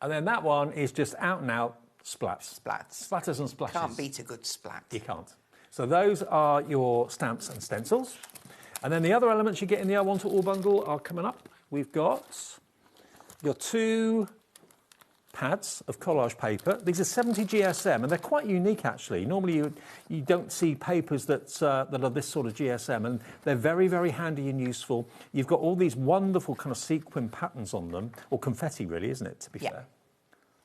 And then that one is just out and out splats. Splatters and splashes. Can't beat a good splat. You can't. So those are your stamps and stencils. And then the other elements you get in the I Want It All bundle are coming up. We've got your 2 pads of collage paper. These are 70 GSM, and they're quite unique actually. Normally you don't see papers that are this sort of GSM, and they're very, very handy and useful. You've got all these wonderful kind of sequin patterns on them, or confetti really, isn't it, to be fair?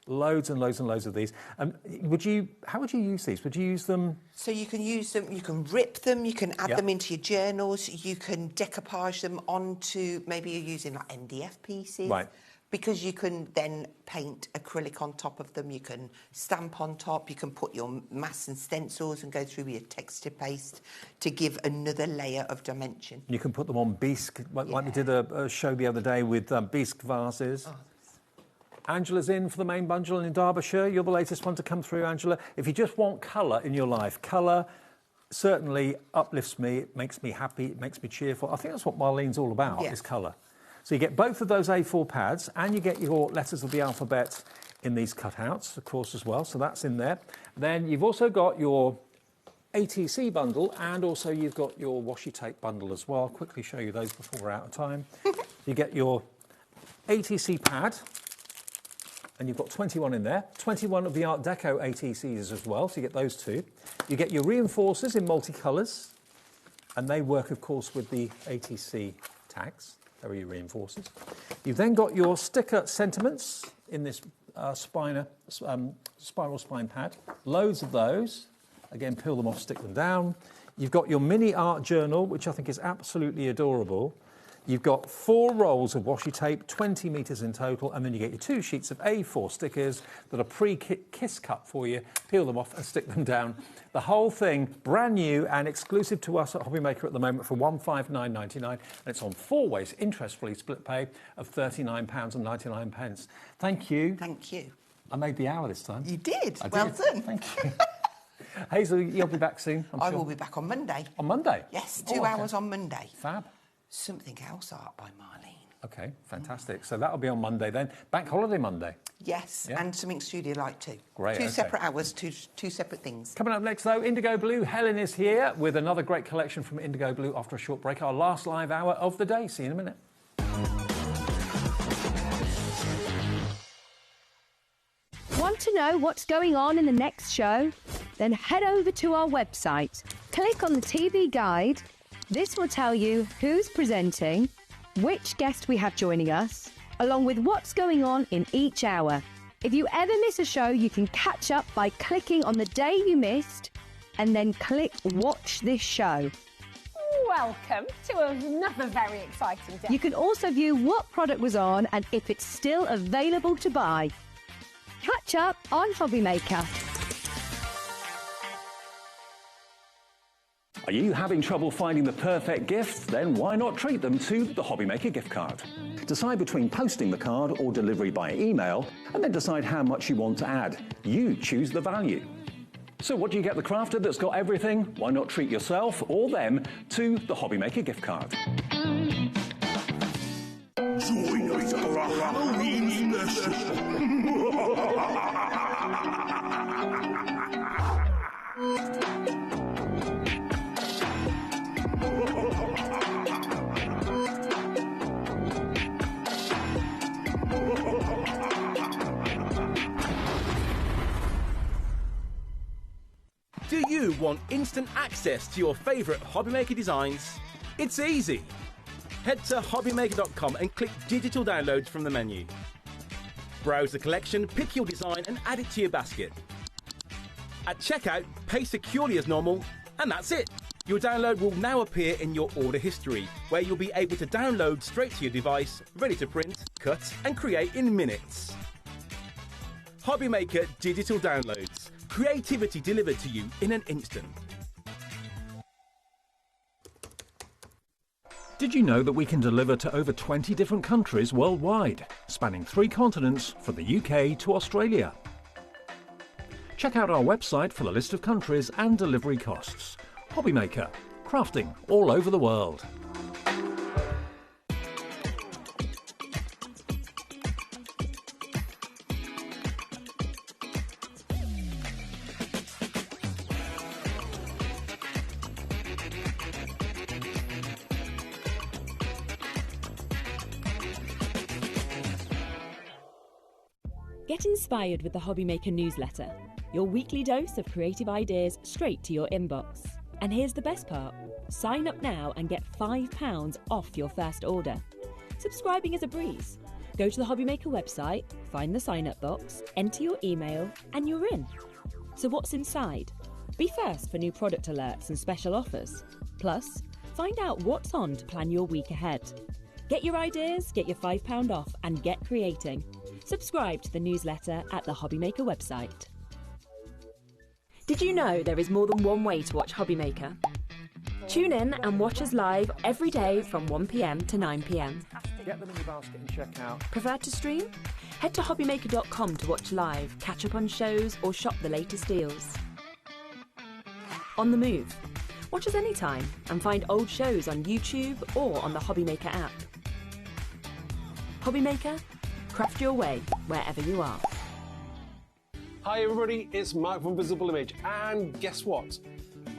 Loads and loads and loads of these. How would you use these? Would you use them? So you can use them, you can rip them, you can add them into your journals, you can decoupage them onto, maybe you're using like MDF pieces. Right. Because you can then paint acrylic on top of them, you can stamp on top, you can put your mass and stencils and go through with your texture paste to give another layer of dimension. You can put them on bisque, like we did a show the other day with bisque vases. Oh. Angela's in for the main bundle in Derbyshire. You're the latest one to come through, Angela. If you just want colour in your life, colour certainly uplifts me, it makes me happy, it makes me cheerful. I think that's what Marlene's all about, is colour. So you get both of those A4 pads, and you get your letters of the alphabet in these cutouts, of course, as well. So that's in there. Then you've also got your ATC bundle, and also you've got your washi tape bundle as well. I'll quickly show you those before we're out of time. You get your ATC pad, and you've got 21 in there. 21 of the Art Deco ATCs as well, so you get those two. You get your reinforcers in multicolours, and they work, of course, with the ATC tags. There are your reinforcers. You've then got your sticker sentiments in this spiral spine pad. Loads of those. Again, peel them off, stick them down. You've got your mini art journal, which I think is absolutely adorable. You've got 4 rolls of washi tape, 20 metres in total, and then you get your 2 sheets of A4 stickers that are pre-kiss cut for you. Peel them off and stick them down. The whole thing brand new and exclusive to us at HobbyMaker at the moment for £159.99, and it's on 4 ways interest-free split pay of £39.99. Thank you. Thank you. I made the hour this time. You did. I Well did. done. Thank you. Hazel, you'll be back soon, I'm I sure. will be back on Monday. On Monday? Yes, Oh, 2 okay. hours on Monday. Fab. Something Else Art by Marlene. Okay, fantastic. So that'll be on Monday then. Bank holiday Monday. Yes, Yeah. and something Studio Light too. Great, 2 okay. separate hours, two separate things. Coming up next, though, Indigo Blue. Helen is here with another great collection from Indigo Blue after a short break. Our last live hour of the day. See you in a minute. Want to know what's going on in the next show? Then head over to our website. Click on the TV guide. This will tell you who's presenting, which guest we have joining us, along with what's going on in each hour. If you ever miss a show, you can catch up by clicking on the day you missed and then click Watch This Show. Welcome to another very exciting day. You can also view what product was on and if it's still available to buy. Catch up on HobbyMaker. Are you having trouble finding the perfect gift? Then why not treat them to the HobbyMaker gift card? Decide between posting the card or delivery by email, and then decide how much you want to add. You choose the value. So what do you get the crafter that's got everything? Why not treat yourself or them to the HobbyMaker gift card? Join us for a Halloween special. Do you want instant access to your favourite HobbyMaker designs? It's easy. Head to HobbyMaker.com and click Digital Downloads from the menu. Browse the collection, pick your design and add it to your basket. At checkout, pay securely as normal, and that's it. Your download will now appear in your order history, where you'll be able to download straight to your device, ready to print, cut and create in minutes. HobbyMaker Digital Downloads. Creativity delivered to you in an instant. Did you know that we can deliver to over 20 different countries worldwide, spanning 3 continents from the UK to Australia? Check out our website for the list of countries and delivery costs. HobbyMaker, crafting all over the world. Get inspired with the HobbyMaker newsletter, your weekly dose of creative ideas straight to your inbox. And here's the best part. Sign up now and get £5 off your first order. Subscribing is a breeze. Go to the HobbyMaker website, find the sign-up box, enter your email, and you're in. So what's inside? Be first for new product alerts and special offers. Plus, find out what's on to plan your week ahead. Get your ideas, get your £5 off, and get creating. Subscribe to the newsletter at the HobbyMaker website. Did you know there is more than one way to watch HobbyMaker? Tune in and watch us live every day from 1 p.m. to 9 p.m. Get them in your basket and check out. Prefer to stream? Head to hobbymaker.com to watch live, catch up on shows, or shop the latest deals. On the move? Watch us anytime and find old shows on YouTube or on the HobbyMaker app. HobbyMaker? Craft your way wherever you are. Hi everybody, it's Mark from Visible Image, and guess what?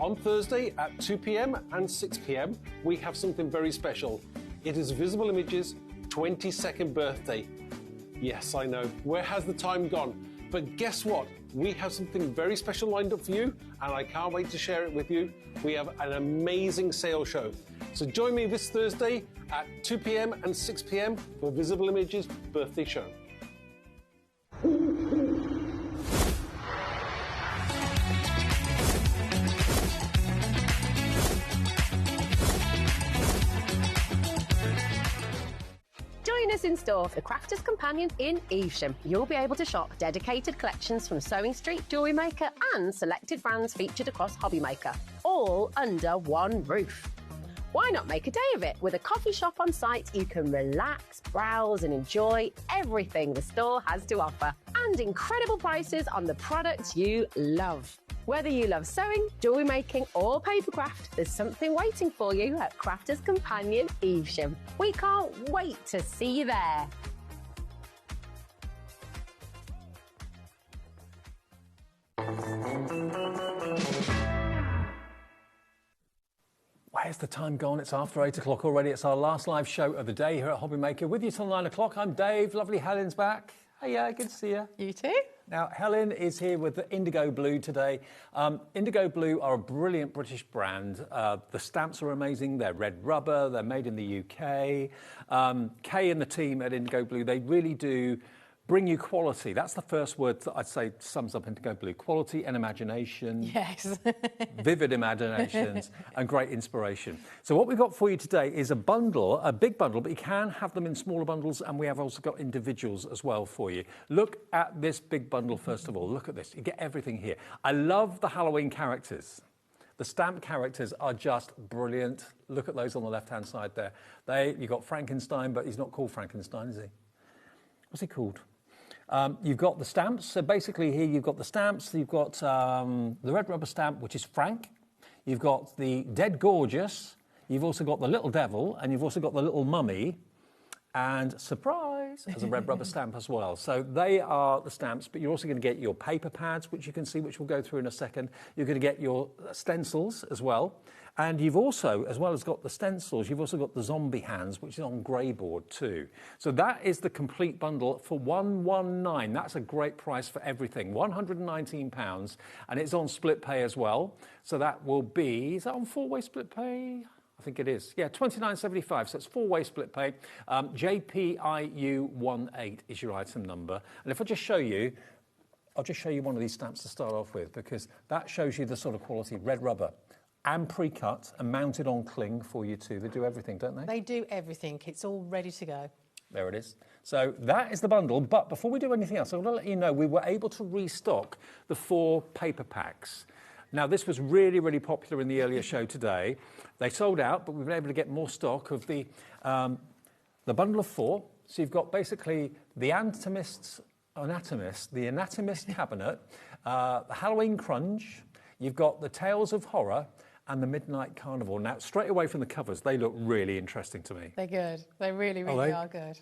On Thursday at 2 p.m. and 6 p.m. we have something very special. It is Visible Image's 22nd birthday. Yes, I know, where has the time gone? But guess what? We have something very special lined up for you, and I can't wait to share it with you. We have an amazing sales show. So join me this Thursday at 2 p.m. and 6 p.m. for Visible Image's birthday show. us in store for the Crafter's Companion in Evesham. You'll be able to shop dedicated collections from Sewing Street, Jewellery Maker and selected brands featured across HobbyMaker, all under one roof. Why not make a day of it? With a coffee shop on site, you can relax, browse and enjoy everything the store has to offer, and incredible prices on the products you love. Whether you love sewing, jewellery making or papercraft, there's something waiting for you at Crafter's Companion Evesham. We can't wait to see you there. Where's the time gone? It's after 8 o'clock already. It's our last live show of the day here at HobbyMaker. With you till 9 o'clock. I'm Dave. Lovely Helen's back. Hey, yeah, good to see you. You too. Now, Helen is here with the Indigo Blue today. Indigo Blue are a brilliant British brand. The stamps are amazing. They're red rubber. They're made in the UK. Kay and the team at Indigo Blue, they really do bring you quality. That's the first word that I'd say sums up Indigo Blue. Quality and imagination. Yes. Vivid imaginations and great inspiration. So what we've got for you today is a bundle, a big bundle, but you can have them in smaller bundles, and we have also got individuals as well for you. Look at this big bundle first of all. Look at this. You get everything here. I love the Halloween characters. The stamp characters are just brilliant. Look at those on the left-hand side there. You've got Frankenstein, but he's not called Frankenstein, is he? What's he called? You've got the stamps. So basically here you've got the stamps. You've got the red rubber stamp, which is Frank. You've got the Dead Gorgeous. You've also got the Little Devil. And you've also got the Little Mummy. And surprise, as a red rubber stamp as well. So they are the stamps, but you're also going to get your paper pads, which you can see, which we'll go through in a second. You're going to get your stencils as well. And you've also, as well as got the stencils, you've also got the zombie hands, which is on grey board too. So that is the complete bundle for £119. That's a great price for everything. £119, and it's on split pay as well. So that will be, is that on four-way split pay? I think it is. Yeah, £29.75. So it's four-way split pay. JPIU18 is your item number. And if I just show you, I'll just show you one of these stamps to start off with, because that shows you the sort of quality. Red rubber. And pre-cut and mounted on cling for you too. They do everything, don't they? They do everything. It's all ready to go. There it is. So that is the bundle. But before we do anything else, I want to let you know we were able to restock the 4 paper packs. Now, this was really, really popular in the earlier show today. They sold out, but we've been able to get more stock of the bundle of 4. So you've got basically the Anatomist Cabinet, the Halloween Crunch. You've got the Tales of Horror and the Midnight Carnival. Now, straight away from the covers, they look really interesting to me. They're good. They really, really are good.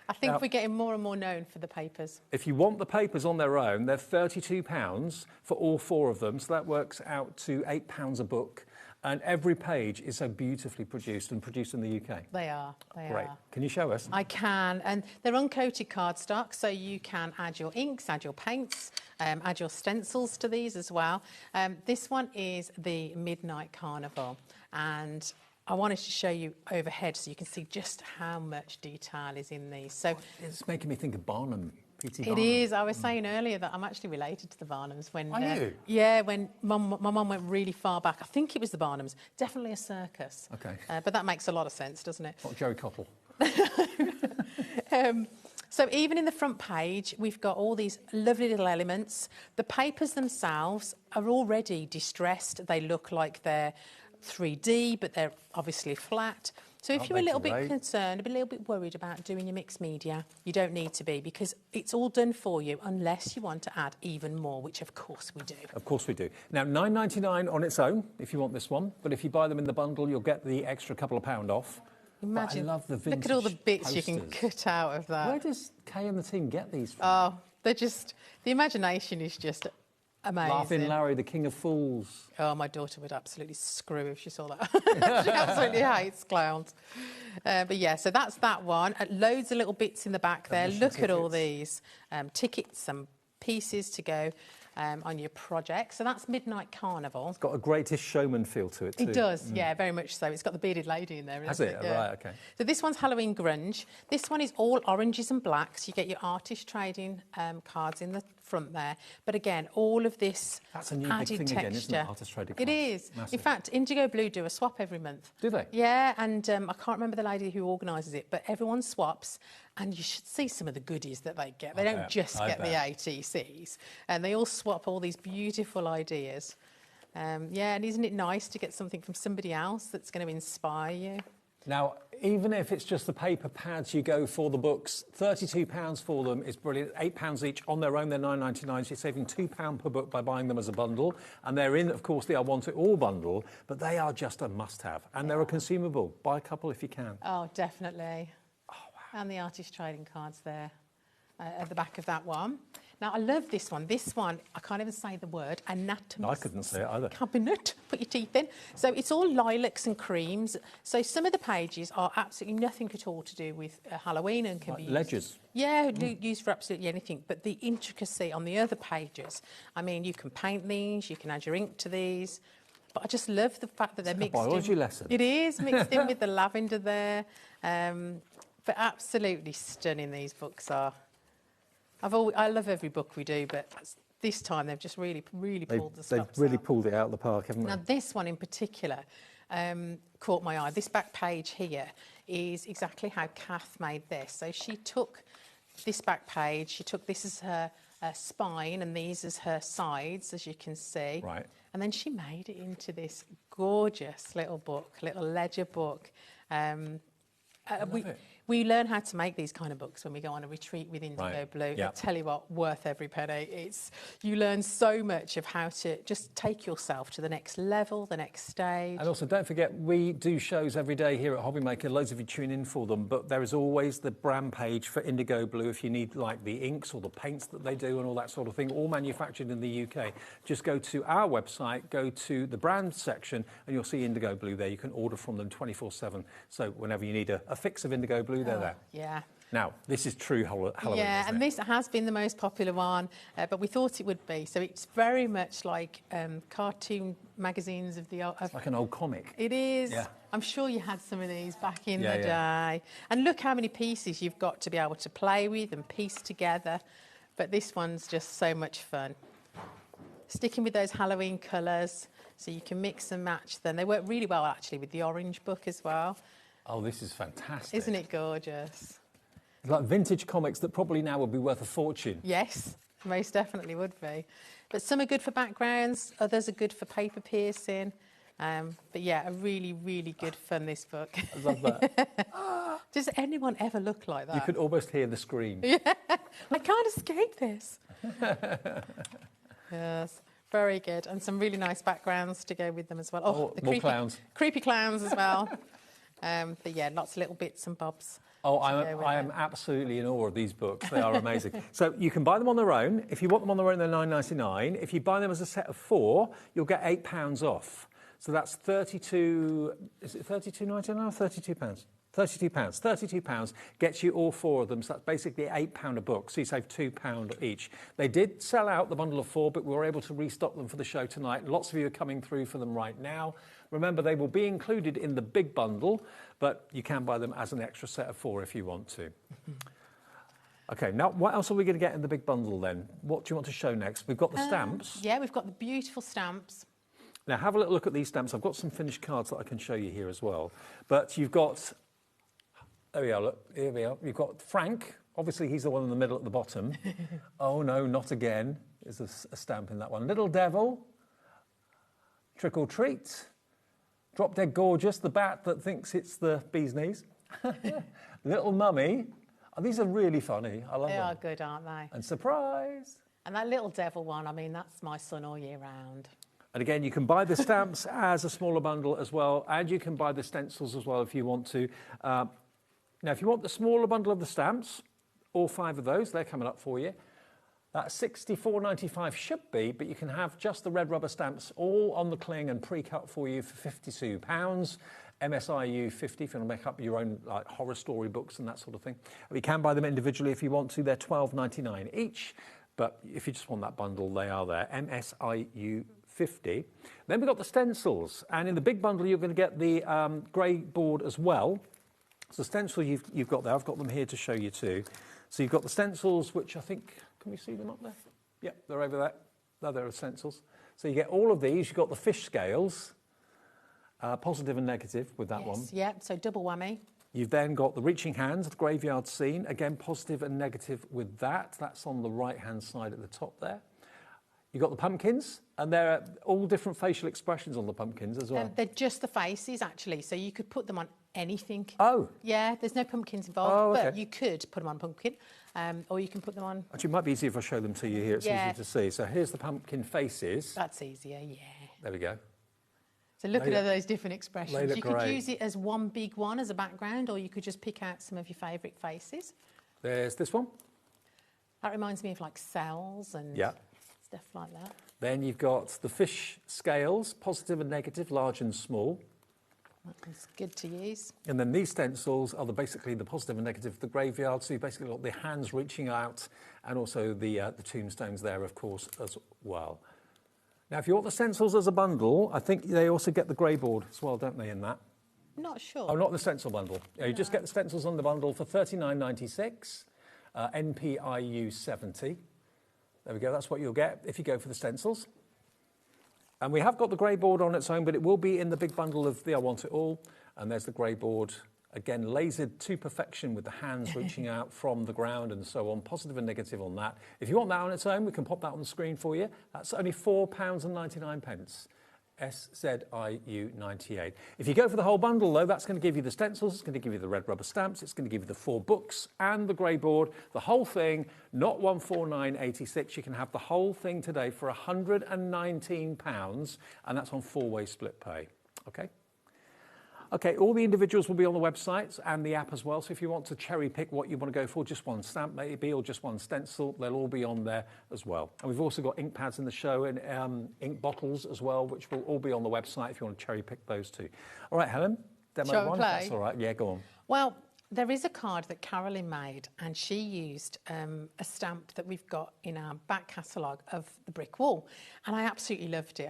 I think we're getting more and more known for the papers. If you want the papers on their own, they're £32 for all 4 of them. So that works out to £8 a book. And every page is so beautifully produced and produced in the UK. They are. They Great. are. Can you show us? I can. And they're uncoated cardstock, so you can add your inks, add your paints, add your stencils to these as well. This one is the Midnight Carnival. And I wanted to show you overhead so you can see just how much detail is in these. So it's making me think of Barnum. It is. I was saying earlier that I'm actually related to the Barnums. When Are you? Yeah, when my mum went really far back. I think it was the Barnums. Definitely a circus. Okay. But that makes a lot of sense, doesn't it? Not Joey Cottle. So even in the front page, we've got all these lovely little elements. The papers themselves are already distressed. They look like they're 3D, but they're obviously flat. So if you're a little bit concerned, a little bit worried about doing your mixed media, you don't need to be, because it's all done for you unless you want to add even more, which of course we do. Of course we do. Now, £9.99 on its own, if you want this one, but if you buy them in the bundle, you'll get the extra couple of £1 off. Imagine, I love the vintage look at all the bits posters. you can cut out of that. Where does Kay and the team get these from? Oh, they're just, the imagination is just amazing. Laughing Larry, the King of Fools. Oh, my daughter would absolutely screw if she saw that. She absolutely hates clowns. But yeah, so that's that one. Loads of little bits in the back there. Look at all these tickets and pieces to go on your project. So that's Midnight Carnival. It's got a Greatest Showman feel to it too. It does, yeah, very much so. It's got the bearded lady in there, Has isn't it? Yeah. Right, okay. So this one's Halloween Grunge. This one is all oranges and blacks. You get your artist trading cards in the front there. But again, all of this That's a new added big thing texture. again, isn't it? Artist trading It cards. is. Massive. In fact, Indigo Blue do a swap every month. Do they? Yeah, and I can't remember the lady who organises it, but everyone swaps, and you should see some of the goodies that they get. They don't just get the ATCs, and they all swap all these beautiful ideas. Yeah, and isn't it nice to get something from somebody else that's going to inspire you? Now, even if it's just the paper pads you go for the books, £32 for them is brilliant. £8 each on their own, they're £9.99. So you're saving £2 per book by buying them as a bundle. And they're in, of course, the I Want It All bundle, but they are just a must-have. And they're a consumable. Buy a couple if you can. Oh, definitely. Oh, wow. And the artist trading cards there at the back of that one. Now, I love this one. This one, I can't even say the word, anatomist. I couldn't say it either. Cabinet, put your teeth in. So it's all lilacs and creams. So some of the pages are absolutely nothing at all to do with Halloween and can be used. Ledgers. Yeah, used for absolutely anything. But the intricacy on the other pages, I mean, you can paint these, you can add your ink to these. But I just love the fact that they're mixed in. Biology lesson. It is, mixed in with the lavender there. But absolutely stunning these books are. I love every book we do, but this time they've just really pulled the stops They've really out. pulled it out of the park, haven't they? Now, this one in particular caught my eye. This back page here is exactly how Kath made this. So she took this back page, she took this as her spine and these as her sides, as you can see. Right. And then she made it into this gorgeous little book, little ledger book. We learn how to make these kind of books when we go on a retreat with Indigo Blue. Yeah. I tell you what, worth every penny. You learn so much of how to just take yourself to the next level, the next stage. And also, don't forget, we do shows every day here at HobbyMaker. Loads of you tune in for them, but there is always the brand page for Indigo Blue if you need, like, the inks or the paints that they do and all that sort of thing, all manufactured in the UK. Just go to our website, go to the brand section, and you'll see Indigo Blue there. You can order from them 24/7. So whenever you need a fix of Indigo Blue, they're there. Yeah. Now, this is true Halloween, yeah, isn't and it? this has been the most popular one, but we thought it would be. So it's very much like cartoon magazines of the... It's like an old comic. It is. Yeah. I'm sure you had some of these back in the Yeah. day. And look how many pieces you've got to be able to play with and piece together. But this one's just so much fun. Sticking with those Halloween colours, so you can mix and match them. They work really well, actually, with the orange book as well. Oh, this is fantastic. Isn't it gorgeous? It's like vintage comics that probably now would be worth a fortune. Yes, most definitely would be. But some are good for backgrounds, others are good for paper piercing. But yeah, a really, really good fun, this book. I love that. Does anyone ever look like that? You could almost hear the scream. Yeah, I can't escape this. Yes, very good. And some really nice backgrounds to go with them as well. Oh, the more clowns. Creepy clowns as well. But yeah, lots of little bits and bobs. Oh, I am absolutely in awe of these books. They are amazing. So you can buy them on their own. If you want them on their own, they're £9.99. If you buy them as a set of 4, you'll get £8 off. So that's 32. Is it 32.99 or 32 pounds? £32 gets you all 4 of them, so that's basically £8 a book, so you save £2 each. They did sell out the bundle of 4, but we were able to restock them for the show tonight. Lots of you are coming through for them right now. Remember, they will be included in the big bundle, but you can buy them as an extra set of 4 if you want to. OK, now what else are we going to get in the big bundle then? What do you want to show next? We've got the stamps. Yeah, we've got the beautiful stamps. Now, have a little look at these stamps. I've got some finished cards that I can show you here as well. But you've got... There we are, look, here we are. You've got Frank, obviously he's the one in the middle at the bottom. Oh no, not again, there's a stamp in that one. Little Devil, Trick or Treat, Drop Dead Gorgeous, the bat that thinks it's the bee's knees. Little Mummy, oh, these are really funny, I love them. They are good, aren't they? And Surprise. And that Little Devil one, I mean, that's my son all year round. And again, you can buy the stamps as a smaller bundle as well, and you can buy the stencils as well if you want to. Now, if you want the smaller bundle of the stamps, all 5 of those, they're coming up for you. That $64.95 should be, but you can have just the red rubber stamps all on the cling and pre-cut for you for £52. MSIU 50 if you want to make up your own like horror story books and that sort of thing. You can buy them individually if you want to. They're $12.99 each, but if you just want that bundle, they are there. MSIU 50. Then we've got the stencils, and in the big bundle, you're going to get the grey board as well. So the stencil you've got there, I've got them here to show you too. So you've got the stencils, which I think, can we see them up there? Yep, they're over there. No, they're stencils. So you get all of these. You've got the fish scales, positive and negative with that one. Yeah, so double whammy. You've then got the reaching hands, the graveyard scene. Again, positive and negative with that. That's on the right-hand side at the top there. You've got the pumpkins, and there are all different facial expressions on the pumpkins as well. They're just the faces, actually, so you could put them on anything. Oh. Yeah, there's no pumpkins involved, Oh, okay. but you could put them on a pumpkin, or you can put them on... Actually, it might be easier if I show them to you here. It's easier to see. So here's the pumpkin faces. That's easier, yeah. There we go. So look at all those different expressions. You could great. use it as one big one as a background, or you could just pick out some of your favourite faces. There's this one. That reminds me of like cells and stuff like that. Then you've got the fish scales, positive and negative, large and small. That's good to use. And then these stencils are basically the positive and negative of the graveyard. So you've basically got the hands reaching out, and also the tombstones there, of course, as well. Now, if you want the stencils as a bundle, I think they also get the grey board as well, don't they, in that? Not sure. Oh, not the stencil bundle. Yeah, you just get the stencils on the bundle for $39.96, NPIU 70. There we go, that's what you'll get if you go for the stencils. And we have got the grey board on its own, but it will be in the big bundle of the I Want It All. And there's the grey board, again, lasered to perfection with the hands reaching out from the ground and so on, positive and negative on that. If you want that on its own, we can pop that on the screen for you. That's only £4.99. SZIU 98. If you go for the whole bundle, though, that's going to give you the stencils, it's going to give you the red rubber stamps, it's going to give you the 4 books and the grey board, the whole thing, not £149.86. You can have the whole thing today for £119, and that's on 4-way split pay. Okay? Okay, all the individuals will be on the website and the app as well. So if you want to cherry pick what you want to go for, just one stamp maybe, or just one stencil, they'll all be on there as well. And we've also got ink pads in the show and ink bottles as well, which will all be on the website if you want to cherry pick those two. All right, Helen, demo one. That's all right. Yeah, go on. Well, there is a card that Carolyn made, and she used a stamp that we've got in our back catalogue of the brick wall, and I absolutely loved it.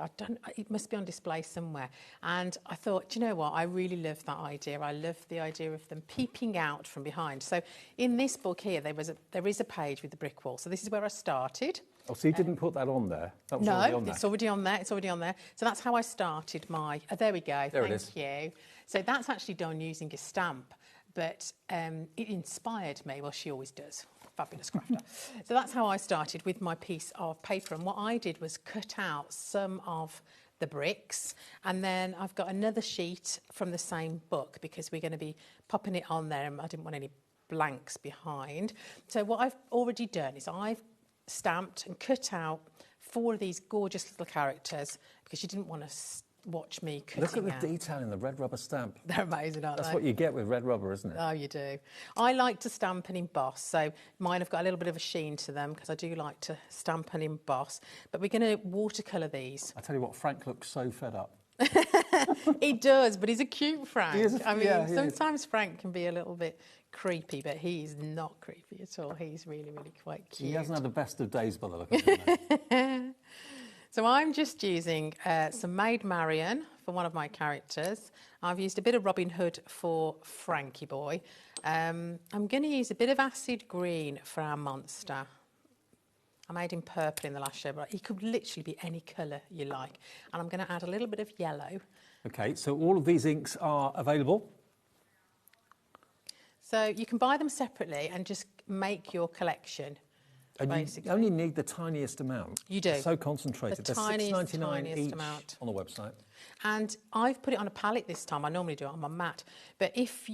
It must be on display somewhere, and I thought, do you know what? I really love that idea. I love the idea of them peeping out from behind. So in this book here, there is a page with the brick wall. So this is where I started. Oh, so you didn't put that on there? That was already on there. It's already on there. It's already on there. So that's how I started my... there we go. There it is. Thank you. So that's actually done using a stamp. But it inspired me. Well, she always does. Fabulous crafter. So that's how I started with my piece of paper. And what I did was cut out some of the bricks. And then I've got another sheet from the same book because we're going to be popping it on there. And I didn't want any blanks behind. So what I've already done is I've stamped and cut out 4 of these gorgeous little characters because you didn't want to watch me cutting Look at the out. detail in the red rubber stamp. They're amazing, aren't they? That's what you get with red rubber, isn't it? Oh, you do. I like to stamp and emboss, so mine have got a little bit of a sheen to them because I do like to stamp and emboss. But we're going to watercolour these. I tell you what, Frank looks so fed up. He does, but he's a cute Frank. He is Sometimes Frank can be a little bit creepy, but he's not creepy at all. He's really, really quite cute. He hasn't had the best of days by the look of him. So I'm just using some Maid Marian for one of my characters. I've used a bit of Robin Hood for Frankie Boy. I'm going to use a bit of acid green for our monster. I made him purple in the last show, but he could literally be any colour you like. And I'm going to add a little bit of yellow. Okay, so all of these inks are available. So you can buy them separately and just make your collection. And basically. you only need the tiniest amount. You do. They're so concentrated. The They're tiniest each amount. on the website. And I've put it on a palette this time. I normally do it on my mat. But if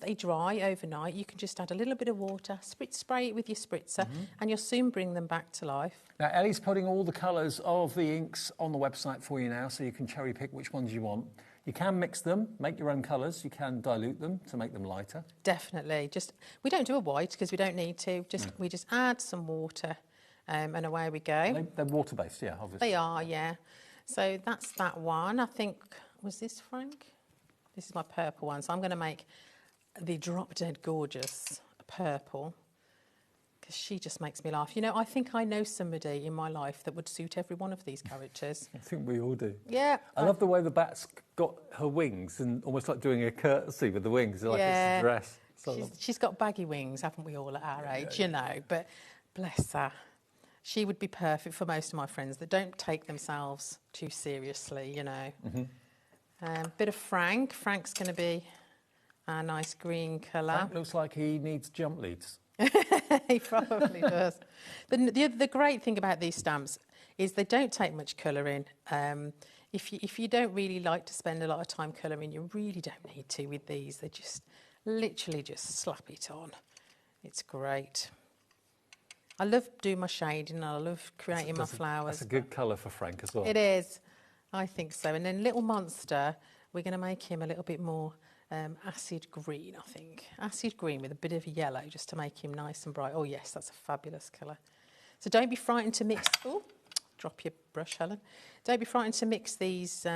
they dry overnight, you can just add a little bit of water, spray it with your spritzer, and you'll soon bring them back to life. Now, Ellie's putting all the colours of the inks on the website for you now, so you can cherry pick which ones you want. You can mix them, make your own colours. You can dilute them to make them lighter. Definitely. We don't do a white because we don't need to. We just add some water, and away we go. They're water-based, yeah, obviously. They are, yeah. So that's that one. I think, was this Frank? This is my purple one. So I'm going to make the Drop Dead Gorgeous purple because she just makes me laugh. You know, I think I know somebody in my life that would suit every one of these characters. I think we all do. Yeah. I love the way the bat's got her wings and almost like doing a courtesy with the wings, like it's a dress. She's got baggy wings, haven't we all at our age, you know. But Bless her. She would be perfect for most of my friends that don't take themselves too seriously, you know. Bit of Frank. Frank's going to be a nice green colour. Frank looks like he needs jump leads. He probably does. The great thing about these stamps is they don't take much colour in. If you don't really like to spend a lot of time colouring, you really don't need to with these. They just literally just slap it on. It's great. I love doing my shading and I love creating my flowers. That's a good colour for Frank as well. It is. I think so. And then Little Monster, we're going to make him a little bit more acid green, I think. Acid green with a bit of yellow just to make him nice and bright. Oh, yes, that's a fabulous colour. So don't be frightened to mix... Oh, drop your brush, Helen. Don't be frightened to mix these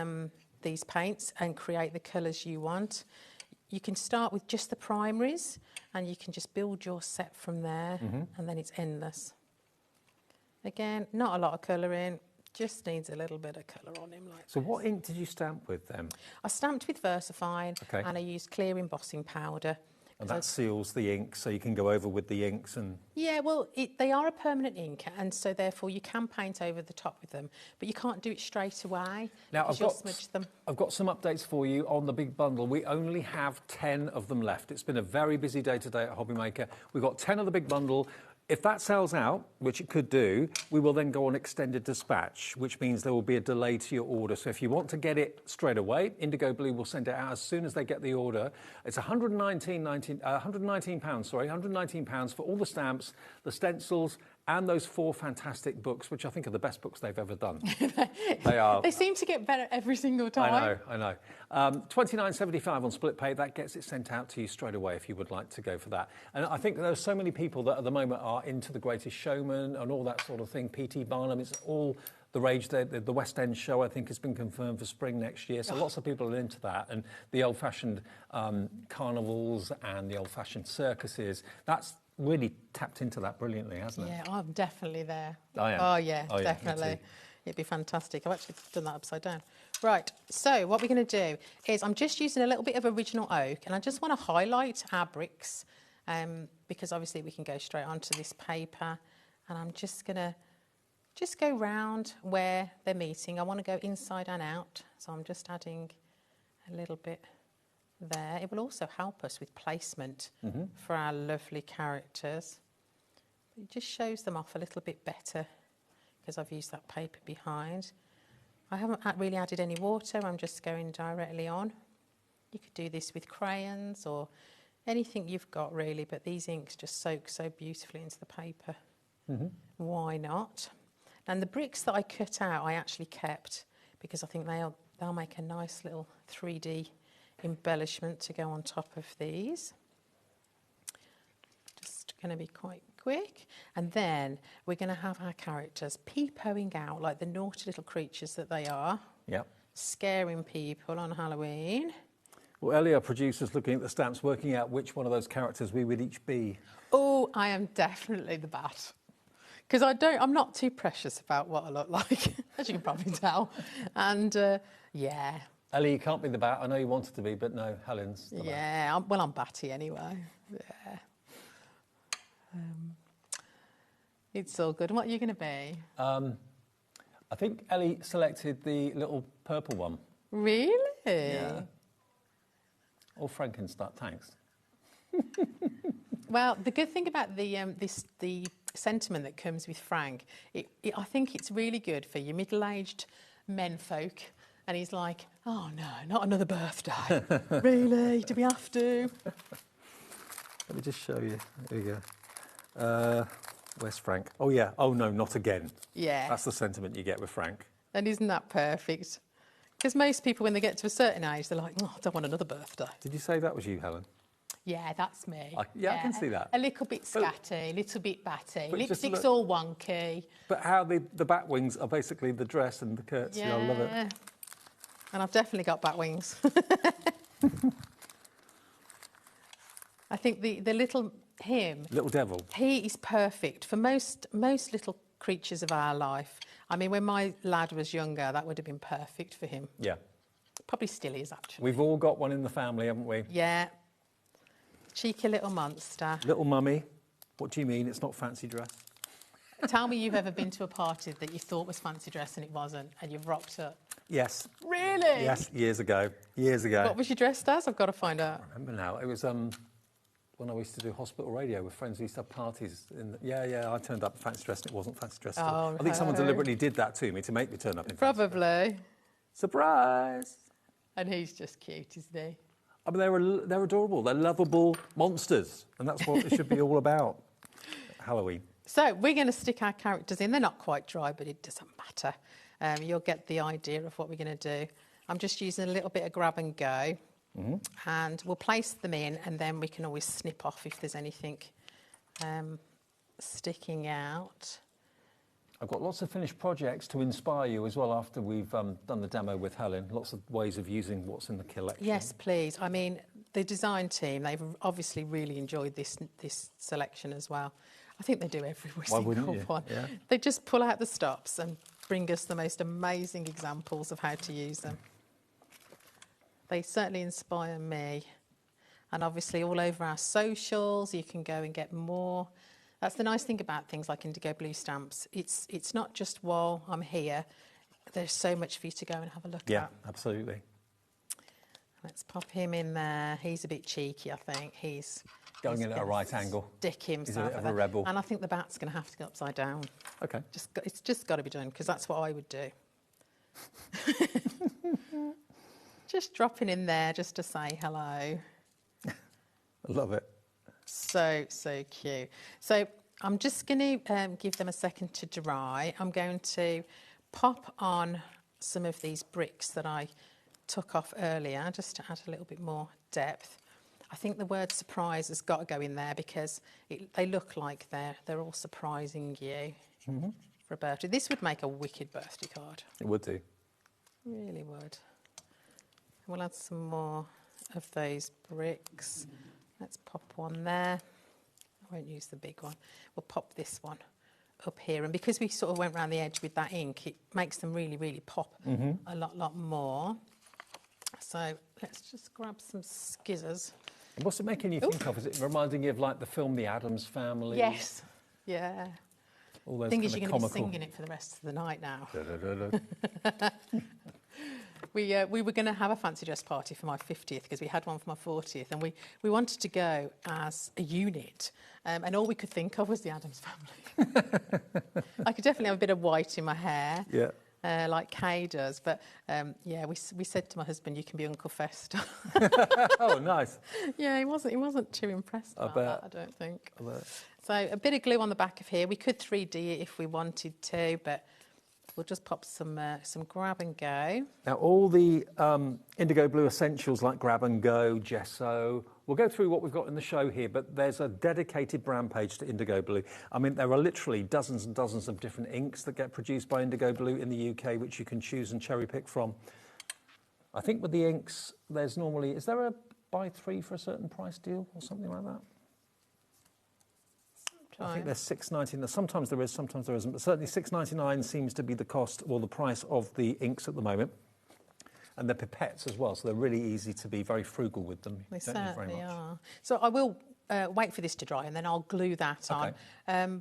paints and create the colours you want. You can start with just the primaries and you can just build your set from there and then it's endless. Again, not a lot of colour in, just needs a little bit of colour on him. So what ink did you stamp with then? I stamped with Versafine and I used clear embossing powder. And that seals the ink, so you can go over with the inks and... Yeah, well, they are a permanent ink, and so therefore you can paint over the top with them, but you can't do it straight away. Now, you'll smudge them. I've got some updates for you on the big bundle. We only have 10 of them left. It's been a very busy day today at HobbyMaker. We've got 10 of the big bundle. If that sells out, which it could do, we will then go on extended dispatch, which means there will be a delay to your order. So if you want to get it straight away, Indigo Blue will send it out as soon as they get the order. It's £119 for all the stamps, the stencils, and those 4 fantastic books, which I think are the best books they've ever done. They are. They seem to get better every single time. I know. £29.75 on split pay. That gets it sent out to you straight away if you would like to go for that. And I think there are so many people that at the moment are into The Greatest Showman and all that sort of thing. P.T. Barnum, it's all the rage. The West End show, I think, has been confirmed for spring next year. So lots of people are into that. And the old-fashioned carnivals and the old-fashioned circuses, that's really tapped into that brilliantly, hasn't it? Yeah, I'm definitely there. I am. Oh, yeah, definitely. It'd be fantastic. I've actually done that upside down. Right, so what we're going to do is I'm just using a little bit of original oak and I just want to highlight our bricks because obviously we can go straight onto this paper and I'm just going to go round where they're meeting. I want to go inside and out, so I'm just adding a little bit there. It will also help us with placement for our lovely characters. It just shows them off a little bit better because I've used that paper behind. I haven't really added any water, I'm just going directly on. You could do this with crayons or anything you've got really, but these inks just soak so beautifully into the paper. Why not? And the bricks that I cut out I actually kept because I think they'll make a nice little 3D embellishment to go on top of these. Just going to be quite quick. And then we're going to have our characters peep-hoing out like the naughty little creatures that they are. Yep. Scaring people on Halloween. Well, Ellie, our producer's looking at the stamps, working out which one of those characters we would each be. Oh, I am definitely the bat. Because I'm not too precious about what I look like, as you can probably tell. And, yeah. Ellie, you can't be the bat. I know you wanted to be, but no, Helen's the bat. I'm batty anyway. Yeah. It's all good. And what are you going to be? I think Ellie selected the little purple one. Really? Yeah. Or Frankenstein, thanks. Well, the good thing about the sentiment that comes with Frank, I think it's really good for your middle-aged menfolk. And he's like, oh no, not another birthday. Really? Do we have to? Let me just show you. There you go. Where's Frank? Oh yeah. Oh no, not again. Yeah. That's the sentiment you get with Frank. And isn't that perfect? Because most people, when they get to a certain age, they're like, oh, I don't want another birthday. Did you say that was you, Helen? Yeah, that's me. I can see that. A little bit scatty, a little bit batty. But Lipstick's all wonky. But how the bat wings are basically the dress and the curtsy. Yeah. I love it. And I've definitely got bat wings. I think the little him... Little devil. He is perfect for most little creatures of our life. I mean, when my lad was younger, that would have been perfect for him. Yeah. Probably still is, actually. We've all got one in the family, haven't we? Yeah. Cheeky little monster. Little mummy. What do you mean? It's not fancy dress? Tell me you've ever been to a party that you thought was fancy dress and it wasn't, and you've rocked up. Yes. Really? Yes, years ago. Years ago. What was you dressed as? I've got to find out. I remember now. It was when I used to do hospital radio with friends. We used to have parties. I turned up fancy dress and it wasn't fancy dress. Oh, I think someone deliberately did that to me to make me turn up in fancy dress. Probably. Surprise! And he's just cute, isn't he? I mean, they're adorable. They're lovable monsters, and that's what it should be all about. Halloween. So we're going to stick our characters in. They're not quite dry, but it doesn't matter. You'll get the idea of what we're going to do. I'm just using a little bit of grab and go, and we'll place them in, and then we can always snip off if there's anything sticking out. I've got lots of finished projects to inspire you as well after we've done the demo with Helen. Lots of ways of using what's in the collection. Yes, please. I mean, the design team, they've obviously really enjoyed this selection as well. I think they do every single one. Yeah. They just pull out the stops and bring us the most amazing examples of how to use them. They certainly inspire me. And obviously all over our socials, you can go and get more. That's the nice thing about things like Indigo Blue stamps. It's not just while I'm here. There's so much for you to go and have a look at. Yeah, absolutely. Let's pop him in there. He's a bit cheeky, I think. He's going in at a right angle. Stick himself. He's a bit of a rebel. And I think the bat's going to have to go upside down. Okay. It's just got to be done, because that's what I would do. Just dropping in there just to say hello. I love it. So cute. So I'm just going to give them a second to dry. I'm going to pop on some of these bricks that I took off earlier, just to add a little bit more depth. I think the word surprise has got to go in there because they look like they're all surprising you for a birthday. This would make a wicked birthday card. It would do. Really would. We'll add some more of those bricks. Let's pop one there. I won't use the big one. We'll pop this one up here. And because we sort of went around the edge with that ink, it makes them really, really pop a lot more. So let's just grab some skizzers. And what's it making you think of? Is it reminding you of like the film The Addams Family? Yes. Yeah. All those thing kind is, you're of going to comical... be singing it for the rest of the night now. We were going to have a fancy dress party for my 50th because we had one for my 40th, and we wanted to go as a unit, and all we could think of was the Addams Family. I could definitely have a bit of white in my hair, like Kay does, but we said to my husband, "You can be Uncle Fester." Oh, nice. Yeah, he wasn't too impressed about that, I don't think. So a bit of glue on the back of here. We could 3D it if we wanted to, but we'll just pop some grab and go. Now, all the Indigo Blue essentials like grab and go, gesso, we'll go through what we've got in the show here, but there's a dedicated brand page to Indigo Blue. I mean, there are literally dozens and dozens of different inks that get produced by Indigo Blue in the UK, which you can choose and cherry pick from. I think with the inks, there's normally, is there a buy three for a certain price deal or something like that? I think they're $6.99. Sometimes there is, sometimes there isn't. But certainly $6.99 seems to be the cost or the price of the inks at the moment. And they're pipettes as well, so they're really easy to be very frugal with them. They certainly are. So I will wait for this to dry and then I'll glue that on.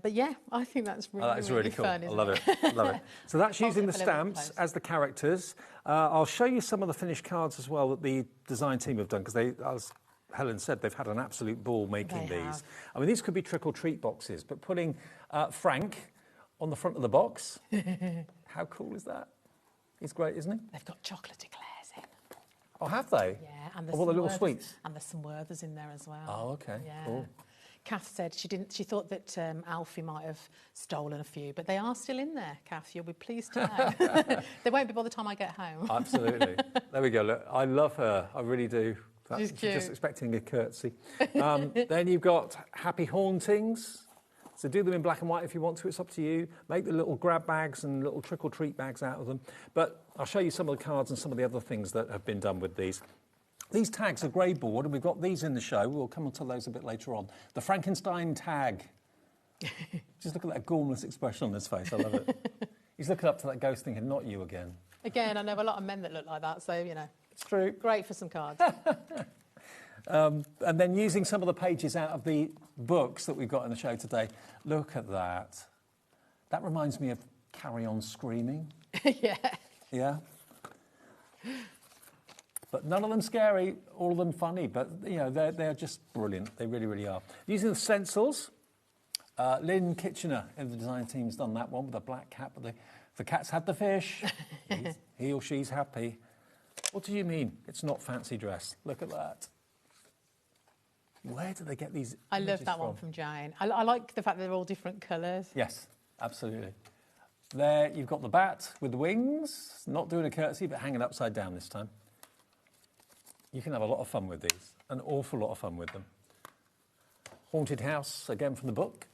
But yeah, I think that's really cool. fun, I love it. I love it. So that's using the stamps as the characters. I'll show you some of the finished cards as well that the design team have done, because they, as Helen said, they've had an absolute ball making these. I mean, these could be trick-or-treat boxes, but putting Frank on the front of the box, how cool is that? He's great, isn't he? They've got chocolate eclairs in. Oh, have they? Yeah, and there's all the some little sweets. And there's some Werthers in there as well. Oh, okay. Yeah. Cool. Kath said she thought that Alfie might have stolen a few, but they are still in there, Kath. You'll be pleased to know. They won't be by the time I get home. Absolutely. There we go. Look, I love her. I really do. She's cute. Just expecting a curtsy. Then you've got Happy Hauntings. So do them in black and white if you want to. It's up to you. Make the little grab bags and little trick-or-treat bags out of them. But I'll show you some of the cards and some of the other things that have been done with these. These tags are grey board, and we've got these in the show. We'll come on to those a bit later on. The Frankenstein tag. Just look at that gormless expression on his face. I love it. He's looking up to that ghost thinking, not you again. Again, I know a lot of men that look like that, so, you know. It's true. Great for some cards. And then using some of the pages out of the books that we've got in the show today. Look at that. That reminds me of Carry On Screaming. Yeah. Yeah. But none of them scary, all of them funny, but you know, they're just brilliant. They really, really are. Using the stencils, Lynn Kitchener in the design team has done that one with a black cat, but the cat's had the fish. He or she's happy. What do you mean it's not fancy dress? Look at that. Where do they get these I love images that one from Jane. I like the fact that they're all different colours. Yes, absolutely. There you've got the bat with the wings, not doing a curtsy, but hanging upside down this time. You can have a lot of fun with these, an awful lot of fun with them. Haunted house, again from the book.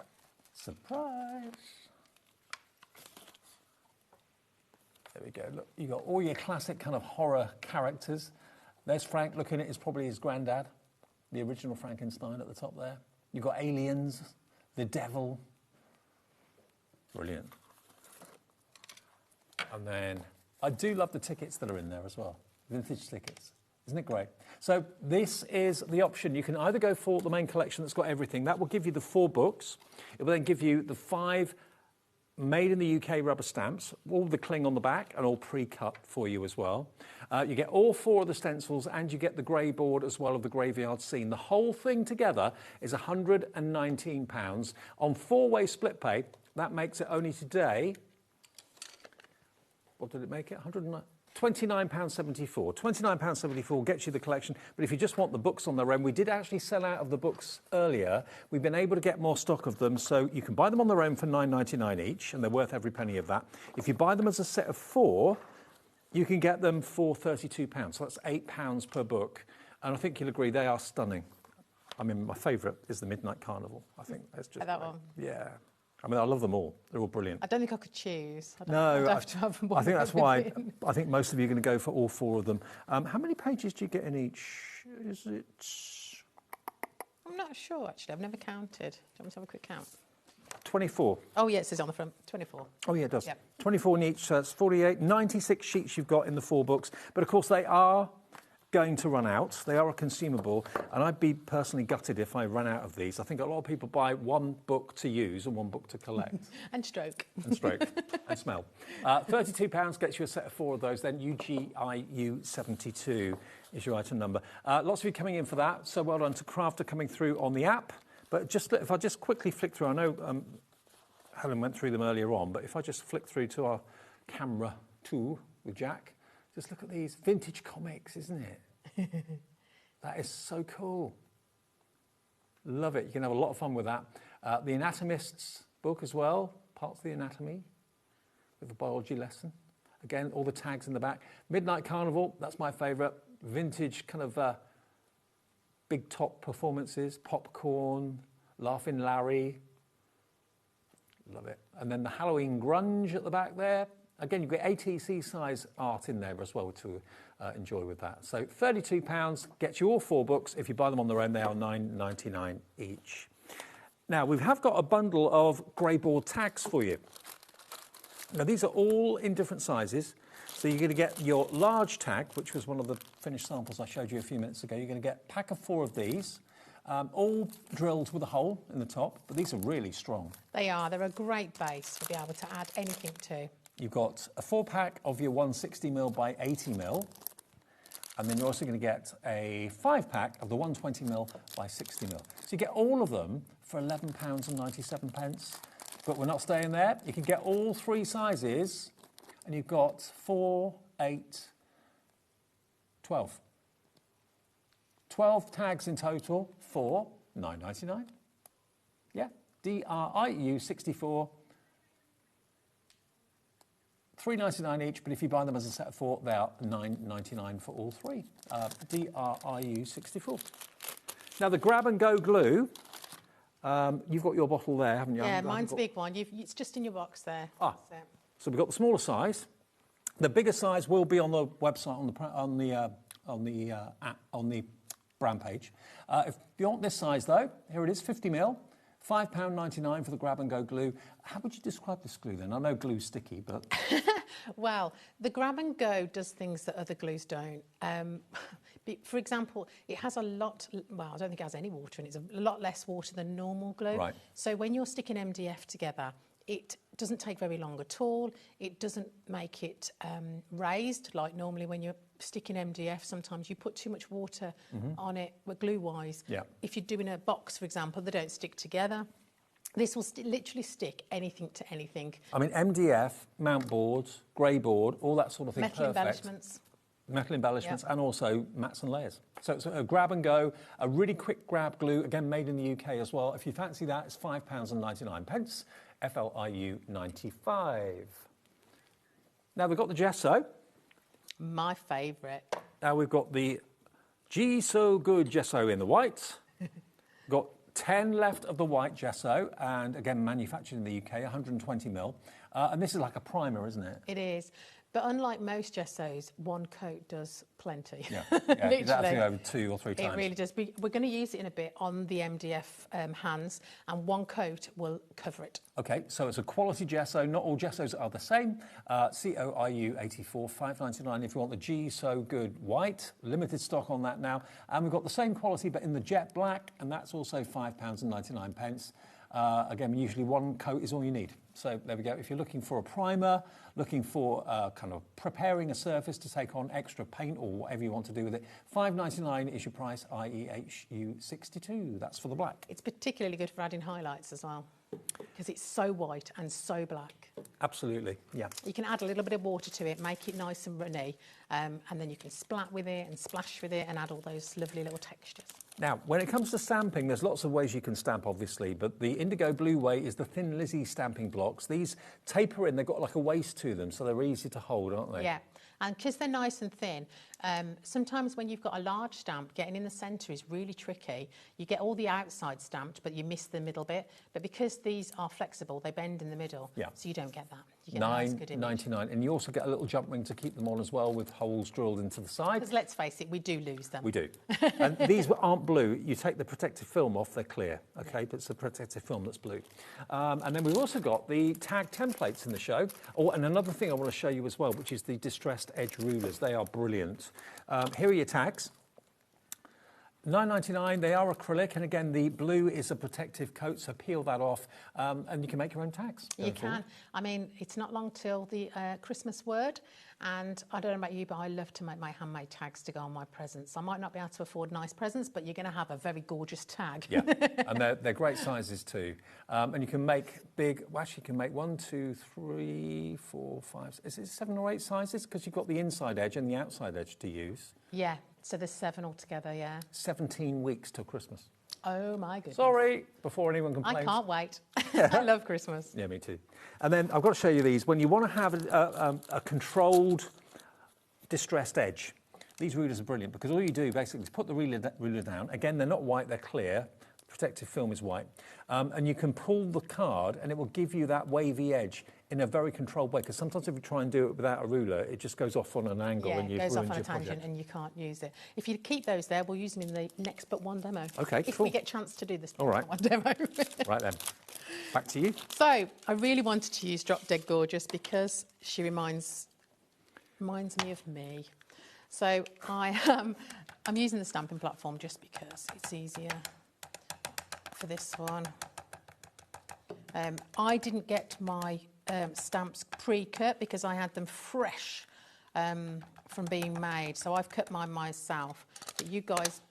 Surprise! There we go. Look, you've got all your classic kind of horror characters. There's Frank looking at probably his granddad, the original Frankenstein at the top there. You've got aliens, the devil. Brilliant. And then I do love the tickets that are in there as well, vintage tickets. Isn't it great? So this is the option. You can either go for the main collection that's got everything. That will give you the 4 books. It will then give you the 5 made in the UK rubber stamps, all the cling on the back and all pre-cut for you as well. You get all 4 of the stencils and you get the grey board as well of the graveyard scene. The whole thing together is £119. On 4-way split pay, that makes it only today, what did it make it? £29.74. £29.74 gets you the collection, but if you just want the books on their own, we did actually sell out of the books earlier. We've been able to get more stock of them, so you can buy them on their own for £9.99 each, and they're worth every penny of that. If you buy them as a set of 4, you can get them for £32, so that's £8 per book, and I think you'll agree they are stunning. I mean, my favourite is the Midnight Carnival. I think that's just that one. Yeah. I mean, I love them all. They're all brilliant. I don't think I could choose. No, I think that's why I think most of you are going to go for all 4 of them. How many pages do you get in each? Is it? I'm not sure, actually. I've never counted. Do you want me to have a quick count? 24. Oh, yeah, it says on the front. 24. Oh, yeah, it does. Yep. 24 in each, so that's 48. 96 sheets you've got in the 4 books. But, of course, they are going to run out. They are a consumable, and I'd be personally gutted if I ran out of these. I think a lot of people buy 1 book to use and 1 book to collect. And stroke. And stroke. And smell. £32 gets you a set of 4 of those, then UGIU72 is your item number. Lots of you coming in for that, so well done to Crafter coming through on the app. But just if I just quickly flick through, I know Helen went through them earlier on, but if I just flick through to our camera tool with Jack, just look at these vintage comics, isn't it? That is so cool. Love it. You can have a lot of fun with that. The Anatomist's book as well, parts of the anatomy with a biology lesson. Again, all the tags in the back. Midnight Carnival, that's my favourite. Vintage kind of big top performances, Popcorn, Laughing Larry. Love it. And then the Halloween Grunge at the back there. Again, you've got ATC size art in there as well to enjoy with that. So £32 gets you all 4 books. If you buy them on their own, they are £9.99 each. Now, we have got a bundle of grey board tags for you. Now, these are all in different sizes. So you're going to get your large tag, which was one of the finished samples I showed you a few minutes ago. You're going to get a pack of 4 of these, all drilled with a hole in the top, but these are really strong. They are. They're a great base to be able to add anything to. You've got a 4-pack of your 160mm by 80mm, and then you're also going to get a 5-pack of the 120mm by 60mm. So you get all of them for £11.97. But we're not staying there. You can get all 3 sizes, and you've got 4, 8, 12. 12 tags in total for £9.99. Yeah, DRIU 64. £3.99 each, but if you buy them as a set of 4, they are £9.99 for all 3. DRIU 64. Now, the grab-and-go glue, you've got your bottle there, haven't you? Yeah, mine's a big one. It's just in your box there. So we've got the smaller size. The bigger size will be on the website, on the brand page. If you want this size, though, here it is, 50mm. £5.99 for the grab-and-go glue. How would you describe this glue, then? I know glue's sticky, but... Well, the grab-and-go does things that other glues don't. For example, it has a lot... Well, I don't think it has any water in it. It's a lot less water than normal glue. Right. So when you're sticking MDF together, It doesn't take very long at all. It doesn't make it raised like normally when you're sticking MDF. Sometimes you put too much water on it, glue-wise. Yeah. If you're doing a box, for example, they don't stick together. This will literally stick anything to anything. I mean, MDF, mount boards, grey board, all that sort of thing. Metal perfect. embellishments. Metal embellishments, Yep. and also mats and layers. So it's a grab and go, a really quick grab glue, again made in the UK as well. If you fancy that, it's £5.99, FLIU 95. Now we've got the gesso. My favourite. Now we've got the G So Good gesso in the white. Got 10 left of the white gesso, and again manufactured in the UK, 120mm. And this is like a primer, isn't it? It is. But unlike most gessos, one coat does plenty. Yeah, Literally. you don't have to go over 2 or 3 times. It really does. We're going to use it in a bit on the MDF hands, and one coat will cover it. Okay, so it's a quality gesso. Not all gessos are the same. COIU 84, £5.99 if you want the G So Good white. Limited stock on that now. And we've got the same quality, but in the jet black, and that's also £5.99. Again, usually one coat is all you need. So there we go. If you're looking for a primer, looking for kind of preparing a surface to take on extra paint or whatever you want to do with it, £5.99 is your price, IEHU 62. That's for the black. It's particularly good for adding highlights as well, because it's so white and so black. Absolutely, yeah. You can add a little bit of water to it, make it nice and runny, and then you can splat with it and splash with it and add all those lovely little textures. Now, when it comes to stamping, there's lots of ways you can stamp, obviously, but the Indigo Blue way is the Thin Lizzy stamping blocks. These taper in, they've got like a waist to them, so they're easy to hold, aren't they? Yeah, and because they're nice and thin, sometimes when you've got a large stamp, getting in the centre is really tricky. You get all the outside stamped, but you miss the middle bit. But because these are flexible, they bend in the middle, so you don't get that. You get a nice, good image. £9.99, and you also get a little jump ring to keep them on as well, with holes drilled into the side. Because let's face it, we do lose them. We do. And these aren't blue. You take the protective film off, they're clear, okay? But it's the protective film that's blue. And then we've also got the tag templates in the show. Oh, and another thing I want to show you as well, which is the distressed edge rulers. They are brilliant. Here are your tags. £9.99, they are acrylic, and again, the blue is a protective coat, so peel that off, and you can make your own tags. You can. I mean, it's not long till the Christmas word, and I don't know about you, but I love to make my handmade tags to go on my presents. I might not be able to afford nice presents, but you're going to have a very gorgeous tag. Yeah, and they're great sizes too. And you can make big, well, actually you can make 1, 2, 3, 4, 5, is it 7 or 8 sizes? Because you've got the inside edge and the outside edge to use. Yeah, so there's 7 altogether, yeah. 17 weeks till Christmas. Oh my goodness. Sorry, before anyone complains. I can't wait. I love Christmas. Yeah, me too. And then I've got to show you these. When you want to have a controlled distressed edge, these rulers are brilliant, because all you do basically is put the ruler down. Again, they're not white, they're clear. Protective film is white. And you can pull the card and it will give you that wavy edge in a very controlled way, because sometimes if you try and do it without a ruler, it just goes off on an angle and you've ruined your project. Yeah, it goes off on a tangent and you can't use it. If you keep those there, we'll use them in the next but one demo. Okay, if cool. we get a chance to do this All right. one demo. Right then, back to you. So, I really wanted to use Drop Dead Gorgeous because she reminds me of me. So, I'm using the stamping platform just because it's easier for this one. I didn't get my stamps pre-cut because I had them fresh from being made. So I've cut mine myself. But you guys,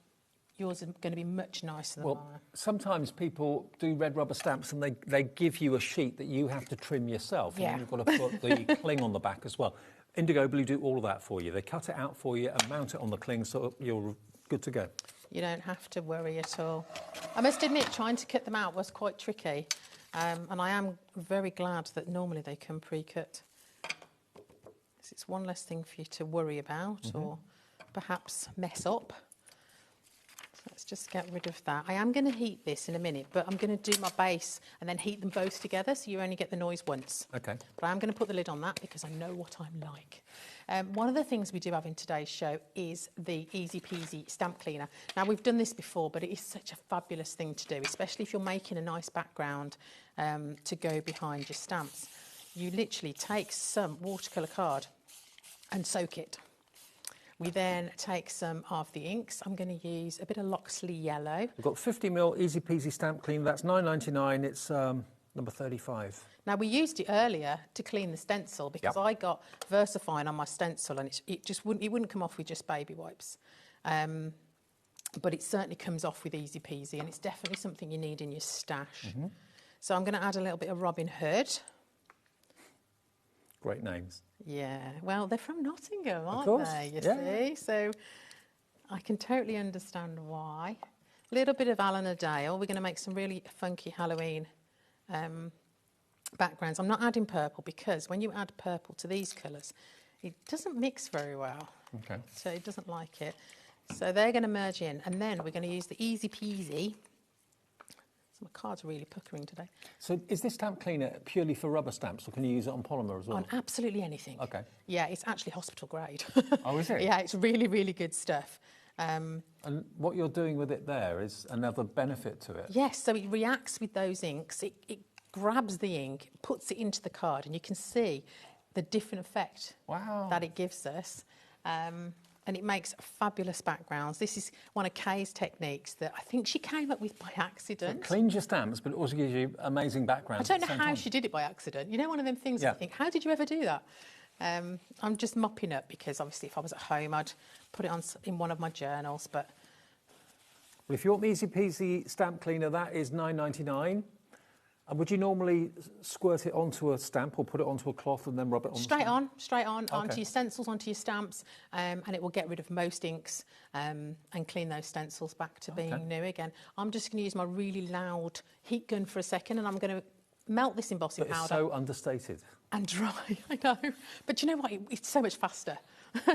yours are going to be much nicer than mine. Sometimes people do red rubber stamps and they give you a sheet that you have to trim yourself. Yeah. And you've got to put the cling on the back as well. Indigo Blue do all of that for you. They cut it out for you and mount it on the cling so you're good to go. You don't have to worry at all. I must admit, trying to cut them out was quite tricky. And I am very glad that normally they come pre-cut. It's one less thing for you to worry about or perhaps mess up. So let's just get rid of that. I am going to heat this in a minute, but I'm going to do my base and then heat them both together so you only get the noise once. Okay. But I am going to put the lid on that because I know what I'm like. One of the things we do have in today's show is the Easy Peasy Stamp Cleaner. Now, we've done this before, but it is such a fabulous thing to do, especially if you're making a nice background to go behind your stamps. You literally take some watercolour card and soak it. We then take some of the inks. I'm going to use a bit of Loxley Yellow. We've got 50ml Easy Peasy Stamp Cleaner. That's £9.99. It's Number 35. Now, we used it earlier to clean the stencil because I got VersaFine on my stencil and it wouldn't come off with just baby wipes. But it certainly comes off with easy peasy, and it's definitely something you need in your stash. So I'm going to add a little bit of Robin Hood. Great names. Yeah, well, they're from Nottingham, aren't they, you see? So I can totally understand why. A little bit of Alan Adale. We're going to make some really funky Halloween backgrounds. I'm not adding purple because when you add purple to these colours, it doesn't mix very well. Okay. So it doesn't like it. So they're going to merge in, and then we're going to use the Easy Peasy. So my cards are really puckering today. So is this stamp cleaner purely for rubber stamps, or can you use it on polymer as well? On absolutely anything. Okay. Yeah, it's actually hospital grade. Oh, is it? Yeah, it's really, really good stuff. And what you're doing with it there is another benefit to it. Yes, so it reacts with those inks. It grabs the ink, puts it into the card, and you can see the different effect that it gives us. And it makes fabulous backgrounds. This is one of Kay's techniques that I think she came up with by accident. It cleans your stamps, but it also gives you amazing backgrounds. I don't know how she did it by accident. You know, one of them things I think, how did you ever do that? I'm just mopping up because obviously if I was at home, I'd put it on in one of my journals. But well, if you want the Easy Peasy stamp cleaner, that is $9.99. And would you normally squirt it onto a stamp or put it onto a cloth and then rub it on? Straight on, onto your stencils, onto your stamps, and it will get rid of most inks and clean those stencils back to being new again. I'm just going to use my really loud heat gun for a second, and I'm going to melt this embossing powder. It's so understated. And dry, I know. But you know what? It's so much faster.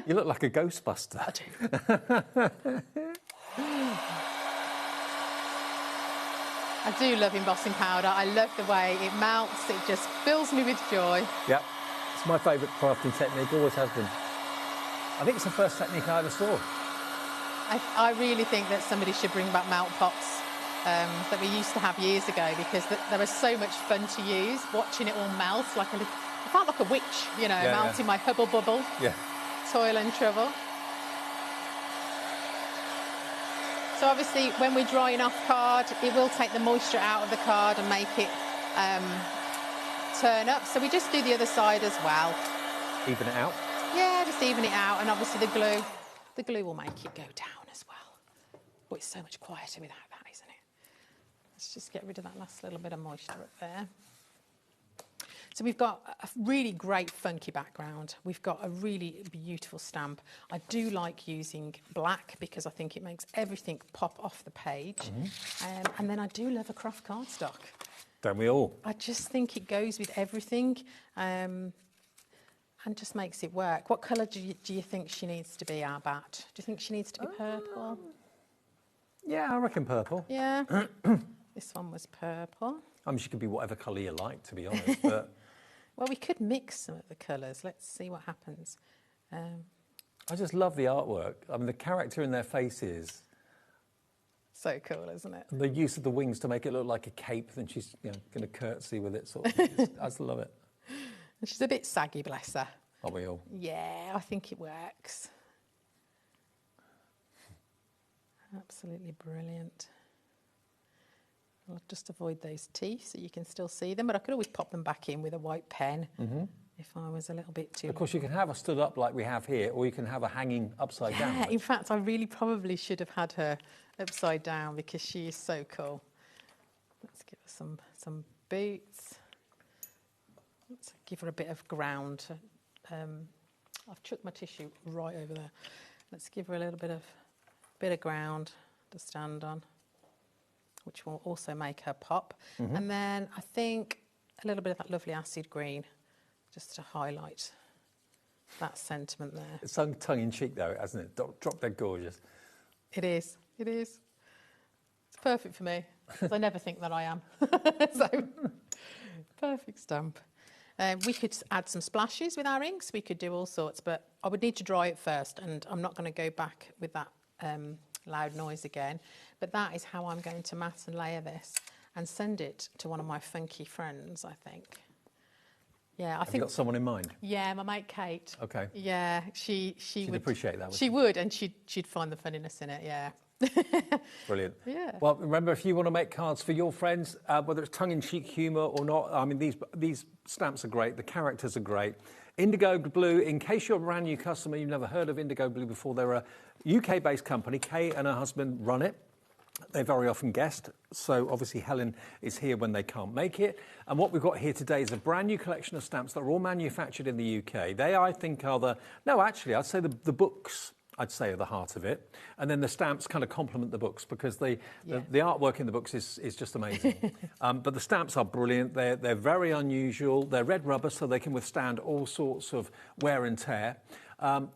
You look like a Ghostbuster. I do. I do love embossing powder. I love the way it melts. It just fills me with joy. Yep. It's my favourite crafting technique, always has been. I think it's the first technique I ever saw. I really think that somebody should bring back melt pots that we used to have years ago, because they were so much fun to use, watching it all melt like I felt like a witch, you know, melting my hubble bubble. Yeah. Toil and trouble. So obviously when we're drying off card, it will take the moisture out of the card and make it turn up. So we just do the other side as well. Even it out? Yeah, just even it out. And obviously the glue will make it go down as well. But it's so much quieter without that, isn't it? Let's just get rid of that last little bit of moisture up there. So we've got a really great funky background. We've got a really beautiful stamp. I do like using black because I think it makes everything pop off the page. And then I do love a craft cardstock. Don't we all? I just think it goes with everything and just makes it work. What colour do you think she needs to be, our bat? Do you think she needs to be purple? Yeah, I reckon purple. Yeah. This one was purple. I mean, she could be whatever colour you like, to be honest, but... Well, we could mix some of the colours. Let's see what happens. I just love the artwork. I mean, the character in their faces. So cool, isn't it? And the use of the wings to make it look like a cape, then she's going to curtsy with it, sort of. I just love it. And she's a bit saggy, bless her. Are we all? Yeah, I think it works. Absolutely brilliant. I'll just avoid those teeth so you can still see them, but I could always pop them back in with a white pen if I was a little bit too... Of course, you can have her stood up like we have here, or you can have her hanging upside down. Yeah, in fact, I really probably should have had her upside down because she is so cool. Let's give her some boots. Let's give her a bit of ground. I've chucked my tissue right over there. Let's give her a little bit of ground to stand on, which will also make her pop. And then I think a little bit of that lovely acid green, just to highlight that sentiment there. It's so tongue-in-cheek, though, hasn't it? Drop dead gorgeous. It is. It is. It's perfect for me, because I never think that I am. So, perfect stamp. We could add some splashes with our inks. We could do all sorts, but I would need to dry it first, and I'm not going to go back with that loud noise again. But that is how I'm going to mat and layer this and send it to one of my funky friends, I think. Yeah, I think... Have you got someone in mind? Yeah, my mate Kate. Okay. Yeah, she would... appreciate that, she would, and she'd find the funniness in it, yeah. Brilliant. Yeah. Well, remember, if you want to make cards for your friends, whether it's tongue-in-cheek humour or not, I mean, these stamps are great. The characters are great. Indigo Blue, in case you're a brand new customer, you've never heard of Indigo Blue before, they're a UK-based company. Kay and her husband run it. They very often guest, so obviously Helen is here when they can't make it. And what we've got here today is a brand new collection of stamps that are all manufactured in the UK. They, I think, are I'd say the books, I'd say, are the heart of it. And then the stamps kind of complement the books because the artwork in the books is just amazing. But the stamps are brilliant. They're very unusual. They're red rubber, so they can withstand all sorts of wear and tear.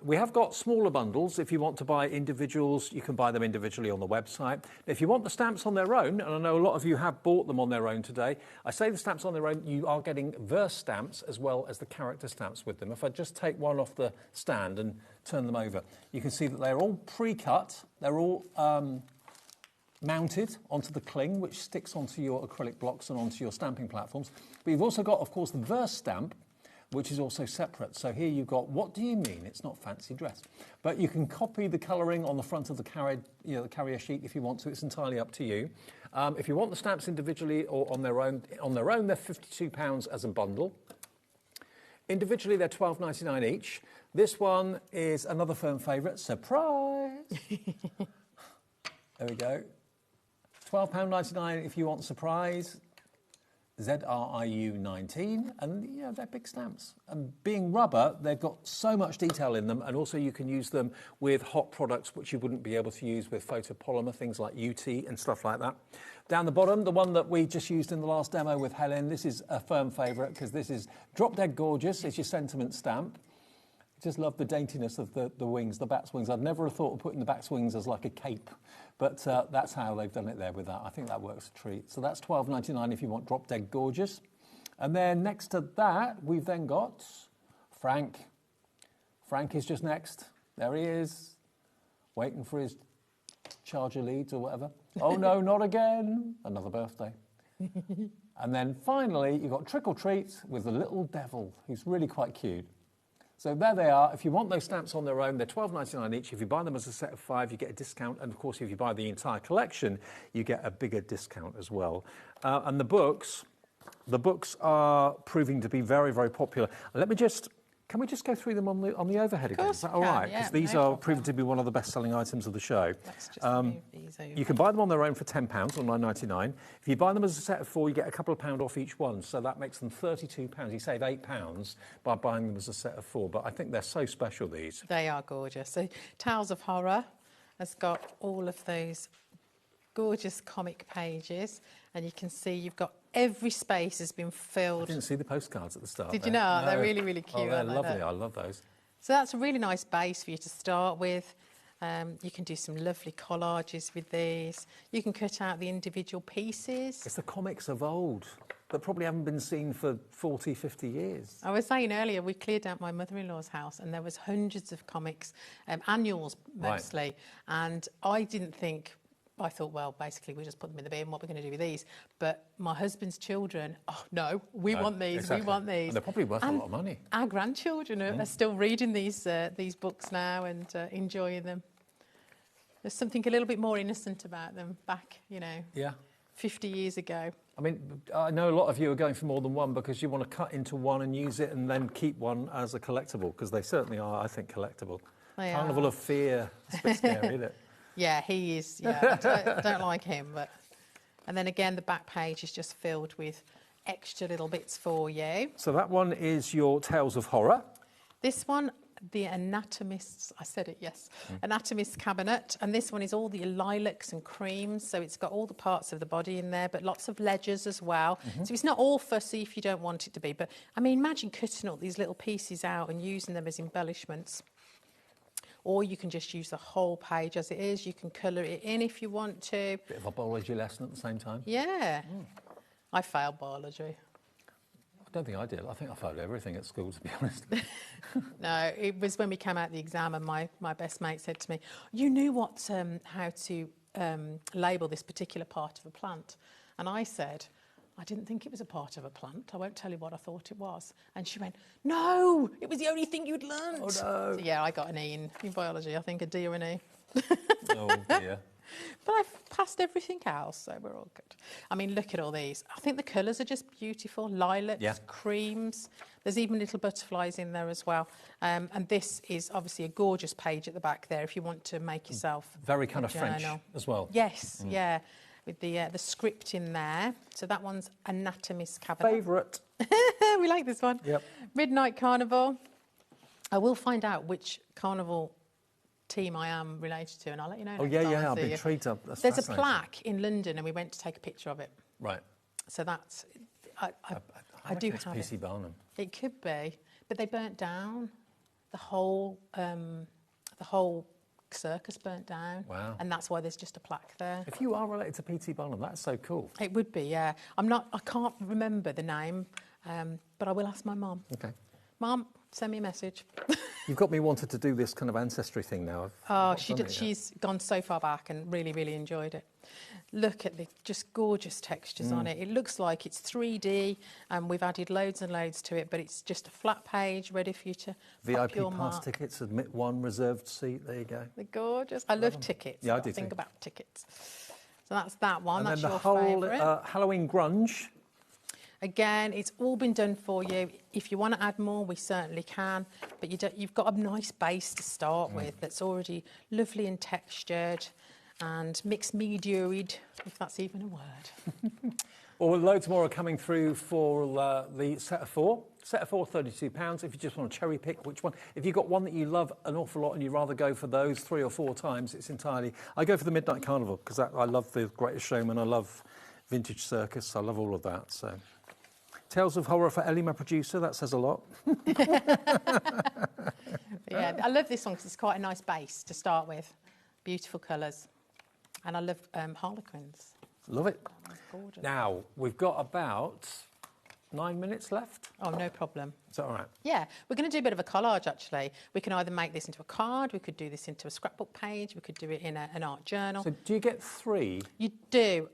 We have got smaller bundles. If you want to buy individuals, you can buy them individually on the website. If you want the stamps on their own, and I know a lot of you have bought them on their own today, I say the stamps on their own, you are getting verse stamps as well as the character stamps with them. If I just take one off the stand and turn them over, you can see that they're all pre-cut. They're all mounted onto the cling, which sticks onto your acrylic blocks and onto your stamping platforms. But you've also got, of course, the verse stamp, which is also separate. So here you've got, what do you mean? It's not fancy dress. But you can copy the colouring on the front of the carrier sheet if you want to. It's entirely up to you. If you want the stamps individually or on their own, they're £52 as a bundle. Individually, they're £12.99 each. This one is another firm favourite. Surprise! There we go. £12.99 if you want surprise. ZRIU 19, and they're big stamps. And being rubber, they've got so much detail in them, and also you can use them with hot products which you wouldn't be able to use with photopolymer, things like UT and stuff like that. Down the bottom, the one that we just used in the last demo with Helen, this is a firm favourite because this is Drop Dead Gorgeous. It's your sentiment stamp. Just love the daintiness of the wings, the bat's wings. I'd never have thought of putting the bat's wings as like a cape, but that's how they've done it there with that. I think that works a treat. So that's £12.99 if you want Drop Dead Gorgeous. And then next to that, we've then got Frank. Frank is just next. There he is, waiting for his charger leads or whatever. Oh no, not again. Another birthday. And then finally, you've got Trick or Treat with the little devil, who's really quite cute. So there they are. If you want those stamps on their own, they're £12.99 each. If you buy them as a set of 5, you get a discount. And, of course, if you buy the entire collection, you get a bigger discount as well. And the books are proving to be very, very popular. Can we just go through them on the overhead again? Is that all right? Because these are proving to be one of the best-selling items of the show. Let's just move these over. You can buy them on their own for £10 or $9.99. If you buy them as a set of 4, you get a couple of pound off each one. So that makes them £32. You save £8 by buying them as a set of 4. But I think they're so special, these. They are gorgeous. So Tales of Horror has got all of those gorgeous comic pages, and you can see you've got every space has been filled. I didn't see the postcards at the start. Did you not? No. They're really, really cute. Oh, they're lovely. I love those. So that's a really nice base for you to start with. You can do some lovely collages with these. You can cut out the individual pieces. It's the comics of old that probably haven't been seen for 40, 50 years. I was saying earlier, we cleared out my mother-in-law's house and there was hundreds of comics, annuals mostly, right. And I thought, well, basically, we just put them in the bin. What are we going to do with these? But my husband's children, we want these. Exactly. We want these. And they're probably worth a lot of money. Our grandchildren are still reading these books now and enjoying them. There's something a little bit more innocent about them back, 50 years ago. I mean, I know a lot of you are going for more than one because you want to cut into one and use it and then keep one as a collectible, because they certainly are, I think, collectible. Carnival of Fear. It's a bit scary, isn't it? Yeah, he is. Yeah, I don't like him. And then again, the back page is just filled with extra little bits for you. So that one is your Tales of Horror. This one, the Anatomist's, I said it, yes, Anatomist's Cabinet. And this one is all the lilacs and creams. So it's got all the parts of the body in there, but lots of ledgers as well. So it's not all fussy if you don't want it to be. But, I mean, imagine cutting all these little pieces out and using them as embellishments. Or you can just use the whole page as it is. You can colour it in if you want to. Bit of a biology lesson at the same time. Yeah. I failed biology. I don't think I did. I think I failed everything at school, to be honest. No, it was when we came out the exam and my best mate said to me, you knew how to label this particular part of a plant. And I said, I didn't think it was a part of a plant. I won't tell you what I thought it was. And she went, no, it was the only thing you'd learnt. Oh, no. So, yeah, I got an E in biology. I think a D or an E. Oh, dear. But I've passed everything else, so we're all good. I mean, look at all these. I think the colours are just beautiful. Lilacs, creams. There's even little butterflies in there as well. And this is obviously a gorgeous page at the back there if you want to make yourself very kind a of French journal. as well. Yes, yeah, with the script in there. So that one's Anatomis Cabinet. Favourite. We like this one. Yep. Midnight Carnival. I will find out which carnival team I am related to, and I'll let you know. Oh, next time I I'll see be you. intrigued. There's a plaque in London, and we went to take a picture of it. Right. So that's... I do have it's it. PC Barnum. It could be, but they burnt down. The whole circus burnt down. Wow. And that's why there's just a plaque there. If you are related to P.T. Barnum, that's so cool. It would be, yeah. I can't remember the name, but I will ask my mum. Okay. Mum, send me a message. You've got me wanted to do this kind of ancestry thing now. She's gone so far back and really, really enjoyed it. Look at the just gorgeous textures on it. It looks like it's 3D, and we've added loads and loads to it, but it's just a flat page ready for you to VIP your pass mark. tickets, admit one, reserved seat. There you go. They're gorgeous. I love tickets. Yeah, I do think too. about tickets. So that's that one. And That's then the your whole favourite. Halloween grunge. Again, it's all been done for you. If you want to add more, we certainly can. But you've got a nice base to start with that's already lovely and textured and mixed media'd, if that's even a word. Well, loads more are coming through for the set of four. Set of four, £32. If you just want to cherry pick which one. If you've got one that you love an awful lot and you'd rather go for those 3 or 4 times, it's entirely... I go for the Midnight Carnival because I love the Greatest Showman. I love Vintage Circus. I love all of that, so... Tales of Horror for Ellie, my producer. That says a lot. Yeah, I love this one because it's quite a nice base to start with. Beautiful colours. And I love Harlequins. Love it. Gorgeous. Now, we've got about 9 minutes left. Oh, no problem. Is that all right? Yeah, we're going to do a bit of a collage, actually. We can either make this into a card, we could do this into a scrapbook page, we could do it in an art journal. So do you get 3? You do.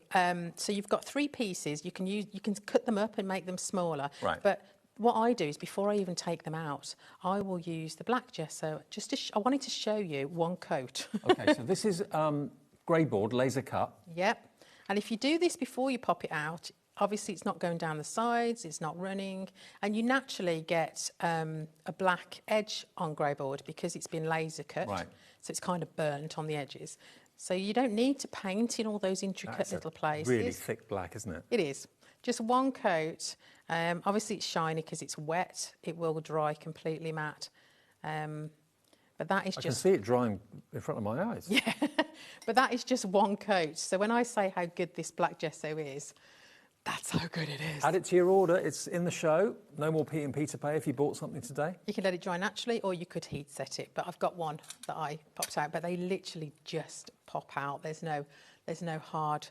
So you've got 3 pieces. You can cut them up and make them smaller. Right. But what I do is before I even take them out, I will use the black gesso. Just to I wanted to show you one coat. OK, so this is grey board, laser cut. Yep. And if you do this before you pop it out, obviously it's not going down the sides, it's not running, and you naturally get a black edge on grey board because it's been laser cut. Right. So it's kind of burnt on the edges. So you don't need to paint in all those intricate little places. Really thick black, isn't it? It is. Just one coat. Obviously it's shiny because it's wet. It will dry completely matte. But that is I just... can see it drying in front of my eyes. Yeah, but that is just one coat. So when I say how good this black gesso is, that's how good it is. Add it to your order. It's in the show. No more P&P to pay if you bought something today. You can let it dry naturally, or you could heat set it. But I've got one that I popped out, but they literally just pop out. There's no hard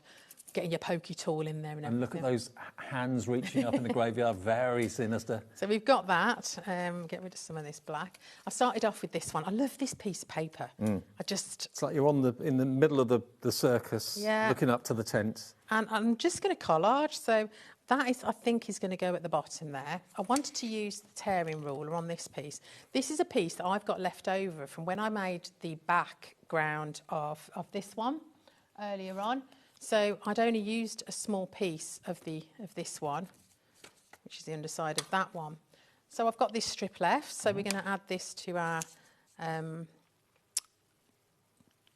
getting your pokey tool in there and everything. And look at those hands reaching up in the graveyard. Very sinister. So we've got that. Get rid of some of this black. I started off with this one. I love this piece of paper. It's like you're in the middle of the circus, looking up to the tent. And I'm just going to collage. So that is, I think, is going to go at the bottom there. I wanted to use the tearing ruler on this piece. This is a piece that I've got left over from when I made the background of this one earlier on. So I'd only used a small piece of this one, which is the underside of that one. So I've got this strip left. So we're going to add this to our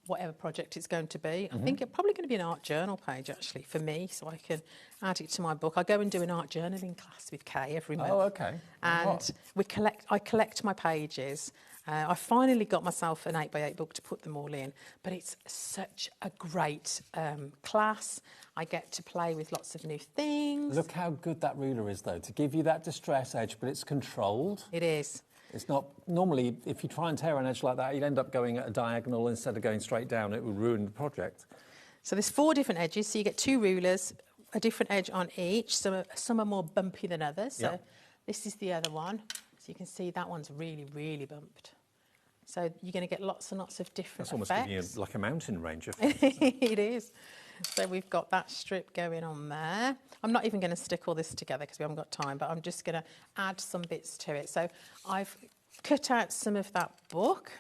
whatever project it's going to be. I think it's probably going to be an art journal page, actually, for me, so I can add it to my book. I go and do an art journaling class with Kay every month. Oh, OK. And I collect my pages. I finally got myself an 8x8 book to put them all in, but it's such a great class. I get to play with lots of new things. Look how good that ruler is, though, to give you that distress edge, but it's controlled. It is. It's not... Normally, if you try and tear an edge like that, you'd end up going at a diagonal instead of going straight down. It would ruin the project. So there's 4 different edges, so you get 2 rulers, a different edge on each. Some are more bumpy than others. So this is the other one. So you can see that one's really, really bumped. So you're going to get lots and lots of different effects. That's almost giving you like a mountain range effect. It is. So we've got that strip going on there. I'm not even going to stick all this together because we haven't got time, but I'm just going to add some bits to it. So I've cut out some of that book.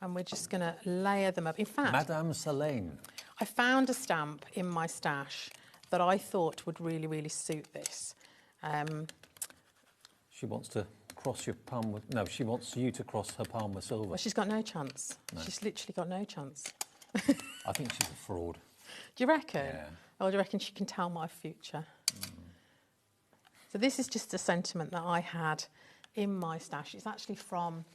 And we're just going to layer them up. In fact, Madame Selene. I found a stamp in my stash that I thought would really, really suit this. She wants to cross your palm with... No, she wants you to cross her palm with silver. Well, she's got no chance. No. She's literally got no chance. I think she's a fraud. Do you reckon? Yeah. Or do you reckon she can tell my future? So this is just a sentiment that I had in my stash. It's actually from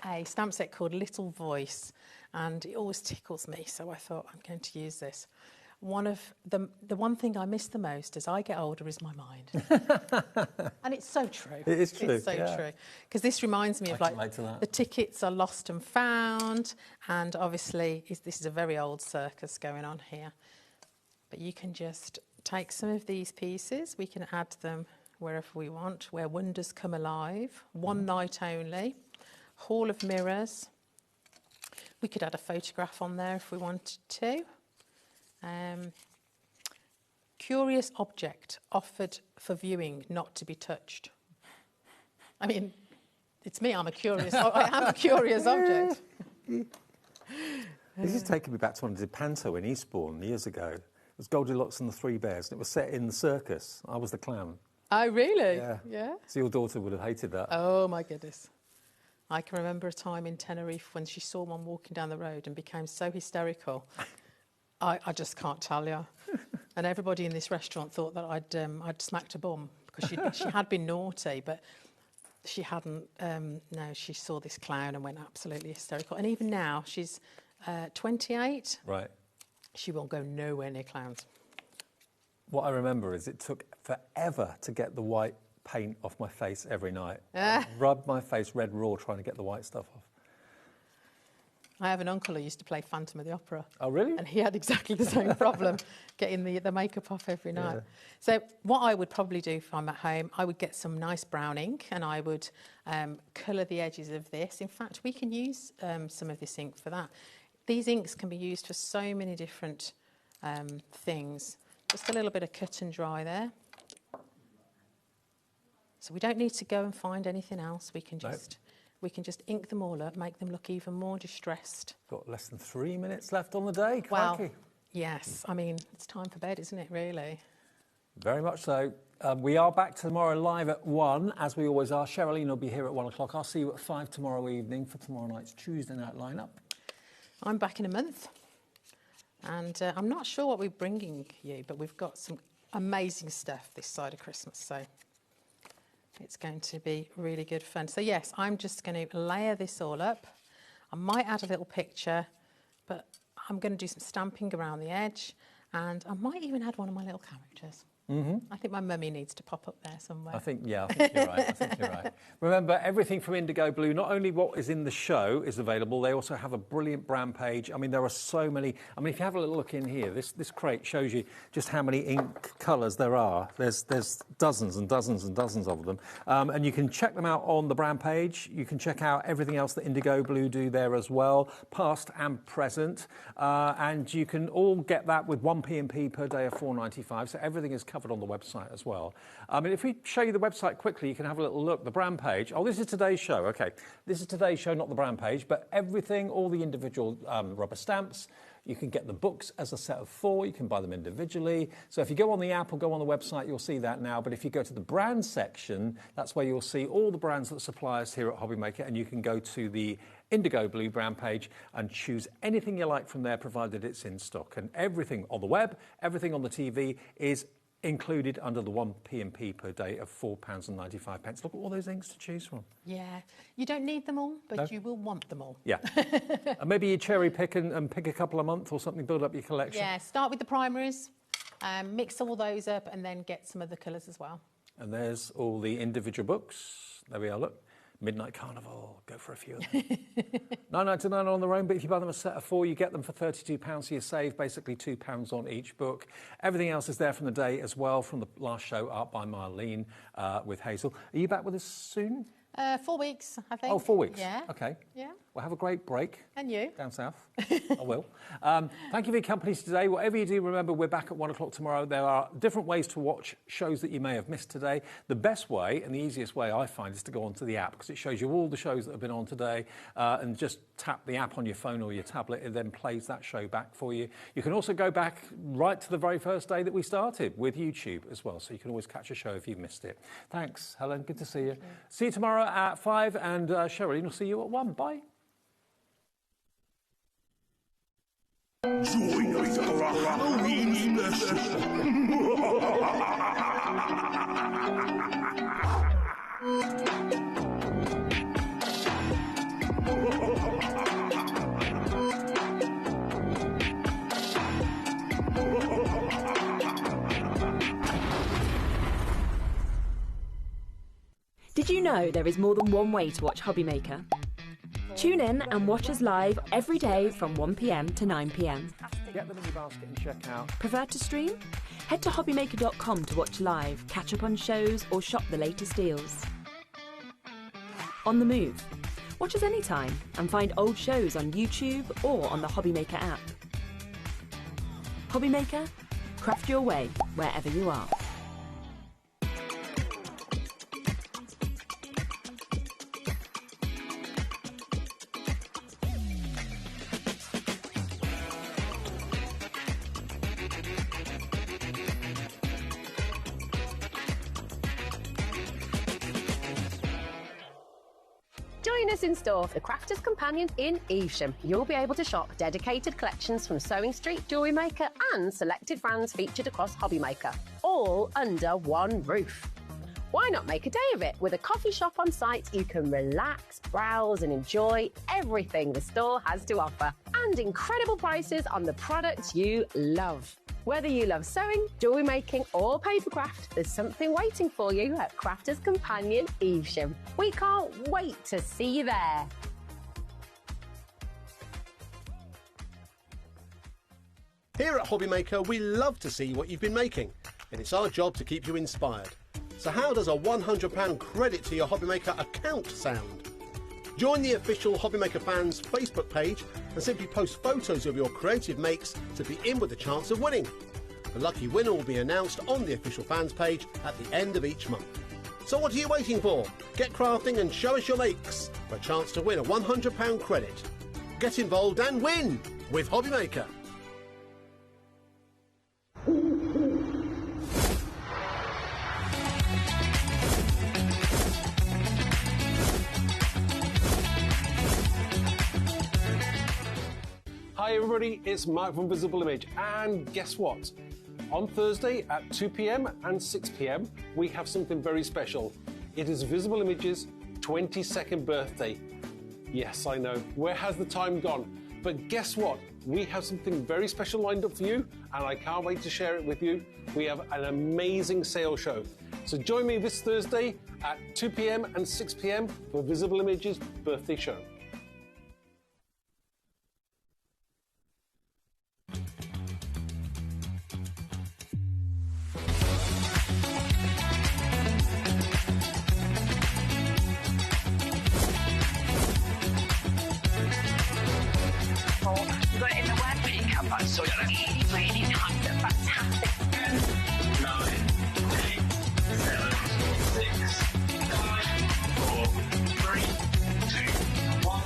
a stamp set called Little Voice, and it always tickles me, so I thought I'm going to use this. One of the one thing I miss the most as I get older is my mind. And it's so true. It is true. It's so true. Because this reminds me of like the tickets are lost and found, and obviously this is a very old circus going on here. But you can just take some of these pieces, we can add them wherever we want, where wonders come alive, one night only, Hall of Mirrors. We could add a photograph on there if we wanted to. Curious object offered for viewing, not to be touched. I mean, it's me, I am a curious object. This is taking me back to when I did Panto in Eastbourne years ago. It was Goldilocks and the Three Bears, and it was set in the circus. I was the clown. Oh, really? Yeah. So your daughter would have hated that. Oh, my goodness. I can remember a time in Tenerife when she saw one walking down the road and became so hysterical. I just can't tell you. And everybody in this restaurant thought that I'd smacked a bum because she had been naughty, but she hadn't. No, she saw this clown and went absolutely hysterical. And even now, she's 28. Right. She will go nowhere near clowns. What I remember is it took forever to get the white paint off my face every night. I rubbed my face red raw trying to get the white stuff off. I have an uncle who used to play Phantom of the Opera. Oh, really? And he had exactly the same problem, getting the makeup off every night. Yeah. So what I would probably do if I'm at home, I would get some nice brown ink and I would colour the edges of this. In fact, we can use some of this ink for that. These inks can be used for so many different things. Just a little bit of cut and dry there. So we don't need to go and find anything else. We can just... We can just ink them all up, make them look even more distressed. Got less than 3 minutes left on the day, crikey. Well, yes. I mean, it's time for bed, isn't it, really? Very much so. We are back tomorrow live at 1, as we always are. Sherilyn will be here at 1 o'clock. I'll see you at 5 tomorrow evening for tomorrow night's Tuesday night lineup. I'm back in a month. And I'm not sure what we're bringing you, but we've got some amazing stuff this side of Christmas, so... It's going to be really good fun. So yes, I'm just going to layer this all up. I might add a little picture, but I'm going to do some stamping around the edge, and I might even add one of my little characters. I think my mummy needs to pop up there somewhere. I think you're right. Remember, everything from Indigo Blue, not only what is in the show is available, they also have a brilliant brand page. I mean, there are so many. I mean, if you have a little look in here, this crate shows you just how many ink colours there are. There's dozens and dozens and dozens of them. And you can check them out on the brand page. You can check out everything else that Indigo Blue do there as well, past and present. And you can all get that with 1 P&P per day of £4.95. So everything is covered on the website as well. I mean, if we show you the website quickly, you can have a little look. The brand page. Oh, this is today's show. Okay, this is today's show, not the brand page, but everything, all the individual rubber stamps. You can get the books as a set of 4. You can buy them individually. So if you go on the app or go on the website, you'll see that now. But if you go to the brand section, that's where you'll see all the brands that supply us here at HobbyMaker, and you can go to the Indigo Blue brand page and choose anything you like from there, provided it's in stock. And everything on the web, everything on the TV is included under the 1 P&P per day of £4.95. Look at all those inks to choose from. Yeah, you don't need them all, but you will want them all. Yeah. And maybe you cherry pick and pick a couple a month or something, build up your collection. Yeah, start with the primaries, mix all those up, and then get some of the colours as well. And there's all the individual books. There we are, look. Midnight Carnival, go for a few of them. £9.99 on their own, but if you buy them a set of 4, you get them for £32, so you save basically £2 on each book. Everything else is there from the day as well, from the last show, Art by Marlene with Hazel. Are you back with us soon? 4 weeks, I think. Oh, 4 weeks? Yeah. Okay. Yeah. Well, have a great break. And you. Down south. I will. Thank you for your company today. Whatever you do, remember, we're back at 1 o'clock tomorrow. There are different ways to watch shows that you may have missed today. The best way and the easiest way I find is to go onto the app, because it shows you all the shows that have been on today, and just tap the app on your phone or your tablet. It then plays that show back for you. You can also go back right to the very first day that we started with YouTube as well, so you can always catch a show if you've missed it. Thanks, Helen. Good to see you. See you tomorrow at 5, and Sherilyn will see you at 1. Bye. Join us for a Halloween special. Did you know there is more than one way to watch HobbyMaker? Tune in and watch us live every day from 1 p.m. to 9 p.m. Get them in your basket and check out. Prefer to stream? Head to HobbyMaker.com to watch live, catch up on shows, or shop the latest deals. On the move? Watch us anytime and find old shows on YouTube or on the HobbyMaker app. HobbyMaker? Craft your way wherever you are. Join us in store for the Crafter's Companion in Evesham. You'll be able to shop dedicated collections from Sewing Street, Jewellery Maker and selected brands featured across HobbyMaker, all under one roof. Why not make a day of it? With a coffee shop on site, you can relax, browse and enjoy everything the store has to offer, and incredible prices on the products you love. Whether you love sewing, jewellery making or papercraft, there's something waiting for you at Crafter's Companion Evesham. We can't wait to see you there. Here at HobbyMaker, we love to see what you've been making, and it's our job to keep you inspired. So how does a £100 credit to your HobbyMaker account sound? Join the official HobbyMaker fans Facebook page and simply post photos of your creative makes to be in with a chance of winning. The lucky winner will be announced on the official fans page at the end of each month. So what are you waiting for? Get crafting and show us your makes for a chance to win a £100 credit. Get involved and win with HobbyMaker. Hi everybody, it's Mark from Visible Image, and guess what? On Thursday at 2 p.m. and 6 p.m. we have something very special. It is Visible Image's 22nd birthday. Yes, I know, where has the time gone? But guess what? We have something very special lined up for you, and I can't wait to share it with you. We have an amazing sale show. So join me this Thursday at 2 p.m. and 6 p.m. for Visible Image's birthday show. You got it in the word cover, so really, really kind of fantastic. 9, 8, 7, 6, 5, 4, 3, 2, 1.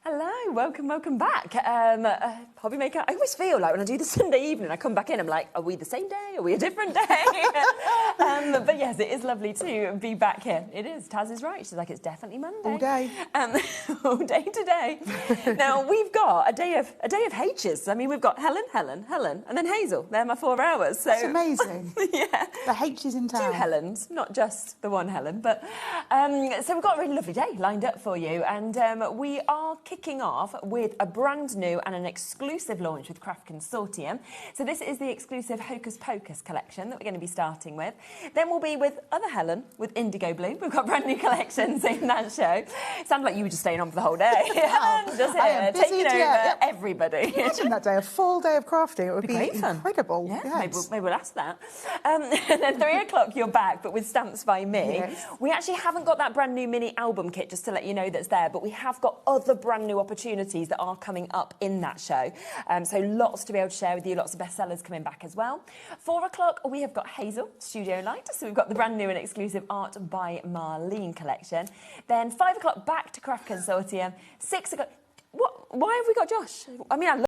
Hello, welcome back. HobbyMaker, I always feel like when I do the Sunday evening, I come back in, I'm like, are we the same day? Are we a different day? But yes, it is lovely to be back here. It is. Taz is right. She's like, it's definitely Monday. All day. All day today. Now, we've got a day of H's. I mean, we've got Helen, and then Hazel. They're my 4 hours. So. That's amazing. Yeah. The H is in town. 2 Helens, not just the one Helen. But so we've got a really lovely day lined up for you. And we are kicking off off with a brand new and an exclusive launch with Craft Consortium. So this is the exclusive Hocus Pocus collection that we're going to be starting with. Then we'll be with other Helen with Indigo Blue. We've got brand new collections in that show. Sounds like you were just staying on for the whole day. Helen, just here, taking over everybody. Imagine that day, a full day of crafting. It would be great fun. Incredible. Yeah, Yes. maybe we'll ask that. And then 3 o'clock, you're back, but with Stamps by Me. Yes. We actually haven't got that brand new mini album kit, just to let you know that's there, but we have got other brand new opportunities that are coming up in that show. So lots to be able to share with you, lots of bestsellers coming back as well. 4 o'clock, we have got Hazel, Studio Light. So we've got the brand new and exclusive Art by Marlene collection. Then 5 o'clock, back to Craft Consortium. 6 o'clock... What? Why have we got Josh? I mean, I love